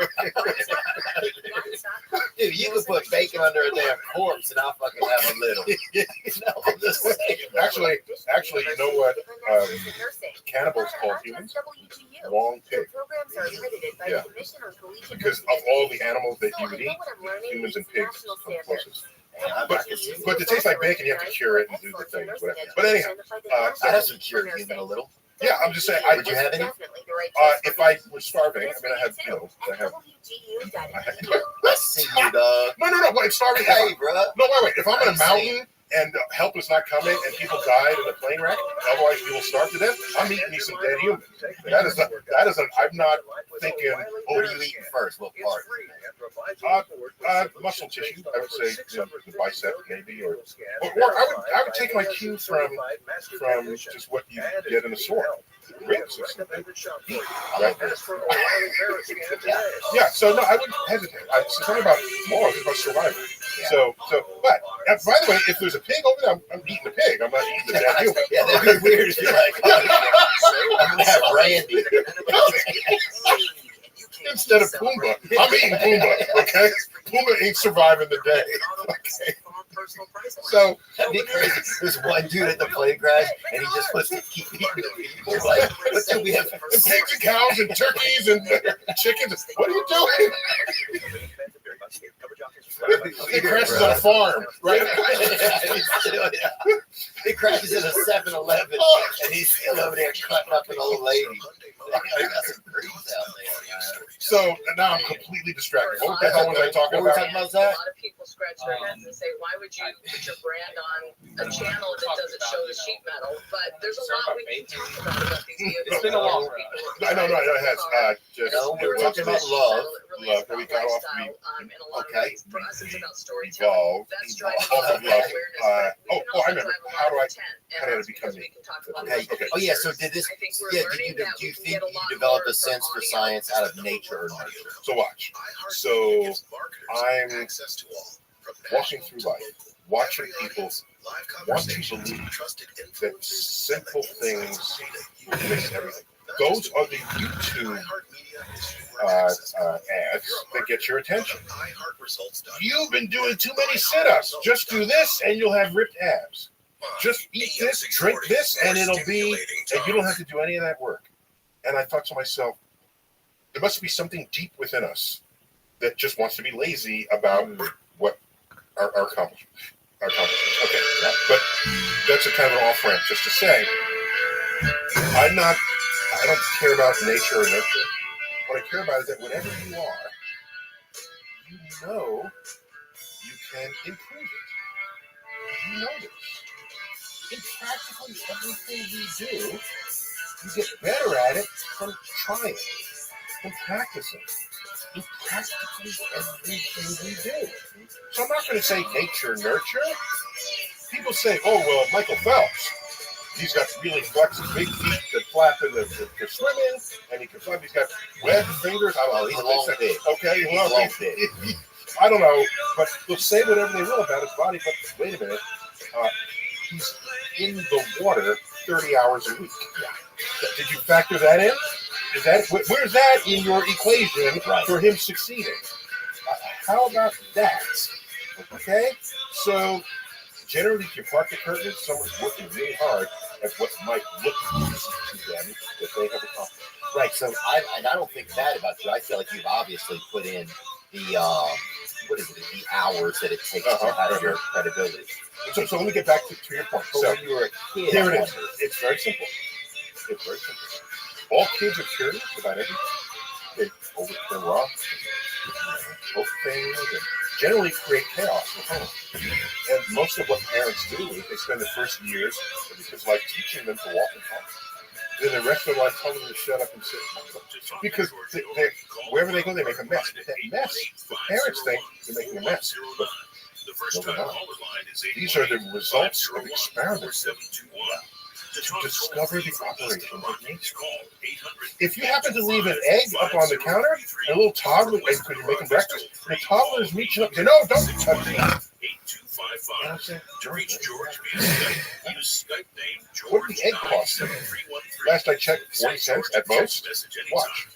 Dude, you can put bacon under a damn corpse and I'll fucking have a little. Actually, you know what cannibals call humans? Long pig. Yeah. Because of all the animals that you would eat, humans and pigs come closest. But to taste like bacon, you have to cure it and do the things. Whatever. But anyhow, I have some cured human a little. Yeah, I'm just saying. Would you have any? If I was starving, I mean, I have. Let's see you, dog. No. Wait, starving. Hey, bro. No, wait. If I'm in a mountain and help is not coming and people died in a plane wreck, otherwise people starve to death, I'm eating me some dead humans. I'm not thinking. What are you eating first? What part? Muscle tissue. I would say the bicep, maybe, or I would take my cue from just what you get in a sword. Yeah, so no, I wouldn't hesitate. It's not about morals, it's about survival. So, but by the way, if there's a pig over there, I'm eating the pig. I'm not eating the dead human. Yeah, that'd be weird if you're like, I'm gonna have Randy. Instead of Pumbaa, I'm eating Pumbaa. Okay, Pumbaa ain't surviving the day. Okay. So that'd be crazy. There's one dude at the plane crash, and he just wants to keep eating people. Like, what do we have? And pigs and cows and turkeys and chickens. What are you doing? He crashes on a farm, right? He crashes in a 7-Eleven, and he's still over there cutting up an old lady. So now I'm completely distracted. What the hell was I talking about? A lot of people scratch their heads and say, "Why would you put your brand on a channel that doesn't show the sheet metal?" But there's a lot we can talk about these vehicles. It's been a long run. No, it has. We're talking about love. love that we got off the in a lot of okay. ways. For us, it's about storytelling. Evolve. That's driving Off of love. awareness. I remember. How do I How become we can talk about Okay. it. Oh yeah. So did this? I think we're Yeah. learning that Do you we can think get a you lot develop more a sense from for audio. science out of nature or nurture? So watch. So I'm walking through life, watching people want to believe that simple things fix everything. Those are the YouTube ads that get your attention. You've been doing too many sit-ups. Just do this and you'll have ripped abs. Just eat this, drink this, and it'll be, and you don't have to do any of that work. And I thought to myself, there must be something deep within us that just wants to be lazy about what our accomplishments. Okay, yeah. But that's a kind of an off-ramp just to say, I don't care about nature or nurture. What I care about is that whatever you are, you know you can improve it. You know this. In practically everything we do, you get better at it from trying, from practicing. In practically everything we do. So I'm not going to say nature, nurture. People say, oh, well, Michael Phelps, he's got really flexible big feet that flap in the swimming, and he can flap. He's got webbed fingers. I don't know. He's a long dick. Okay, He's well, a long dick. I don't know, but they'll say whatever they will about his body. But wait a minute, he's in the water 30 hours a week. Did you factor that in? Is that where's that in your equation for him succeeding? How about that? Okay, so generally, if you park the curtain, someone's working really hard at what might look easy to them that they have accomplished. Right. So I don't think bad about you. I feel like you've obviously put in the the hours that it takes to have your credibility. So let me get back to your point. But So when you were a kid, here it is. It's very simple. It's very simple. All kids are curious about everything. They overturn rocks, poke things, and generally create chaos at home. And most of what parents do is they spend the first years of his life teaching them to walk and talk. Then the rest of their life telling them to shut up and sit. Because wherever they go, they make a mess. But that mess, the parents think they're making a mess. But no, they're not. These are the results of experiments to discover the operation of nature. If you happen to leave an egg up on the counter, and a little toddler, because you're making breakfast, and the toddler is reaching up and saying, no, don't touch that. What did the egg cost? Last I checked, 40 cents at most. Watch.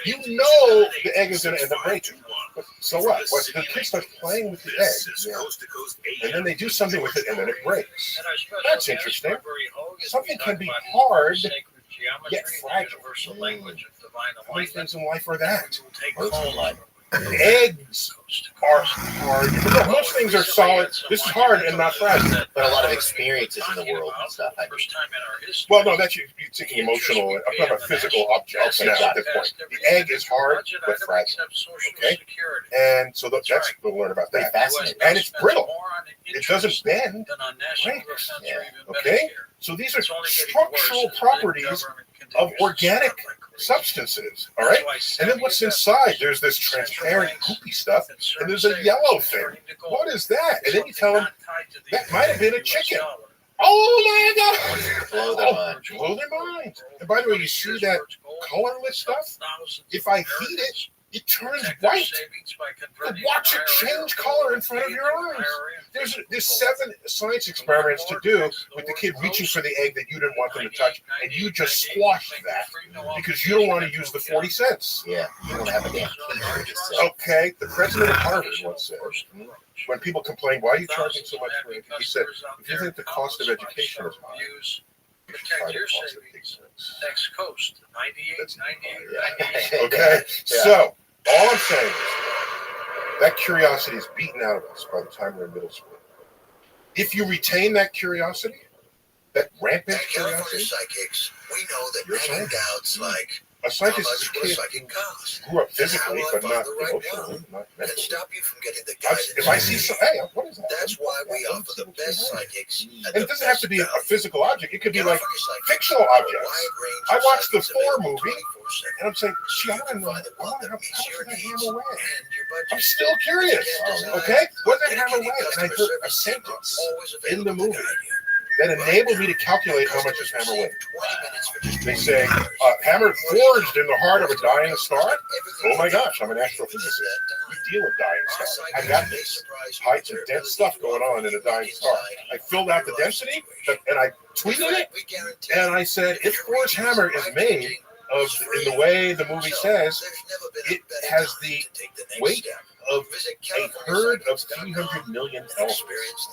You know the egg is going to end up breaking. But so what? The kid starts playing with the egg, and then they do something with it, and then it breaks. That's interesting. Something can be hard, yet fragile. How many things in life are that? Eggs are hard. No, most things are solid. This is hard and not fragile. But a lot of experiences in the world and stuff. Well, no, that's you're thinking emotional. I'm talking about physical objects now at this point. The egg is hard but fragile. Okay? And so that's we'll learn about that. And it's brittle. It doesn't bend. Breaks. Okay? So these are structural properties of organic substances, all right? And then what's inside? There's this transparent goopy stuff, and there's a yellow thing. What is that? And then you tell them, that might have been a chicken. Oh my God! Blow their mind. And by the way, you see that colorless stuff? If I heat it, it turns white. And watch it change color in front of your eyes. There's 7 science experiments to do with the kid reaching for the egg that you didn't want them to touch, and you just squashed that because you don't want to use the 40 cents. Yeah, you don't have a damn key. Okay, the president of Harvard once said, when people complain, why are you charging so much for it? He said, if you think the cost of education is high, you should try the cost of ignorance. Next coast, 98, 98. Okay, so all I'm saying is that curiosity is beaten out of us by the time we're in middle school. If you retain that curiosity, that rampant curiosity, psychics, we know that many doubts like A scientist How is a much will a kid psychic cost? who grew up This is physically, how I but find not the right emotionally, one not and mentally. stop you from getting the guidance. If I see some, hey, what is that? That's why we offer the best psychics at And the it doesn't have to best be a value. physical object. It could be like California Psychics fictional offer a objects. wide range I of watched the psychics Thor available movie, 24/7. and I'm saying, So gee, I you want can to know, find the one that meets your that needs hammer weigh? and your budget. I'm still curious. Okay, what did that hammer weigh? And I heard a Dedicated sentence always in the available to movie guide you. that enabled me to calculate how much his hammer weighed. 20 minutes for just They say, hammer forged in the heart of a dying star? Oh my gosh, I'm an astrophysicist. We deal with dying stars. I got this heights and dense stuff going on in a dying star. I filled out the density, and I tweeted it, and I said, if Thor's hammer is made of, in the way the movie says, it has the weight of a herd of 300 million elephants.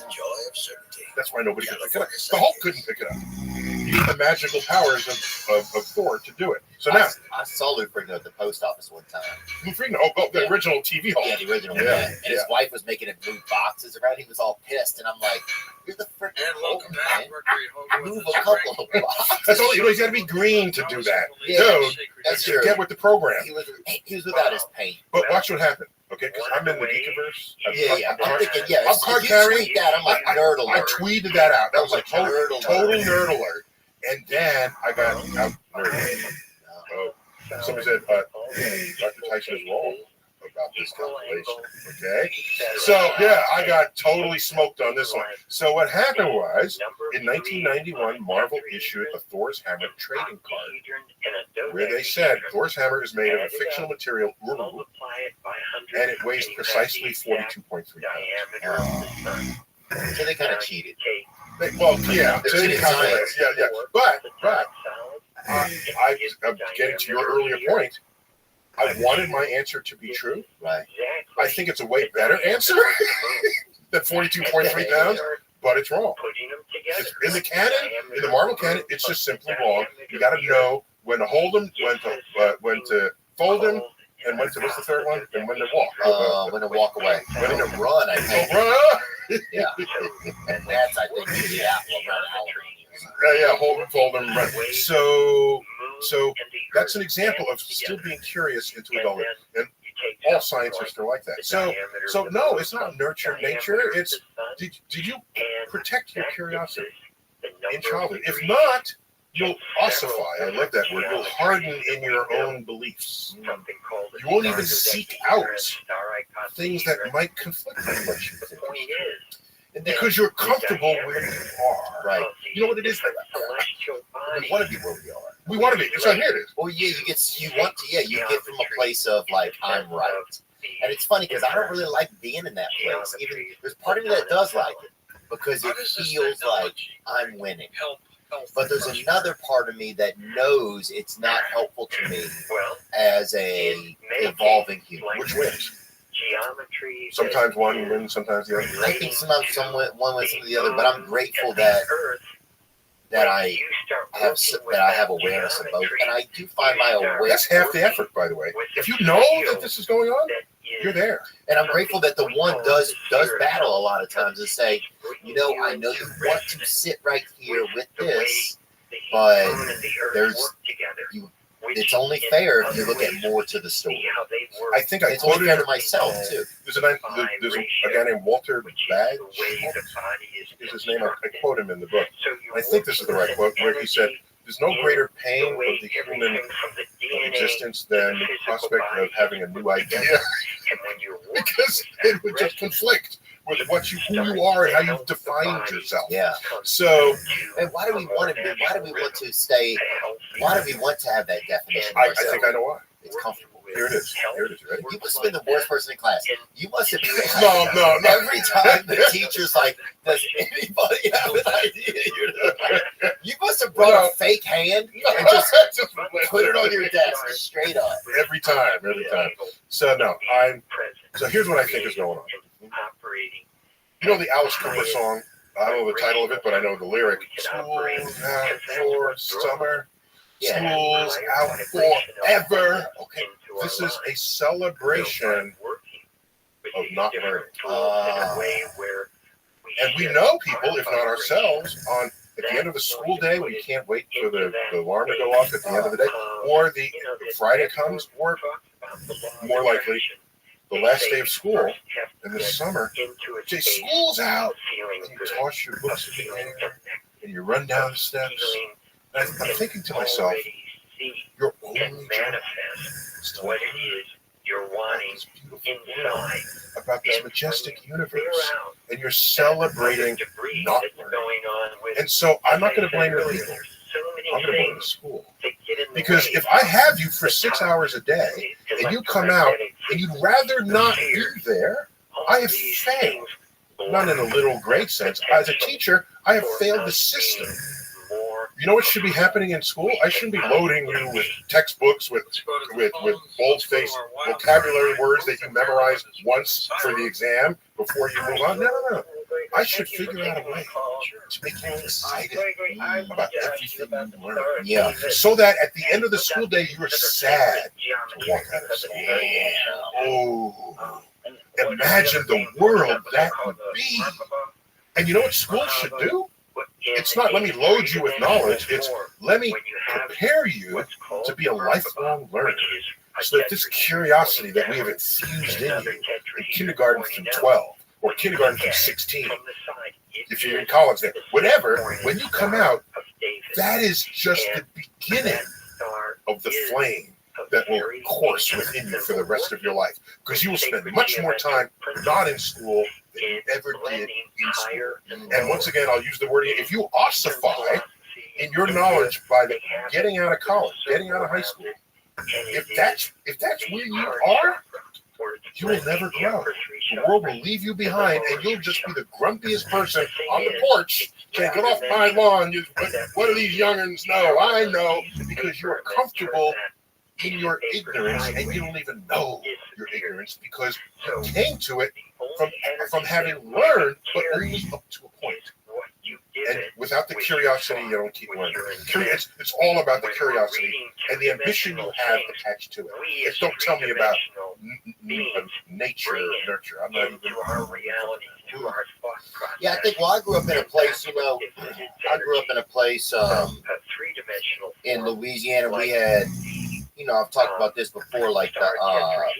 That's why nobody could pick it up. The Hulk couldn't pick it up. You need the magical powers of Thor to do it. So now I saw Lou Ferrigno at the post office one time. Lou Ferrigno, the original TV Hulk. Yeah, the original. Yeah, And his wife was making him move boxes around. He was all pissed, and I'm like, "You're the freaking Hulk, man. Move a couple of boxes." That's all. He's got to be green to do that. Yeah, Dude, that's true. get with the program. He was without his paint. But watch what happened. Okay, because I'm in the Geekiverse. Yeah. I'm thinking, I'm card carrying. That, I'm like, nerd I alert. tweeted that out. That was like total Nerd nerd alert. And then I got out nerd. Oh, somebody said, Dr. Tyson is wrong about this calculation. Okay, so yeah, I got totally smoked on this one. So what happened was, in 1991, Marvel issued a Thor's Hammer trading card, where they said Thor's Hammer is made of a fictional material, Uru, and it weighs precisely 42.3 pounds. So they kind of cheated. Well, yeah, They're so they cheating calculate, science. yeah. But I'm getting to your earlier point. I wanted my answer to be true. Right. I think it's a way better answer than 42.3 pounds, but it's wrong. It's in the canon, in the Marvel canon, it's just simply wrong. You got to know when to hold them, when to fold them, and when to, what's the third one? And when to walk. When to walk away. When to run, I think. Yeah. And that's, I think, the apple around Halloween. Yeah, hold them, fold them, run. So that's an example of still being curious into adulthood. And all scientists are like that. So no, it's not nurture nature. It's did you protect your curiosity in childhood? If not, you'll ossify. I love that word. You'll harden in your own beliefs. You won't even seek out things that might conflict with what you think. Because you're comfortable where you are. Right. You know what it is? We want to be where we are. We want to be. So here it is. Well, yeah, you get from a place of like, I'm right. And it's funny because I don't really like being in that place. Even there's part of me that does like it because it feels like I'm winning. But there's another part of me that knows it's not helpful to me as a evolving human. Which wins? Sometimes one wins, sometimes the other. I think sometimes one wins, some of the other. But I'm grateful that I have awareness of both, and I do find my awareness. That's half the effort, by the way. If you know that this is going on, you're there. And I'm grateful that the one does battle a lot of times and say, I know you want to sit right here with this, but it's only fair if you look at more to the story. I think I it's only quoted fair to myself too. There's a guy named Walter Bagge. Is his name? I quote him in the book. I think this is the right quote, where he said, "There's no greater pain of the human existence than the prospect of having a new idea, because it would just conflict with who you are and how you've defined yourself." Yeah. So, and why do we want to have that definition? I think I know why. It's comfortable. Here it is. Ready? You must have been the worst person in class. You must have been. No. Every time the teacher's like, "Does anybody have an idea?" You must have brought a fake hand and just put it on your desk straight up. Every time. So no, So here's what I think is going on. You know the Alice Cooper song? I don't know the title of it, but I know the lyric. School's out for summer. School's out forever. Okay, this is a celebration of not learning. And we know people, if not ourselves, on at the end of the school day when you can't wait for the alarm to go off at the end of the day, or the Friday comes, or more likely the last day of school in the summer, say, school's out, and you toss your books in the air, and you run down the steps. And I'm thinking to myself, your only job is to what it is you're wanting inside. About this majestic universe, and you're celebrating not learning. And so I'm not going to blame your people. I'm going to blame the school. Because if I have you for 6 hours a day, and you come out, and you'd rather not be there, I have failed. Not in a little great sense. As a teacher, I have failed the system. You know what should be happening in school? I shouldn't be loading you with textbooks with bold-faced vocabulary words that you memorize once for the exam before you move on. No. I should figure out a way to make you excited about everything you learn. Yeah. So that at the end of the school day, you're sad to walk out of school. Oh, imagine the world that would be. And you know what school should do? It's not let me load you with knowledge. It's let me prepare you to be a lifelong learner. So that this curiosity that we have infused in you in kindergarten through 12 or kindergarten through 16, if you're in college there, whatever, when you come out, that is just the beginning of the flame that will course within you for the rest of your life. Because you will spend much more time not in school than you ever did in school. And once again, I'll use the word again. If you ossify in your knowledge by getting out of college, getting out of high school, if that's where you are, you will never grow. The world will leave you behind, and you'll just be the grumpiest person on the porch saying, "Get off my lawn! What do these young'uns know? I know," because you're comfortable in your ignorance, and you don't even know your ignorance because you came to it from having learned, but only up to a point. And without the curiosity, you don't keep learning. It's all about the curiosity and the ambition you have attached to it. It's, don't tell me about nature or nurture. I'm not even. Yeah, I think. Well, I grew up in a place. In Louisiana. We had. I've talked about this before, like the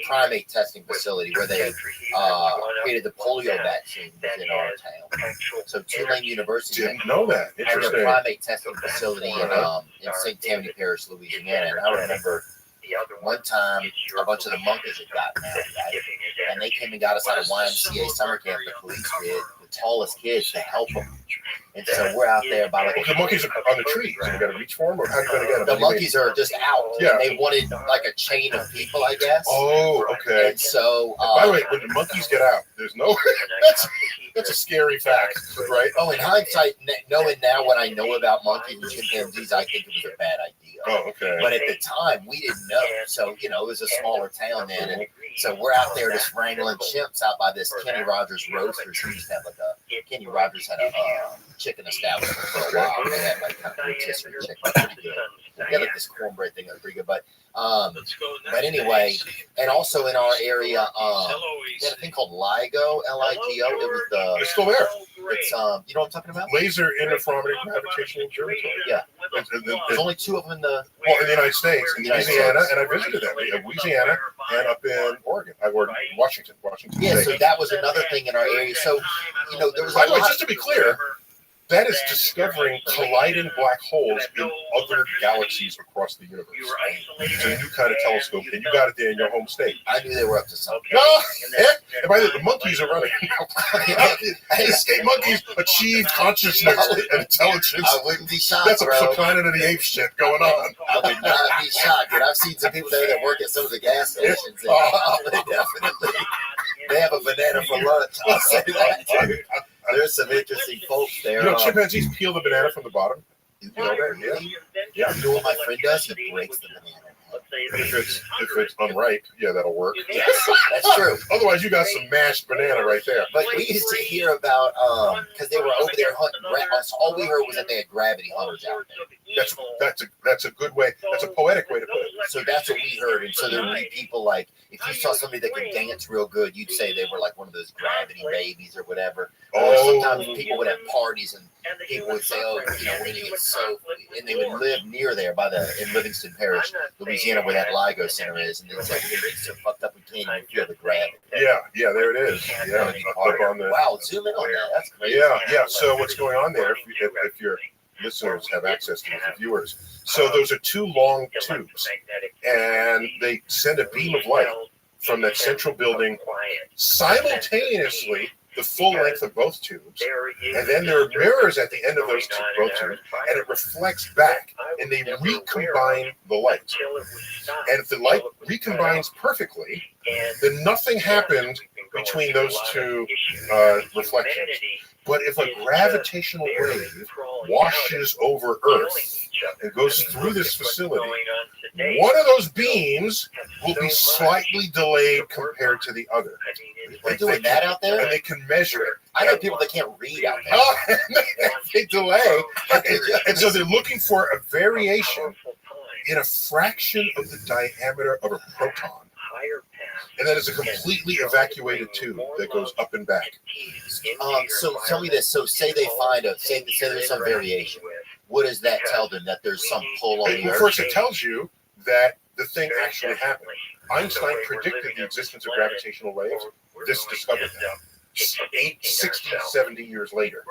primate testing facility where they created the polio vaccine in our town. So Tulane University didn't know that. had a primate testing facility in St. Tammany Parish, Louisiana. And I remember one time a bunch of the monkeys had gotten out, right? And they came and got us out of YMCA summer camp, the police did, the tallest kids to help them. And so we're out there by the monkeys are on the trees. You got to reach for them, or how are you going to get them? The monkeys are just out. Yeah. And they wanted like a chain of people, I guess. Oh, okay. And so, by the way, when the monkeys get out, there's no. That's a scary fact, right? Oh, in hindsight, knowing now what I know about monkeys and chimpanzees, I think it was a bad idea. Oh, okay. But at the time, we didn't know. So, it was a smaller town then. And so we're out there just wrangling chimps out by this Kenny Rogers Roasters. We used to have Kenny Rogers had a chicken establishment for a while. They had like kind of rotisserie chicken. Pretty good. They had like this cornbread thing that was pretty good. But anyway, and also in our area, they had a thing called LIGO, L-I-G-O. It was it's still there. It's you know what I'm talking about? Laser interferometric gravitational observatory. Yeah. There's only two of them in the United States, in Louisiana, and I visited them. We have Louisiana and up in Oregon. Washington Yeah, State. so that was another thing in our area. So, there was by the way, just to be clear, that is discovering colliding black holes in other galaxies across the universe. It's a new kind of telescope, and you got it there in your home state. I knew they were up to something. No, and by the way, the monkeys are running. The escape monkeys achieved consciousness and intelligence. I wouldn't be shocked, That's bro. some Planet of the Apes shit going on. I would not be shocked, dude. I've seen some people there that work at some of the gas stations. And they have a banana for lunch. I'll say that. There's some interesting folks there. Chimpanzees peel the banana from the bottom. You know that? Yeah. You know what my friend does? He breaks the banana. If it's unripe, that'll work. Yes, that's true. Otherwise, you got some mashed banana right there. But we used to hear about because they were over there hunting rabbits. All we heard was that they had gravity hunters out there. That's a good way. That's a poetic way to put it. So that's what we heard. And so there would be people like, if you saw somebody that could dance real good, you'd say they were like one of those gravity babies or whatever. Or sometimes people would have parties and people would say, oh, you know, we're going to get so, and they would live near there in Livingston Parish, Louisiana, where that LIGO Center is. And they'd say, we're going to get so fucked up we can't even feel the gravity. Yeah, there it is. Yeah, up on the. Wow, zoom in on that. That's crazy. Yeah. So what's going on there, if your listeners have access to the viewers, so those are two long tubes, and they send a beam of light from that central building simultaneously the full length of both tubes, and then there are mirrors at the end of those both tubes, and it reflects back, and they recombine the light. And if the light recombines perfectly, then nothing happened between those two reflections. But if a gravitational wave washes over Earth and goes through this facility, one of those beams will be slightly delayed compared to the other. They're doing that out there? And they can measure it. I know people that can't read out there. Oh, they delay. And so they're looking for a variation in a fraction of the diameter of a proton. And that is a completely evacuated tube that goes up and back. So tell me this. So say they find say there's some variation. What does that tell them? That there's some pull on the Earth? First, it tells you that the thing actually happened. Einstein predicted the existence of gravitational waves. This discovered that 60, 70 years later.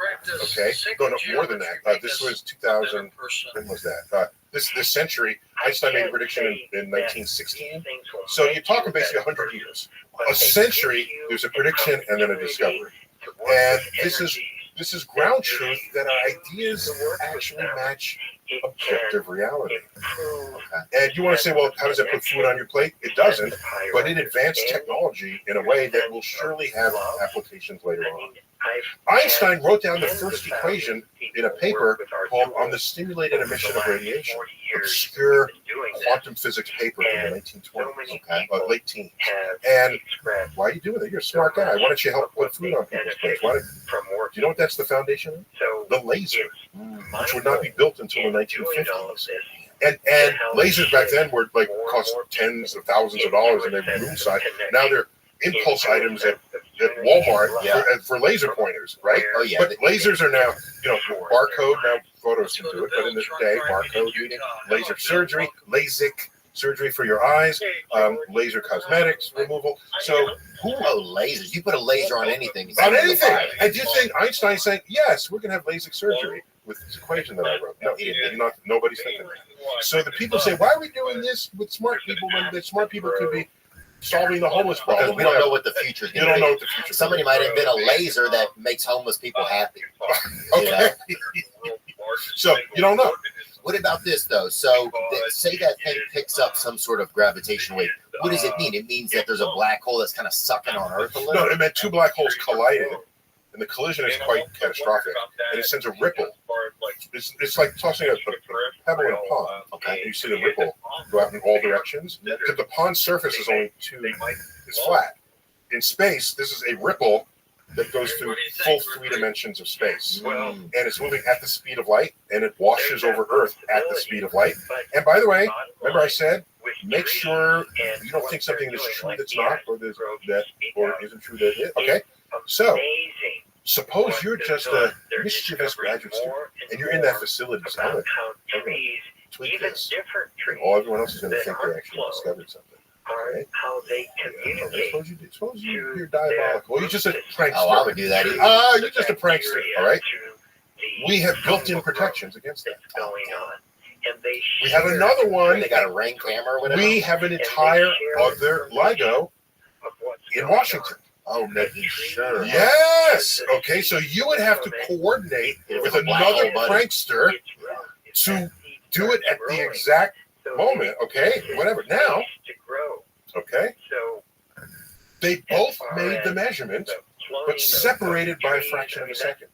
Okay, no, more than that. This was 2000. When was that? This century, Einstein made a prediction in 1916. So you're talking basically 100 years. A century, there's a prediction and then a discovery. And this is ground truth that our ideas actually match objective reality. And you want to say, well, how does that put food on your plate? It doesn't, but it advanced technology in a way that will surely have applications later on. Einstein wrote down the first equation in a paper called On the Stimulated Emission of Radiation, obscure quantum physics paper in the 1920s, late teens. And why are you doing that? You're a smart guy. Why don't you help put food on people's plates? Do you know what that's the foundation of? The laser, which would not be built until the 1950s. And lasers back then were like cost tens of thousands of dollars, and they were room size. Now they're impulse items at Walmart for laser pointers, right? Oh yeah. But lasers are now, barcode. Now photos can do it, but in the day, barcode reading, laser surgery, LASIK surgery for your eyes, laser cosmetics removal. So lasers? You put a laser on anything. On anything. And do you think Einstein's saying, yes, we're going to have LASIK surgery with this equation that I wrote? No, he didn't. Nobody's thinking that. So the people say, why are we doing this with smart people when the smart people could be solving the homeless problem? Because we don't know what the future is going to be. You don't know what the future is. Somebody might have been a laser that makes homeless people happy. Okay. So you don't know. What about this though? So say that thing picks up some sort of gravitational wave. What does it mean? It means that there's a black hole that's kind of sucking on Earth a little? No, it meant two black holes collided, and the collision is quite catastrophic, and it sends a ripple. It's like tossing a pebble in a pond. Okay, you see the ripple go out in all directions. Because the pond surface is only it's flat. In space, this is a ripple that goes through full 3 dimensions of space. And it's moving at the speed of light, and it washes over Earth at the speed of light. And by the way, remember I said, make sure you don't think something is true that's not, or isn't true that is. Okay? So, suppose you're just a mischievous graduate student, and you're in that facility. So I'm going to tweak this. And everyone else is going to think they actually discovered something. Okay. How they communicate. Suppose you're diabolical. Well, you're just a prankster. Oh, I would do that. You're just a prankster. All right. We have built-in protections against that. We have another one. They got a Ring camera or whatever. We have an entire other LIGO in Washington. Oh, making sure. Yes. Okay. So you would have to coordinate with another prankster to do it at the exact moment. Okay. Whatever. Now. Okay. They both made the measurement, but separated by a fraction of a second.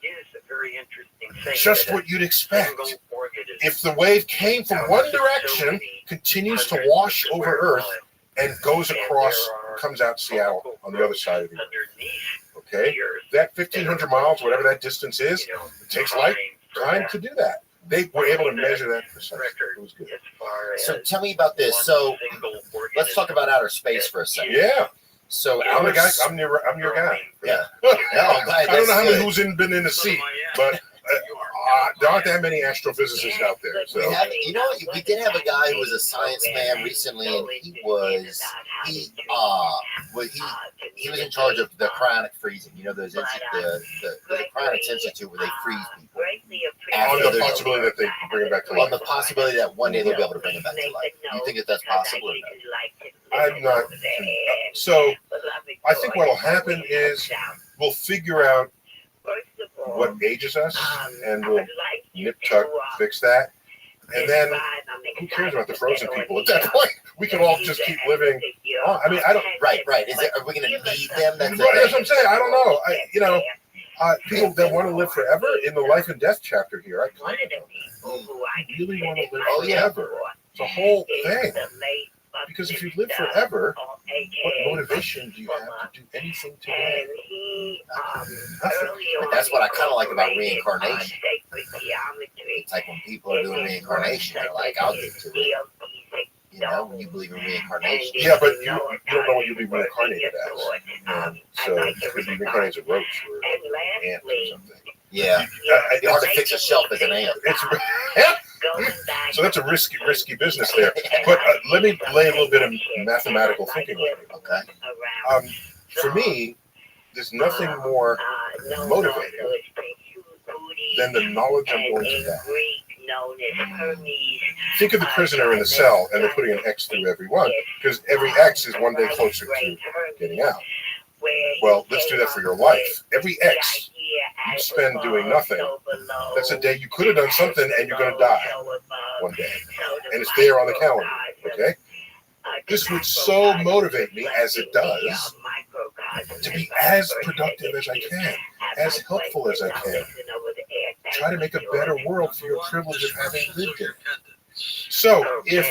Just what you'd expect. If the wave came from one direction, continues to wash over Earth, and goes across, comes out Seattle on the other side of the Earth. Okay? That 1,500 miles, whatever that distance is, it takes light time to do that. they were able to measure that precisely. It was good. So tell me about this. So let's talk about outer space for a second. Yeah. So I'm the guy. I'm your guy. Yeah. I don't know how many who's been in the seat, but there aren't that many astrophysicists out there. So. We did have a guy who was a science man recently, and he was in charge of the cryonic freezing. You know, the Cryonics Institute where they freeze people. On the possibility that they bring it back to life. On the possibility that one day they'll be able to bring it back to life. Do you think that that's possible or no? I'm not. So I think what will happen is we'll figure out what ages us, and we'll nip tuck fix that. And then who cares about the frozen people at that point? We can all just keep living. I mean, I don't. Right. Are we going to need them? That's what I'm saying. I don't know. People that want to live forever in the life and death chapter here, I really want to live forever. It's a whole thing. Because if you live forever, what motivation do you have to do anything today? That's what I kind of like about reincarnation. It's like when people are doing reincarnation, they're like, I'll get to it. You know, when you believe in reincarnation. Yeah, but you don't know what you'll be reincarnated as. So you could be reincarnated as a roach or an ant or something. Yeah. It's hard to fix a shelf as an ant. So that's a risky business there. But let me lay a little bit of mathematical thinking on it. Okay. For me, there's nothing more motivating than the knowledge I'm going to die. Think of the prisoner in the cell, and they're putting an X through every one, because every X is one day closer to getting out. Well, let's do that for your life. Every X you spend doing nothing, that's a day you could have done something, and you're going to die one day. And it's there on the calendar, okay? This would so motivate me, as it does, to be as productive as I can, as helpful as I can. Try to make a better world for your privilege of having lived it. So, if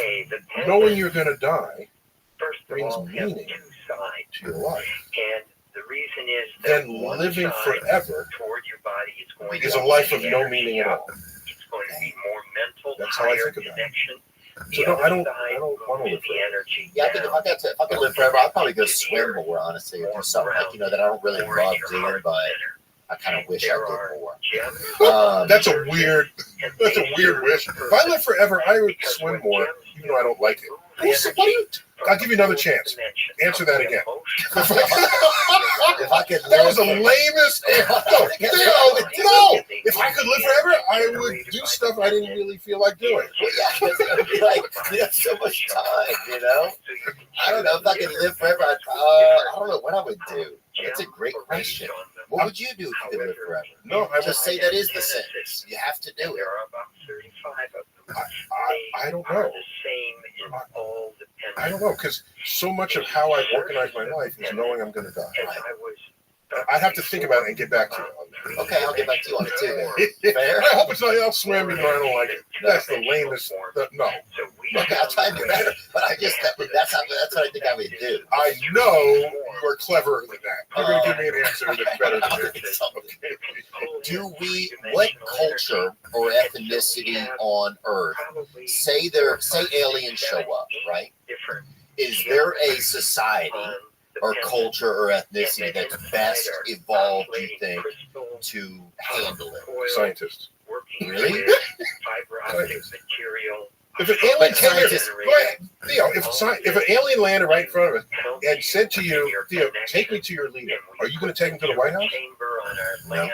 knowing you're going to die brings meaning to your life, then living forever is a life of no meaning at all. That's how I think about it. So no, I don't want to live forever. Yeah, I think if I could live forever, I'd probably go swim more, honestly, or do something like, that I don't really love doing, but I kind of wish I did more. That's a weird wish. If I live forever, I would swim more, even though I don't like it. What do you? I'll give you another chance. Answer that again. If I could that was the lamest. No. If I could live forever, I would do stuff I didn't really feel like doing. Well, yeah, it would be like, you have so much time, I don't know if I could live forever. I don't know what I would do. That's a great question. What would you do if you could live forever? No, I just say that is the sentence. You have to do it. I don't know. I don't know, because so much of how I organize my life is knowing I'm going to die. I'd have to think about it and get back to you on that. Okay, I'll get back to you on it too. Fair? I hope it's not I'll swim even though I don't like it. That's the lamest. No. Okay, I'll try to do better, but that's what I think I would do. I know you are cleverer than that. You're going to give me an answer that's better than yours. Okay. What culture or ethnicity on Earth, say aliens show up, right? Is there a society or culture or ethnicity that's best evolved, you think, to handle it? Scientists. Really? If an alien Theo, if an alien landed right in front of us and said to you, Theo, take me to your leader, are you going to take him to the White House?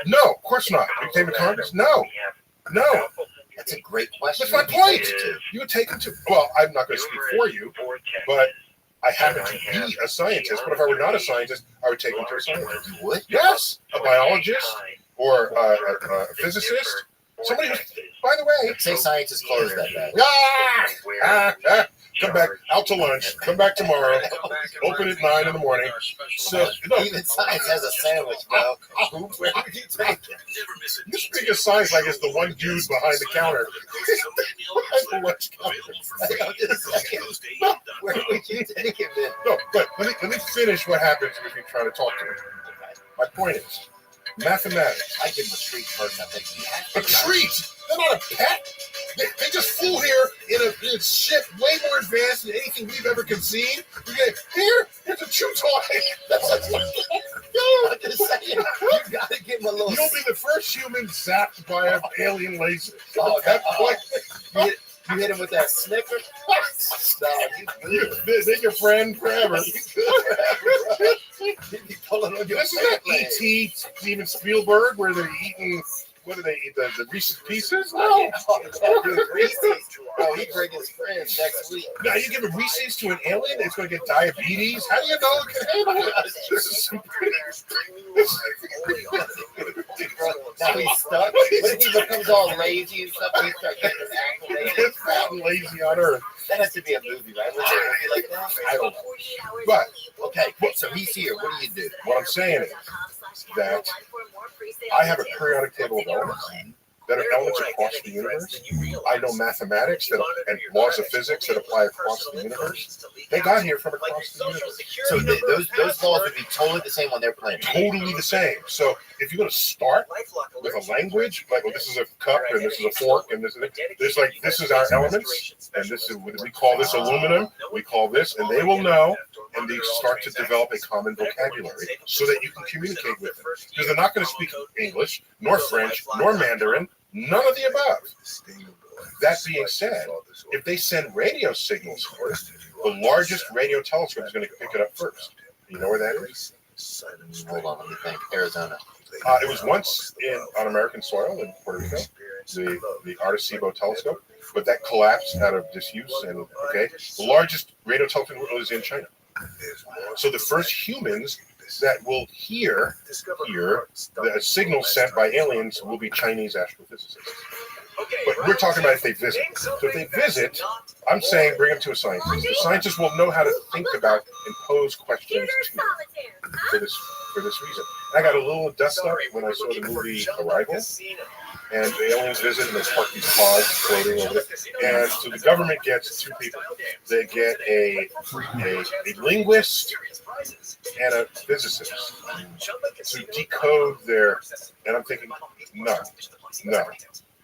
No, of course not. Are you taking him to Congress? No. That's a great question. That's my point. You would take him to, well, I'm not going to speak for you, but I happen to be a scientist, but if I were not a scientist, I would take him to a scientist. You would? Yes. A biologist or a physicist. Somebody who's, by the way. Say scientists close that day. Come back, out to lunch, come back tomorrow, open at 9 in the morning. So, even science has a sandwich, bro. Where would you take it? You speak of science like it's the one dude behind the counter. I'm just saying. Where would you take it then? No, but let me finish what happens if you try to talk to me. My point is, mathematics. I give him a treat first, I think. A treat? They're not a pet. They just flew here in a ship way more advanced than anything we've ever conceived. Here's a chew toy. I'm just saying, you gotta give him a little. You'll be the first human zapped by an alien laser. Oh, that point. You hit him with that Snicker. They're your friend forever. This is that E.T. Steven Spielberg where they're eating. What do they eat? The Reese's Pieces? No. Reese's. Oh, he bring his friends next week. Now you give a Reese's to an alien, it's going to get diabetes. How do you know it can handle it? This is some Now he's stuck. What if he becomes all lazy and stuff? He starts getting fat and lazy on Earth. That has to be a movie, right? Was there a movie like that? I don't know. But okay, so he's here. What do you do? What I'm saying is that I have a periodic table of elements that are elements across the universe. I know mathematics and laws of physics that apply across the universe. They got here from across the universe. So those laws would be totally the same on their planet. Totally the same. So if you're going to start with a language, like, well, this is a cup and this is a fork and this is our elements, and this is, we call this aluminum, we call this, and they will know, and they start to develop a common vocabulary so that you can communicate with them. Because they're not going to speak English, nor French, nor Mandarin, none of the above. That being said, if they send radio signals first, the largest radio telescope is going to pick it up first. You know where that is? Hold on, let me think. Arizona. It was once on American soil in Puerto Rico, the Arecibo telescope, but that collapsed out of disuse. And the largest radio telescope is in China. So the first humans that will hear the signal sent by aliens will be Chinese astrophysicists. But we're talking about if they visit. So if they visit, I'm saying bring them to a scientist. The scientist will know how to think about and pose questions to them for this reason. And I got a little dust up when I saw the movie Arrival. And the aliens visit and they park these pods floating over there. And so the government gets two people. They get a linguist and a physicist to decode their, and I'm thinking, no.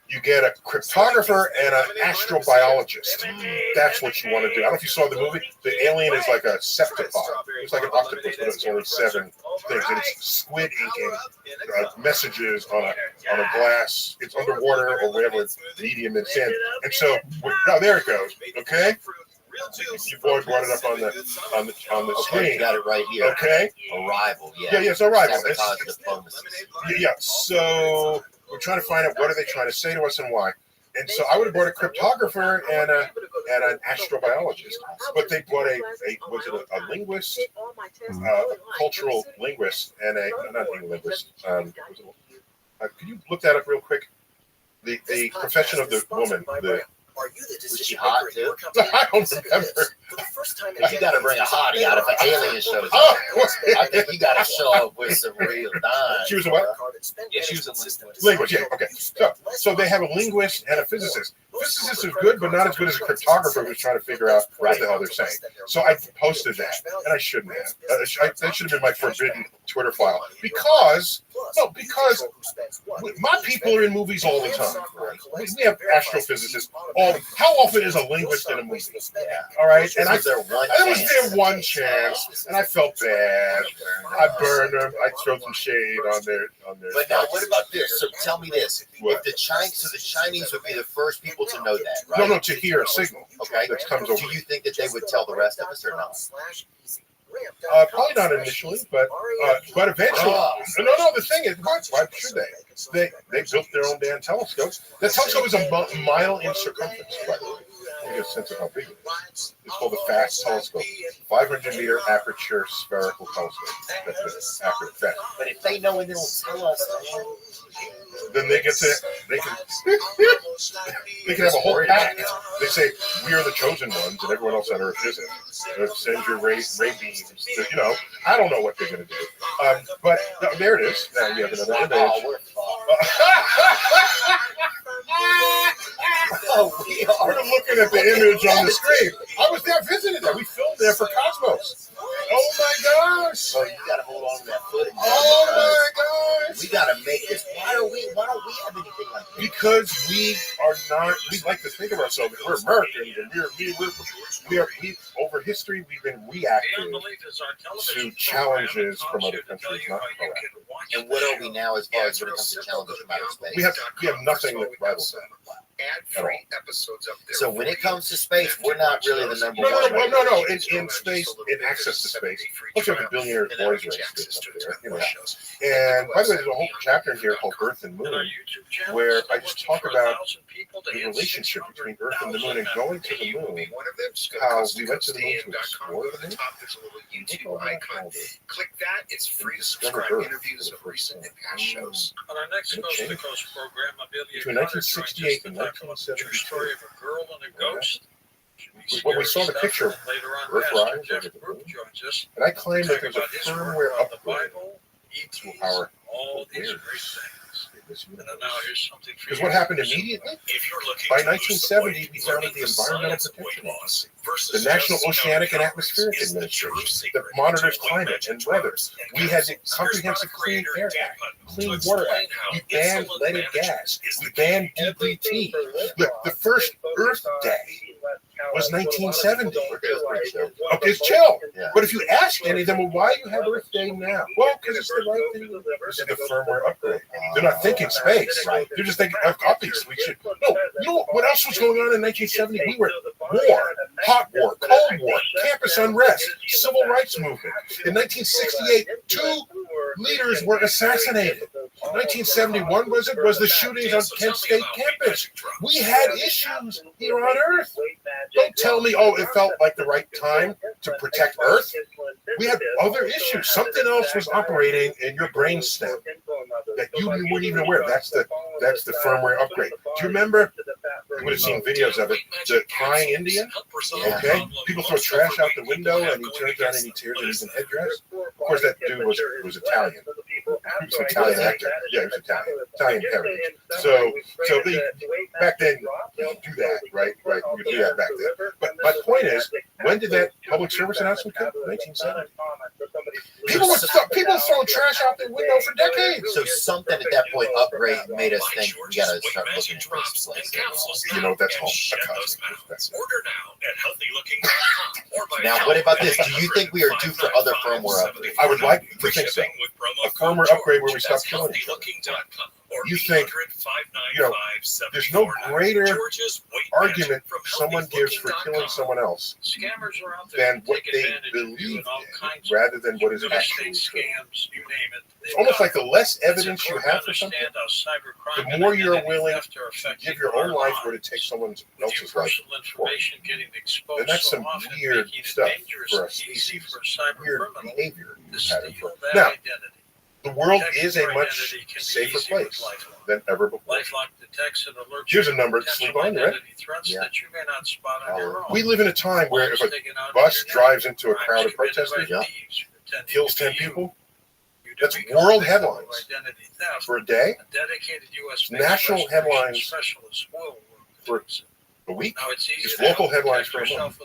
You get a cryptographer and an astrobiologist. That's what you want to do. I don't know if you saw the movie. The alien is like a septipod. It's like an octopus, but it's only 7 things. And it's squid inking messages on a glass. It's underwater or whatever medium it's in. And so, there it goes. Okay. Your boy brought it up on the screen. You got it right here. Okay. Arrival. Yeah, it's Arrival. Diplomacy. Yeah. So we're trying to find out what are they trying to say to us and why. And so I would have brought a cryptographer and an astrobiologist, but they brought a linguist, a cultural linguist, and not a linguist. Could you look that up real quick? The profession of the woman. Was she hot too? I don't remember. You got to bring a hottie out if an alien shows up. I think you got to show up with some real dime. She was a what? Yeah, she was a linguist. Language, yeah, okay. So they have a linguist and a physicist. Physicists are good, but not as good as a cryptographer who's trying to figure out what the hell they're saying. So I posted that, and I shouldn't have. That should have been my forbidden Twitter file. Because my people are in movies all the time. We have astrophysicists. How often is a linguist in a movie? All right, and I was there one chance, and I felt bad. I burned them. I threw some shade on their. But now, what about this? So tell me this: if the Chinese would be the first people to know that, right? No, to hear a signal. Okay, that comes over. Do you think that they would tell the rest of us or not? Probably not initially, but eventually. No. The thing is, why should they? They built their own damn telescopes. The telescope is a mile in circumference, by the way. You get a sense of how big it is. It's called the FAST telescope, 500-meter aperture spherical telescope. That's the accurate FAST. But if they know and they don't tell us, then they can have a whole pack. They say we are the chosen ones, and everyone else on Earth isn't. Send your ray beams. I don't know what they're going to do. But there it is. Now you have another image. We're looking at the image on the screen. I was there visiting that. We filmed there for Cosmos. Oh my gosh! So you gotta hold on to that footage. Oh my gosh! We gotta make this. Why don't we have anything like that? because we are not. We like to think of ourselves as we're Americans, and we're over history we've been reacting to challenges from other countries, not proactive. And what are we now as far as when it comes to challenges from outer space? We have nothing that rivals that. Ad-free episodes up there. So when it comes to space, we're not really the number one. No. In space, in access to space, looks like a billionaire boys race up there, you know. And by the way, there's a whole chapter in here called Earth and Moon, where I just talk about the relationship between Earth and the Moon and going to the moon. How we went to the moon to explore the moon. There's a little YouTube icon. Click that. It's free to subscribe. Interviews of recent and past shows. On our next Coast to Coast program, Amelia between 1968 and 1972. Story of a girl and a ghost. When we saw the picture of Earthrise, and I claim that there's a firmware upgrade to our all these great things. Because what happened immediately? By 1970, we founded the Environmental Protection Agency, the National Oceanic and Atmospheric Administration that monitors climate and weather. We had the Comprehensive Clean Air Act, Clean Water Act. We banned leaded gas. We banned DDT. The first Earth Day was 1970. Okay, it's chill. Yeah. But if you ask any of them, well, why do you have Earth Day now? Well, because it's the right thing. This is the firmware upgrade. They're not thinking space. Right. They're just thinking, obviously, we should. No, you know what else was going on in 1970? We were war, hot war, cold war, campus unrest, civil rights movement. In 1968, 2 leaders were assassinated. 1971 was the shootings on Kent State campus. We had issues here on Earth. Don't tell me, it felt like the right time to protect Earth. We had other issues. Something else was operating in your brainstem that you weren't even aware of. That's the firmware upgrade. Do you remember? You would have seen videos of it. The crying Indian. Okay, people throw trash out the window, and he turns around and he tears it in headdress. Of course, that dude was Italian. He was an Italian actor. Yeah, he was Italian heritage. So back then, you could do that, right? Right, you could do that back then. But my point is, when did that public service announcement come? 1970. People were throwing trash out their window for decades. So something at that point upgrade made us think we gotta start looking for this place. You know, that's home. Order now at healthylooking.com. Now, what about this? Do you think we are due for other firmware upgrades? I would like to think so. A firmware upgrade where we stop killing each other. You think, there's no greater argument someone gives for killing someone else than what they believe in, rather than what is actually true. It's almost like the less evidence you have for something, the more you're willing to give your own life or to take someone else's life. And that's some weird stuff for us. Weird behavior. Now, the world is a much safer place than ever before. Here's a number to sleep on, right? Yeah. We live in a time where if a bus drives into a crowd of protesters, kills 10 people, that's world headlines for a day. National headlines for a week. Just local headlines for a month.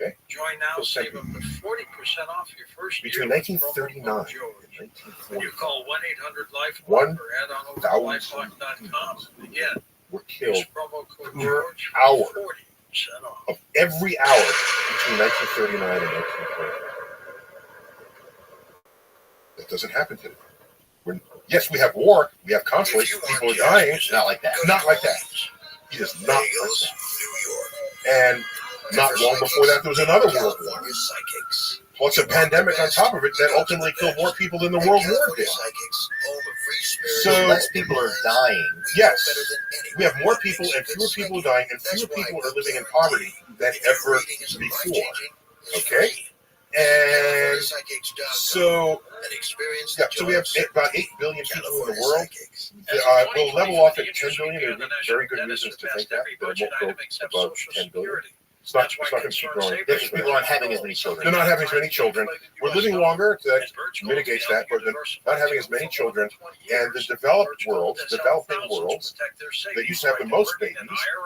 Okay. Join now, save up to 40% off your first year. Between 1939 and 1940, you call 1-800-LIFELOCK or head on over to lifelock.com. Again, were killed promo code per George hour 40% off. of every hour between 1939 and 1940. That doesn't happen today. Yes, we have war, we have conflict, people are dying. Not like that. Not like that. It is not like that. And not long before that, there was another world war. Plus a pandemic on top of it that ultimately killed more people than the World War did. So less people are dying. Yes, we have more people and fewer people dying, and fewer people are living in poverty than ever before. Okay, and so so we have about 8 billion people in the world. We'll level off at 10 billion. There are very good reasons to think that it won't go above 10 billion. It's not going to keep growing. Because people aren't having as many children. They're not having as many children. We're living longer, so that mitigates that, but they're not having as many children. And the developing worlds, that used to have the most babies,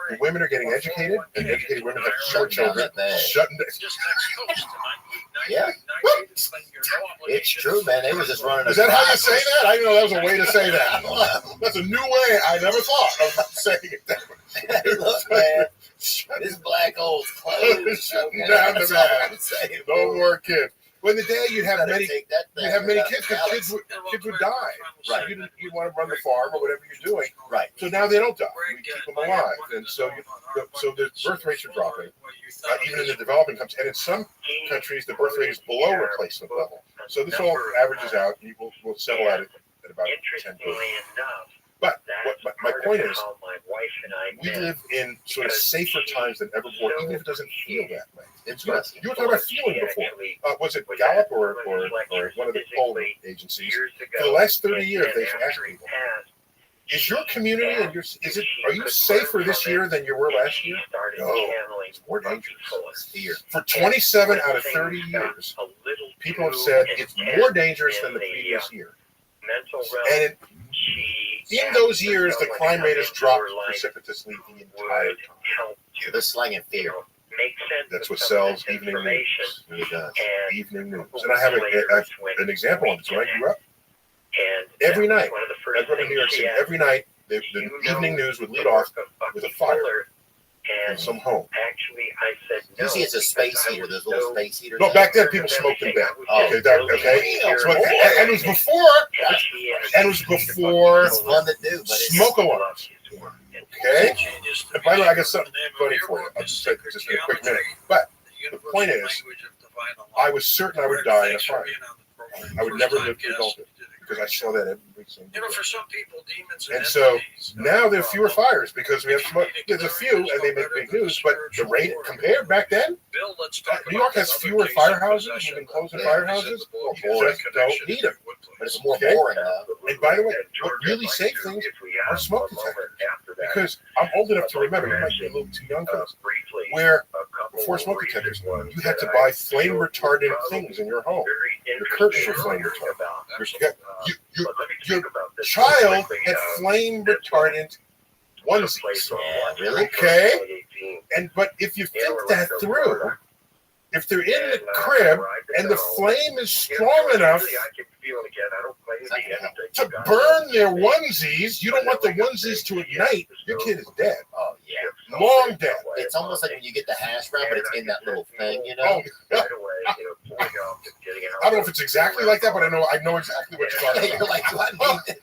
the women are getting educated, and educated women have more children. Shutting down. Yeah. It's true, man. They were just running. Is that how you say that? I didn't know that was a way to say that. That's a new way. I never thought of saying it that way. Look, man. This black hole's closed. Shutting down the man. No more kids. Well, in the day you'd have many kids because kids would die. Right. You'd want to run the farm or whatever you're doing. Right. So now they don't die. We keep them alive, and so the birth rates are dropping, even in the developing countries. And in some countries, the birth rate is below replacement level. So this all averages out, and we'll settle at it at about 10 billion. But my point is, we live in sort of safer times than ever before, even if it doesn't feel that way. It's not. You were talking about feeling before. Was it Gallup or one of the poll agencies? For the last 30 years, they've asked people, is your community and are you safer this year than you were last year? No, it's more dangerous. Fear. For 27 out of 30 years, people have said it's more dangerous than the previous year. And in those years, the crime rate has dropped precipitously the entire time. They're slanging fear. That's what sells evening news. Really does. Evening news. And I have an example of this. When I grew up, every night, I grew up in New York City, every night, the evening news would lead off with a fire in some home. Usually it's a space heater, those little space heaters. No, back then people smoked in bed. Okay. And it was before smoke alarms. Okay? And by the way, I got something funny for you. I'll just say just in a quick minute. But the point is, I was certain I would die in a fire. I would never live to adulthood because I saw that every single day. For some people, demons and so now there are fewer fires because we have smoke. There's a few, and they make big news. But the rate compared back then, New York has fewer firehouses. You've been closing firehouses. You just don't need them. But it's more boring now. And by the way, what really safe things are smoke detectors. Because I'm old enough to remember, you might be a little too young for this, where before smoke detectors, you had to buy flame retardant things in your home. Your curtains were flame retardant. Your child had flame retardant onesies. Yeah, really? Okay? But if you think that through, if they're in the crib and the flame is strong enough to burn their onesies, you don't want the onesies to ignite, your kid is dead. Oh, yeah. Long dead. It's almost like when you get the hash brown, but it's in that little thing, you know? I don't know if it's exactly like that, but I know exactly what you're talking about. You're like, do I need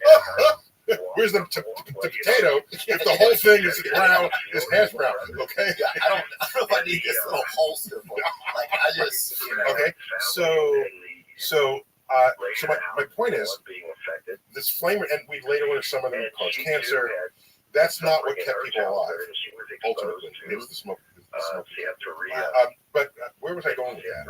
Where's the potato if the whole thing is brown, is hash brown? Okay. I don't know if I need this little holster for it. Like I just, Okay. So my point is, this flame, and we later learned some of them cause cancer. That's not what kept people alive. Ultimately, it was the smoke. But where was I going with that?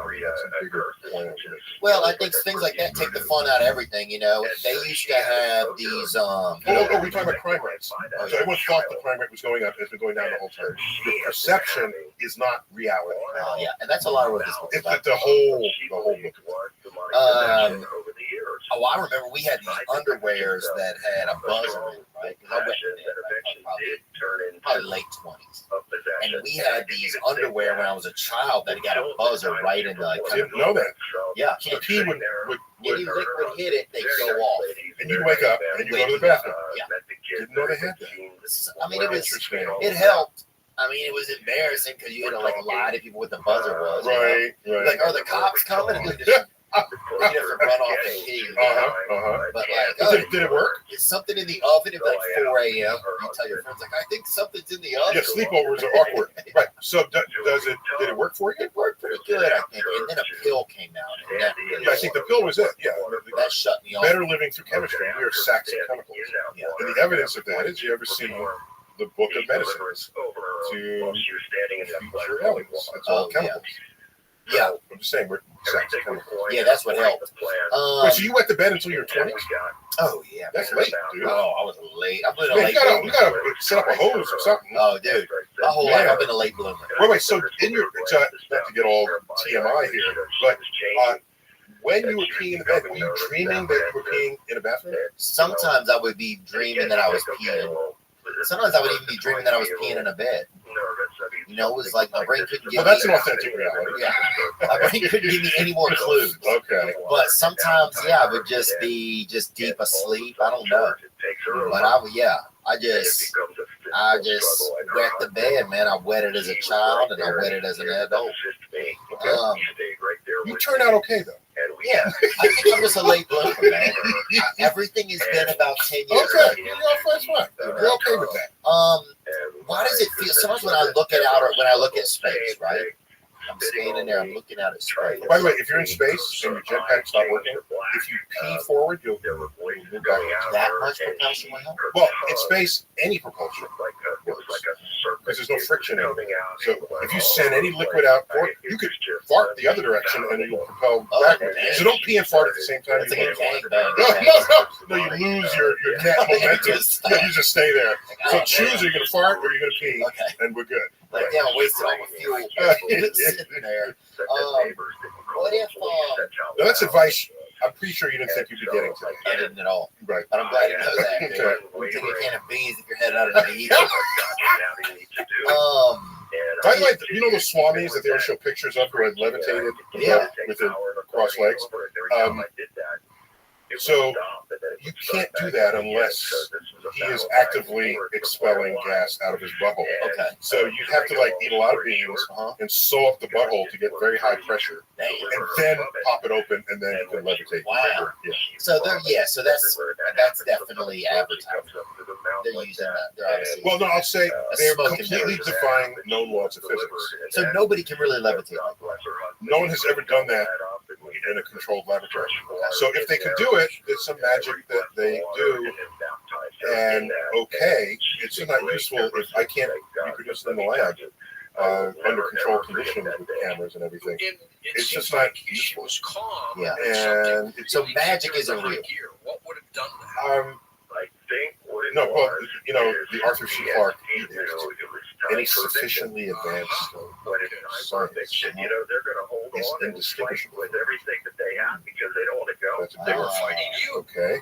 Well, I think things like that take the fun out of everything. You know, they used to have these. We're talking about crime rates. So everyone thought the crime rate was going up. It's been going down the whole time. The perception is not reality. Yeah, and that's a lot of what this was about. It's the whole book. I remember we had these underwears that had a buzzer in it, right? I went probably late 20s. And we had these underwear when I was a child that got a buzzer right in the. I didn't know that. Yeah. So the pee would any liquid hit it, they go off. And you wake up and you go to the bathroom. Yeah. Didn't know they had that. I mean, it helped. I mean, it was embarrassing because you had to lie to people what the buzzer was. Right. Like, are the cops coming? And you have to run off and pee. But did it work? Is something in the oven? It's like 4 a.m. You tell your friends, like, I think something's in the oven. Yeah, sleepovers are awkward. Right. So did it work for you? It worked pretty good, I think. And then a pill came out. And that really I think the pill was it. Yeah. That shut me off. Better living through chemistry. We are sacks of chemicals. Yeah. And the evidence of that is, you ever seen the book of medicines to future elements? It's all chemicals. Yeah. I'm just saying, we're sacks of chemicals. Yeah, that's what helped. Wait, so you went to bed until your 20s? Oh, yeah. That's late, dude. Oh, I was late. You gotta set up a hose or something. Oh, dude. whole life I've been a late bloomer. Wait. So in your not to get all TMI here, but when you were peeing in the bed, were you dreaming that you were peeing in a bathroom? Sometimes I would be dreaming that I was peeing. Sometimes I would even be dreaming that I was peeing in a bed. You know, it was like my brain couldn't give Well, that's me. an authentic reality. Yeah, my brain couldn't give me any more clues. Okay. But sometimes, I would just be deep asleep. I don't know. But I just wet the bed, man. I wet it as a child and I wet it as an adult. You turned out okay though. Yeah, I think I'm just a late bloomer, man. Everything has been about 10 years. Okay, that's fine. You're okay with that. Why does it feel? Sometimes when I look at space, right? I'm standing there, I'm looking out at space. By the way, if you're in space and your jetpack's not working, if you pee forward, you'll move back. That much propulsion will help? Well, in space, any propulsion works. Because there's no friction in it. So if you send any liquid out forward, you could fart the other direction and you'll propel backwards. So don't pee and fart at the same time. It's like a gangbang. No, you lose your net momentum. You just stay there. So choose, are you going to fart or are you going to pee? And we're good. Like, yeah, I wasted all my fuel sitting there. What if, now that's advice I'm pretty sure you didn't think you'd be getting today. I didn't at all. Right. But I'm glad you know that. Okay. You take a can of beans if you're headed out of the heat. By the way, you know those swamis that they always show pictures of who had levitated with their crossed legs? So you can't do that unless he is actively expelling gas out of his butthole. Okay. So you have to like eat a lot of beans and sew up the butthole to get very high pressure, and then pop it open, and then you can levitate. Wow. Yeah. So so that's definitely advertising. They're using that. They're obviously. Well, no, I'll say they're completely defying known laws of physics. So nobody can really levitate. No one has ever done that in a controlled laboratory. So if they could do it, there's some magic that they do. And it's just not useful if I can't reproduce it in the lab under controlled conditions with cameras and everything. It's just not useful. Yeah. And so magic isn't real. What would have done that? No, well, you know, the Arthur C. Clarke any sufficiently advanced science is indistinguishable. That's a bigger fight. Okay.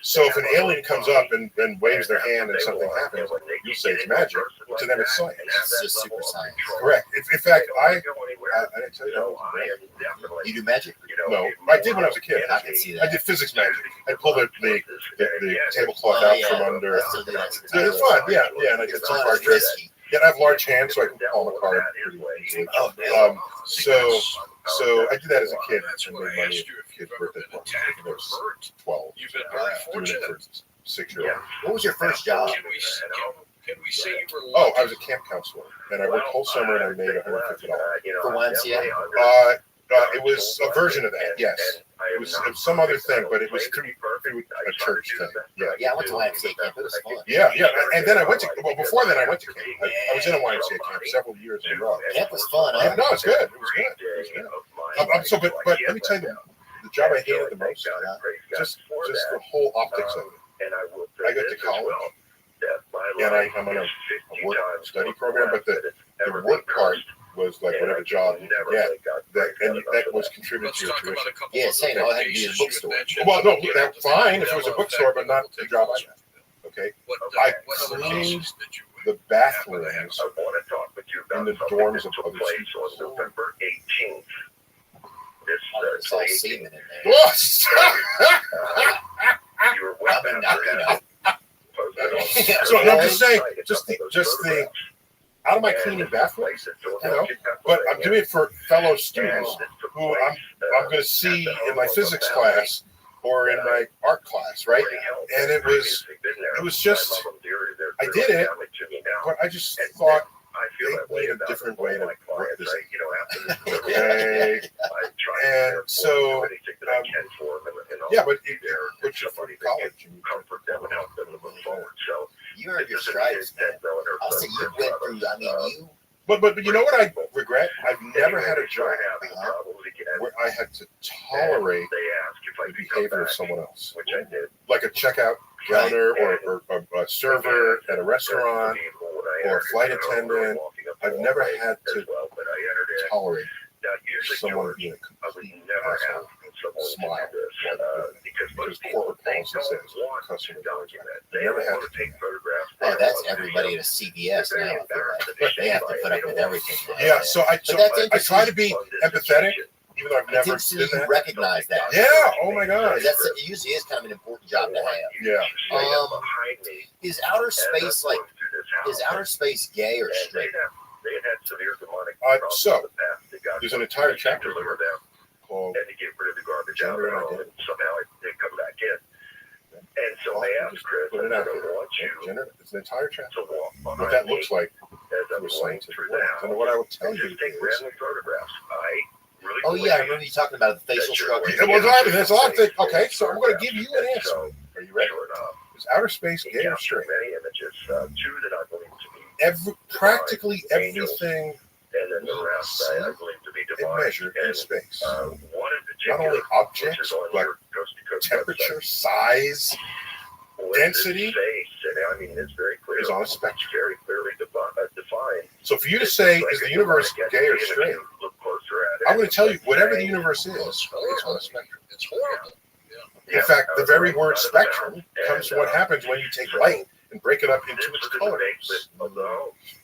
So if an alien comes up and waves their hand and something happens, you say it's magic. To them, it's science. It's just super science. Correct. In fact, I didn't tell you that. You do magic? No, I did when I was a kid. I can see that. I did physics magic. I pulled the tablecloth out from under. It's fun. Yeah, and I did some card tricks. Yeah, I have large hands, so I can palm a card pretty easily. So I did that as a kid. And made money at kid's birthday party. I was 12. You've been very fortunate. Doing it for 6-year-old. What was your first job? Can we say you were? Oh, I was a camp counselor, and I worked whole summer, and I made $150 for YMCA. It was a version of that. Yes, it was some other thing, but it was through a church thing. Yeah, I went to YMCA camp. It was fun. Yeah, and then I went to before then I went to camp. I was in a YMCA camp several years in a row. Camp was fun. Huh? No, it's good. It was good. But let me tell you, the job I hated the most, just the whole optics of it. I got to college, and I'm on a work study program, but the work part was like whatever job you could get. That was contributed to your tuition. Yeah, saying all I had to be in a bookstore. Well, no, that's fine if it was a bookstore, but not the job I had. Okay, I cleaned the bathrooms in the dorms of other students. It's all semen in there. What? So I'm just saying, just the out of my cleaning bathroom, but I'm doing it for fellow students who I'm going to see in my physics class or in my art class, right? And it was just, I did it, but I just thought they need a different way to work this. Okay. And so, yeah, but it puts you through college. You earned your stripes, man. I'll say you went through, you... But you know what I regret? I've never had a job where I had to tolerate the behavior of someone else. Like a checkout counter or a server at a restaurant or a flight attendant. I've never had to tolerate someone being a complete asshole. Smile. Because corporate policy says customer document. Never had to take photographs. Oh, that's everybody at a CVS now. I feel like. They have to put up with everything now. Yeah, so I try to be empathetic, even though I've never done that. You recognize that. Yeah. Oh my God. It usually is kind of an important job to have. Yeah. Is outer space gay or straight? So there's an entire chapter called Gender and Identity. Somehow it come back in. And so they asked Chris, Put it out there. It's an entire chapter. What that looks like through a scientific lens. And what I will tell you is, oh yeah, I remember you talking about the facial structure. There's a lot of things. Okay, so I'm going to give you an answer. Are you ready? Is outer space gay or straight? Practically everything is measured in space. Not only objects, but temperature, size, density is on a spectrum. Very clearly defined. So for you to say, is the universe gay or straight? I'm going to tell you, whatever the universe is, it's on a spectrum. It's horrible. In fact, the very word spectrum comes from what happens when you take light and break it up into its colors.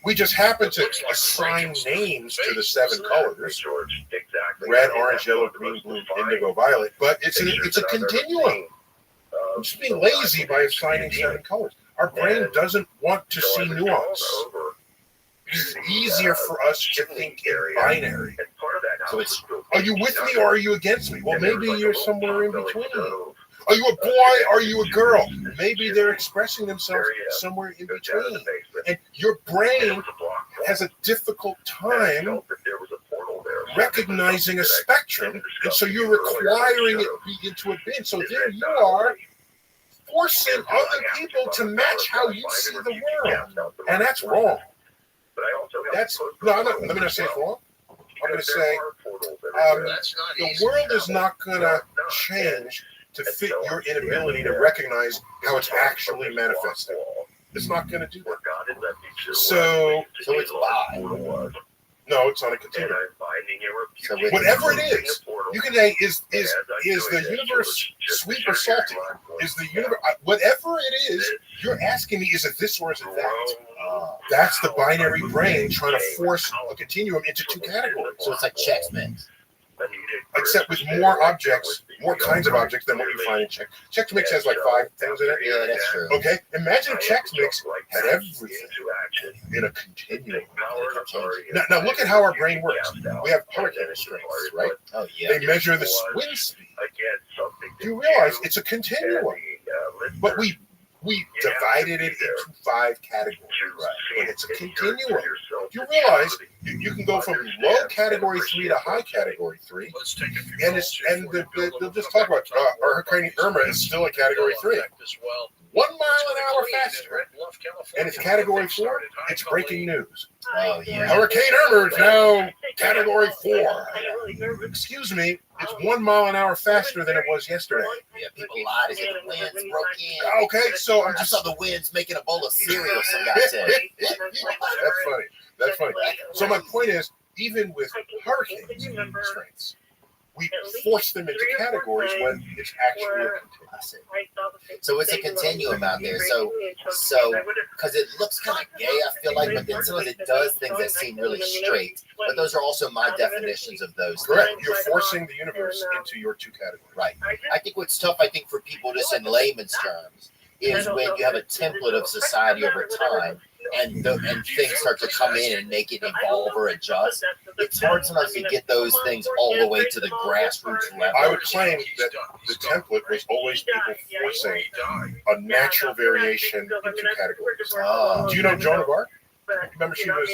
We just happen to assign names to the 7 colors: red, orange, yellow, green, blue, indigo, violet. But it's a continuum. I'm just being lazy by assigning 7 colors. Our brain doesn't want to see nuance. It's easier for us to think in binary. So it's, are you with me or are you against me? Well, maybe you're somewhere in between. Are you a boy? Are you a girl? Maybe they're expressing themselves somewhere in between. And your brain has a difficult time recognizing a spectrum, and so you're requiring it be into a bin. So there you are, forcing other people to match how you see the world, and that's wrong. Let me not say it's wrong. I'm going to say the world is not going to change to fit your inability to recognize how it's actually manifesting. It's not going to do that. So it's bi. No, it's on a continuum. So whatever it is, you can say, is the universe sweet or salty? Is the universe, whatever it is, you're asking me, is it this or is it that? That's the binary brain trying to force a continuum into 2 categories. So it's like Chex Mix. Except with more objects, more kinds of objects than what you find in Chex. Chex Mix has like 5 things in it. Yeah, that's true. Okay, imagine if Chex Mix had everything in a continuum. Now look at how our brain works. We have hurricane strengths, right? Oh yeah. They measure the wind speed. Do you realize it's a continuum? But we divided it into 5 categories, but it's a continuum. You realize you can go from low category 3 to high category 3, and they'll just talk about Hurricane Irma is still a category 3. 1 mile an hour faster, and it's category 4. It's breaking news. Oh yeah. Hurricane Irma is now category 4. Excuse me, it's 1 mile an hour faster than it was yesterday. Yeah, people lied as if the winds broke in. Okay, so I saw the winds making a bowl of cereal, some guy said. That's funny. So my point is, even with hurricane strengths, we force them into categories when it's actually a continuum. So it's a continuum out there. So because it looks kind of gay, I feel like, but then sometimes it does things that seem really straight. But those are also my definitions of those. Correct. You're forcing the universe into your 2 categories. Right. I think what's tough, for people just in layman's terms, is when you have a template of society over time, and things start to come in and make it evolve or adjust. It's hard sometimes to get those things all the way to the grassroots level. I would claim that the template was always people forcing a natural variation into categories. Do you know Joan of Arc? Remember, she was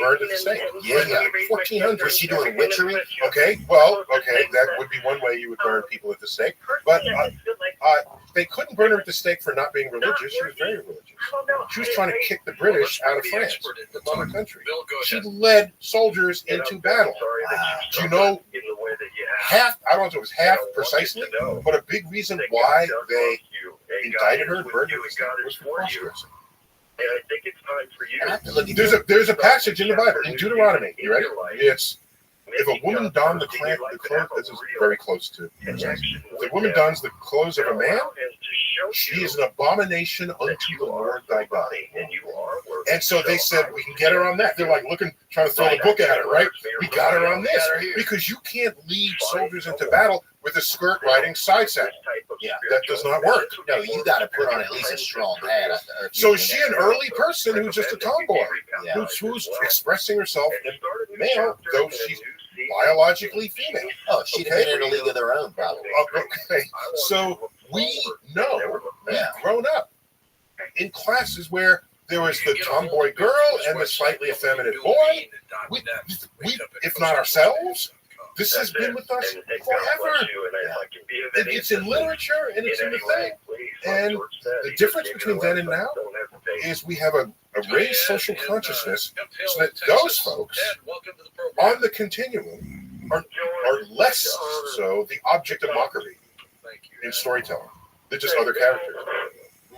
burned at the stake. Yeah. 1400. Was she doing witchery? Okay, that would be one way you would burn people at the stake. But they couldn't burn her at the stake for not being religious. She was very religious. She was trying to kick the British out of France, from the country. She led soldiers into battle. Do you know half? I don't know if it was half precisely, but a big reason why they indicted her and burned her was for cross-dressing. I think it's time for you. There's a passage in the Bible, in Deuteronomy. You ready? It's, if a woman donned the clothes, this is very close to this. If a woman dons the clothes of a man, she is an abomination unto the Lord thy God. And so they said, we can get her on that. They're like looking, trying to throw the book at her, right? We got her on this. Because you can't lead soldiers into battle with a skirt riding side saddle. Yeah. That does not work. No, you got to put on at least a strong hat. So is she an early person who's just a tomboy? Yeah. Who's expressing herself in male, though she's biologically female? Oh, she'd have been in a league of their own, probably. Okay. So we know, we've grown up in classes where there was the tomboy girl and the slightly effeminate boy. We, if not ourselves, this has been with us forever. It's in literature and it's in the thing. And the difference between then and now is we have a raised social consciousness so that those folks on the continuum are less so the object of mockery in storytelling. They're just other characters.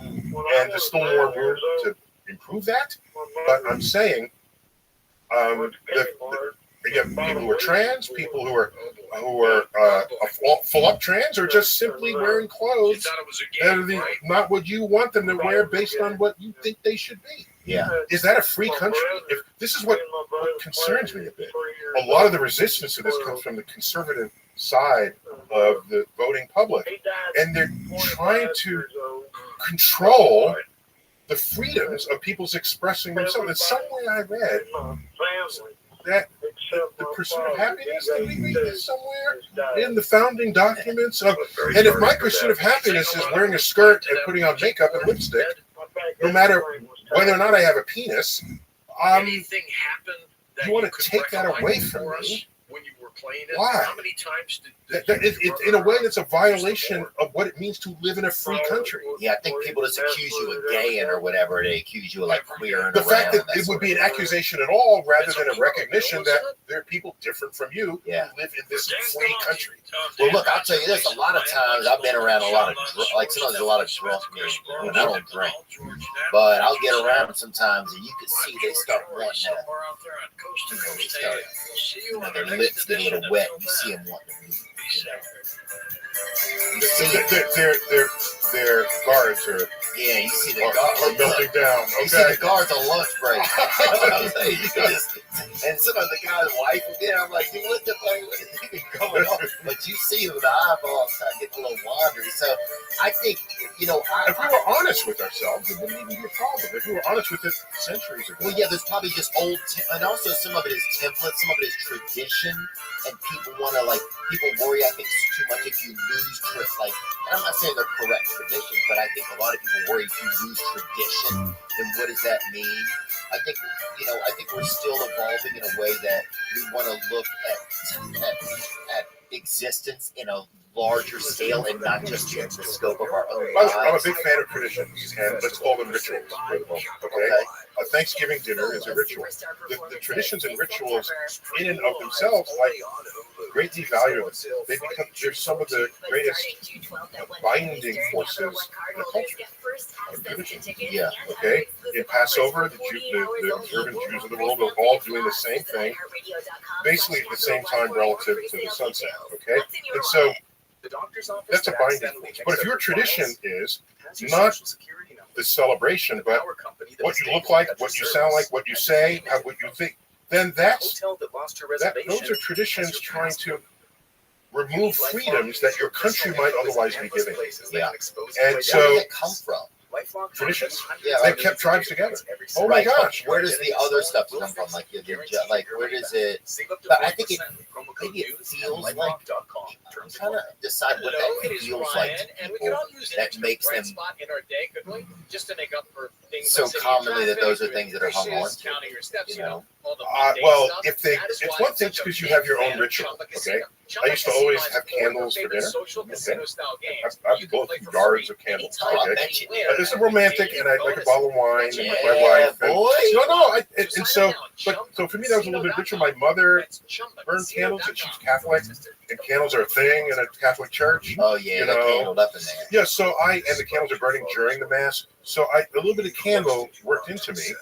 And there's still more room to improve that. But I'm saying you have people who are trans, people who are full up trans, or just simply wearing clothes that are not what you want them to wear based on what you think they should be. Yeah. Is that a free country? If this is what concerns me a bit. A lot of the resistance to this comes from the conservative side of the voting public, and they're trying to control the freedoms of people's expressing themselves. And somewhere I read that the pursuit of happiness, did we read this somewhere in the founding documents? And if my pursuit of happiness is wearing a skirt and putting on makeup and lipstick, no matter whether or not I have a penis, anything happened that you want to take that away from me? When you were playing it? Why? How many times in a way, that's a violation of what it means to live in a free country. Yeah, I think people just accuse you of gaying or whatever. They accuse you of like queering. The fact that it would be an accusation at all rather than a recognition that there are people different from you who live in this free country. Well, look, I'll tell you this. A lot of times I've been around a lot of, sometimes there's a lot of drunk men. I don't drink. But I'll get around sometimes and you can see they start wanting that. Their lips get a little wet. You see them wanting to move. Their guards are. Yeah, you see the guards are melting down. Okay. You see the guards on lunch break. And sometimes the guy's wife will get, I'm like, dude, what the fuck is going on? But you see them, the eyeballs start getting a little watery. So I think, if we were honest with ourselves, it wouldn't even be a problem. If we were honest with it centuries ago. Well, yeah, there's probably just old, and also some of it is template, some of it is tradition, and people want to, people worry, I think, too much if you lose, and I'm not saying they're correct traditions, but I think a lot of people worry if you lose tradition, then what does that mean? I think, I think we're still evolving in a way that we want to look at existence in a larger scale and not just in the scope of our own lives. I'm a big fan of traditions, and let's call them rituals. Okay? A Thanksgiving dinner is a ritual. The traditions and rituals, in and of themselves, greatly valuable. They're some of the greatest binding forces in the culture. Yeah. Okay. In Passover, the observant Jews of the world are all doing the same thing, basically at the same time relative to the sunset. Okay. And so that's a binding force. But if your tradition is not the celebration, but what you look like, what you sound like, what you say, what you think, then those are traditions trying to remove freedoms that your country might otherwise be giving. Yeah. And so, where does it come from? Traditions. Yeah, they've kept tribes together. Oh my gosh! Where does the other stuff come from? Where does it? But I think maybe it feels like. I'm trying to decide what that feels like to people that makes them so commonly that those are things that are hung on to. Well, it's one thing because you have your own ritual. Okay, I used to always have candles for dinner. Okay, I have both yards of candles. Okay, it's a romantic, and I like a bottle of wine and my wife. And so for me that was a little bit ritual. My mother burned candles, and she's Catholic, and candles are a thing in a Catholic church. Oh yeah, candled up in there. Yeah, so and the candles are burning during the mass. So a little bit of candle worked into me.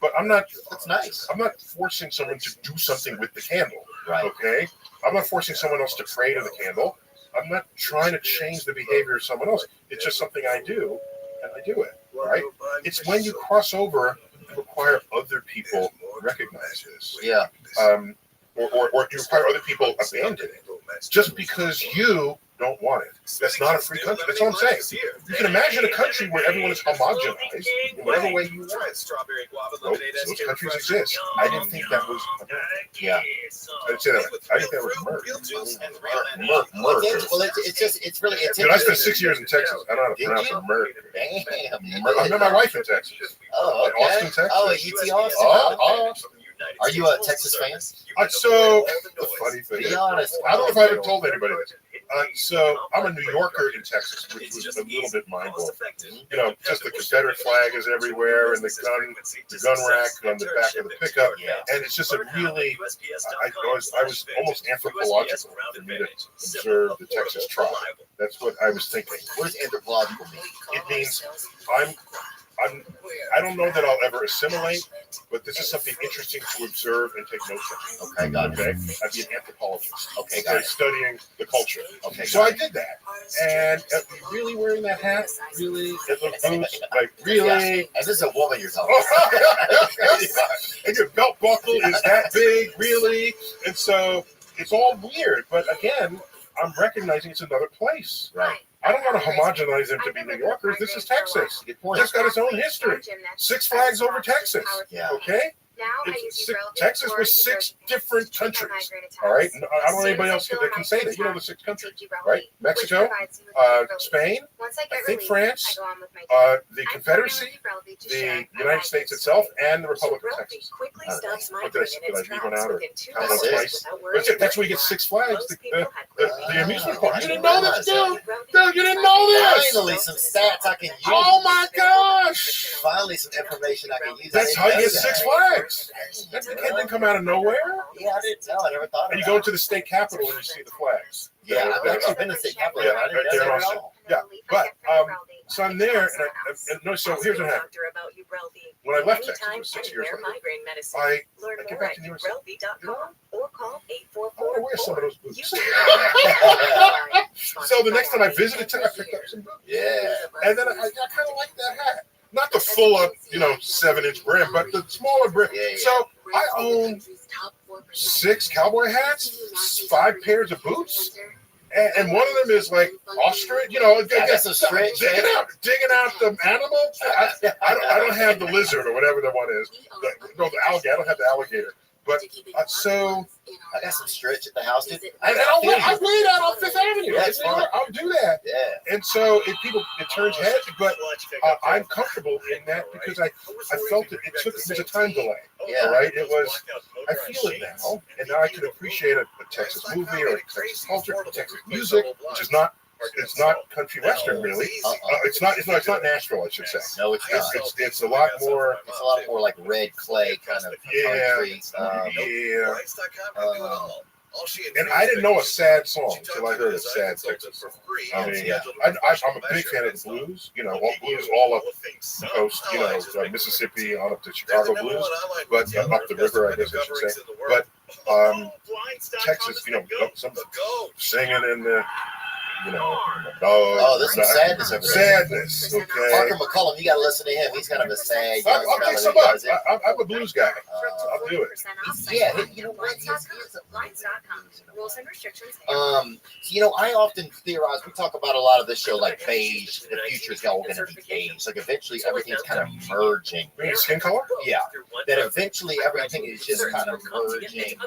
But I'm not. That's nice. I'm not forcing someone to do something with the candle. Right. Okay. I'm not forcing someone else to pray to the candle. I'm not trying to change the behavior of someone else. It's just something I do, and I do it. Right. It's when you cross over and require other people recognize this. Yeah. Or you require other people abandon it just because you don't want it. That's not a free country. That's all I'm saying. You can imagine a country where everyone is homogenized in whatever way you want. Those countries exist. I didn't think that was yeah. I didn't say that. I didn't think that was Merc. Well, it's really. Dude, I spent 6 years in Texas. I don't know how to pronounce it. Merc. Damn. I met my wife in Texas. Oh, okay. Austin, Texas. Oh, UT Austin. Are you a Texas fan? So the funny thing. Be honest. I don't know if I ever told anybody this. So I'm a New Yorker in Texas, which was a little bit mind-blowing. You know, just the Confederate flag is everywhere, and the gun rack on the back of the pickup, and it's just a really. I was almost anthropological for me to observe the Texas tribe. That's what I was thinking. What does anthropological mean? It means I don't know that I'll ever assimilate, but this is something interesting to observe and take notes of. Okay, got it. Okay, I'd be an anthropologist. Okay, got it. Studying the culture. Okay, so I did that, and really wearing that hat, really, and the boots, like really. And this is a woman you're talking about. And your belt buckle is that big, really, and so it's all weird. But again, I'm recognizing it's another place. Right. I don't want to homogenize them to be New Yorkers. This is Texas. It's got its own history. Six Flags over Texas. Yeah. Okay? Texas was 6 different countries. All right? I don't know anybody else that can say that. You know the 6 countries, right? Mexico, Spain, I think France, the Confederacy, the United States itself, and the Republic of Texas. What did I leave one out or count one twice? That's where you get 6 Flags, the amusement park. You didn't know this, dude? Dude, you didn't know this? Finally, some stats I can use. Oh my gosh! Finally, some information I can use. That's how you get 6 Flags. That didn't come out of nowhere. Yeah, I didn't know. I never thought of it. And you go into the state capitol and you see the flags. Yeah, I've actually been to the state capitol. Yeah, right there in Austin. Yeah, but so I'm there, and no. So here's what happened. When I left Texas, it was 6 years later. I get back to New York City. I want to wear some of those boots. So the next time I visited, I picked up some boots. Yeah, and then I kind of like that hat. Not the full up, 7-inch brim, but the smaller brim. Yeah. So I own 6 cowboy hats, 5 pairs of boots, and one of them is like ostrich. That's a stretch. Digging out the animal. I don't have the lizard or whatever the one is. The alligator. I don't have the alligator. But so I got some stretch at the house, dude. I weighed out on 5th Avenue. That's fine. I'll do that. Yeah. And so it turns heads, but I'm comfortable in that because I felt it. It was a time delay. Yeah. All right. It was. I feel it now, and now I can appreciate a Texas movie or a Texas culture, Texas music, which is not. It's not country western, really. It's not Nashville, I should say. No, it's not. It's a lot more. It's a lot more like red clay kind of country. And I didn't know a sad song until I heard a sad Texas song. I mean, I'm a big fan of the blues. Blues all up the coast. Mississippi on up to Chicago blues, but up the river, I guess I should say. But Texas, some singing in the. There's some sadness over there. Sadness, okay. Parker McCullum, you got to listen to him. He's kind of a sad young I'll take some up. I'm a blues guy. I'll do it. Yeah, you know what? I often theorize. We talk about a lot of this show, like beige. The future is all going to be beige. Like eventually, everything's kind of merging. You mean skin color? Yeah. That eventually everything is just kind of merging.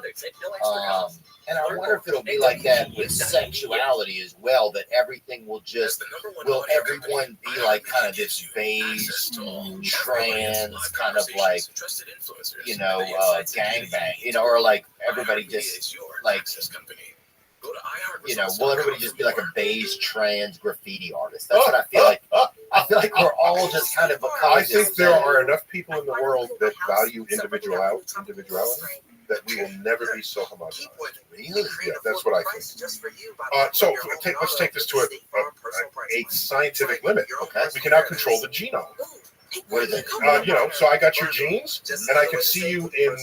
And I wonder if it'll be like that with sexuality as well, that everything will everyone be like kind of this beige, trans, kind of like, gangbang, or like everybody just like, will everybody just be like a beige trans graffiti artist? That's what I feel like. I feel like we're all just kind of I think there are enough people in the world that value individuality that we will never be so homogenized. Really? Yeah, that's what I think. So let's take this to a scientific limit. Okay, we can now control the genome. What is it? So I got your genes, and I can see you in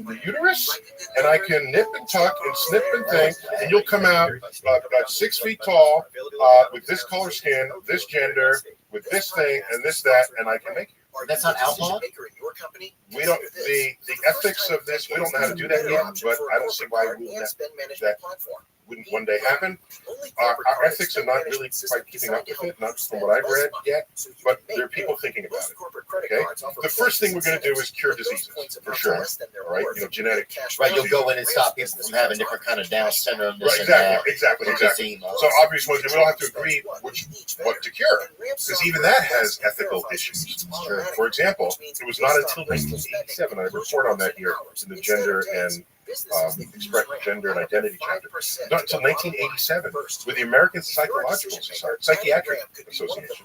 the uterus, and I can nip and tuck and snip and thing, and you'll come out about 6 feet tall, with this color skin, this gender, with this thing and this that, and I can make you. That's not outlawed? We don't. The ethics of this, we don't know how to do that yet, but I don't see why that wouldn't one day happen. Our ethics are not really quite keeping up with it, not from what I've read yet, but there are people thinking about it. Okay, the first thing we're going to do is cure diseases, for sure. All right, genetic. Right, you'll go in and stop people from having different kind of Down syndrome. Right, exactly. So obviously, we don't have to agree what to cure, because even that has ethical issues. Sure. For example, it was not until 1987, I report on that here in the gender and gender and identity chapter, not until 1987, with the American Psychiatric Association,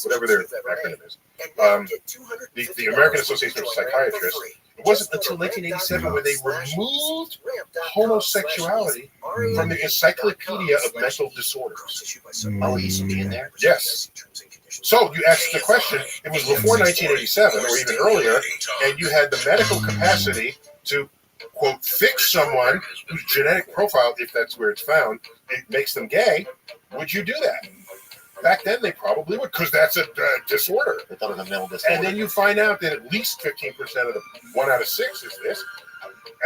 whatever their acronym is, the American Association of Psychiatrists. It wasn't until 1987 when they removed homosexuality from the Encyclopedia of Mental Disorders. Oh, it used to be in there? Yes. So you asked the question, it was before 1987 or even earlier, and you had the medical capacity to, quote, fix someone whose genetic profile, if that's where it's found, it makes them gay. Would you do that? Back then, they probably would, because that's a disorder. They thought it was a mental disorder. And then you find out that at least 15% of the 1 out of 6 is this.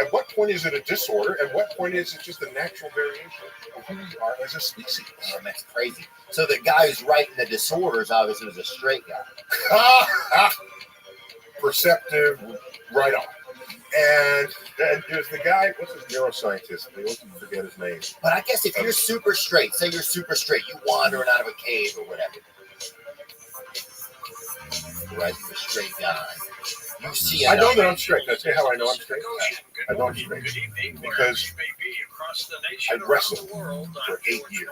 At what point is it a disorder? At what point is it just a natural variation of who we are as a species? Oh, that's crazy. So the guy who's writing the disorders obviously was a straight guy. Perceptive, right on. And there's the guy, what's his neuroscientist? I always forget his name. But I guess if you're super straight, say you're super straight, you wandering out of a cave or whatever. Right, you're a straight guy. You see, I know that I'm straight. Can I say how I know I'm straight? I know I'm straight because I wrestled for 8 years.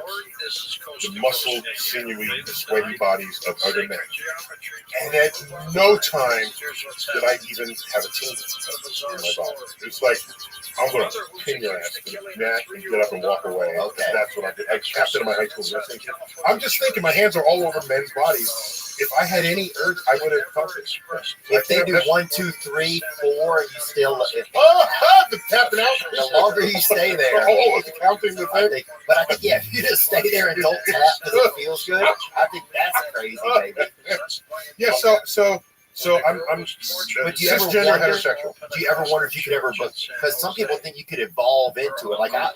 The muscled, sinewy, sweaty bodies of other men. And at no time did I even have a tingle in my body. It's like, I'm going to pin your ass to the mat and get up and walk away. Okay. That's what I did. I captain of my high school wrestling team. I'm just thinking my hands are all over men's bodies. If I had any urge, I would have touched it. If they do 1, 2, 3, 4, you still. The tapping out. The longer you stay there. Oh, the counting the thing. But I think, yeah, if you just stay there and don't tap because it feels good, I think that's crazy, baby. Yeah, so I'm but do you ever cisgender wonder, heterosexual. Do you ever wonder if you could ever, because some people think you could evolve into it. Like I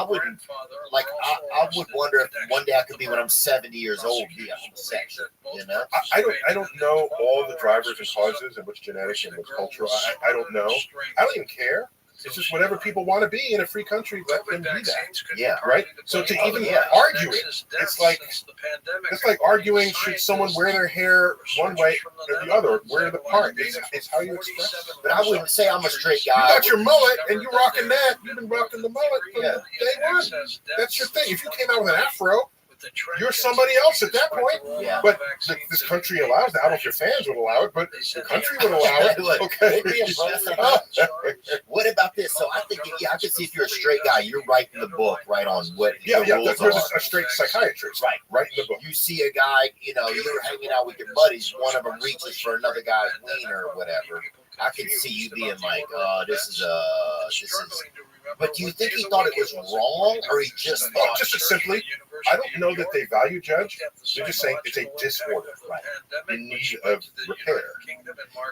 wouldn't, like I would wonder if one day I could be, when I'm 70 years old, be a homosexual. You know, I don't know all the drivers and causes and what's genetic and what's cultural. I don't know. I don't even care. It's just whatever people want to be in a free country, let them be that. Yeah. Right? So to even argue it, it's like arguing, should someone wear their hair one way or the other, wear the part. It's how you express it. But I wouldn't say I'm a straight guy. You got your mullet and you're rocking that. You've been rocking the mullet from day one. That's your thing. If you came out with an afro, you're somebody else at that point. Yeah. But this country allows that. I don't know if your fans would allow it, but the country would allow it. Okay. What about this? So I think, I could see if you're a straight guy, you're writing the book, right, on what the rules There's are. a straight psychiatrist. Right. Writing the book. You see a guy, you're hanging out with your buddies, one of them reaches for another guy's wiener or whatever. I could see you being like, this is. But do you think he thought it was wrong, or he just thought? Just simply, I don't know that they value judge. They're just saying it's a disorder, right, in need of repair.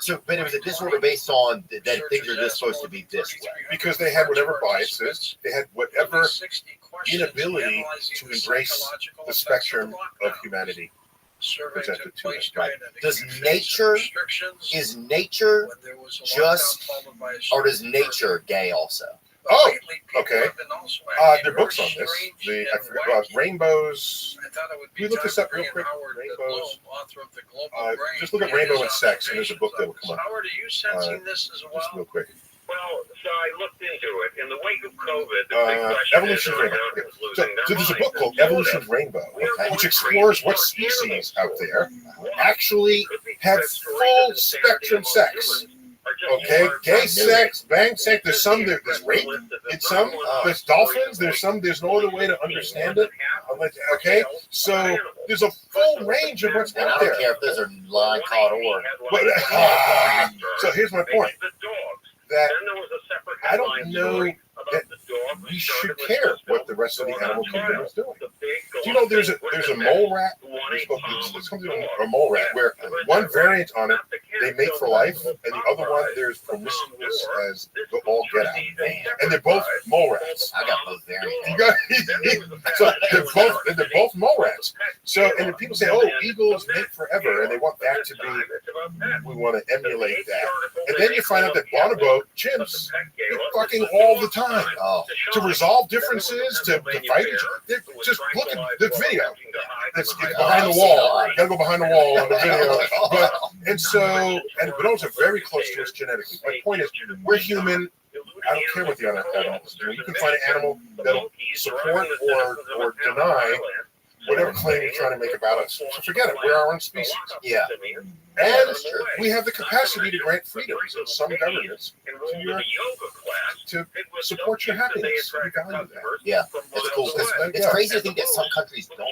So, but it was a disorder based on that things are just supposed to be this way. Because they had whatever biases, they had whatever inability to embrace the spectrum of humanity presented to us. Right. Is nature just, or does nature gay also? Oh, okay. There are books on this. I forgot Rainbows. Can you look this up real quick? Rainbows. Just look at Rainbow and Sex, and there's a book that will come up. Howard, are you sensing this as well? Just real quick. Well, so I looked into it. In the wake of COVID, the big question Evolution is, of Rainbow. So there's a book called Evolution of Rainbow, which explores what species out there actually have full spectrum sex. Okay, gay sex, bang sex. There's rape in some. There's dolphins. There's no other way to understand it. Okay, so there's a full range of what's out there. I don't care if there's a line called or. So here's my point. That I don't know that we should care what the rest of the animal kingdom is doing. Do you know there's a mole rat? There's something a mole rat where one variant on it they mate for life, and the other one there's promiscuous as the all get out, and they're both mole rats. I got both variants. You got so they're both mole rats. So and then people say, oh, eagles mate forever, and they want that to be. We want to emulate that, and then you find out that bonobo chimps they're fucking all the time to resolve differences, to fight each other. Just look at the video. It's behind the wall. You gotta go behind the wall on the video. But bonobos are very close to us genetically. My point is, we're human. I don't care what the other animals do. You can find an animal that'll support or deny whatever claim you're trying to make about us. So forget it. We're our own species. Yeah. And we have the capacity to grant freedoms in some governments to support your happiness. We value that. Yeah, it's cool. It's crazy to think that some countries don't.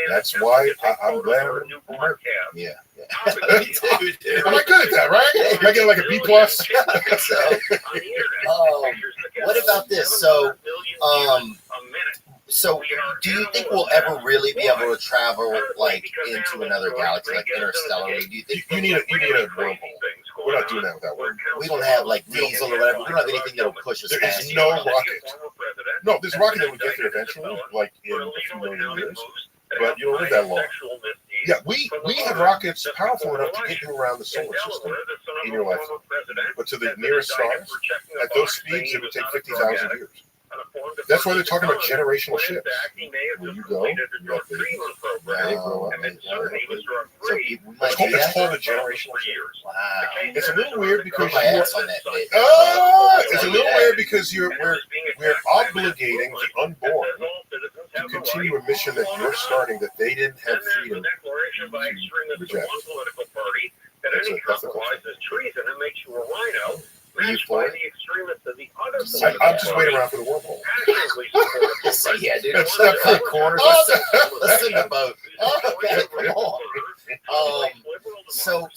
That's why I'm glad I'm American. Yeah. Am I good at that, right? Am I getting like a B+? What about this? So, do you think we'll ever really be able to travel like into another galaxy, like interstellarly? Do you think you need a wormhole? We're not doing that without wormhole. We don't have like diesel or whatever. We don't have anything that'll push us. There is no rocket. No, there's a rocket that would get there eventually, like in a few million years. But you don't live that long. Yeah, we have rockets powerful enough to get you around the solar system in your lifetime. But to the nearest stars, at those speeds, it would take 50,000 years. That's why they're talking about generational ships. Where you go, you got the grow up. It's called a generational ship. Wow. It's a little weird because we're obligating the unborn to continue a mission that you're starting that they didn't have freedom to reject. That's the I'm just waiting around for the wormhole. Yeah, dude. Let's step in the corner. Let's in the boat. Okay, come on. So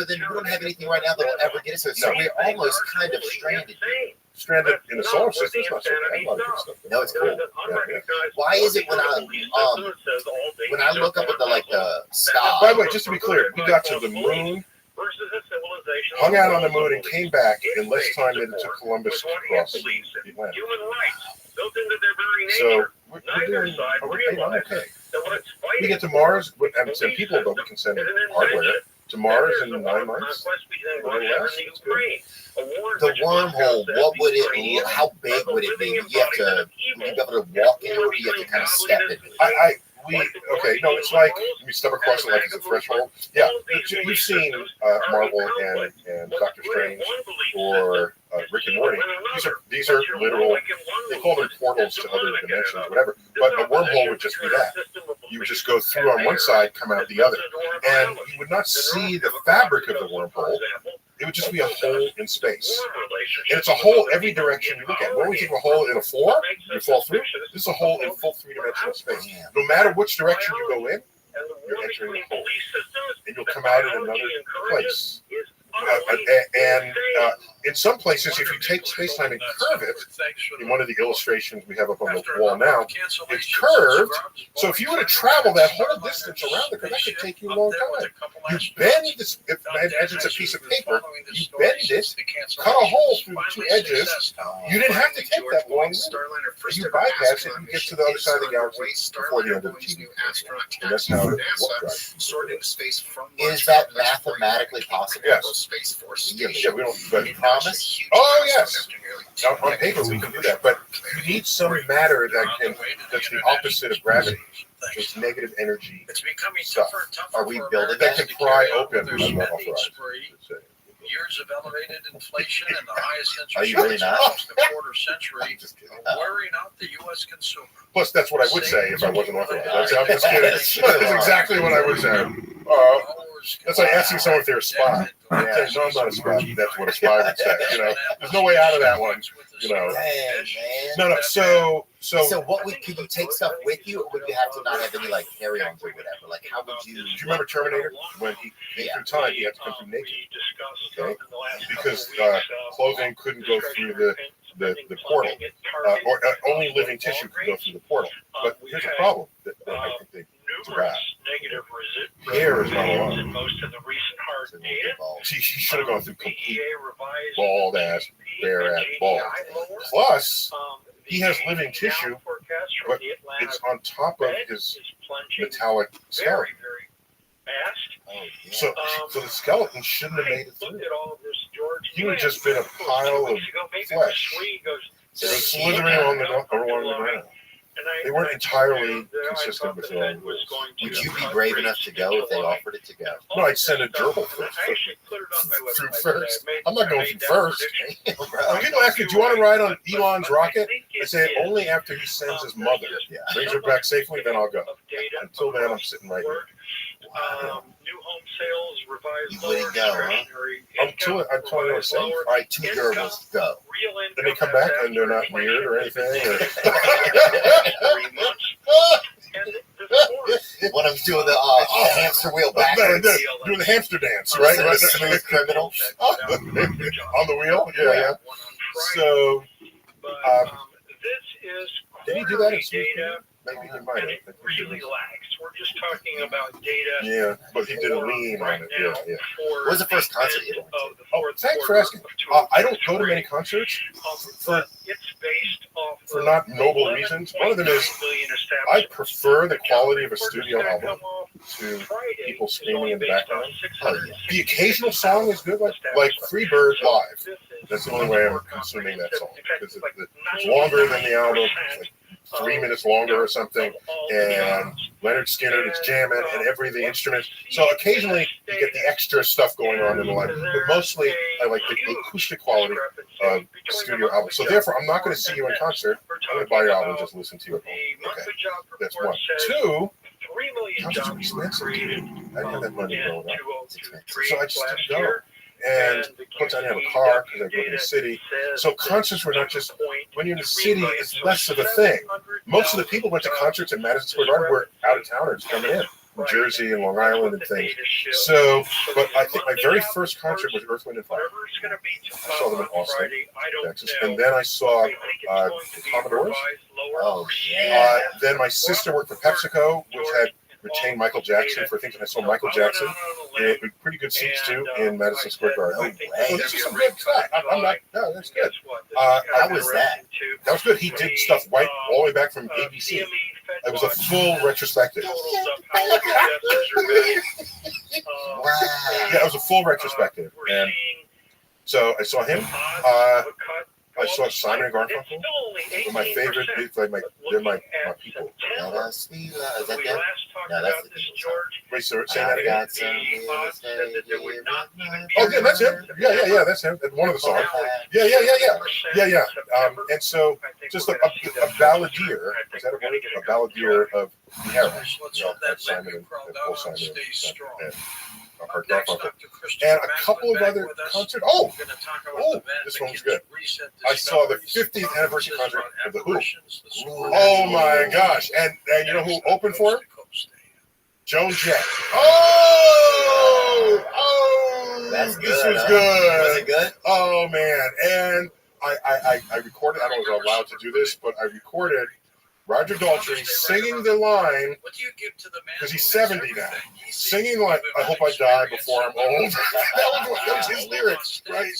then we don't have anything right now that will ever get us there. So we're almost kind of stranded. Stranded in the solar system. It's not so bad. No, it's cool. Yeah. Why is it when I look up at the sky? By the way, just to be clear, we got to the moon. Hung out on the moon and came back in less time than it took Columbus to cross the Atlantic. So we're doing okay. We get to Mars. We haven't sent people, but we can send hardware to Mars in 9 months. The wormhole, what would it? How big would it be? Would you be able to walk into it, or do you have to kind of step into it? It's like we step across it like it's a threshold. Yeah, you've seen Marvel and Doctor Strange or Rick and Morty. These are literal. They call them portals to other dimensions, whatever. But a wormhole would just be that. You would just go through on one side, come out the other, and you would not see the fabric of the wormhole. It would just be a hole in space. And it's a hole every direction you look at. When we take a hole in a floor, you fall through. This is a hole in full three-dimensional space. No matter which direction you go in, you're entering the hole. And you'll come out in another place. In some places, if you take space-time and curve it, in one of the illustrations we have up on the wall now, it's curved. So if you were to travel that whole distance around the curve, that could take you a long time. You bend this, imagine it's a piece of paper, you bend it, cut a hole through the two edges. You didn't have to take that long. You bypass it and get to the other side of the galaxy before the end of the TV. And that's how it works. Is that mathematically possible? Yes. Space Force Yeah, station. we don't. But promise. Oh yes. Now, on paper we can do that, but you need some matter that's the opposite of gravity. So it's negative energy. It's becoming stuff. tougher and tougher. Are we for building That Americans can to pry carry out open their unauthorized. spending spree. Years of elevated inflation and the highest Are interest you really rates not? in almost a quarter century Just kidding. are wearing out the U.S. consumer. Plus, that's what I would say if I wasn't authorized. I'm just kidding. That's exactly what I would say. That's like asking someone if they're a spy. No, I'm not a spy. That's what a spy would say. You know, there's no way out of that one. You know. Dang, man. No. So what could you take stuff with you, or would you have to not have any like carry-ons or whatever? Like, how would you? Do you remember Terminator when he came through time? He had to come through naked. Okay, because clothing couldn't go through the portal, or only living tissue could go through the portal. But here's a problem that I think they grab. Hair is not allowed. In most of the recent hard data, He should have gone through complete bald ass, bare ass bald. Plus, he has living tissue, but it's on top of his metallic skeleton. So the skeleton shouldn't have made it through. He would have just been a pile of flesh, slithering along the ground. They weren't entirely consistent with their own rules. Would you be brave enough to go if they offered it to go? No, I'd send a gerbil through first. I'm not going through first. People ask me, do you want to ride on Elon's rocket? I say only after he sends his mother. Brings her back safely, then I'll go. Until then, I'm sitting right here. New home sales revised You wouldn't go, huh? Until I know it's safe. All right, 2 gerbils, go. Then they come back and they're not weird or anything. One of them's doing the hamster wheel backwards. Doing the hamster dance, right? Right. Smooth criminal. On the wheel? Yeah. So, this is did he do that in data, Maybe he might and have. it really lags. We're just talking about data. Yeah, but he did a lean on it. Yeah. What was the first concert you went to? Oh, thanks for asking. I don't go to many concerts for not noble reasons. One of them is I prefer the quality of a studio album to people screaming in the background. The occasional song is good, like Free Bird Live. That's the only way I'm consuming that song because it's longer than the album. It's like 3 minutes longer or something, and Leonard Skinner is jamming and the instruments. So occasionally you get the extra stuff going on in the live, but mostly I like the acoustic quality of the studio album. So therefore, I'm not going to see you in concert. I'm going to buy your album and just listen to it. Okay, that's one. Two, concerts are expensive. I didn't have that money growing up, so I just didn't go. And plus, I didn't have a car because I grew up in the city. So concerts were not just when you're in the city, it's less of a thing. Most of the people went to concerts in Madison Square Garden were out of towners coming in, New Jersey and Long Island and things. So, but I think my very first concert was Earth, Wind and Fire. I saw them in Austin, Texas, and then I saw the Commodores. Oh yeah. Then my sister worked for PepsiCo, which had retained Michael Jackson for things. And I saw Michael Jackson with pretty good seats too in Madison Square Garden. So this is some good stuff. I'm not. No, that's good. How was that? That was good. He did stuff right all the way back from ABC. It was a full retrospective. Wow. Yeah, it was a full retrospective, and so I saw him. I saw Simon and Garfunkel. They're my favorite. They're my people. Is that them? No, that's the Beatles. Wait, so say that again. Oh, yeah, that's him. Yeah, that's him. That's one of the songs. Yeah. And so, just a balladeer. Is that a word? A balladeer of the era. That's Simon and Paul Simon and Garfunkel. And a couple of other concerts. Oh, this one was good. I saw the 50th anniversary concert of The Who. Oh my gosh! And you know who opened for him? Joan Jett. Oh! That's good. This was good. Was it good? Oh man! And I recorded. I don't know if I'm allowed to do this, but I recorded Roger Daltrey singing the line because he's 70 now. Singing like "I hope I die before I'm old." that was his lyrics, right?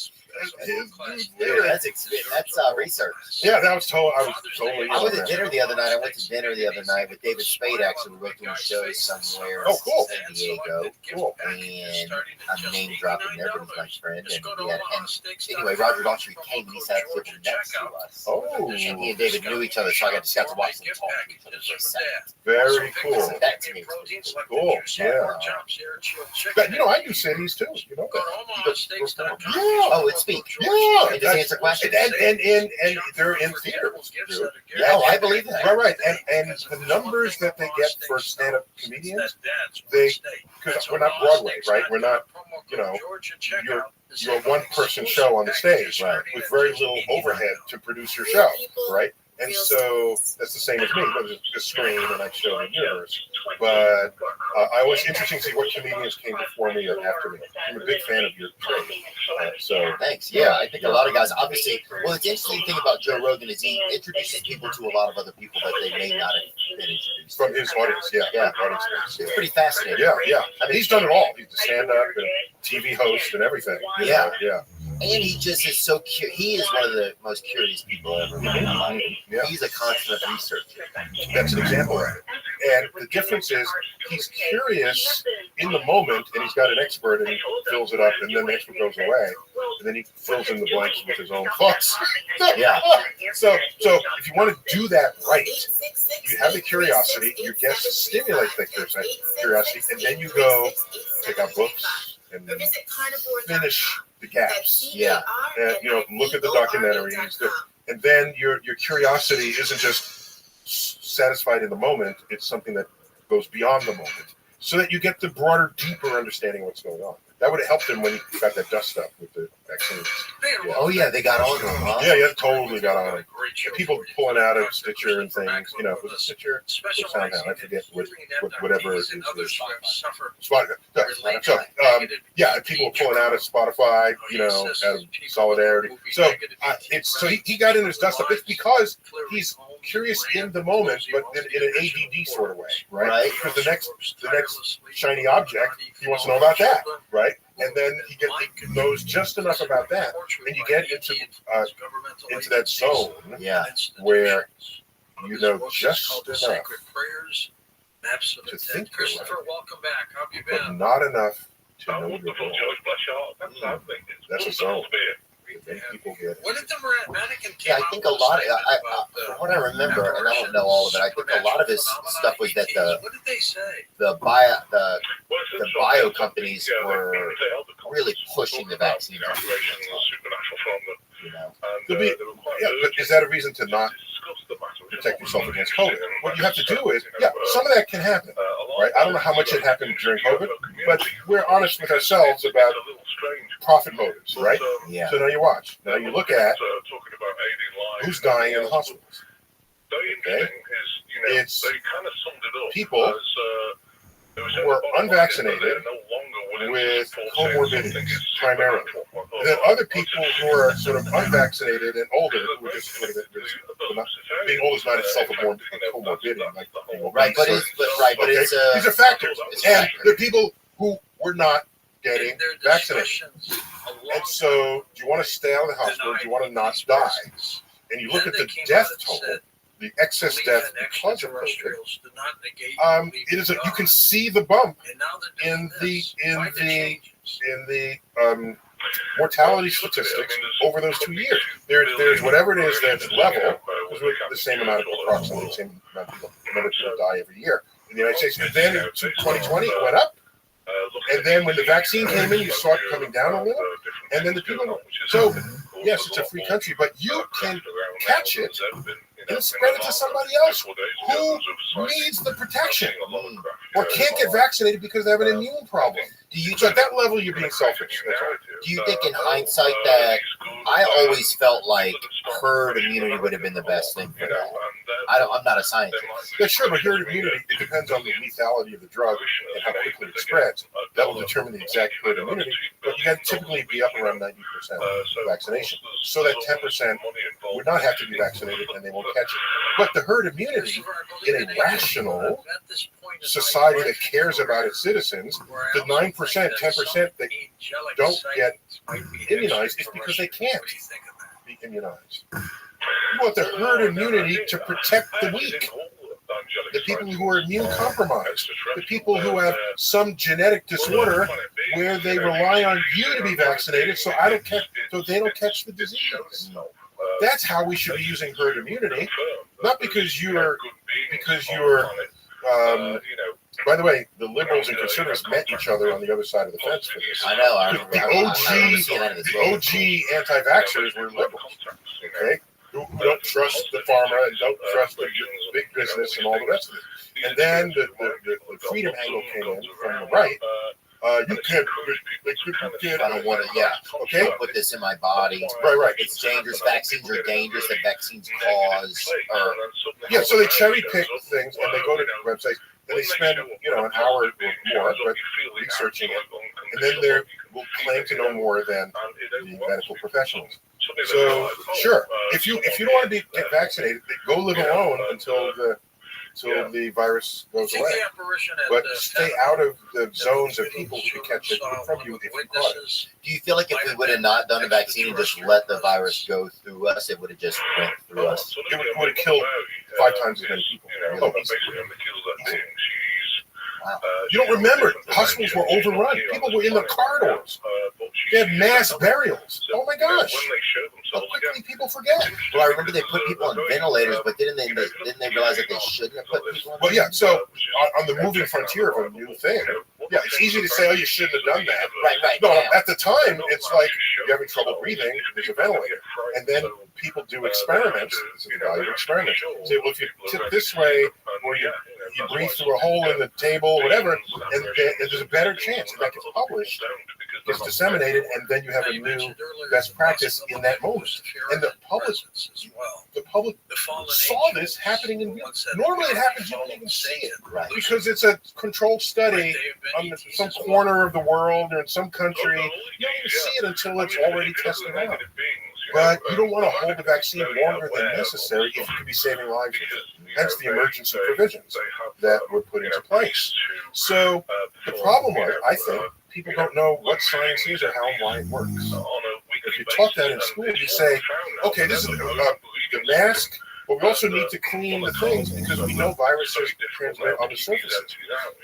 That's research. Yeah, that was totally. I was totally. I was at dinner the other night. I went to dinner the other night with David Spade. Actually, we went to a show somewhere in San Diego. Cool. And I'm name dropping there, but he's my friend. And anyway, Roger Rothschild came and he sat sitting next to us. Oh. And he and David knew each other, so I just got to watch them talk to each other for a second. Very cool. So that to me was cool. Yeah. But, I do cities too. You know. Oh, it speaks. Yeah. And just answer questions. And they're in theater. Yeah, I believe that. Right. And the numbers that they get for stand-up comedians, because we're not Broadway, right? We're not, you're a one-person show on the stage, right? With very little overhead to produce your show, right? And so that's the same as me, but it's a screen and I show the universe. But I was interesting to see what comedians came before me or after me. I'm a big fan of your show. Thanks. Yeah, I think a lot of guys, obviously, well, the interesting thing about Joe Rogan is he introduces people to a lot of other people that they may not have been introduced from his audience. Yeah. It's pretty fascinating. Yeah. I mean, he's done it all. He's a stand-up and TV host and everything. Yeah. Yeah. And he just is so curious. He is one of the most curious people I've ever met in my life. Yeah. He's a constant researcher. That's an example of it. And the difference is he's curious in the moment, and he's got an expert, and he fills it up, and then the expert goes away, and then he fills in the blanks with his own thoughts. Yeah. So if you want to do that right, you have the curiosity, your guests stimulate that curiosity, and then you go take out books and finish the gaps. Yeah. And look at the documentaries, and then your curiosity isn't just satisfied in the moment, it's something that goes beyond the moment, so that you get the broader, deeper understanding of what's going on. That would have helped him when he got that dust up with the vaccines. Yeah. Oh yeah, they got on him, huh? Yeah, totally got on him. People pulling out of Stitcher and things, was it Stitcher? Somehow, I forget whatever it is. Spotify. So, and people were pulling out of Spotify, out of solidarity. So, he got in his dust up. It's because he's curious in the moment, but in an ADD sort of way, right? Because the next shiny object, he wants to know about that, right? And then he knows just enough about that, and you get into that zone, where you know just enough to think Christopher, welcome back. How have you but been? not enough to know you're wrong. That's a zone. People get What did the mannequin I think a lot of, from what I remember, and I don't know all of it, I think a lot of his stuff was that what did they say? the bio companies were really pushing the vaccine. But is that a reason to not protect yourself against COVID? What you have to do is, some of that can happen, right? I don't know how much it happened during COVID, but we're honest with ourselves about profit motives, right? Yeah. So now you watch. Now you look at who's dying in the hospitals. Okay? It's people who are unvaccinated with comorbidities, primarily. And then other people who are sort of unvaccinated and older, who are just sort of being old is not itself a comorbidity, like right, but it's these are factors, and there are people who were not getting vaccinated. And so, do you want to stay out of the hospital? Do you want to not die? And you look at the death total, the excess death because of COVID. It is you can see the bump in the mortality statistics over those 2 years. There's whatever it is that's level, because we're the same amount of approximately the same amount of people die every year in the United States. And then in 2020 it went up. And then when the vaccine came in, you saw it coming down a little. And then the people. So, yes, it's a free country, but you can catch it and spread it to somebody else who needs the protection or can't get vaccinated because they have an immune problem. So at that level, you're being selfish. Do you think in hindsight that I always felt like herd immunity would have been the best thing for that? I'm not a scientist. Yeah, sure, but herd immunity, it depends on the lethality of the drug and how quickly it spreads. That will determine the exact herd immunity, but you got to typically be up around 90% vaccination. So that 10% would not have to be vaccinated and they won't catch it. But the herd immunity in a rational society that cares about its citizens, the 9%, 10% that don't get immunized is because they can't be immunized. You want the herd immunity to protect the weak, the people who are immune compromised, the people who have some genetic disorder where they rely on you to be vaccinated so they don't catch the disease. That's how we should be using herd immunity, not because you're by the way, the liberals and conservatives met each other on the other side of the fence for this. I know. The OG anti-vaxxers were liberals, okay, who don't trust the pharma and don't trust the big business and all the rest of it. And then the freedom angle came in from the right. You can't. I don't want to. Yeah. Okay. I'll put this in my body. Right. It's dangerous. Vaccines are dangerous. That vaccines cause. Yeah. So they cherry pick things and they go to websites and they spend an hour or more researching it, and then they will claim to know more than the medical professionals. So sure, if you don't want to get vaccinated, go live alone until the virus goes away. But stay out of the zones of people who can catch it from you if you caught it. Do you feel like if we would have not done a vaccine and just let the virus go through us, it would have just went through us? It would have killed 5 times as many people. Wow. You don't remember, hospitals were overrun. People were in the corridors. They had mass burials. Oh my gosh. How quickly people forget. Well, I remember they put people on ventilators, but didn't they realize that they shouldn't have put people on? Well, yeah, so on the moving frontier of a new thing, yeah, it's easy to say, oh, you shouldn't have done that. Right. No, at the time, it's like you're having trouble breathing, there's a ventilator. And then people do experiments. This is a value experiment. Say, well, if you tip this way, or you breathe through a hole in the table, whatever, and there's a better chance that gets published, gets disseminated, and then you have a new best practice in that moment. And the public saw this happening in real. Normally it happens, you don't even see it, because it's a controlled study on some corner of the world or in some country. You don't even see it until it's already tested out. But you don't want to hold the vaccine longer than necessary if you could be saving lives with it. Hence the emergency provisions that were put into place. So the problem was, I think, people don't know what science is or how and why it works. If you taught that in school, you say, okay, this is the mask, but we also need to clean the things because we know viruses transmit on the surfaces.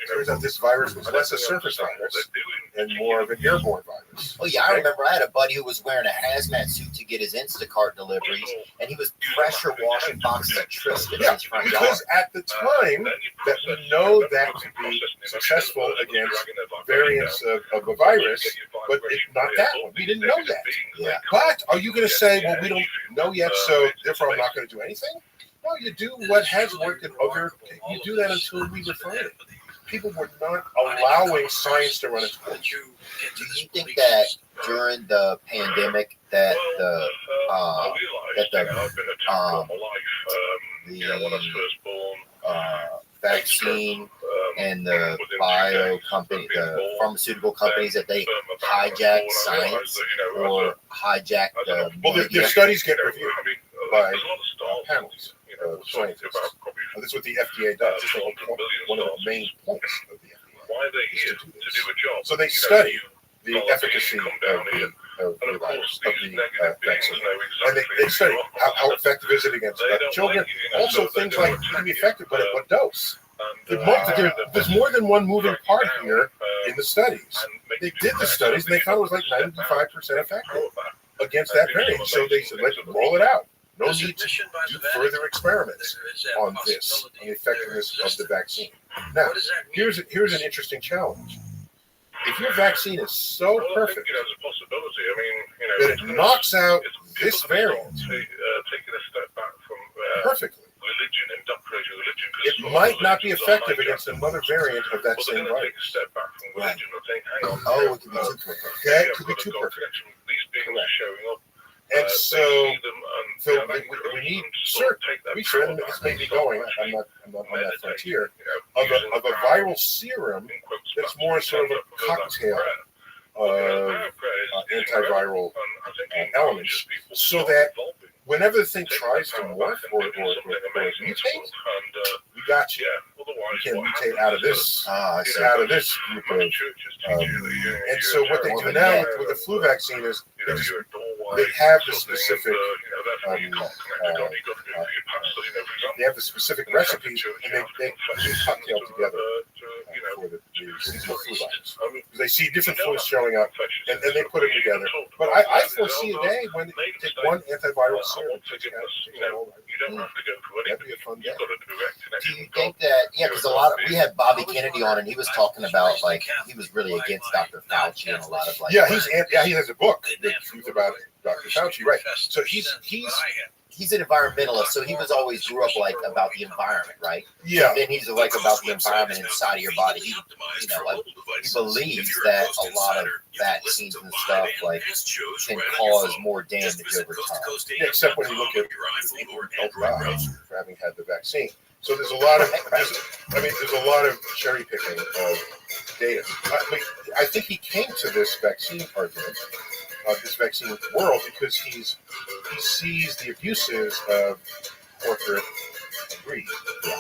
It turns out this virus was less a surface virus and more of an airborne virus. Oh yeah, I remember I had a buddy who was wearing a hazmat suit to get his Instacart deliveries, and he was pressure washing boxes of Triscuits in his front yard. Because at the time that we know that to be successful against variants of the virus, but it's not that one. We didn't know that. Yeah. But are you going to say, well, we don't know yet, so therefore I'm not going to do anything? No, you do what has worked in other. You do that until we refine it. People were not allowing science to run its course. Do you think that during the pandemic that the vaccine and the pharmaceutical companies, that they hijacked science or hijacked the their studies get reviewed by panels of scientists. This is what the FDA does. It's one of the main points of the FDA is to do this. So they study the efficacy of the virus, of the vaccine. And they study how effective is it against children. Also things like, it can be effective, but at what dose? There's more than one moving part here in the studies. They did the studies, and they found it was like 95% effective against that variant. So they said, let's roll it out. No need to do further experiments on this, on the effectiveness of the vaccine. Now, here's an interesting challenge. If your vaccine is so perfect that it knocks out this variant perfectly, it might not be effective against another variant of that same virus. Right. Oh, it could be too perfect. Okay, it could be too perfect. Correct. And so we need certain research, and this may be going, I'm not on that frontier, of a viral serum that's more sort of a cocktail of antiviral elements, so that whenever the thing tries to morph or mutate, we got you. You can mutate out of this, out of this group of. And so what they do now with the flu vaccine is they have the specific. They have the specific recipes, and they cocktail together for the seasonal flu virus. They see different flus showing up, and then they put them together. But I foresee a day when they take one antiviral serum. That'd be a fun day. Do you think that? Yeah, because we had Bobby Kennedy on, and he was talking about like he was really against Dr. Fauci and a lot of like. Yeah, he has a book, The Truth About Dr. Fauci, right? So he's an environmentalist, so he was always grew up like about the environment, right? Yeah. And then he's like about the environment inside of your body. He believes that a lot of vaccines and stuff like can cause more damage over time. Yeah, except when you look at people who don't die for having had the vaccine. So there's a lot of there's a lot of cherry picking of data. I think he came to this vaccine argument. This vaccine world because he sees the abuses of corporate greed,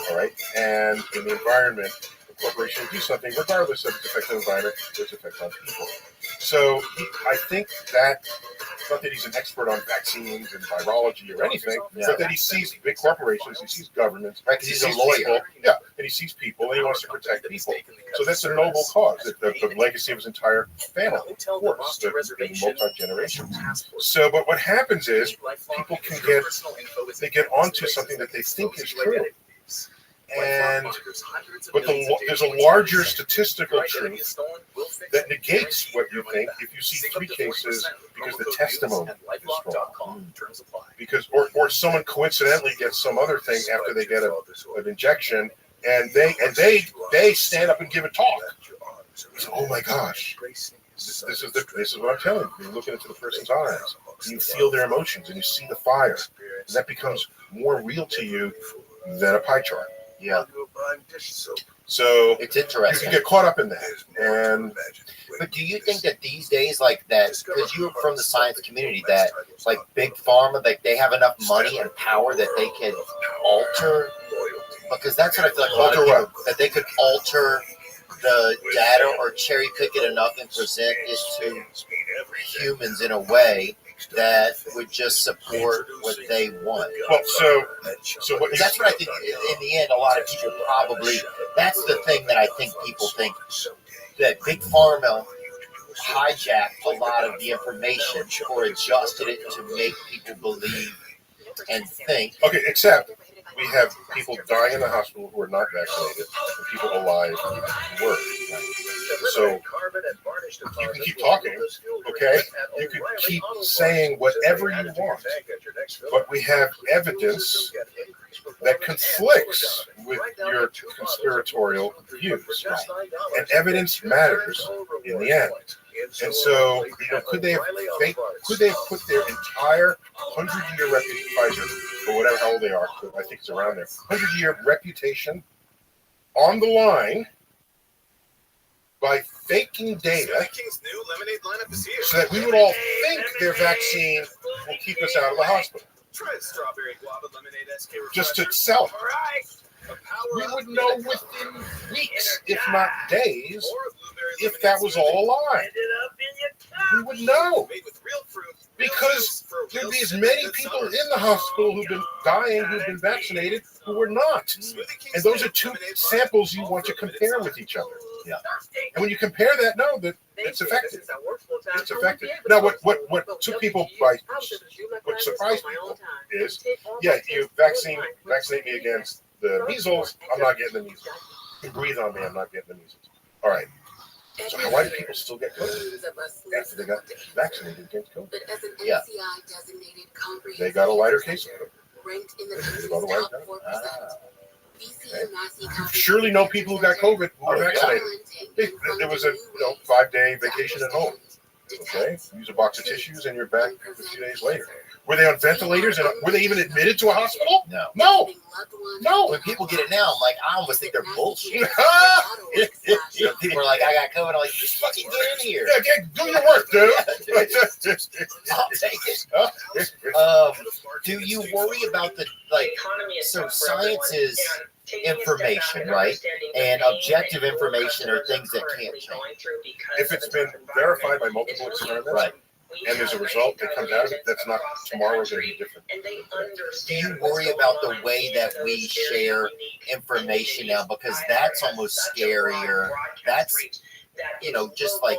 all right, and in the environment, the corporation will do something regardless of its effect on the environment, its effect on people. So I think that, not that he's an expert on vaccines and virology or anything, but that he sees big corporations, he sees governments, right? Because he's a lawyer, people, and he sees people, and he wants to protect people. So that's a noble cause. The legacy of his entire family, of course, the multi-generations. So, but what happens is people can get onto something that they think is true. But there's a larger statistical truth that negates what you think if you see 3 cases because the testimony is strong. Because or someone coincidentally gets some other thing after they get an injection, and they stand up and give a talk. So, oh my gosh, this is what I'm telling you. You're looking into the person's eyes, and you feel their emotions, and you see the fire, and that becomes more real to you than a pie chart. Yeah. So it's interesting. You can get caught up in that. But do you think that these days, like that, because you're from the science community, that like big pharma, like they have enough money and power that they can alter? Because that's what I feel like a lot of people, that they could alter the data or cherry pick it enough and present it to humans in a way that would just support what they want. Well, so what that's what I think. In the end, a lot of people probably. That's the thing that I think people think that big pharma hijacked a lot of the information or adjusted it to make people believe and think. Okay, except we have people dying in the hospital who are not vaccinated, and people alive who were. So you can keep talking, okay? You can keep saying whatever you want, but we have evidence that conflicts with your conspiratorial views, and evidence matters in the end. And so, could they have put their entire 100-year reputation, or whatever how old they are, I think it's around there, 100-year reputation on the line by faking data so that we would all think their vaccine will keep us out of the hospital? Just to sell it. We would know within weeks, if not days, if that was all a lie. We would know. Because there'd be as many people in the hospital who've been dying, who've been vaccinated, who were not. And those are 2 samples you want to compare with each other. Yeah. And when you compare that, it's effective. It's effective. Now, what took people by, what surprised people is, you vaccinate me against the measles, I'm not getting the measles. You breathe on me, I'm not getting the measles. All right. So why do people still get COVID after they got vaccinated against COVID? Yeah. They got a lighter case of COVID. You surely know people who got COVID who were vaccinated. There was a 5-day vacation at home. Okay, use a box of tissues and you're back a few days later. Were they on ventilators? And were they even admitted to a hospital? No. No. No. When people get it now, I'm like, I almost think they're bullshit. People are like, I got COVID. I'm like, just fucking get in here. Yeah, do your work, dude. I'll take it. Do you worry about the, like, so science is information, right? And objective information are things that can't change. If it's been verified by multiple experiments, right, and there's a result that comes out of it, that's not tomorrow going to be different. Do you worry about the way that we share information now? Because that's almost scarier. That's, just like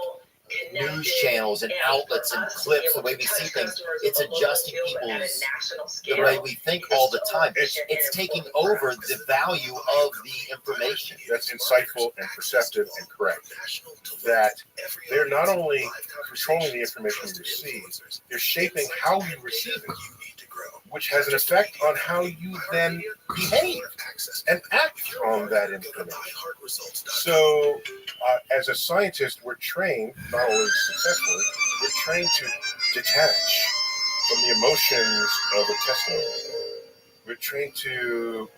news channels and outlets and clips, the way we see things, it's adjusting the way we think all the time. It's taking over the value of the information. That's insightful and perceptive and correct. That they're not only controlling the information you receive, they're shaping how you receive it, which has an effect on how you then behave and act on that information. So, as a scientist, we're trained, not always successfully, we're trained to detach from the emotions of a testimony. We're trained to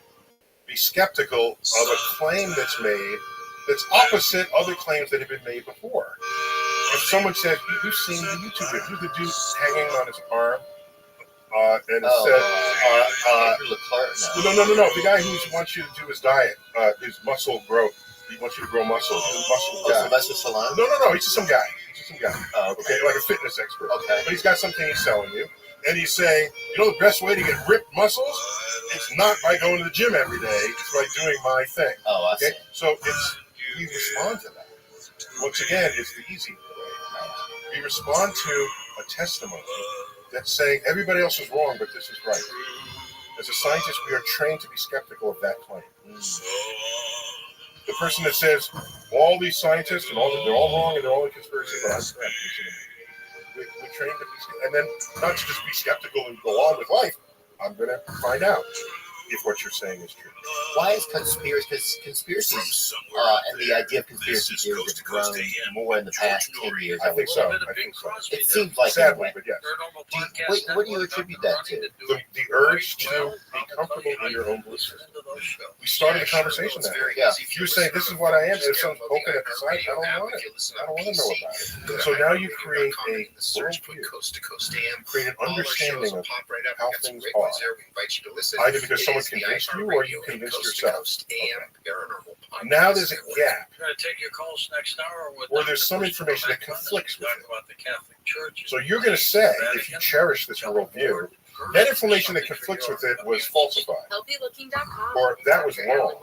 be skeptical of a claim that's made that's opposite other claims that have been made before. If someone says, you've seen the YouTube video, who's the dude hanging on his arm? And it said, no. The guy who wants you to do his diet, his muscle growth. He wants you to grow muscle. Sylvester Stallone? No. He's just some guy. Okay, like a fitness expert. Okay. But he's got something he's selling you. And he's saying, the best way to get ripped muscles is not by going to the gym every day. It's by doing my thing. Oh, I see. So we respond to that. Once again, it's the easy way. We respond to a testimony that's saying everybody else is wrong, but this is right. As a scientist, we are trained to be skeptical of that claim. The person that says all these scientists and they're all wrong and they're all in conspiracy, but I'm correct. We're trained to be, and then not to just be skeptical and go on with life. I'm going to find out if what you're saying is true. Why is conspiracy? Because conspiracies and the idea of conspiracy theories have grown more in the past 10 years. I think so. It seems like sadly, but yes. What do you attribute that to? The urge to be comfortable in your own belief system. We started the conversation there. Yeah. You're saying this is what I am. There's something open at the side. I don't want it. I don't want to know about it. So now you create a worldview. Create an understanding of how things are. Either because someone convinced you or you convinced yourself. Okay. Now there's a gap. We're going to take your calls next hour. Or there's some information that conflicts with it. So you're going to say, if you cherish this worldview, that information that conflicts with it was falsified. Or that was wrong.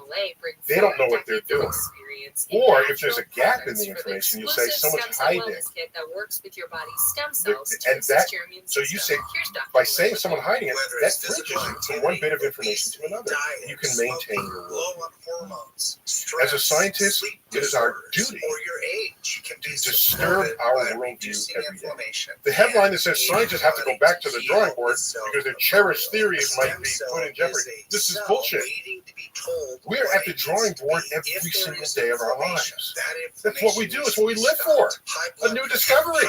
They don't know what they're doing. Or if there's a gap in the information, you say someone's hiding. And that, so you say, by saying someone hiding it, that bridges you from one bit of information to another. You can maintain your worldview. As a scientist, it is our duty to disturb our worldview every day. The headline that says scientists have to go back to the drawing board because their cherished theories might be put in jeopardy. This is bullshit. We're at the drawing board every single day of our lives. That's what we do. It's what we live for. A new discovery.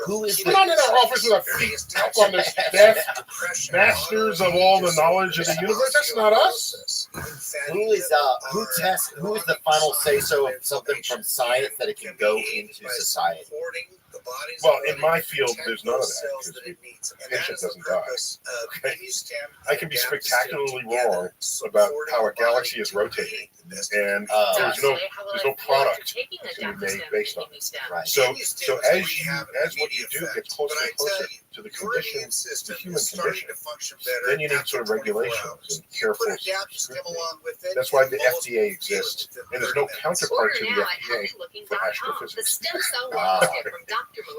Who is We're not in our office with our feet up on the desk, masters of all the knowledge of the universe. That's not us. Who is the final say-so of something from science that it can go into society? Well, in my field, there's none of that because the patient doesn't die. Okay? I can be spectacularly wrong about how a galaxy is rotating, and there's no product that's going to be made based on it. Right. So as what you do gets closer and closer to the conditions, the human condition, then you need sort of regulations and careful scrutiny. That's why the FDA exists, and there's no counterpart to the FDA for astrophysics.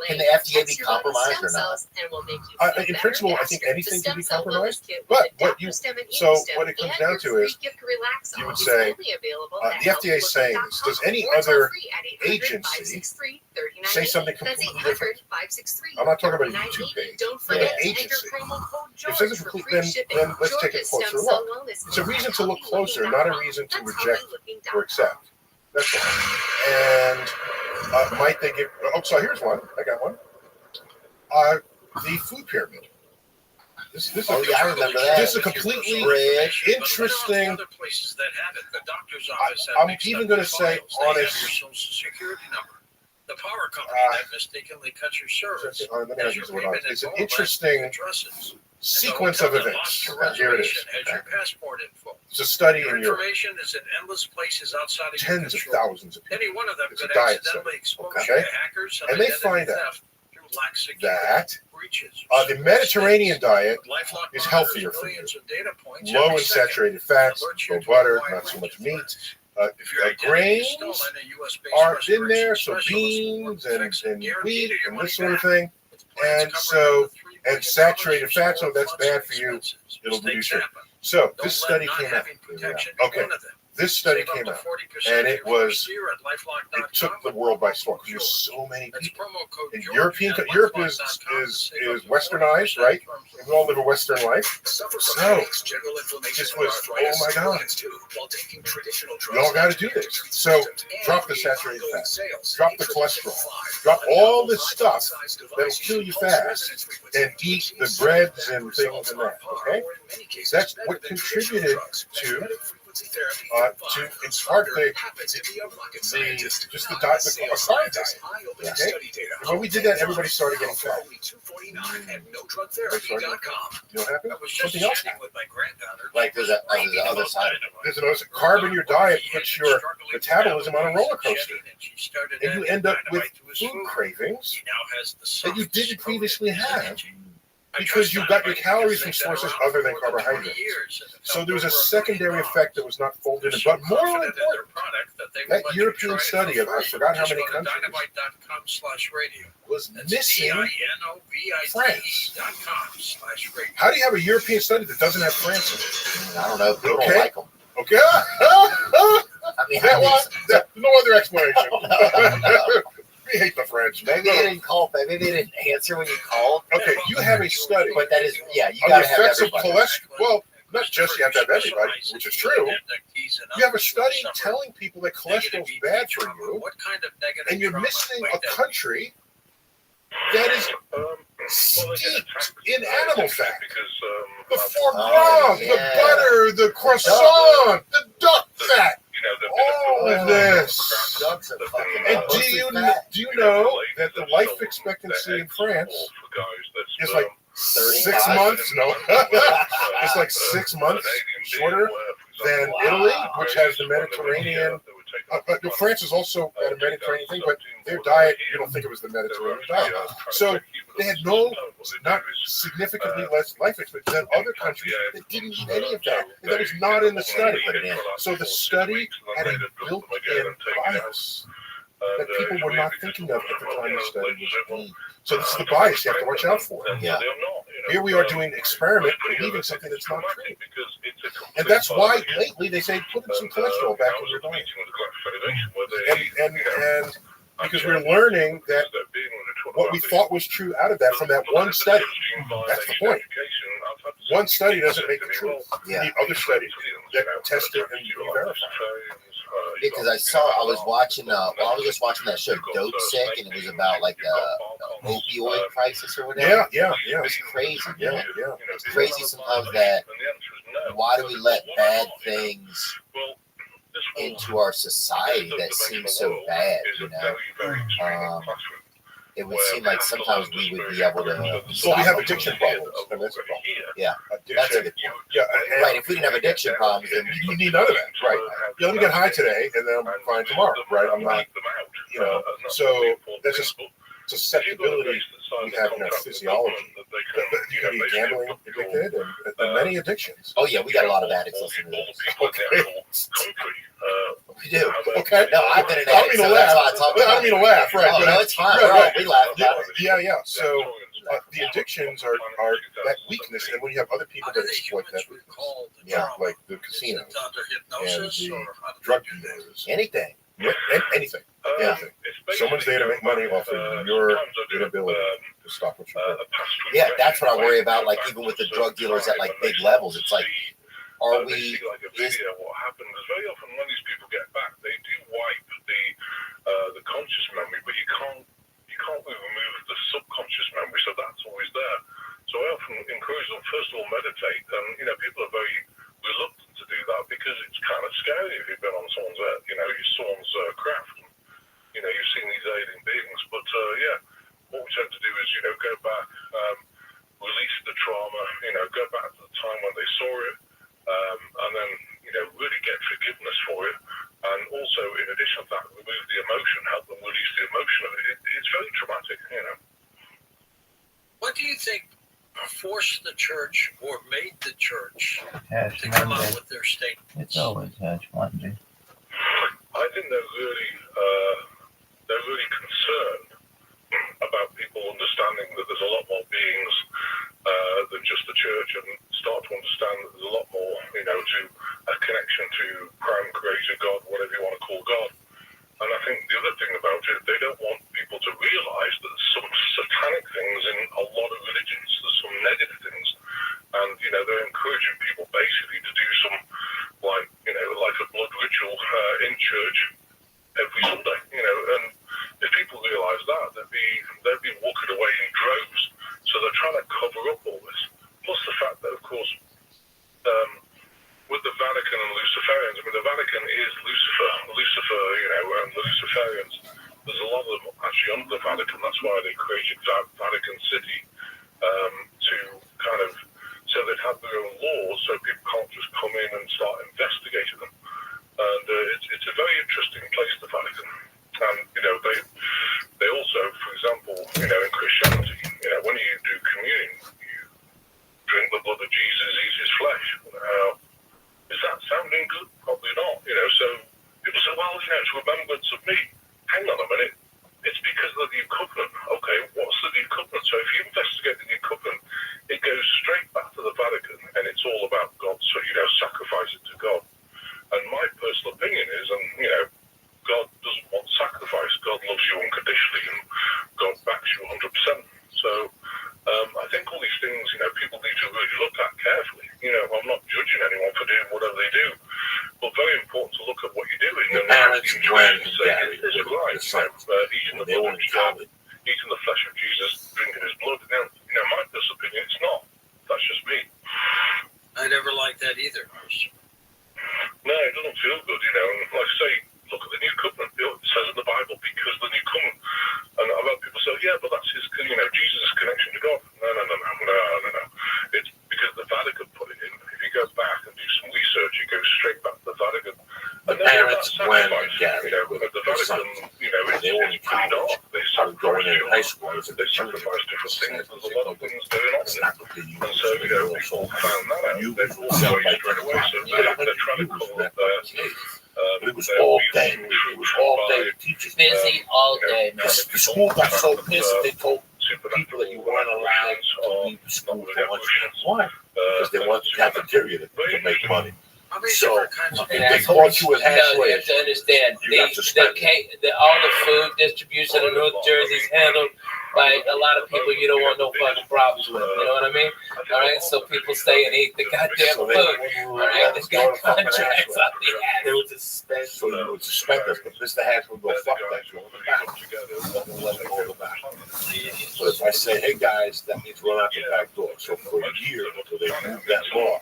Can the FDA be compromised or not? In principle, I think anything can be compromised. But what it comes down to is, you would say, the FDA is saying this. Does any other agency say something completely different? I'm not talking about a YouTube page. An agency. If it's complete, then let's take a closer look. It's a reason to look closer, not a reason to reject or accept. That's all. And might they give? Oh, so here's one. I got one. The food pyramid. This is Oh, yeah, I remember that. This is a completely interesting. Other places that have it, the doctor's office. I'm even going to say honest. Your social security number. The power company that mistakenly cut your service. It's an interesting sequence of events. Here it is. As your passport info. It's a study Your in Europe. information is in endless places outside of Tens of your control. thousands of people. Any one of them It's a could diet accidentally study. expose you Okay? to hackers And they identity find out theft through lax security that breaches. the Mediterranean diet LifeLock is monitors healthier for you. millions of data points Low every in second. saturated fats, Alerts you no to butter, a wide not so range much of meat. threats. If your identity Grains is stolen, a US-based are in there, restoration so specialist will work beans to and fix it, guarantee wheat you your and money this sort of back. thing. With plans And covering so, up to $3 and billion saturated for fat, so stored that's funds bad and for you. expenses. It'll reduce Mistakes your. happen. So Don't this let study not came out. having protection be Okay, one of them. this study Save up came to out, 40% and your it was. first year at LifeLock.com It took the with world by promo storm. code There's George. so many That's people. promo code And George Europe at is LifeLock.com to save up to westernized, 40% right? from- And we all live a Western life. Suffer So, from headaches, general inflammation, this was, or arthritis, oh my God. organs too, while taking traditional We all drugs got to do this. So drop the saturated fat, drop the cholesterol, drop all this stuff that'll kill you fast, and eat the breads and things and that. Okay, that's what contributed to in part just the diet, the carb diet. Okay, and when we did that, everybody started getting fat. You know what happened? Something else happened. Like there's the other side of it. There's another carb in your diet puts your metabolism on a roller coaster, and you end up with food cravings that you didn't previously have because you got your calories from sources other than carbohydrates. So there was a secondary effect that was not folded in. But more important, that European study of, I forgot how many countries, was missing France. How do you have a European study that doesn't have France in it? I don't know. People Okay. don't like them. Okay. I mean, There's no other explanation. We hate the French. Maybe they didn't call. Maybe they didn't answer when you called. Okay, you have a study. But that is, yeah, you on got the to have effects of everybody. cholesterol. Well, not just you have to have everybody, which is true. You have a study telling people that cholesterol is bad for you, and you're missing a country that is steeped in animal fat. The foie gras, the butter, the croissant, the duck fat. All of this. And do you know that the life expectancy in France is like 6 months? No, it's like 6 months shorter than Italy, which has the Mediterranean. France is also at a Mediterranean thing, but their diet, you don't think it was the Mediterranean diet. So they had not significantly less life expectancy than other countries that didn't eat any of that. And that was not in the study. So the study had a built-in bias that people were not thinking of at the time the study was being. So this is the bias you have to watch out for. Yeah. Here we are doing an experiment, believing something that's not true. And that's why lately they say put in some cholesterol back in your diet. And because we're learning that what we thought was true out of that from that one study. That's the point. One study doesn't make it true. You need other studies that test it and verify. Because I was watching, I was just watching that show, Dope Sick, and it was about like the opioid crisis or whatever. Yeah. It's crazy. Yeah. It's crazy sometimes that why do we let bad things into our society that seem so bad, you know? It would seem like sometimes we would be able to. So we have addiction problems, and that's a problem. Yeah, addiction. That's a good point. Yeah, right. If we didn't have addiction problems, then you need none of that. Right. Yeah, let me get high today, and then I'm fine tomorrow. Right. I'm not. You know. So that's just susceptibility we have in our physiology. You can be gambling addicted, and many addictions. Oh yeah, we got a lot of addicts listening to this. Okay. We do. Okay. No, I've been an I don't addict, mean to so laugh. that's why I talk about I don't mean to laugh. Right. Oh, no, it's fine. Right. We laugh about it. Yeah. So the addictions are that weakness, and when you have other people that exploit that weakness, like the casinos and the drug dealers, anything, anything. Someone's there to make money off of your inability to stop what you're doing. Yeah, that's what I worry about. Like even with the drug dealers at like big levels, it's like, are we? What happens is very often when these people get back, they do wipe the conscious memory, but you can't remove the subconscious memory, so that's always there. So I often encourage them first of scary if you've been on someone's, someone's craft. You've seen these alien beings. But yeah, what we tend to do is, go back, release the trauma, go back to the time when they saw it, and then, really get forgiveness for it. And also, in addition to that, remove the emotion, help them release the emotion of it. It's very traumatic, What do you think forced the church or made the church Hash to come Monday. out with their statement? It's always Hash Monday. I think they're really concerned about people understanding that there's a lot more beings than just the church, and start to understand that there's a lot more, to a connection to prime creator God, whatever you want to call God. And I think the other thing about it, they don't want people to realize that there's some satanic things in a lot of religions. There's some negative things, and they're encouraging people basically to do some like a blood ritual in church every Sunday. And if people realize that, they'd be walking away in droves. So they're trying to cover up all this. Plus the fact that, of course, with the Vatican and Luciferians, the Vatican is Lucifer, and the Luciferians, there's a lot of them actually under the Vatican. That's why they created Vatican City, to kind of, so they'd have their own laws, so people can't just come in and start investigating them. And it's a very interesting place, the Vatican. And, they also, for example, in Christianity, when you do communion, you drink the blood of Jesus, eat his flesh. Is that sounding good? Probably not. So people say, well, it's remembrance of me. Hang on a minute. It's because of the New Covenant. Okay, what's the New Covenant? So if you investigate the New Covenant, it goes straight back to the Vatican, and it's all about God, so, sacrifice it to God. And my personal opinion is, and, God doesn't want sacrifice. God loves you unconditionally, and God backs you 100%. So I think all these things, people need to really look at carefully. I'm not judging anyone for doing whatever they do, but very important to look at what you're doing. And parents when is right. Eating the blood of Jesus, eating the flesh of Jesus, drinking his blood. Now, my personal opinion, it's not. That's just me. I never liked that either. No, it doesn't feel good, And like I say, look at the New Covenant. It says in the Bible, because the New Covenant. And I've had people say, yeah, but that's his, Jesus' connection to God. No. It's because the Vatican put it in. If you go back and do some research, it goes straight back to the Vatican. The parents went and Gary with the Vatican, they were in college. They started going in high school. They sacrifice different things. There's a lot of things going on there. And so, people found that out. They've all going straight away. So they're trying to call it but it was all day. It was all day. Teachers busy all day. The school got so pissed that they told people that you weren't allowed to leave the school for lunch. Why? Because they want the cafeteria to make money. So if they caught you with hash you have to understand all the food distribution in North Jersey is handled by a lot of people you don't want no fucking problems with. You know what I mean? All right, so people stay and eat the goddamn food. All right, they got contracts out there. They would suspend. So they would suspend us, but Mr. Hash would go fuck that. Let them go back. So if I say, hey guys, that means run out the back door. So for a year until they moved that law,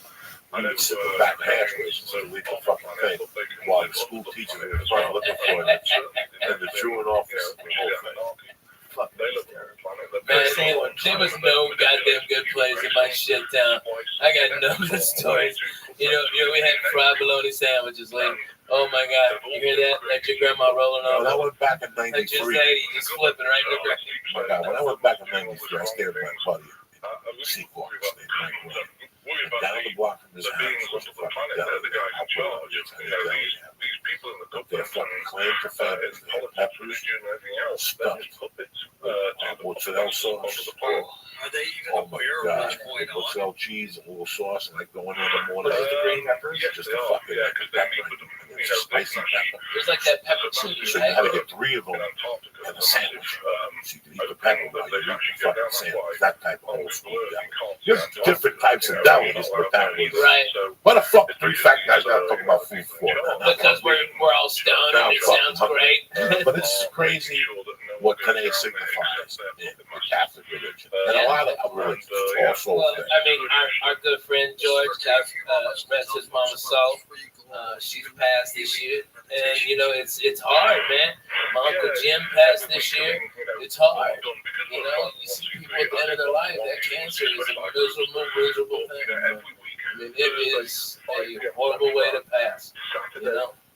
I didn't sit in the back hashways and leave the fucking thing while the school teachers were in front looking for it. And the truant office, the whole thing. Man, there was no goddamn good place in my shit town. I got no good stories. We had fried bologna sandwiches, like, oh my God, you hear that? Like your grandma rolling on. When I went back in 93. Like your lady just flipping right in the ground. Oh my God, when I went back in 93, I stayed with my buddy in Sequoia. And down the block from his house was the fucking deli. These people in the They're fucking claim to family. Peppers, stuffed. Mozzarella sauce. Are they even aware of what's going on? Mozzarella cheese, a little sauce, and I go in there in the morning. the green peppers? Just the fucking pepper. Spicy pepper. There's like that pepper chili, So you had to get 3 of them and a sandwich. So you can eat the pepper while you eat the fucking sandwich. That type of old school deli. There's different types of delis, but that was right. What the fuck 3 fat guys gotta talk about food for? Because we're all stoned and it sounds great. But it's crazy what today signifies in the Catholic religion. And a lot of other religions also. Well, I mean, our good friend George, rest his mama's soul. She's passed this year, and it's hard, man. My Uncle Jim passed this year. It's hard. You see people at the end of their life. That cancer is a miserable thing. I mean, it is a horrible way to pass.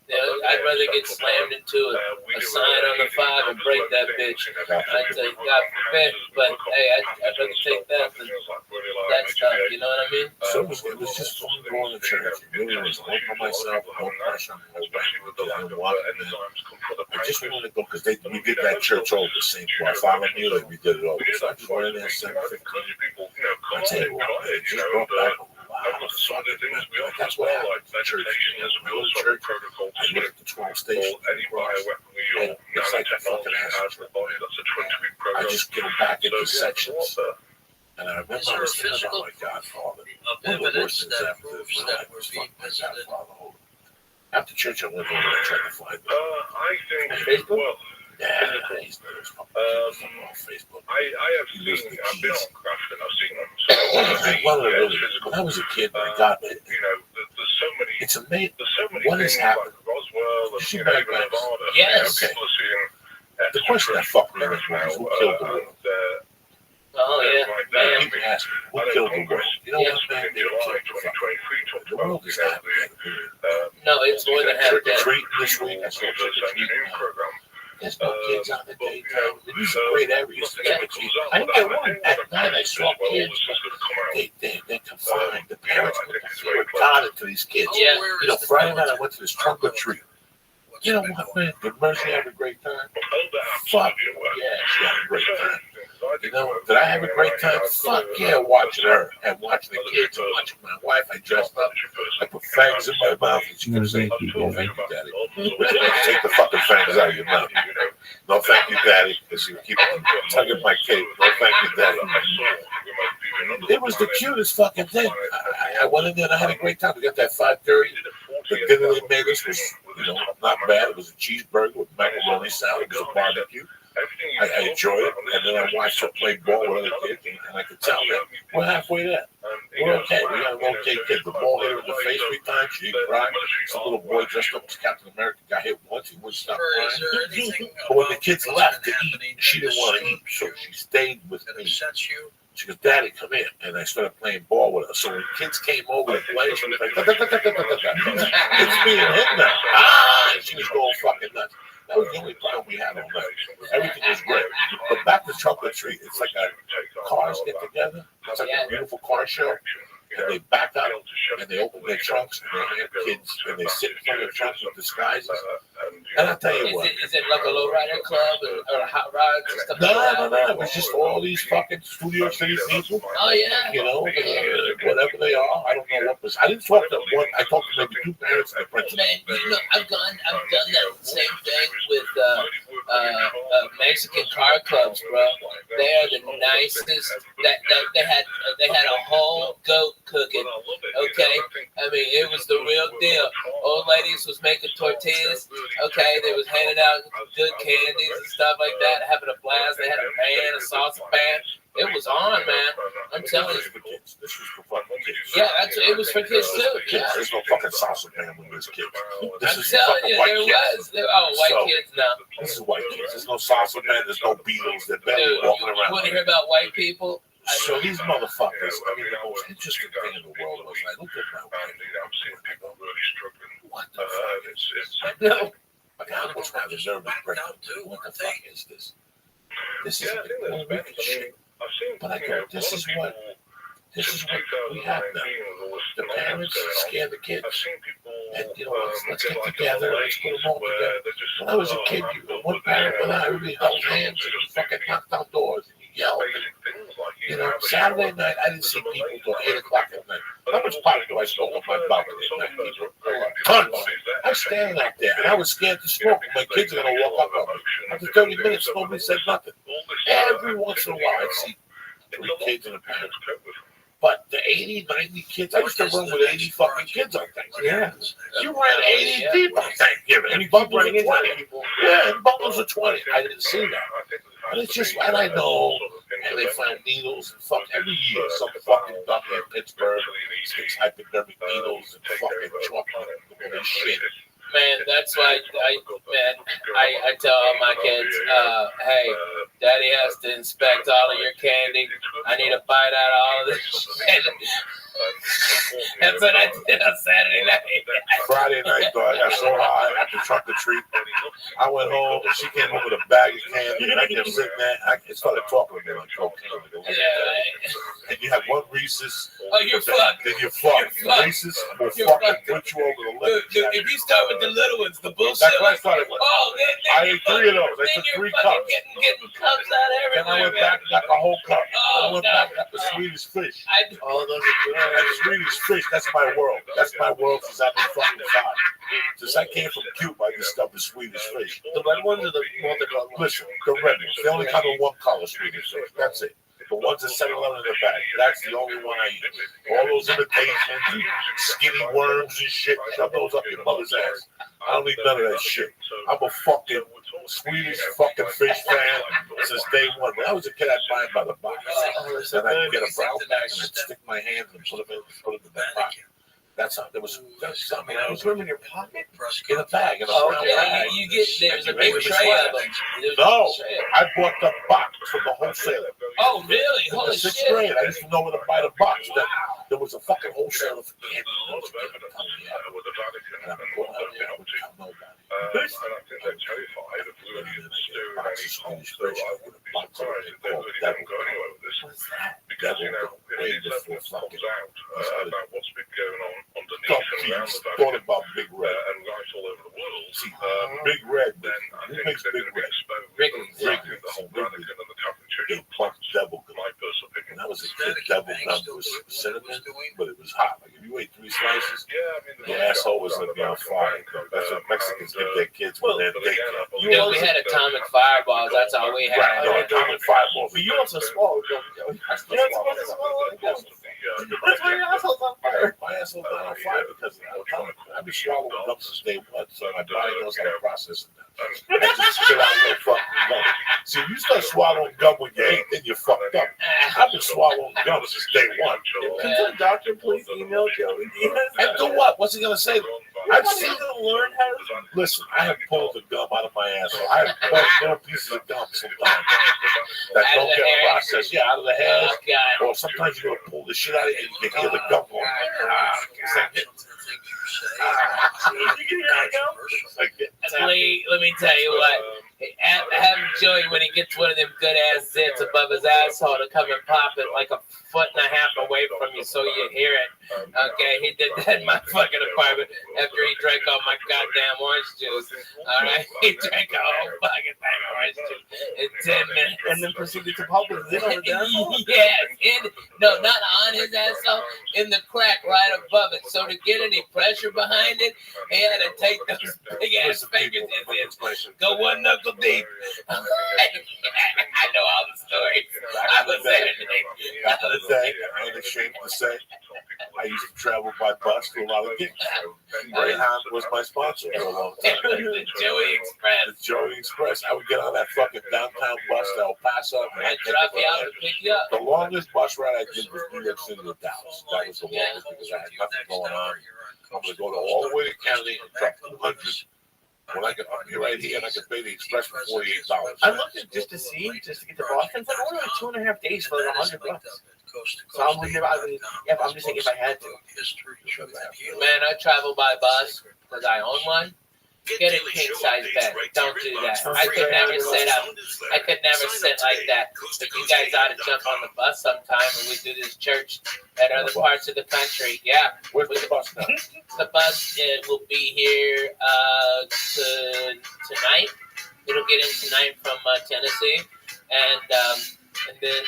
I'd rather get slammed into a sign on the 5 and break that bitch. I'd say, God forbid, but hey, I'd rather take that than that stuff. You know what I mean? So it was just fun going to church. It really was all by myself, no pressure, no I just wanted to go because we did that church over the same. My father knew that we did it over. So I just went in there 7:15. I tell you what, it just brought back that's what happened. Church. I go to church. I look at the 12 stations. And it's like a fucking ass. I just get back into sections. And I remember I was thinking about my godfather. One of the worst things happened to my life was fucking my godfather. After church, I went over and tried to find him. I think Facebook? Yeah, he's on Facebook. I've been on Craft and I've seen them. When I was a kid, my God, man, there's so many. It's amazing. There's so many what has things happened? like Roswell and Nevada. Yes. Okay. The question that fucked me was who killed the world? Oh yeah. People ask me, who killed the world? You know what, man? They don't kill the world is not dead. No, it's more than half dead. Trick-or-treating this week. I saw trick-or-treating. There's no kids out in the daytime. These are great areas to trick-or-treat. I didn't get one. At night, I saw kids. They're confined. The parents were guarded to these kids. Yeah. Friday night, I went to this trunk-or-treat. You know what, man? Did Mercy have a great time? Fuck yeah, she had a great time. Did I have a great time? Fuck yeah, watching her and watching the kids and watching my wife. I dressed up. I put fangs in my mouth. And she goes, thank you, Daddy. Take the fucking fangs out of your mouth. No, thank you, Daddy. Because you keep tugging my cape. No, thank you, Daddy. It was the cutest fucking thing. I went in there and I had a great time. We got that 5:30. The dinner they made us was, not bad. It was a cheeseburger with macaroni salad. It was a barbecue. I enjoyed it, and then I watched her play ball with other kids, and I could tell that we're halfway there. We're okay. We got an okay kid. The ball hit her in the face 3 times. She didn't cry. Some little boy dressed up as Captain America got hit once. He wouldn't stop crying. But when the kids left to eat, she didn't want to eat, so she stayed with me. She goes, Daddy, come in. And I started playing ball with her. So when kids came over to play, she was like, it's me and him now. And she was going fucking nuts. That was the only problem we had all night. Everything was great. But back to Trunk-or-Treat, it's like cars get together. It's like a beautiful car show. And they back up and they open their trunks and they have kids and they sit in front of the trunks with disguises. And I'll tell you what. Is it like a lowrider club or a hot rods and stuff like that? No. It was just all these fucking Studio City people. Oh, yeah. Whatever they are. I don't know what was. I didn't talk to one. I talked to maybe 2 parents and the principal. Man, I've done that same thing with Mexican car clubs, bro. They are the nicest. They had a whole goat cooking. Okay, I mean it was the real deal. Old ladies was making tortillas. Okay, they was handing out good candies and stuff like that, having a blast. They had a pan, a salsa pan. It was on, man. I'm telling you. This was for fucking kids. Yeah, it was for kids too. Yeah. There's no fucking salsa pan when there's kids. I'm telling you, there was. White kids now. This is white kids. There's no salsa pan. There's no Beatles. They're barely walking around. You want to hear about white people? So these motherfuckers, I mean, the most interesting thing in the world was I looked at my wife and I go, what the fuck is this? No. Like, I almost have a nervous breakdown. What the fuck is this? This is shit. But I go, this is what we have now. The parents scare the kids. And, let's get together. Let's put them all together. When I was a kid, one parent and I really held hands and we fucking knocked on doors and you yelled. Saturday night, I didn't see people until 8 o'clock at night. How much pot do I smoke on my balcony at night? Tons. I'm standing out there, and I was scared to smoke. My kids are going to walk up on me. After 30 minutes, nobody said nothing. Every once in a while, I'd see 3 kids and a parent. But the 80, 90 kids, I used to run with 80 fucking kids on Thanksgiving. Yeah. You ran 80 people on Thanksgiving. And bundles of 20. Yeah, and bundles of 20. I didn't see that. And it's just, and I know, And they find needles and fuck every year. Some fucking dummy in Pittsburgh sticks hypodermic needles and fucking chocolate and shit. Man, that's why I tell all my kids, hey, Daddy has to inspect all of your candy. I need to bite out all of this shit. That's what I did on Saturday night. Friday night, though, I got so high after trunk or treat. I went home and she came home with a bag of candy, and I kept sitting there. I started talking to me like cocaine. And you have one Reese's. Oh, you're fucked. Then you're fucked. Reese's will fucking put you over the limit. Dude, if you start with the little ones, the bullshit. That's what I started with. I ate 3 of those. I took 3 cups. Getting cups out everywhere. Then I went back and got the whole cup. I went back and got the Swedish fish. All those are good. And Swedish fish, that's my world. That's my world since I've been fucking 5. Since I came from Cuba, I discovered Swedish fish. The red ones or the ones? Listen, the red ones. They only come in one color Swedish fish. That's it. The ones that 7-Eleven in the bag. That's the only one I eat. All those imitations, skinny worms and shit, shove those up your mother's ass. I don't need none of that shit. I'm a fucking Swedish fucking fish fan since day one. When I was a kid, I'd buy them by the box. And I'd get a brown bag and I'd stick my hands and put them in that pocket. That's how there was something. I was put them in your pocket, in a bag, in a brown bag. You get there's a big tray of them. No, I bought the box from the wholesaler. Oh, really? In Holy the 6th shit! grade, I used to know where to buy the box. There was a fucking wholesaler for candy. What's been going on underneath Thought about Big Red. and right all over the world. See, Big Red. Then I Who think makes they're Big going to be Red? exposed. Wrigley's. The whole Vatican and the Catholic Church. Big plump devil. My personal opinion. When I was a kid, devil gum was cinnamon, but it was hot. Like if you ate 3 slices, your asshole was gonna be on fire. That's what Mexicans give their kids when they're dating. We had atomic fireballs. That's all we had. Right, no, atomic fireballs. But you also swallowed them. You're not supposed to swallow it. That's why your asshole's on fire. My asshole's not on fire because of atomic. I've been swallowing gum since day one, so my body knows how to process it. I just spit out no fucking gum. See, if you start swallowing gum when you ate, then you're fucked up. I've been swallowing gum since day one. Can the doctor please email Joey Diaz? And do what? What's he gonna say? I've seen him learn how to. Listen, I have pulled the gum out of my asshole. I have pulled little pieces of gum sometimes that don't get processed. Yeah, out of the hair. Or sometimes you're gonna pull the shit out of it and you can hear the gum going. Let me tell you what. Have Joey, when he gets one of them good ass zits above his asshole, to come and pop it like a 1.5 feet away from you so you hear it. Okay, he did that in my fucking apartment after he drank all my goddamn orange juice. All right, he drank a whole fucking thing of orange juice in 10 minutes. And then proceeded to pop his zit on his asshole? Yes, no, not on his asshole, in the crack right above it. So to get any pressure behind it, he had to take those big ass fingers in, go one knuckle deep. I know all the stories. I was there. I ain't ashamed to say, I used to travel by bus to a lot of gigs. Greyhound was my sponsor for a long time. The Joey Express. The Joey Express. I would get on that fucking downtown bus to El Paso. And I'd drop you out and pick you up. The longest bus ride I did was New York City to Dallas. That was the longest because I had nothing going on. I'm going to go all the way to Kennedy and drop 200. When I get up here right here, and I can pay the express for $48. I looked at just to get to Boston. It's like only like 2.5 days for like $100. So I'm just saying if I had to. Man, I travel by bus because I own one. Get a king size bed. Don't do that. I could never sit up. I could never sit like that. But you guys ought to jump on the bus sometime and we do this church at other parts of the country. Yeah. Where's the bus now? The bus will be here tonight. It'll get in tonight from Tennessee, and then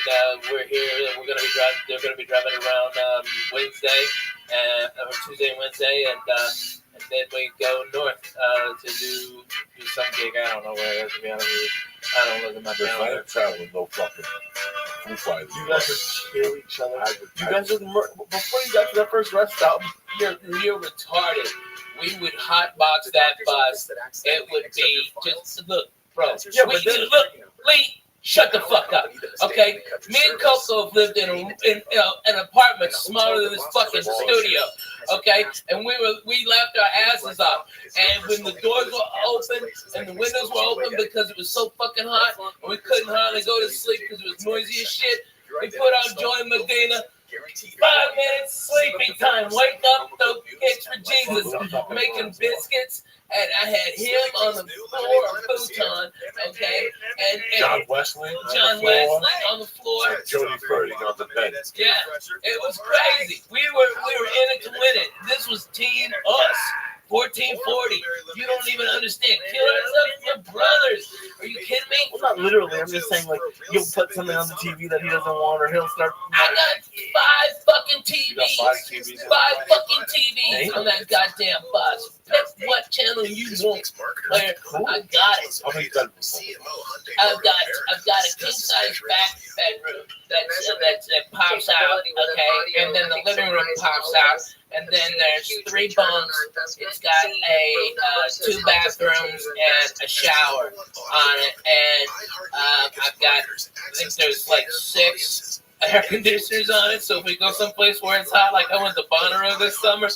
we're here. We're gonna be driving. They're gonna be driving around Wednesday, or Tuesday and Wednesday, and then we go north to do some gig. I don't know where it is, to be honest with you. I don't look at my calendar. I don't travel with no fucking Foo Fighters. You guys would kill each other. You guys would before you got to that first rest stop. You're retarded. We would hotbox that bus. It would be just look, bro. Yeah, but then look, Lee. Shut the fuck up, okay? Me and Coco have lived in an apartment smaller than this fucking studio, okay? And we left our asses off. And when the doors were open and the windows were open because it was so fucking hot and we couldn't hardly go to sleep because it was noisy as shit, we put on Joy Medina. 5 minutes sleeping time. Wake up, the kicks for Jesus. Making biscuits, and I had him on the floor of futon, okay, and John Wesley on the floor. Jody Furry on the bed. Yeah, it was crazy. We were in it to win it. This was Team Us. 1440. You don't even understand. Kill ourselves, we're brothers. Are you kidding me? Well, not literally. I'm just saying, like, you'll put something on the TV that he doesn't want, or he'll start. I got 5 fucking TVs. 5 fucking TVs on that goddamn bus. Pick what channel you want. Where I got it. I've got a king size bedroom that pops out, okay, and then the living room pops out. And then there's 3 bunks. It's got a 2 bathrooms and a shower on it. And I've got, I think there's like 6 air conditioners on it. So if we go someplace where it's hot, like I went to Bonnaroo this summer,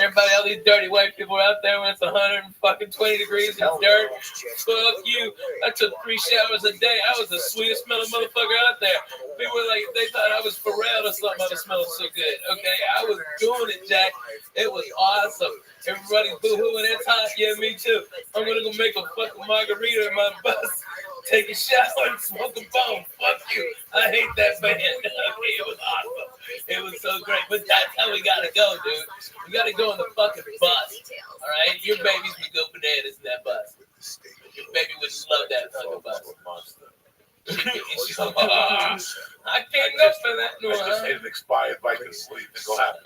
everybody, all these dirty white people are out there when it's 120 degrees and dirt. Fuck you. I took 3 showers a day. I was the sweetest smelling motherfucker out there. People were like, they thought I was Pharrell or something. I was smelling so good. Okay, I was doing it, Jack. It was awesome. Everybody boo-hooing, it's hot. Yeah, me too. I'm gonna go make a fucking margarita in my bus, take a shower, and smoke a bone. Fuck you. I hate that band. Okay, it was awesome. It was so great. But that's how we gotta go, dude. We gotta go on the fucking bus. All right? Your babies would go bananas in that bus. Your baby would love that fucking bus. I can't go for that no more. I just ate an expired bike and sleep. Go happen.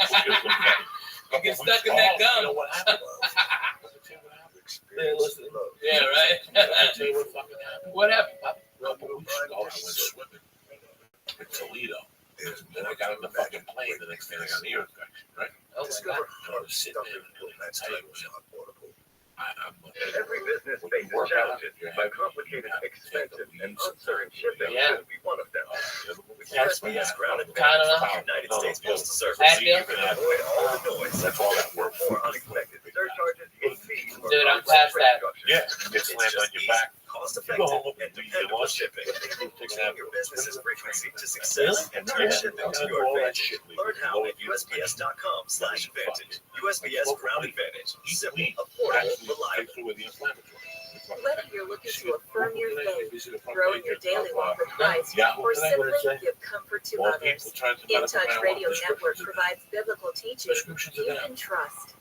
You get stuck in that gum. You know what happened? Yeah, right. What happened, Pop? A couple weeks ago, I went swimming in Toledo. And I got on the fucking plane. The next day, I got an ear infection, right? Oh, my God. I was sitting there and I tell you, Every business faces challenges, but complicated, expensive, and uncertain shipping could be one of them. USPS Ground Advantage, United States Postal Service, you can avoid all the noise. That's all that work. More unexpected surcharges, hidden fees, or dude, I'm past that. Yeah, you get slammed on your back. Cost-effective and dependable shipping. Taking your business's frequency to success and turn shipping to your advantage. Learn how at USPS.com/advantage. USPS Ground Advantage. Simple, affordable, reliable. Whether you're looking to affirm your faith, grow in your daily walk with Christ, or simply give comfort to others, In Touch Radio Network provides biblical teaching you can trust.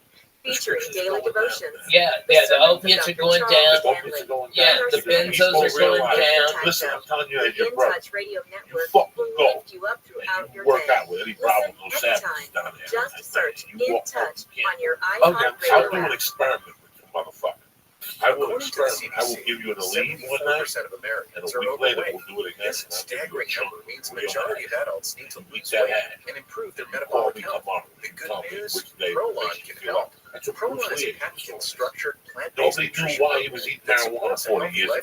Featuring daily devotions. Yeah, the opiates are going down. Yeah, the benzos are going down. Listen, I'm telling you, as your In brother, Touch Radio Network fucking will go. lift you up throughout your Work day. out with any problem, no Listen savages anytime. down there. Just search You In walk Touch over, on your I'll do iHeartRadio an app. experiment with you, motherfucker. I will experiment. I will give you an leave one night, of Americans and a week later we'll do it again. This staggering number means the majority of adults need to lose that weight hat. and improve their Call metabolic me health. tomorrow. The good Tell me news, which day Prolon makes you can feel help. up. That's what Prolon Bruce is a Lee patented structured plant-based Nobody knew nutrition why he was eating marijuana 40 years ago.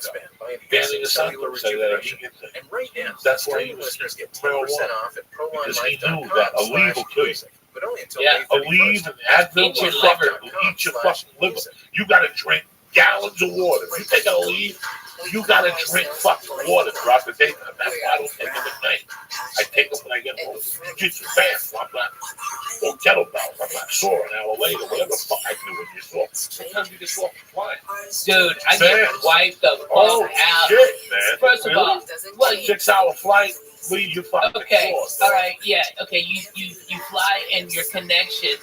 Danny the Sandler said that he gets it. And right now, That's why he streaming was listeners get 10% marijuana. off at Because he knew that a leave will kill you. but only until Yeah, May A leave 31st. and Advil Eat your will liver. eat your fucking liver. You gotta drink gallons of water. If you take a leave, you gotta drink fucking water throughout the day. That's why I don't take them at night. I take them when I get home. Get your bath. I'm not, or kettlebells. I'm not sore an hour later. Whatever the fuck I do when you're sore. Sometimes you just walk flying. Dude, I get wiped the fuck Oh out. shit, man. First of all, well, 6-hour flight. Leave your fucking okay, sore. all right, yeah, okay. You fly and your connection.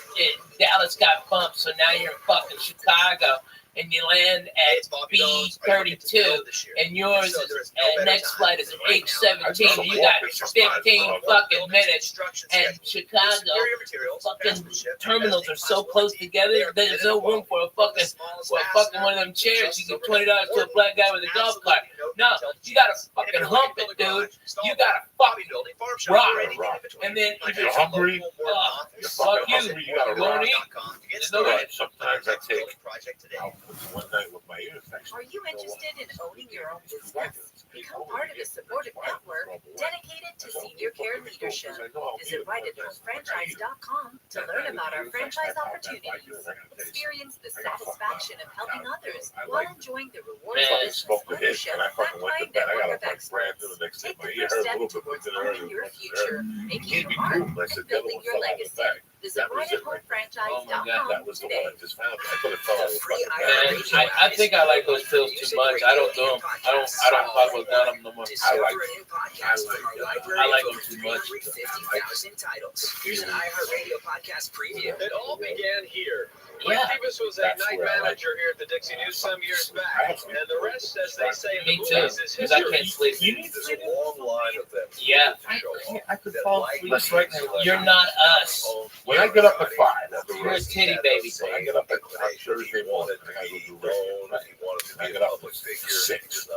Dallas got bumped, so now you're in fucking Chicago. And you land at B32, and yours is, next flight is H17. You got 15 fucking minutes, and Chicago fucking terminals are so close together. There's no room for a fucking one of them chairs. You give $20 to a black guy with a golf cart. No, you gotta fucking hump it, dude. You gotta fucking rock. And then if You're hungry. You're fuck fucking you. hungry. You gotta You wanna run. eat? There's no way. Sometimes I take one night with my ear infection. Are you interested in owning your own business? Become part of a supportive network dedicated to senior care leadership. Visit rightathomefranchise.com to learn about our franchise opportunities. Experience the satisfaction of helping others while enjoying the rewards of business ownership backed by a network of experts. Take the first step towards owning your future, making your mark, and building your legacy. Visit rightathomefranchise.com today. I think I like those pills too much. I don't do them. I don't talk about them no more. I like them too much. 50,000 titles. Here's an iHeartRadio podcast preview. It all began here. Mike Davis was a night manager here at the Dixie News some years back, and the rest, as they say in the movies, is history. I can't sleep. There's a long line of them. Yeah. I could fall asleep. You're not us. When I get up at 5, you're a titty baby. When I get up at Thursday morning, I go do I get up at 6.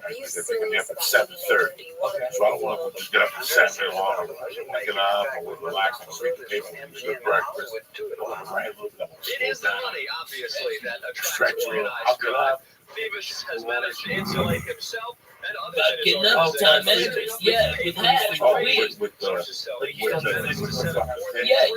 Are you They're me up at 7:30. So I don't want to just get up at 7 long. I get up, I will relax, and read the paper, and do breakfast. It is the money, obviously, that attracts organized crime. Davis has managed to insulate himself and others in his getting up time managers. Yeah, with half. Yeah,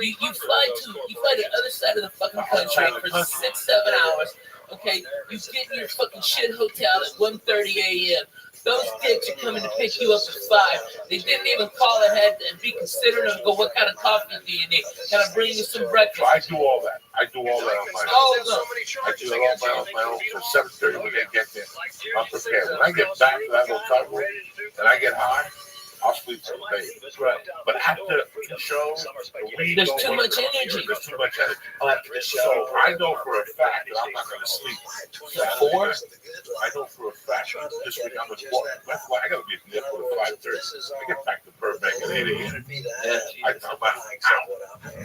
you fly to the other side of the fucking country for 6-7 hours. Okay, you get in your fucking shit hotel at 1:30 a.m. Those dicks are coming to pick you up at 5. They didn't even call ahead and be considerate and go, what kind of coffee do you need? Can I bring you some breakfast? I do all that. I do all that on my own. I do it all on my own for 7:30 when they get there. I'm prepared. When I get back to that hotel room and I get high, I'll sleep for the day. Right. But after the show, there's too much energy. There's too much energy. So I know for a fact that I'm not going to sleep. 4? I know for a fact this week I'm important. That's why I got to be at the airport at 5:30. I get back to Burbank at 8 a.m. I'm out.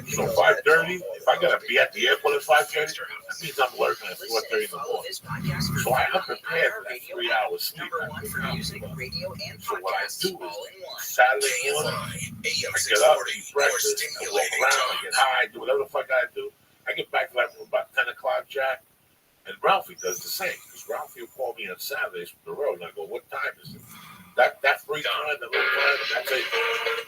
So 5:30, if I got to be at the airport at 5:30, that means I'm lurking at 4:30 in the morning. So I'm prepared for that 3 hours sleep. So what I do is Saturday morning, I get up, eat breakfast, I walk around, I get high, do whatever the fuck I do. I get back to that room about 10 o'clock, Jack, and Ralphie does the same. Because Ralphie will call me on Saturdays from the road, and I go, what time is it? That free time, that little time, that's it.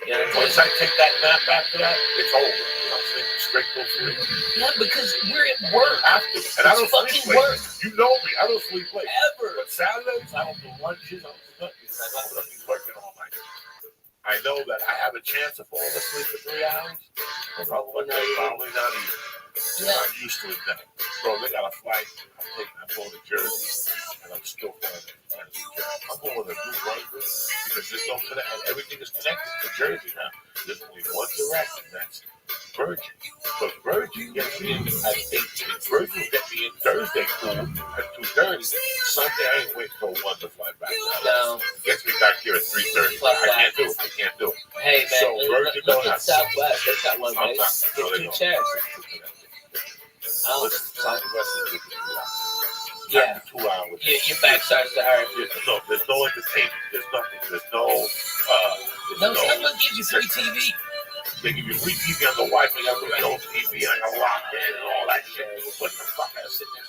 Yeah, once I take that nap after that, it's over. I'm sleeping straight till 3. Yeah, because we're at work. After, and I don't sleep late. Work. You know me, I don't sleep late. Ever. But Saturdays, I don't do lunches, I don't do nothing. I don't be working all night. I know that I have a chance of falling asleep for 3 hours. Probably not even. Yeah. I'm used to it now. Bro, they got a flight. I'm going to Jersey, and I'm still flying to Jersey. I'm going to New Brunswick because there's no connect. Everything is connected to Jersey now. There's only one direction. That's Virgin. But Virgin gets me in at 8. Virgin will get me in Thursday cool at 2:30. Sunday, I ain't waiting for 1 to fly back. No. Gets me back here at 3:30. I can't do it. Hey, man, so Virgin look at Southwest. They got one place. Get 2 chairs. Southwest is yeah. 2 hours. Yeah, your back starts to hurt. No, there's no entertainment. There's nothing. There's no. Someone gives you free TV. They give you free TV on the Wi-Fi. You have your own TV. I got locked in and all that shit. What the fuck? I sit there.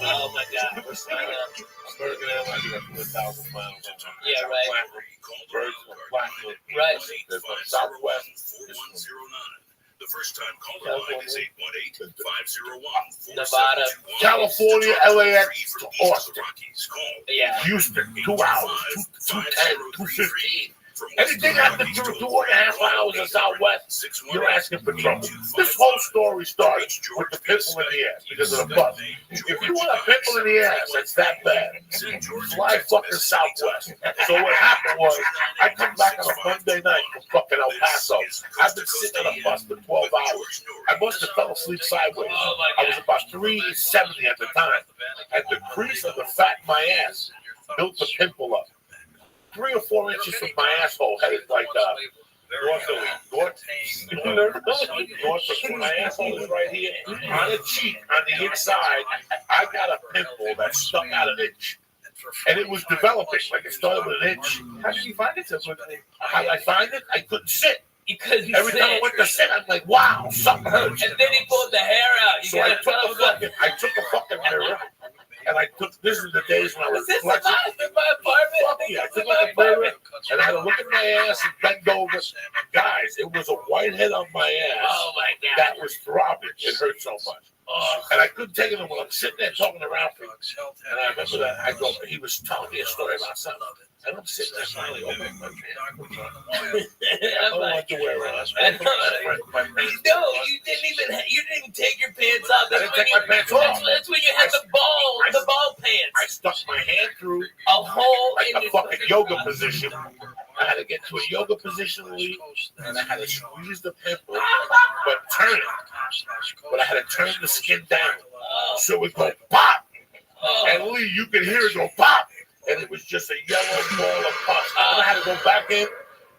Oh my God. American Airlines, you got 1,000 miles. Yeah, right. Virgin, Platinum. Right. There's no Southwest. 4109. The first time caller line is 818-501. Nevada, California, LAX to Austin. Yeah. Houston, 2 hours, 210, 215. Anything after 2.5 hours in Southwest, you're asking for trouble. This whole story starts with the pimple in the ass because of the bus. If you want a pimple in the ass, that's that bad. Fly fucking Southwest. So what happened was, I come back on a Monday night from fucking El Paso. I've been sitting on a bus for 12 hours. I must have fell asleep sideways. I was about 370 at the time. And the crease of the fat in my ass built the pimple up. 3 or 4 inches from my asshole, headed like north of my asshole is right here. On the cheek, on the inside, I got a pimple that stuck out an inch. And it was developing, like it started with an inch. How did you find it so quickly? How did I find it? I couldn't sit. Every time I went to sit, I'm like, wow, something hurts. And then he pulled the hair out. So I took a fucking mirror. And I took, this is the days when I was flexing. the mirror, and I had to look at my ass and bend over. Guys, it was a white head on my ass. Oh my God. That was throbbing. It hurt so much. And I couldn't take it when I'm sitting there talking to Ralphie. And I remember that he was telling me a story about something. And I'm sitting there finally opening my pants. I'm like, no, you didn't even take your pants off. I didn't take my pants off. That's when you had the ball pants. I stuck my hand through a hole like in a your fucking yoga position. I had to get to a yoga position, Lee, and I had to squeeze the pimple, but turn it. But I had to turn the skin down so it would go pop. And Lee, you could hear it go pop. And it was just a yellow ball of pus. And I had to go back in,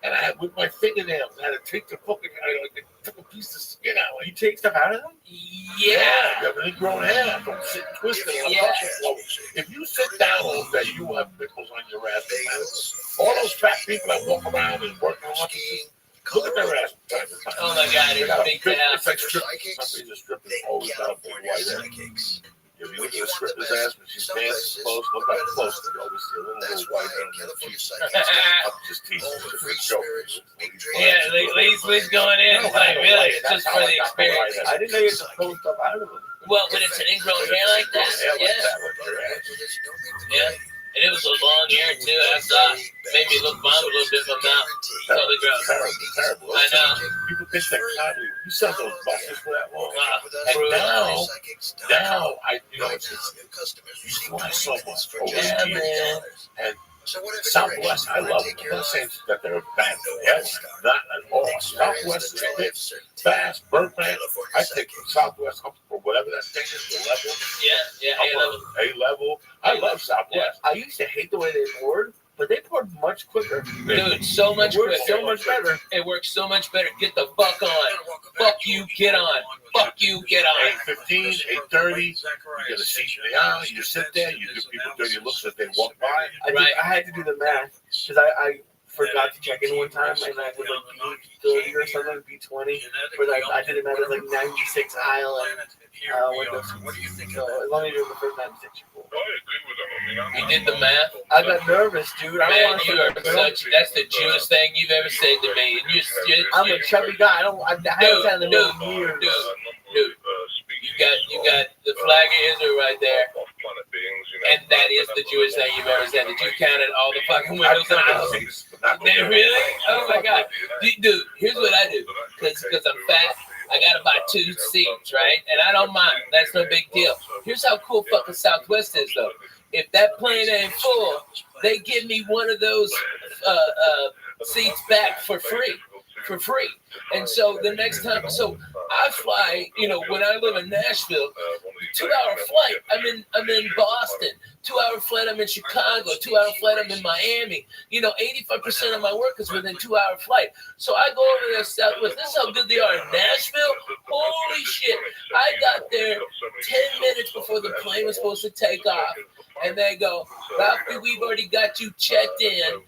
and I had with my fingernails. I had to take the fucking, I took a piece of skin out. You take stuff out of them? Yeah, you have an ingrown hair. Don't sit twisting on the floor. If you sit down all day, you will have pimples on your ass. All those fat people that walk around and work on offices, look at their ass from time to time. Oh my God, it's big ass. It's like stripping. Somebody's a stripper. Always got a big white hair. If you look at a stripper's ass when she's dancing close, look up close. You always see a little white hair on her teeth. I'm just teasing. It's a joke. Yeah, Lee's going in. It's like, really, it's just for the experience. I didn't know you had to pull stuff out of it. Well, when it's an ingrown hair like that, yeah. And it was a long hair too. I saw it. Made me look bomb a little bit from now. Totally gross. Terrible. I know. People think that comedy. You saw those buses for that long. And now I, it's why so much over the years. And Southwest, I love them. I'm not saying that they're bad. Not at all. Southwest is fit, fast, Burbank. I take Southwest up for whatever that thing is, the level. Yeah, A-level. I love Southwest. I used to hate the way they poured, but they poured much quicker. Dude, so much quicker. So much better. It works so much better. Get the fuck on. Fuck you, get on. Fuck you, get on. 8:15, 8:30. You get a seat in the aisle. You sit there. You give people dirty looks as they walk by. I had to do the math because I forgot to check in one time and I was like B30 or something, B20. But I did the math. It was like 96 aisle and windows. So as long as you're in the first 96, you're cool. You did the math? I got nervous, dude. Man, you are that's the Jewish thing you've ever said to me. And I'm a chubby guy. I haven't had the middle years. Dude, you got the flag of Israel right there. And that is the Jewish thing you've ever said. That you counted all the fucking windows in the house. Really? Oh my God. Dude, here's what I do. Because I'm fat. I gotta buy 2 seats, right? And I don't mind. That's no big deal. Here's how cool fucking Southwest is, though. If that plane ain't full, they give me one of those seats back for free. And so the next time, I fly, when I live in Nashville, 2-hour flight, I'm in Boston, 2-hour flight, I'm in Chicago, 2-hour flight, I'm in Miami. 85% of my work is within 2-hour flight. So I go over there Southwest. This is how good they are in Nashville. Holy shit. I got there 10 minutes before the plane was supposed to take off. And they go, Ralphie, we've already got you checked in.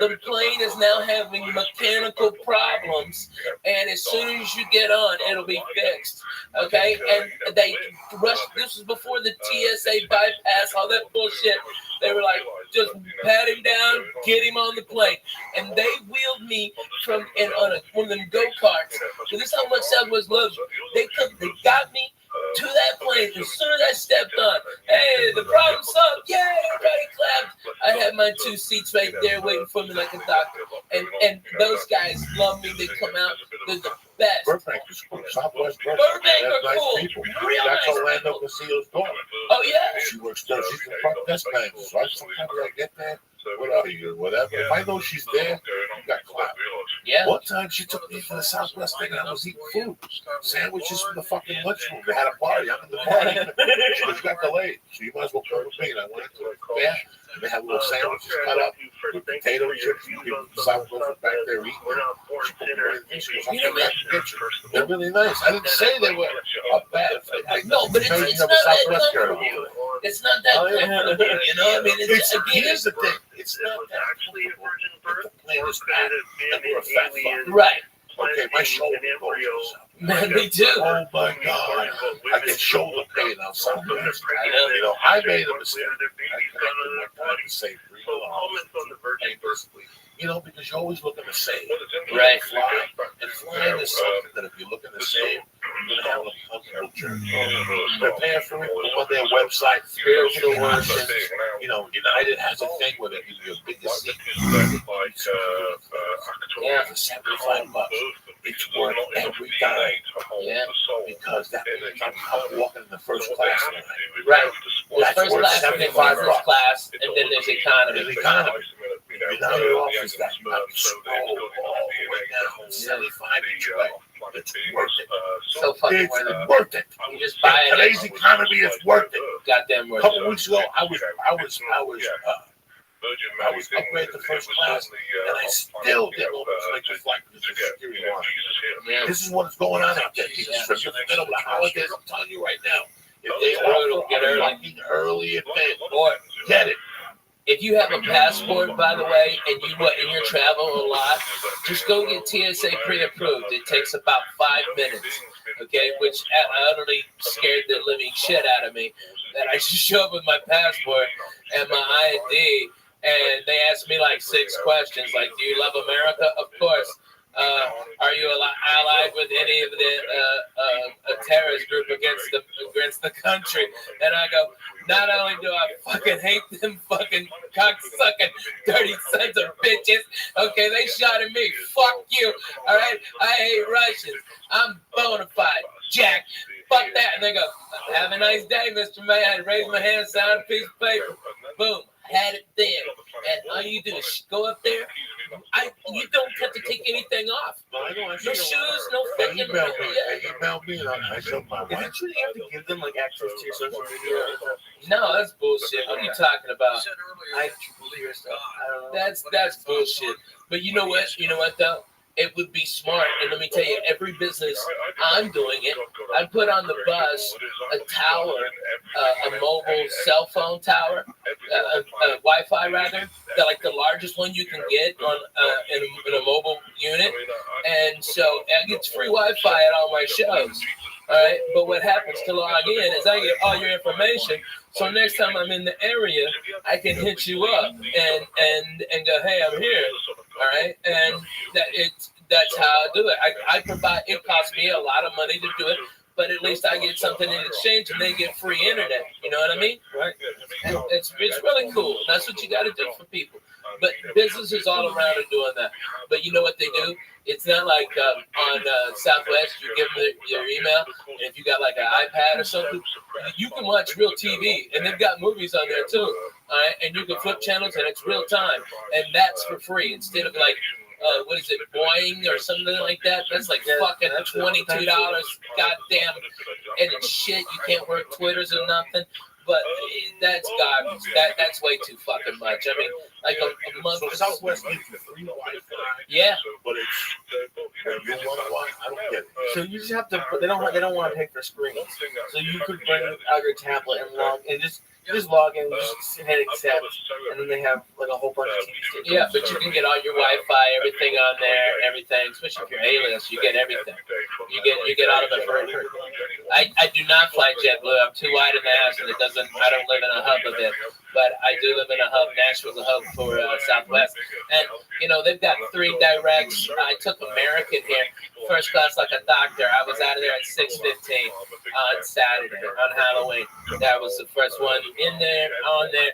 The plane is now having mechanical problems, and as soon as you get on, it'll be fixed. Okay? And they rushed. This was before the TSA bypass, all that bullshit. They were like, just pat him down, get him on the plane. And they wheeled me on one of them go-karts. So this is how much Southwest loves you. They got me to that plane as soon as I stepped on. Hey, the problem solved. Yay, everybody clapped. I had my 2 seats right there waiting for me like a doctor. And those guys love me. They come out. They're the best. Burbank is cool. Southwest Burbank are cool. People. Real That's nice. Orlando Casillo's daughter. Oh, yeah? She works there. She's the front desk manager. So sometimes I get there. What are you? Whatever. If I know she's there, you got clapped. Yeah. One time she took me to the Southwest thing and I was eating food. Sandwiches from the fucking lunchroom. They had a party. I'm in the party. She just got delayed. So you might as well come with me. And I went into the there. And they had little sandwiches cut up with potato chips. People from the Southwest were back there eating. They're really nice. I didn't say they were bad. No, but it's not that comfortable. It's not that comfortable. You know what I mean? Here's the thing. It's not actually a virgin birth. The plan is bad. And we're a fat fuck. Right. Okay, my shoulder goes. Man, me too. Oh my God. I get shoulder pain on Southwest. I made a mistake. I connected my time to save 3 comments on the Virgin Birth Fleet. You know, because you're always looking the same. Right. And flying is something that if you're looking the same, you're going to have a culture. Prepare for it. Go on their website, spiritual worship. You know, United has a thing where they give you a bigger seat. Yeah, for $75. It's worth every dime. Yeah. Because that means I'm walking in the first class. Right. There's That's first worth class, and then $75. first class, and then there's economy. There's economy. United offers that. Right now, 75 each way. It's worth it. So fucking It's worth it. worth it. You just buy it. Today's economy is worth it. Goddamn A worth couple it. weeks ago, I was upgraded to first class, and I still didn't like the flight because of security line. Yeah. This is what's going on out there, people. So you forget over the holidays. I'm telling you right now. If they Get offer early. fucking early advance, Or get it. if you have a passport, by the way, and you travel a lot, just go get TSA pre-approved. It takes about 5 minutes, okay? Which utterly scared the living shit out of me. That I just show up with my passport and my ID, and they asked me like 6 questions, like, "Do you love America?" Of course. Are you allied with any of the a terrorist group against the country? And I go, not only do I fucking hate them fucking cocksucking dirty sons of bitches, okay, they shot at me. Fuck you. All right, I hate Russians. I'm bona fide, Jack. Fuck that. And they go, have a nice day, Mr. May. I raise my hand, sign a piece of paper. Boom. Had it there. And all you do is go up there. You don't have to take anything off. No shoes, no fucking. They emailed me, and I showed my Is it wife. true that you have to give them like access to your social media? No, that's bullshit. What are you talking about? I hear stuff. I don't know. That's bullshit. But you know what? You know what though? It would be smart, and let me tell you, every business I'm doing it. I put on the bus a tower, a mobile cell phone tower, a Wi-Fi rather, like the largest one you can get on in a mobile unit, and so it's free Wi-Fi at all my shows. All right, but what happens to log in is I get all your information. So next time I'm in the area, I can hit you up and go, hey, I'm here. All right, and that's how I do it. I provide. It costs me a lot of money to do it, but at least I get something in exchange, and they get free internet. You know what I mean? Right. And it's really cool. That's what you got to do for people. But businesses all around are doing that. But you know what they do? It's not like on Southwest, you give them your email, and if you got like an iPad or something, you can watch real TV, and they've got movies on there too. All right, and you can flip channels, and it's real time, and that's for free instead of like. What is it, Boeing or something like that? That's like fucking $22. Goddamn, and it's shit. You can't work Twitters or nothing. But that's garbage. That's way too fucking much. I mean, like a month. So Southwest gives you free Wi-Fi. Yeah. But it's you want I don't get it. So you just have to. They don't want to pay for screens. So you could bring out your tablet and log and just log in, just hit accept, and then they have like a whole bunch of TV stations. Yeah, but you can get all your Wi-Fi, everything on there, everything. Especially if you're A-list, you get everything. You get all of it for free. I do not fly JetBlue. I'm too wide in the ass, and I don't live in a hub of it. But I do live in a hub. Nashville's a hub for Southwest, and you know they've got 3 directs. I took American here, first class like a doctor. I was out of there at 6:15 on Saturday on Halloween. That was the first one in there on there.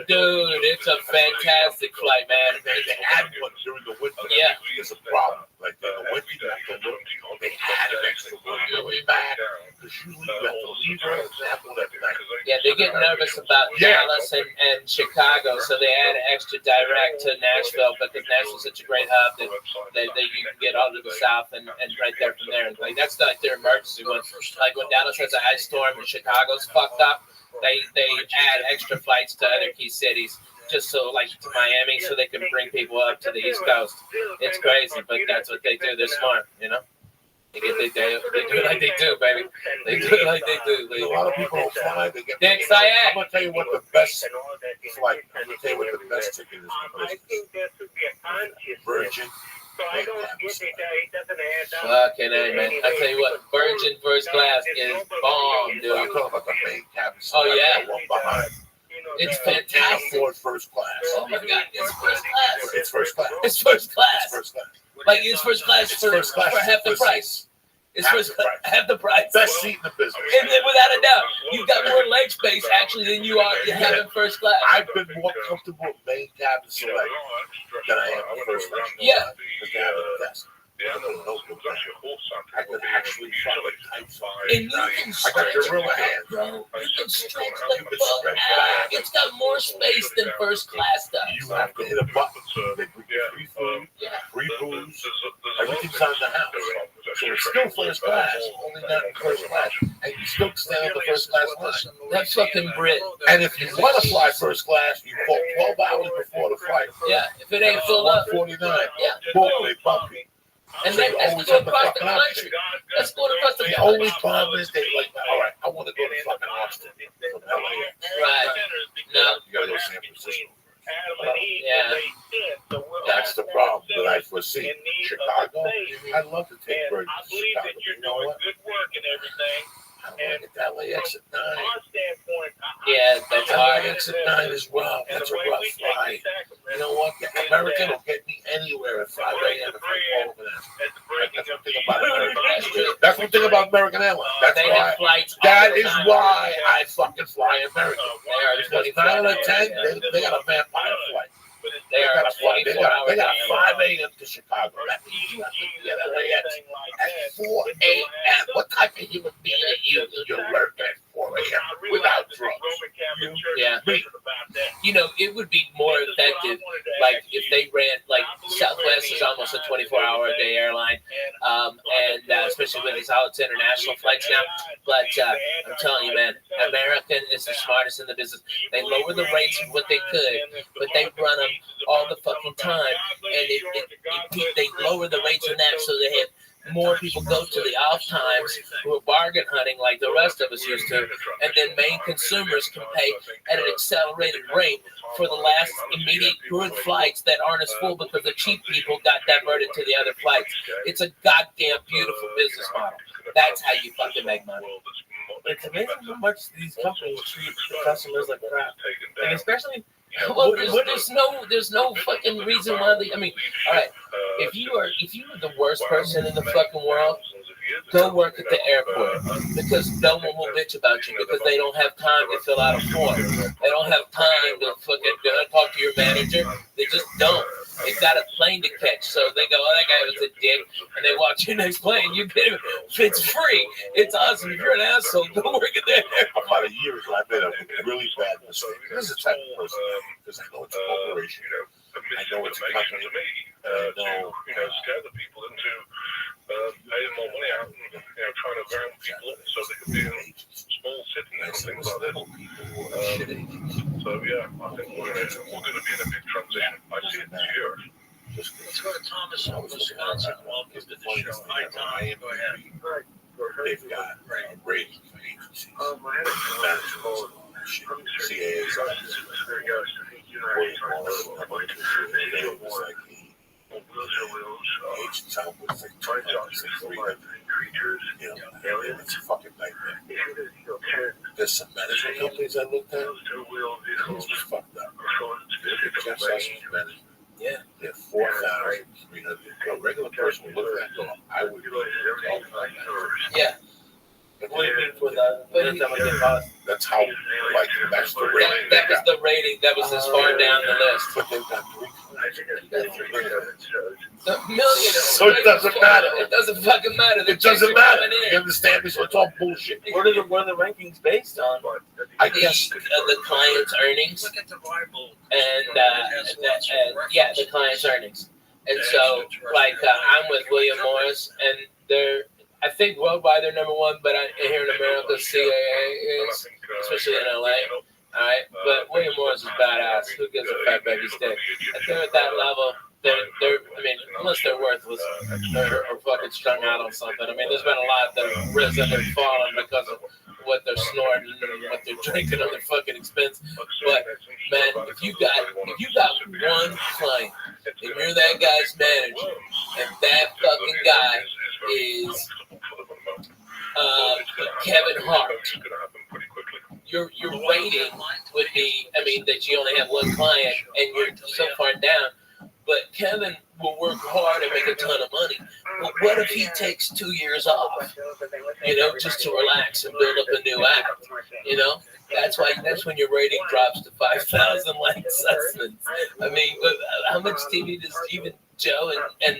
Dude, it's a fantastic flight, man. They had one during the winter. Yeah, it's a problem. Like in the winter, you have to look. They had an extra one really bad because usually you have to leave her example that night. Yeah, they get nervous about Dallas and Chicago, so they add an extra direct to Nashville because Nashville's such a great hub that you can get all to the south and right there from there. Like that's like their emergency one. Like when Dallas has an ice storm and Chicago's fucked up, they add extra flights to other key cities. Just so, like, to Miami, so they can bring people up to the East Coast. It's crazy, but that's what they do. They're smart, you know? They do it like they do, baby. They do it like they do. A lot of people don't fly. They get. Dick Syed. I'm gonna tell you what the best flight. I'm gonna tell you what the best ticket is. I think there should be a conscious. Virgin. So I don't get it. It doesn't add up. Fucking A, man. I tell you what, Virgin first class is bomb, dude. I'm talking about the main cabin. Oh, yeah. One behind. It's fantastic. Afford first class. Oh my God, it's first class. It's first class. It's first class. It's first class. Like it's first class for half the price. It's half the price. Best seat in the business. And then without a doubt, you've got more leg space actually than you have in first class. I've been more comfortable with main cabin select than I am in first class. Yeah. Because they have a desk. I could actually fucking type and you can stretch it, bro. You can stretch the fuck out. It's got more space than first class does. You have to hit a button. They bring you free food, free booze. Everything's on the house. So it's still first class, only not in first class. And you still stay on the first class line. That's fucking Brit. And if you want to fly first class, you book 12 hours before the flight. Yeah, if it ain't filled up. $149. Yeah. Boom, they bump you. And then that's going across the country. That's going across the country. The only problem is they like, all right, I want to go to fucking Austin from LA. Right. No. You gotta go to San Francisco. Yeah. That's the problem that I foresee. Chicago, I'd love to take birds to Chicago. You know what? I want to get that LAX at 9. Yeah, that's hard. LAX at 9 is rough. That's a rough flight. You know what? American will get me anywhere at 5 a.m. if I go over there. That's one thing about American Airlines. That's one thing about American Airlines. That's why. That is why I fucking fly American. They are 9 out of 10. They got a vampire flight. They got a 5 a.m. to Chicago. That means you have to be at LAX at 4 a.m. What type of human being are you? You're working at 4 a.m. without drugs. Yeah. You know, it would be more effective, like, if they ran, like, Southwest is almost a 24-hour a day airline, and especially when it's all international flights now. But I'm telling you, man, American is the smartest in the business. They lower the rates of what they could, but they run them all the fucking time, and they lower the rates in that so they have more people go to the off times who are bargain hunting like the rest of us used to, and then main consumers can pay at an accelerated rate for the last immediate good flights that aren't as full because the cheap people got diverted to the other flights. It's a goddamn beautiful business model. That's how you fucking make money. It's amazing how much these companies treat the customers like crap. Like especially well, there's no fucking reason why they. I mean, all right, if you are the worst person in the fucking world, go work at the airport because no one will bitch about you because they don't have time to fill out a form. They don't have time to fucking talk to your manager. They just don't. They've got a plane to catch, so they go, "Oh, that guy was a dick," and they watch your next plane. You get it. It's free. It's awesome. If you're an asshole, go work at the airport. About a year ago, I made a really bad mistake. This is the type of person because I know it's a corporation. I know it's a company. I know gather people into paying more money out and trying to round people up so they can be in small cities and things like that. So yeah, I think we're going to be in a big transition. I see it this year. Let's go to Thomas in Wisconsin. Welcome to the show. Hi, Tom. Go ahead. They've got rating agencies. CAs. Agents out with like 200, 300. You know, it's a fucking nightmare. There's some management companies I looked at. It was fucked up. Just us management. Yeah. They're 4,300. A regular person would look at that. I would be all like that. Yeah. What do you mean for the? That's how, like, that's the rating. That was the rating. That was as far down the list. But they've got 3 million. So it doesn't matter. It doesn't fucking matter. It doesn't matter. You understand me? So it's all bullshit. What are the rankings based on? I guess the client's earnings. Look at the Bible. And yeah, the client's earnings. And so, like, I'm with William Morris, and they're, I think worldwide they're number one, but here in America, CAA is, especially in LA. All right, but William Morris is badass. Who gives a fat baby stick? If they're at that level, they're I mean, unless they're worthless or fucking strung out on something. I mean, there's been a lot that have risen and fallen because of what they're snorting and what they're drinking on their fucking expense. But man, if you got one client and you're that guy's manager, and that fucking guy is Kevin Hart, your rating would be, I mean, that you only have one client and you're so far down. But Kevin will work hard and make a ton of money. But what if he takes 2 years off, just to relax and build up a new act, That's when your rating drops to 5,000 like Sussman's. I mean, how much TV does even Joe and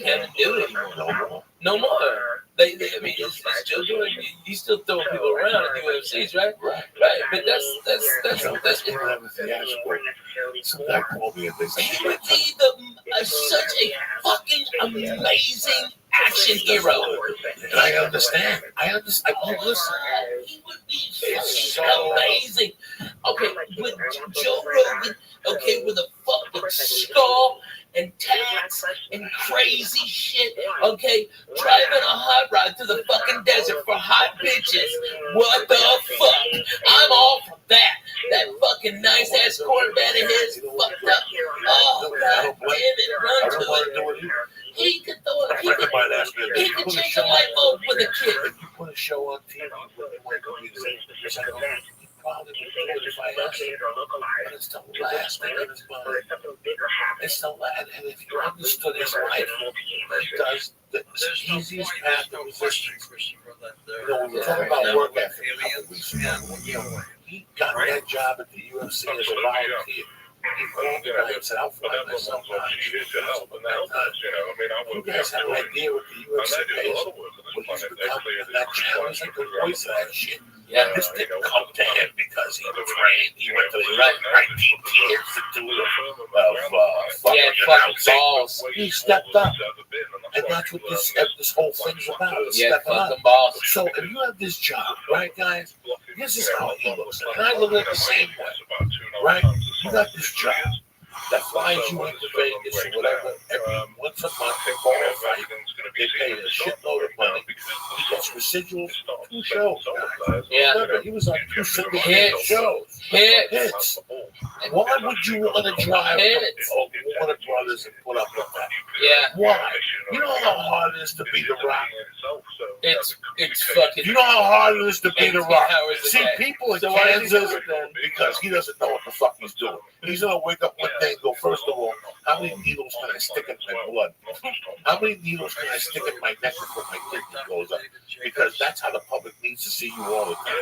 Kevin do anymore? No more. They I mean, is Joe doing? He's still throwing people around at the UFCs, right? Right. But that's So that called me a big he would be such a fucking amazing action hero. And I understand. Listen, He would be fucking amazing. Okay, with Joe Rogan, with a fucking skull and tats and crazy shit, driving a hot rod through the fucking desert for hot bitches. What the fuck? I'm all for that. That fucking nice ass Corvette of his fucked up. Oh, god damn it, run to it. He could throw it. He could change a light bulb with a kid. If you put a show on TV, probably would do it if I asked you. But it's the last thing in his mind. It's the last, and if you understood his life, he does the easiest path to resistance. When we're talking about work ethic, he got that job at the UFC as a volunteer. He called me and I said, I'll fly myself out. You guys have an idea what the UFC pays? What he's become in that channel? He's like the voice of that shit. Yeah, this didn't come to him because he trained. He went to the IT Institute of fucking balls. He stepped up, and that's what this whole thing's about. Fucking balls. So if you have this job, right, guys? This is how he looks, and I look at it the same way, right? You got this job that flies you into Vegas or whatever every once a month. They call it fight. They pay a shitload of money. He gets residuals for 2 shows. Yeah. Remember, he was on 2 syndicated shows. Hits. Why would you want to drive Warner Brothers and put up with that? Yeah. Why? You know how hard it is to be the Rock? It's fucking. You know how hard it is to be the Rock? See, day. people in Kansas, because he doesn't know what the fuck he's doing. He's going to wake up one day and go, first of all, how many needles can I stick in my blood? How many needles can I stick in my neck before my kidney goes up? Because that's how the public needs to see you all the time.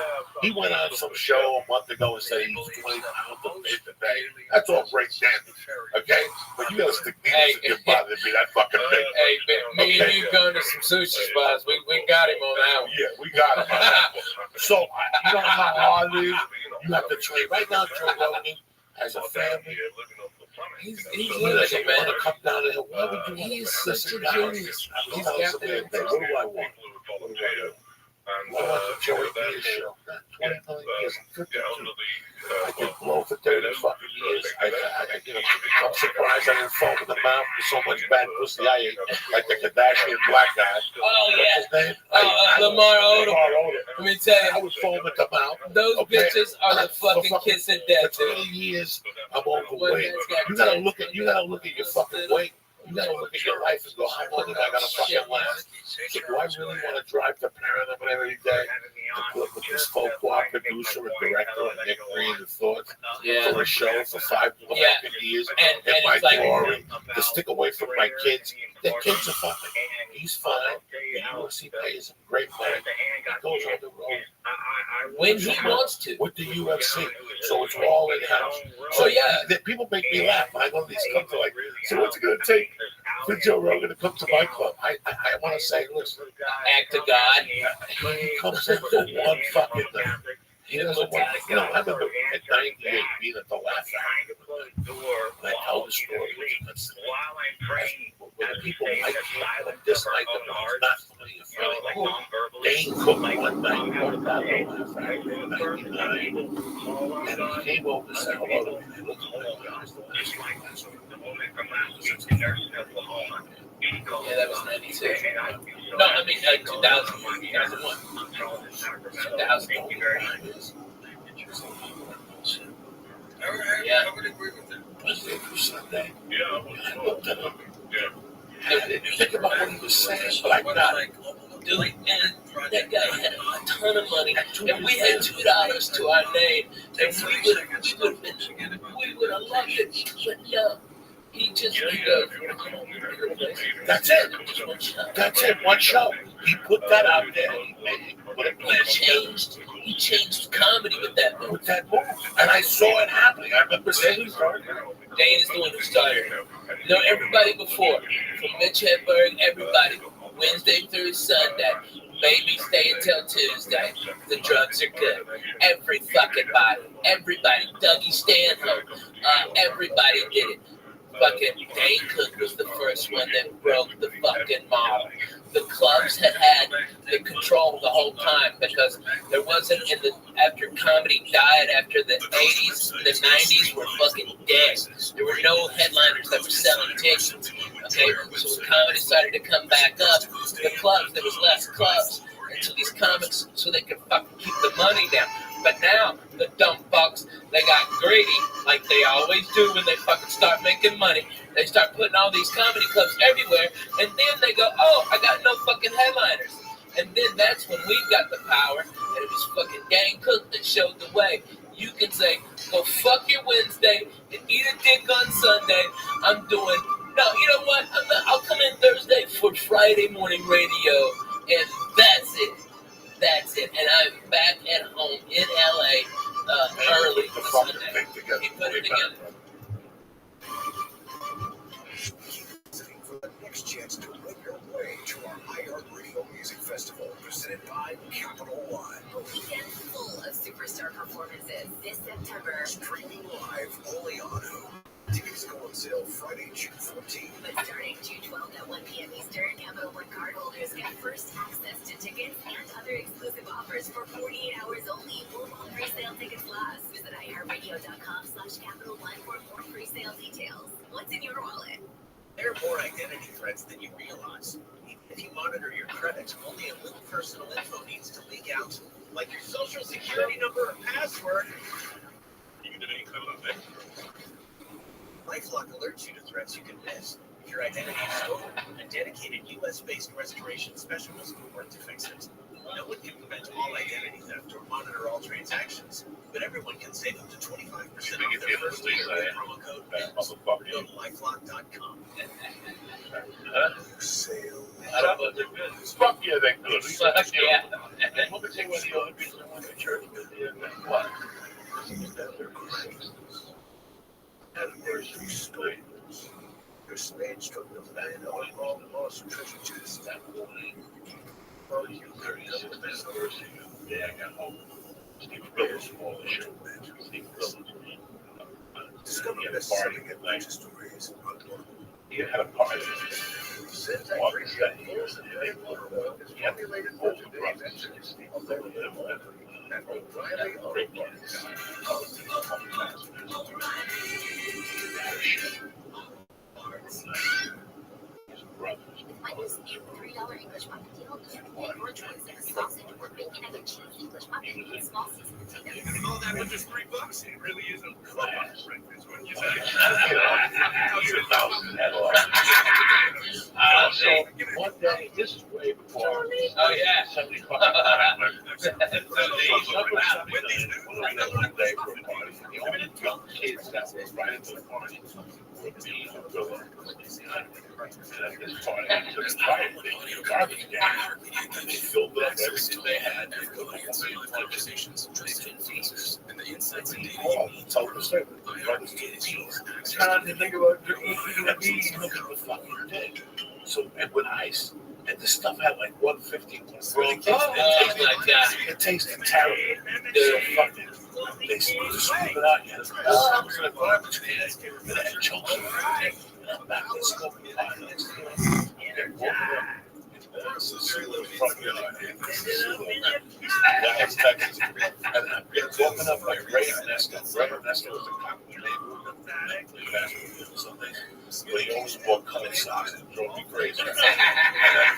He went on some show a month ago and said he was 20 pounds of weight a day. That's all great dandy, okay? But you got to stick needles in your body to be that fucking big. Hey, but me and you going to some sushi spots, we got him on that one. Yeah, we got him on that one. So, you know how hard it is? You have to train. Right now, Joe Rogan has a family. He's doesn't want to come down the hill. Why would you want to such a genius. He's got that. What do I want? What do I do? I want the Joey Diaz show. 20 years. I did blow for 30 fucking years. I'm surprised I didn't fall with the mouth with so much bad pussy I ate, like the Kardashian black guy. Oh, yeah. What's his name? Lamar Odom. Let me tell you. I was foaming at the mouth. Those bitches are the fucking kiss of death. For 20 years, I'm overweight. You gotta look at your fucking weight. You gotta look at your life and go, how long am I gonna fucking last? So do I really want to drive to Paramount every day to put with this folk producer and director and Nick Green and Thoughts for a show for 5 years and my glory to stick away from my kids? The kids are fucking. He's fine. The UFC pays him great money. He goes on the road when he wants to with the UFC. So it's all in house. So people make me laugh. I know these come to like. So what's it gonna take for Joe Rogan to come to my club? I want to say, listen, act of God. He comes into one fucking thing. He doesn't want. I remember at 98 being at the Laugh Factory. I tell the story. When people like him and dislike him, it's not funny. Dane Cook one night wrote about the Laugh Factory in 99, and he came over and said hello to me. They looked at me and asked Yeah, that was 92. No, I mean 2001. 2000. Yeah. I would agree with him. Wednesday through Sunday. I looked at him. I didn't think about what he was saying, but I got it. dude. And that guy had a ton of money, and we had $2 to our name, and we would have loved it. But no, he just That's it. That's it. One show. He put that out there. He changed comedy with that movie. And I saw it happening. I remember saying, Dane is the one who started it. You know, everybody before, from Mitch Hedberg, everybody, Wednesday through Sunday, maybe stay until Tuesday. The drugs are good. Every fucking body, everybody, Dougie Stanhope, everybody did it. Fucking Dane Cook was the first one that broke the fucking model. The clubs had the control the whole time because there wasn't after comedy died after the 80s, the 90s were fucking dead. There were no headliners that were selling tickets. Okay, so when comedy started to come back up, the clubs, there was less clubs until these comics, so they could fucking keep the money down. But now, the dumb fucks, they got greedy, like they always do when they fucking start making money. They start putting all these comedy clubs everywhere, and then they go, oh, I got no fucking headliners. And then that's when we got the power, and it was fucking Dane Cook that showed the way. You can say, go fuck your Wednesday and eat a dick on Sunday. I'm doing, no, you know what? I'll come in Thursday for Friday morning radio, and that's it. That's it. And I'm back at home in LA early Sunday. He put it together. For the next chance to win your way to our iHeartRadio Music Festival, presented by Capital One. A weekend full of superstar performances this September. Streaming live only on Hulu. Tickets go on sale Friday, June 14th. But starting June 12th at 1 p.m. Eastern, Capital One cardholders get first access to tickets and other exclusive offers for 48 hours only. While pre-sale tickets last. Visit iHeartRadio.com/Capital One for more pre-sale details. What's in your wallet? There are more identity threats than you realize. Even if you monitor your credit, only a little personal info needs to leak out, like your social security number or password. LifeLock alerts you to threats you can miss. If your identity is stolen, a dedicated U.S.-based restoration specialist will work to fix it. No one can prevent all identity theft or monitor all transactions, but everyone can save up to 25% off their first year with promo code BINS. Go to LifeLock.com. Sale. Fuck yeah, they're good. Yeah. Let me tell you what the other reason I went to church was what? Anniversary stories. Your spades from the land of all lost treasure chest. Oh, you very Yeah, I got home. Steve Phillips, all the show. Steve Phillips. Discover He had a best party selling at night. stories. He had a party. What was that? He had all the brothers. My new $3 English muffin deal. Your choice of sausage or bacon and cheese English muffin with small seasoned potatoes. Oh, that was just $3. It really is a class breakfast when you So one day, this is way before. Oh, yeah. 75. One day for a party. The only young kids that were right into the party would be in the building. And at this party, they took a private garbage can. And they filled up everything they had. They filled up conversations. And the insights and told the server. Trying to think about eating look at the fucking dick. So and with ice. And this stuff had like 150. It tasted terrible. So fucking. They scooped it out. I was in a garbage can. And I had chunks of it. And I'm back there smoking the pot next to it. And walking up. Front yard. Dallas, Texas. And I'm walking up like Ray Ernesto. Ray Ernesto was a cop in the neighborhood. But he always wore colored socks and drove me crazy. And at the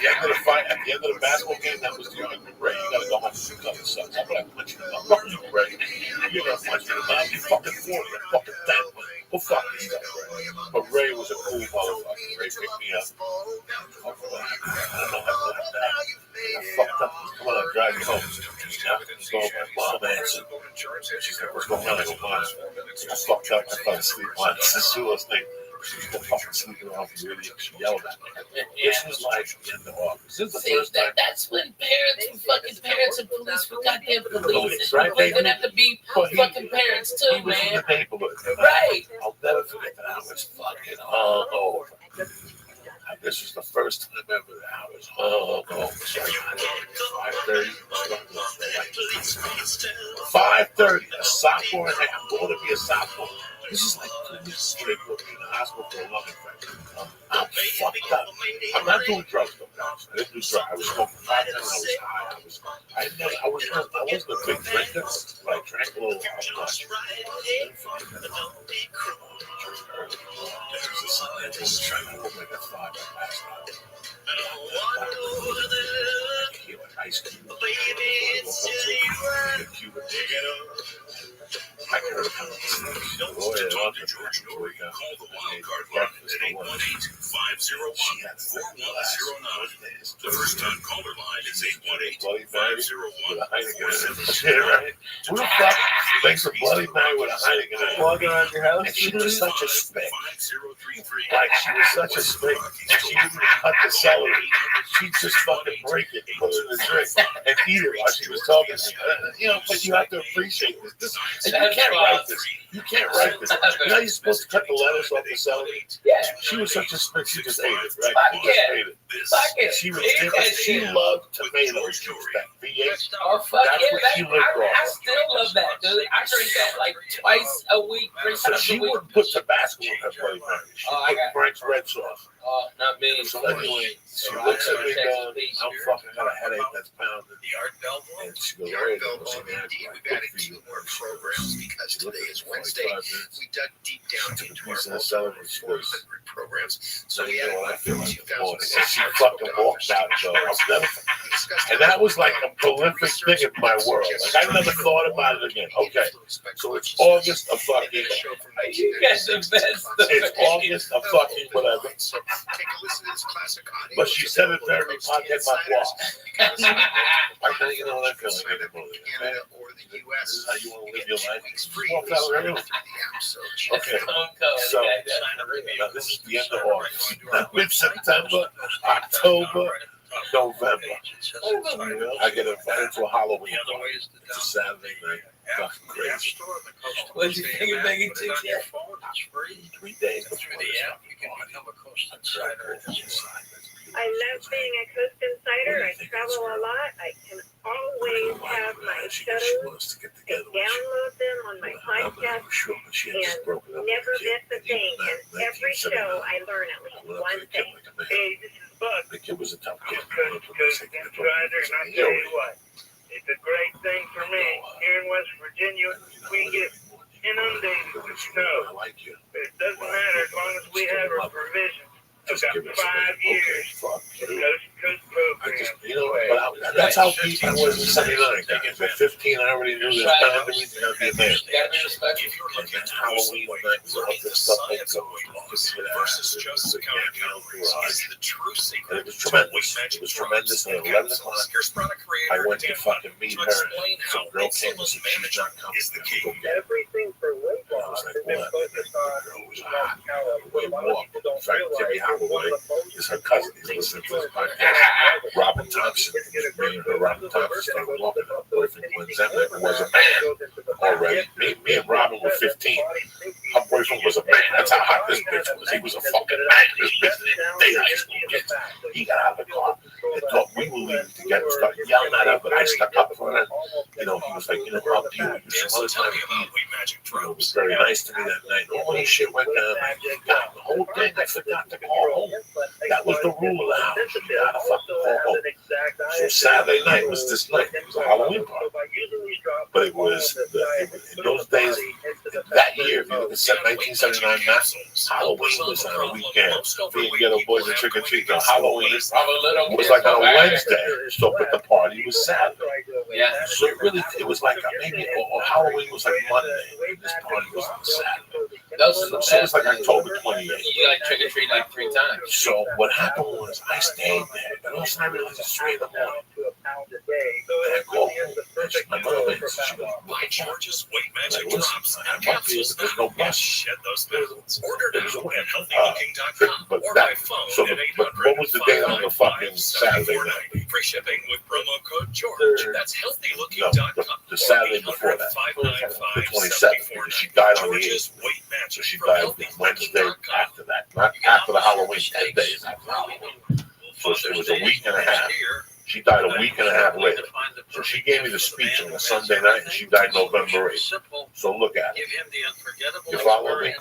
end of the fight, at the end of the basketball game, that was the argument. Ray, you gotta go home with colored socks. I'm gonna punch you in the mouth. Fuck you, Ray. You're gonna punch me in the mouth. You fucking 40. You're fucking dead. Go fuck yourself, Ray. But Ray was a cool motherfucker. Ray picked me up. fucked up. Come on, I'll drive you home. So my mom answered. She said, what's going on? I go, Mom, I fucked up. I fell asleep once. This was thing. She was fucking sleeping off the radio. She yelled at me. This was like in the office. This is the first time. That's when parents and police were goddamn police. Right? They're gonna have to be fucking parents too, He was in man. the neighborhood. Right. I'll never forget that. I was fucking all over. This was the first time ever that I was all over. 5:30. 5:30. A sophomore. I'm going to be a sophomore. This is like 2 weeks before they put me in the hospital for a lung infection. I'm fucked up. I'm not doing drugs though. I didn't do drugs. I was smoking pot and I was high. I wasn't a big drinker, but I drank a little. Ice cube. I heard about this. Don't talk to George Nori. Call the wild card line at 818-501-4109. The first time caller line is 818-501-4709. Who the fuck makes a Bloody Mary with a Heineken? Walking around your house. And she was such a spick. Like, she was such a spick. She didn't cut the celery. She'd just fucking break it and put it in the drink and eat it while she was talking. You know, but you have to appreciate this. And you can't write this. You can't write this. You know, you're supposed to cut the lettuce off the celery. Yeah. She was such a spick. She just ate it, right? Fuck She just yeah. ate it. Fuck it. She was Eat that different. She shit. loved tomatoes. She was that V8. Oh, fuck That's yeah, what she man. lived I off. still love that, dude. I drink that like twice a week, 3 So times she a week. wouldn't put Tabasco in her Bloody Mary. She I put got- Frank's red sauce. Oh, not me. So anyway, she looks at me going, I'm fucking got a headache that's pounding. And she goes, The Art "Hey, Bell what's Ball in there? MD, we've added 2 more programs because today is Wednesday. We dug deep down into our multiple 400 programs. So we added I feel like 2,000. and she fucking walked out, though. And that was like a prolific thing in my world. Like, I never thought about it again. Okay, so it's August of fucking. You guys the best. It's August of fucking whatever. So take a listen to this classic audio. But she said it very pocket my wall. I think you know what I feel like. Canada or the U.S. This is how you want to live your life. It's free. Walk out right now. So Okay. So now this is the end of August. Now mid-September, October, November. I get invited to a Halloween party. It's a Saturday night. Fucking crazy. What you think of Megan too? 3 days before Through the app, you can become a Coast Insider. I love being a Coast Insider. I travel a lot. I can always have my shows and download them on my podcast and never miss a thing. And every show I learn at least one thing. Hey, this is Buck. The kid was a tough kid. Coast Insider, and I'll tell you what, it's a great thing for me. Here in West Virginia, we get inundated with snow. It doesn't matter as long as we have our provisions. I've got 5 years of Coast program. You know, but that's how deep I was in 79. At 15, I already knew that boundaries were going to be a man. And then Halloween night, all this stuff like versus just accountability is the true secret. and it was tremendous. It was tremendous. And at 11 o'clock, I went to fucking meet her. Some girl came and said, she's not coming. Go get her. Everything for weight I loss was has like, been what? focused on It was hot. what a lot of people don't In fact, Jimmy realize. Holloway is her cousin. He's listening to this podcast. Robin Thompson. Me and Robin Thompson started walking. Her boyfriend was Zemlin, who was a man already. Me and Robin were 15. Her boyfriend was a man. That's how hot this bitch was. He was a fucking man. This bitch didn't date high school kids. He got out of the car and thought we were leaving together. Started yelling at her, but I stuck up for her. You know, he was like, you know, I'll deal with you some other time. It was very nice to me that night. All this shit went down. God, the whole thing, I forgot to call home. That was the rule of the house. You gotta fucking call home. So Saturday night was this night. It was a Halloween party. But it was, in those days, that year, if you look at 1979 math, Halloween was on a weekend. Me and Ghetto Boys and Trick or Treat. Halloween was like on a Wednesday. So, but the party was Saturday. Yeah. So it was like maybe, or Halloween was like Monday. And this party was on Saturday. Those are the So it best. was like October 28th. You like trick or treat like 3 times. So what happened was I stayed there, and all of a sudden I realized it's 3 in the morning. George, my mother, she goes, Buy George's Weight Magic listen, Drops I and might be able capsules to go and bus. shed those pounds. Order There's a now way. at healthylooking.com But or that, by phone so at but what was the date on the fucking Saturday night? Free shipping with promo code George. That's No, healthylooking.com. the Saturday before that, the 27th, because she died on the 8th. So she died Wednesday after that, not after the Halloween, 10 days after Halloween. So it was a week and a half. She died a week and a half later. So she gave me the speech on a Sunday night, and she died November 8th. So look at it. You follow me?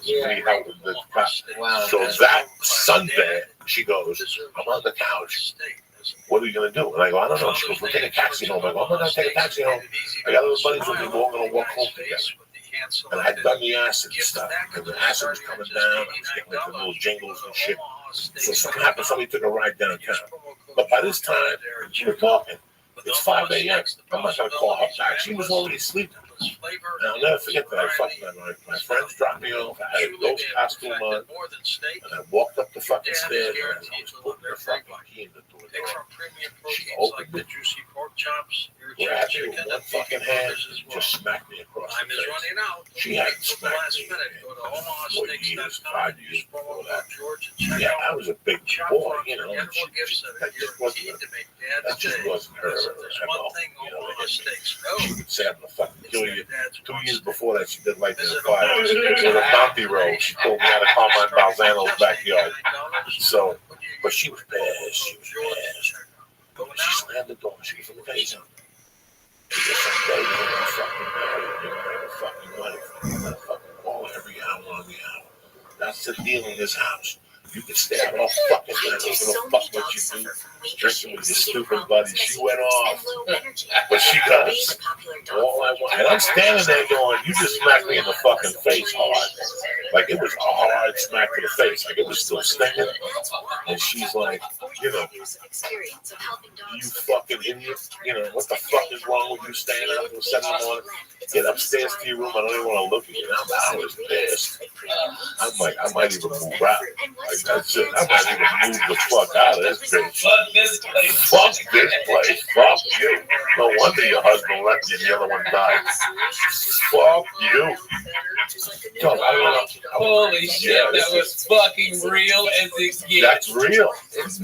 Wow. So that Sunday, she goes, I'm on the couch. What are you going to do? And I go, I don't know. She goes, we'll take a taxi home. I go, I'm not going to take a taxi home. I got little buddies with me. We're all going to walk home together. And I had done the acid stuff. And the acid was coming down. I was getting like the little jingles and shit. So something happened. Somebody took a ride downtown. But by this time, we were talking. It's 5 a.m. I'm not going to call her back. She was already sleeping. And I'll never forget that my friends dropped me off. I had a ghost costume on. And I walked up the fucking stairs. And I was putting the fucking key in the door. She opened it. Grabbed me with one fucking hand. Just smacked me across the face. She hadn't smacked me in 4 years, 5 years before that. Yeah, I was a big boy, you know. And that just wasn't her at all. You know, she would say, I'm going to fucking kill you. 2 years before that, she did light in the fire. With a bounty roll. She pulled me out of Carmine Balzano's backyard. So, but she was pissed. She was pissed. She slammed the door. She was going to tell you something. Someday you're going to fucking marry. You're going to have a fucking wife. You're going to fucking call every hour on the hour. That's the deal in this house. You can stay out all fucking night. Don't give a fuck what you do. Drinking with your stupid buddies. She went off. But she goes, all I want. And I'm standing there going, you just smacked me in the fucking face hard. Like it was a hard smack to the face. Like it was still stinging. And she's like, you know, you fucking idiot. You know, what the fuck is wrong with you staying out until 7 in the morning? Get upstairs to your room. I don't even want to look at you. I was pissed. I'm like, I might even move out. Like, that's it. I might even move the fuck out of this bitch. Fuck this place. Fuck this place. Fuck you. No wonder your husband left you and the other one died. Fuck you. Holy shit, that was fucking real as it gets. That's real.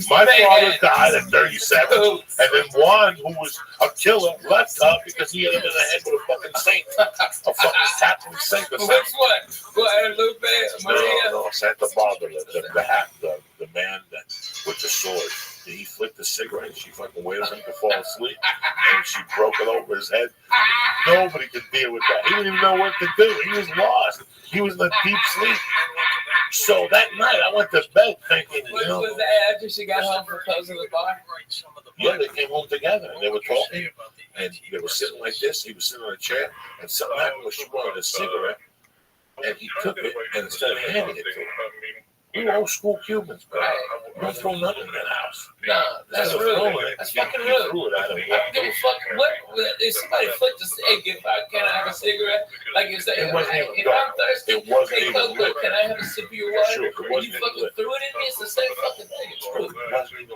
My father died at 37, and then one who was a killer left her because he hit him in the head with a fucking saint. A fucking Catholic saint or something. Which one? Guadalupe? Maria? No, Santa Barbara, the man that with the sword. He flicked a cigarette. She fucking waited for him to fall asleep, and she broke it over his head. Nobody could deal with that. He didn't even know what to do. He was lost. He was in a deep sleep. So that night, I went to bed thinking, you know. Was that after she got home from closing the bar? Yeah, they came home together, and they were talking, and they were sitting like this. He was sitting on a chair, and something happened where she wanted a cigarette, and he took it, and instead of handing it to her, we were old school Cubans, but we don't throw nothing in that house. No, that's rude. That's fucking rude. Give a fuck. What if somebody flipped us? Hey, can I have a cigarette? Like you say, if I'm thirsty, hey, Coco, can I have a sip of your water? And you fucking threw it in me. It's the same fucking thing. It's rude. Fucking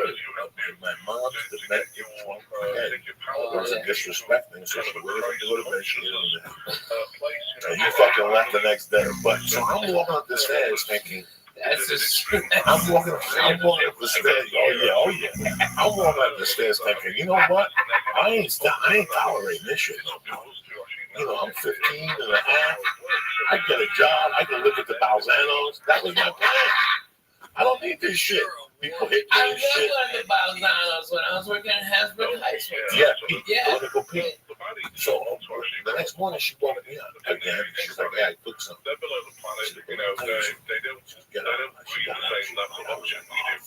rude. My mom's the medic one. There was a disrespecting, so she would have go to bed. She didn't know. And he fucking left the next day. But so I'm walking up the stairs thinking. That's just. I'm walking up the stairs. Oh yeah. I'm walking up the stairs thinking, you know what? I ain't tolerating this shit no more. You know, I'm 15 and a half. I get a job. I can live with the Balzanos. That was my plan. I don't need this shit. People hit me and shit. I learned about Balzanos when I was working in Hasbrook High School. Yeah, Pete. Political Pete. So the next morning she woke me up again. She's like, "Hey, I cooked something." They don't really the same level of option we do.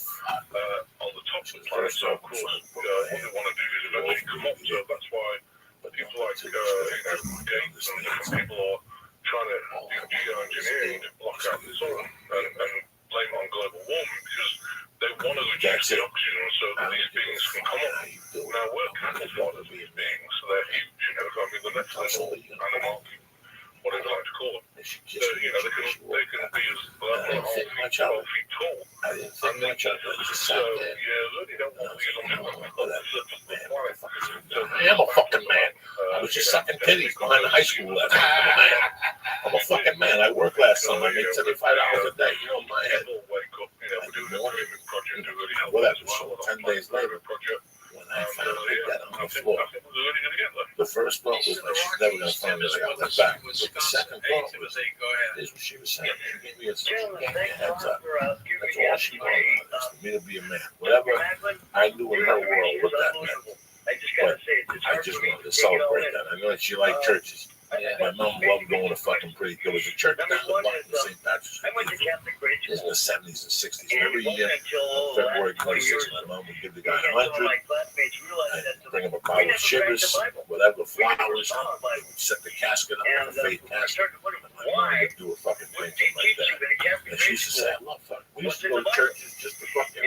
On the top of the planet, so of course, what they want to do is eventually come up. So that's why people like Gates and different people are trying to do geoengineering to block out the sun and blame it on global warming because they want to reduce the oxygen so that these beings can come up. Now, we're cattle of these beings, so they're huge. You know, I mean, the next level animal, whatever you like to call them. So, you know, they can be as 12 feet tall. And they so, yeah, they don't want these on the planet. I am a fucking man. was just sucking titties behind the high school last night. I'm a man. I'm a fucking man. I worked last summer. I made $75 a day. You know, my head. Whatever. So 10 days later, when I found that on the floor, the first thought was like, she's never going to find this out like back. But the second thought was, here's what she was saying. She gave me a heads up. That's all she wanted, is for me to be a man. Whatever I knew in her world what that meant. But I just wanted to celebrate that. I know that she liked churches. My mom loved going to fucking pretty. There was a church down the block in St. Patrick's. This was the 70s and 60s. Every year, February 26th, my mom would give the guy 100, and bring him a bottle of sugars, whatever, flowers. They would set the casket up, like a faith casket. And my mom would do a fucking thing like that. And she used to say, I love fucking. We used to go to churches just to fucking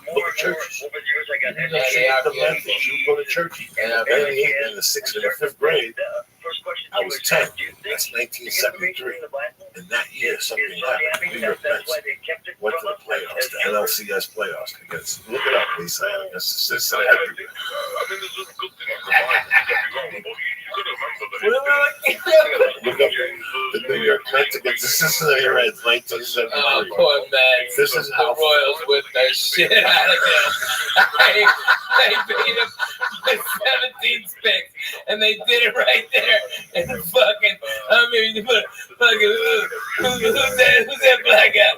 look at churches. Even though she had the Memphis, she would go to churches. And in the 6th and the 5th grade, I was 10. That's 1973. And that year, something happened. New York Mets went to the playoffs, the NLCS playoffs. Because, look it up, Lisa. This is everywhere. Look up the New York Mets against the Cincinnati Reds, 1973. Oh, poor man. This is how the Royals whipped the shit out of them. They beat them by 17 sticks, and they did it right there. And fucking, I mean, fucking, who's that black guy?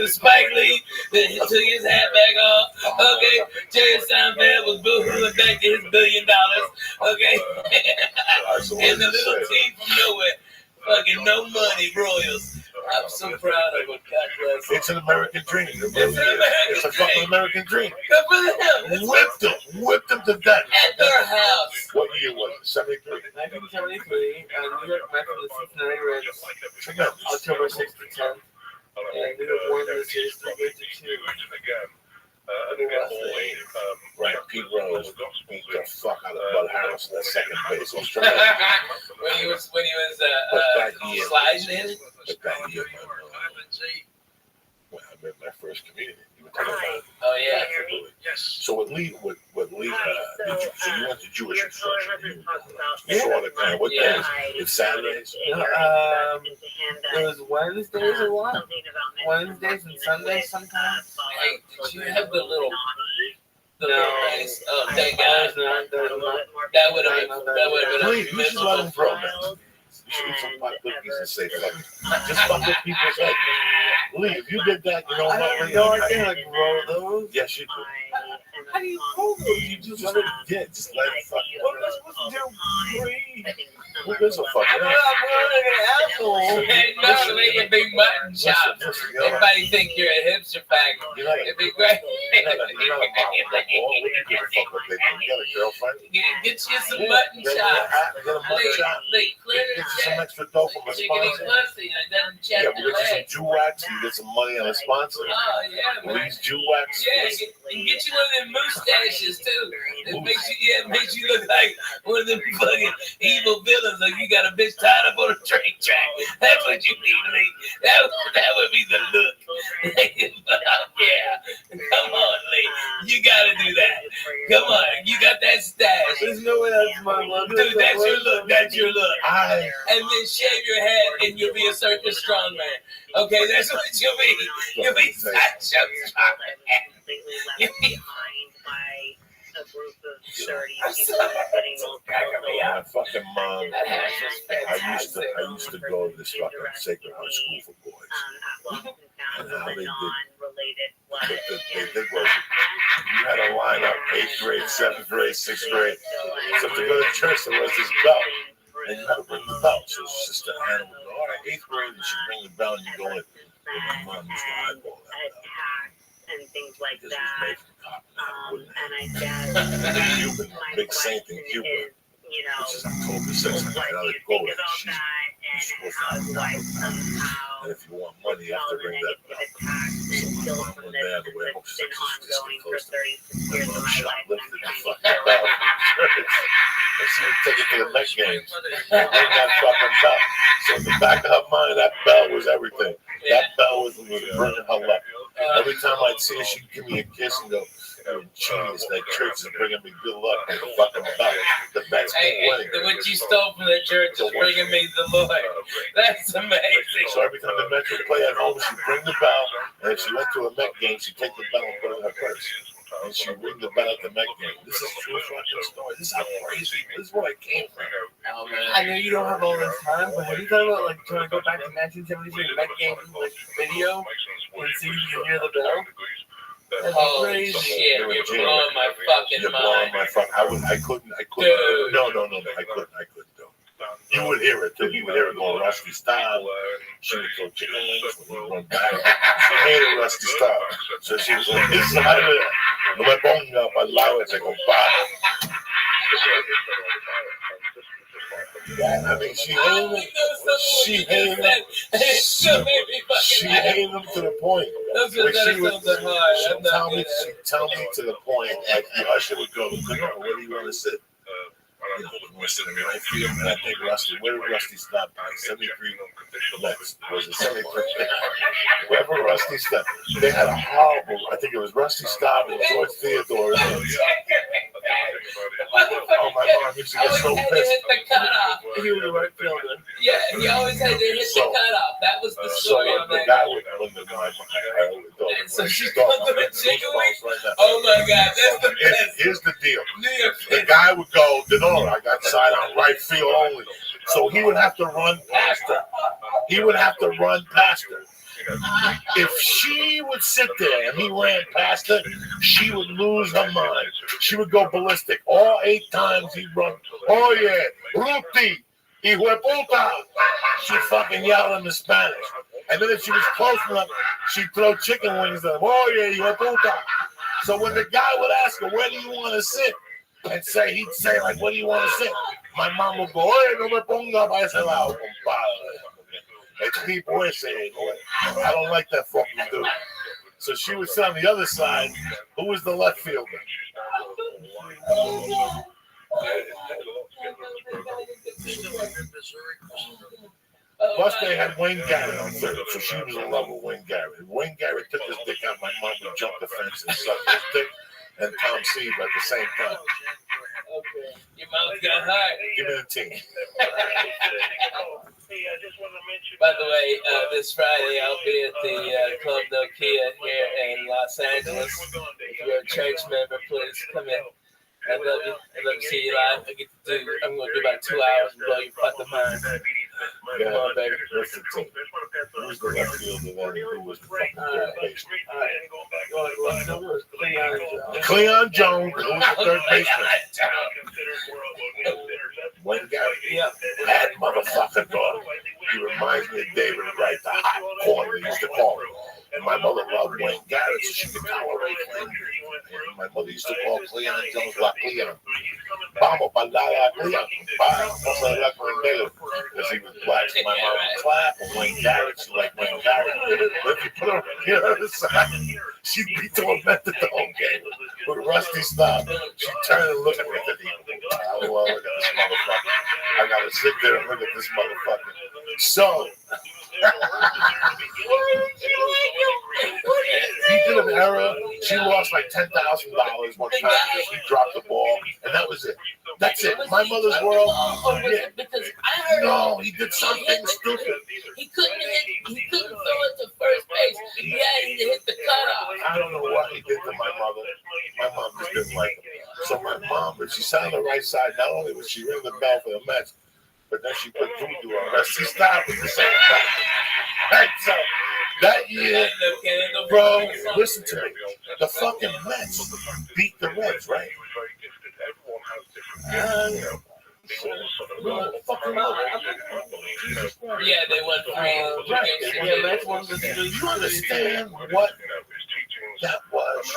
Spike Lee took his hat back off. Okay, Jerry Seinfeld was boo-hooing back to his $1 billion. Okay, and the little team from nowhere, fucking no money Royals. I'm so proud of him. God bless him. It's an American dream. It's a fucking American dream. Good for them. Whipped them to death. At their house. What year was it? 73? 1973, New York Mets and the Cincinnati Reds, October 6th to 10th. And New York won the series 3-2. Right, Pete Rose beat the fuck out of Bud Harris in that second base. when he was sliding in. But that year, when I met my first community, you were talking about. Oh yeah. Yes. So what Lee, so you went to Jewish instruction. You saw the kind of what days? It's Saturdays. It was Wednesdays a lot. Wednesdays and Sundays sometimes. Hey, did you have the little nice? Oh, thank God. That would have been a miserable let him grow, man. You should eat some pot cookies and say fuck it. Just fuck with people's head. Lee, if you did that, you know what? I can't like roll those. Yes, you do. How do you roll those? You just let it get. Just let it fuck. What am I supposed to do? Who gives a fuck? I'm like an asshole. No, make a big mutton chop. Everybody think you're a hipster faggot. It'd be great. You're not a ball. We can give a fuck what they think. You got a girlfriend? Get you some mutton chops. Get a mutton chop. Get you some extra dough from a sponsor. Yeah, we get you some Jew wax. You get some money on a sponsor. Oh, yeah, man. Lee's Jew wax. Yeah, get you one of them mustaches, too. It makes you look like one of them fucking evil villains. Like you got a bitch tied up on a train track. That's what you need, Lee. That would be the look. Yeah. Come on, Lee. You gotta do that. Come on. You got that stash. There's no way that's my look. Dude, that's your look. That's your look. And then shave your head and you'll be a circus strongman. Okay, that's what you'll be. You'll be such a strongman. You'll be a group of 30 people putting those my fucking mom. I used to go to this fucking Sacred Heart School for boys. And how they did. What they did was you had to line up 8th grade, 7th grade, 6th grade. So to go to church, there was this bell. And you had to bring the bell. So it's just an animal. All right, 8th grade, and she bring the bell and you go in. And my mom used to eyeball that bell. And things like that. And I guess Cuban, big saint in Cuba, which is October 6th. Another goal. She's supposed to have and if you want money, you have to bring that back. So my mom went there the way home. She's like, just get close to me. My mom shoplifted the fucking bell from church. And she would take it to the next game and bring that fucking bell. So in the back of her mind, that bell was everything. That bell was bringing her luck. Every time I'd see her, she'd give me a kiss and go, "You're a genius. That church is bringing me good luck." And fucking belt. The Mets keep winning. What you stole from the church is bringing me the Lord. That's amazing. So every time the Mets would play at home, she'd bring the bell, and if she went to a Met game, she'd take the bell and put it in her purse. And she'd ring the bell at the Met game. This is true fucking story. This is how crazy. This is where I came from. Oh, man. I know you don't have all this time, but have you thought about like trying to go back to 1973 Met game like video and see if you can hear the bell? That's crazy. Shit, you're blowing my fucking You're mind. blowing my fuck. I couldn't. Dude. No, I couldn't do. You would hear it too. You would hear it going Rusty style. She would throw chicken wings when he run back. She hated Rusty style. So she was like, this is how it is. No me ponga palabras, se compara. I mean, she hated him. She hated him. She hated him to the point where she would tell me to the point, like the usher would go, "Where do you want to sit?" I think Rusty, where did Rusty stop? 73 Lex. Was it 73? Wherever Rusty stopped, they had a horrible, I think it was Rusty Stop and George Theodore. Oh my God, used to get so pissed. He was the right fielder. Yeah, he always had to hit the cutoff. That was the story on that. Guy would so she's going to the chicken wings? Oh my God, that's the best. Here's the deal. The guy would go, Denora, I got side on right field only. So he would have to run past her. If she would sit there and he ran past her, she would lose her mind. She would go ballistic. All 8 times he'd run. Oh yeah, Ruti, hijo de puta. She'd fucking yell in the Spanish. And then if she was close enough, she'd throw chicken wings at him. Oh yeah, hijo de puta. So when the guy would ask her, where do you want to sit? And he'd say, like, what do you want to sit? My mom would go, oye, no me ponga para ese lado, compadre. It's people saying, I don't like that fucking dude. So she would sit on the other side. Who was the left fielder? Plus, they had Wayne Garrett on third, so she was in love with Wayne Garrett. If Wayne Garrett took his dick out, my mom would jump the fence and suck his dick, and Tom Seaver at the same time. Okay. Your mouth got hot. Give me the team. By the way, this Friday I'll be at the Club Nokia here in Los Angeles. If you're a church member, please come in. I'd love you. I'd love to see you live. I'm going to do about 2 hours and blow your fucking mind. Come on, baby. What's the team? Who's the left fielder then? Who was the fucking third baseman? Cleon Jones. Who was the third baseman? Wayne Garrett. Yep. That motherfucker, dog. He reminds me of David Wright, the hot corner they used to call him. And my mother loved Wayne Garrett, so she could tolerate him. And my mother used to call Cleon Jones La Cleon. Vamos para la Cleon. Vamos a hablar con él. Because he was black, so my mom would clap. And Wayne Garrett, she liked Wayne Garrett. But if you put her on the other side, she'd be tormented the whole game. With Rusty Stop, she'd turn and look at me. Oh, well, look at this motherfucker. I gotta sit there and look at this motherfucker. So, he did an error. She lost like $10,000 one time because he dropped the ball, and that was it. That's it. My mother's world. Yeah. Because I heard he did something stupid. He couldn't throw it to first base. He had to hit the cutoff. I don't know what he did to my mother. My mom just didn't like him. So my mom, if she sat on the right side, not only would she ring the bell for the Mets, but then she put voodoo on her. She stopped with the same thing. Right, so that year, bro, listen to me. The fucking Mets beat the Reds, right? Yeah, they won 3. Right. You understand what that was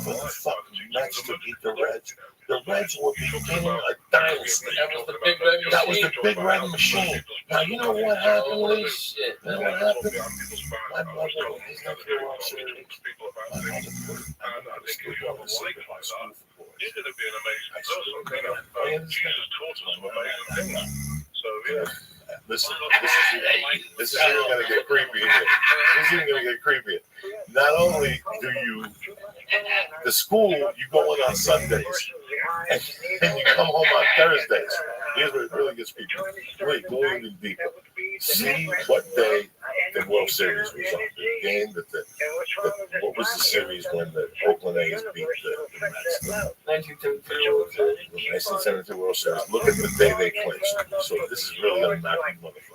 for the fucking Mets to beat the Reds? The Reds were becoming a dynasty. That was the big red machine. Now, you know what happened, Lee? You know what happened? My mother was not the World Series. My mother put I still going to sleep in my school for boys. I understand. Listen, this is even going to get creepy here. not only do you, the school, you go in on Sundays, and you come home on Thursdays. Here's what it really gets people. Wait, go even deeper. See what day the World Series was on. The game what was the series when the Oakland A's beat the Mets? 1972 World Series. Look at the day they clinched. So this is really a knocking motherfucker.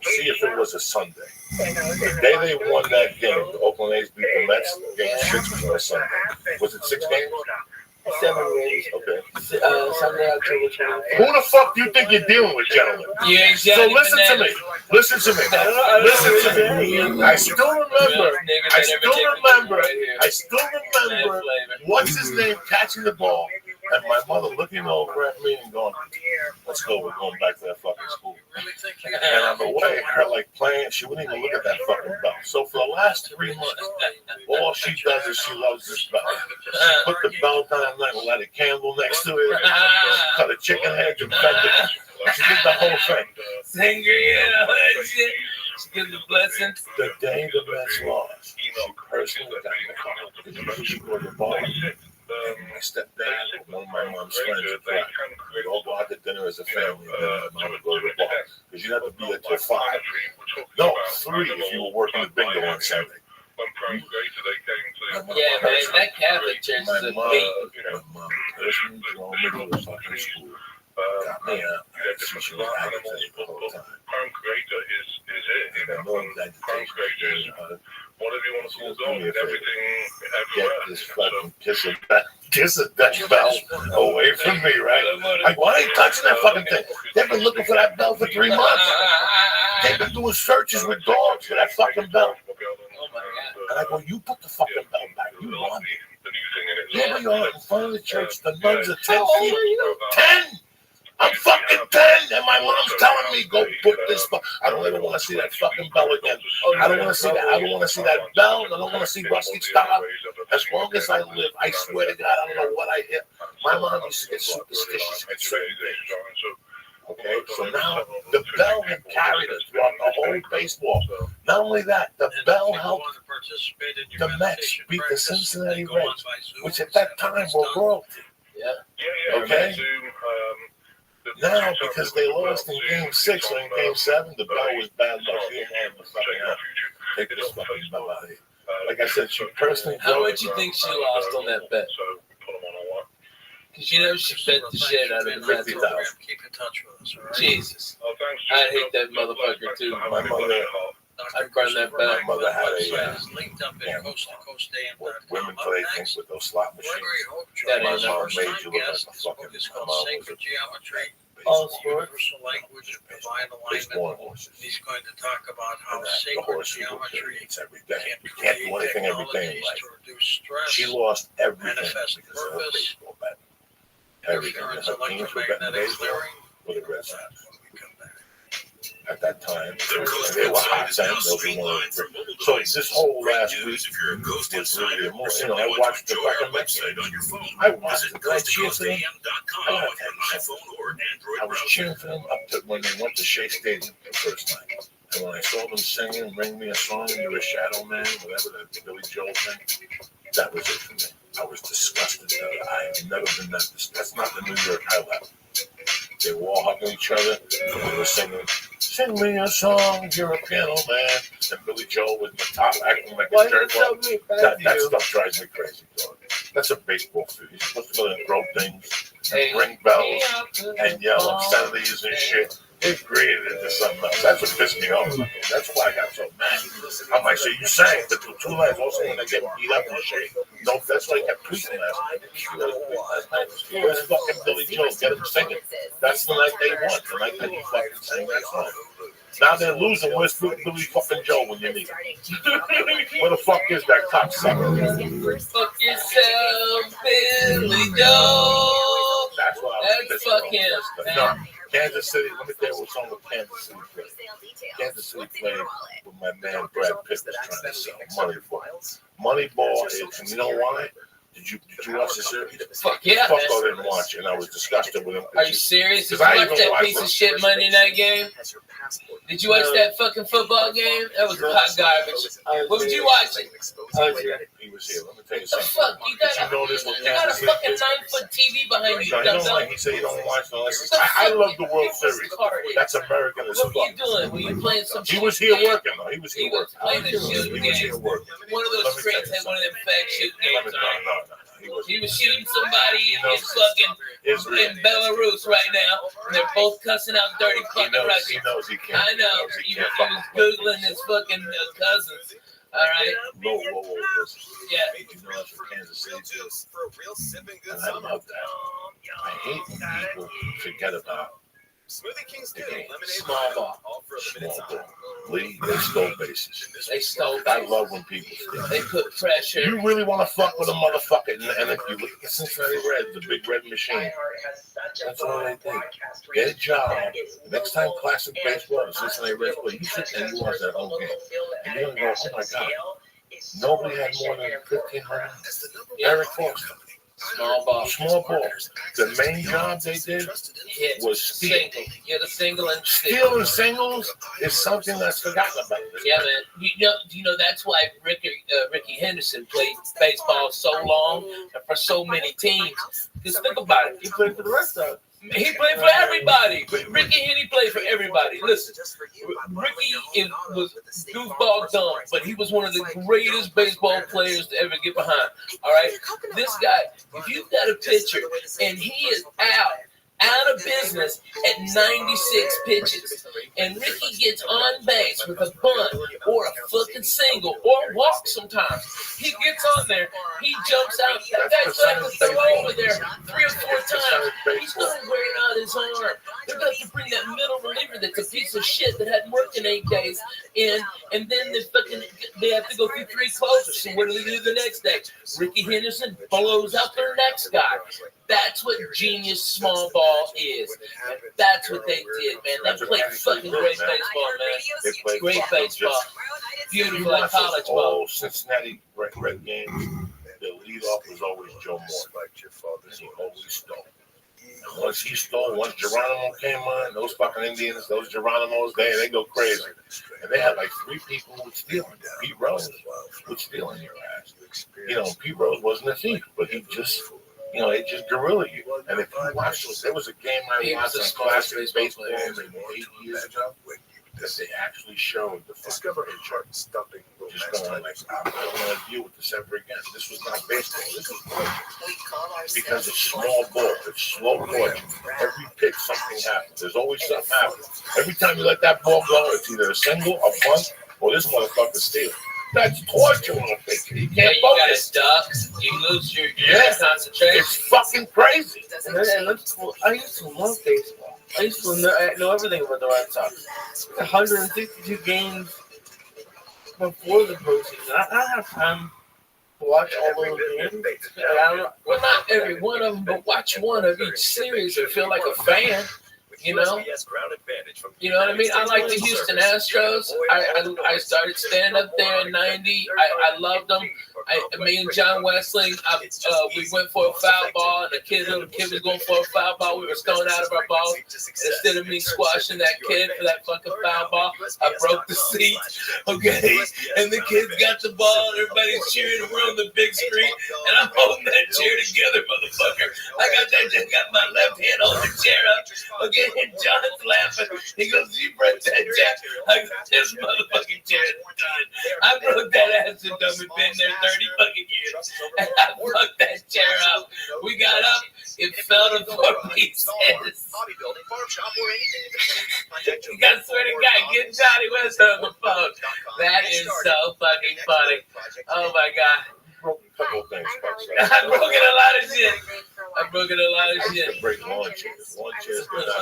See if it was a Sunday. The day they won that game, the Oakland A's beat the Mets, game 6 was on a Sunday. Was it 6 games? 7 games. Okay. Sunday, October 25th. Who the fuck do you think you're dealing with, gentlemen? Yeah, So listen to me. Listen to me. I still remember what's his name catching the ball and my mother looking over at me and going, let's go, we're going back to that fucking school. And on the way, her like playing, she wouldn't even look at that fucking bell. So for the last 3 months, all she does is she loves this bell. She put the bell down at night and light a candle next to it, cut a chicken head and fed it. She did the whole thing. Sangria, that shit. She gives the blessing. The day the Mets lost, she personally got in the car. She go to the bar. My stepdad, one of my mom's friends, we'd all go out to dinner as a family, and then my mom would go to the bar. Because you had to be there till 5. No, 3 if you were working the bingo on Sunday. Yeah, man, that Catholic church is a beat. My mom personally drove me to the fucking school. Got me out. She was agitated the whole time. And I know agitation. Whatever you want to call it, everything, get this fucking kiss of that bell away from me, right? Like, why are you touching that fucking thing? They've been looking for that bell for 3 months. They've been doing searches with dogs for that fucking bell. And I go, you put the fucking bell back. You want it. Here we are in front of the church. The nuns are 10 feet. 10! I'm fucking 10, and my mom's telling me, go put this bell. I don't ever want to see that fucking bell again. I don't want to see that. I don't want to see that bell. I don't want to see Rusty stop. As long as I live, I swear to God, I don't know what I hit. My mom used to get superstitious at certain things. Okay, so now the bell had carried us throughout the whole baseball. Not only that, the bell helped the Mets beat the Cincinnati Reds, which at that time were royalty. Yeah. Okay. Now, because they lost in Game 6 or in Game 7, the bell was bad luck. She didn't have the fucking out. Take this fucking bell out of here. Like I said, she personally. How much you think she lost on that bet? Because you know she bet the shit out of the Mets. Keep in touch with us, all right? Jesus. I hate that motherfucker too. My mother. I'd run that bet. My mother had a linked up in Coast to Coast AM. women play things with those slot machines. That My is mom made you look like a fucking. It's My called mom was Sacred Geometry. All sports. Universal language of divine baseball alignment. horses. He's going to talk about how The sacred horse geometry it's every day. You can't do anything every day in life. to reduce stress, She lost everything manifest because of her purpose, baseball bet. Everything. interference, Her teams were betting electromagnetic baseball clearing. with the Red Sox. When we come back. At that time, The Ghost they were hot website is then. now Those were one streamlined of for the. mobile So devices. this whole Great last news week if you're a Ghost was really Insider or emotional. simply I want watched to the enjoy our fucking website Mets. on your phone. I watched Visit it. I cheered for them. coasttocoastam.com I on gotta your tell you iPhone or Android I was browser. cheering for them up to when they went to Shea Stadium the first night. And when I saw them singing "Ring Me a Song," "You're a Shadow Man," whatever that Billy Joel thing, that was it for me. I was disgusted. I've never been that disgusted. That's not the New York I left. They were all hugging each other. And they were singing, "Sing me a song, you're a piano man." And Billy Joel with the top acting like a jerk. That stuff drives me crazy, dog. That's a baseball field. You're supposed to go and throw things and ring bells and yell obscenities and shit. They created it into something else. That's what pissed me off. That's why I got so mad. I might say, you sang the two lines. Also, when they get beat up and shit. No, that's why I kept preaching last night. Where's fucking Billy Joel? Get him singing. That's the night they won. The night that he fucking sang that song. Now they're losing. Where's Billy fucking Joel when you need him? Where the fuck is that cocksucker? Fuck yourself, Billy Joel. That's what I was Fuck him. No, Kansas City. Let me tell you what's wrong with Kansas City played. Kansas City played with my man Brad Pitt was trying to sell Moneyball. Moneyball is, and you know why? Did you watch the series? Fuck yeah, Fuck, man. I didn't watch it, and I was disgusted with him. Are you serious? Did you I watch even that watched piece it. of shit Monday night game? Did you watch that fucking football game? That was hot garbage. What was you watching? He was here. Let me tell you The something. fuck? You got a fucking 9-foot TV behind you. No, he don't like. He said he don't watch no less. I love the World Series. That's American as fuck. What were you doing? Were you playing some shit? He was here working though. He was here working. Playing the shooting He was here game. working. One of those screens had one of them fat shooting games. No. He was shooting somebody in fucking in Belarus right now, and they're both cussing out dirty fucking Russians. He knows he can't. I know. He was googling his fucking cousins. All right. Whoa. Yeah. You know that's what Kansas City does. And I love that. I hate when people forget about Smoothie King's the game. Small ball. Small ball. Lee, they stole bases. They stole I love when people steal. They put pressure. You really want to fuck with a motherfucker, and if you look at Cincinnati Reds, the big red machine, that's all they think. Get a job. Next time classic baseball, the Cincinnati Reds play, you sit there and you watch that whole game, and you're gonna go, oh my god, nobody had more than 1,500. Eric Foster. Small ball. The main job they did was steal. Get a single and Stealing singles is something that's forgotten about. Yeah, man. You know that's why Ricky Henderson played baseball so long and for so many teams. Just think about it. He played for the rest of us. He played for everybody. Ricky Henny played for everybody. Listen, Ricky was goofball dumb, but he was one of the greatest baseball players to ever get behind. All right? This guy, if you've got a pitcher and he is out of business at 96 pitches, and Ricky gets on base with a bunt or a fucking single or walk sometimes, he gets on there, he jumps out, that guy's going to throw over there 3 or 4 times, he's going to wear out his arm. They're going to bring that middle reliever that's a piece of shit that hadn't worked in 8 days in, and then they have to go through 3 closers. So what do they do the next day? Ricky Henderson blows out their next guy. That's what genius small ball is. That's what they did, man. They played fucking great baseball, man. They played Great baseball. Beautiful like college ball. Cincinnati Red games, the leadoff was always Joe Moore. He always stole. Once Geronimo came on, those fucking Indians, those Geronimos, they go crazy. And they had like 3 people who would steal. Pete Rose would steal in your ass. You know, Pete Rose wasn't a thief, but he just... You know, it just guerrilla you. And if you watch this, there was a game I watched on classic baseball maybe 8 years ago that they actually showed the Discovery chart stumping. Just going like, I don't want to deal with this ever again. This was not baseball. This was because it's small ball. It's slow pitch. Every pitch, something happens. There's always something happens. Every time you let that ball go, it's either a single, a bunt, or this motherfucker steals. That's torture on a pitcher. You can't focus. You gotta stop. You lose your concentration. It's fucking crazy. I used to love baseball. I used to know everything about the Red Sox. 162 games before the postseason. I don't have time to watch all those games. Well, not every one of them, but watch one of each series and feel like a fan. You know? You know what I mean? I like the Houston Astros. I started standing up there in 90. I loved them. Me and John Westling, we went for a foul ball, and the little kid was going for a foul ball. We were stoned out of our balls. Instead of me squashing that kid for that fucking foul ball, I broke the seat. Okay? And the kids got the ball, and everybody's cheering. We're on the big screen, and I'm holding that chair together, motherfucker. I got my left hand holding the chair up. Okay? And John's laughing. He goes, "You broke that chair." I go, "This motherfucking chair is done. I broke that ass and dumb and been there 30 fucking years. And I fucked that chair up. We got up. It fell to 4 pieces. You gotta swear to God, get Johnny West on the phone. That is so fucking funny. Oh my God. A couple of things. I've broken a lot of shit. I've broken a lot of shit. Break lawn chairs. Lawn chairs. Remember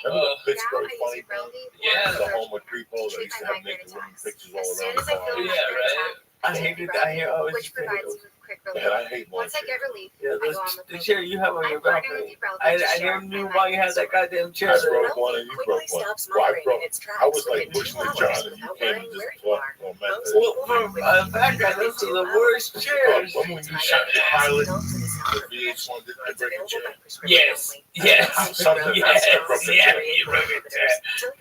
the Pittsburgh funny bone? Yeah. The home with Creepo that used to have naked women pictures all around the bar. Yeah, right. I hated that. I always Which provides you with quick relief. Man, I hate lawn Once I chairs. get relief, Yeah, I go on with the my chair you have on your balcony. I never knew why you had that goddamn chair I there. broke one and you broke one. Well, I was like pushing the John and you came and just plucked on method. Well, for a fat guy, those are the worst chairs. When you shot the pilot, the VH1 did I break a chair? Yes, yes, Something yes, broke the yeah, chair. you broke a chair.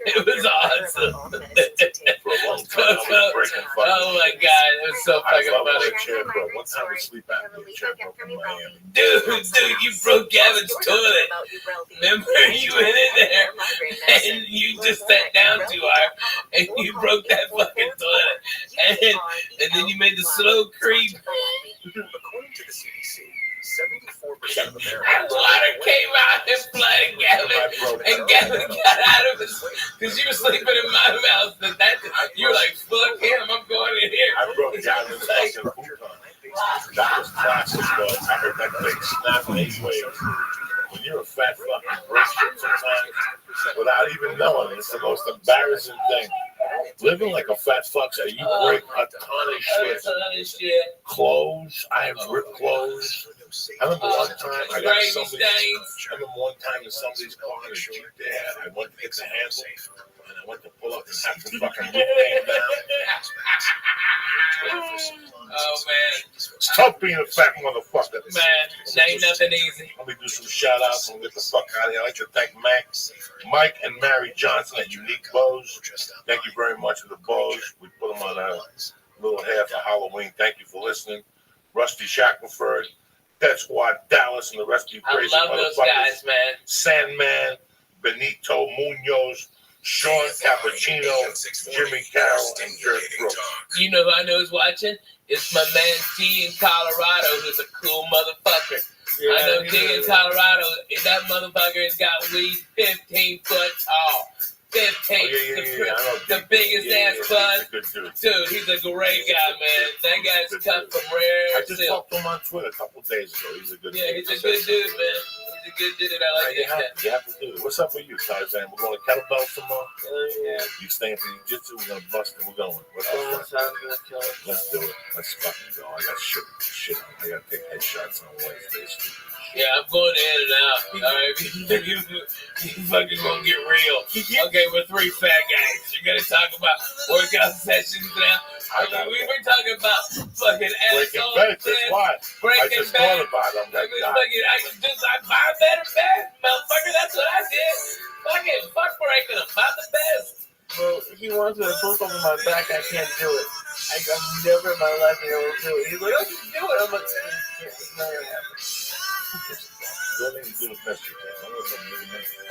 It was awesome. For a long time, I was breaking fucking Oh my god, it was so I fucking love funny. that chair, bro. One time we sleep out in the chair broke in Miami. Dude, you broke Gavin's toilet. Remember you went in there and you just sat down too hard and you broke that fucking toilet. And then you made the slow creep. According to the CDC, 74% of And Americans. water came out and flooded Gavin. And Gavin got out of his, because you were sleeping in my house. And you were like, fuck him, I'm going in here. I broke Gavin's fucking futon. That was classic, bro. I heard that thing snap in 8 waves. When you're a fat fucking break shit sometimes, without even knowing, it's the most embarrassing thing. Living like a fat fuck, so you break a ton of shit. Clothes, I have ripped clothes. I remember one time I got somebody's. I remember one time in somebody's car, I went to get the handle, and I went to pull up and have the fucking roof came down. Oh man, it's tough being a fat motherfucker. Man, ain't nothing easy. Let me do some shout outs and get the fuck out of here. I'd like to thank Mike and Mary Johnson at Unique Bows. Thank you very much for the bows. We put them on a little hair for Halloween. Thank you for listening. Rusty Shackelford, Death Squad Dallas, and the rest of you crazy I love those guys, man. Sandman, Benito Munoz, Sean Cappuccino, Jimmy Carroll, and Jerk Brooks. You know who I know is watching? It's my man T in Colorado, who's a cool motherfucker. Yeah, I know T in Colorado, that motherfucker has got weed 15 foot tall. 15, the biggest ass bud. Dude, he's a great guy, man. That guy's cut from rare. I just talked to him on Twitter a couple of days ago. He's a good dude. Yeah, he's a good dude, man. He's a good dude. I like that guy. You have to do it. What's up with you, Tarzan? We're going to kettlebells tomorrow? Yeah. You staying for jiu-jitsu? We're going to bust it. We're going. Let's do it. Let's fucking go. I got shit. I got to take headshots on Wednesday. Yeah, I'm going in and out. All right, you fucking gonna get real. Okay, we're 3 fat guys. You're gonna talk about workout sessions now. I mean, we were talking about fucking asshole. I just thought about it. I buy better bed, motherfucker. That's what I did. Fuck breaking them. Buy the best. Bro, he wants me to post over my back. I can't do it. I've never in my life been able to do it. He's like, oh, just do it. I'm like, it's not gonna happen.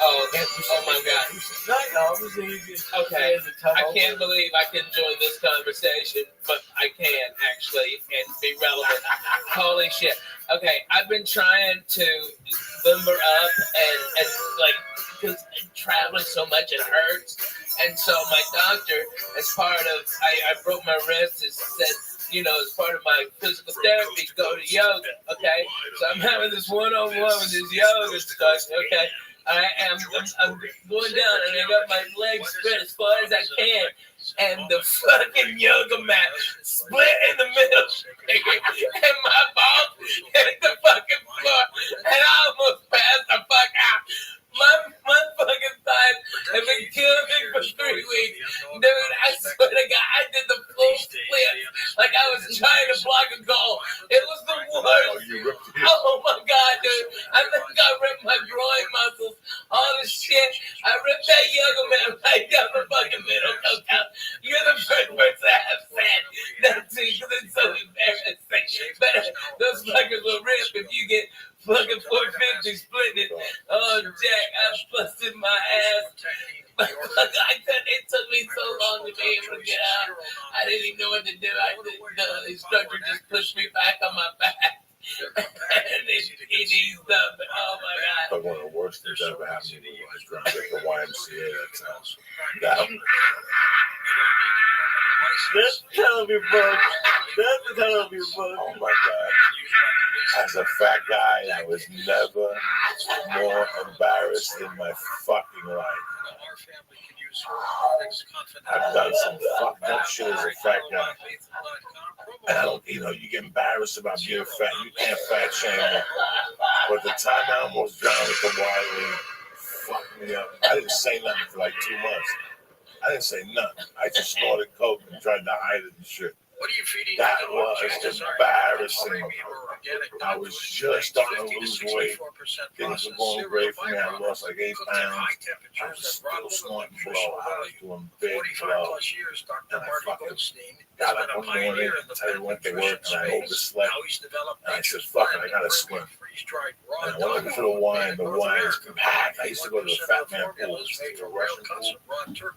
Oh my God. Okay, I can't believe I can join this conversation, but I can actually and be relevant. Holy shit. Okay, I've been trying to limber up and like, because traveling so much it hurts. And so my doctor, as part of, I broke my wrist, said, you know, as part of my physical therapy, go to yoga, okay? So I'm having this one-on-one with this yoga stuff, okay? I'm going down, and I got my legs spread as far as I can, and the fucking yoga mat split in the middle, and my balls hit the fucking floor, and I almost passed the fuck out. My fucking thighs have been killing me for 3 weeks. Dude, I swear to God, I did the full split like I was trying to block a goal. It was the worst. Oh my God, dude. I think I ripped my groin muscles, all this shit. I ripped that yoga mat right down the fucking middle. You're the first person I have said that to because it's so embarrassing. But those fuckers will rip if you get fucking 450 splitting it. Oh, Jack, I busted my ass. It took me so long to be able to get out. I didn't even know what to do. The instructor just pushed me back on my back. And it eased up. Oh my God. But one of the worst things that ever happened to me was drunk at the YMCA. That's telling me, bro. That's telling me, bro. Oh my God. As a fat guy, I was never more embarrassed in my fucking life. I've done some fucked up shit as a fat guy. And I don't, you get embarrassed about being fat. You can't fat shame me. But the time I almost drowned at the Wiley fucked me up. I didn't say nothing for like 2 months. I didn't say nothing. I just snorted coke and tried to hide it and shit. What are you feeding? That was embarrassing. I was just starting to lose weight. Things were going great for me. I lost like 8 pounds. I was still snorting blow. I was doing big blow. And I fucking got up one morning and I went to work and I overslept. And I said, fuck it, I gotta swim. And I went for the wine. The wine's packed. I used to go to the Fat Man pool. It was a Russian pool.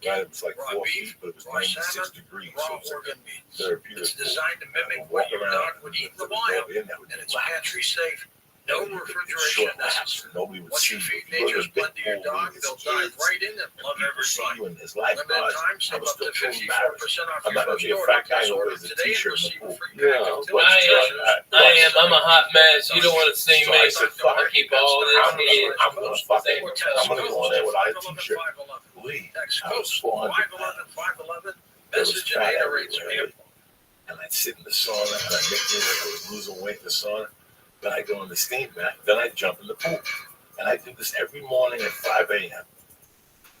Right, it was like 4 feet, but it was 96 degrees. So it was like a therapeutic. It's designed to mimic what your dog would eat in the wild, and it's pantry safe. No refrigeration necessary. Nobody would Once see you feed you. nature's blend to your dog, they'll dive right in and love every bite. Limited time, save up to 54% off I'm your not gonna first be a order. fat guy Place who order wears a today and t-shirt in receive the a pool. free Yeah, pack of I am. I'm a hot mess. You don't want to see So me. I said, fuck I it. keep all this in. I'm gonna go in there without a t-shirt. Lee, I was 400 pounds. There was Message fat and data rates everywhere. And I'd sit in the sauna and I'd make me like I was losing weight in the sauna. Then I'd go in the steam bath. Then I'd jump in the pool. And I did this every morning at 5 a.m.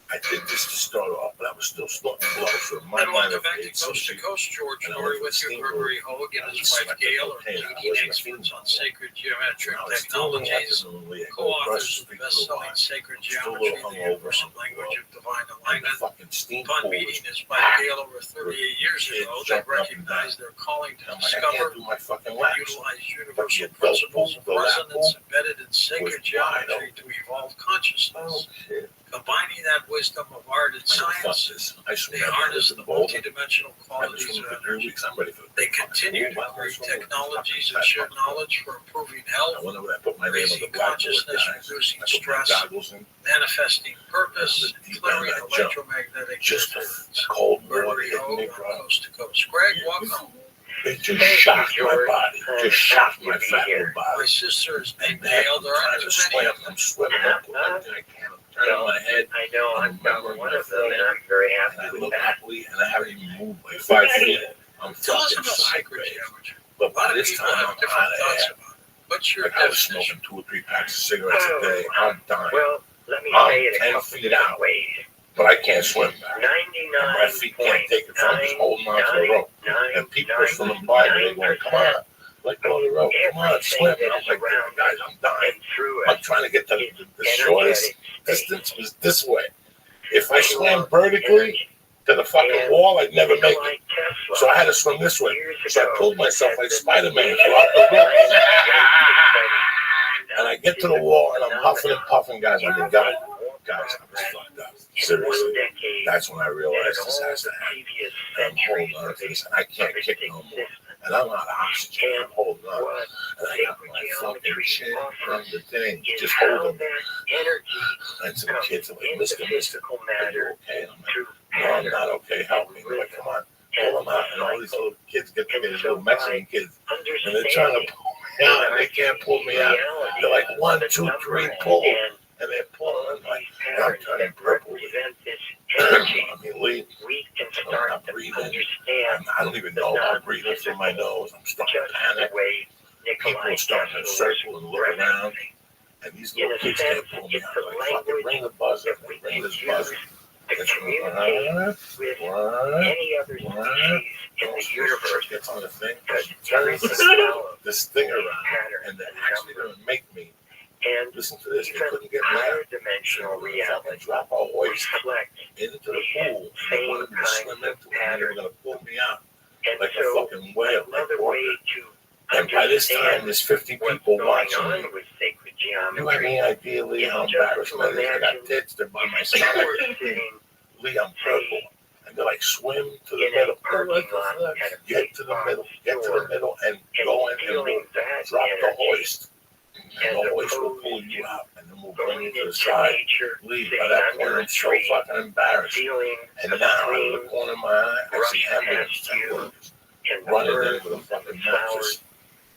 I did this to start off, but I was still snorting blood. So my And mind welcome back ate to sushi. Coast, George And I Lori, went to with the your Gregory Hogue and his wife Gail are leading experts on sacred geometric technologies, co-authors of the best-selling Sacred Geometry, the Universal Language of Divine Alignment. Upon meeting his wife Gail over 38 years ago, they recognized their calling to discover and utilize universal principles of resonance embedded in sacred geometry to evolve consciousness. Combining that wisdom of art and science, they harness the multidimensional qualities of energy. They continue to create technologies and share knowledge for improving health, raising consciousness, reducing stress, manifesting purpose, and clearing electromagnetic interference. Gregory Hogue on Coast to Coast. Greg, welcome. It just shocked my body. Just shocked my fat little body. My sister is named Gail. There aren't too many. I'm swimming up to I can't turn on my head. I know I'm one of them, and I'm very happy and I with look that. happily, and I haven't even moved like 5 feet. I'm Tell us fucking about sacred sideways. geometry. But A by lot of this people time, have I'm different out of thoughts air. about it. What's your Like I was definition? smoking 2 or 3 packs of cigarettes a day. I'm dying. Well, let me I'm say it a 10 couple feet different out, ways. but I can't swim back. 99. And my feet can't take it, so I'm just holding on to the rope. And people are swimming by me, they're going, come on, let go of the rope, come on, swim. And I'm like, guys, I'm dying. I'm trying to get the shortest distance was this way. If I swam vertically to the fucking wall, I'd never make it. So I had to swim this way. So I pulled myself like Spider-Man throughout the rope. And I get to the wall and I'm huffing and puffing, guys. I mean, guys, I was fucked up. Seriously. That's when I realized this has to happen. And I'm holding on to this and I can't kick no more. And I'm out of oxygen. I'm holding on. And I got my fucking chin from the thing, just holding it. And some kids are like, Mister, are you okay? And I'm like, no, I'm not okay. Help me. They're like, come on, pull them out. And all these little kids get together, these little Mexican kids. And they're trying to pull me out, and they can't pull me out. They're like, 1, 2, 3, pull. And they're pulling. And I'm turning purple. I mean, Lee, I'm not breathing. I don't even know if I'm breathing through my nose. I'm starting to panic. People are starting to circle and look around. And these little kids can't pull me out. They're like, fucking ring the buzzer. Ring this buzzer. It's With any other species in the universe, gets on the thing, turns this thing around, and they're actually going to make me. And listen to this. They couldn't get higher mad. dimensional reality Drop a hoist reflect into the pool. They wanted me to swim into it. And they were going to pull me out like a fucking whale. Another way to and by this time, there's 50 people watching me. with sacred You have geometry. any idea, Lee, how embarrassed I is? I got tits. They're by my stomach. Lee, I'm purple. And they're like, swim to the middle. Get to the middle. Get to the middle and go in and we'll drop the hoist. And the hoist will pull you out. And then we'll bring you to the side. Lee, by that point, I'm so fucking embarrassed. And now, out of the corner of my eye, I see ambulance workers running in with a fucking mattress.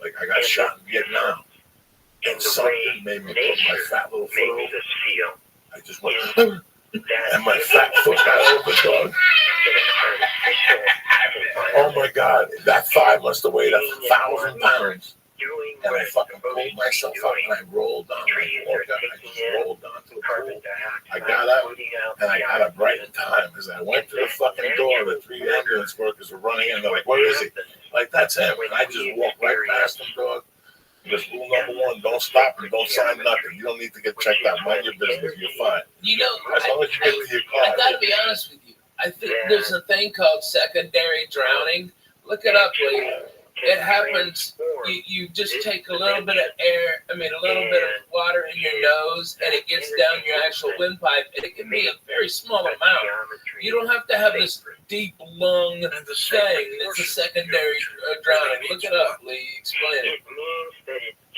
Like I got shot in Vietnam. And something made me put my fat little foot over. I just went, and my fat foot got over, dog. Oh my God, that thigh must have weighed 1,000 pounds. And I fucking pulled myself up and I rolled on. I just rolled onto the pool. I got up and I got up right in time because I went to the fucking door. The 3 ambulance workers were running in. They're like, "Where is he?" Like, that's him. And I just walked right past him, dog. Just rule number 1, don't stop and don't sign nothing. You don't need to get checked out. Mind your business. You're fine. You know, as long as you get to your car. I gotta be honest with you. I think there's a thing called secondary drowning. Look it up later. It happens. You just take a little bit of a little bit of water in your nose, and it gets down your actual windpipe, and it can be a very small amount. You don't have to have this deep lung thing. It's a secondary drowning. Look it up, Lee. Explain it.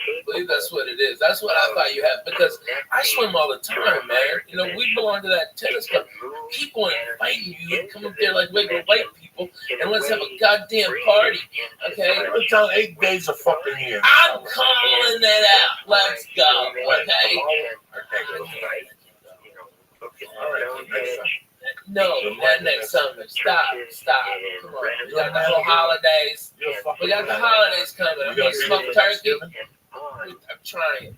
I believe that's what it is. That's what I thought you had, because I swim all the time, man. You know, we belong to that tennis club. People inviting you to come up there like regular white people, and let's have a goddamn party, okay? It's on 8 days of fucking year. I'm calling it out. Let's go, okay? No, not next summer. Stop. Come on. We got the whole holidays. We got the holidays coming. I'm gonna smoke turkey. I'm trying.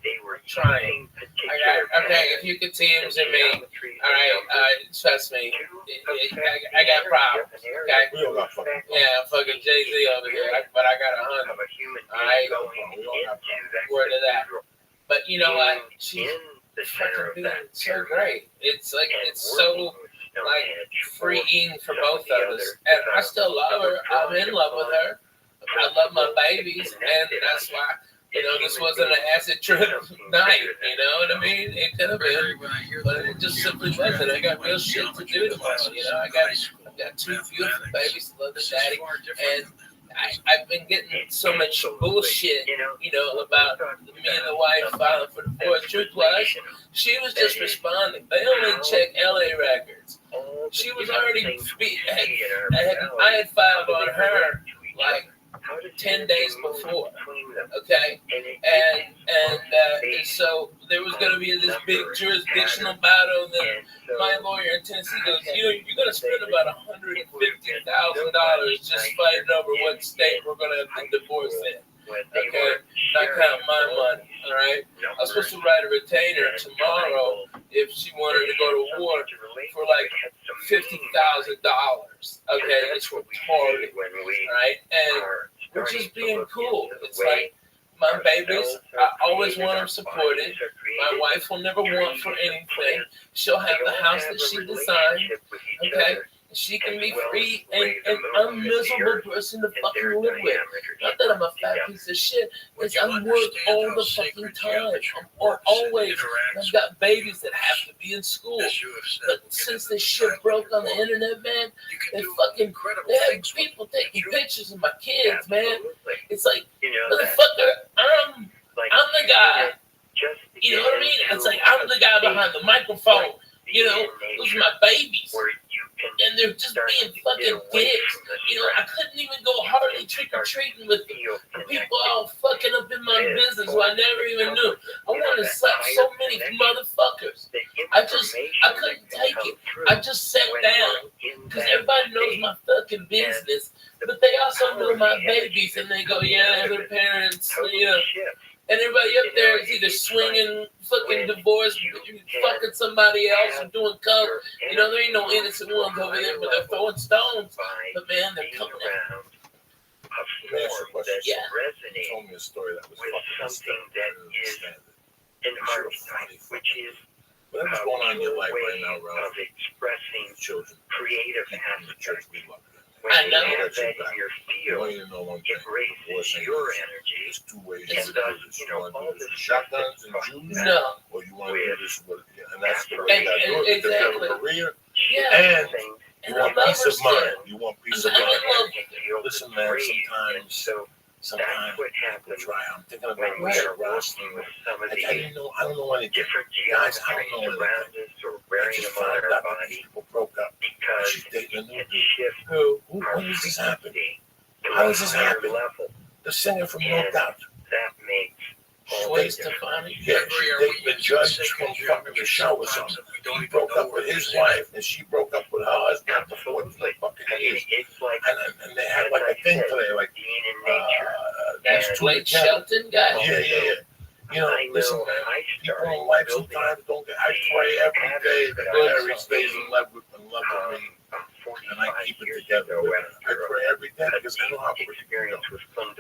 Okay, if you could teams in me, all right, trust me, I got problems. Okay, yeah, fucking Jay-Z over here, but I got 100. All right, word of that. But you know what? She's fucking being so great. It's like it's so like freeing for both of us, and I still love her. I'm in love with her. I love my babies, and that's why. You know, this wasn't an acid trip night, you know what I mean? It could have been, but it just simply wasn't. I got real shit to do tomorrow, you know? I've got 2 beautiful babies to love their daddy, and I've been getting so much bullshit, you know, about me and the wife filing for divorce. Truth was, she was just responding. They only check LA records. She was already, I had filed on her, like, 10 days before, okay, and so there was going to be this big jurisdictional battle. Then my lawyer in Tennessee goes, you know, you're going to spend about $150,000 just fighting over what state we're going to have the divorce in. Okay, not count my money. All right, I was supposed to write a retainer tomorrow if she wanted to go to war for like $50,000. Okay, it's retarded. All right, and we're just being cool. It's like my babies, I always want them supported. My wife will never want for anything. She'll have the house that she designed. Okay. She can be free, and I'm a miserable person to fucking live with. Not that I'm a fat piece of shit, it's I'm work all the fucking time. I'm always. I've got babies that have to be in school. But since this shit broke on the internet, man, they have people taking pictures of my kids, man. It's like, motherfucker, I'm the guy. You know what I mean? It's like I'm the guy behind the microphone. You know, those are my babies. And they're just being fucking dicks. You know, I couldn't even go hardly trick-or-treating with them. People all fucking up in my business who I never even knew. I wanted to slap so many motherfuckers. I couldn't take it. I just sat down. Because everybody knows my fucking business. But they also know my babies. And they go, yeah, their parents, you know. And everybody up there is either swinging, fucking divorce, fucking somebody else, or doing coke. You know, there ain't no innocent ones over there, but they're throwing stones. But man, they're coming out. Yeah. You told me a story that was fucking which is whatever's going on in your life right now, Ralph. Expressing children, creative in the church we love. I know. You want you to know one thing. Divorce ain't easy. There's 2 ways to do this. You want to do this with shotguns and Jews? No. Or you want to do this with, and that's the way you got to do it. Exactly. To career. Yeah. And you want peace of mind. You want peace of mind. Listen, man, sometimes people try. I'm thinking about Rabbi Rothschild. I don't know anything. Guys, I don't know anything. I just found out that these people broke up. She's dating a new dude. Who? When does this happen? How does this happen? The singer from No Doubt. Stefani? Yeah, she's dating the judge from fucking the show or something. He broke up with his wife, and she broke up with her husband after 40 fucking years. And they had like a thing today, like, this Blake Shelton guy. Yeah. You know, listen, man. People in life sometimes don't get. I pray every day that Mary stays in love with me, and I keep it together. I pray every day because I know how quick it can go.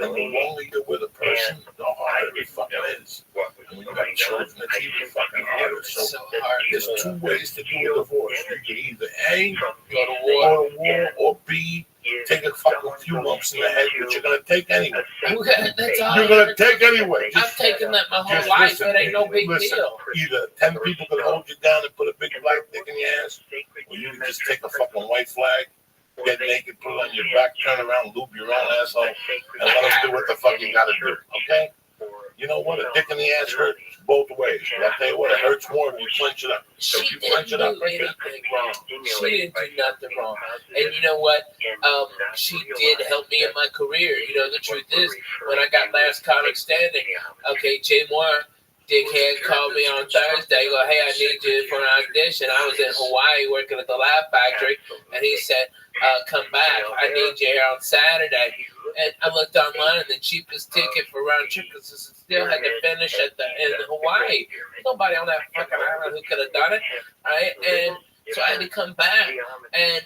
And the longer you're with a person, the harder it fucking is. And when you got children, it's even fucking harder. So there's two ways to do a divorce. You can either A, go to war, or B, take a fucking few lumps in the head, but you're gonna take anyway. That's all. You're gonna take anyway. I've taken that my whole life. It ain't no big deal. Either 10 people can hold you down and put a big black dick in your ass, or you can just take a fucking white flag, get naked, put it on your back, turn around, lube your own asshole, and let them do what the fuck you gotta do. Okay? You know what? A dick in the ass hurts both ways. But I'll tell you what, it hurts more if you clench it up. So if you clench it up, She didn't do nothing wrong. And you know what? She did help me in my career. You know, the truth is, when I got Last Comic Standing, okay, Jay Moore, dickhead, called me on Thursday. Go, hey, I need you for an audition. I was in Hawaii working at the Laugh Factory, and he said, come back. I need you here on Saturday. And I looked online, and the cheapest ticket for round trip, because I still had to finish in Hawaii. There's nobody on that fucking island who could have done it, right? And so I had to come back, and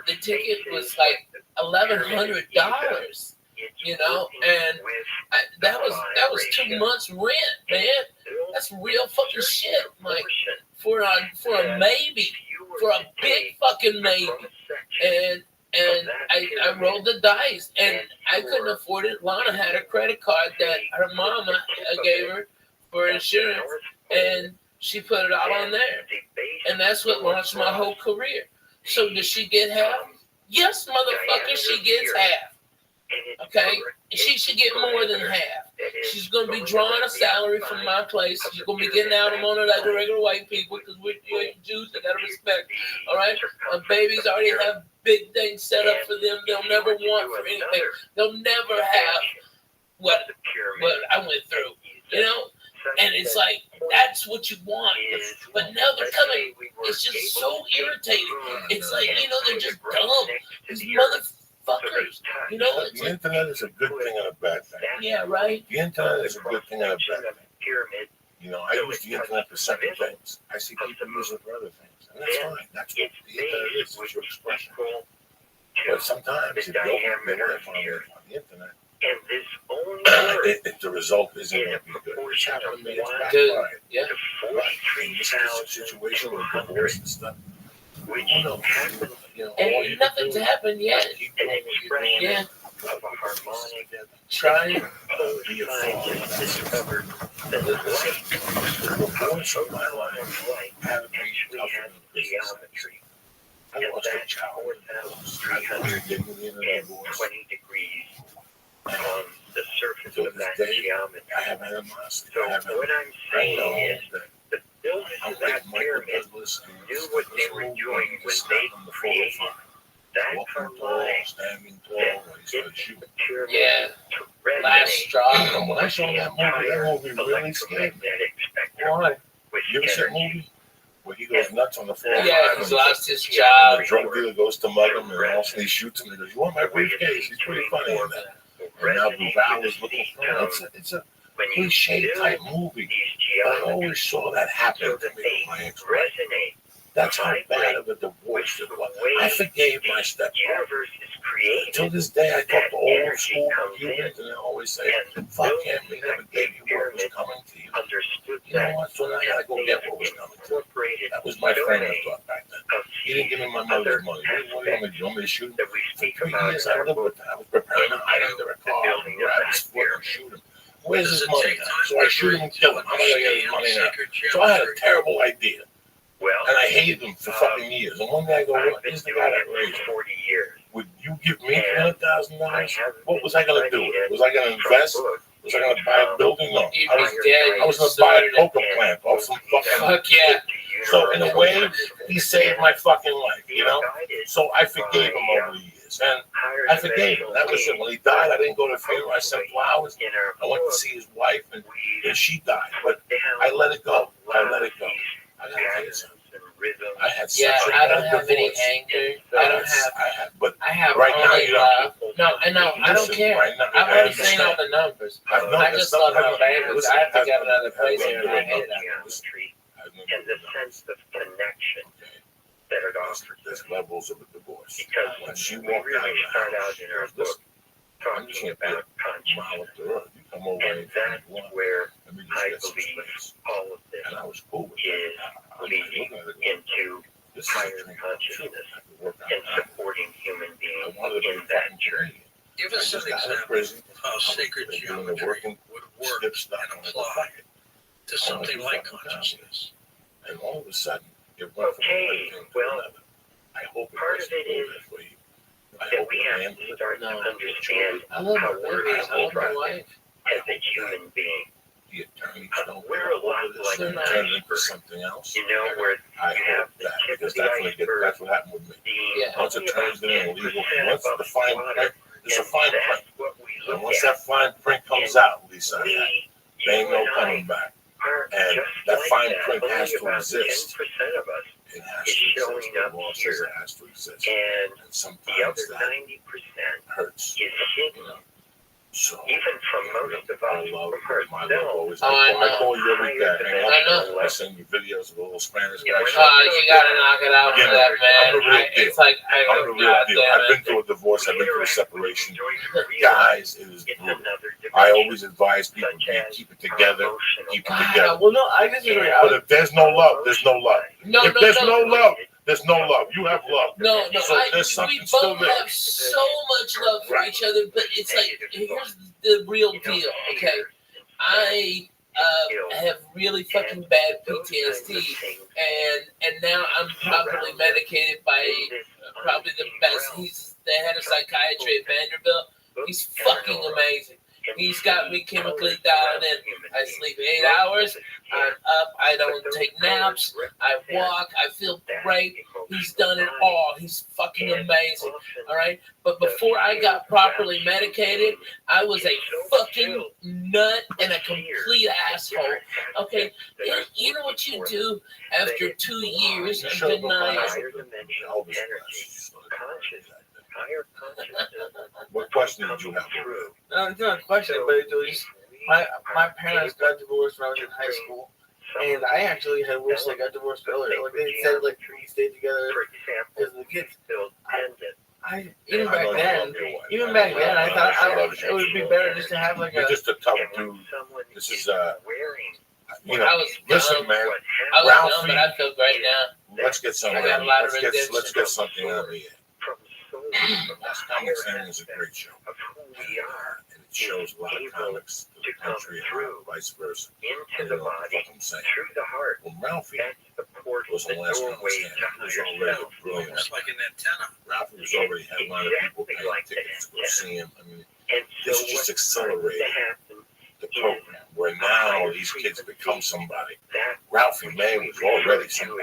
the ticket was like $1,100. You know, and that was 2 months rent, man. That's real fucking shit, Mike. For a maybe, for a big fucking maybe, and I rolled the dice, and I couldn't afford it. Lana had a credit card that her mama gave her for insurance, and she put it all on there, and that's what launched my whole career. So does she get half? Yes, motherfucker, she gets half. Okay, she should get more than half. She's gonna be drawing a salary from my place. She's gonna be getting out of money like the regular white people because we're Jews. They gotta respect. All right, my babies already have big things set up for them. They'll never want for anything. They'll never have what I went through. You know, and it's like that's what you want. But now they're coming. It's just so irritating. It's like they're just dumb. These motherfuckers. You know, the internet is a good thing and a bad thing. Yeah, right. The internet is a good thing and a bad thing. You know, I use the internet for certain things. I see people use it for other things, and that's fine. That's what the internet is. It's your expression. But sometimes if you don't get away from it on the internet, the result isn't going to be good. It's happened to me. It's backfired. Yeah. Right. And this is a situation with divorce and stuff. And nothing's happened yet. Yeah. Trying to be a discovered that the voice of my life haven't been geometry. I lost a child. 4,320 degrees on the surface of that geometry. I have animosity. So what I'm saying is that the builders of that pyramid knew what they were doing when they created that standing tall, yeah, last straw. When I saw that movie really scared me. Why? You ever see that movie where he goes nuts on the floor? Yeah, he's lost his job. The drug dealer goes to mug him, and all of a sudden he shoots him. He goes, "You want my briefcase?" He's pretty funny in that. And now Duval is looking for him. It's a cliche type movie. I always saw that happen to me with my ex-wife. That's how bad of a divorce it was. I forgave my stepfather. Till this day, I talk to old school Cubans, and they always say, "Fuck him, he never gave you what was coming to you." You know what? So now I gotta go get what was coming to me. That was my frame of thought back then. He didn't give me my mother's money. What do you want me to do? You want me to shoot him? For 3 years, I lived with him. I was preparing to hide under a car and grab his foot and shoot him. Where's his money now? So I shoot him and kill him. How am I gonna get his money now? So I had a terrible idea. And I hated him for fucking years. And one day I go, "Look, this is the guy that raised 40 years. Would you give me $300,000? What was I going to do with it? Was I going to invest? Was I going to buy a building? No. I was going to buy a coca plant or some fucking... Fuck yeah. So in a way, he saved my fucking life, you know? So I forgave him over the years. And I forgave him. That was it. When he died, I didn't go to the funeral. I sent flowers. I went to see his wife, and she died. But I let it go. I let it go. I got to tell you something. I had such I don't have any anger. I have but I have right now only you love. No, I know. I don't care. I've already seen all the numbers. I just love how bad it was. I have to get another place here and I hate it. And the sense of connection that it offers. There's levels of a divorce. Because we really start out in our book talking about consciousness. And that's where I believe all of this is leading into higher consciousness and supporting human beings in that journey. Give us an example of how sacred geometry would work and apply to something like consciousness. And all of a sudden, it went from one thing to another. I hope part of it is that we have to start to understand how we're constructed as a human being. We're a lot like an iceberg. You know, where you have the tip of the iceberg. That's what happened with me. Once it turns in, it'll leave. Once the fine print, it's a fine print. And once that fine print comes out, Lisa, there ain't no coming back. And that fine print has to exist. It has to exist. The law says it has to exist. And sometimes the other that 90% hurts. is hidden. So, even from most of us, my love always. I call you every day. I know. I send you videos of a little Spanish guy. You gotta knock it out for that, man. I'm the real deal. It's like I'm the real deal. I've been through a divorce. I've been through a separation. Guys, it is brutal. I always advise people to keep it together. Keep it together. Well, no, I disagree. But if there's no love, there's no love. If there's no love, there's no love. You have love. No, so there's something we still both there. have so much love for each other, but it's like, here's the real deal, okay? I have really fucking bad PTSD, and now I'm probably medicated by probably the best. They had a psychiatry at Vanderbilt. He's fucking amazing. He's got me chemically dialed in. I sleep 8 hours. I'm up. I don't take naps. I walk. I feel great. He's done it all. He's fucking amazing. All right? But before I got properly medicated, I was a fucking nut and a complete asshole. Okay? You know what you do after 2 years of denial? What question did you have? No, it's not a question, but it was my parents got divorced when I was in high school, and I actually had wished they got divorced earlier. Like they said, like we stayed together because of the kids. Even back then, I thought it would be better just to have like You're just a tough dude. This is you know, listen, man. I was young, but I feel great now. Let's get something. I got a lot of Let's get something out of here. Comics Center is a great show. And it shows a lot of comics to the country and vice versa. Into the body, through the heart. Well, Ralphie was the the last one. He was already brilliant. Almost like an antenna. Ralphie was already had a lot of people paying tickets to go see him. I mean, this just accelerated the program. Where now these kids become somebody. Ralphie May was already somebody.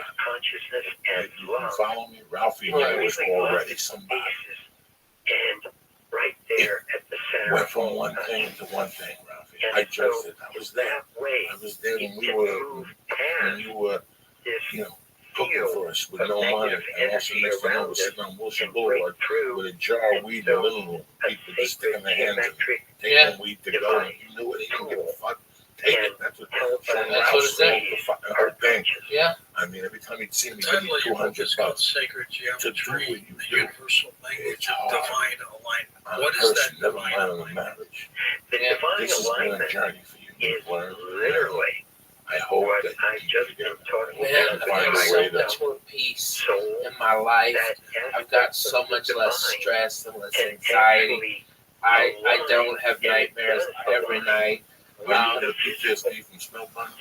You follow me? Ralphie May was already somebody. And right there at the center. Went from one thing to one thing, Ralphie. I just did. I was there. I was there when you were, you know, cooking for us with no money. And also next thing I was sitting on Wilson Boulevard with a jar of weed in the living room. People just sticking their hands in it, taking weed to go. And you knew it. He didn't give a fuck. Take it. That's what it's her thing. Yeah. I mean, every time he'd see me, he'd give me $200 sacred geometry, to the universal language of divine alignment. What is that divine alignment? Marriage. The divine This has been a alignment journey for you. is literally I hope what that I've just been talking Man, about. I've got so much more peace in my life. I've got so much less stress and less anxiety. I don't have nightmares every night. When you have the PTSD from smell buns?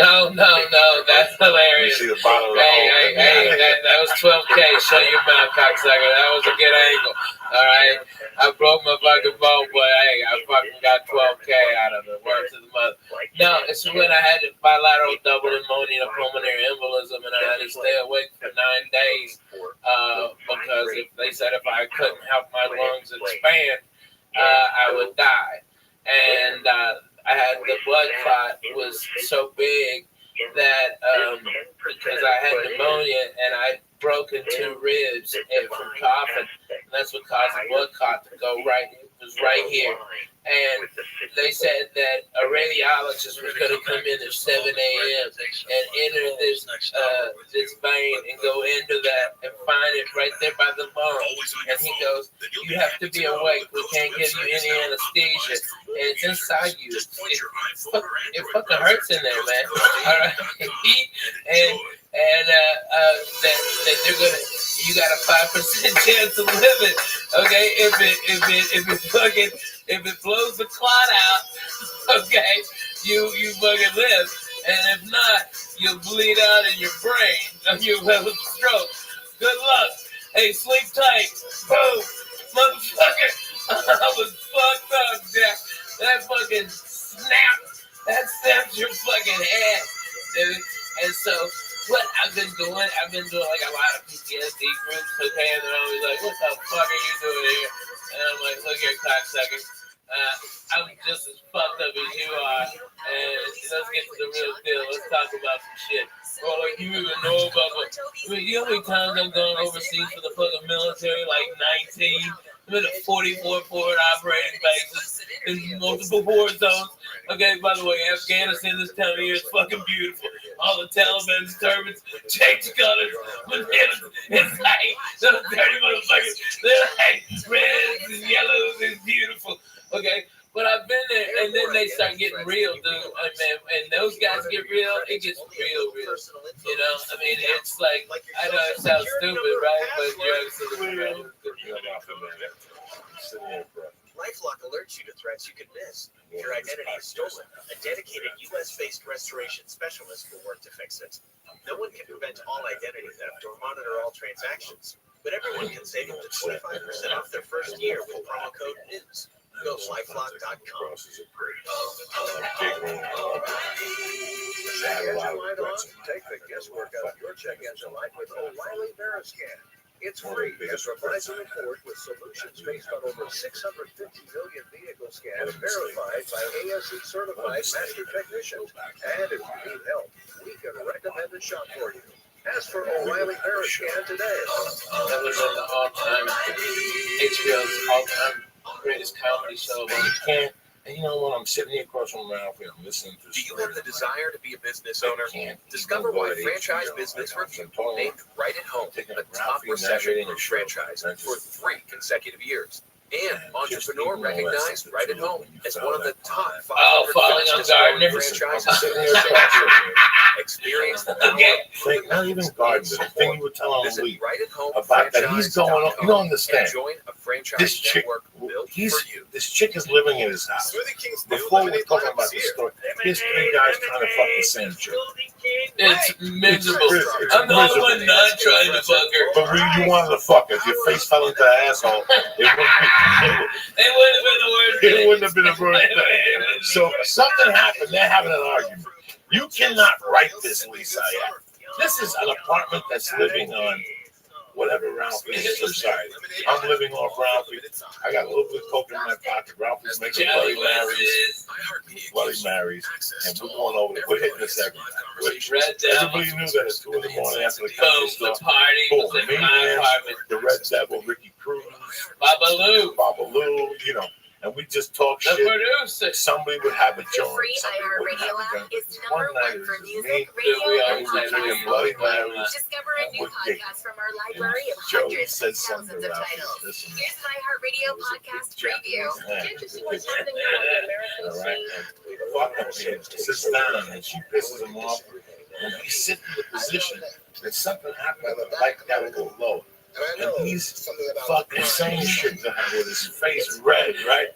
No, that's hilarious. You see the bottle of that was 12K. Shut your mouth, cocksucker. That was a good angle. All right, I broke my fucking bone, but hey, I fucking got 12K out of it. Word to the mother. No, it's when I had bilateral double pneumonia, pulmonary embolism, and I had to stay awake for 9 days because they said if I couldn't help my lungs expand, I would die. And I had the blood clot was so big that because I had pneumonia and I'd broken 2 ribs from coughing, That's what caused the boycott to go right. It was right here. And they said that a radiologist was going to come in at 7 a.m. and enter this vein and go into that and find it right there by the bone. And he goes, you have to be awake. We can't give you any anesthesia. And it's inside you. It fucking hurts in there, man. All right. And that they're gonna, you got a 5% chance of living. Okay, if it blows the clot out, okay, you fucking live. And if not, you'll bleed out in your brain. You'll have a stroke. Good luck. Hey, sleep tight. Boom, motherfucker. I was fucked up, Jack. That fucking snapped. That snapped your fucking head, dude. And so, what I've been doing like a lot of PTSD groups, okay, and they're always like, what the fuck are you doing here? And I'm like, look here, cocksucker. I'm just as fucked up as you are, and let's get to the real deal. Let's talk about some shit. Well, like, you even know about what? I mean, you know how many times I've gone overseas for the fucking military? Like 19. I'm in a 44 forward operating bases in multiple war zones. Okay, by the way, Afghanistan this time of year is fucking beautiful. All the Taliban's turbans, change colors, bananas. It's like those dirty motherfuckers. They're like reds and yellows. It's beautiful. Okay, but I've been there, and then they start getting real, dude. And those guys get real. It gets real. You know, I mean, it's like, I know it sounds stupid, right? But you're absolutely right. LifeLock alerts you to threats you could miss. If your identity is stolen, a dedicated U.S.-based restoration specialist will work to fix it. No one can prevent all identity theft or monitor all transactions, but everyone can save up to 25% off their first year with promo code NEWS. Go to LifeLock.com. Take the guesswork out of your check engine light with O'Reilly Veriscan. It's free and provides a report with solutions based on over 650 million vehicle scans verified by ASE certified master technicians. And if you need help, we can recommend a shop for you. Ask for O'Reilly Veriscan today. That was on the all-time HBO's all-time greatest comedy show, but you can't. And you know what? I'm sitting here across from Ralphie. I'm listening to. Do you have the desire to be a business owner? Discover why Franchise Business Review named Right at Home a top recession franchise for 3 consecutive years. And Entrepreneur recognized Right at Home as one of the top 500 fastest growing franchises in the nation. Experience the power. Not even Gardner. The thing you were telling Lee Right at Home about that he's going on. You don't understand. Join a franchise This chick, this chick is living in his house. Before we were talking about this story, his 3 guys trying to fuck the same chick. It's miserable. I'm the only one not trying to fuck her. But when you wanted to fuck her, if your face fell into the asshole, it wouldn't have been the worst thing. So something happened. They're having an argument. You cannot write this, Lisa. This is an apartment that's living on whatever Ralphie is. I'm sorry. I'm living off Ralphie. I got a little bit of coke in my pocket. Ralphie's making Bloody Marys. Bloody Marys. And we're going over there. We're hitting this everywhere. Everybody knew that at 2 in the morning after the comedy stuff. Boom. Me and the Red Devil, Ricky Cruz. Babalu, you know. And we just talk shit. Somebody would have a joint. The free iHeartRadio app is #1 for music, we radio, and drinking Bloody Marys. Discover a new podcast from our library of hundreds of thousands of titles. Here's an iHeartRadio podcast preview. Can't you see what's happening in the American scene? Sits down and she pisses him off. And he's sitting in the position that something happened, the light got a little low. And he's fucking saying shit to her with his face red, right?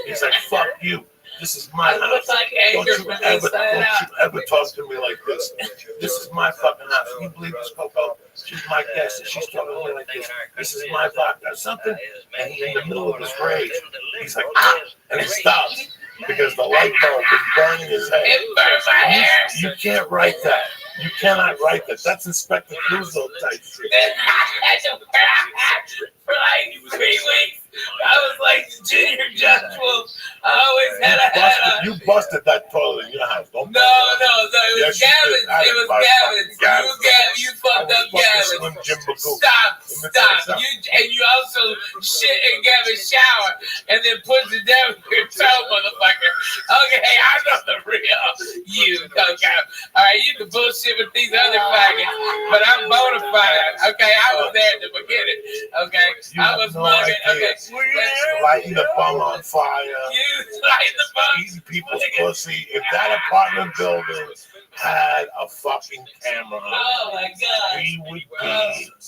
He's like, fuck you. This is my house. Don't you ever talk to me like this. This is my fucking house. Can you believe this, Coco? She's my guest and she's talking to me like this. This is my vodka. Something. And in the middle of his rage, he's like, ah! And he stops because the light bulb is burning his head. It burns my hair. You can't write that. You cannot write that. That's Inspector Clouseau type shit. For like 3 weeks, I was like Junior Judge Wolf. I always had a hat on. You busted that toilet in your house. Don't No, it was Gavin's. It was Gavin's. You fucked up Gavin's. Stop. stop. You also shit and gave a shower and then put it down with your toe, motherfucker. Okay, I know the real you, okay? All right, you can bullshit with these other faggots, but I'm bona fide. Okay, I was there at the beginning. Okay, I was mugging. Okay, lighting the bum on fire. You lighting the bum. Eating people's pussy. If that apartment building had a fucking camera, oh my God, we would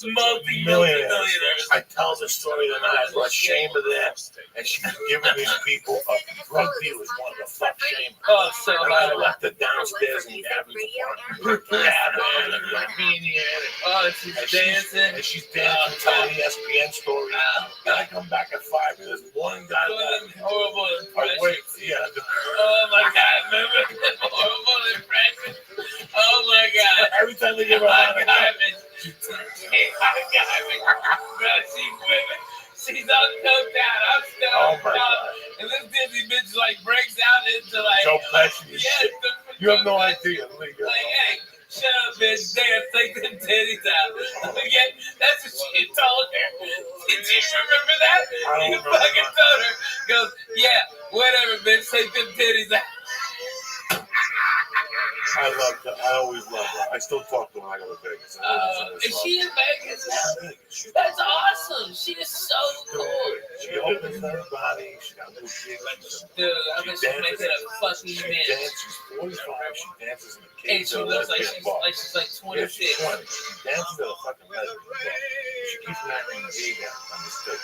be multi-millionaires. I tell the story that I brought shame of that, and she's giving these people drug dealers wanted to fuck shame. Oh, so I left her downstairs in Gavin's apartment. Oh, she's dancing. And she's dancing, telling ESPN stories. And I come back at 5 minutes. One guy horrible impression. Wait, yeah. Oh my God, remember the horrible impression? Oh my God. Every time they give her She's all coked out. I'm stoned. And this Disney bitch like breaks out into like Joe Pesci shit. You have no idea. Like, hey, shut up, bitch. Damn, take them titties out. Again, that's what she told her. Did you remember that? You fucking told her. Goes, yeah, whatever, bitch. Take them titties out. I loved her. I always loved her. I still talk to her when I go to Vegas. Is she in Vegas now? That's awesome. She is so cool. She opens her body. She got little gigs. Dude, I bet she's making a fucking man. She's 45. She dances in the cage. And she looks like she's like 26. Yeah, she's 20. She dances at a fucking lesbian bar. She keeps marrying a gay guy on the stage.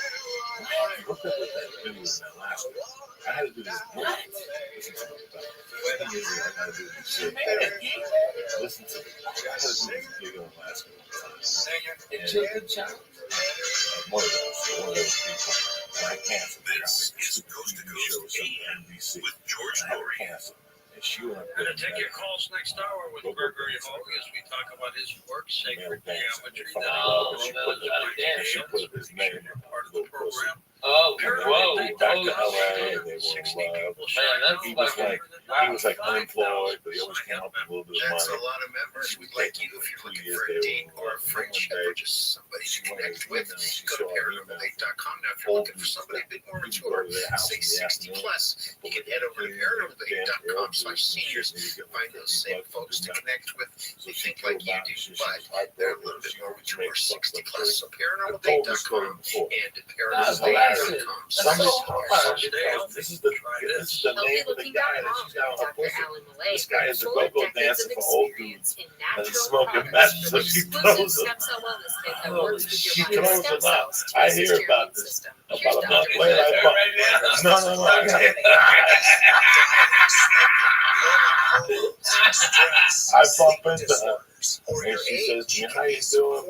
Look at that video in that last one. I had to do this. What? Listen to it. 20 years ago, I had to do this shit. Listen to it. I had to do this gig on last one. One of those people. And I canceled. This is Coast to Coast AM with George Norrie. And she went up We're going to take your calls next hour with Gregory Hall as we talk about his work, Sacred Geometry. She put his name part of the program. Oh, whoa. Back to LA, they were he was like unemployed, but he always came up with a little bit of money. That's a lot of members. We'd like you, if you're looking for a date or a friendship or just somebody to connect with, go to paranormaldate.com. Now, if you're looking for somebody a bit more mature, say 60 plus, you can head over to paranormaldate.com/seniors. Find those same folks to connect with. They think like you do, but they're a little bit more mature, 60 plus. So paranormaldate.com and paranormaldate.com. This is the name of the guy that she's got on her pussy. This guy is a go-go dancer for old dudes and smoking meth, so she throws it. She throws it up. I hear about this. About a month later, I bump into her. And she says, how you doing?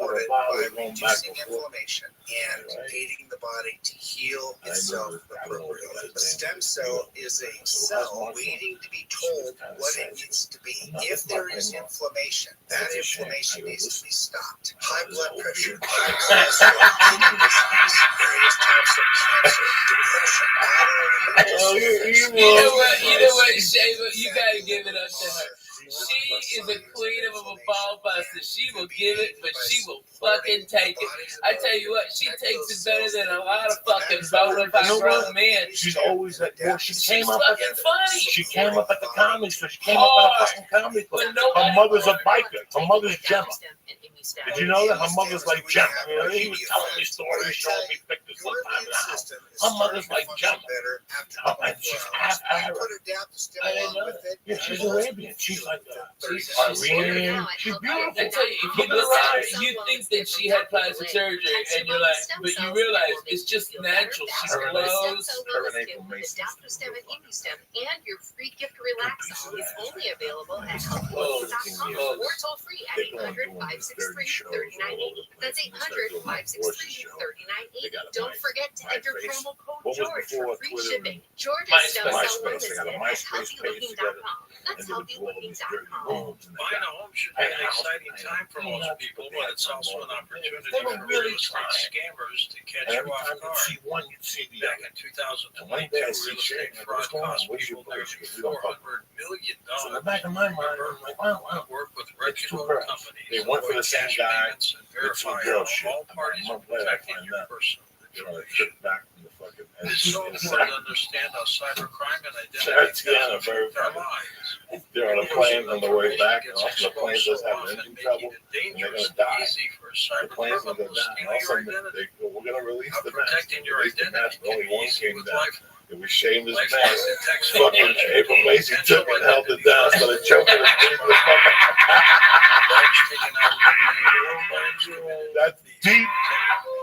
Reducing inflammation and aiding the body to heal itself appropriately. A stem cell is a cell waiting to be told what it needs to be. If there is inflammation, that inflammation needs to be stopped. High blood pressure, high cholesterol, kidney disease, various types of cancer, depression, You know what, Shayla? You gotta give it up to her. She is a queen of a ball buster. She will give it, but she will fucking take it. I tell you what, she takes it better than a lot of fucking bona fide grown men. She's always at work. She came up fucking funny. She came up at the comedy show. She came up at a fucking comedy club. Her mother's a biker. Her mother's Gemma. Did you know that? Her mother's like Gemma. He was telling me stories, showing me pictures sometime now. Her mother's like Gemma. And she's half Arab. I didn't know that. Yeah, she's Arabian. She's like Iranian. She's beautiful. I tell you, if you look at her, you think that she had plastic surgery, and you're like, but you realize it's just natural. She's close. Adaptostem and Immustem, and your free gift Relaxol is only available at healthworks.com or toll free at 800-563-3980. That's 800-563-3980. Hey, don't forget to enter promo code What was George before for free Twitter? shipping. George's MySpace. stem cell MySpace. wellness I got a kit at MySpace page together. healthylooking.com. That's healthylooking.com. Buying a home should be an exciting time for most people, but it's also an opportunity for real estate scammers to catch you off guard. See one, you see the Back in 2022, real estate fraud cost people nearly $400 million. So in the back of my mind, I'm like, wow. Work with It's two reputable girls. companies. They went for the same guy. And It's some verify girl how shit. all parties are protecting your personal information. Back from the fucking. It's so important to understand how cybercrime and identity Tatiana, theft very affect our funny. lives. They're on a plane on the way back, and Gets also the plane exposed does so have often, engine making trouble, it and they're dangerous gonna and die. easy for a The cyber plane's criminal gonna to die. steal Also, your identity. we're gonna release the mask. Protecting your Release the mask. identity Only can be one easy came with down. life. It was shameless Life mask. detects Fucking April Macy took it, held it down, started choking it. That's deep.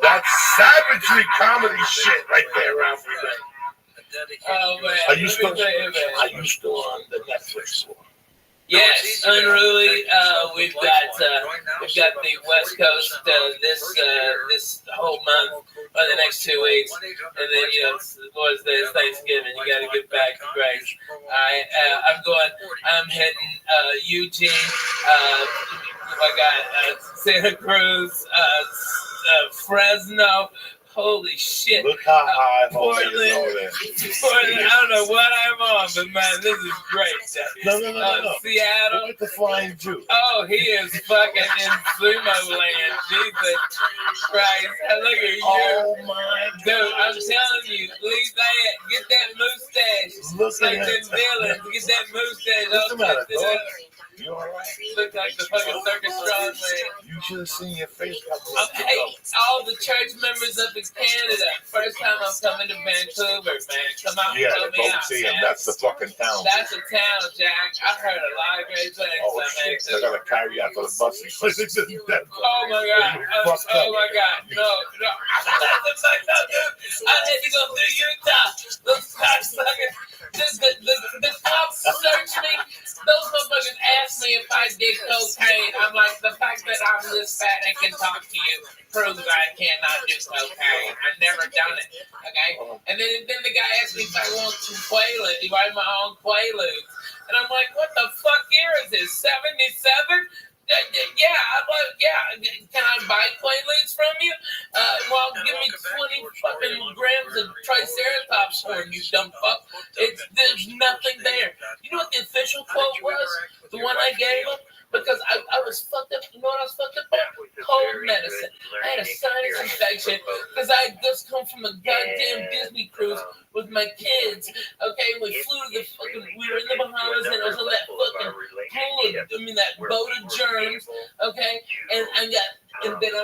That's savagery comedy shit right there, Ralph. Oh man, Are you still? let me tell you, man. Are you still on the Netflix? Yes, unruly. We've got the West Coast this whole month or the next 2 weeks, and then Lord's Day is Thanksgiving. You got to get back to Grace. I'm hitting Eugene. I got Santa Cruz, Fresno. Holy shit. Look how high Portland, I don't know what I'm on, but man, this is great. No. Seattle. Look at the Flying Jew. Oh, he is fucking in sumo land. Jesus Christ. Look at you. Oh my Dude, I'm telling you, leave that. Get that mustache. Look like at them villains. Get that mustache. What's the matter, dog? You alright? Look like the fucking circus strongman. You should have seen your face. Hey, all the church members up in Canada. First time I'm coming to Vancouver, man. Come out and help me out. See him. That's the fucking town. That's a town, Jack. I heard a lot of great things. Oh shit! They're gonna carry you out to the bus. Oh my god! Oh my god! No! I had to go through Utah. Those cops fucking. The cops searched me. Those motherfuckers asked me if I did cocaine. I'm like, the fact that I'm this fat and can talk to you proves I cannot do cocaine. I've never done it. Okay? And then the guy asked me if I want some Quaaludes. He wanted my own Quaaludes. And I'm like, what the fuck year is this? 77? Yeah, I'm like, yeah. Can I buy Quaaludes from you? Well, give me 20 fucking grams of Triceratops horn, you dumb fuck. There's nothing there. You know what the official quote was? The one I gave him? Because I was fucked up. You know what I was fucked up on? Cold medicine. I had a sinus infection because I had just come from a goddamn Disney cruise with my kids. Okay, we flew to the fucking. We were in the Bahamas and it was on that fucking pool of, that boat of germs. Okay, and then I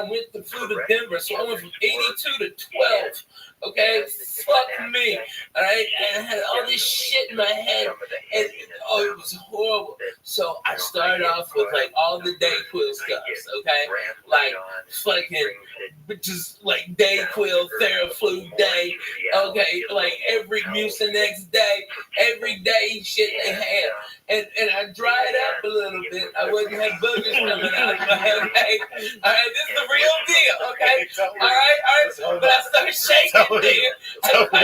flew to Denver. So I went from 82 to 12. Okay, fuck me. All right, and I had all this shit in my head, and it was horrible. So I started off with like all the Dayquil stuff. Okay, like fucking just like Dayquil, Theraflu Day. Okay, like every Mucinex day, every day shit they had, and I dried up a little bit. I wouldn't have boogers coming out of my head. Okay, all right, this is the real deal. Okay, all right, but I started shaking. I start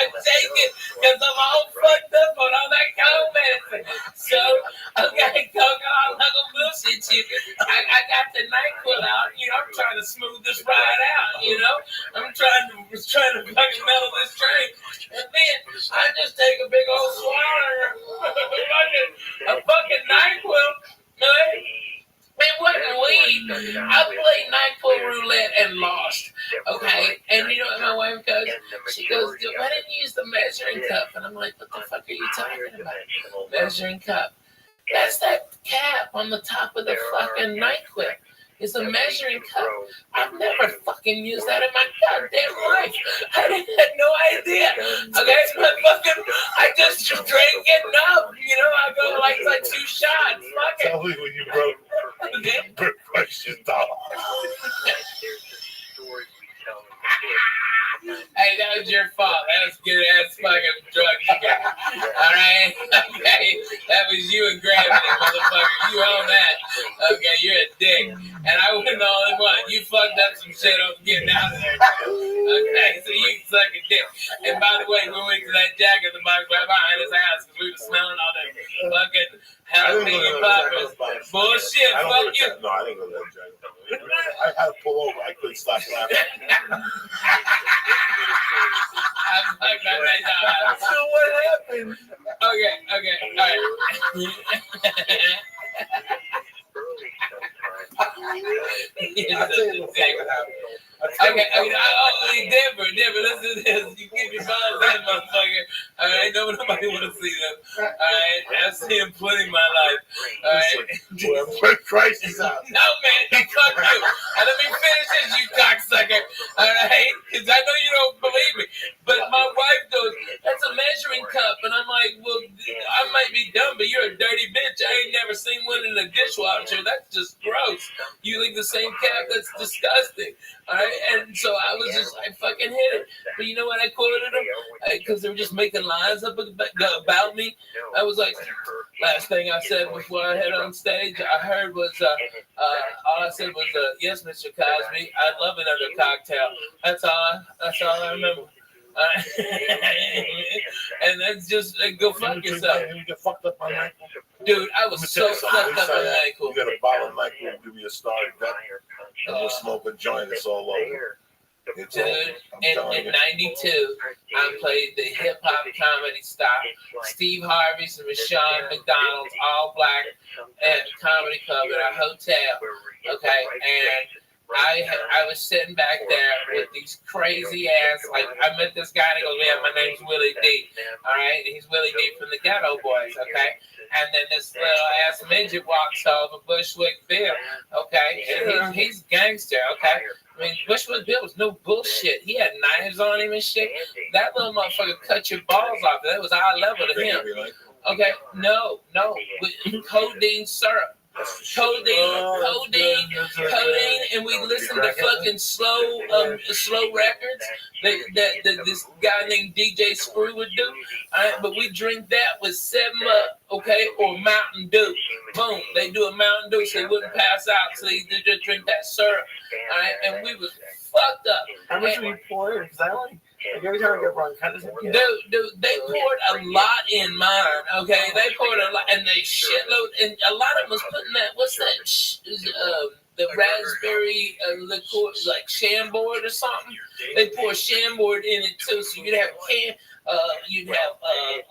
shaking because I'm all fucked up on all that cold medicine. So, okay, Coco, I'm not gonna bullshit you. I got the NyQuil out. I'm trying to smooth this ride out. I'm trying to fucking mellow this train, and then I just take a big old swallow, a fucking NyQuil. It wasn't weed. I played NyQuil roulette and lost. Okay, and you know what my wife goes? She goes, "Why didn't you use the measuring cup?" And I'm like, "What the fuck are you talking about? Measuring cup? That's that cap on the top of the fucking NyQuil. It's a measuring cup. I've never fucking used that in my goddamn life. I had no idea. Okay, I just drank it up. I go like 2 shots. Fuck it. Tell me when you broke question dollar. Hey, that was your fault. That was good ass fucking drug you got. Alright? Okay. That was you and grabbing it, motherfucker. You own that. Okay, you're a dick. and I went the only one. You fucked up some shit. I'm getting out of there. Okay, so you can suck a dick. And by the way, we went to that Jack in the Box right behind his house because we were smelling all that fucking jalapeno poppers. Bullshit, fuck you. No, I didn't go to that Jack. I had to pull over. I couldn't stop laughing. So what happened? Okay, all right. Denver, let's do this. You keep your mind that motherfucker. All right, nobody want to see them. All right, I see him plenty in my life. All right, Christ is out. No, man, fuck you. And let me finish this, you cocksucker. All right, because I know you don't believe me, but my wife goes, "That's a measuring cup," and I'm like, "Well, I might be dumb, but you're a dirty bitch. I ain't never seen one in a dishwasher. That's just gross. You leave the same cap. That's disgusting." All right, and so I was just, I fucking hit it. But you know what I quoted them? Because they were just making lies up about me. I was like, last thing I said before I head on stage, I heard was, all I said was, "Yes, Mr. Cosby, I'd love another cocktail." That's all I remember. And that's just, go fuck yourself. You get fucked up on that. Dude, I was so fucked up on that. You got a bottle of NyQuil, we'll give you a star. And we'll smoke a joint. It's all over. Dude, in 92, I played the hip hop comedy stop. Steve Harvey's and Rashawn McDonald's, all black, at Comedy Club at a hotel. Okay, and I was sitting back there with these crazy ass, like, I met this guy and he goes, "Yeah, my name's Willie D." All right, and he's Willie D from the Ghetto Boys. Okay, and then this little ass midget walks over, Bushwick Bill. Okay, and he's gangster. Okay. I mean, Bushwick Bill was no bullshit. He had knives on him and shit. That little motherfucker cut your balls off. That was eye level to him. Okay, no, codeine syrup. Codeine, and we listened to fucking slow records that this guy named DJ Screw would do. All right, but we drink that with 7-Up, okay, or Mountain Dew. Boom, they do a Mountain Dew so they wouldn't pass out, so they just drink that syrup. All right, and we was fucked up. How much we pour? Because I only. Like every time I get bronchitis, dude, they poured a lot in mine. Okay, they poured a lot, and they shitload, and a lot of them was putting that. What's that? The raspberry liqueur, like Chambord or something. They pour Chambord in it too, so you'd have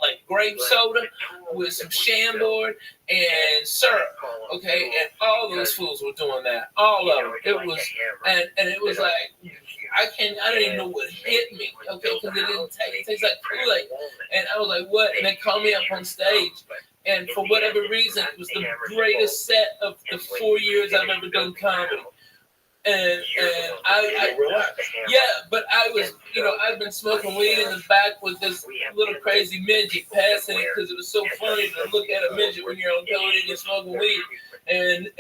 like grape soda with some Chambord and syrup. Okay, and all those fools were doing that. All of them. It was, and it was like. I didn't even know what hit me, okay, because it tastes like Kool-Aid. And I was like, what? And they called me up on stage. And for whatever reason, it was the greatest set of the 4 years I've ever done comedy. And but I was, I've been smoking weed in the back with this little crazy midget passing it because it was so funny to look at a midget when you're on codeine and smoking weed. And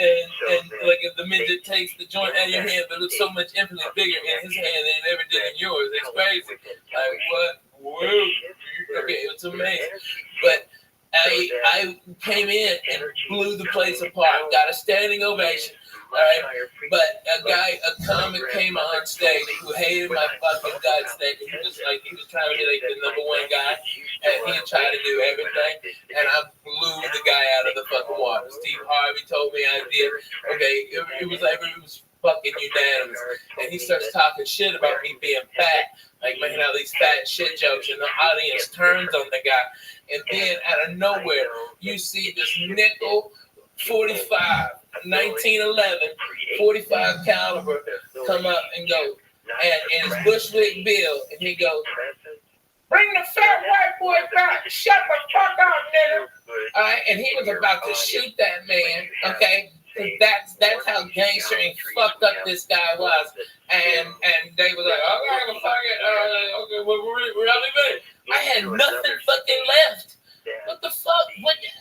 like if the midget takes the joint out of your hand, but it looks so much infinitely bigger in his hand than it ever did in yours. It's crazy. Like what? Whoa. Okay, it was amazing. But I came in and blew the place apart. Got a standing ovation. All right, but a comic came on stage who hated my fucking guts. That he was trying to be like the #1 guy, and he tried to do everything, and I blew the guy out of the fucking water. Steve Harvey told me I did. Okay, it was fucking unanimous, and he starts talking shit about me being fat, like making all these fat shit jokes, and the audience turns on the guy, and then out of nowhere you see this nickel 45. 1911, 45 caliber, come up and go, and it's Bushwick Bill, and he goes, "Bring the fat white boy back, shut the fuck up, nigga." All right, and he was about to shoot that man, okay? That's how gangster and fucked up this guy was, and they was like, "Okay, fuck it, okay, we're really. I had nothing fucking left. What the fuck?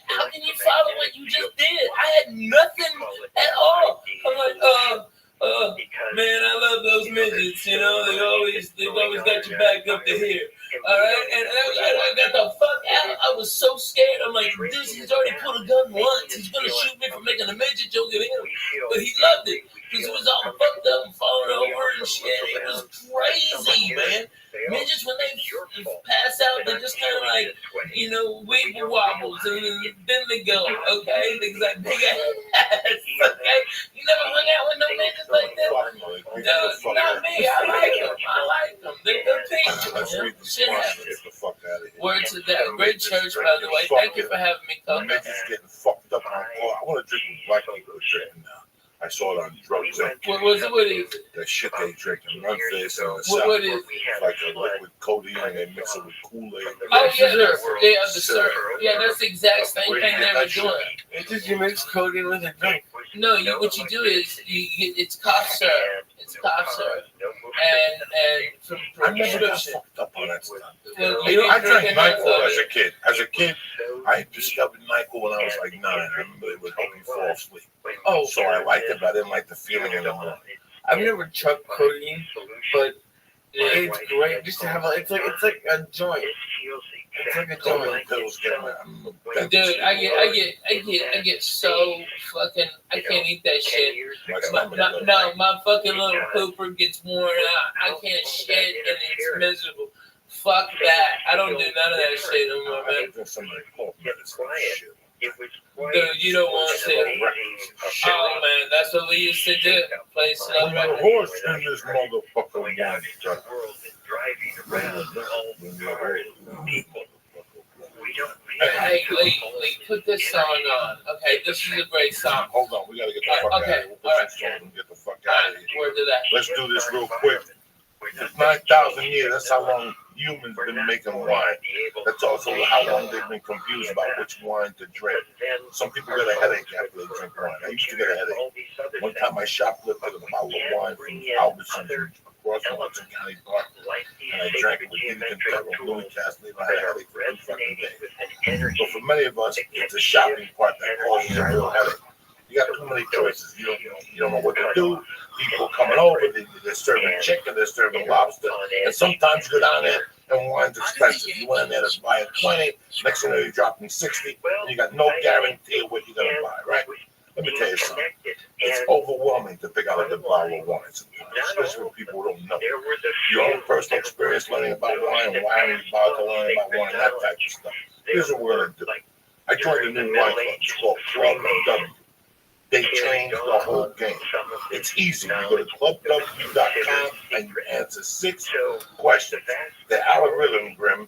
How can you follow what you just did? I had nothing at all. I'm like, man, I love those midgets. midgets, you know, they've always got your back up to here. All right, and I got the fuck out. I was so scared. I'm like, this, he's already pulled a gun once. He's gonna shoot me for making a midget joke at him. But he loved it because it was all fucked up and falling over and shit. It was crazy, man. Midgets, when they pass out, they just kind of like, you know, wiggle wobbles and then they go, okay? They got big ass, okay? You never hung out with no midgets like that? No, not me. I like them. They're good people. Shit happens. Word to that. Great church, by the way. Thank you for having me come. Midgets getting fucked up on call. I want to drink black people drinking now. I saw it on drugs. What is it? That shit they drink in Run Face and the What is it? like a liquid codeine and they mix it with Kool-Aid. Oh, yeah, the syrup. Yeah, that's the exact same thing they were doing. It's just you mix codeine with a drink. No, what you do is it's cough syrup. It's cough syrup. And some I never got prescription. fucked up on that stuff. Well, I drank NyQuil as a kid. As a kid, I discovered NyQuil when I was like 9. I remember it would help me fall asleep. Oh, So I liked it, but I didn't like the feeling in the morning. I've never chugged codeine, but it's great just to have it's like a joint. It's like a joint. Pills get me. Dude, I get so fucking. I can't eat that shit. My fucking little pooper gets worn out. I can't shit and it's miserable. Fuck that. I don't do none of that shit no more, man. Dude, you don't want to. Oh man, that's what we used to do. Play slow records. Horse in this motherfucker wine. Hey, Lee, put this song on. Okay, this is a great song. Hold on, we gotta get the fuck out of here. We'll put some songs and get the fuck out of here. Word to that. Let's do this real quick. It's 9,000 years. That's how long humans been making wine. That's also how long they've been confused about which wine to drink. Some people get a headache after they drink wine. I used to get a headache. One time I shoplifted a bottle of wine from Albertsons across from Hudson County Park, and I drank it with Deacon Pepper and Louis Cassidy, and I had a headache for 2 fucking days. But for many of us, it's the shopping part that causes a real headache. You got too many choices. You don't know what to do. People coming over, they're serving chicken, they're serving lobster, and sometimes you go down there and wine's expensive. You went in there to buy a 20, next thing you're dropping 60, and you got no guarantee of what you're gonna buy, right? Let me tell you something. It's overwhelming to pick out a good bottle of wine sometimes, especially when people don't know. Your own personal experience learning about wine, and why are you about to learn about wine, that type of stuff. Here's what we're gonna do. I joined a new wine club. It's called Club W. They changed the whole game. It's easy. You go to clubw.com and you answer 6 questions. The algorithm, Grim,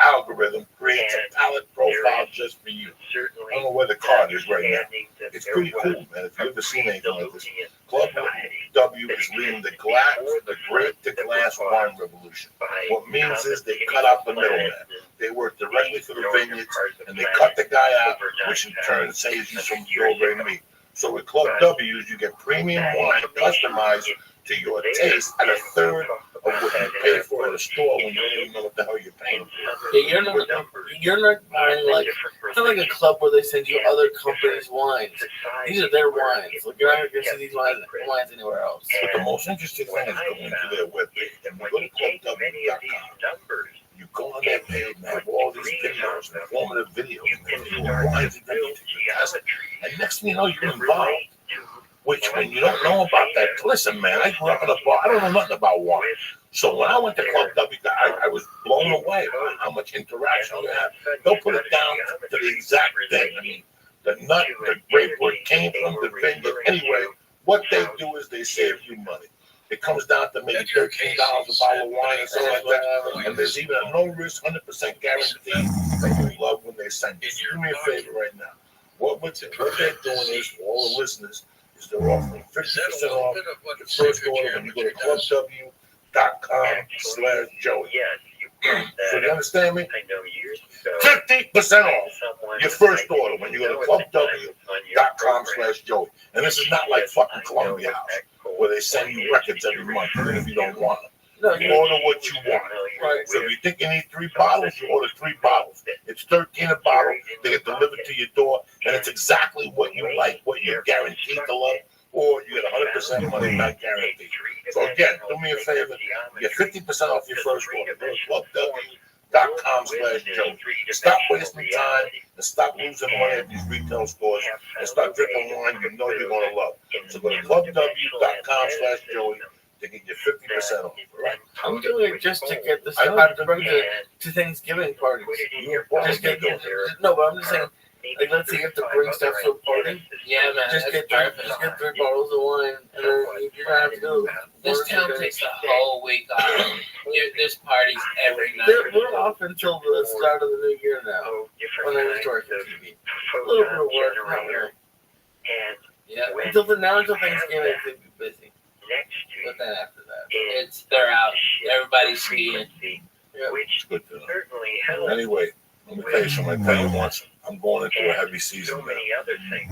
algorithm creates a palette profile just for you. I don't know where the card is right now. It's pretty cool, man. If you've ever seen anything like this, Club W is leading the great to glass wine revolution. What means is they cut out the middleman. They work directly for the vineyards, and they cut the guy out, which in turn saves you some your meat. So with Club W's, you get premium wine customized to your taste at 1/3 of what you pay for in a store when you don't even know what the hell you're paying for. Yeah, you're not buying like, it's not like a club where they send you other companies' wines. These are their wines. Like, you're not going to see these wines anywhere else. But the most interesting thing is going to their webpage. And we go to clubw.com. You go on that page and have all these videos, informative videos, wines and and next thing you know, you're involved. Which, when you don't know about that, listen, man, I grew up in a bar. I don't know nothing about wine. So when I went to Club W, I was blown away by how much interaction you have. They'll put it down to the exact thing. I mean, the nut, the grape, where it came from, the vineyard. Anyway, what they do is they save you money. It comes down to maybe $13 a bottle of wine or something like that. And there's even a no-risk, 100% guarantee that you love when they send you. Do me a favor right now. What they're doing is, for all the listeners, is they're offering 50% off your first order when you go to clubw.com/Joey. So you understand me? 50% off your first order when you go to clubw.com/Joey. And this is not like fucking Columbia House, where they send you records every month, even if you don't want them. No, you order what you want. Right. So if you think you need 3 bottles, you order 3 bottles. It's $13 a bottle. They get delivered to your door, and it's exactly what you like, what you're guaranteed to love. or you get 100% money back guarantee. So again, do me a favor, get 50% off your first order. Go to clubw.com/Joe. Stop wasting time and stop losing money at these retail stores and start drinking wine you know you're going to love. So go to clubw.com/Joey to get your 50% off. Right? I'm doing it just to get the stuff to bring to Thanksgiving parties. Just get no, but I'm just saying. Like, let's say you have to bring stuff to a party. Yeah, man. Just get 3 bottles of wine, and then you're gonna have to go. This town takes the whole week off. There's parties every night. We're off until the start of the new year now. When I was working TV. A little bit of work, not really. Yeah. Until Thanksgiving, it's gonna be busy. But then after that, they're out. Everybody's skiing. Yeah. It's good to know. Anyway, let me tell you something. I tell you once. I'm going into a heavy season now.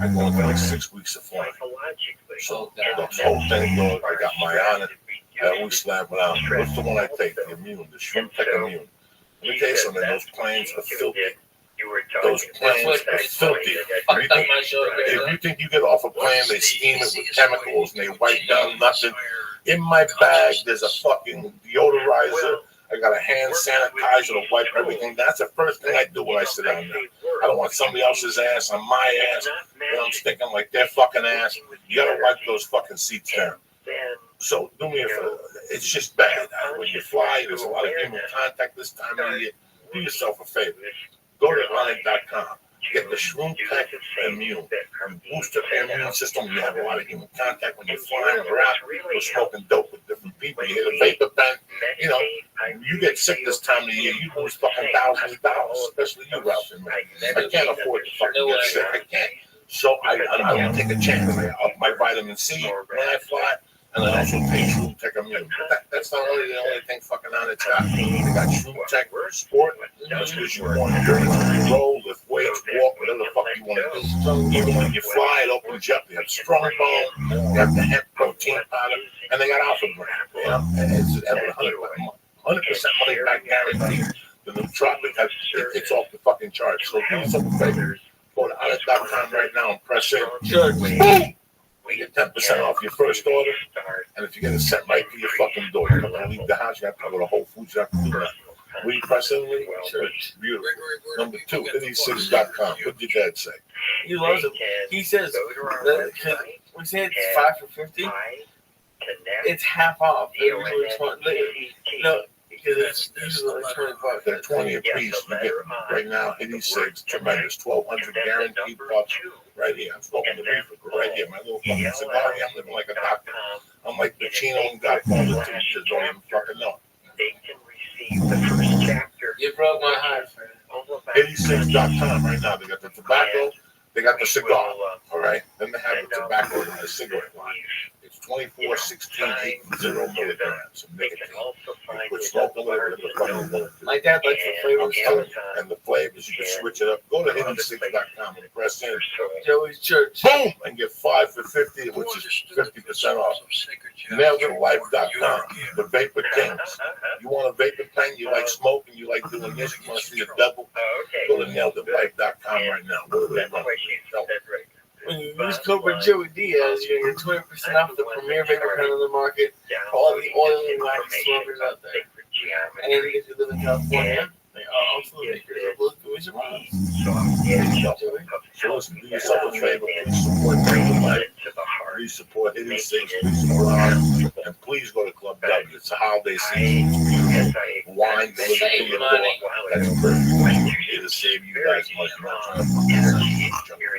I'm going for like 6 weeks of flying. So the whole thing, though, I got my on it. I always slam it out. What's the one I take? The Immune, the Shrimp Tech Immune. Let me tell you something. Those planes are filthy. Those planes are filthy. If you think you get off a plane, they steam it with chemicals and they wipe down nothing. In my bag, there's a fucking deodorizer. I got a hand sanitizer to wipe everything. That's the first thing I do when I sit down there. I don't want somebody else's ass on my ass. And I'm stinking like their fucking ass. You gotta wipe those fucking seats down. So do me a favor. It's just bad. When you fly, there's a lot of human contact this time of the year. Do yourself a favor. Go to Atlantic.com. Get the Shroom Tech Immune. You boost up your immune system. You have a lot of human contact when you're flying around. You're smoking dope with different people. You hit a vapor pen. You know, you get sick this time of the year. You lose fucking thousands of dollars, especially you, Ralph. I can't afford to fucking get sick. I can't. So I don't take a chance. I up my vitamin C when I fly. And I also take Shroom Tech Immune. That's not really the only thing fucking on it's got. They got Shroom Tech Sport. That's because you want to roll, lift weights, walk, whatever the fuck you want to do. Even when you fly, it opens you up. They have strong bone. They have the hemp protein powder. And they got alpha brand. You know? And it's 100% money back guarantee. The nootropic, it's off the fucking charts. So do yourself a favor. Go to Honest.com right now and press in. You get 10% off your first order, and if you get it sent right to your fucking door, you're not going to leave the house, you have to go to Whole Foods, you have to do that. Will you press in with Church? Beautiful. Number 2, hitty6.com. What did your dad say? He loves it. He says, we say it's 5 for 50, it's half off. They're usually because it's usually like 20 bucks. They're 20 a piece. You get right now, hitty6, tremendous, 1,200 guaranteed bucks. Right here, I'm smoking the reefer right here. My little fucking cigar here. I'm living like a doctor. I'm like Pacino and Godfather too. You just don't even fucking know. You broke my heart, friend. hitty6.com right now. They got the tobacco. They got the cigar. All right. Then they have the tobacco and the cigarette line. It's 24, 16, 8, 0 milligrams of nicotine. You put smoke on it, the fucking one. My dad likes the flavors too. And the flavors, you can switch it up. Go to hitty6.com and press in. Joey's Church. Boom! And get 5 for 50, which is 50% off. Nailtolife.com. The Vapor Kings. You want a vapor pen? You like smoking? You like doing this? You want to see a double? Go to nailtolife.com right now. What do they want? When you use code Joey Diaz, you're going to get 20% off the premier vapor pen on the market for all the oil and wax smokers out there. And if you live in California, they are also the makers of those Guinness and So listen, do yourself a favor. Please support Life. Please support Hitty6. Please support Honor. And please go to Club W. It's a holiday season. It's beautiful. Wine delivered to your door. That's perfect. It'll save you guys money. I'm not trying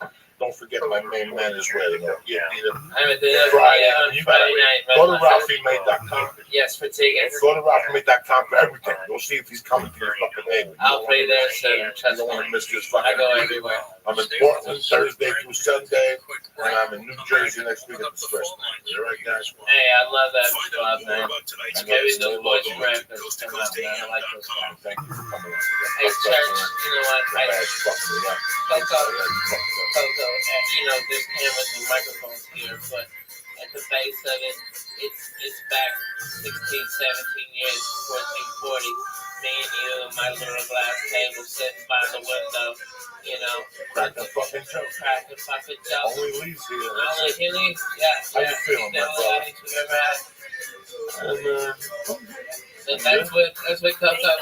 to don't forget my main man is ready. I'm at the Friday night. Go to RalphieMay.com. Yes, for tickets. Go to RalphieMay.com for everything. Go see if he's coming to your fucking neighbor. I'll play there, so you don't want to miss this fucking. I go everywhere. I'm in Portland Thursday through Sunday, and I'm in New Jersey next week at the Stress. You right, guys? Hey, I love that spot, man. Maybe the boys breakfast coming up, man. I like those spots. Thank you for coming on. Hey, Church, you know what? Coco, you know, there's cameras and microphones here, but at the base of it, it's back 16, 17 years, 14, 40. Me and you, my little glass table sitting by the window, You know, Crack a fucking joke. crack a fucking joke. Only Lee's here. Only Hilly? Yeah. How you feeling, my brother? And that's what Coco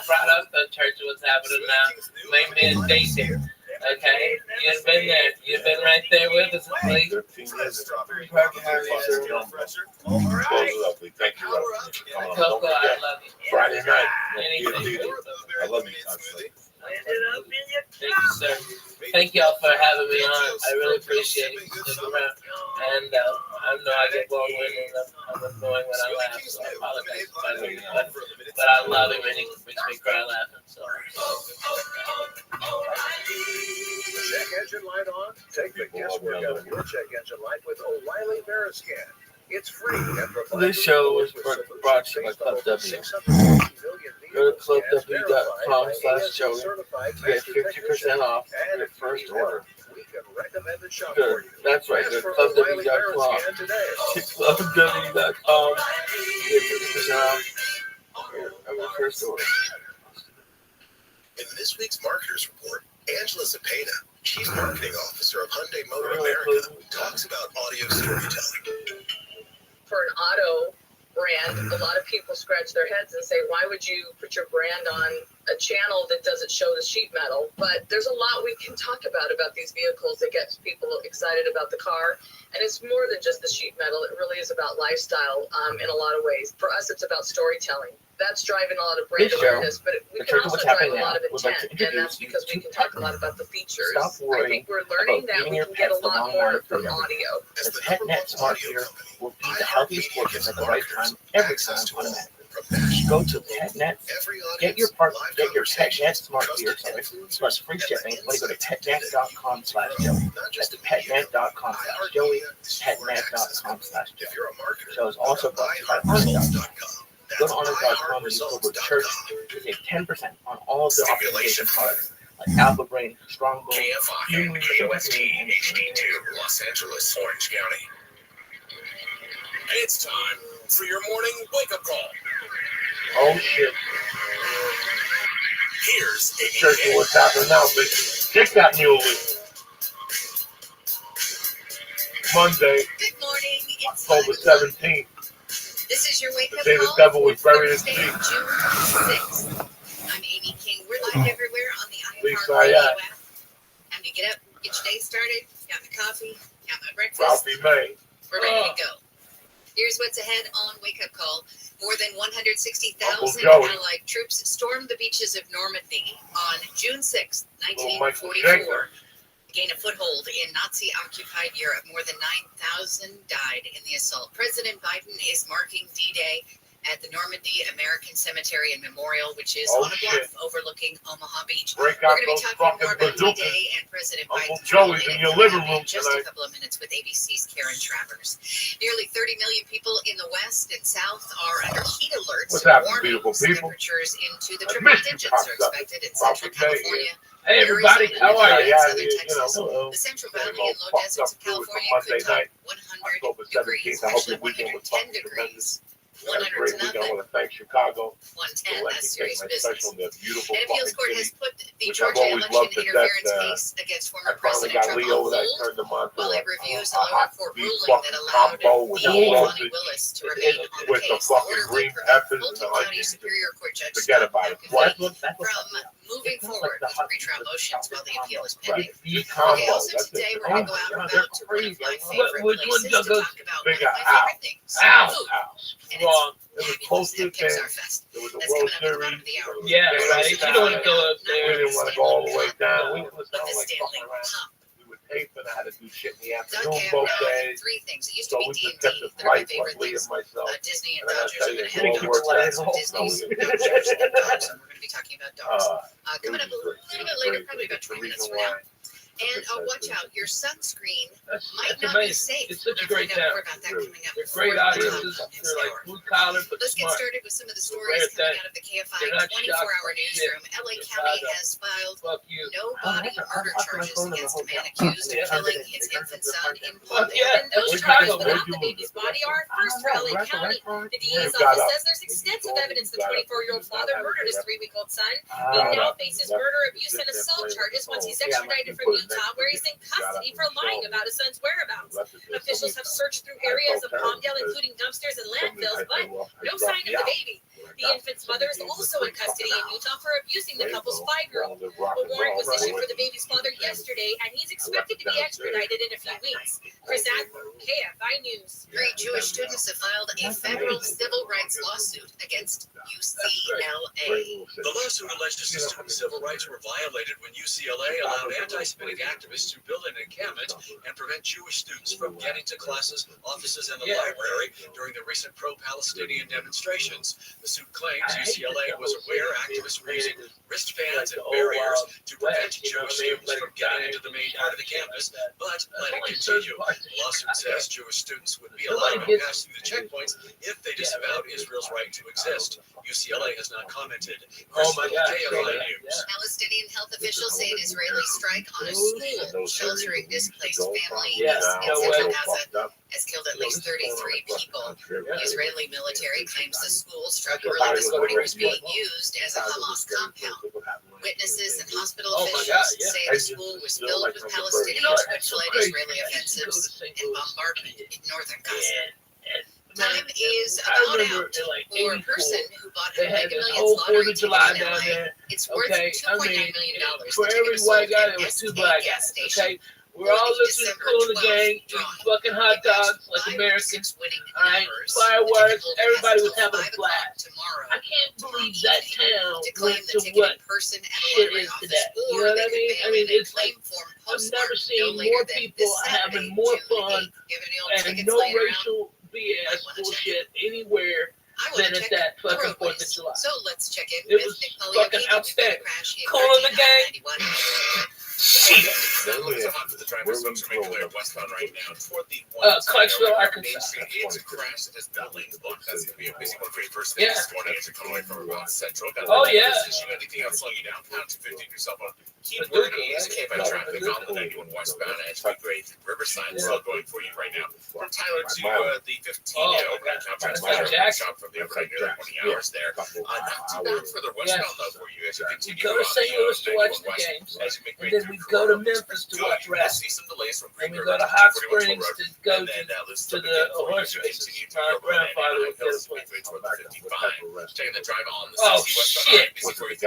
brought up. The church was happening now. My man Daisy. Okay, you've been there. You've been right there with us, please. 13 years. Proud to have you, sir. Thank you, Rob. Coco, I love you. Friday night. Anything. I love you, constantly. Thank you, sir. Thank y'all for having me on. I really appreciate it. Stick around. And I know I get long-winded. I'm annoying when I laugh, so I apologize. But I love it when he makes me cry laughing. So. Check engine light on? Take the guesswork out of your check engine light with O'Reilly Veriscan. It's free. This show was brought to you by Club W. Go to clubw.com/Joey to get 50% off your first order. Good. That's right. Go to clubw.com. Clubw.com. Get 50% off your first order. In this week's Marketers Report, Angela Cepeda, Chief Marketing Officer of Hyundai Motor America, talks about audio storytelling. For an auto brand, a lot of people scratch their heads and say, why would you put your brand on a channel that doesn't show the sheet metal? But there's a lot we can talk about these vehicles that gets people excited about the car. And it's more than just the sheet metal. It really is about lifestyle in a lot of ways. For us, it's about storytelling. That's driving a lot of brand awareness, but we can also drive a lot of intent, and that's because we can talk a lot about the features. I think we're learning that we can get a lot more from audio. The PetNet Smart Gear will feed the healthiest portions at the right time, every time automatically. Go to PetNet, get your PetNet Smart Gear, plus free shipping when you go to petnet.com/Joey. That's petnet.com/Joey, petnet.com/Joey. So it's also brought to you by Honest.com. Go to Honest.com and use code CHURCH to save 10% on all of the optimization products like Alpha Brain, Strongbow, KFI, KOST, HD2, Los Angeles, Orange County. It's time for your morning wake-up call. Oh, shit. Here's Church, what's happening now, bitch? Check that mule. Monday, Good morning. It's October 17th. This is your wake-up The day the call devil was for buried in Thursday, sleep. June 6th. I'm Amy King. We're live everywhere on the Lisa, iHeartRadio yeah. app. Time to get up, get your day started, got my coffee, got my breakfast. Ralphie May. We're ready to go. Here's what's ahead on Wake Up Call. More than 160,000 Allied troops stormed the beaches of Normandy on June 6, 1944. Gain a foothold in Nazi-occupied Europe. More than 9,000 died in the assault. President Biden is marking D-Day at the Normandy American Cemetery and Memorial, which is on a bluff overlooking Omaha Beach. Break We're out going to be those talking more fucking about bazookas. D-Day and President Uncle Biden's Joey's role in your living room just tonight. a couple of minutes with ABC's Karen Travers. Nearly 30 million people in the West and South are under heat alerts. What's happening, Warnings. beautiful people? Temperatures into the I triple missed you, digits are cocksucker. expected in Central California. Hey, everybody, how are you? The Central Valley and low deserts of California could top 100 degrees, actually 110 degrees. 100 Great to weekend. I nothing. want to thank Chicago. 110, for that's serious letting me take my business. special in their beautiful An appeals fucking court city, has put the which I've Georgia always election loved to interference death. case against I former finally President got Trump Leo on that hold turned them on while to it reviews a a lower hot court beef ruling fucking that allowed combo with the the Bonnie Willis to remain on the with the case. fucking Order green would peppers prevent and the Fulton County onions. Superior Court Judge Forget Scott about it. McAfee What? from moving forward with pretrial motions while the appeal is pending. Beef Okay, combo. also That's today it. we're going to go out and about to one of my favorite Which one places to goes talk about one of bigger? my favorite things. Ow. Food. And Wrong. it's It was posted Pixar there. Fest. There was a That's World coming up at the bottom Series. of the hour. Yeah, right. You don't want to go up We there. didn't want to go all the way down. We was But down the like Stanley fucking around. Cup. We would tape and I had to do shit in the Okay, afternoon I'm both now days. three things. It used So to be we D&D. just kept it They're my light, favorite like Lee things. and myself. Disney and And I gotta Dodgers. tell I'm you, going to it head all worked out. to Disney's No, Dodgers and dogs. And we're going to be talking about dogs. Coming up a it little was bit later, great. probably about It's 20 the minutes reason from now. why And watch out, your sunscreen might That's not be amazing. safe. It's such a We'll great find out town. more about that coming up. They're great audiences. They're like blue collar, but Let's get smart. started with some of the stories coming out of the KFI 24-hour newsroom. LA County has filed no body murder charges against a man accused of killing his infant son in Palmdale. And those charges without the baby's body are first for LA County. The DA's office says there's extensive evidence the 24-year-old father murdered his 3-week-old son. He now faces murder, abuse, and assault charges once he's extradited from Utah, where he's in custody for lying about his son's whereabouts. Officials have searched through areas of Palmdale, including dumpsters and landfills, but no sign of the baby. The infant's mother is also in custody in Utah for abusing the couple's 5-year-old. A warrant was issued for the baby's father yesterday, and he's expected to be extradited in a few weeks. Chris Adler, KFI News. 3 Jewish students have filed a federal civil rights lawsuit against UCLA. The lawsuit alleges the students' civil rights were violated when UCLA allowed anti-Semitic activists to build an encampment and prevent Jewish students from getting to classes, offices, and the library during the recent pro-Palestinian demonstrations. The suit claims UCLA was aware activists were using wristbands and barriers to prevent Jewish students from getting into the main part of the campus, but let it continue. The lawsuit says Jewish students would be allowed to pass through the checkpoints if they disavowed Israel's right to exist. UCLA has not commented. Oh my God. KFI News. Palestinian health officials say an Israeli strike on a school sheltering displaced families in central Gaza has killed at least 33 people. The Israeli military claims the school struck early this morning was being used as a Hamas compound. Witnesses and hospital officials say the school was filled with Palestinians who fled Israeli offensives and bombardment in northern Gaza. Time is about out for a person who bought a Mega Millions lottery ticket in LA. It's worth $2.9 million. For every white guy, there was 2 black guys. Okay, we're all looking cool in the gang, eating fucking hot dogs like Americans. All right, fireworks. Everybody was having a blast. I can't believe that town went to what shit is today. You know what I mean? I mean, it's like I've never seen more people having more fun and no racial BS bullshit anywhere than at that fucking 4th of July. So let's check in with Nick fucking outstanding. Cool in the game. Clarksville, Arkansas. It's a crash that has buildings blocked. That's going to be a busy one for you. First thing this morning as you're coming away from Central. Oh, yeah. Anything else slowing you down? Pound 250 yourself on. Keep working easy. Came by traffic on the 91 westbound edge. Be great. Riverside still going for you right now. From Tyler to the 15 overnight shop from the overnight nearly 20 hours there. Not too bad further westbound though for you as you continue go to St. Louis to watch the games, and then we go to Memphis to watch wrestling. And we go to Hot Springs to go to the horse races. My grandfather would get us one. Taking the drive on the Oh shit! Fuck no!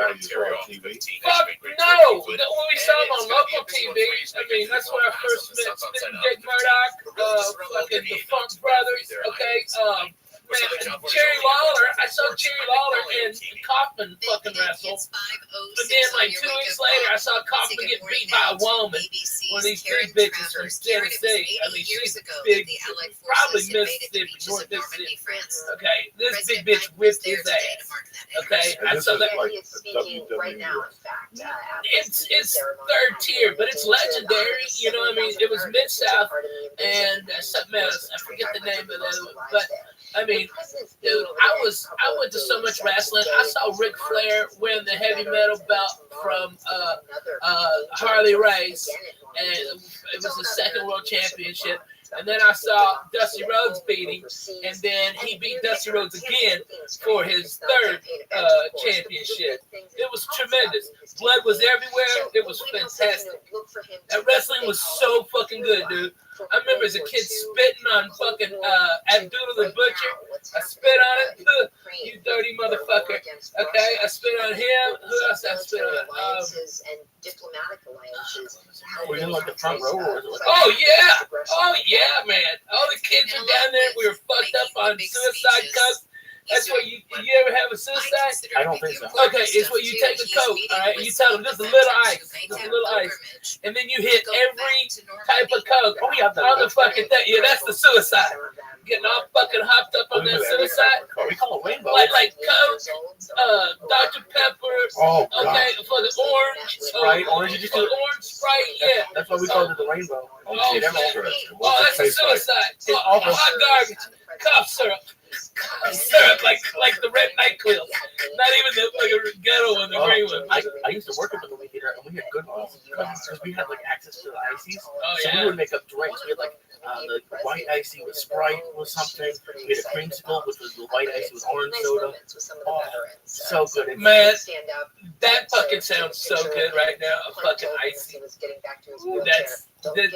When we saw him on local TV, I mean that's where I first met Dick Murdoch, fucking the Funk Brothers. Okay, man, Jerry Lawler. I saw Jerry Lawler and Kaufman fucking wrestle. But then, like 2 weeks later, I saw Kaufman get beat by a woman. One of these big bitches from Tennessee. I mean, she's big, probably Mississippi, North Mississippi. Okay, this big bitch whipped his ass. Okay, I saw that. It's 3rd tier, but it's legendary. You know what I mean? It was Mid-South and something else. I forget the name of the other one, but. I mean, dude, I went to so much wrestling. I saw Ric Flair win the heavy metal belt from Harley Race, and it was the 2nd world championship. And then I saw Dusty Rhodes beat him, and then he beat Dusty Rhodes again for his 3rd championship. It was tremendous. Blood was everywhere. It was fantastic. That wrestling was so fucking good, dude. I remember as a kid spitting on fucking Abdullah the Butcher. I spit on it. You dirty motherfucker. Okay, I spit on him. Who else I spit on? Were you in like the front row? Oh yeah, man. All the kids were down there. We were fucked up on suicide cups. That's what you ever have a suicide? I don't think so. Okay, it's where you take a Coke, all right, and you tell them just a little ice, and then you hit every type of Coke on the fucking thing. Yeah, that's the suicide. Getting all fucking hopped up on that suicide. We call it rainbow. Like Coke, Dr. Pepper, okay, for the orange, Sprite, orange, you just do orange Sprite, yeah. That's why we call it the rainbow. Oh, that's the suicide. Hot garbage, cough syrup. Syrup, like the red NyQuil. Not even the like a ghetto one, the green one. I used to work at the movie theater, and we had good ones because we had like access to the ices. Oh, so yeah. we would make up drinks. We had like the white icy with Sprite or something. We had a creamsicle, which was the white icy with orange soda. Oh, so good. Man, that fucking sounds so good right now. A fucking icy.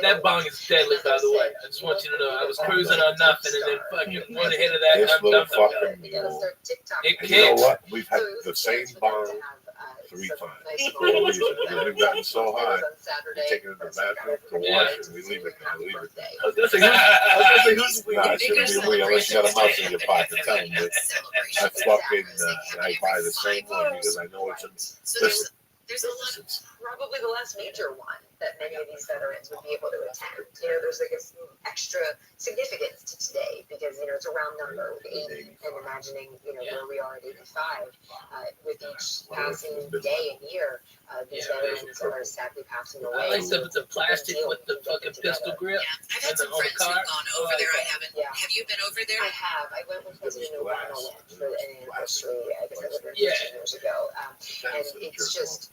That bong is deadly, by the way. I just want you to know. I was cruising on nothing, and then fucking one hit of that, and I'm done. It And you know what? We've had the same bong 3 times. We've gotten so high. We take it to the bathroom to wash it, and we leave it. I was gonna say who's we? Nah, it shouldn't be we unless you got a mouse in your pocket. Tell them that I fucking I buy the same one because I know it's a. There's a lot, probably the last major one that many of these veterans would be able to attend. You know, there's like an extra significance to today because, you know, it's a round number with 80 and imagining, you know, where we are at 85. With each passing day and year, these veterans are sadly passing away. I like the plastic with the fucking pistol grip. Yeah, I've had some friends who've gone over there. I haven't. Yeah. Have you been over there? I have. I went with President Obama for an anniversary, I guess it was 15 years ago. And it's just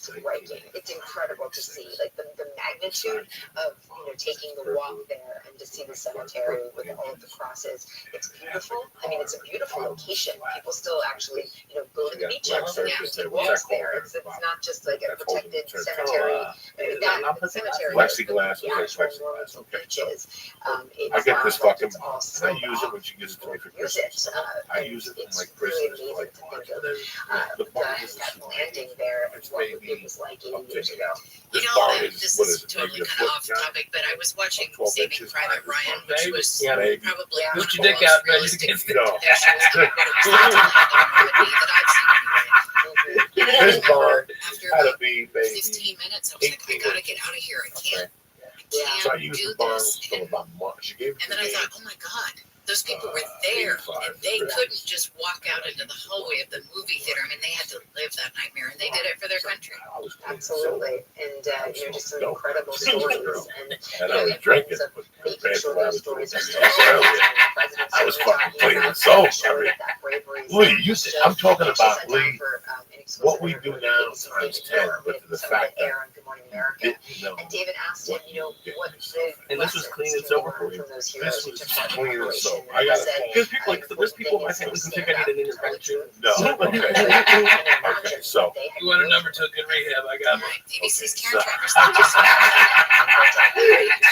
striking. It's incredible to see, like the magnitude of, you know, taking the walk there and to see the cemetery with all of the crosses. It's beautiful. I mean, it's a beautiful location. People still actually, you know, go to the beaches and take walks there. It's not just like a protected cemetery. That cemetery, Plexiglass. the actual Normanton beaches. I get this fucking. I I use it when she gives it to me for Christmas. I use it for my Christmas. Like that landing there and what it was like 80 years ago. You know, this is totally kind of off topic, but I was watching Saving Private Ryan, which was probably put your dick out, man. This barn had to be, baby. 15 minutes, I was like, I gotta get out of here. I can't So I used do the barn this. till about March. She gave it And to then I me. thought, oh my God, those people were there, and they couldn't just walk out into the hallway of the movie theater. I mean, they had to live that nightmare, and they did it for their country. Absolutely, and you know, just some incredible stories. And I was drinking, but compared to what I was doing I was fucking playing it so. Lee, I'm talking about, Lee, what we do now times 10, but the fact that didn't know. And David asked him, you know, what and this was clean and sober for you. This was clean and sober. I got it. Because people like there's people in my family who think I need an intervention. No. Okay, so. You want a number to a good rehab? I got one. BBC's Karen Travers.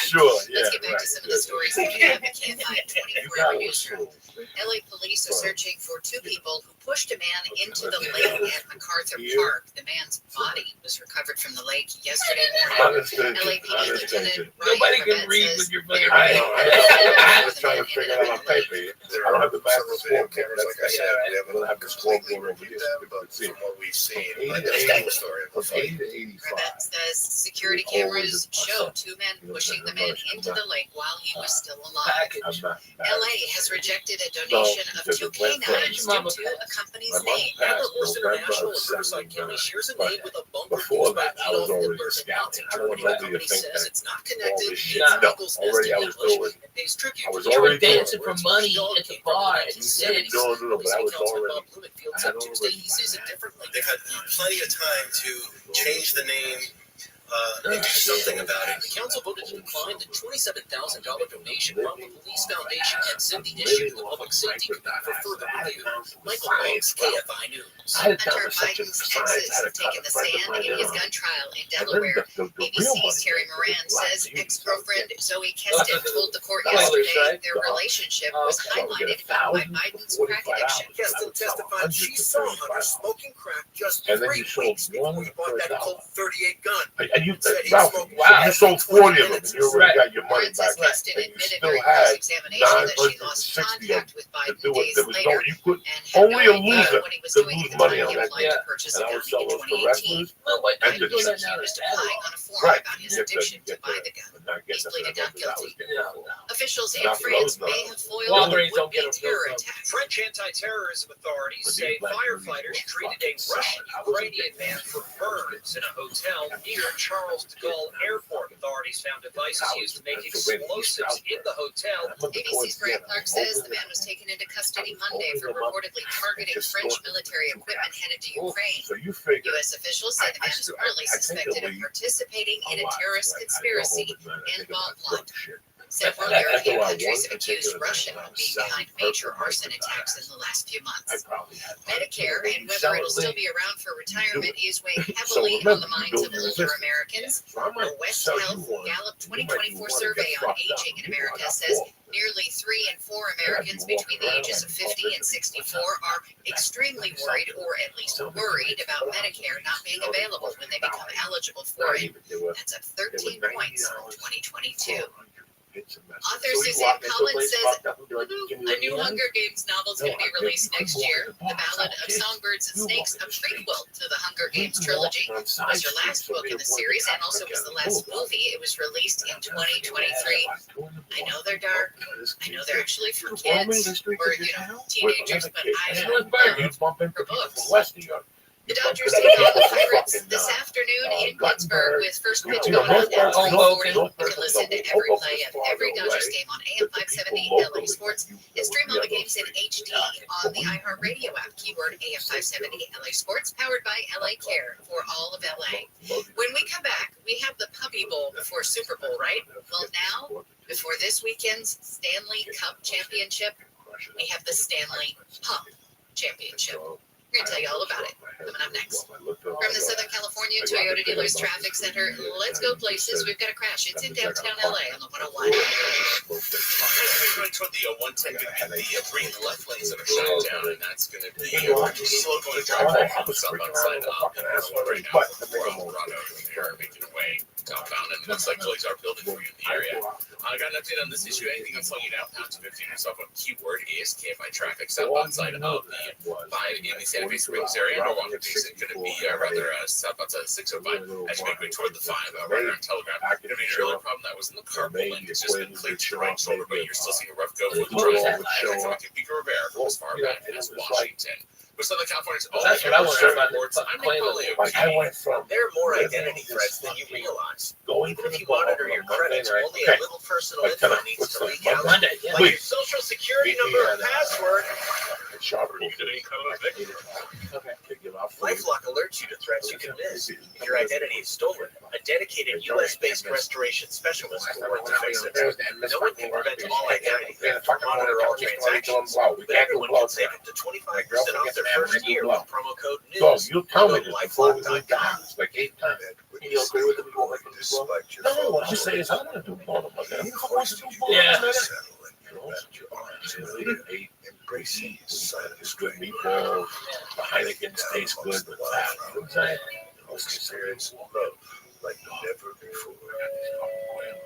Sure, yeah. Let's get back to some of the stories that we have at KFI 24-hour newsroom. LA police are searching for 2 people who pushed a man into the lake at MacArthur Park. The man's body was recovered from the lake yesterday morning. LAPD Lieutenant Nobody Ryan can read says with your fucking I was trying to figure out my paper. I don't have the back of the scoreboard. Like I said, I don't have the scoreboard over here. But from what we've seen, from 80 to 85. Rabat says security cameras show 2 men pushing the man into the lake while he was still alive. LA has rejected a donation of 2 canines due to a company's name. Horse International in Riverside County shares a name with a bumper before that, I was already scouting. I don't know whether you think that it's not connected. No, already I was doing. I was already dancing for money at the bar. No, but I was already. I had already. They've had plenty of time to change the name. And do something about it. The council voted to decline the $27,000 donation from the Police Foundation and send the issue to the Public Safety Committee for further review. Michael Banks, KFI News. Hunter Biden's exes have taken the stand in his gun trial in Delaware. ABC's Terry Moran says ex-girlfriend Zoe Keston told the court yesterday their relationship was highlighted by Biden's crack addiction. Keston testified she saw Hunter smoking crack just 3 weeks before he bought that Colt 38 gun. And you, said he Ralphie, smoked so you sold 40 of them, and you already Right. got your money Princess back. Weston And you admitted still during had cross-examination that she lost 960 of contact them with to Biden do it. days There was no, later you could and had only no a idea loser what he was could doing lose at the money time on he that applied game. to purchase a And I would gun sell in those for 2018. wrestlers Well, what and you the doing that chicks. now? He was decrying on a forum Right. about his You addiction to get buy the, the gun. not He's getting pleaded the not numbers I was guilty. getting before. Officials in Not for France those may numbers. have foiled Walgreens a don't get would-be them terror those attack. French anti-terrorism authorities But say these black firefighters movies were treated a fucking Russian solid. I wasn't Ukrainian getting man that. for burns in a hotel near Charles de Gaulle Airport. Authorities found devices used to make explosives in the hotel. ABC's Grant Clark says the man was taken into custody Monday for reportedly targeting French military equipment headed to Ukraine. So you figure U.S. officials say the man is currently suspected of participating in a terrorist conspiracy and bomb plot. Several European countries have accused Russia of being behind major arson attacks in the last few months. Medicare and whether it'll still be around for retirement is weighing heavily on the minds of older Americans. A West Health Gallup 2024 survey on aging in America says nearly 3 in 4 Americans between the ages of 50 and 64 are extremely worried, or at least worried, about Medicare not being available when they become eligible for it. That's up 13 points from 2022. Author Suzanne Collins says a new Hunger Games novel is going to be released next year. The Ballad of Songbirds and Snakes, a prequel to the Hunger Games trilogy, was her last book in the series and also was the last movie. It was released in 2023. I know they're dark. I know they're actually for kids or, teenagers, but I love her books. The Dodgers take on the Pirates this afternoon in Pittsburgh with first pitch going on at 12:40. You can listen to every play of every Dodgers game on AM 570 LA Sports and stream all the games in HD on the iHeartRadio app. Keyword AM 570 LA Sports, powered by LA Care for all of LA. When we come back, we have the Puppy Bowl before Super Bowl, right? Well, now, before this weekend's Stanley Cup Championship, we have the Stanley Pup Championship. We're going to tell you all about it coming up next. From the Southern California Toyota Dealers Traffic Center, let's go places. We've got a crash. It's in downtown LA on the 101. As we going toward the 110, going to be the three left lanes that are shut down, and that's going to be slow going traffic on the southbound side up. And that's what right now from Colorado here making their way southbound, and it looks like delays are building for you in the area. I got an update on this issue. Anything that's slowing you down, pound 250 yourself on keyword ASKFI traffic southbound side of the 5 in the Santa Fe Springs area. No longer decent. Going to be rather southbound side of 605 as you make way toward the 5 right on Telegraph. Going to be an earlier problem that was in the carpool lane. It's just been cleared to the right shoulder, but you're still seeing a rough go for the drive. That's Pico Rivera from as far back as Washington. But Southern California's all that's what I want to about reports. I'm I went from There are more identity threats than you realize. Even if you monitor your credits, only a little personal info needs to leak out. Like your social security number or password. LifeLock alerts you to threats you can miss if your identity is stolen. A dedicated U.S.-based restoration specialist will work to fix it. No one can prevent all identity theft or monitor all transactions, but everyone can save up to 25% off their first year with promo code NEWS. You'll tell me this before we leave the LifeLock.com. house, like 8 times. And you'll agree with me? No, what you say is I'm going to do more than that. Yeah. Embracing it's good meatballs. The Heineken's taste good. Experience love like never before.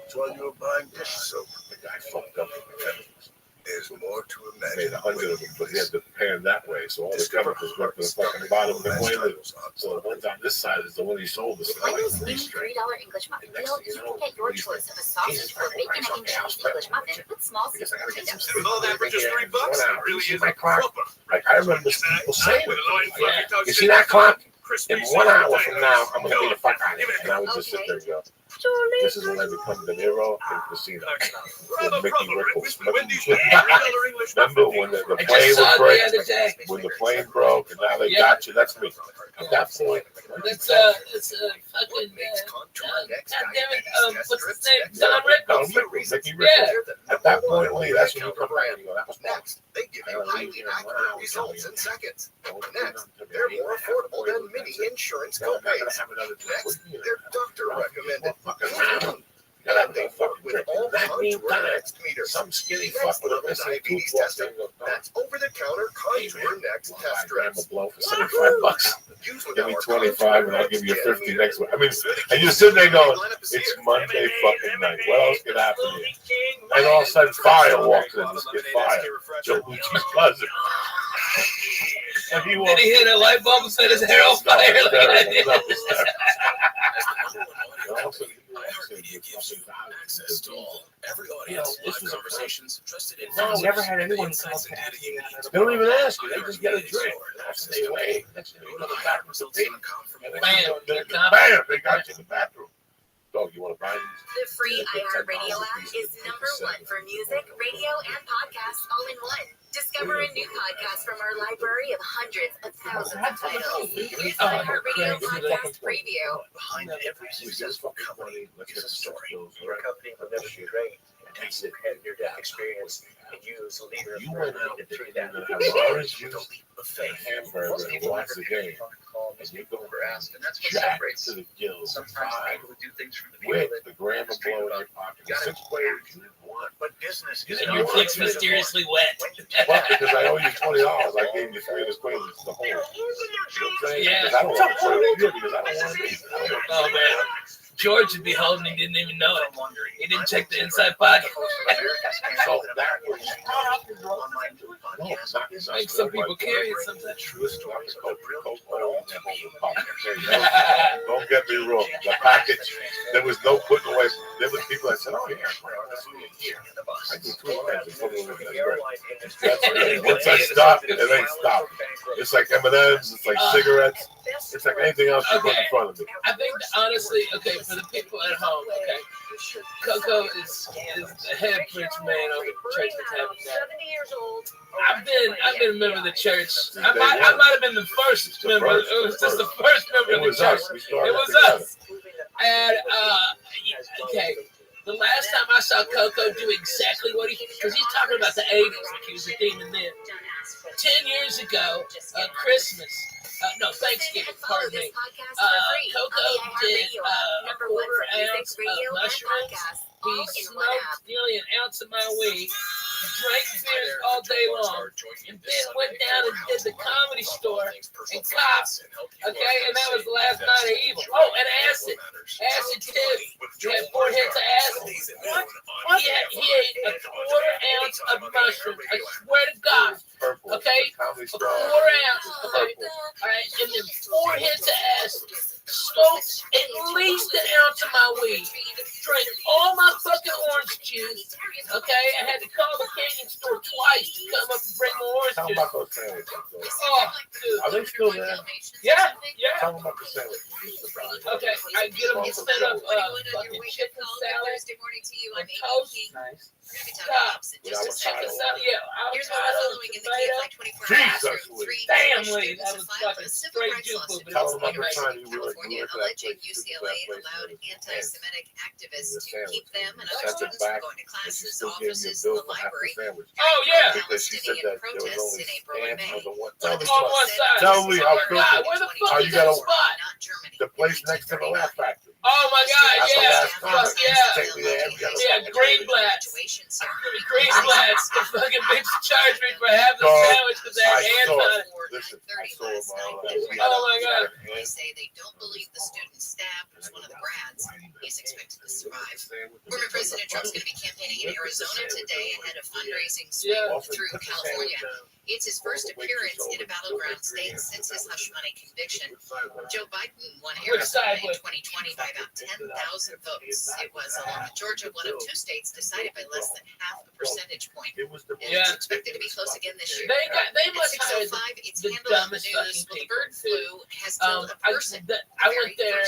That's why you're buying dish soap. The guy fucked up in the chemicals. There's more to I made imagine. 100 of them, but he had to prepare them that way. So all the chemicals went to the fucking bottom of the toilet. So the ones on this side is the one he sold us. Wendy's new $3 English muffin deal, you can get your choice of a sausage or bacon and cheese English muffin with small sweet potatoes. Well, that for just $3, it really is a clock. Like I remember people saying it. You see that clock? In 1 hour from now, I'm gonna be the fuck out of here. And I would just sit there and go, this is when I become De Niro in Casino. With Mickey Rickles. Remember when the plane would break? When the plane broke and now they got you? That's me. At that point, That's fucking what's his name? Don Rickles. Mickey Rickles. At that point, Lee, that's when you come around and you go, that was Next, they give you highly accurate results in seconds. Next, they're more affordable than many insurance copays. Next, they're doctor recommended. And they work drinking. That means some skinny fuck with a missing tooth walks in. That's over-the-counter Contour Next test strips. Blow for $75. Give me 25 and I'll give you 50 next week. I mean, and you're sitting there going, it's Monday fucking night. What else could happen here? And all of a sudden, fire walks in. Let's get fire. Joe Lucci's cousin. Did he hit a light bulb and set his hair on fire? Access to all every audience, live conversations, trusted I've never had anyone call back. They don't even ask you. They just get a drink. Stay away. Next thing you go to the bathroom. Bam! They got you in the bathroom. Dog, you want to buy these? The free iHeartRadio app is #1 for music, radio, and podcasts all in one. Discover a new podcast from our library of hundreds of thousands of titles. Here's iHeartRadio Podcast Preview. Behind every successful company is a story. Your company will never be great until you have your death experience and use a leader of your company to through that. Orange juice, a hamburger, and watch the game. And you go jack to the gills. Sometimes people do things for the people With that the grandma blowing your pocket. The 6 players you didn't want. But business is And your dick's mysteriously wet. Well, because I owe you $20. I gave you 3 of the squares to the whole. Yeah. Because I don't want to play with you because I don't want to be. Oh, man. George would be holding, he didn't even know it. He didn't check the inside pocket. So that was like some people carry it sometimes. Don't get me wrong. The package, there was no putting away. There was people that said, "Oh yeah, I do 2 lines and put it away." Once I stop, it ain't stopped. It's like M&Ms. It's like cigarettes. It's like anything else you put in front of me. I think honestly, okay, for the people at home, okay, Coco is the head preacher man over the church that's having that. I've been a member of the church. I might have been the first member. It was just the first member of the church. It was us. And okay, the last time I saw Coco do exactly what because he's talking about the 80s, like he was a demon then. 10 years ago, Christmas. No, Thanksgiving, pardon me. Coco did a quarter ounce of mushrooms. He smoked nearly an ounce of my weed, drank beers all day long, and then went down and did the Comedy Store and copped. Okay, and that was the last night of evil. Oh, and acid. Acid too. He had 4 hits of acid. What? He ate a quarter ounce of mushrooms. I swear to God. Okay? A quarter ounce. Okay. All right. And then 4 hits of acid. Smoked at least an ounce of my weed. Drank all my fucking orange juice. Okay? I had to call the candy store twice to come up and bring the orange Tell them juice. about those sandwiches. Oh, dude. Are they still there? Yeah, yeah. Tell them about the sandwiches. Okay, I get them instead of fucking chicken salad and toast. Nice. Stop. Chicken salad, yeah. Here's what we're following in the KFI 24 Jesus, Damn, Lee, that was fucking straight juice food, but it Tell was them about the right. time you were California at that alleging place. UCLA allowed anti-Semitic activists to sandwich. keep them and You other sent it students from back, going to and she classes, still gave you a offices, bill the for half the library. sandwich. Oh, yeah. Because she said Palestinian that there was protests only in April and ants May. on the one. On one side. Tell me how Oh, my God, where the filthy. fuck is that spot? The place next to the Laugh Factory. Oh, my God, That's the yeah. last time. Fuck, yeah. Take me there every other Yeah, fucking Greenblatt. Greenblatt. The fucking bitch charged me for having the Dog, sandwich because they had I hands saw on it. it. Listen, I saw Oh, my God. They say they don't believe the student stabbed was one of the grads. He's expected to survive. Former President Trump's going to be campaigning in Arizona today ahead of fundraising sweep through California. It's his first appearance in a battleground state since his hush money conviction. Joe Biden won Arizona in 2020 by about 10,000 votes. It was, along with Georgia, one of 2 states decided by less than half a percentage point. It's expected to be close again this year. They must At have 6:05, it's the handled on the dumbest news. fucking Well, the people, bird flu has killed a person. I went there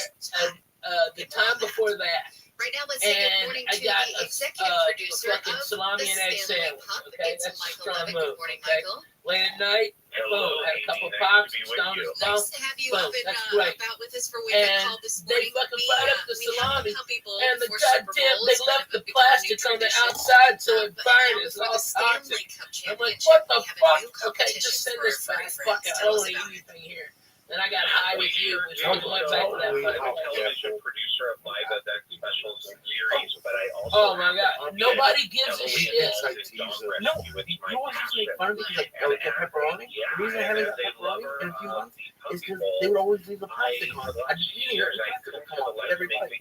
the time before that. Right now, let's say good And morning I to got the executive a producer fucking of salami the and egg Stanley sandwich. Cup. Okay, It's that's a Michael strong Levitt. move. Good morning, Okay, Michael. late at night, boom, had a couple of pops, stoned as no. Nice to have you Boom, up and that's great. about with us for Wake Up And Call this they morning. fucking fried up the salami, and the for Super goddamn, Bowl they is kind left of the become a new plastic on the tradition. outside so it But burned. now It's for all the Stanley toxic. Cup I'm like, Championship, what the we have a fuck? new Okay, competition just send for this our back. furry Fuck it, friends. I Tell don't us want about it. anything here. Then I got high with you, which went back to that fucking place. television producer of live event specials series, but I also Oh my God, Nobody gives a shit. No, you want to make fun of because like they would get pepperoni. The reason I haven't got pepperoni in a few months is because they would always leave the plastic on. I'd be eating it, the plastic would come off with every bite.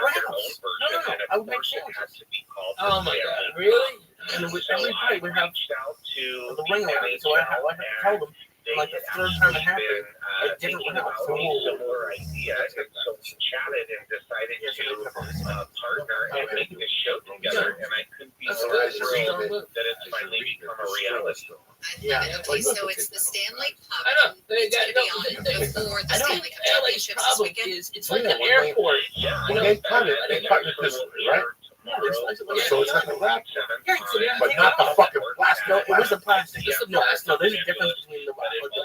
Wraps. No. I would make sandwiches. Oh my god, really? And with every bite would have the ring on it, so I have to tell them. Like the third time it happened, a different one else. Similar idea, and so we chatted and decided to partner and make this show together. And I couldn't be more thrilled that it's finally become a reality. Okay, so it's the Stanley Cup. I know. They got It's going to be on before the Stanley Cup LA's Championships this problem weekend. is it's like an airport. When they cut it this way, right? So it's like a wrap, but not the fucking plastic. No, it was the plastic. No, there's a difference between the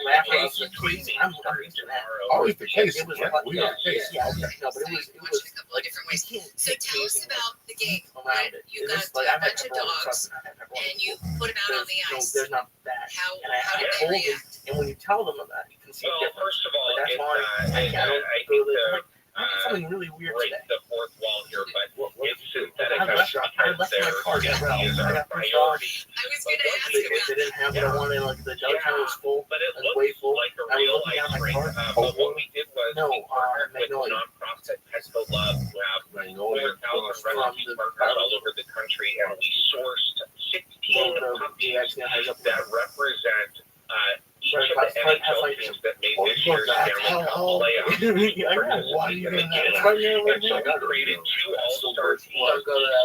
wrap and the case. I'm used to that. Always the case. It was We are the case. yeah, okay. No, but it was A couple of different ways. So tell us about the game. around it. You It got was like, a I've had bunch of pepperoni, dogs, and and you put them out on the ice. There's not that. How And I did they told them, react? and when you tell them about it, you can see Well, a difference. first of all, But that's it's, why I don't I go think to something really weird break today. the fourth wall here, but it's synthetic. I left my car as well. I got pissed off. I was going to ask They about didn't have what I wanted. Like the other car was full. But it It was way looks full. like a I was real looking down ice my rink. car. But what we did was No, we partnered with Magnolia. nonprofit Tesco Love, who have 4,000 refugee partners all over the country, and we sourced 16 puppies that represent each of the NHL teams that made this year's Stanley Cup playoffs. And so we created 2 all-star teams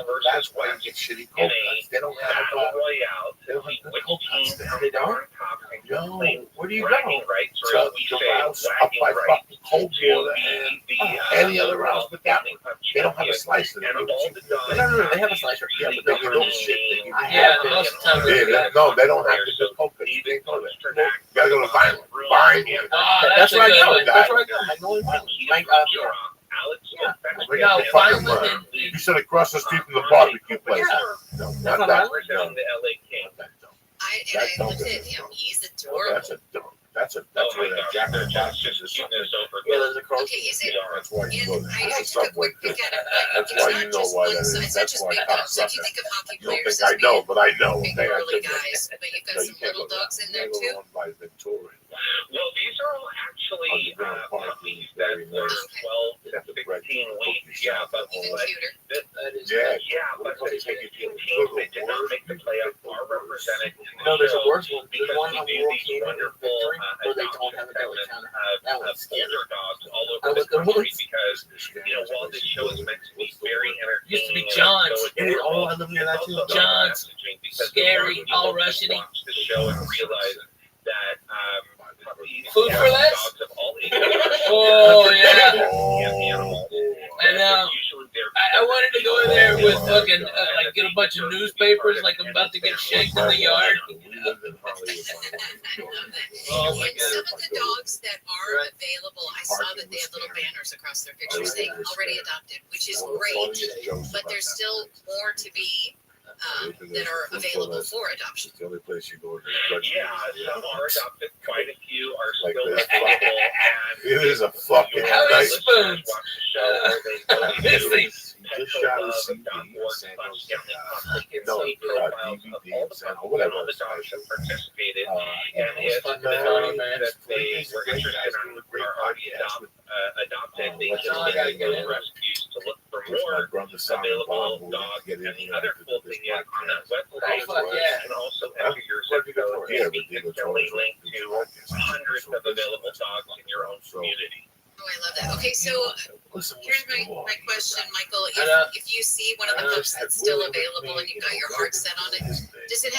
versus Why you West get shitty in coconuts. They don't a have battle royale they to don't see have the which coconuts team there. comes out on top and No. claim Where do you bragging go? rights, or So as we the say, rouse up bragging by rights fucking cold to water and be any other rouse but that Stanley one. Cup They don't have a champion. slice of it. And of all the dogs, No, they have a slicer. Yeah, but no, they don't shit. Yeah, most of the time No, they don't have to do coconuts. You didn't go there. You gotta go to Vine. Vine, yeah. That's where I a go. good That's where I go. Magnolia Vine. Mike, Bring out the fucking word. You said across the street from the barbecue place. No, That's not not that. representing the LA Kings. I looked at him. He's adorable. That's where that Jack and Box is or something. Yeah, there's a cross. Okay, is it? That's why you go And there. I That's took a Subway. quick peek at it. That's It's why not you know just why one that size. is. It's not That's just why big dogs. So if you think of hockey you don't players think I as know, being but I know. big Okay, I burly think that. guys, but you've got No, some you can't little go there. dogs in there You gotta too. go on by Ventura. Well, these are all actually puppies that were 12 to 16 weeks. Yeah, but Even cuter. but the 16 teams that did not make the playoffs are represented. No, there's a worse one. There's Because one we on do World these Canyon wonderful where they don't adoption have a belly segments counter. of That one's scary. older dogs all I over the looked at country once. because, while this show is meant to be very entertaining, Used to be John's. Oh, I live near that too. John's. Scary, all Russian-y. Watch the show and realize that puppies Food for and less? dogs of all ages Oh, yeah. and animals. And Usually they're I wanted to go in there with fucking like get a bunch of newspapers, like I'm about to get shanked in the yard. Oh my And some of the dogs that are available, I saw that they have little banners across their pictures saying already adopted, which is great, but there's still more to be that are available for adoption. The only place you go. Yeah, some are adopted. Quite a few are Like still this. available. It is a fucking How many nice. spoons? This thing. Just shot a CD in San Jose. No, DVD in San Jose, whatever. All the dogs have participated, and it's it's fucking the funny, dogs man. that they were interested in are already adopted. They just gotta get in. rescues to look for My more brother signed available Bob dogs. get in And the here other after cool this thing is on that podcast. website, Oh, fuck yeah. you can also enter your zip code Yeah, and but you they go can only to link to hundreds of available dogs in your own community. Oh, I love that. Okay, so here's my question, Michael. If you see one of the pups that's still available and you've got your heart set on it, does it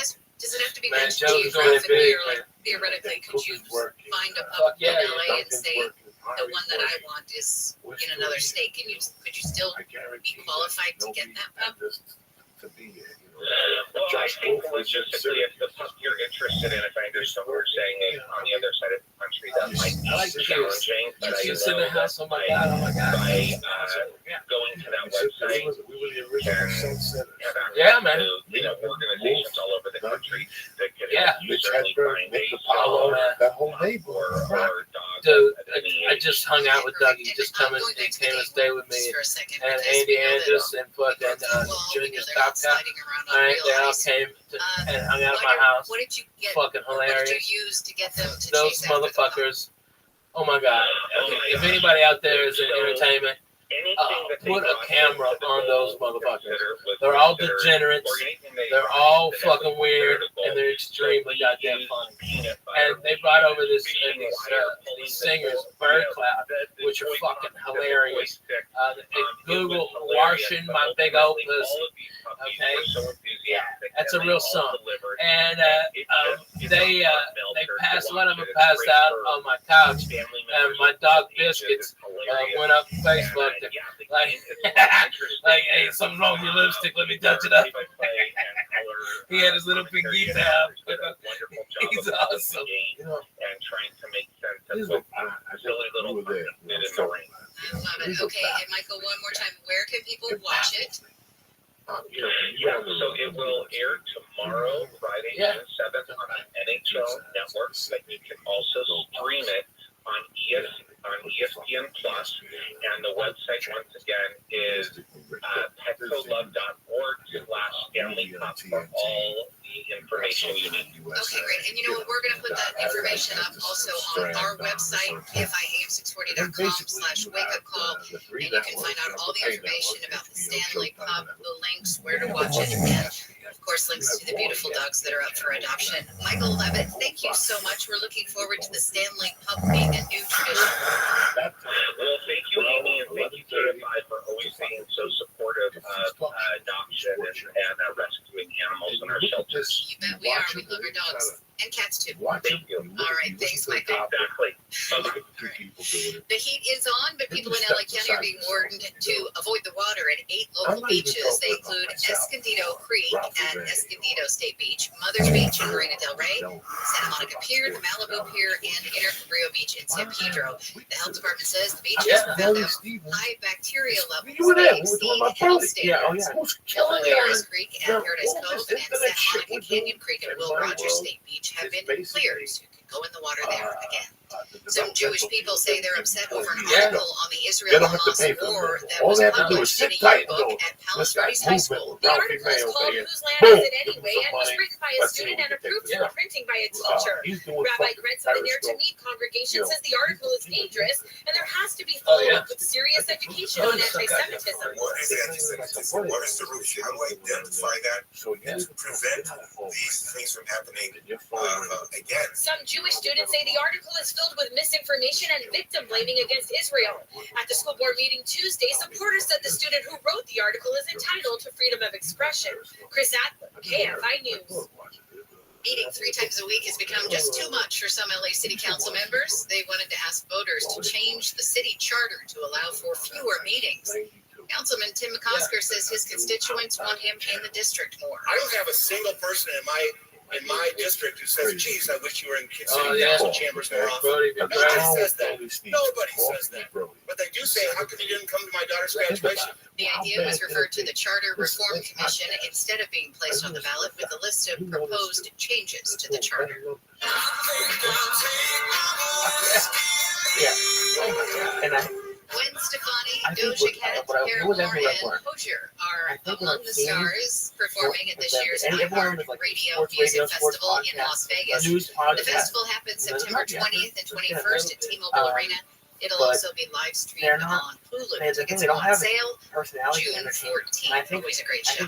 have to be Man, mentioned Joe's going geographically, big, or like man. theoretically, could you find a Fuck pup in yeah, LA and say the one that I want is in another state? Could you still be qualified to get that pup? To be here, Well, I think logistically, if the pup you're interested in, if I understand what you're saying, is on the other side of the country, that might be challenging. But I Kids in the know house. Oh my god. Oh my god. by going to that website, we were the original sunset. Yeah, man. to, organizations all over the country that could Yeah. you Mitch certainly Hedberg, find Nick a DiPaolo, Oh, that whole neighborhood. or dog Dude, I just hung out with Doug. He just came and stay with me. And Andy Andrews and fucking Junior Stopka. Alright, they all came and hung out at my house. What did you get? Fucking hilarious. What did you use to get them to Those chase after the motherfuckers. Oh my God. If anybody out there is in entertainment, put a camera on those motherfuckers. They're all degenerates. They're all fucking weird, and they're extremely goddamn funny. And they brought over these singers, Bird Cloud, which are fucking hilarious. Google "Washing My Big Old Pussy." Okay, yeah, that's a real song. And they passed one of them passed out on my couch, and my dog Biscuits went up Facebook. Like, hey, something's wrong with your lipstick. Let me touch it up. He had his little pinky down. He's awesome. And trying to make sense of what silly little did in the ring. I love it. Okay, and Michael, one more time, where can people watch it? Yeah, so it will air tomorrow, Friday, June 7th on NHL Network, but you can also stream it on ESPN Plus, and the website once again is petcolove.org/Stanley Cup for all the information you need. Okay, great. And you know what? We're going to put that information up also on our website, KFIAM640.com/wakeupcall, and you can find out all the information about the Stanley Cup, the links, where to watch it, and of course, links to the beautiful dogs that are up for adoption. Michael Levitt, thank you so much. We're looking forward to the Stanley Cup being a new tradition. Well, thank you, Amy, and thank you, KFI, for always being so supportive of adoption and rescuing animals in our shelters. You bet we are. We love our dogs and cats too. Thank you. All right, thanks, Michael. Exactly. The heat is on, but people in LA County are being warned to avoid the water at 8 local beaches. They include Escondido Creek at Escondido State Beach, Mother's Beach in Marina del Rey, Santa Monica Pier, Malibu Pier, and Inner Cabrillo Beach in San Pedro. The health department says the beaches found high bacteria levels that exceed health standards. Paradise Creek at Paradise Cove and Santa Monica Canyon Creek at Will Rogers State Beach have been cleared, so you can go in the water there again. Some Jewish people say they're upset over an article on the Israel-Hamas war that was published in a yearbook at Palos Verdes High School. The article is called "Whose Land Is It Anyway?" and was written by a student and approved for printing by a teacher. Rabbi Gretz of the Dare to Meet congregation says the article is dangerous and there has to be follow-up with serious education on anti-Semitism. What is anti-Semitism? What is the root? How do I identify that to prevent these things from happening again? Some Jewish students say the article is filled with misinformation and victim blaming against Israel. At the school board meeting Tuesday, supporters said the student who wrote the article is entitled to freedom of expression. Chris Adler, KFI News. Meeting 3 times a week has become just too much for some LA City Council members. They wanted to ask voters to change the city charter to allow for fewer meetings. Councilman Tim McCosker says his constituents want him in the district more. I don't have a single person in my district who says, geez, I wish you were in city council chambers more often. Nobody says that. Nobody says that. But they do say, how come you didn't come to my daughter's graduation? The idea was referred to the Charter Reform Commission instead of being placed on the ballot with a list of proposed changes to the charter. Gwen Stefani, Doja Cat, Paramore, and Hozier are among the stars performing at this year's iHeart Radio Music Festival in Las Vegas. The festival happens September 20th and 21st at T-Mobile Arena. It'll also be live streamed on Hulu. Tickets go on sale June 14th. Always a great show.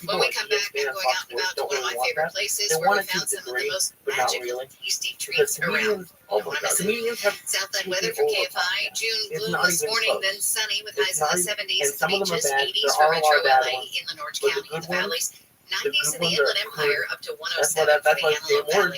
When we come back, I'm going out and about to one of my favorite places where we found some of the most magical, tasty treats around. Don't want to miss it. Southland weather for KFI. June blue this morning, then sunny with highs in the 70s at the beaches, 80s for Metro LA, Inland Orange County, and the valleys. 90s in the Inland Empire up to 107 for the Antelope Valley.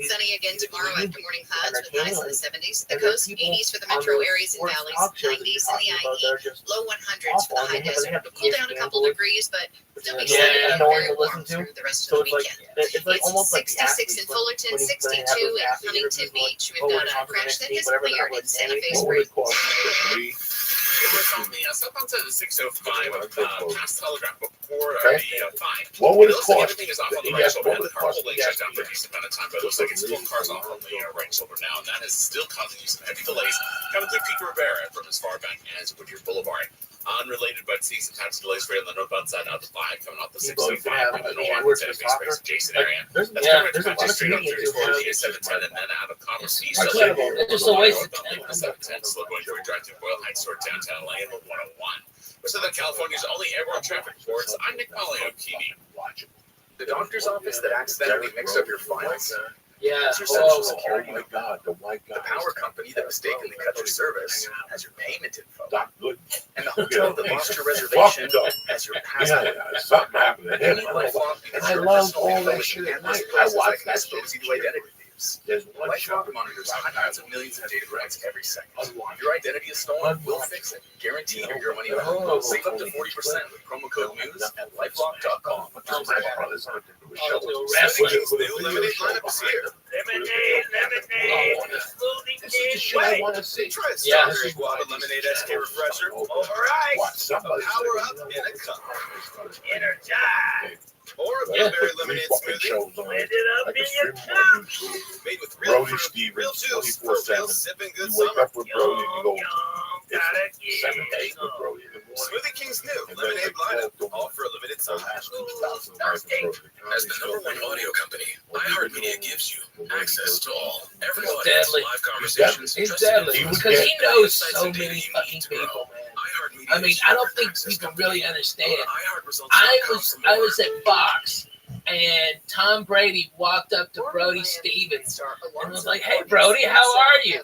Sunny again tomorrow after morning clouds with highs in the 70s. The coast 80s for the metro areas and valleys. 90s in the IE. Low 100s for the high desert. It'll cool down a couple degrees, but still be sunny and very warm through the rest of the weekend. It's 66 in Fullerton, 62 in Huntington Beach. We've got a crash that has cleared in Santa Fe Springs. Southbound said the 605 past Telegraph before Okay. the 5. What would it looks like cost? everything is off on the Yes, right shoulder. what would The it cost? carpool lane shut down for a decent amount of time, but it looks like it's 12 cars off on the right shoulder now, and that is still causing you some heavy delays coming through Pico Rivera from as far back as Whittier Boulevard. Unrelated, but see some types of delays for you on the northbound side out the 5 coming off the 605 from the north adjacent area. That's pretty much matches straight up 34 via 710 and then out of Commerce East. It's just a waste of time. 710 slow going toward drive to Boyle Heights toward downtown LA and 101. For Southern California's only airborne traffic reports, I'm Nick Molly on TV. The doctor's office that accidentally mixed up your files? Yeah. That's your social security. Oh my God, the white guy. The power company that mistakenly cut your service has your payment info. Doc Good. And the hotel that lost your reservation has your passport. Yeah, something happened to him. And I love all that shit at night. I watch that shit. Identity thieves. LifeLock monitors hundreds of millions of data points every second. If your identity is stolen, we'll fix it. Guaranteed or your money back. Save up to 40% with promo code news at LifeLock.com. Lemonade lineup is here. Lemonade, smoothie This is the shit I want to see. Try a Yeah, strawberry guava lemonade SK refresher. All right. A power up in a cup. Energize. Or a blueberry lemonade smoothie. Blend it up in your cup. Made with real Brody fruit, real Stevens, juice, for real 24/7. sipping good You wake summer. up with Brody and you go, it's 7 to 8 with Brody in the morning. Smoothie King's new And then lemonade like lineup, all for a limited the time. last 2,000 lives of Brody. As the #1 audio company, iHeartMedia gives you access to all, every audience, deadly. live conversations, He's trusted deadly influence, because he knows insights so and data many you fucking need to grow. people, man. iHeartMedia I mean, is I your don't think access people company. really understand. Go to iHeartResults.com I was at Fox, and Tom Brady walked up to Brody Stevens and was like, "Hey, Brody, how are you?"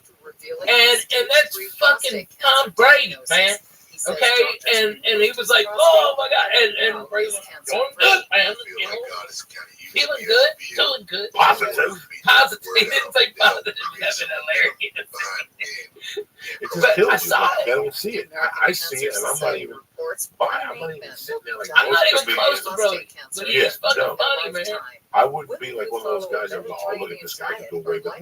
And that's fucking Tom Brady, man. Okay, and he was like, "Oh my God," and Brady was like, "Doing good, man. You know, feeling good, doing good, Positive. positive." He didn't say positive. That's hilarious. It just But kills I you. saw I it. don't see it. I see it, and I'm not even. I'm not even sitting there like I'm not most even close to comedians. Brody, but Yeah, he's fucking no. funny, man. I wouldn't be like one of those guys that go, "Oh, look at this guy can do way better."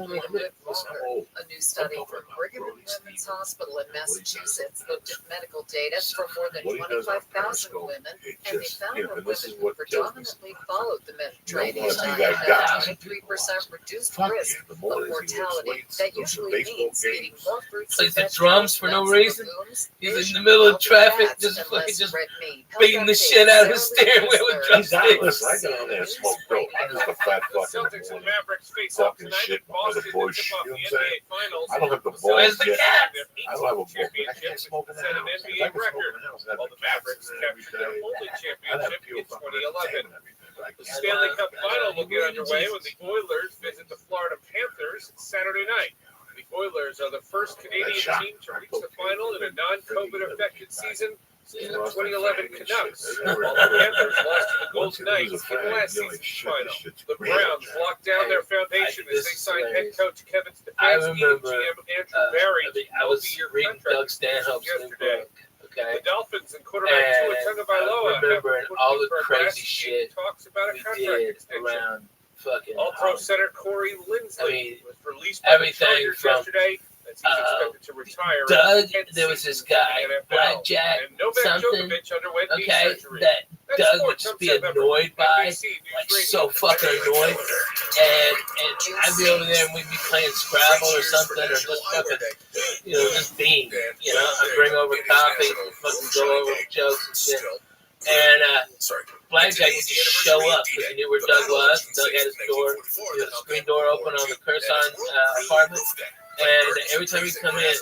Listen, I'm old. A new study from Brigham and Women's Hospital in Massachusetts looked at medical data for more than What he does on 25,000 Periscope, women, it and they just, found you know, that and this is women who what kills me. predominantly followed the Mediterranean You don't wanna be diet that guy. had a 3% reduced Fuck risk yeah, the of more mortality. That usually means eating more fruits Plays and the drums for no nuts, reason. legumes, He's fish, in the middle of healthy traffic, fats, just and fucking less just red meat. beating the shit out of the steering wheel with He's not, drumsticks. listen, I got on there and smoked dope. I'm just a fat fucking Celtics and morning, Mavericks face off talking tonight shit in behind the Boston bush. to You tip off know the what I'm saying? NBA Finals. I don't have the The balls Where's the yet. cat? I don't have a book, but I can't smoke in the Set an house. If I NBA can smoke record. in the house, I'd While have the Mavericks every captured their day. only I'd have championship people in fucking 2011. entertaining everything, but I The can't. Stanley Cup Final will get underway when the Oilers visit the Florida Panthers Saturday night. The Oilers are the first Canadian team to reach the final in a non-COVID affected season since the 2011 Canucks. While the Panthers lost to the Golden Knights in last season's final. The Browns locked down their foundation as they signed head coach Kevin I Stefanski and remember, GM Andrew Barry to I was multi-year reading Doug Stanhope's new yesterday. book, okay? The Dolphins and quarterback Tua And Tagovailoa I remember have all the for crazy last shit talks about a we contract did extension. around fucking All-Pro center Corey Lindsley I mean, was released by the everything Chargers from yesterday as he's expected to retire. Doug, at there was this season guy, in the NFL. Blackjack, And Novak something, Djokovic underwent knee okay, surgery. that That's Doug would sports just be upset annoyed by, NBC News like Radio. so fucking annoyed, and I'd be over there and we'd be playing Scrabble or something, or just fucking, just being, I'd bring over coffee, fucking go over jokes and shit, and Blackjack would just show up because he knew where Doug was. Doug had his door, the screen door open on the Curson apartment, and every time he'd come in,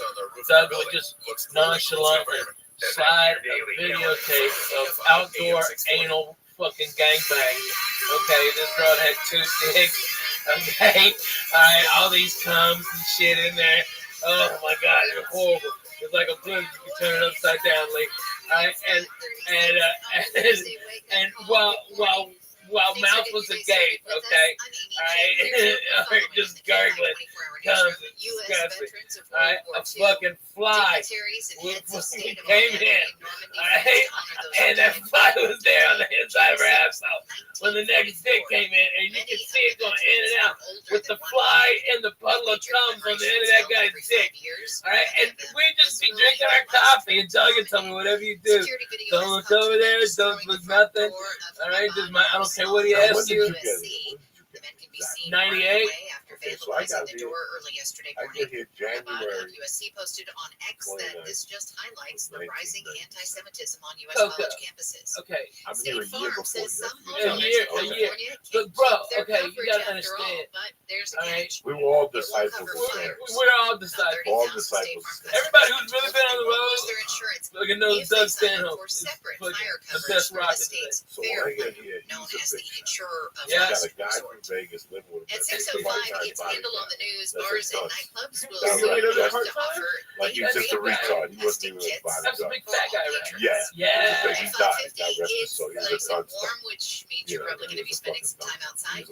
Doug would just nonchalantly slide a videotape of outdoor anal fucking gangbang. Okay, this girl had 2 dicks. Okay, alright, all these cums and shit in there. Oh my God, it was horrible. It was like a balloon. You could turn it upside down, like, alright, and while Mouth was a gate, okay, alright, just gargling, guns. It's U.S. disgusting. veterans of All right, World War a II, fucking fly dignitaries and heads of state of came Normandy in. Normandy All right, honor those and that who fly died was there on the inside of her asshole when the next dick came in, and you can see it going in and out with the fly and the puddle of cum on the end of that guy's dick. All right, and we just be drinking our coffee and Doug can tell me whatever you do. Don't look over there. Don't look nothing. All right, I don't care what he asks you. 98. Okay, so I got the door early yesterday morning. January. USC posted on X that this just highlights the rising anti-Semitism on U.S. Coco. college campuses. Okay. I'm here a year before A year. But bro, okay, you gotta understand. All right, we were all disciples. We're all disciples. All disciples. Everybody who's really been on the road, look at those Doug Stanhope. The best rocket today. So when I get here, known he's as a the big insurer of shot. last Got a guy resort. from Vegas living with him. At 6:05, it's Handle on the News. Bars and nightclubs will Down soon there, have just to offer like he was just a retard. He wasn't even a That's a big fat guy, right? Yeah. Yeah. He died. God rest his soul. He was a nice and ton warm, which means you're probably going to be spending some time outside.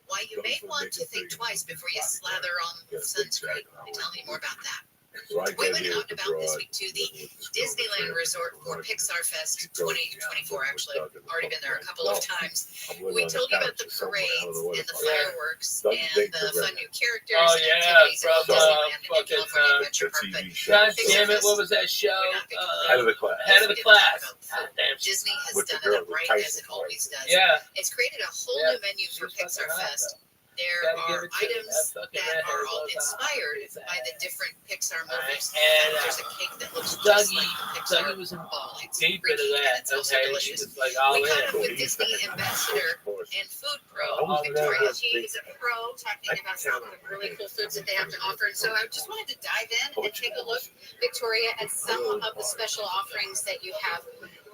Why you may want to think twice before you slather on sunscreen. Tell me more about that. So We went out and about this week to the Disneyland Resort for Pixar Fest 2024. Actually, I've already been there a couple of times. We told you about the parades and the fireworks and the fun new characters and activities at Disneyland and California Adventure Park. But God damn it, what was that show? Head of the class. Head of the class. Disney has done it right as it always does. Yeah. It's created a whole new menu for Pixar Fest. There are items that are all inspired by the different Pixar movies. And there's a cake that looks just like Pixar. Dougie was in ball. It's deep into that. it's also Okay, delicious. he was like all We caught up in. with Disney ambassador and food pro Victoria. She's a pro talking about some of the really cool foods that they have to offer. And so I just wanted to dive in and take a look, Victoria, at some of the special offerings that you have.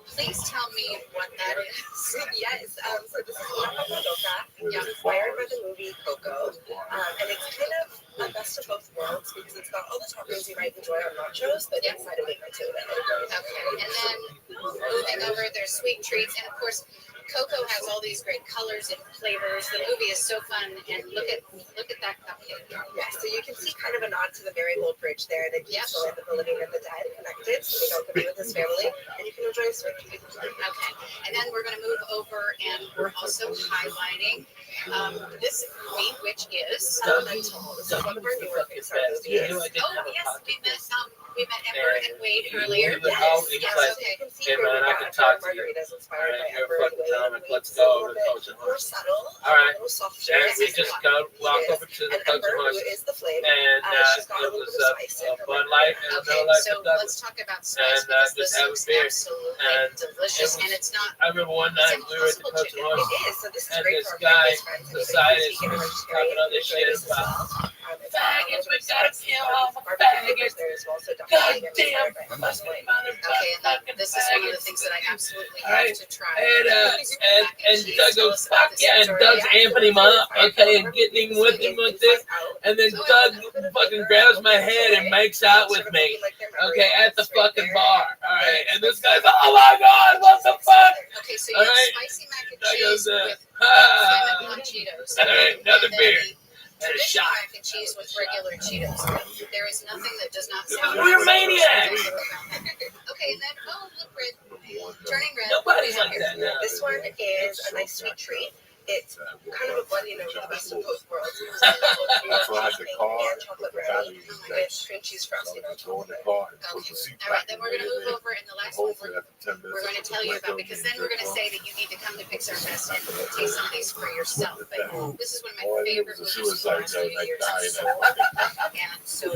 Please tell me what that is. Yes, so this is one Coco. It's inspired by the movie Coco, and it's kind of a best of both worlds because it's got all the toppings you might enjoy on nachos, but inside of it too. Okay, and then moving over, there's sweet treats, and of course, Coco has all these great colors and flavors. The movie is so fun, and look at that cupcake. Yeah, so you can see kind of a nod to the Mary Gold Bridge there that keeps the living and the dead connected, so we don't be with his family, and you can enjoy a sweet treat. Okay, and then we're going to move over, and we're also highlighting this movie, which is Elemental. This is one of our newer Pixar movies. Oh yes, we met Ember and Wade earlier. Yes, okay. Hey man, I can talk to you. Inspired by You're Ember and fucking Wade. comic. Let's go over to Coach and More Horse. subtle, All right. a little softer. And we just walk over to the And Coach Ember, and Horse. who is the flame, And she's got a it little was bit of spice in a her Bud life. Light and a Okay, Miller Lite so for Douglas. let's talk about spice And because just this have a looks beer. absolutely And delicious, and it's not. I remember one night we were at the Coach and Horse, It is, so this is and great this for our guy breakfast friends. decided he was talking on this shit about faggots. We gotta kill all the faggots. God damn. Okay, and this is one of the things that I absolutely have to try. And Doug goes, fuck yeah, and Doug's amping him up, okay, and getting him with him like this. And then Doug fucking grabs my head and makes out with me, okay, at the fucking bar, all right. And this guy's, oh my God, what the fuck? Okay, so you have spicy mac and cheese with lemon Cheetos. All right, another beer. And a shot. Mac and cheese with regular Cheetos. There is nothing that does not sound. We're maniacs. Okay, and then look red, turning red. Nobody's like that now. This one is a nice sweet treat. It's kind of a blending of the best of both worlds. That's why I had the car and chocolate brownie with cream cheese frosting on go in top. the car and put Okay. the seat All right, back then we're going to move over, and the last one hopefully after 10 minutes we're going to tell you about, because then we're going to say that you need to come to Pixar Fest and taste some of these for yourself. But this is one of my favorite movies of the last few years. And so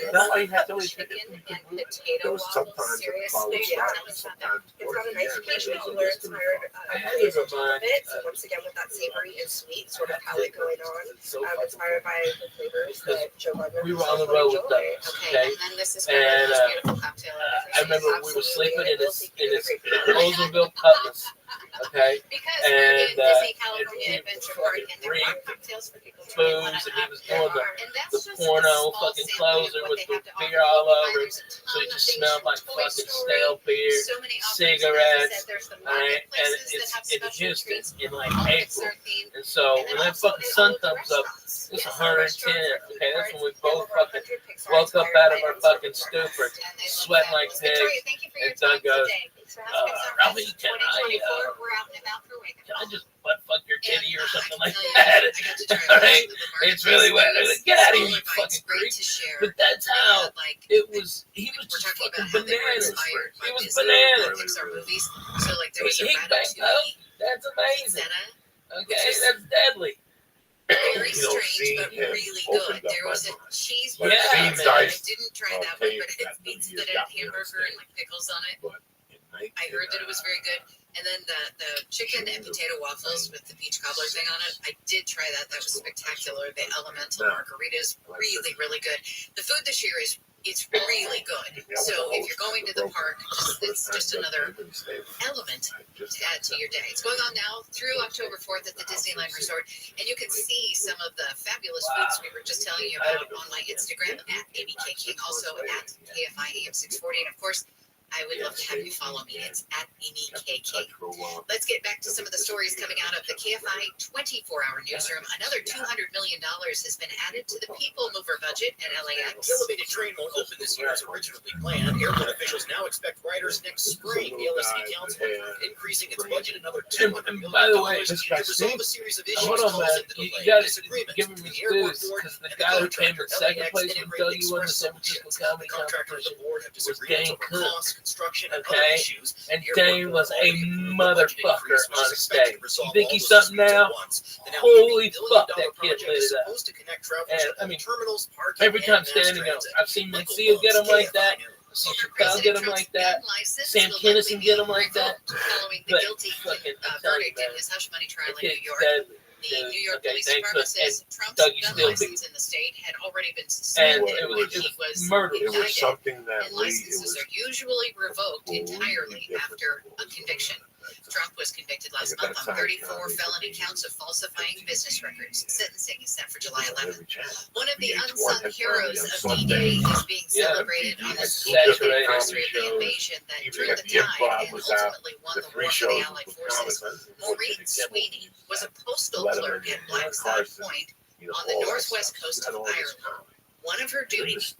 No, I had to chicken and potato waffles. sometimes Seriously, Yeah. tell us about that. It's got a nice peach color inspired glaze on top of it. So once again with that savory and sweet sort of palette going on. Inspired by the flavors that Joe Gardner We were on the road with Doug, okay, And then this is and beautiful cocktail. I remember we were sleeping in his Rosenville Cutlass, Okay, Because and we're in Disney California Adventure Park, and there are cocktails for people to booze, and he was doing the porno fucking closer with the beer all over, so it just smelled like fucking stale beer, cigarettes, alright, and it's in Houston in like April, and so when that fucking sun comes up, it's 110. Okay, that's when we both fucking woke up out of our fucking stupor, sweating like pigs, and Doug goes, Ralphie, can I just butt fuck your kitty or something like that? Alright, it's really wet. I'm like, get out of here, you fucking creep. But that's how it was. He was just fucking bananas. He was bananas. He backed up. That's amazing. Okay, that's deadly. Very strange, but really good. There was a cheeseburger. I didn't try that one, but it's pizza that had hamburger and like pickles on it. I heard that it was very good. And then the chicken and potato waffles with the peach cobbler thing on it, I did try that. That was spectacular. The elemental margaritas, really, really good. The food this year is really good. So if you're going to the park, it's just another element to add to your day. It's going on now through October 4th at the Disneyland Resort, and you can see some of the fabulous foods we were just telling you about on my Instagram at ABK King, also at KFI AM 640, and of course, I would love to have you follow me. It's at Amy K. King. Let's get back to some of the stories coming out of the KFI 24-hour newsroom. Another $200 million has been added to the People Mover budget at LAX. The elevated train won't open this year as originally planned. Airport officials now expect riders next spring. The LSC Council increasing its budget another $200 million. By the way, to resolve a series of issues. hold on, man. You got to give him his dues, because the guy who came in second place when Dougie won the San Francisco Comedy Competition was Dane Cook. Okay, and Dane was a motherfucker on stage. You think he's something now? Holy fuck, that kid lit it up. And I mean, every time standing up, I've seen Mencia get him like that. I've seen Chappelle get him like that. Sam Kinison get him like that. Following the guilty verdict in his hush money trial in New York. The New York Police Department says Trump's gun license in the state had already been suspended when he was indicted, and licenses are usually revoked entirely after a conviction. Trump was convicted last month on 34 felony counts of falsifying business records. Sentencing is set for July 11th. One of the unsung heroes of D-Day is being celebrated on the 60th anniversary of the invasion that drew the tide and ultimately won the war for the Allied forces. Maureen Sweeney was a postal clerk at Black Sod Point on the northwest coast of Ireland. One of her duties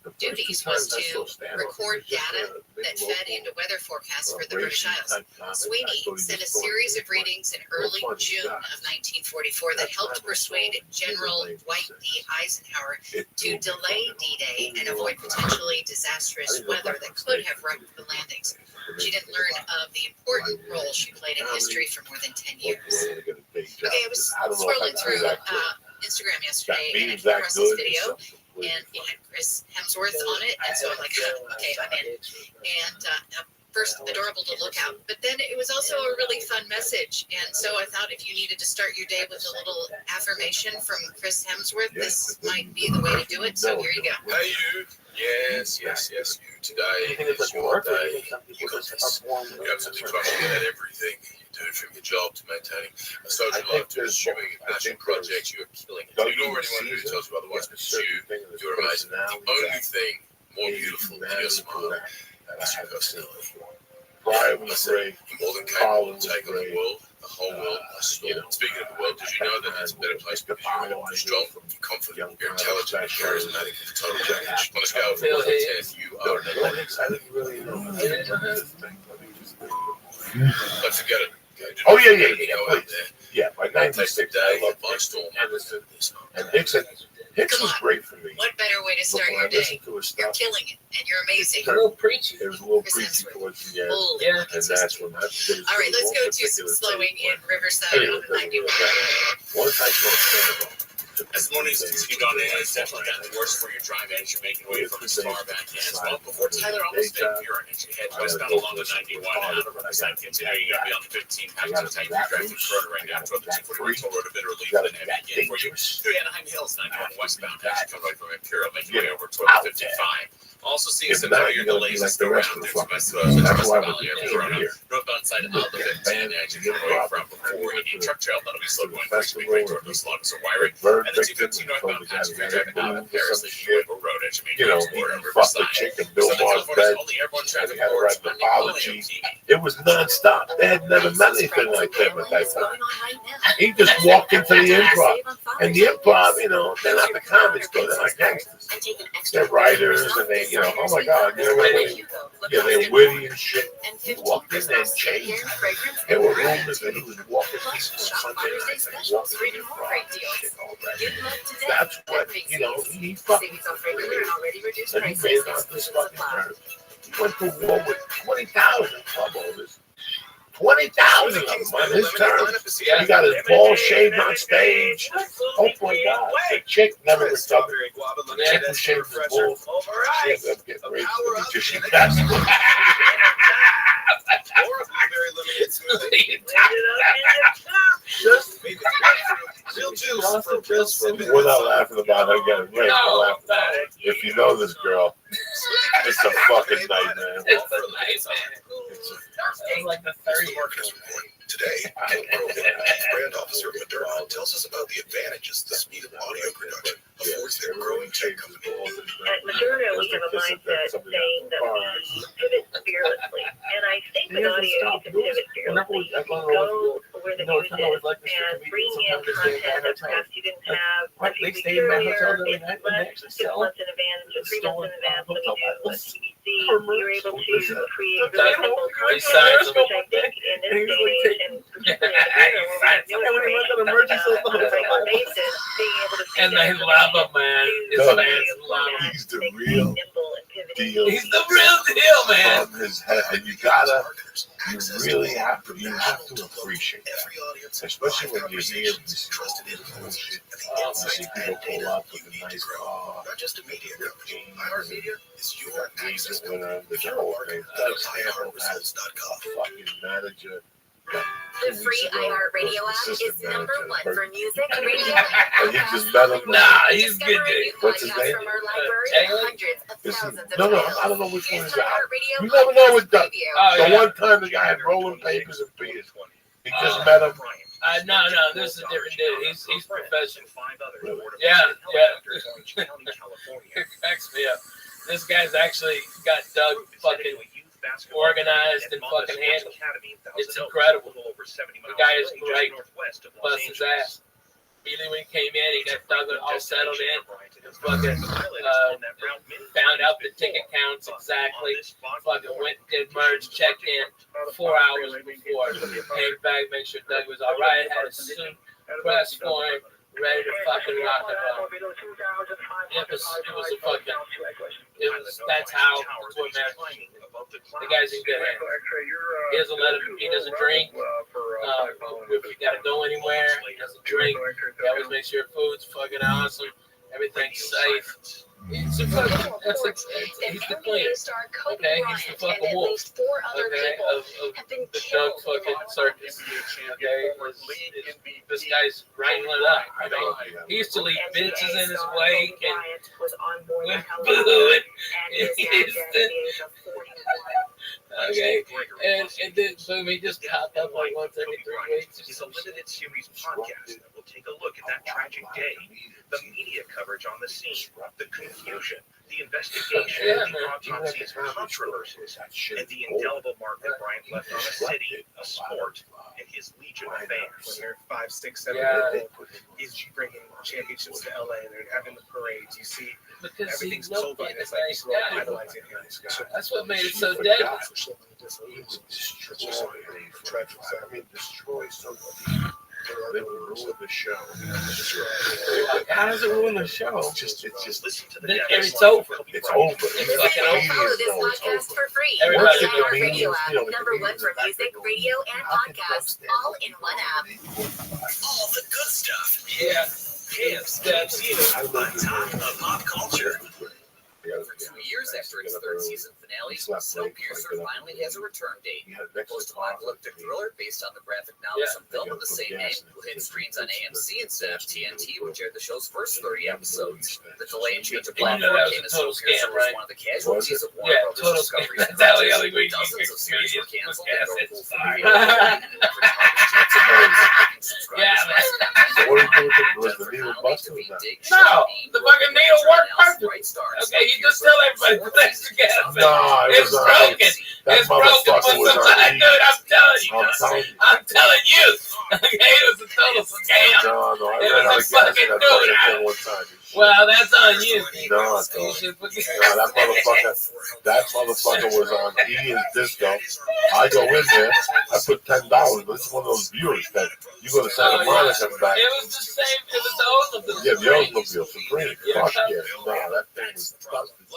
was to record data that fed into weather forecasts for the British Isles. Sweeney sent a series of readings in early June of 1944 that helped persuade General Dwight D. Eisenhower to delay D-Day and avoid potentially disastrous weather that could have wrecked the landings. She didn't learn of the important role she played in history for more than 10 years. Okay, I was scrolling through Instagram yesterday and I came across this video. And it had Chris Hemsworth on it, and so I'm like, okay, I'm in. And first, adorable to look at, but then it was also a really fun message. And so I thought if you needed to start your day with a little affirmation from Chris Hemsworth, this might be the way to do it. So here you go. Hey, you. Yes, you. Today is your day. You got this. You have something to at everything you do, from your job to maintaining a social life to pursuing a passion project. You are killing it. Ignore anyone who tells you otherwise, because you're amazing. The only thing more beautiful than your smile is your personality. Listen, you're more than capable of taking the world, the whole world, by storm. Speaking of the world, did you know that it's a better place because you're strong, you're confident, you're intelligent, you're charismatic, the total package. On a scale of 1 to 10, you are an 11. Don't forget it. Oh, yeah. By 96, I love Hicks. And Hicks was great for me. What better way to start your day? You're killing it, and you're amazing. It was a little preachy. It was a little preachy towards the end. Yeah. And that's when I did. All right, let's go to some slowing in Riverside on the 91. Once I saw Canada, As the mornings continued on, it's definitely gotten worse for your drive as you're making way from as far back as well. Before Tyler almost Van Buren, as you head westbound along the 91 out of Riverside, continuing, you're going to be on the 15 back to Titan. You drive through Schroeder right now toward the 241 toll road, a bit of relief and heavy again for you. Through Anaheim Hills, 91 westbound as you come right from Imperial, making your way over toward the 55. Also seeing some tire delays as the route through West Valley Airport. Northbound side of the 15 as you come away from before Indian Truck Trail. That'll be slow going first week right toward Los Lagos or Wiring. And the 215 northbound passenger driving out of Paris, leaving Louisville Road as you make your way toward Riverside. Southern California's only airborne traffic reports on apology. It was nonstop. They had never done anything like that at that time. He just walked into the improv. And the improv, you know, they're not the comics, though. They're like gangsters. They're writers, and they, you know, oh my God, you know, they're witty and shit. He walked in there and changed. There were rumors that he was walking people Sunday night and walking in the improv shit all that. That's what, you know, he fucking, and he made it on this fucking term. He went to war with 20,000 club owners. 20,000 of them on his term. He got his ball shaved on stage. Oh my God. The chick never recovered. The chick who shaved his balls. She ended up getting raped with a magician. That's what we're not laughing about her getting raped. If you know this girl, it's a fucking nightmare. It's a nightmare. It's like the 30 Marketers Report. Today, Ken Grover, brand officer of Moderna, tells us about the advantages the speed of audio production affords their growing tech company. At Moderna, we have a mindset saying that we pivot fearlessly. And I think with audio, you can pivot fearlessly. You can go where the news is and bring in content that perhaps you didn't have a few weeks earlier. It's less 6 months in advance or 3 months in advance than we do with TBC. You're able to create really simple content, which I think in this day and age, and particularly in the on a regular basis, being able to and they love him, man. His fans love him. He's the real deal. He's the real deal, man. And you really have to appreciate that. Especially when you hear this bullshit. You see people pull up with a nice car. Not just a media company. iHeartMedia is your access to the whole thing. Fucking manager. The free iHeartRadio app is #1 for music, radio, and you just met him. Nah, he's good. What's his name? from our library and hundreds of thousands of No, titles. I don't know which one is that. iHeartRadio You never know what that. Oh, The one time the guy had rolling papers and beers. He just met him. No, this is a different dude. He's professional. Really? Yeah. It cracks me up. This guy's actually got Doug fucking organized and fucking handled. It's incredible. The guy is great. Bust his ass. Immediately when he came in, he got Doug all settled in. Fucking found out the ticket counts exactly. Fucking went and did merge, checked in 4 hours before. Came back, make sure Doug was all right. Had a suit pressed for him, ready to fucking rock and roll. That's how it's what matters. The guy's in good hands. He doesn't drink. If you gotta go anywhere, he doesn't drink. He always makes sure food's fucking awesome. Everything's safe. He's the fucking, he's the queen. Okay, he's the fucking wolf. Okay, of the Doug fucking circus. Okay, this guy's wrangling it up. I mean, he used to leave bitches in his wake and with food. Okay, and then boom, he just popped up like once every 3 weeks. It's a limited series podcast that will take a look at that tragic day, the media coverage on the scene, the confusion, the investigation, the autopsies, controversies, and the indelible mark that Bryant left on a city, a sport, and his legion of fans. When they're 5, 6, 7 people, he's bringing championships to LA, and they're having the parades. You see, everything's Kobe, and it's like he's idolizing him. That's what made it so deadly. Destroy somebody. They will ruin the show. How does it ruin the show? It's just listen to it's over. It's over. Follow this podcast for free. Everybody Radio app, #1 for music, radio, and podcasts, all in one app. All the good stuff. Yeah. KFC on top of pop culture. For 2 years after its third season finale, Snowpiercer finally has a return date. Post-apocalyptic thriller based on the graphic novel and film of the same name will hit screens on AMC instead of TNT, which aired the show's first 30 episodes. The delay in change of platform came as Snowpiercer was one of the casualties of Warner Brothers' Discovery. Dozens of series were canceled and or pulled from the air. No, the fucking needle worked perfect. Okay, you just tell everybody to put that together. No, it's broken. It's broken, but sometimes, dude, I'm telling you. Okay, it was a total scam. No, it was a fucking dude. Well, that's on you. No, that motherfucker was on E and Disco. I go in there, I put $10, but it's one of those viewers that you go to Santa Monica and back. It was the same, it was the Oldsmobile. Yeah, the Oldsmobile Supreme. Fuck yeah. No, that thing was busted.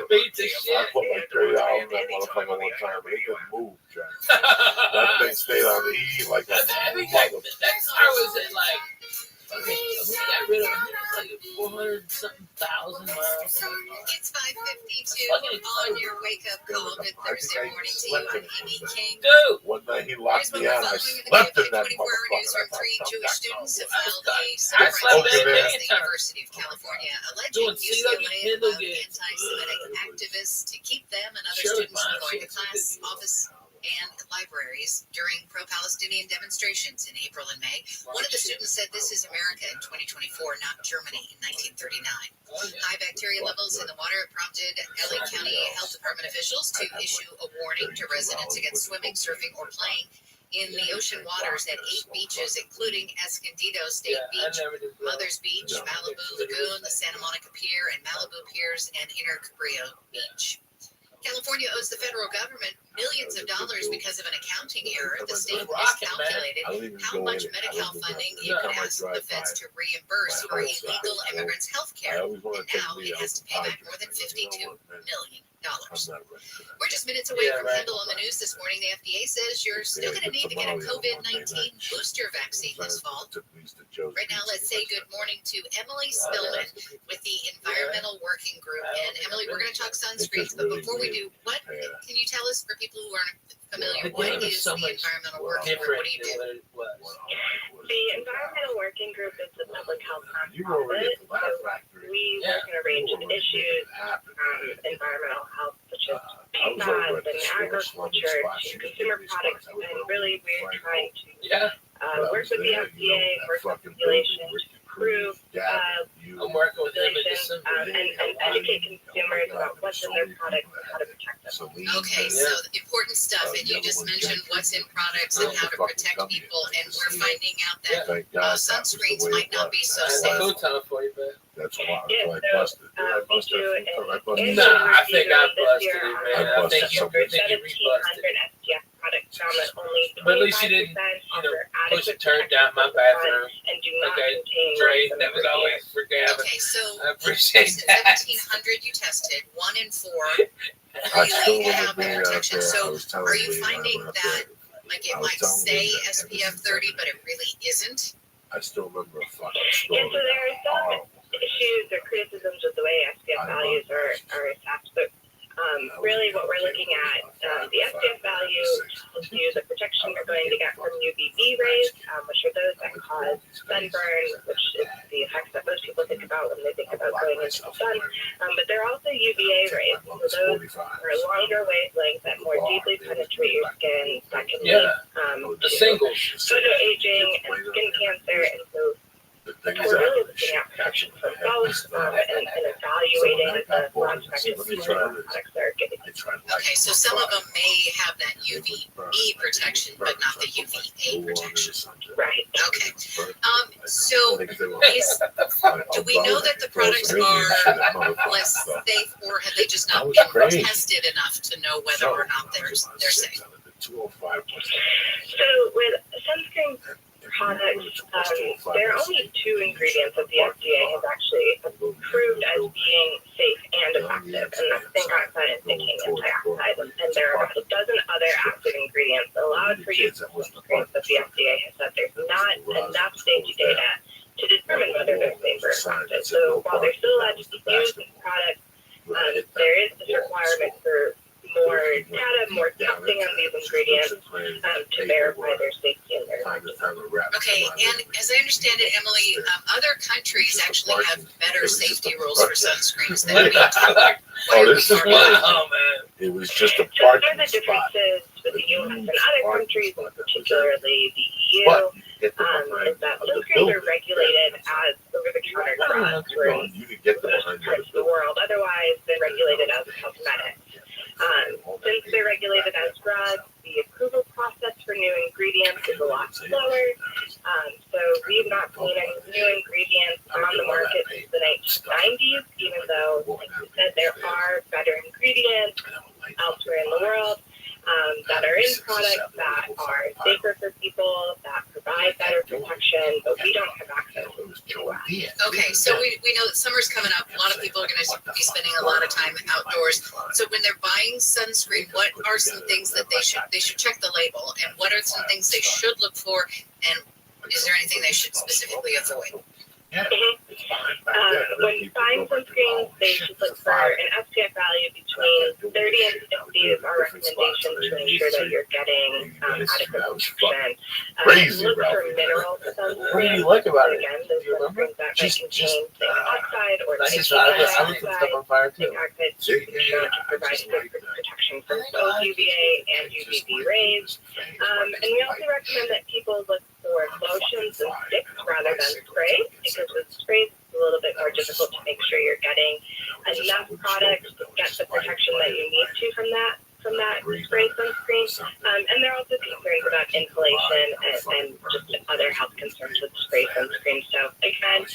Beat the shit. I put like $30 in that motherfucker one time, but it didn't move, Jack. That thing stayed on the E like a motherfucker. That car was at like, okay, we got rid of like 400-something thousand miles. It's 5:52 on your wake-up call. Good Thursday morning to you. I'm Amy King. Dude! One night he locked me out. I slept in that motherfucker. 3 Jewish students have filed a civil rights against the University of California, alleging UCLA allowed anti-Semitic activists to keep them and other students from going to class, office, and libraries during pro-Palestinian demonstrations in April and May. One of the students said this is America in 2024, not Germany in 1939. High bacteria levels in the water prompted LA County Health Department officials to issue a warning to residents against swimming, surfing, or playing in the ocean waters at 8 beaches, including Escondido State Beach, Mother's Beach, Malibu Lagoon, the Santa Monica Pier, and Malibu Piers, and Inner Cabrillo Beach. California owes the federal government millions of dollars because of an accounting error. The state miscalculated how much Medi-Cal funding it could ask the feds to reimburse for illegal immigrants' health care. And now it has to pay back more than $52 million. We're just minutes away from Kendall on the news this morning. The FDA says you're still going to need to get a COVID-19 booster vaccine this fall. Right now, let's say good morning to Emily Spillman with the Environmental Working Group. And Emily, we're going to talk sunscreens, but before we do, what can you tell us for people who aren't familiar? What is the Environmental Working Group? What do you do? The Environmental Working Group is the public health nonprofit. We work on a range of issues, environmental health, such as PFAS and agriculture, to consumer products, and really we're trying to work with the FDA, work with population to improve population, and educate consumers about what's in their products and how to protect them. Okay, so important stuff, and you just mentioned what's in products and how to protect people, and we're finding out that sunscreens might not be so safe. That's why I busted. I think I busted it, man. I think you rebusted. But at least you didn't, push a turd down my bathroom. Okay, Dre, that was always for Gavin. Okay, so I appreciate that. 1,700 you tested, 1 in 4 really have the protection. So are you finding that, like, it might say SPF 30, but it really isn't? I still remember a fucking story. And so there are some issues or criticisms of the way SPF values are assessed, but really what we're looking at, the SPF value tells you the protection you're going to get from UVB rays, which are those that cause sunburn, which is the effects that most people think about when they think about going into the sun. But there are also UVA rays, so those are longer wavelengths that more deeply penetrate your skin, that can lead to photoaging and skin cancer, and so we're really looking at protection from both and evaluating the broad spectrum of products that are getting. Okay, so some of them may have that UVB protection, but not the UVA protection. Right. Okay. So do we know that the products are less safe, or have they just not been tested enough to know whether or not they're safe? So with sunscreen products, there are only 2 ingredients that the FDA has actually approved as being safe and effective, and that's zinc oxide and zinc antioxide. And there are about a dozen other active ingredients allowed for use in sunscreens, but the FDA has said there's not enough safety data to determine you're still allowed to use this product. There is this requirement for more data, more testing on these ingredients to verify their safety and their effectiveness. Okay, and as I understand it, Emily, other countries actually have better safety rules for sunscreens than we do. This is Oh, man. It was just a So parking there are the spot. differences with the U.S. and other countries, particularly the EU, is that sunscreens are regulated as over-the-counter drugs, where in most parts of the world, otherwise they're regulated as cosmetics. Since they're regulated as drugs, the approval process for new ingredients is a lot slower. So we've not seen any new ingredients on the market since the 1990s, even though, like you said, there are better ingredients elsewhere in the world that are in products that are safer for people, that provide better protection, but we don't have access to that. Okay, so we know that summer's coming up. A lot of people are going to be spending a lot of time outdoors. So when they're buying sunscreen, what are some things that they should check the label, and what are some things they should look for, and is there anything they should specifically avoid? When buying sunscreens, they should look for an SPF value between 30 and 50 is our recommendation to ensure that you're getting adequate protection. Look for mineral sunscreen. What do you like about it? Again, those sunscreens that might contain zinc oxide or I zinc lit some stuff on fire too. zinc oxide should be shown to provide good protection from both UVA and UVB rays. And we also recommend that people look for lotions and sticks rather than sprays, because with sprays it's a little bit more difficult to make sure you're getting enough product to get the protection that you need to from that spray sunscreen. And there are also concerns about inhalation and just other health concerns with spray sunscreen. So again,